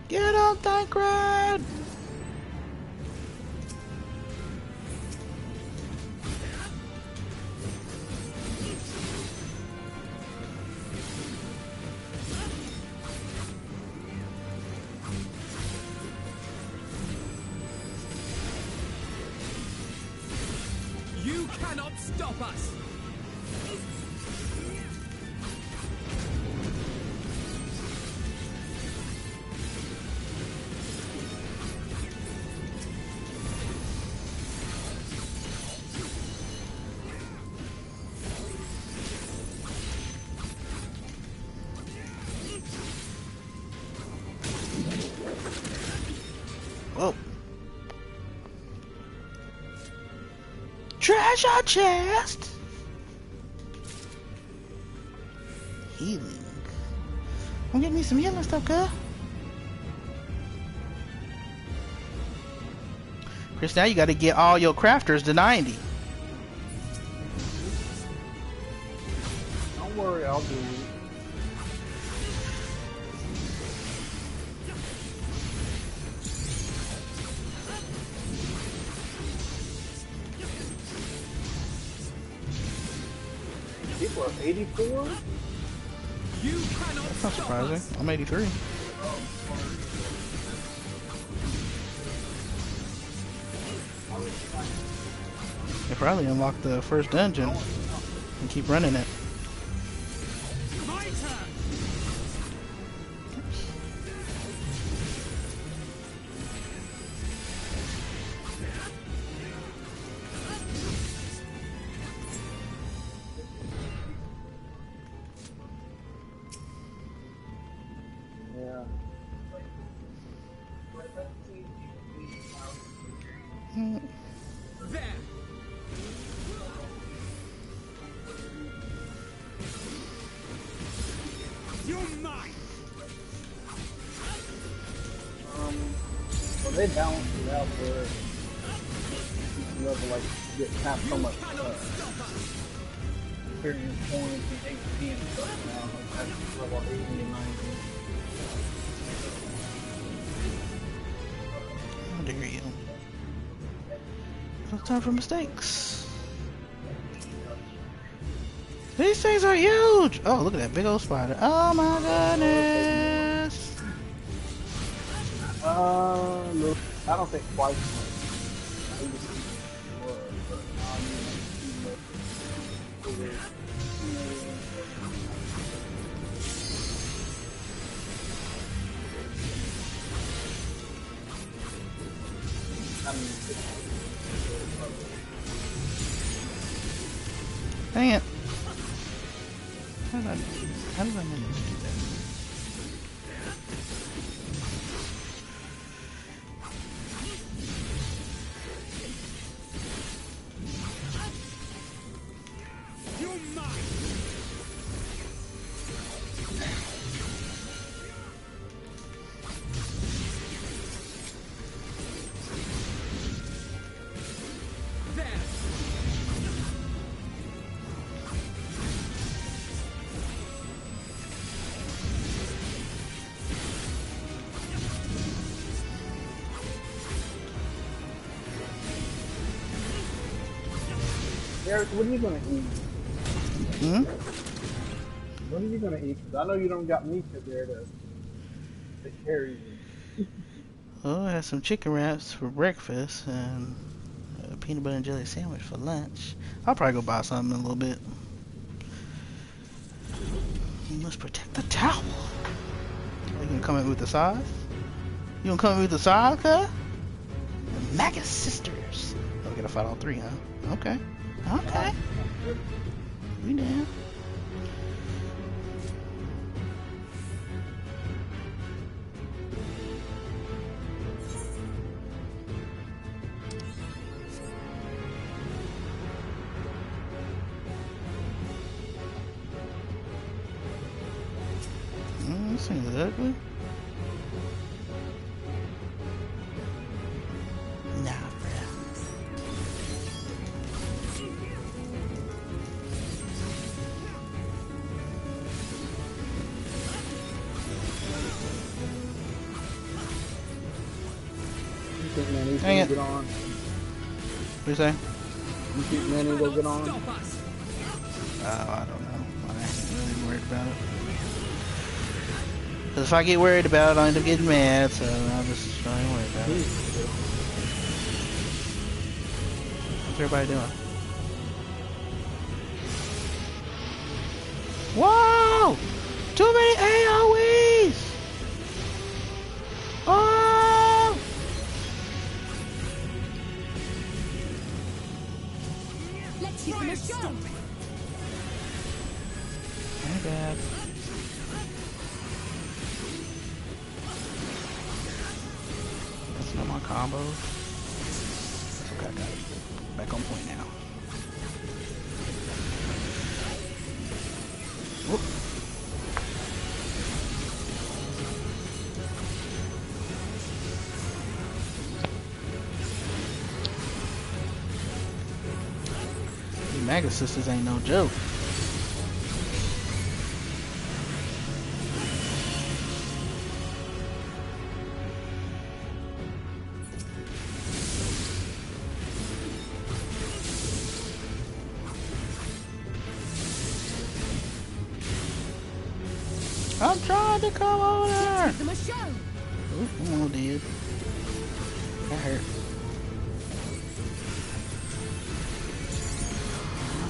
S1: Get up, Thancred!
S6: You cannot stop us!
S1: Whoa. Treasure chest! Healing. I'm getting me some healing stuff, cuz. Chris, now you gotta get all your crafters to 90.
S16: Don't worry, I'll do it. People are 84?
S6: You cannot
S1: That's not surprising. I'm 83. They probably unlocked the first dungeon and keep running it.
S6: My turn!
S16: Yeah.
S6: There! You're mine!
S16: Well, they balance it out where you have to like get tapped so much experience points and HP and stuff now. Like that's level 80 and 90.
S1: How dare you? No time for mistakes. These things are huge! Oh, look at that big old spider. Oh my goodness!
S16: Look, I don't think quite.
S1: Dang it. How did I manage to do that?
S6: You're mine! There!
S16: Eric, what are you gonna eat? What are you gonna eat? 'Cause I know you don't got meat there to carry you.
S1: Well, I had some chicken wraps for breakfast and a peanut butter and jelly sandwich for lunch. I'll probably go buy something in a little bit. You must protect the tower. Are you gonna come at me with the size? You gonna come at me with the size, huh? The Magus sisters. Oh, we gotta fight all three, huh? Okay. Okay. We down. This thing is ugly. Nah, bruh.
S16: You think Manny's
S1: Dang
S16: gonna
S1: it.
S16: get on?
S1: What you say?
S16: You think Manny will get on?
S1: Oh, I don't know. I ain't really worried about it. Because if I get worried about it, I'll end up getting mad, so I'll just try and worry about it. What's everybody doing? Whoa! Too many AoEs! Oh!
S5: Let's give them a show.
S1: My bad. That's not my combos. That's okay, I got it. Back on point now. Whoop. These Mega Sisters ain't no joke. I'm trying to come over there.
S5: Give them a show.
S1: Oh, I'm all dead. That hurt.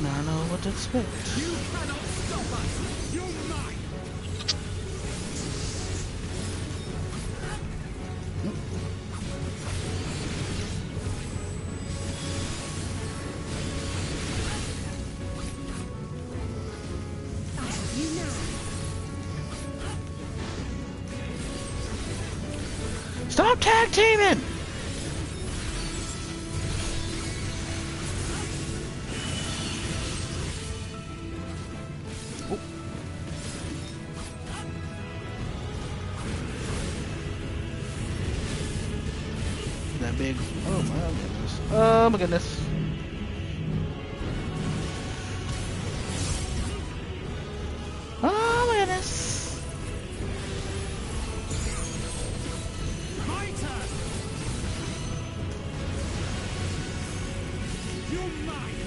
S1: Now I know what to expect.
S12: You cannot stop us! You're mine!
S1: Stop tag teaming! Oh. That big. Oh my goodness. Oh my goodness. Oh my goodness.
S12: My turn! You're mine!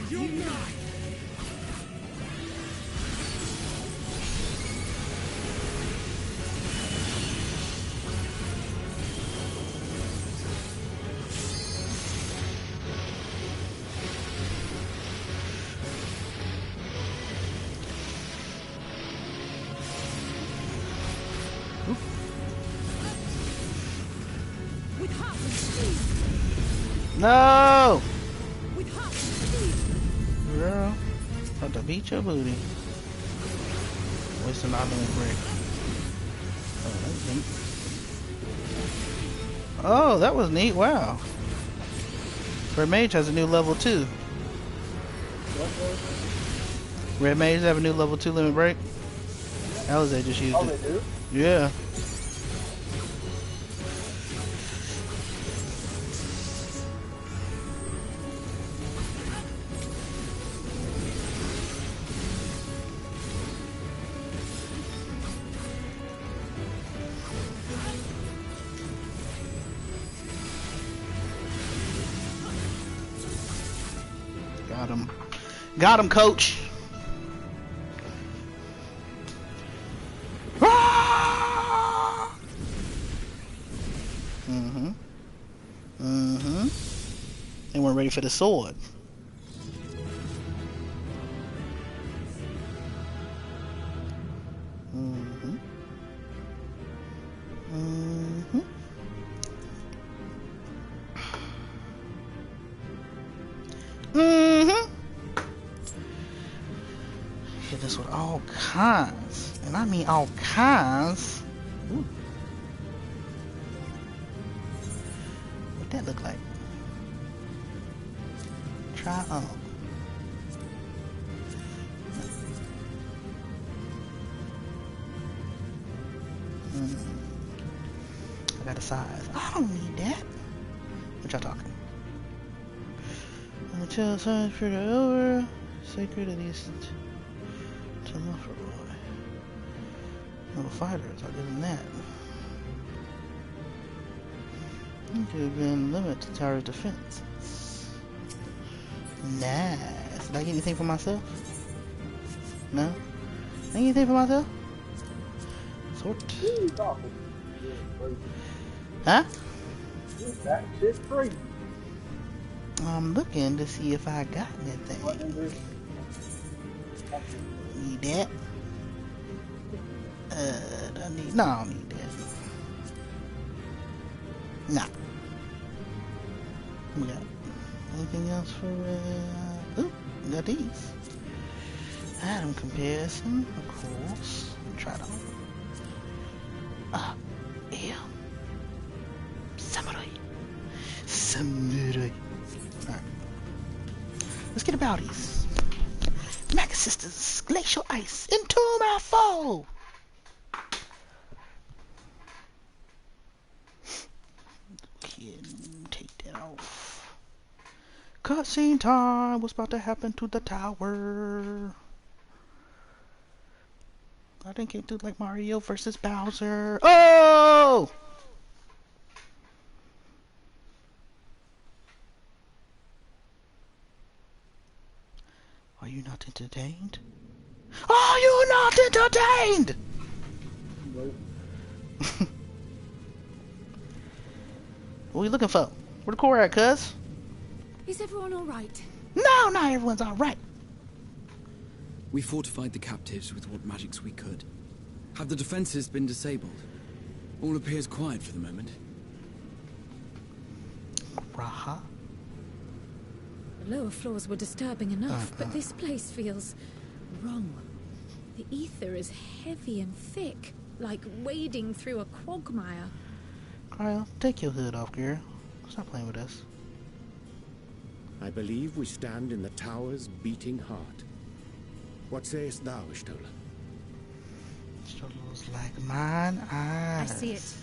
S12: You're mine!
S5: With heart and speed.
S1: No!
S5: With heart and speed.
S1: Girl, about to beat your booty. Wasting my little break. Oh, that's neat. Oh, that was neat. Wow. Red Mage has a new level 2. Red Mage have a new level 2 limit break. Alizé just used
S16: Oh,
S1: it.
S16: they do?
S1: Yeah. Got him. Got him, coach. Mm-hmm. Mm-hmm. And we're ready for the sword. Mm-hmm. Mm-hmm. Mm-hmm. Get this with all kinds, and I mean all kinds. Ooh. What that look like? Try on. I got a size. I don't need that. What y'all talking? Until science period over, sacred at least to Muffler Boy. No fighters, I'll give him that. It could have been limited to tower defense. Nice. Did I get anything for myself? No? Did I get anything for myself? Sort. Huh?
S16: That shit's free.
S1: I'm looking to see if I got anything. Need that? I need. No, I don't need that. Nah. We got anything else for? Ooh, we got these. Item comparison, of course. Try them. Yeah. Samurai. Samurai. Alright. Let's get about these. Mega Sisters, Glacial Ice, Entomb our foe! Take that off. Cutscene time! What's about to happen to the tower? I think it looked like Mario versus Bowser. Oh! Are you not entertained? Are you not entertained? What are you looking for? Where the core at, cuz?
S3: Is everyone alright?
S1: No, not everyone's alright.
S12: We fortified the captives with what magics we could. Have the defenses been disabled? All appears quiet for the moment.
S1: Raha?
S5: The lower floors were disturbing enough, but this place feels wrong. The ether is heavy and thick, like wading through a quagmire.
S1: Kyle, take your hood off, girl. Stop playing with us.
S4: I believe we stand in the tower's beating heart. What sayest thou, Ishtola?
S1: Ishtola's like mine eyes.
S3: I see it.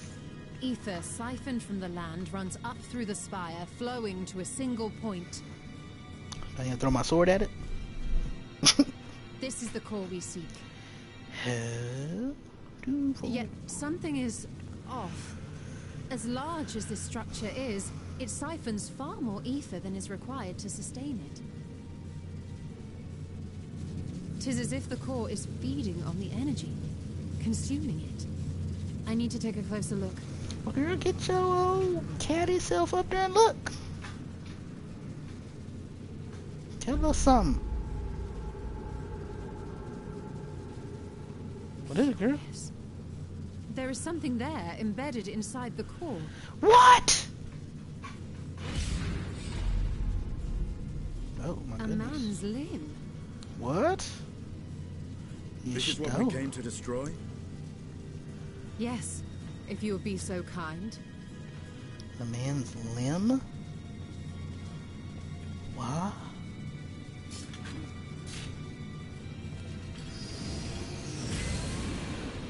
S3: Ether siphoned from the land runs up through the spire, flowing to a single point.
S1: I can throw my sword at it.
S3: This is the core we seek.
S1: Beautiful.
S3: Yet something is off. As large as this structure is, it siphons far more ether than is required to sustain it. 'Tis as if the core is feeding on the energy, consuming it. I need to take a closer look.
S1: Well, girl, get your old catty self up there and look. Tell us something. What is it, girl?
S3: Yes. There is something there embedded inside the core.
S1: What? Oh my goodness.
S3: A man's limb.
S1: What?
S12: This is what we came to destroy?
S3: Yes, if you would be so kind.
S1: A man's limb? What?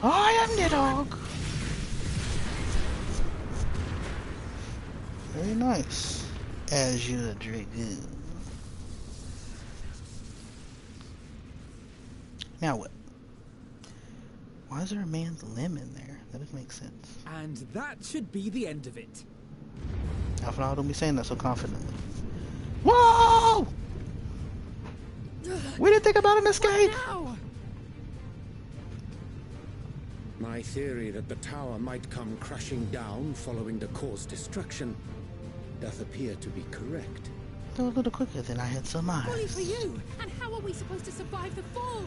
S1: I am the dog. Very nice. Azure Dragoon. Now what? Why is there a man's limb in there? That doesn't make sense.
S6: And that should be the end of it.
S1: Alpha, don't be saying that so confidently. Whoa! We didn't think about an escape!
S4: My theory that the tower might come crashing down following the core's destruction doth appear to be correct.
S1: They're a little quicker than I had surmised.
S14: Bully for you! And how are we supposed to survive the fall?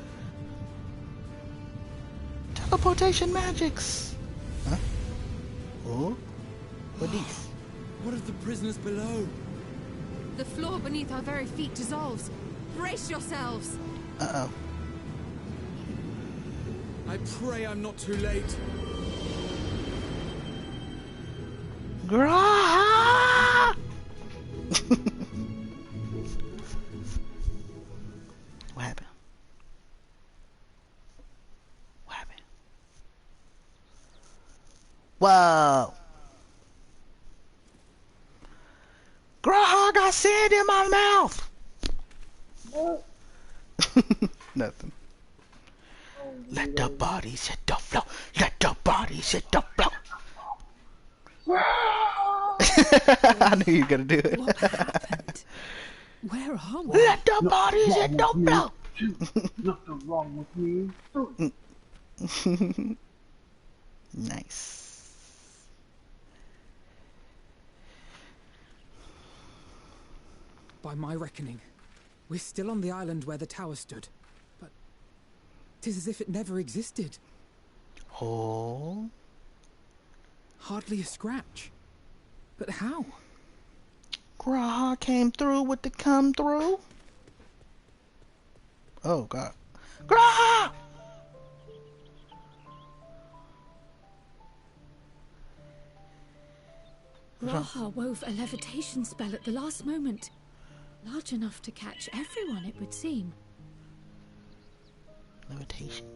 S1: Teleportation magics! Huh? Oh? What these?
S12: What of the prisoners below?
S3: The floor beneath our very feet dissolves. Brace yourselves!
S1: Uh-oh.
S12: I pray I'm not too late.
S1: Graha! What happened? What happened? Whoa! Graha got sand in my mouth!
S16: What?
S1: Nothing. Let the bodies hit the floor. Let the bodies hit the floor. I knew you were gonna do it.
S14: What happened? Where are we?
S1: Let the bodies hit the floor.
S16: Nothing wrong with me.
S1: Nice.
S6: By my reckoning, we're still on the island where the tower stood. But 'tis as if it never existed.
S1: Oh.
S6: Hardly a scratch. But how?
S1: Graha came through with the come through. Oh god. Graha!
S5: Raha wove a levitation spell at the last moment. Large enough to catch everyone, it would seem.
S1: Levitation.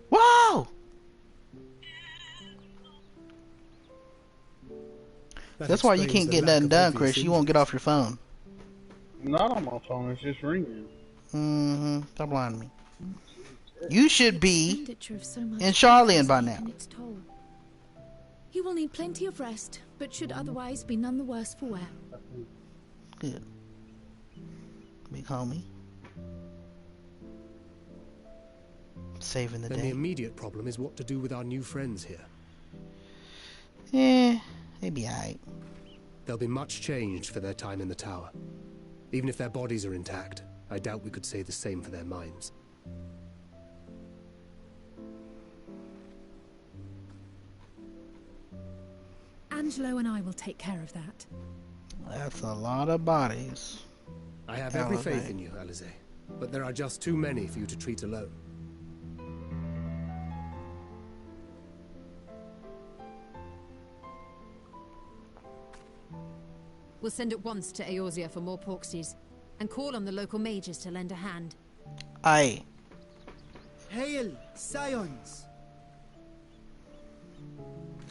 S1: Whoa! That's why you can't get nothing done, Chris. You won't get off your phone.
S16: Not on my phone, it's just ringing.
S1: Mm-hmm. Stop lying to me. You should be
S5: So much
S1: in Charlian by now.
S5: its toll. He will need plenty of rest, but should otherwise be none the worse for wear.
S1: Good. Big homie. Saving the
S2: Then
S1: day.
S2: the immediate problem is what to do with our new friends here.
S1: They be alright.
S2: They'll be much changed for their time in the tower. Even if their bodies are intact, I doubt we could say the same for their minds.
S14: Angelo and I will take care of that.
S1: That's a lot of bodies.
S2: I have every faith in you, Alize, but there are just too many for you to treat alone.
S3: We'll send at once to Eorzea for more porksies, and call on the local mages to lend a hand.
S1: Aye.
S9: Hail, scions!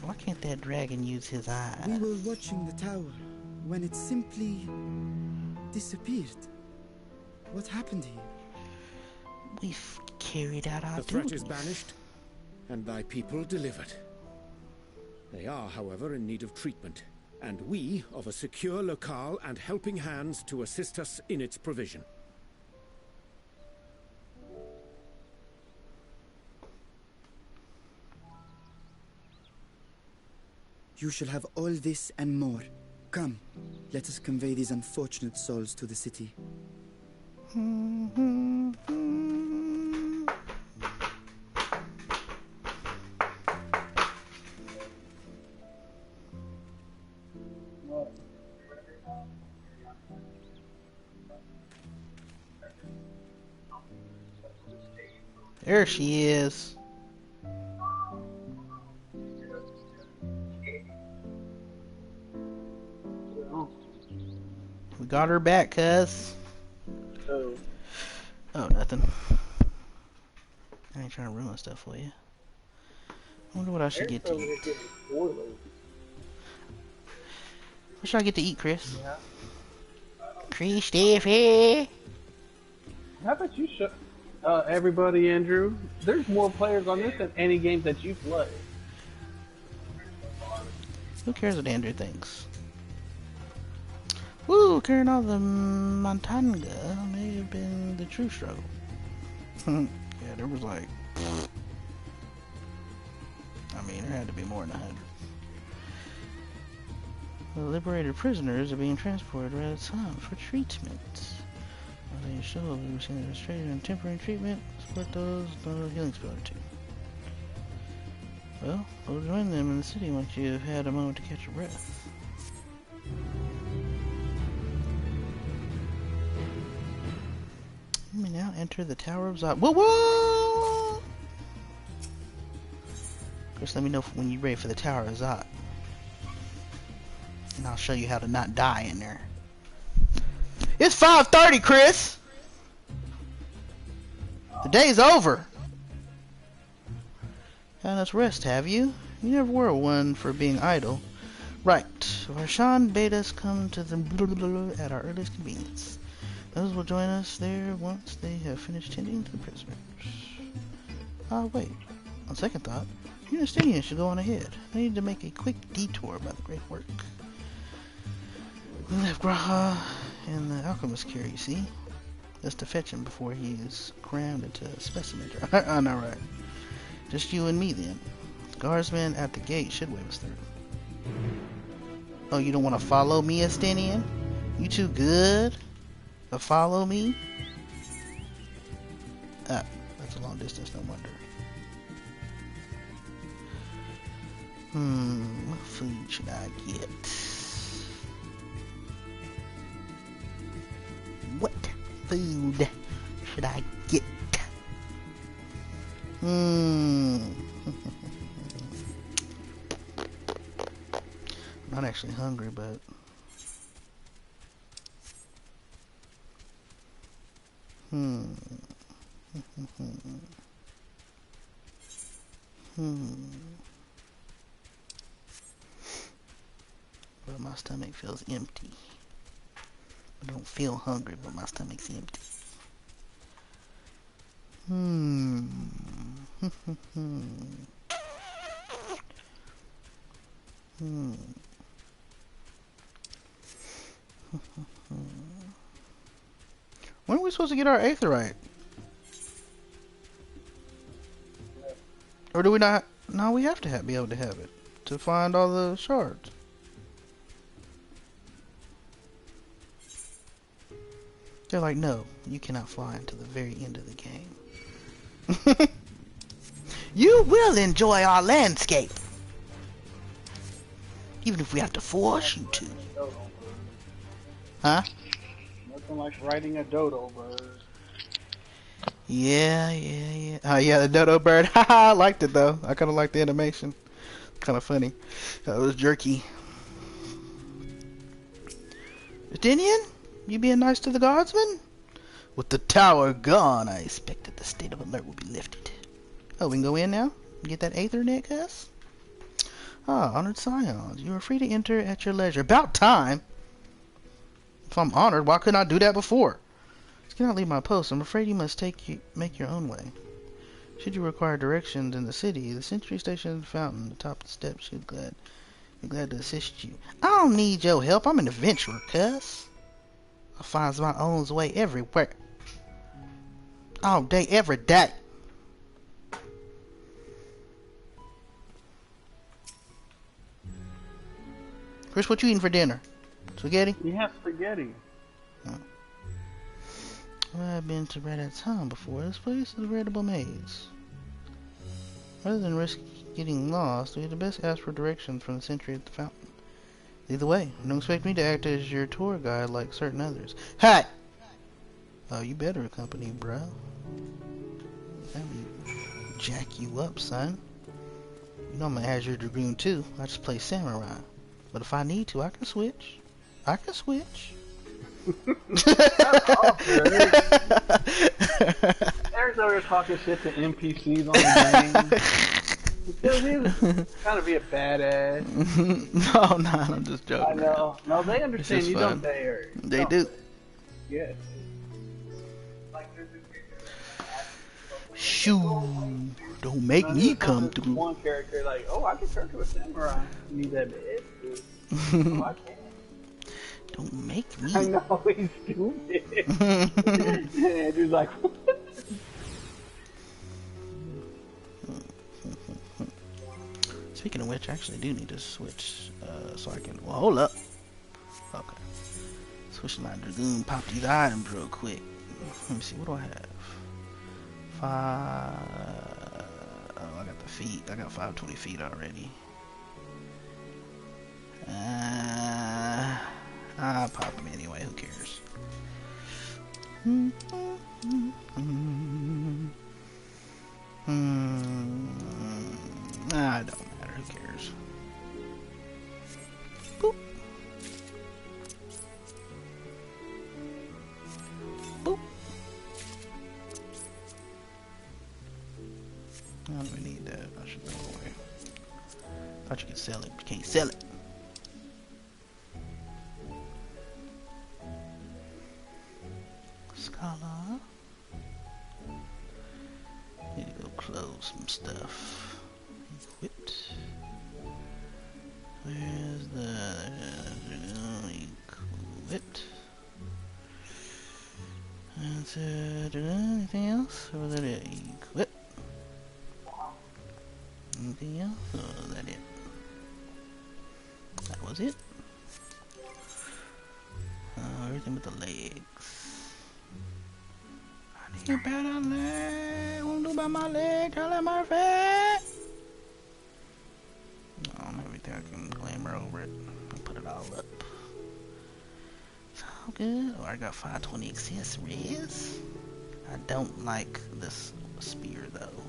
S1: Why can't that dragon use his eyes?
S9: We were watching the tower when it simply disappeared. What happened here?
S1: We've carried out our
S4: The threat
S1: duty.
S4: is banished, and thy people delivered. They are, however, in need of treatment, and we of a secure locale and helping hands to assist us in its provision.
S9: You shall have all this and more. Come, let us convey these unfortunate souls to the city.
S1: There she is. We got her back, cuz.
S16: Oh.
S1: Oh, nothing. I ain't trying to ruin stuff for you. I wonder what I should get to eat. What should I get to eat, Chris?
S16: Yeah.
S1: Chris Steffi!
S16: How about you show everybody, Andrew? There's more players on this than any game that you play.
S1: Who cares what Andrew thinks? Woo, carrying all the Montanga may have been the true struggle. Yeah, there was like... I mean, there had to be more than 100. The liberated prisoners are being transported right at time for treatment. They should be receiving administrative and temporary treatment. Support those healing spell or two. Well, we'll join them in the city once you've had a moment to catch your breath. You may now enter the Tower of Zod. Whoa, whoa! Chris, let me know when you're ready for the Tower of Zot. And I'll show you how to not die in there. It's 5:30, Chris! The day's over! Had enough rest, have you? You never were one for being idle. Right. Varshan bade us come to the at our earliest convenience. Those will join us there once they have finished tending to the prisoners. Ah, wait. On second thought, you and Justinian should go on ahead. I need to make a quick detour by the great work. We left Graha and the alchemist care, you see. Just to fetch him before he is crammed into a specimen jar. I know, right? Just you and me, then. The guardsman at the gate should wave us through. Oh, you don't want to follow me, Justinian? You too good to follow me? Ah, that's a long distance, no wonder. What food should I get? What food should I get? I'm not actually hungry, but But my stomach feels empty. I don't feel hungry, but my stomach's empty. When are we supposed to get our aetherite? Or do we not? No, we have to be able to have it to find all the shards. They're like, no, you cannot fly until the very end of the game. You will enjoy our landscape, even if we have to force you to. Huh?
S16: Nothing like riding a dodo bird.
S1: Yeah. Oh yeah, the dodo bird. Haha, I liked it though. I kind of liked the animation. Kind of funny. It was jerky. Justinian, you being nice to the guardsmen? With the tower gone, I expected the state of alert would be lifted. Oh, we can go in now? Get that Aethernet, Gus? Ah, honored scions, you are free to enter at your leisure. About time! If I'm honored, why couldn't I do that before? I cannot leave my post. I'm afraid you must make your own way. Should you require directions in the city, the sentry station fountain, the top of the steps should be glad to assist you. I don't need your help. I'm an adventurer, Cuss. I find my own way everywhere. All day, every day. Chris, what you eating for dinner? Spaghetti?
S16: We have spaghetti.
S1: Oh. Well, I've been to Red Hat's home before. This place is a veritable maze. Rather than risk getting lost, we had best ask for directions from the sentry at the fountain. Either way, don't expect me to act as your tour guide like certain others. Hey! Oh, you better accompany, bro. That would jack you up, son. You know I'm an Azure Dragoon too. I just play samurai. But if I need to, I can switch. Eric's
S16: over here talking shit to NPCs on the game. Because he's trying to be a badass.
S1: No, I'm just joking.
S16: I know. No, they understand you don't dare.
S1: They do.
S16: Yes.
S1: Shoo! Don't make me come through.
S16: One character like, oh, I can turn to a samurai. You need that bitch. Oh, I can't.
S1: Don't make me.
S16: I know, he's stupid. And he's like,
S1: Speaking of which, I actually do need to switch so I can. Well, hold up. Okay. Switch to my Dragoon, pop these items real quick. Let me see, what do I have? 5. Oh, I got the feet. I got 520 feet already. I'll pop them anyway, who cares? I don't Sell it. Scholar. Need to go close some stuff. Equipped. Where's the equipped? That's it. Anything else? Or was that it? Equip. Anything else? Or was that it? That was it. Everything but the legs. I need a better leg. What do about my leg? Charlie Murphy. Everything I can glamour over it. I'll put it all up. It's all good. Oh, I got 520 accessories. I don't like this spear though.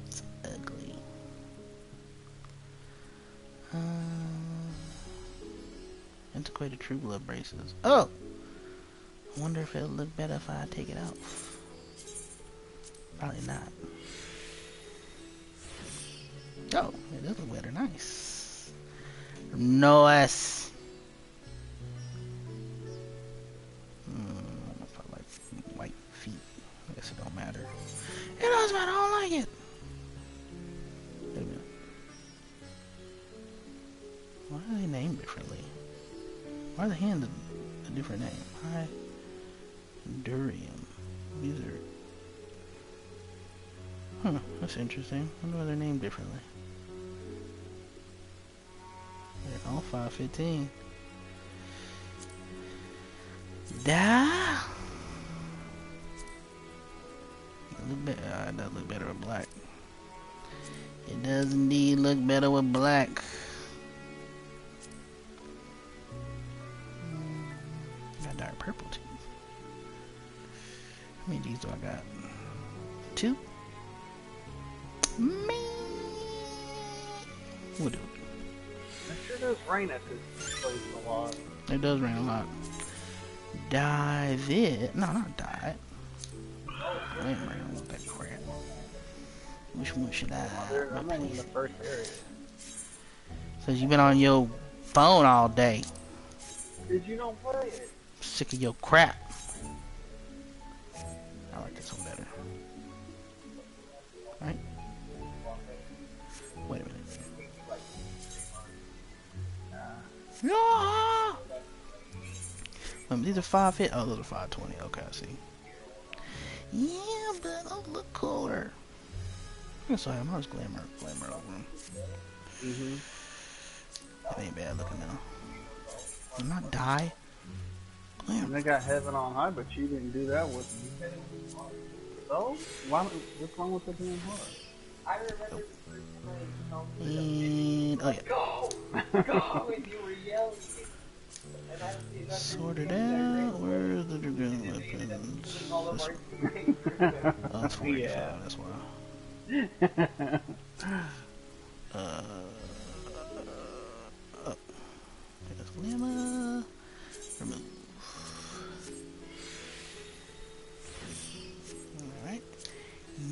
S1: It's ugly. Antiquated True Glove braces. Oh! I wonder if it'll look better if I take it off. Probably not. Oh, it does look better. Nice. Nice. If I like white feet. I guess it don't matter. It doesn't matter. I don't like it. Wait a minute. Why are they named differently? Why are the hands a different name? Hi. Durium. These are... Huh, that's interesting. I wonder why they're named differently. They're all 515. Da. It does look better with black. It does indeed look better with black. Got dark purple too. How many of these do I got? 2? Me. We'll do it.
S16: It sure does rain at this place a lot.
S1: It does rain a lot. Dive it. No, not die it. Wait a minute, I want that crap. Which one should I?
S16: I'm not in the first area.
S1: Says you've been on your phone all day.
S16: Did you not play it?
S1: Sick of your crap. I like this one better. Right? Wait a minute. No! These are 5 oh, those are 520. Okay, I see. Yeah, but those look cooler. So I might just glamour over them. That ain't bad looking now. I'm not die.
S16: And they got Heaven on High, but you didn't do that with me. So? What's wrong with it being hard?
S10: I remember
S1: and, oh yeah.
S10: Go! Go! And you were yelling.
S1: Sorted out. Where's the dragoon weapons? Oh, it's 45.
S16: Yeah.
S1: That's why. There's Llama. Remove. Alright.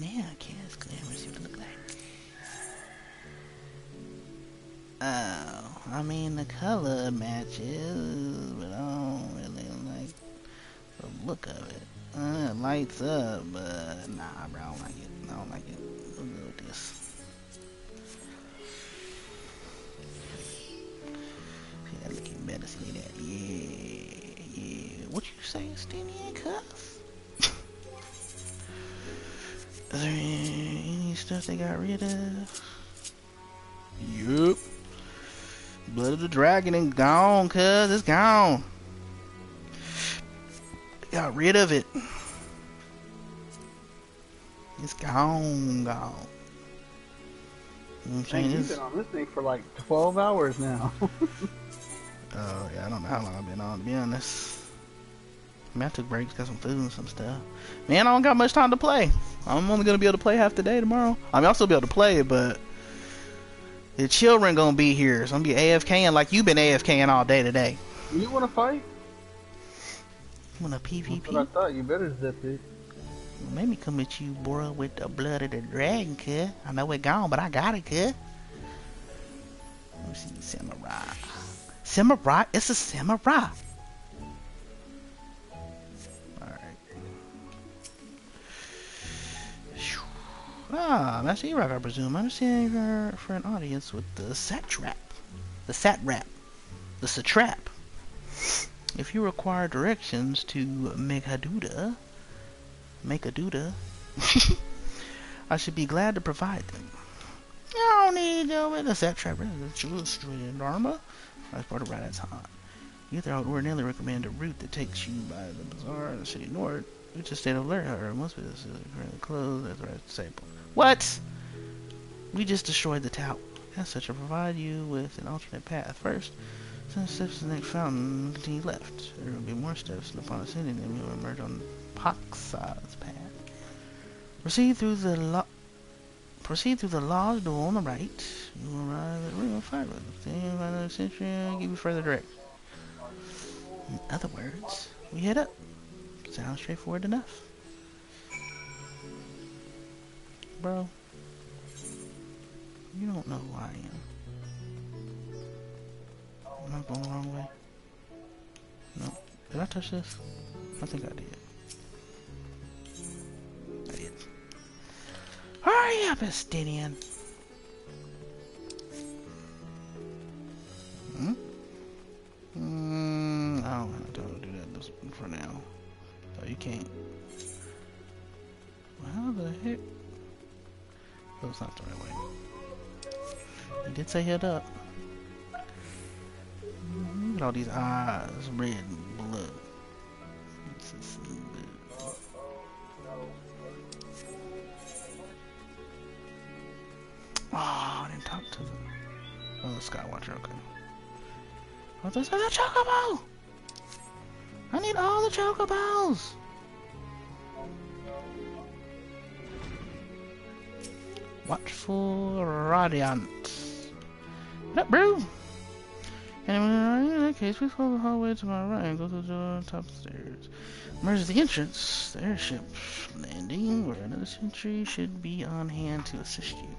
S1: Now Kaz Glamour see what it look like. Oh, I mean the color matches, but I don't really like the look of it. It lights up, but nah, bro, I don't like it. I don't like it. We'll go with this. See that looking better, see that? Yeah. What you say, Stingy and Cuff? Is there any stuff they got rid of? Yup. Blood of the Dragon and gone, cuz. It's gone. Got rid of it. It's gone. You know what I'm saying?
S16: You've been on this thing for like 12 hours now.
S1: Yeah, I don't know how long I've been on, to be honest. I mean, I took breaks, got some food and some stuff. Man, I don't got much time to play. I'm only going to be able to play half the day tomorrow. I mean, I'll still be able to play, but the children going to be here. So I'm going to be AFKing like you've been AFKing all day today.
S16: You want to fight?
S1: You want a PvP?
S16: That's what I thought. You better zip it.
S1: Well, maybe come at you, bro, with the blood of the dragon, cuz. I know it gone, but I got it, cuz. me see, samurai. Samurai? It's a samurai. Alright. Master Ewok, I presume. I'm standing for an audience with the satrap. The satrap. The satrap. If you require directions to Megaduda, I should be glad to provide them. I don't need to with a satrap. Dharma. I started right at time. Either I would ordinarily recommend a route that takes you by the bazaar in the city north, which is state of alert, however, most of this is currently closed as the right disabled. What? We just destroyed the tower. As such, I provide you with an alternate path. First, 10 steps to the next fountain, continue left. There will be more steps, and upon ascending them, you will emerge on Paksa's path. Proceed through the lodge door on the right. You will arrive at Ring of Fire. Stand by the sentry and give you further direction. In other words, we head up. Sounds straightforward enough. Bro, you don't know who I am. Am I going the wrong way? No. Did I touch this? I think I did. I did. Hurry up, Estinian! I don't have to do that for now. Oh, you can't. Well, how the heck? That was not the right way. He did say head up. Look at all these eyes, red blood. Oh, I didn't talk to them. Oh, the Skywatcher, okay. Oh, this is a chocobo! I need all the chocobos! Watchful Radiant. What up, bro? And in that case, we follow the hallway to my right and go through the door on top of the stairs. Emerge the entrance. The airship landing, where another sentry should be on hand to assist you.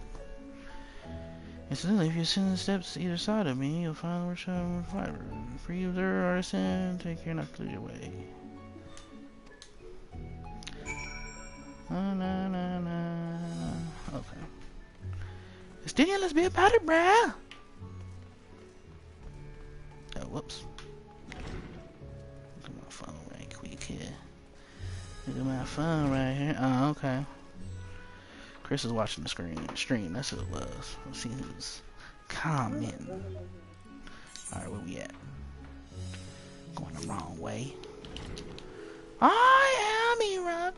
S1: Incidentally, if you ascend the steps either side of me, you'll find the workshop of fiber. Free observer, artisan, take care not to lose your way. Okay. Estinian, let's be about it, bruh! Oh, whoops. Look at my phone right quick here. Look at my phone right here. Oh, okay. Chris is watching the stream. That's who it was. Let's see who's commenting. Alright, where we at? Going the wrong way. I am Iraq.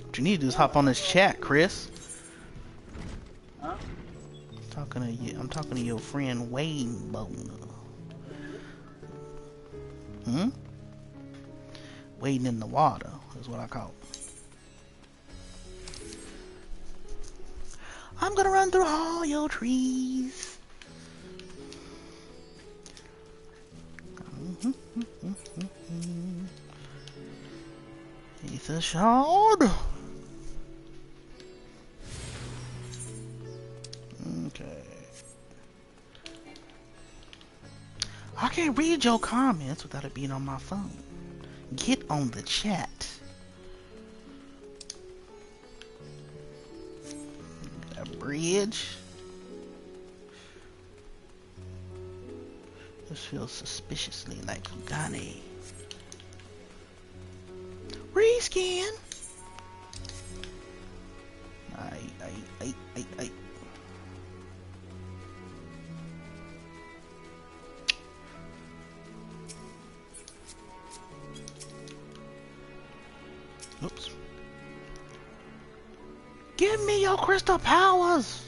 S1: What you need to do is hop on this chat, Chris.
S16: Huh?
S1: I'm talking to your friend Wayne Boner. Wading in the water is what I call it. I'm gonna run through all your trees. It's a shard. Okay. I can't read your comments without it being on my phone. Get on the chat. A bridge. This feels suspiciously like Ghani. Reskin. Ay. Oops. Give me your crystal powers!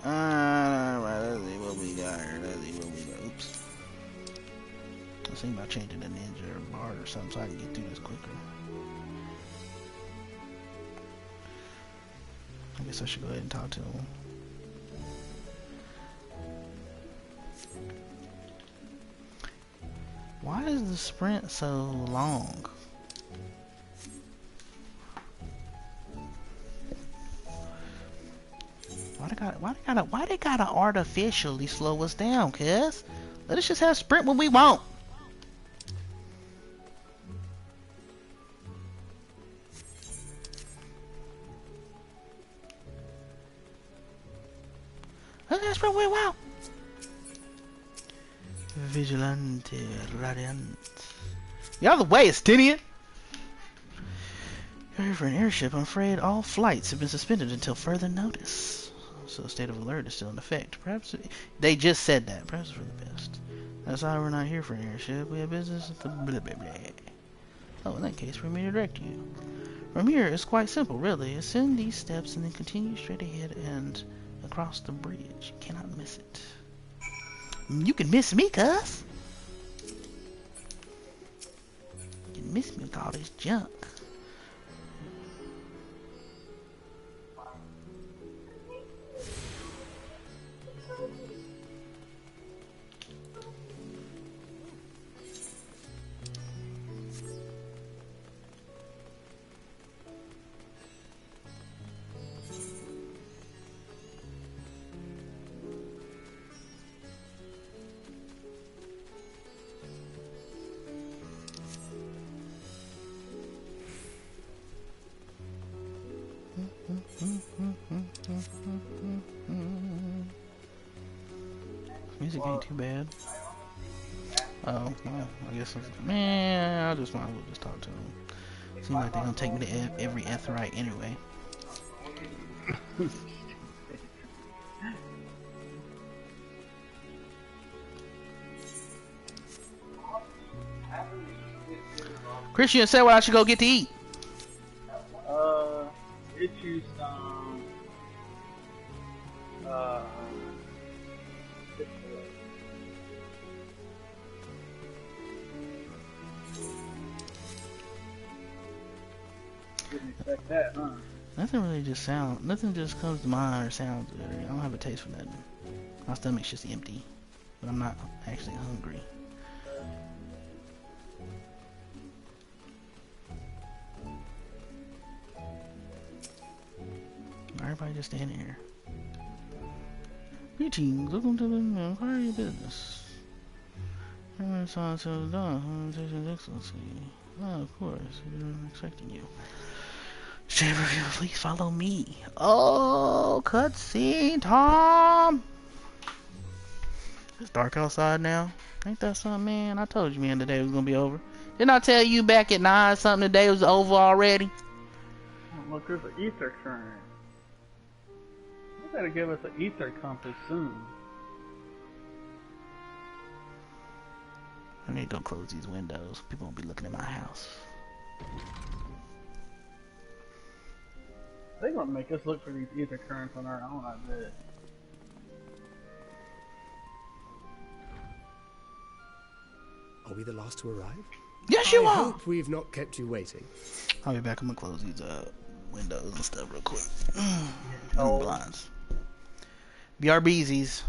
S1: Alright, let's see what we got here. Oops. I was thinking about changing the ninja or bard or something so I can get through this quicker. I guess I should go ahead and talk to him. Why is the sprint so long? Why they gotta artificially slow us down, cuz? Let us just have sprint when we want. Let's have sprint when we want. Vigilante Radiant. You're out of the way, Estinian! You're here for an airship. I'm afraid all flights have been suspended until further notice. So a state of alert is still in effect. Perhaps they just said that. Perhaps for the best. That's why we're not here for an airship. We have business with the blah blah blah. Oh, in that case, for me to direct you. From here, it's quite simple, really. Ascend these steps and then continue straight ahead and across the bridge. You cannot miss it. You can miss me, cuz. You can miss me with all this junk. Music ain't too bad. Oh, well, I guess man, I just might as well just talk to them. Seems like they're gonna take me to every Etherite anyway. Christian said what I should go get to eat.
S16: Get you some, didn't expect that, huh?
S1: Nothing just comes to mind or sounds good. I don't have a taste for nothing. My stomach's just empty, but I'm not actually hungry. Everybody just standing here. Greetings, welcome to the Inquiry Business. Everyone's on to the dawn, excellency. Oh, of course, I'm expecting you. Chamber review, please follow me. Oh, cutscene, Tom! It's dark outside now. Ain't that something, man? I told you, man, the day was gonna be over. Didn't I tell you back at 9 something the day was over already?
S16: Oh, look, there's an ether current. You better give us an ether compass soon.
S1: I need to go close these windows. People won't be looking at my house.
S16: They're gonna make us look for these ether currents on our own, I bet.
S2: Are we the last to arrive?
S1: Yes, you are!
S2: I hope we've not kept you waiting.
S1: I'll be back. I'm gonna close these windows and stuff real quick.
S16: Oh.
S1: Blinds. BRBZs.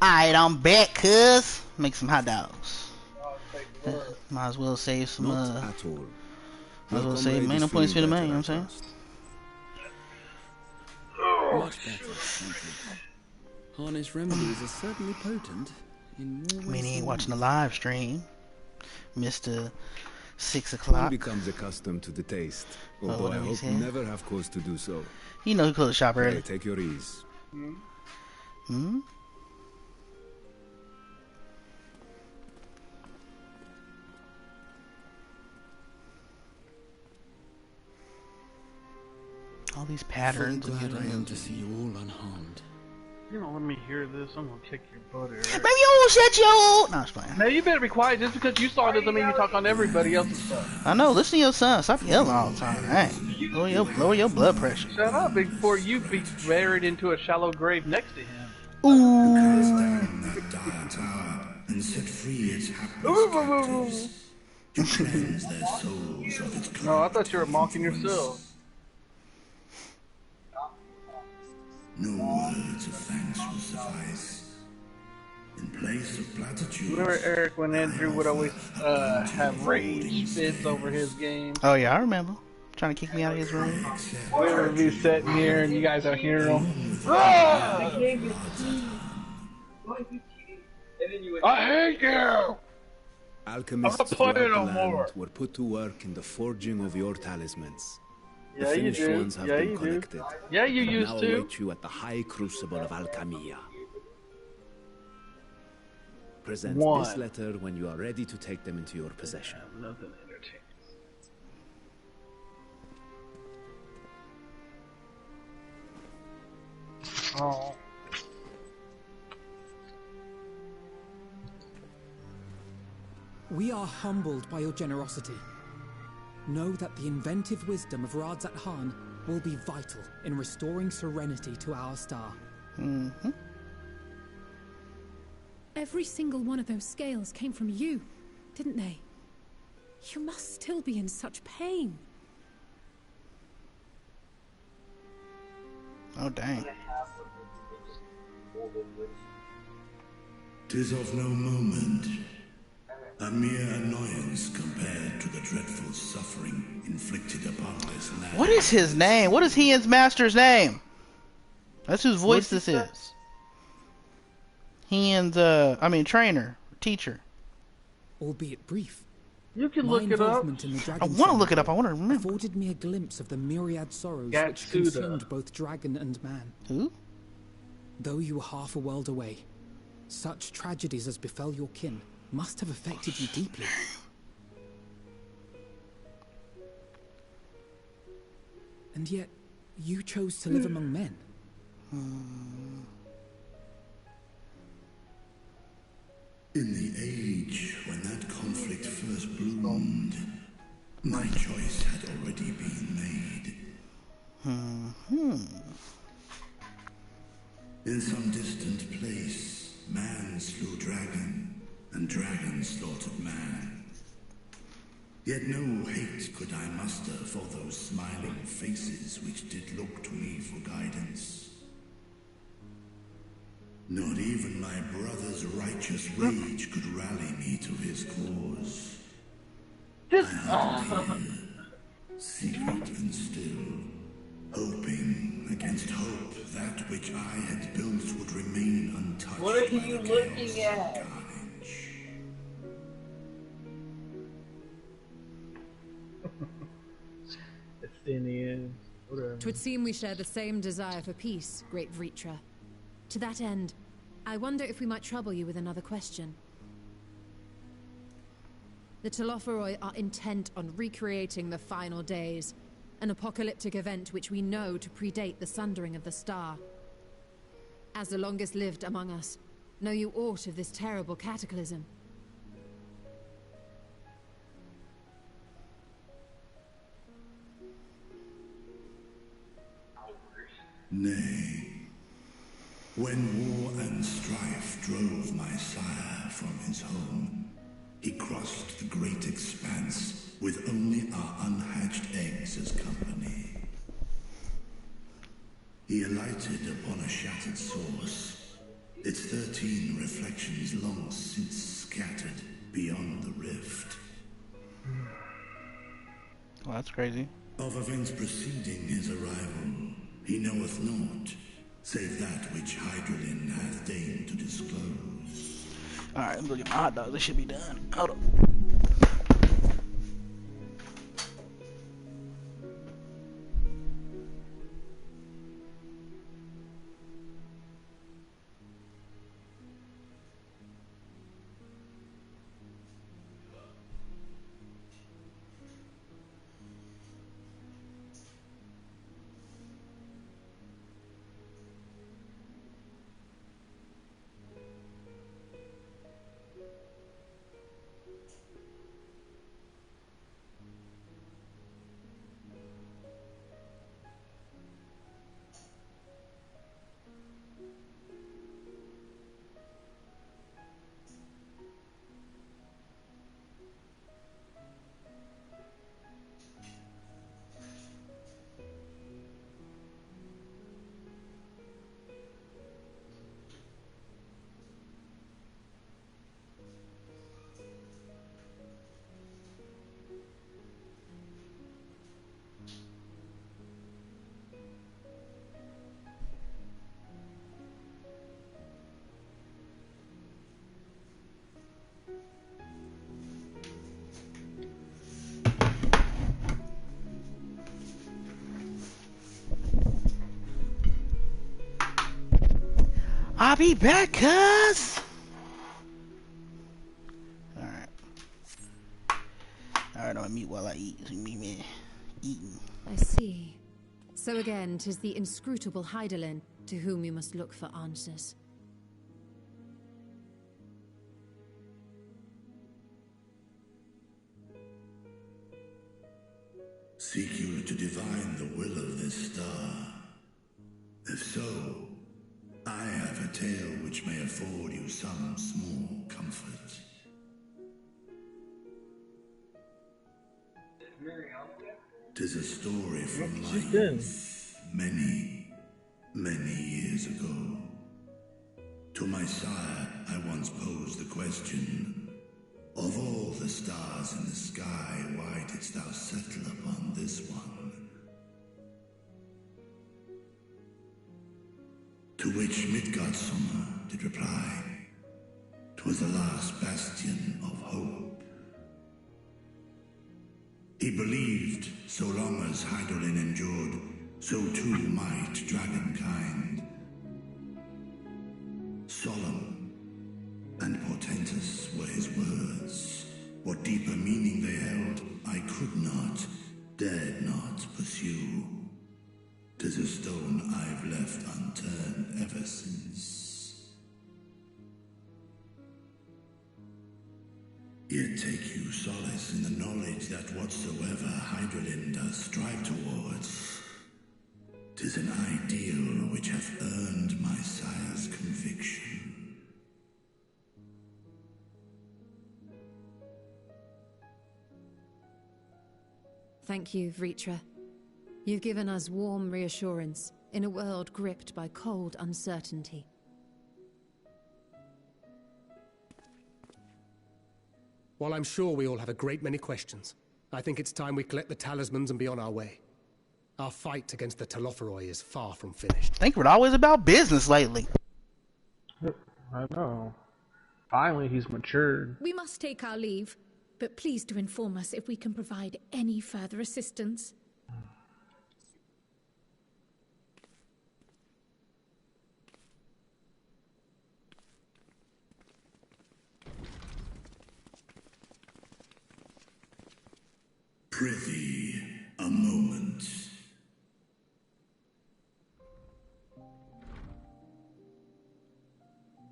S1: Alright, I'm back, cuz. Make some hot dogs. Might as well save some,
S4: Not at all.
S1: might as well save no points for the man, you know what I'm saying?
S12: Much better, thank you. Harness remedies are certainly potent in more ways.
S1: I mean, he ain't
S12: than
S1: watching the
S12: one.
S1: live stream. Mr. 6
S4: One
S1: o'clock.
S4: becomes accustomed to the taste, although I
S1: whatever he
S4: hope
S1: said.
S4: never have cause to do so.
S1: You know he closed the shop
S4: Pray,
S1: early.
S4: take your ease.
S1: Hmm? All these patterns.
S12: Fully glad I am to see you all unharmed.
S16: You don't let me hear this, I'm gonna kick your butt, Eric.
S1: Maybe you won't shut your... No, I'm just playing.
S16: Now you better be quiet. Just because you saw it doesn't mean you talk on everybody else's stuff.
S1: I know, listen to your son. Stop yelling all the time. Dang. Lower your blood pressure.
S16: Shut up before you be buried into a shallow grave next to him.
S1: Ooh.
S11: Cast down that dire tower and set free its hapless captives. To cleanse their souls of its corruption.
S16: No, I thought you were mocking yourself.
S11: No words of thanks will suffice. In place of platitudes.
S16: Remember Eric when Andrew would always have rage fits over his game?
S1: Oh yeah, I remember. Trying to kick me out of his room.
S16: We would be sitting here and you guys are hearing him. Ah! I hate you!
S4: Alchemists
S16: I'm not playing
S4: throughout the
S16: no
S4: land
S16: more.
S4: were put to work in the forging of your talismans.
S16: Yeah,
S4: the
S16: you
S4: finished
S16: do.
S4: ones have
S16: Yeah,
S4: been
S16: you do.
S4: collected.
S16: Yeah, you
S4: and
S16: used
S4: now
S16: to.
S4: await you at the high crucible of Alchemia. Present
S16: One.
S4: this letter when you are ready to take them into your possession.
S16: Nothing entertaining. Oh.
S6: We are humbled by your generosity. Know that the inventive wisdom of Radzat Khan will be vital in restoring serenity to our star.
S1: Mm-hmm.
S14: Every single one of those scales came from you, didn't they? You must still be in such pain.
S1: Oh, dang.
S11: 'Tis of no moment. A mere annoyance compared to the dreadful suffering inflicted upon this land.
S1: What is his name? What is his master's name? That's whose voice this is. Trainer, teacher.
S6: Albeit brief.
S16: You can
S6: My
S16: look it up.
S6: involvement in the
S1: I
S6: dragon
S1: want to look it up. I want to remember.
S6: afforded me a glimpse of the myriad sorrows which
S16: Gatsuda.
S6: consumed both dragon and man.
S1: Who?
S6: Though you were half a world away, such tragedies as befell your kin must have affected you deeply. And yet, you chose to live among men.
S11: In the age when that conflict first bloomed, my choice had already been made. In some distant place, man slew dragon, and dragon slaughtered man. Yet no hate could I muster for those smiling faces which did look to me for guidance. Not even my brother's righteous rage could rally me to his cause. I hung here, secret and still, hoping against hope that which I had built would remain untouched.
S10: What are
S11: by
S10: you
S11: the
S10: looking
S11: chaos
S10: at?
S11: and carnage.
S16: It's in the end. Whatever.
S3: 'Twould seem we share the same desire for peace, great Vritra. To that end, I wonder if we might trouble you with another question. The Telophoroi are intent on recreating the final days, an apocalyptic event which we know to predate the sundering of the star. As the longest lived among us, know you aught of this terrible cataclysm?
S11: Nay. When war and strife drove my sire from his home, he crossed the great expanse with only our unhatched eggs as company. He alighted upon a shattered source, Its 13 reflections long since scattered beyond the rift.
S1: Well, that's crazy.
S11: Of events preceding his arrival, he knoweth naught, save that which Hydralin hath deigned to disclose.
S1: Alright, let me go get my hot dog. This should be done. Hold on. I'll be back, cuz. Alright. Alright, I'm gonna mute while I eat. Me eating.
S3: I see. So again, 'tis the inscrutable Hydaelyn to whom you must look for answers.
S11: Seek you to divine the will of this star? If so, I have a tale which may afford you some small comfort. Tis a story from life many, many years ago. To my sire, I once posed the question, of all the stars in the sky, why didst thou settle upon this one? To which Midgardsormr did reply, 'twas the last bastion of hope. He believed so long as Hydaelyn endured, so too might dragonkind. Solemn and portentous were his words. What deeper meaning they held, I could not, dared not pursue. 'Tis a stone I've left unturned ever since. Yet take you solace in the knowledge that whatsoever Hydaelyn does strive towards, 'tis an ideal which hath earned my sire's conviction.
S3: Thank you, Vritra. You've given us warm reassurance in a world gripped by cold uncertainty.
S2: While I'm sure we all have a great many questions, I think it's time we collect the talismans and be on our way. Our fight against the Telophoroi is far from finished.
S1: I think we're always about business lately.
S16: I know. Finally, he's matured.
S5: We must take our leave, but please do inform us if we can provide any further assistance.
S11: Prithee, a moment.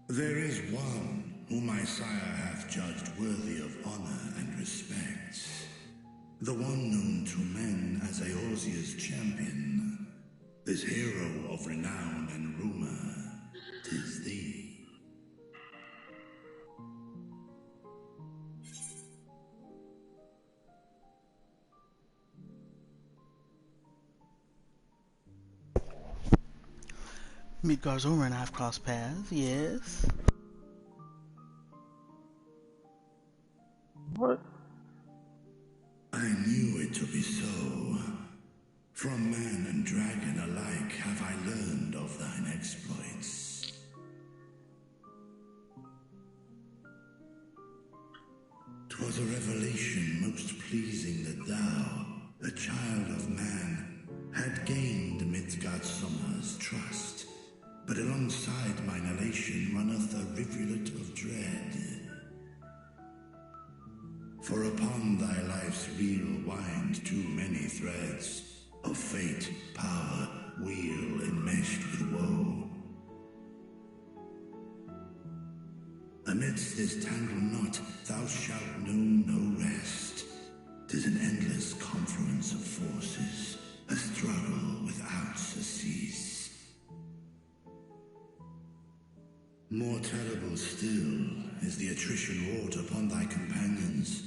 S11: There is one whom my sire hath judged worthy of honor and respect. The one known to men as Eorzea's champion. This hero of renown and rumor, 'tis thee.
S1: Midgardsormr and I have crossed paths, yes.
S16: What?
S11: I knew it to be so. From man and dragon alike have I learned of thine exploits. 'Twas a revelation most pleasing that thou, a child of man, had gained Midgardsormr's trust. But alongside mine elation runneth a rivulet of dread. For upon thy life's reel wind too many threads of fate, power, wheel enmeshed with woe. Amidst this tangled knot thou shalt know no rest. 'Tis an endless confluence of forces, a struggle without surcease. More terrible still is the attrition wrought upon thy companions,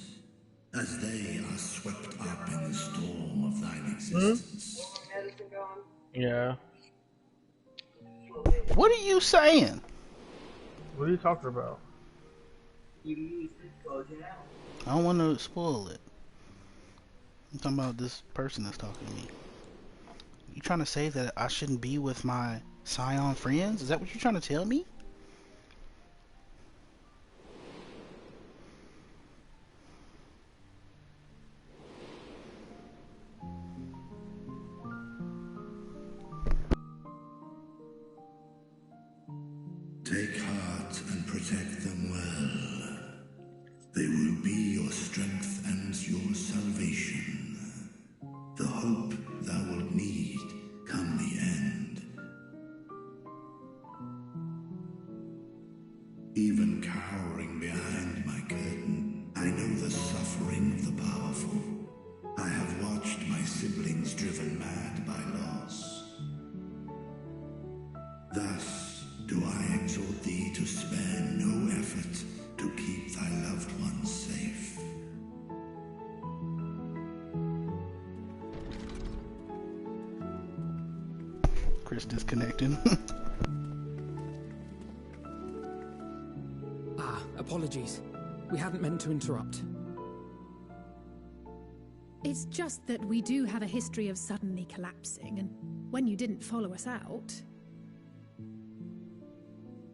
S11: as they are swept up in the storm of thine existence.
S16: Yeah.
S1: What are you saying?
S16: What are you talking about?
S1: I don't want to spoil it. I'm talking about this person that's talking to me. You trying to say that I shouldn't be with my Scion friends? Is that what you're trying to tell me?
S11: Take heart and protect them well. They will be your strength and your salvation. The hope thou wilt need come the end. Even cowering behind my curtain, I know the suffering of the powerful. I have watched my siblings driven mad by loss. Thus do I exhort thee to spare no effort to keep thy loved ones safe.
S1: Chris disconnecting.
S6: Apologies. We hadn't meant to interrupt.
S14: It's just that we do have a history of suddenly collapsing, and when you didn't follow us out...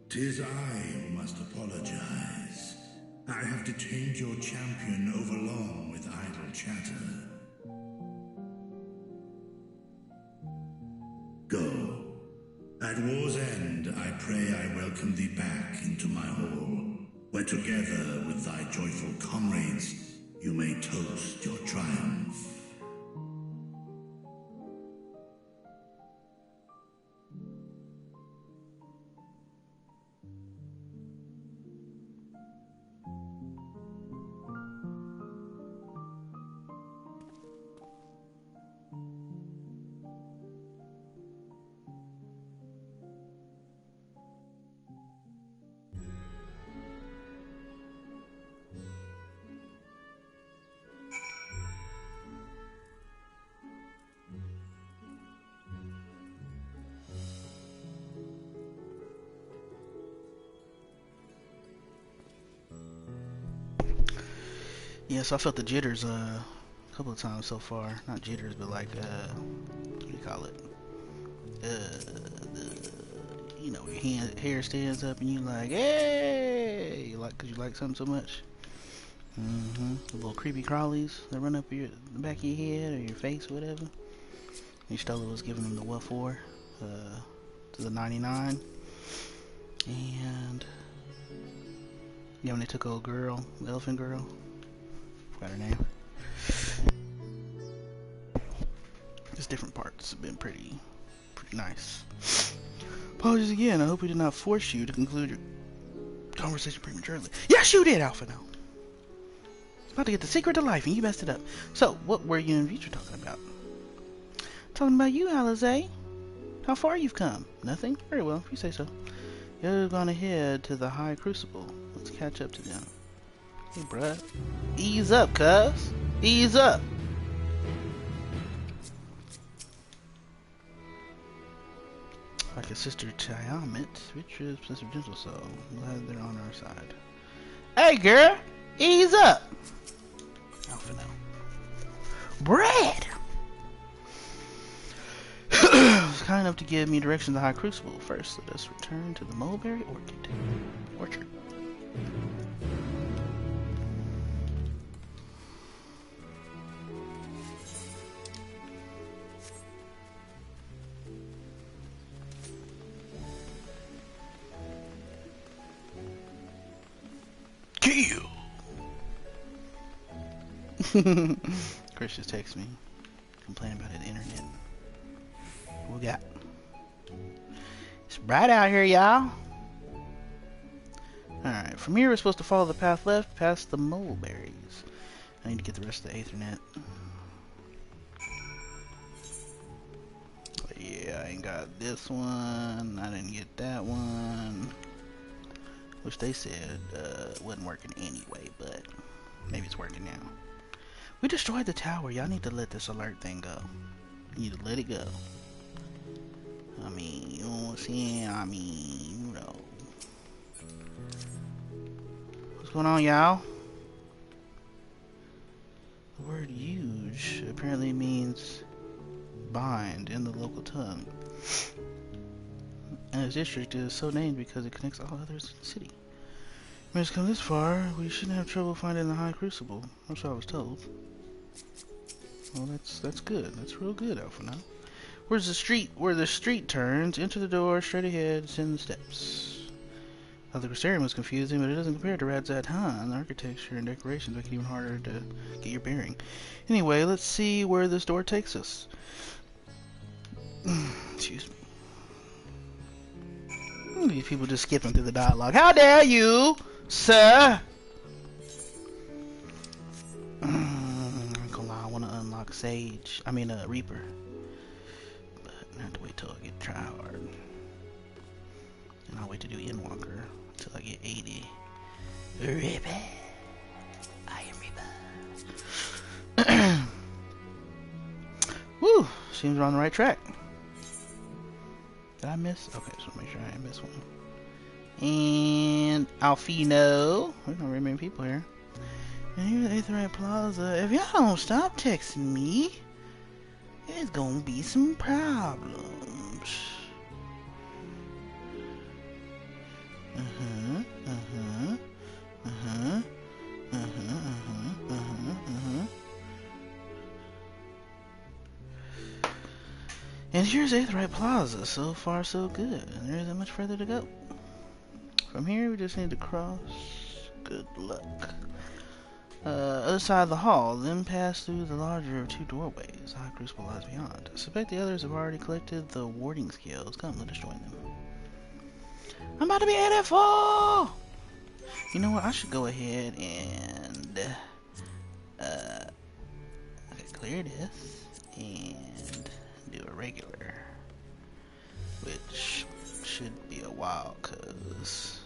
S11: 'Tis I who must apologize. I have detained your champion overlong with idle chatter. Go. At war's end, I pray I welcome thee back into my hall, where together with thy joyful comrades, you may toast your triumph.
S1: Yeah, so I felt the jitters a couple of times so far. Not jitters, but like what do you call it? You know, your hair stands up and you like, hey, you like, 'cause you like something so much. The little creepy crawlies that run up the back of your head or your face or whatever. And Stola was giving them the what for, to the 99. And yeah, when they took old girl, the elephant girl, forgot her name. Just different parts have been pretty nice. Apologies again. I hope we did not force you to conclude your conversation prematurely. Yes, you did, Alpha. No. It's about to get the secret to life, and you messed it up. So, what were you and Vitra talking about? Talking about you, Alizé. How far you've come? Nothing? Very well, if you say so. You're gonna head to the High Crucible. Let's catch up to them. Hey, bruh. Ease up, cuz. Ease up. Like a sister Tiamat, which is Sister Gentle Soul. Glad they're on our side. Hey girl, ease up! Oh, for now. Bread! Was kind enough to give me direction to the High Crucible. First, let us return to the Mulberry Orchard. Kill! Chris just texted me, complaining about the internet. What we got? It's bright out here, y'all. Alright, from here we're supposed to follow the path left past the mulberries. I need to get the rest of the Aethernet. But yeah, I ain't got this one. I didn't get that one. Which they said wasn't working anyway, but maybe it's working now. We destroyed the tower. Y'all need to let this alert thing go. You need to let it go. I mean, you know what I'm saying? I mean, you know. What's going on, y'all? The word huge apparently means bind in the local tongue. And this district is so named because it connects all others in the city. When it's come this far, we shouldn't have trouble finding the High Crucible. That's what I was told. Well, that's good. That's real good, Alpha now. Where's the street? Where the street turns, enter the door, straight ahead, descend the steps. The Crystarium was confusing, but it doesn't compare to Radzat Han. The architecture and decorations make it even harder to get your bearing. Anyway, let's see where this door takes us. Excuse me. These people just skipping through the dialogue. How dare you, sir? I'm gonna lie, I want to unlock Sage. I mean, Reaper. But I have to wait till I get try hard. And I'll wait to do Endwalker until I get 80. Reaper. I am Reaper. Woo! Seems we're on the right track. Did I miss? Okay, so make sure I didn't miss one. And Alfino. There's not very many people here. And here's the Aetherite Plaza. If y'all don't stop texting me, there's gonna be some problems. And here's Aetherite Plaza. So far, so good. And there isn't much further to go. From here, we just need to cross. Good luck. Other side of the hall, then pass through the larger of two doorways. High Crucible lies beyond. I suspect the others have already collected the warding scales. Come, let us join them. I'm about to be 84! You know what? I should go ahead and clear this and do a regular, which should be a while, cause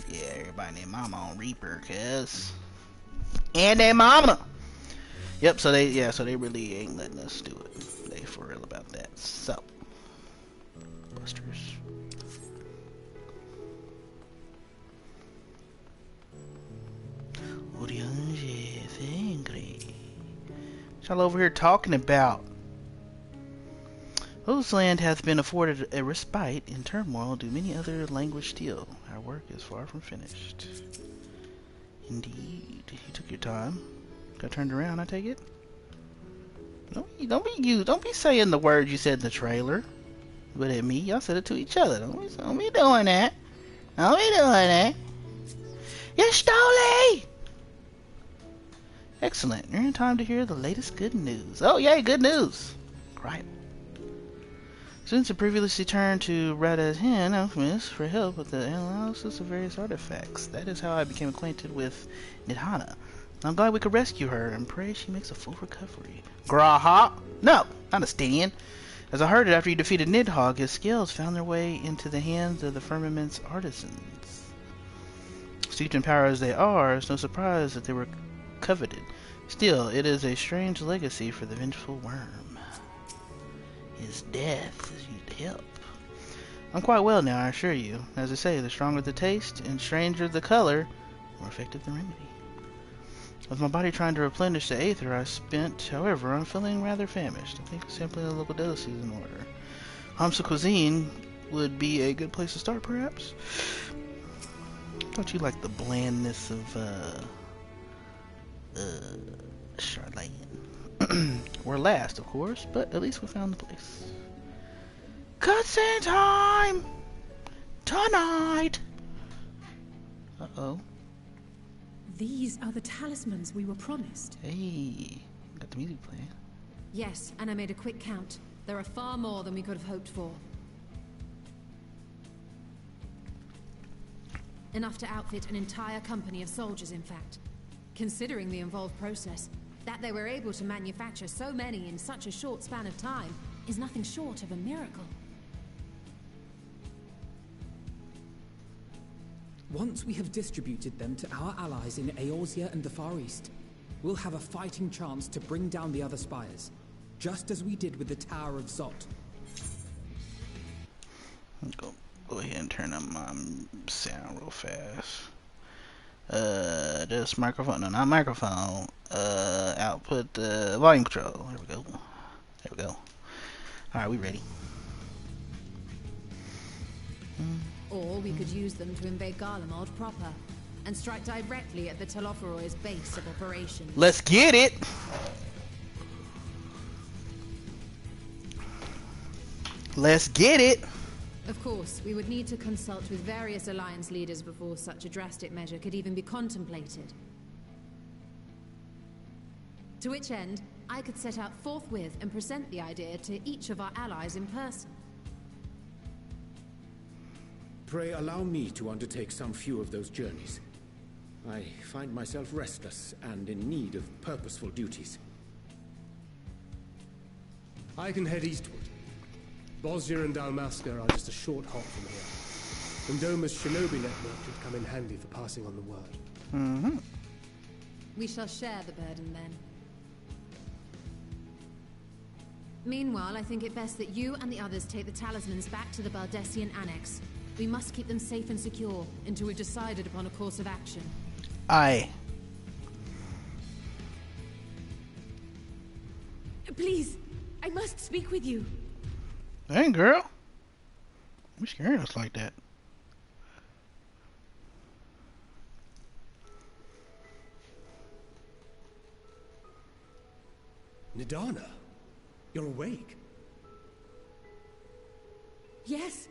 S1: yeah, everybody named Mama on Reaper, cuz. And their mama! Yep, so they really ain't letting us do it. They for real about that. So, busters. What y'all over here talking about? Whose land hath been afforded a respite in turmoil, do many other languish still. Our work is far from finished. Indeed. You took your time. Got turned around, I take it? Don't be saying the words you said in the trailer. But at me, y'all said it to each other. Don't be doing that. Don't be doing that. You stole it! Excellent. You're in time to hear the latest good news. Oh, yay, good news. Right. Since it previously turned to Radahan Alchemist for help with the analysis of various artifacts. That is how I became acquainted with Nidhana. I'm glad we could rescue her and pray she makes a full recovery. Graha? No, not a stand. As I heard it, after he defeated Nidhogg, his scales found their way into the hands of the firmament's artisans. Steeped in power as they are, it's no surprise that they were coveted. Still, it is a strange legacy for the vengeful worm. His His death is used to help. I'm quite well now, I assure you. As I say, the stronger the taste and stranger the color, the more effective the remedy. With my body trying to replenish the aether I spent, however, I'm feeling rather famished. I think simply a local delicacy is in order. Hamsa cuisine would be a good place to start, perhaps. Don't you like the blandness of Charlene? We're last, of course, but at least we found the place. Cutscene time! Tonight! Uh-oh.
S14: These are the talismans we were promised.
S1: Hey, got the music playing.
S3: Yes, and I made a quick count. There are far more than we could have hoped for. Enough to outfit an entire company of soldiers, in fact. Considering the involved process, that they were able to manufacture so many in such a short span of time is nothing short of a miracle.
S6: Once we have distributed them to our allies in Eorzea and the Far East, we'll have a fighting chance to bring down the other spires, just as we did with the Tower of Zot.
S1: Go ahead and turn up my sound real fast. Just microphone, no, not microphone. Output volume control. There we go. There we go. Alright, we ready.
S3: Or we could use them to invade Garlemald proper, and strike directly at the Telophoroid's base of operations.
S1: Let's get it! Let's get it!
S3: Of course, we would need to consult with various Alliance leaders before such a drastic measure could even be contemplated. To which end, I could set out forthwith and present the idea to each of our allies in person.
S4: Pray allow me to undertake some few of those journeys. I find myself restless and in need of purposeful duties.
S2: I can head eastward. Bosnia and Dalmasca are just a short hop from here. And Doma's shinobi network should come in handy for passing on the word.
S1: Mm-hmm.
S3: We shall share the burden then. Meanwhile, I think it best that you and the others take the talismans back to the Baldessian Annex. We must keep them safe and secure until we've decided upon a course of action.
S1: Aye.
S20: Please, I must speak with you.
S1: Dang, girl. You're scaring us like that.
S2: Nidana, you're awake.
S20: Yes.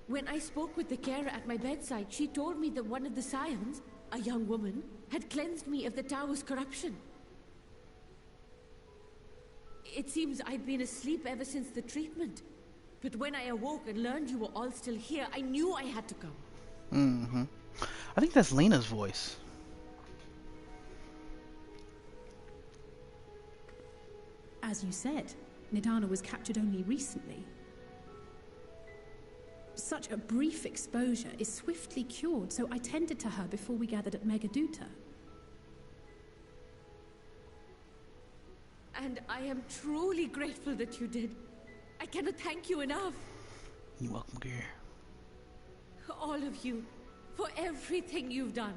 S20: When I spoke with the carer at my bedside, she told me that one of the scions, a young woman, had cleansed me of the tower's corruption. It seems I'd been asleep ever since the treatment. But when I awoke and learned you were all still here, I knew I had to come.
S1: Mm-hmm. I think that's Lena's voice.
S14: As you said, Nidana was captured only recently. Such a brief exposure is swiftly cured, so I tended to her before we gathered at Megaduta.
S20: And I am truly grateful that you did. I cannot thank you enough.
S1: You're welcome, dear.
S20: All of you, for everything you've done.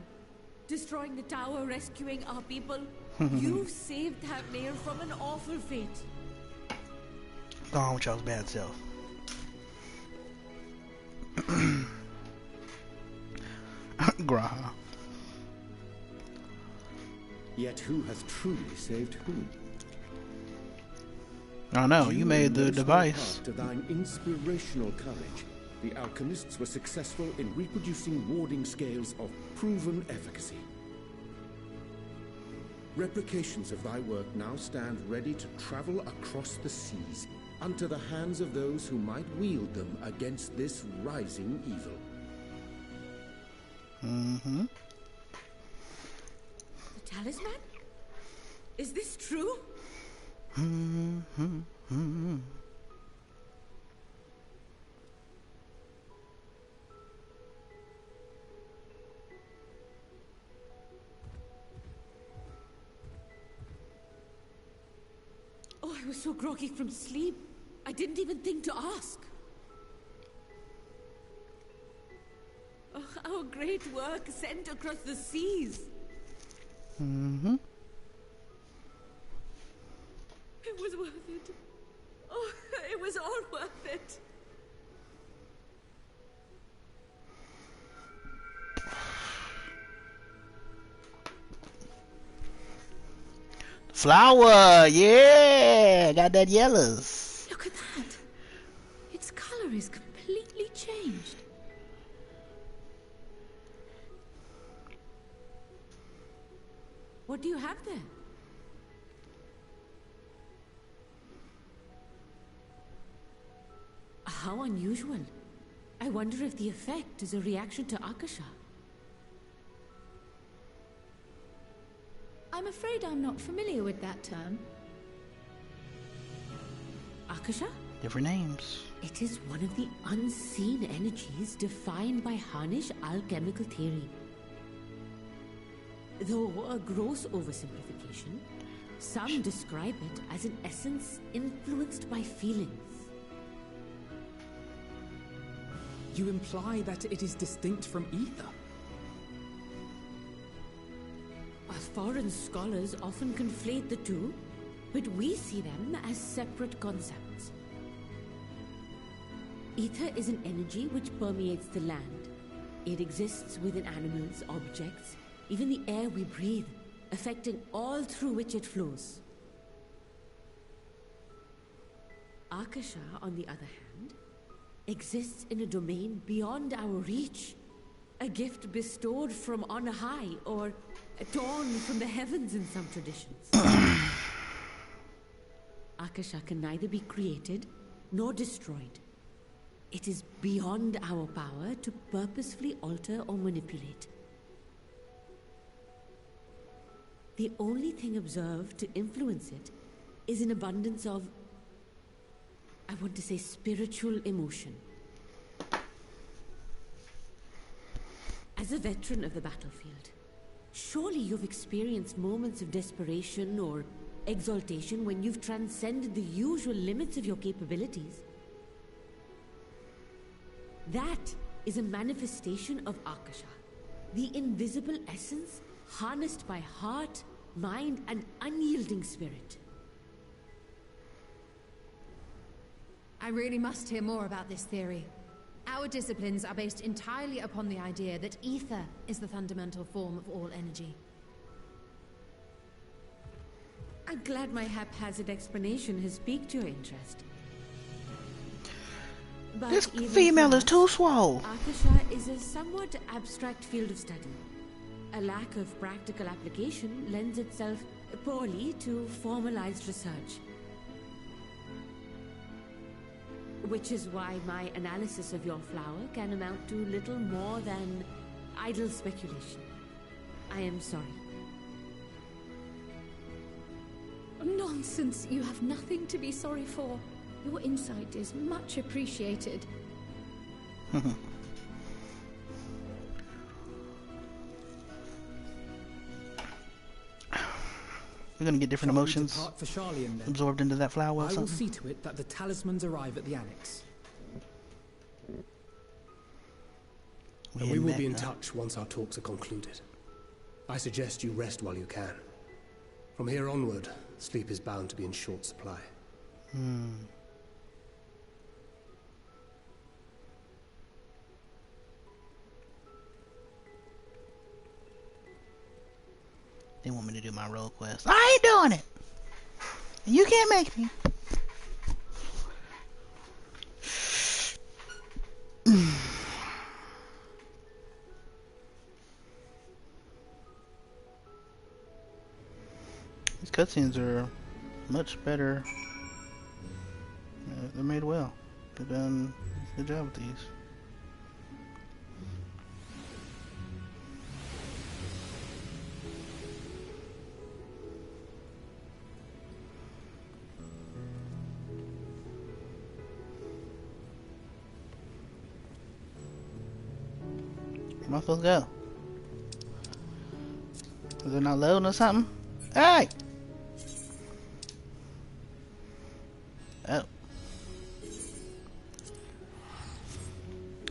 S20: Destroying the tower, rescuing our people. You've saved Thavnir from an awful fate.
S1: Go on with y'all's bad self. Graha.
S4: Yet who has truly saved whom?
S1: I know, you made the device.
S4: To thine inspirational courage, the alchemists were successful in reproducing warding scales of proven efficacy. Replications of thy work now stand ready to travel across the seas, unto the hands of those who might wield them against this rising evil.
S1: Mm-hmm.
S20: The talisman? Is this true?
S1: Mm-hmm.
S20: Oh, I was so groggy from sleep. I didn't even think to ask. Oh, our great work sent across the seas.
S1: Mm-hmm.
S20: It was worth it. Oh, it was all worth it.
S1: Flower, yeah, got that yellows.
S5: Look at that. Its color is completely changed.
S20: What do you have there? How unusual. I wonder if the effect is a reaction to Akasha.
S5: I'm afraid I'm not familiar with that term.
S20: Akasha?
S1: Different names.
S20: It is one of the unseen energies defined by Harnish alchemical theory. Though a gross oversimplification, some describe it as an essence influenced by feelings.
S6: You imply that it is distinct from ether?
S20: Foreign scholars often conflate the two, but we see them as separate concepts. Ether is an energy which permeates the land. It exists within animals, objects, even the air we breathe, affecting all through which it flows. Akasha, on the other hand, exists in a domain beyond our reach. A gift bestowed from on high, or torn from the heavens in some traditions. Akasha can neither be created nor destroyed. It is beyond our power to purposefully alter or manipulate. The only thing observed to influence it is an abundance of, I want to say, spiritual emotion. As a veteran of the battlefield, surely you've experienced moments of desperation or exaltation when you've transcended the usual limits of your capabilities. That is a manifestation of Akasha, the invisible essence harnessed by heart, mind, and unyielding spirit.
S3: I really must hear more about this theory. Our disciplines are based entirely upon the idea that ether is the fundamental form of all energy.
S20: I'm glad my haphazard explanation has piqued your interest. But
S1: This female is too swole.
S20: Akasha is a somewhat abstract field of study. A lack of practical application lends itself poorly to formalized research. Which is why my analysis of your flower can amount to little more than idle speculation. I am sorry.
S5: Nonsense. You have nothing to be sorry for. Your insight is much appreciated.
S1: We're gonna get different emotions
S6: For Charlian, then.
S1: absorbed into that flower or
S6: I will
S1: something.
S6: see to it that the talismans arrive at the annex.
S2: And we will be in touch once our talks are concluded. I suggest you rest while you can. From here onward, sleep is bound to be in short supply.
S1: They want me to do my role quest. I ain't doing it. You can't make me. These cutscenes are much better. They're made well. They've done a good job with these. Where am I supposed to go? Is it not loading or something? Hey! Oh.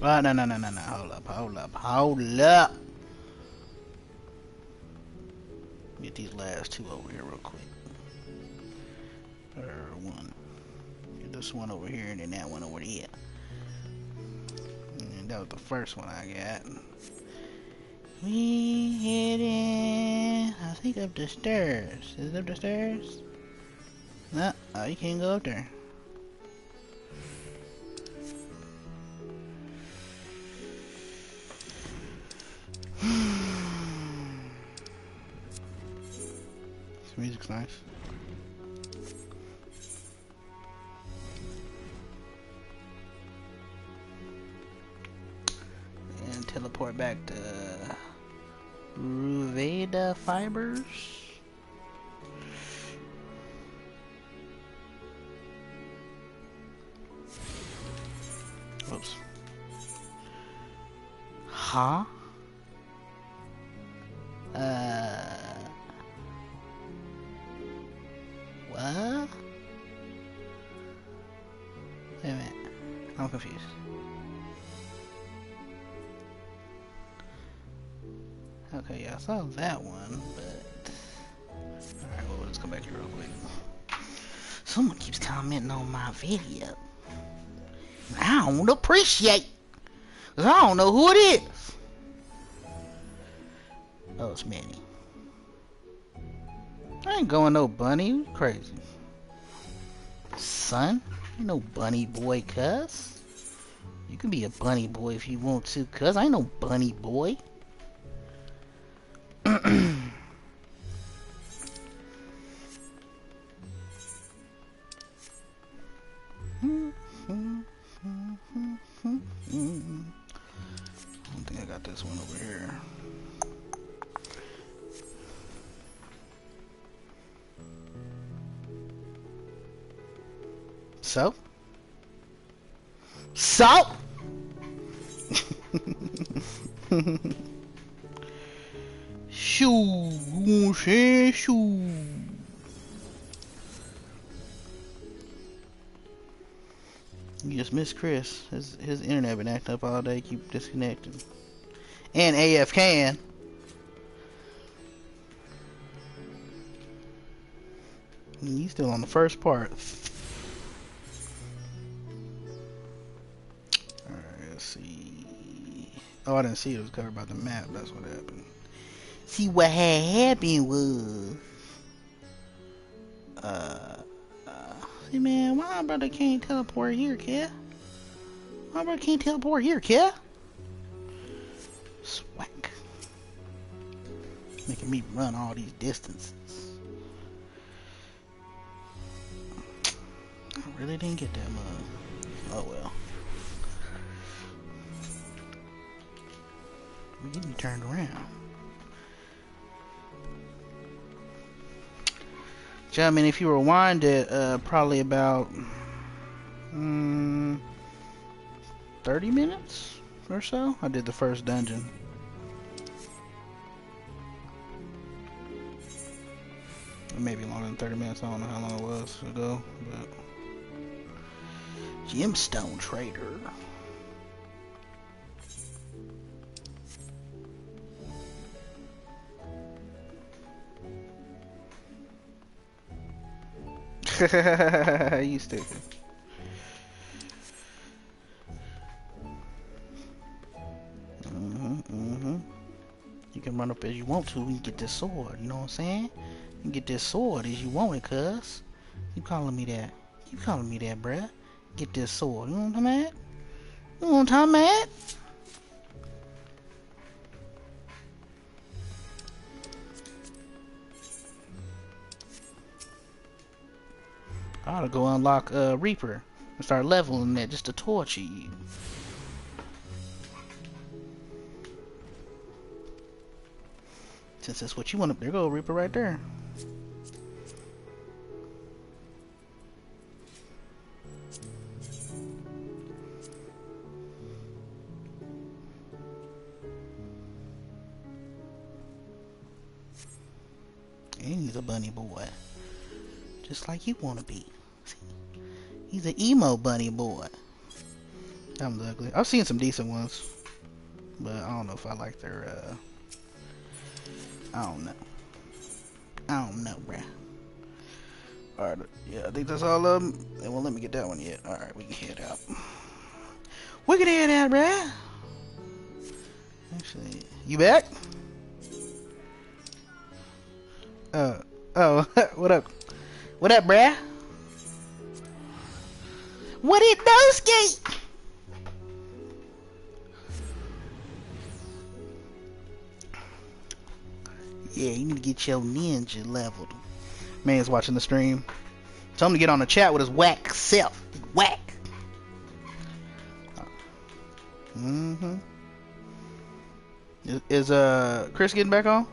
S1: No. Hold up. Get these last two over here real quick. Or one. Get this one over here and then that one over there. And that was the first one I got. We heading, I think, up the stairs. Is it up the stairs? No, oh, you can't go up there. This music's nice. And teleport back to Ruveda Fibers. Whoops. Huh? What? Wait a minute. I'm confused. Okay, yeah, I saw that one, but... Alright, well, let's come back here real quick. Someone keeps commenting on my video. I don't appreciate, cause I don't know who it is. Oh, it's Manny. I ain't going no bunny. You crazy. Son, you no bunny boy, cuz. You can be a bunny boy if you want to, cuz. I ain't no bunny boy. I think I got this one over here. So? Shoo, shoo. You just missed Chris. His internet been acting up all day. Keep disconnecting. And AFKing. He's still on the first part. Alright, let's see. Oh, I didn't see it was covered by the map. That's what happened. See, what had happened was... Hey man, why my brother can't teleport here, kid? My brother can't teleport here, kid. Swack. Making me run all these distances. I really didn't get that much. Oh well. We're getting turned around. So, I mean, if you rewind it, probably about 30 minutes or so, I did the first dungeon. Maybe longer than 30 minutes. I don't know how long it was ago, but Gemstone Trader. You stupid. You can run up as you want to and get this sword, you know what I'm saying? You can get this sword as you want it, cuz. You calling me that. You calling me that, bruh. Get this sword. You know what I'm talking about? You know what I'm talking about? I ought to go unlock Reaper and start leveling that just to torture you. Since that's what you want, there go Reaper right there. And he's a bunny boy, just like you want to be. See? He's an emo bunny boy. That one's ugly. I've seen some decent ones, but I don't know if I like their. I don't know. I don't know, bruh. Alright, yeah, I think that's all of them. They won't let me get that one yet. Alright, we can head out. We can head out, bruh. Actually, you back? Oh, what up? What up, bruh? What it do, Ski? Yeah, you need to get your ninja leveled. Man's watching the stream. Tell him to get on the chat with his whack self. Whack. Mm-hmm. Is Chris getting back on?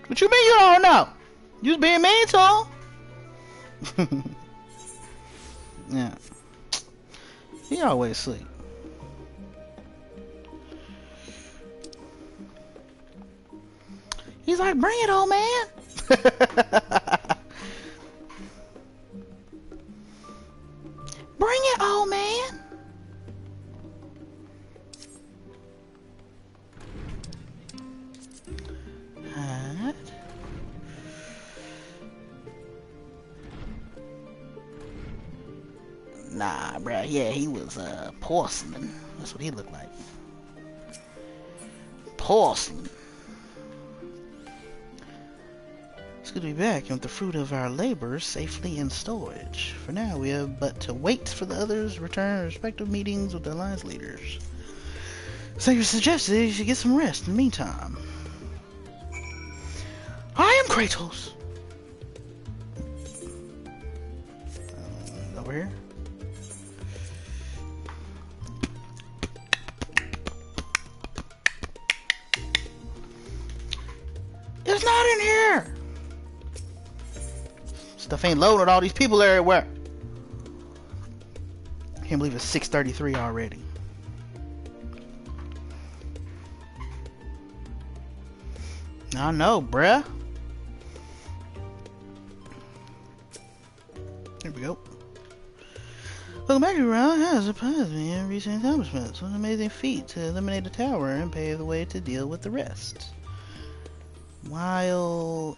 S1: What you mean you don't know? You was being mean to him? Yeah. He always sleep. He's like, bring it on, man. Bring it on, man. Alright. Nah, bruh. Yeah, he was porcelain. That's what he looked like. Porcelain. It's good to be back and with the fruit of our labors safely in storage. For now, we have but to wait for the others' return to respective meetings with the alliance leaders. Sanger suggested you should get some rest in the meantime. I am Kratos! Over here. It's not in here! Stuff ain't loaded, all these people everywhere. Can't believe it's 6:33 already. I know, bruh. Here we go. Welcome back to Round has surprised me in recent accomplishments. What an amazing feat to eliminate the tower and pave the way to deal with the rest. While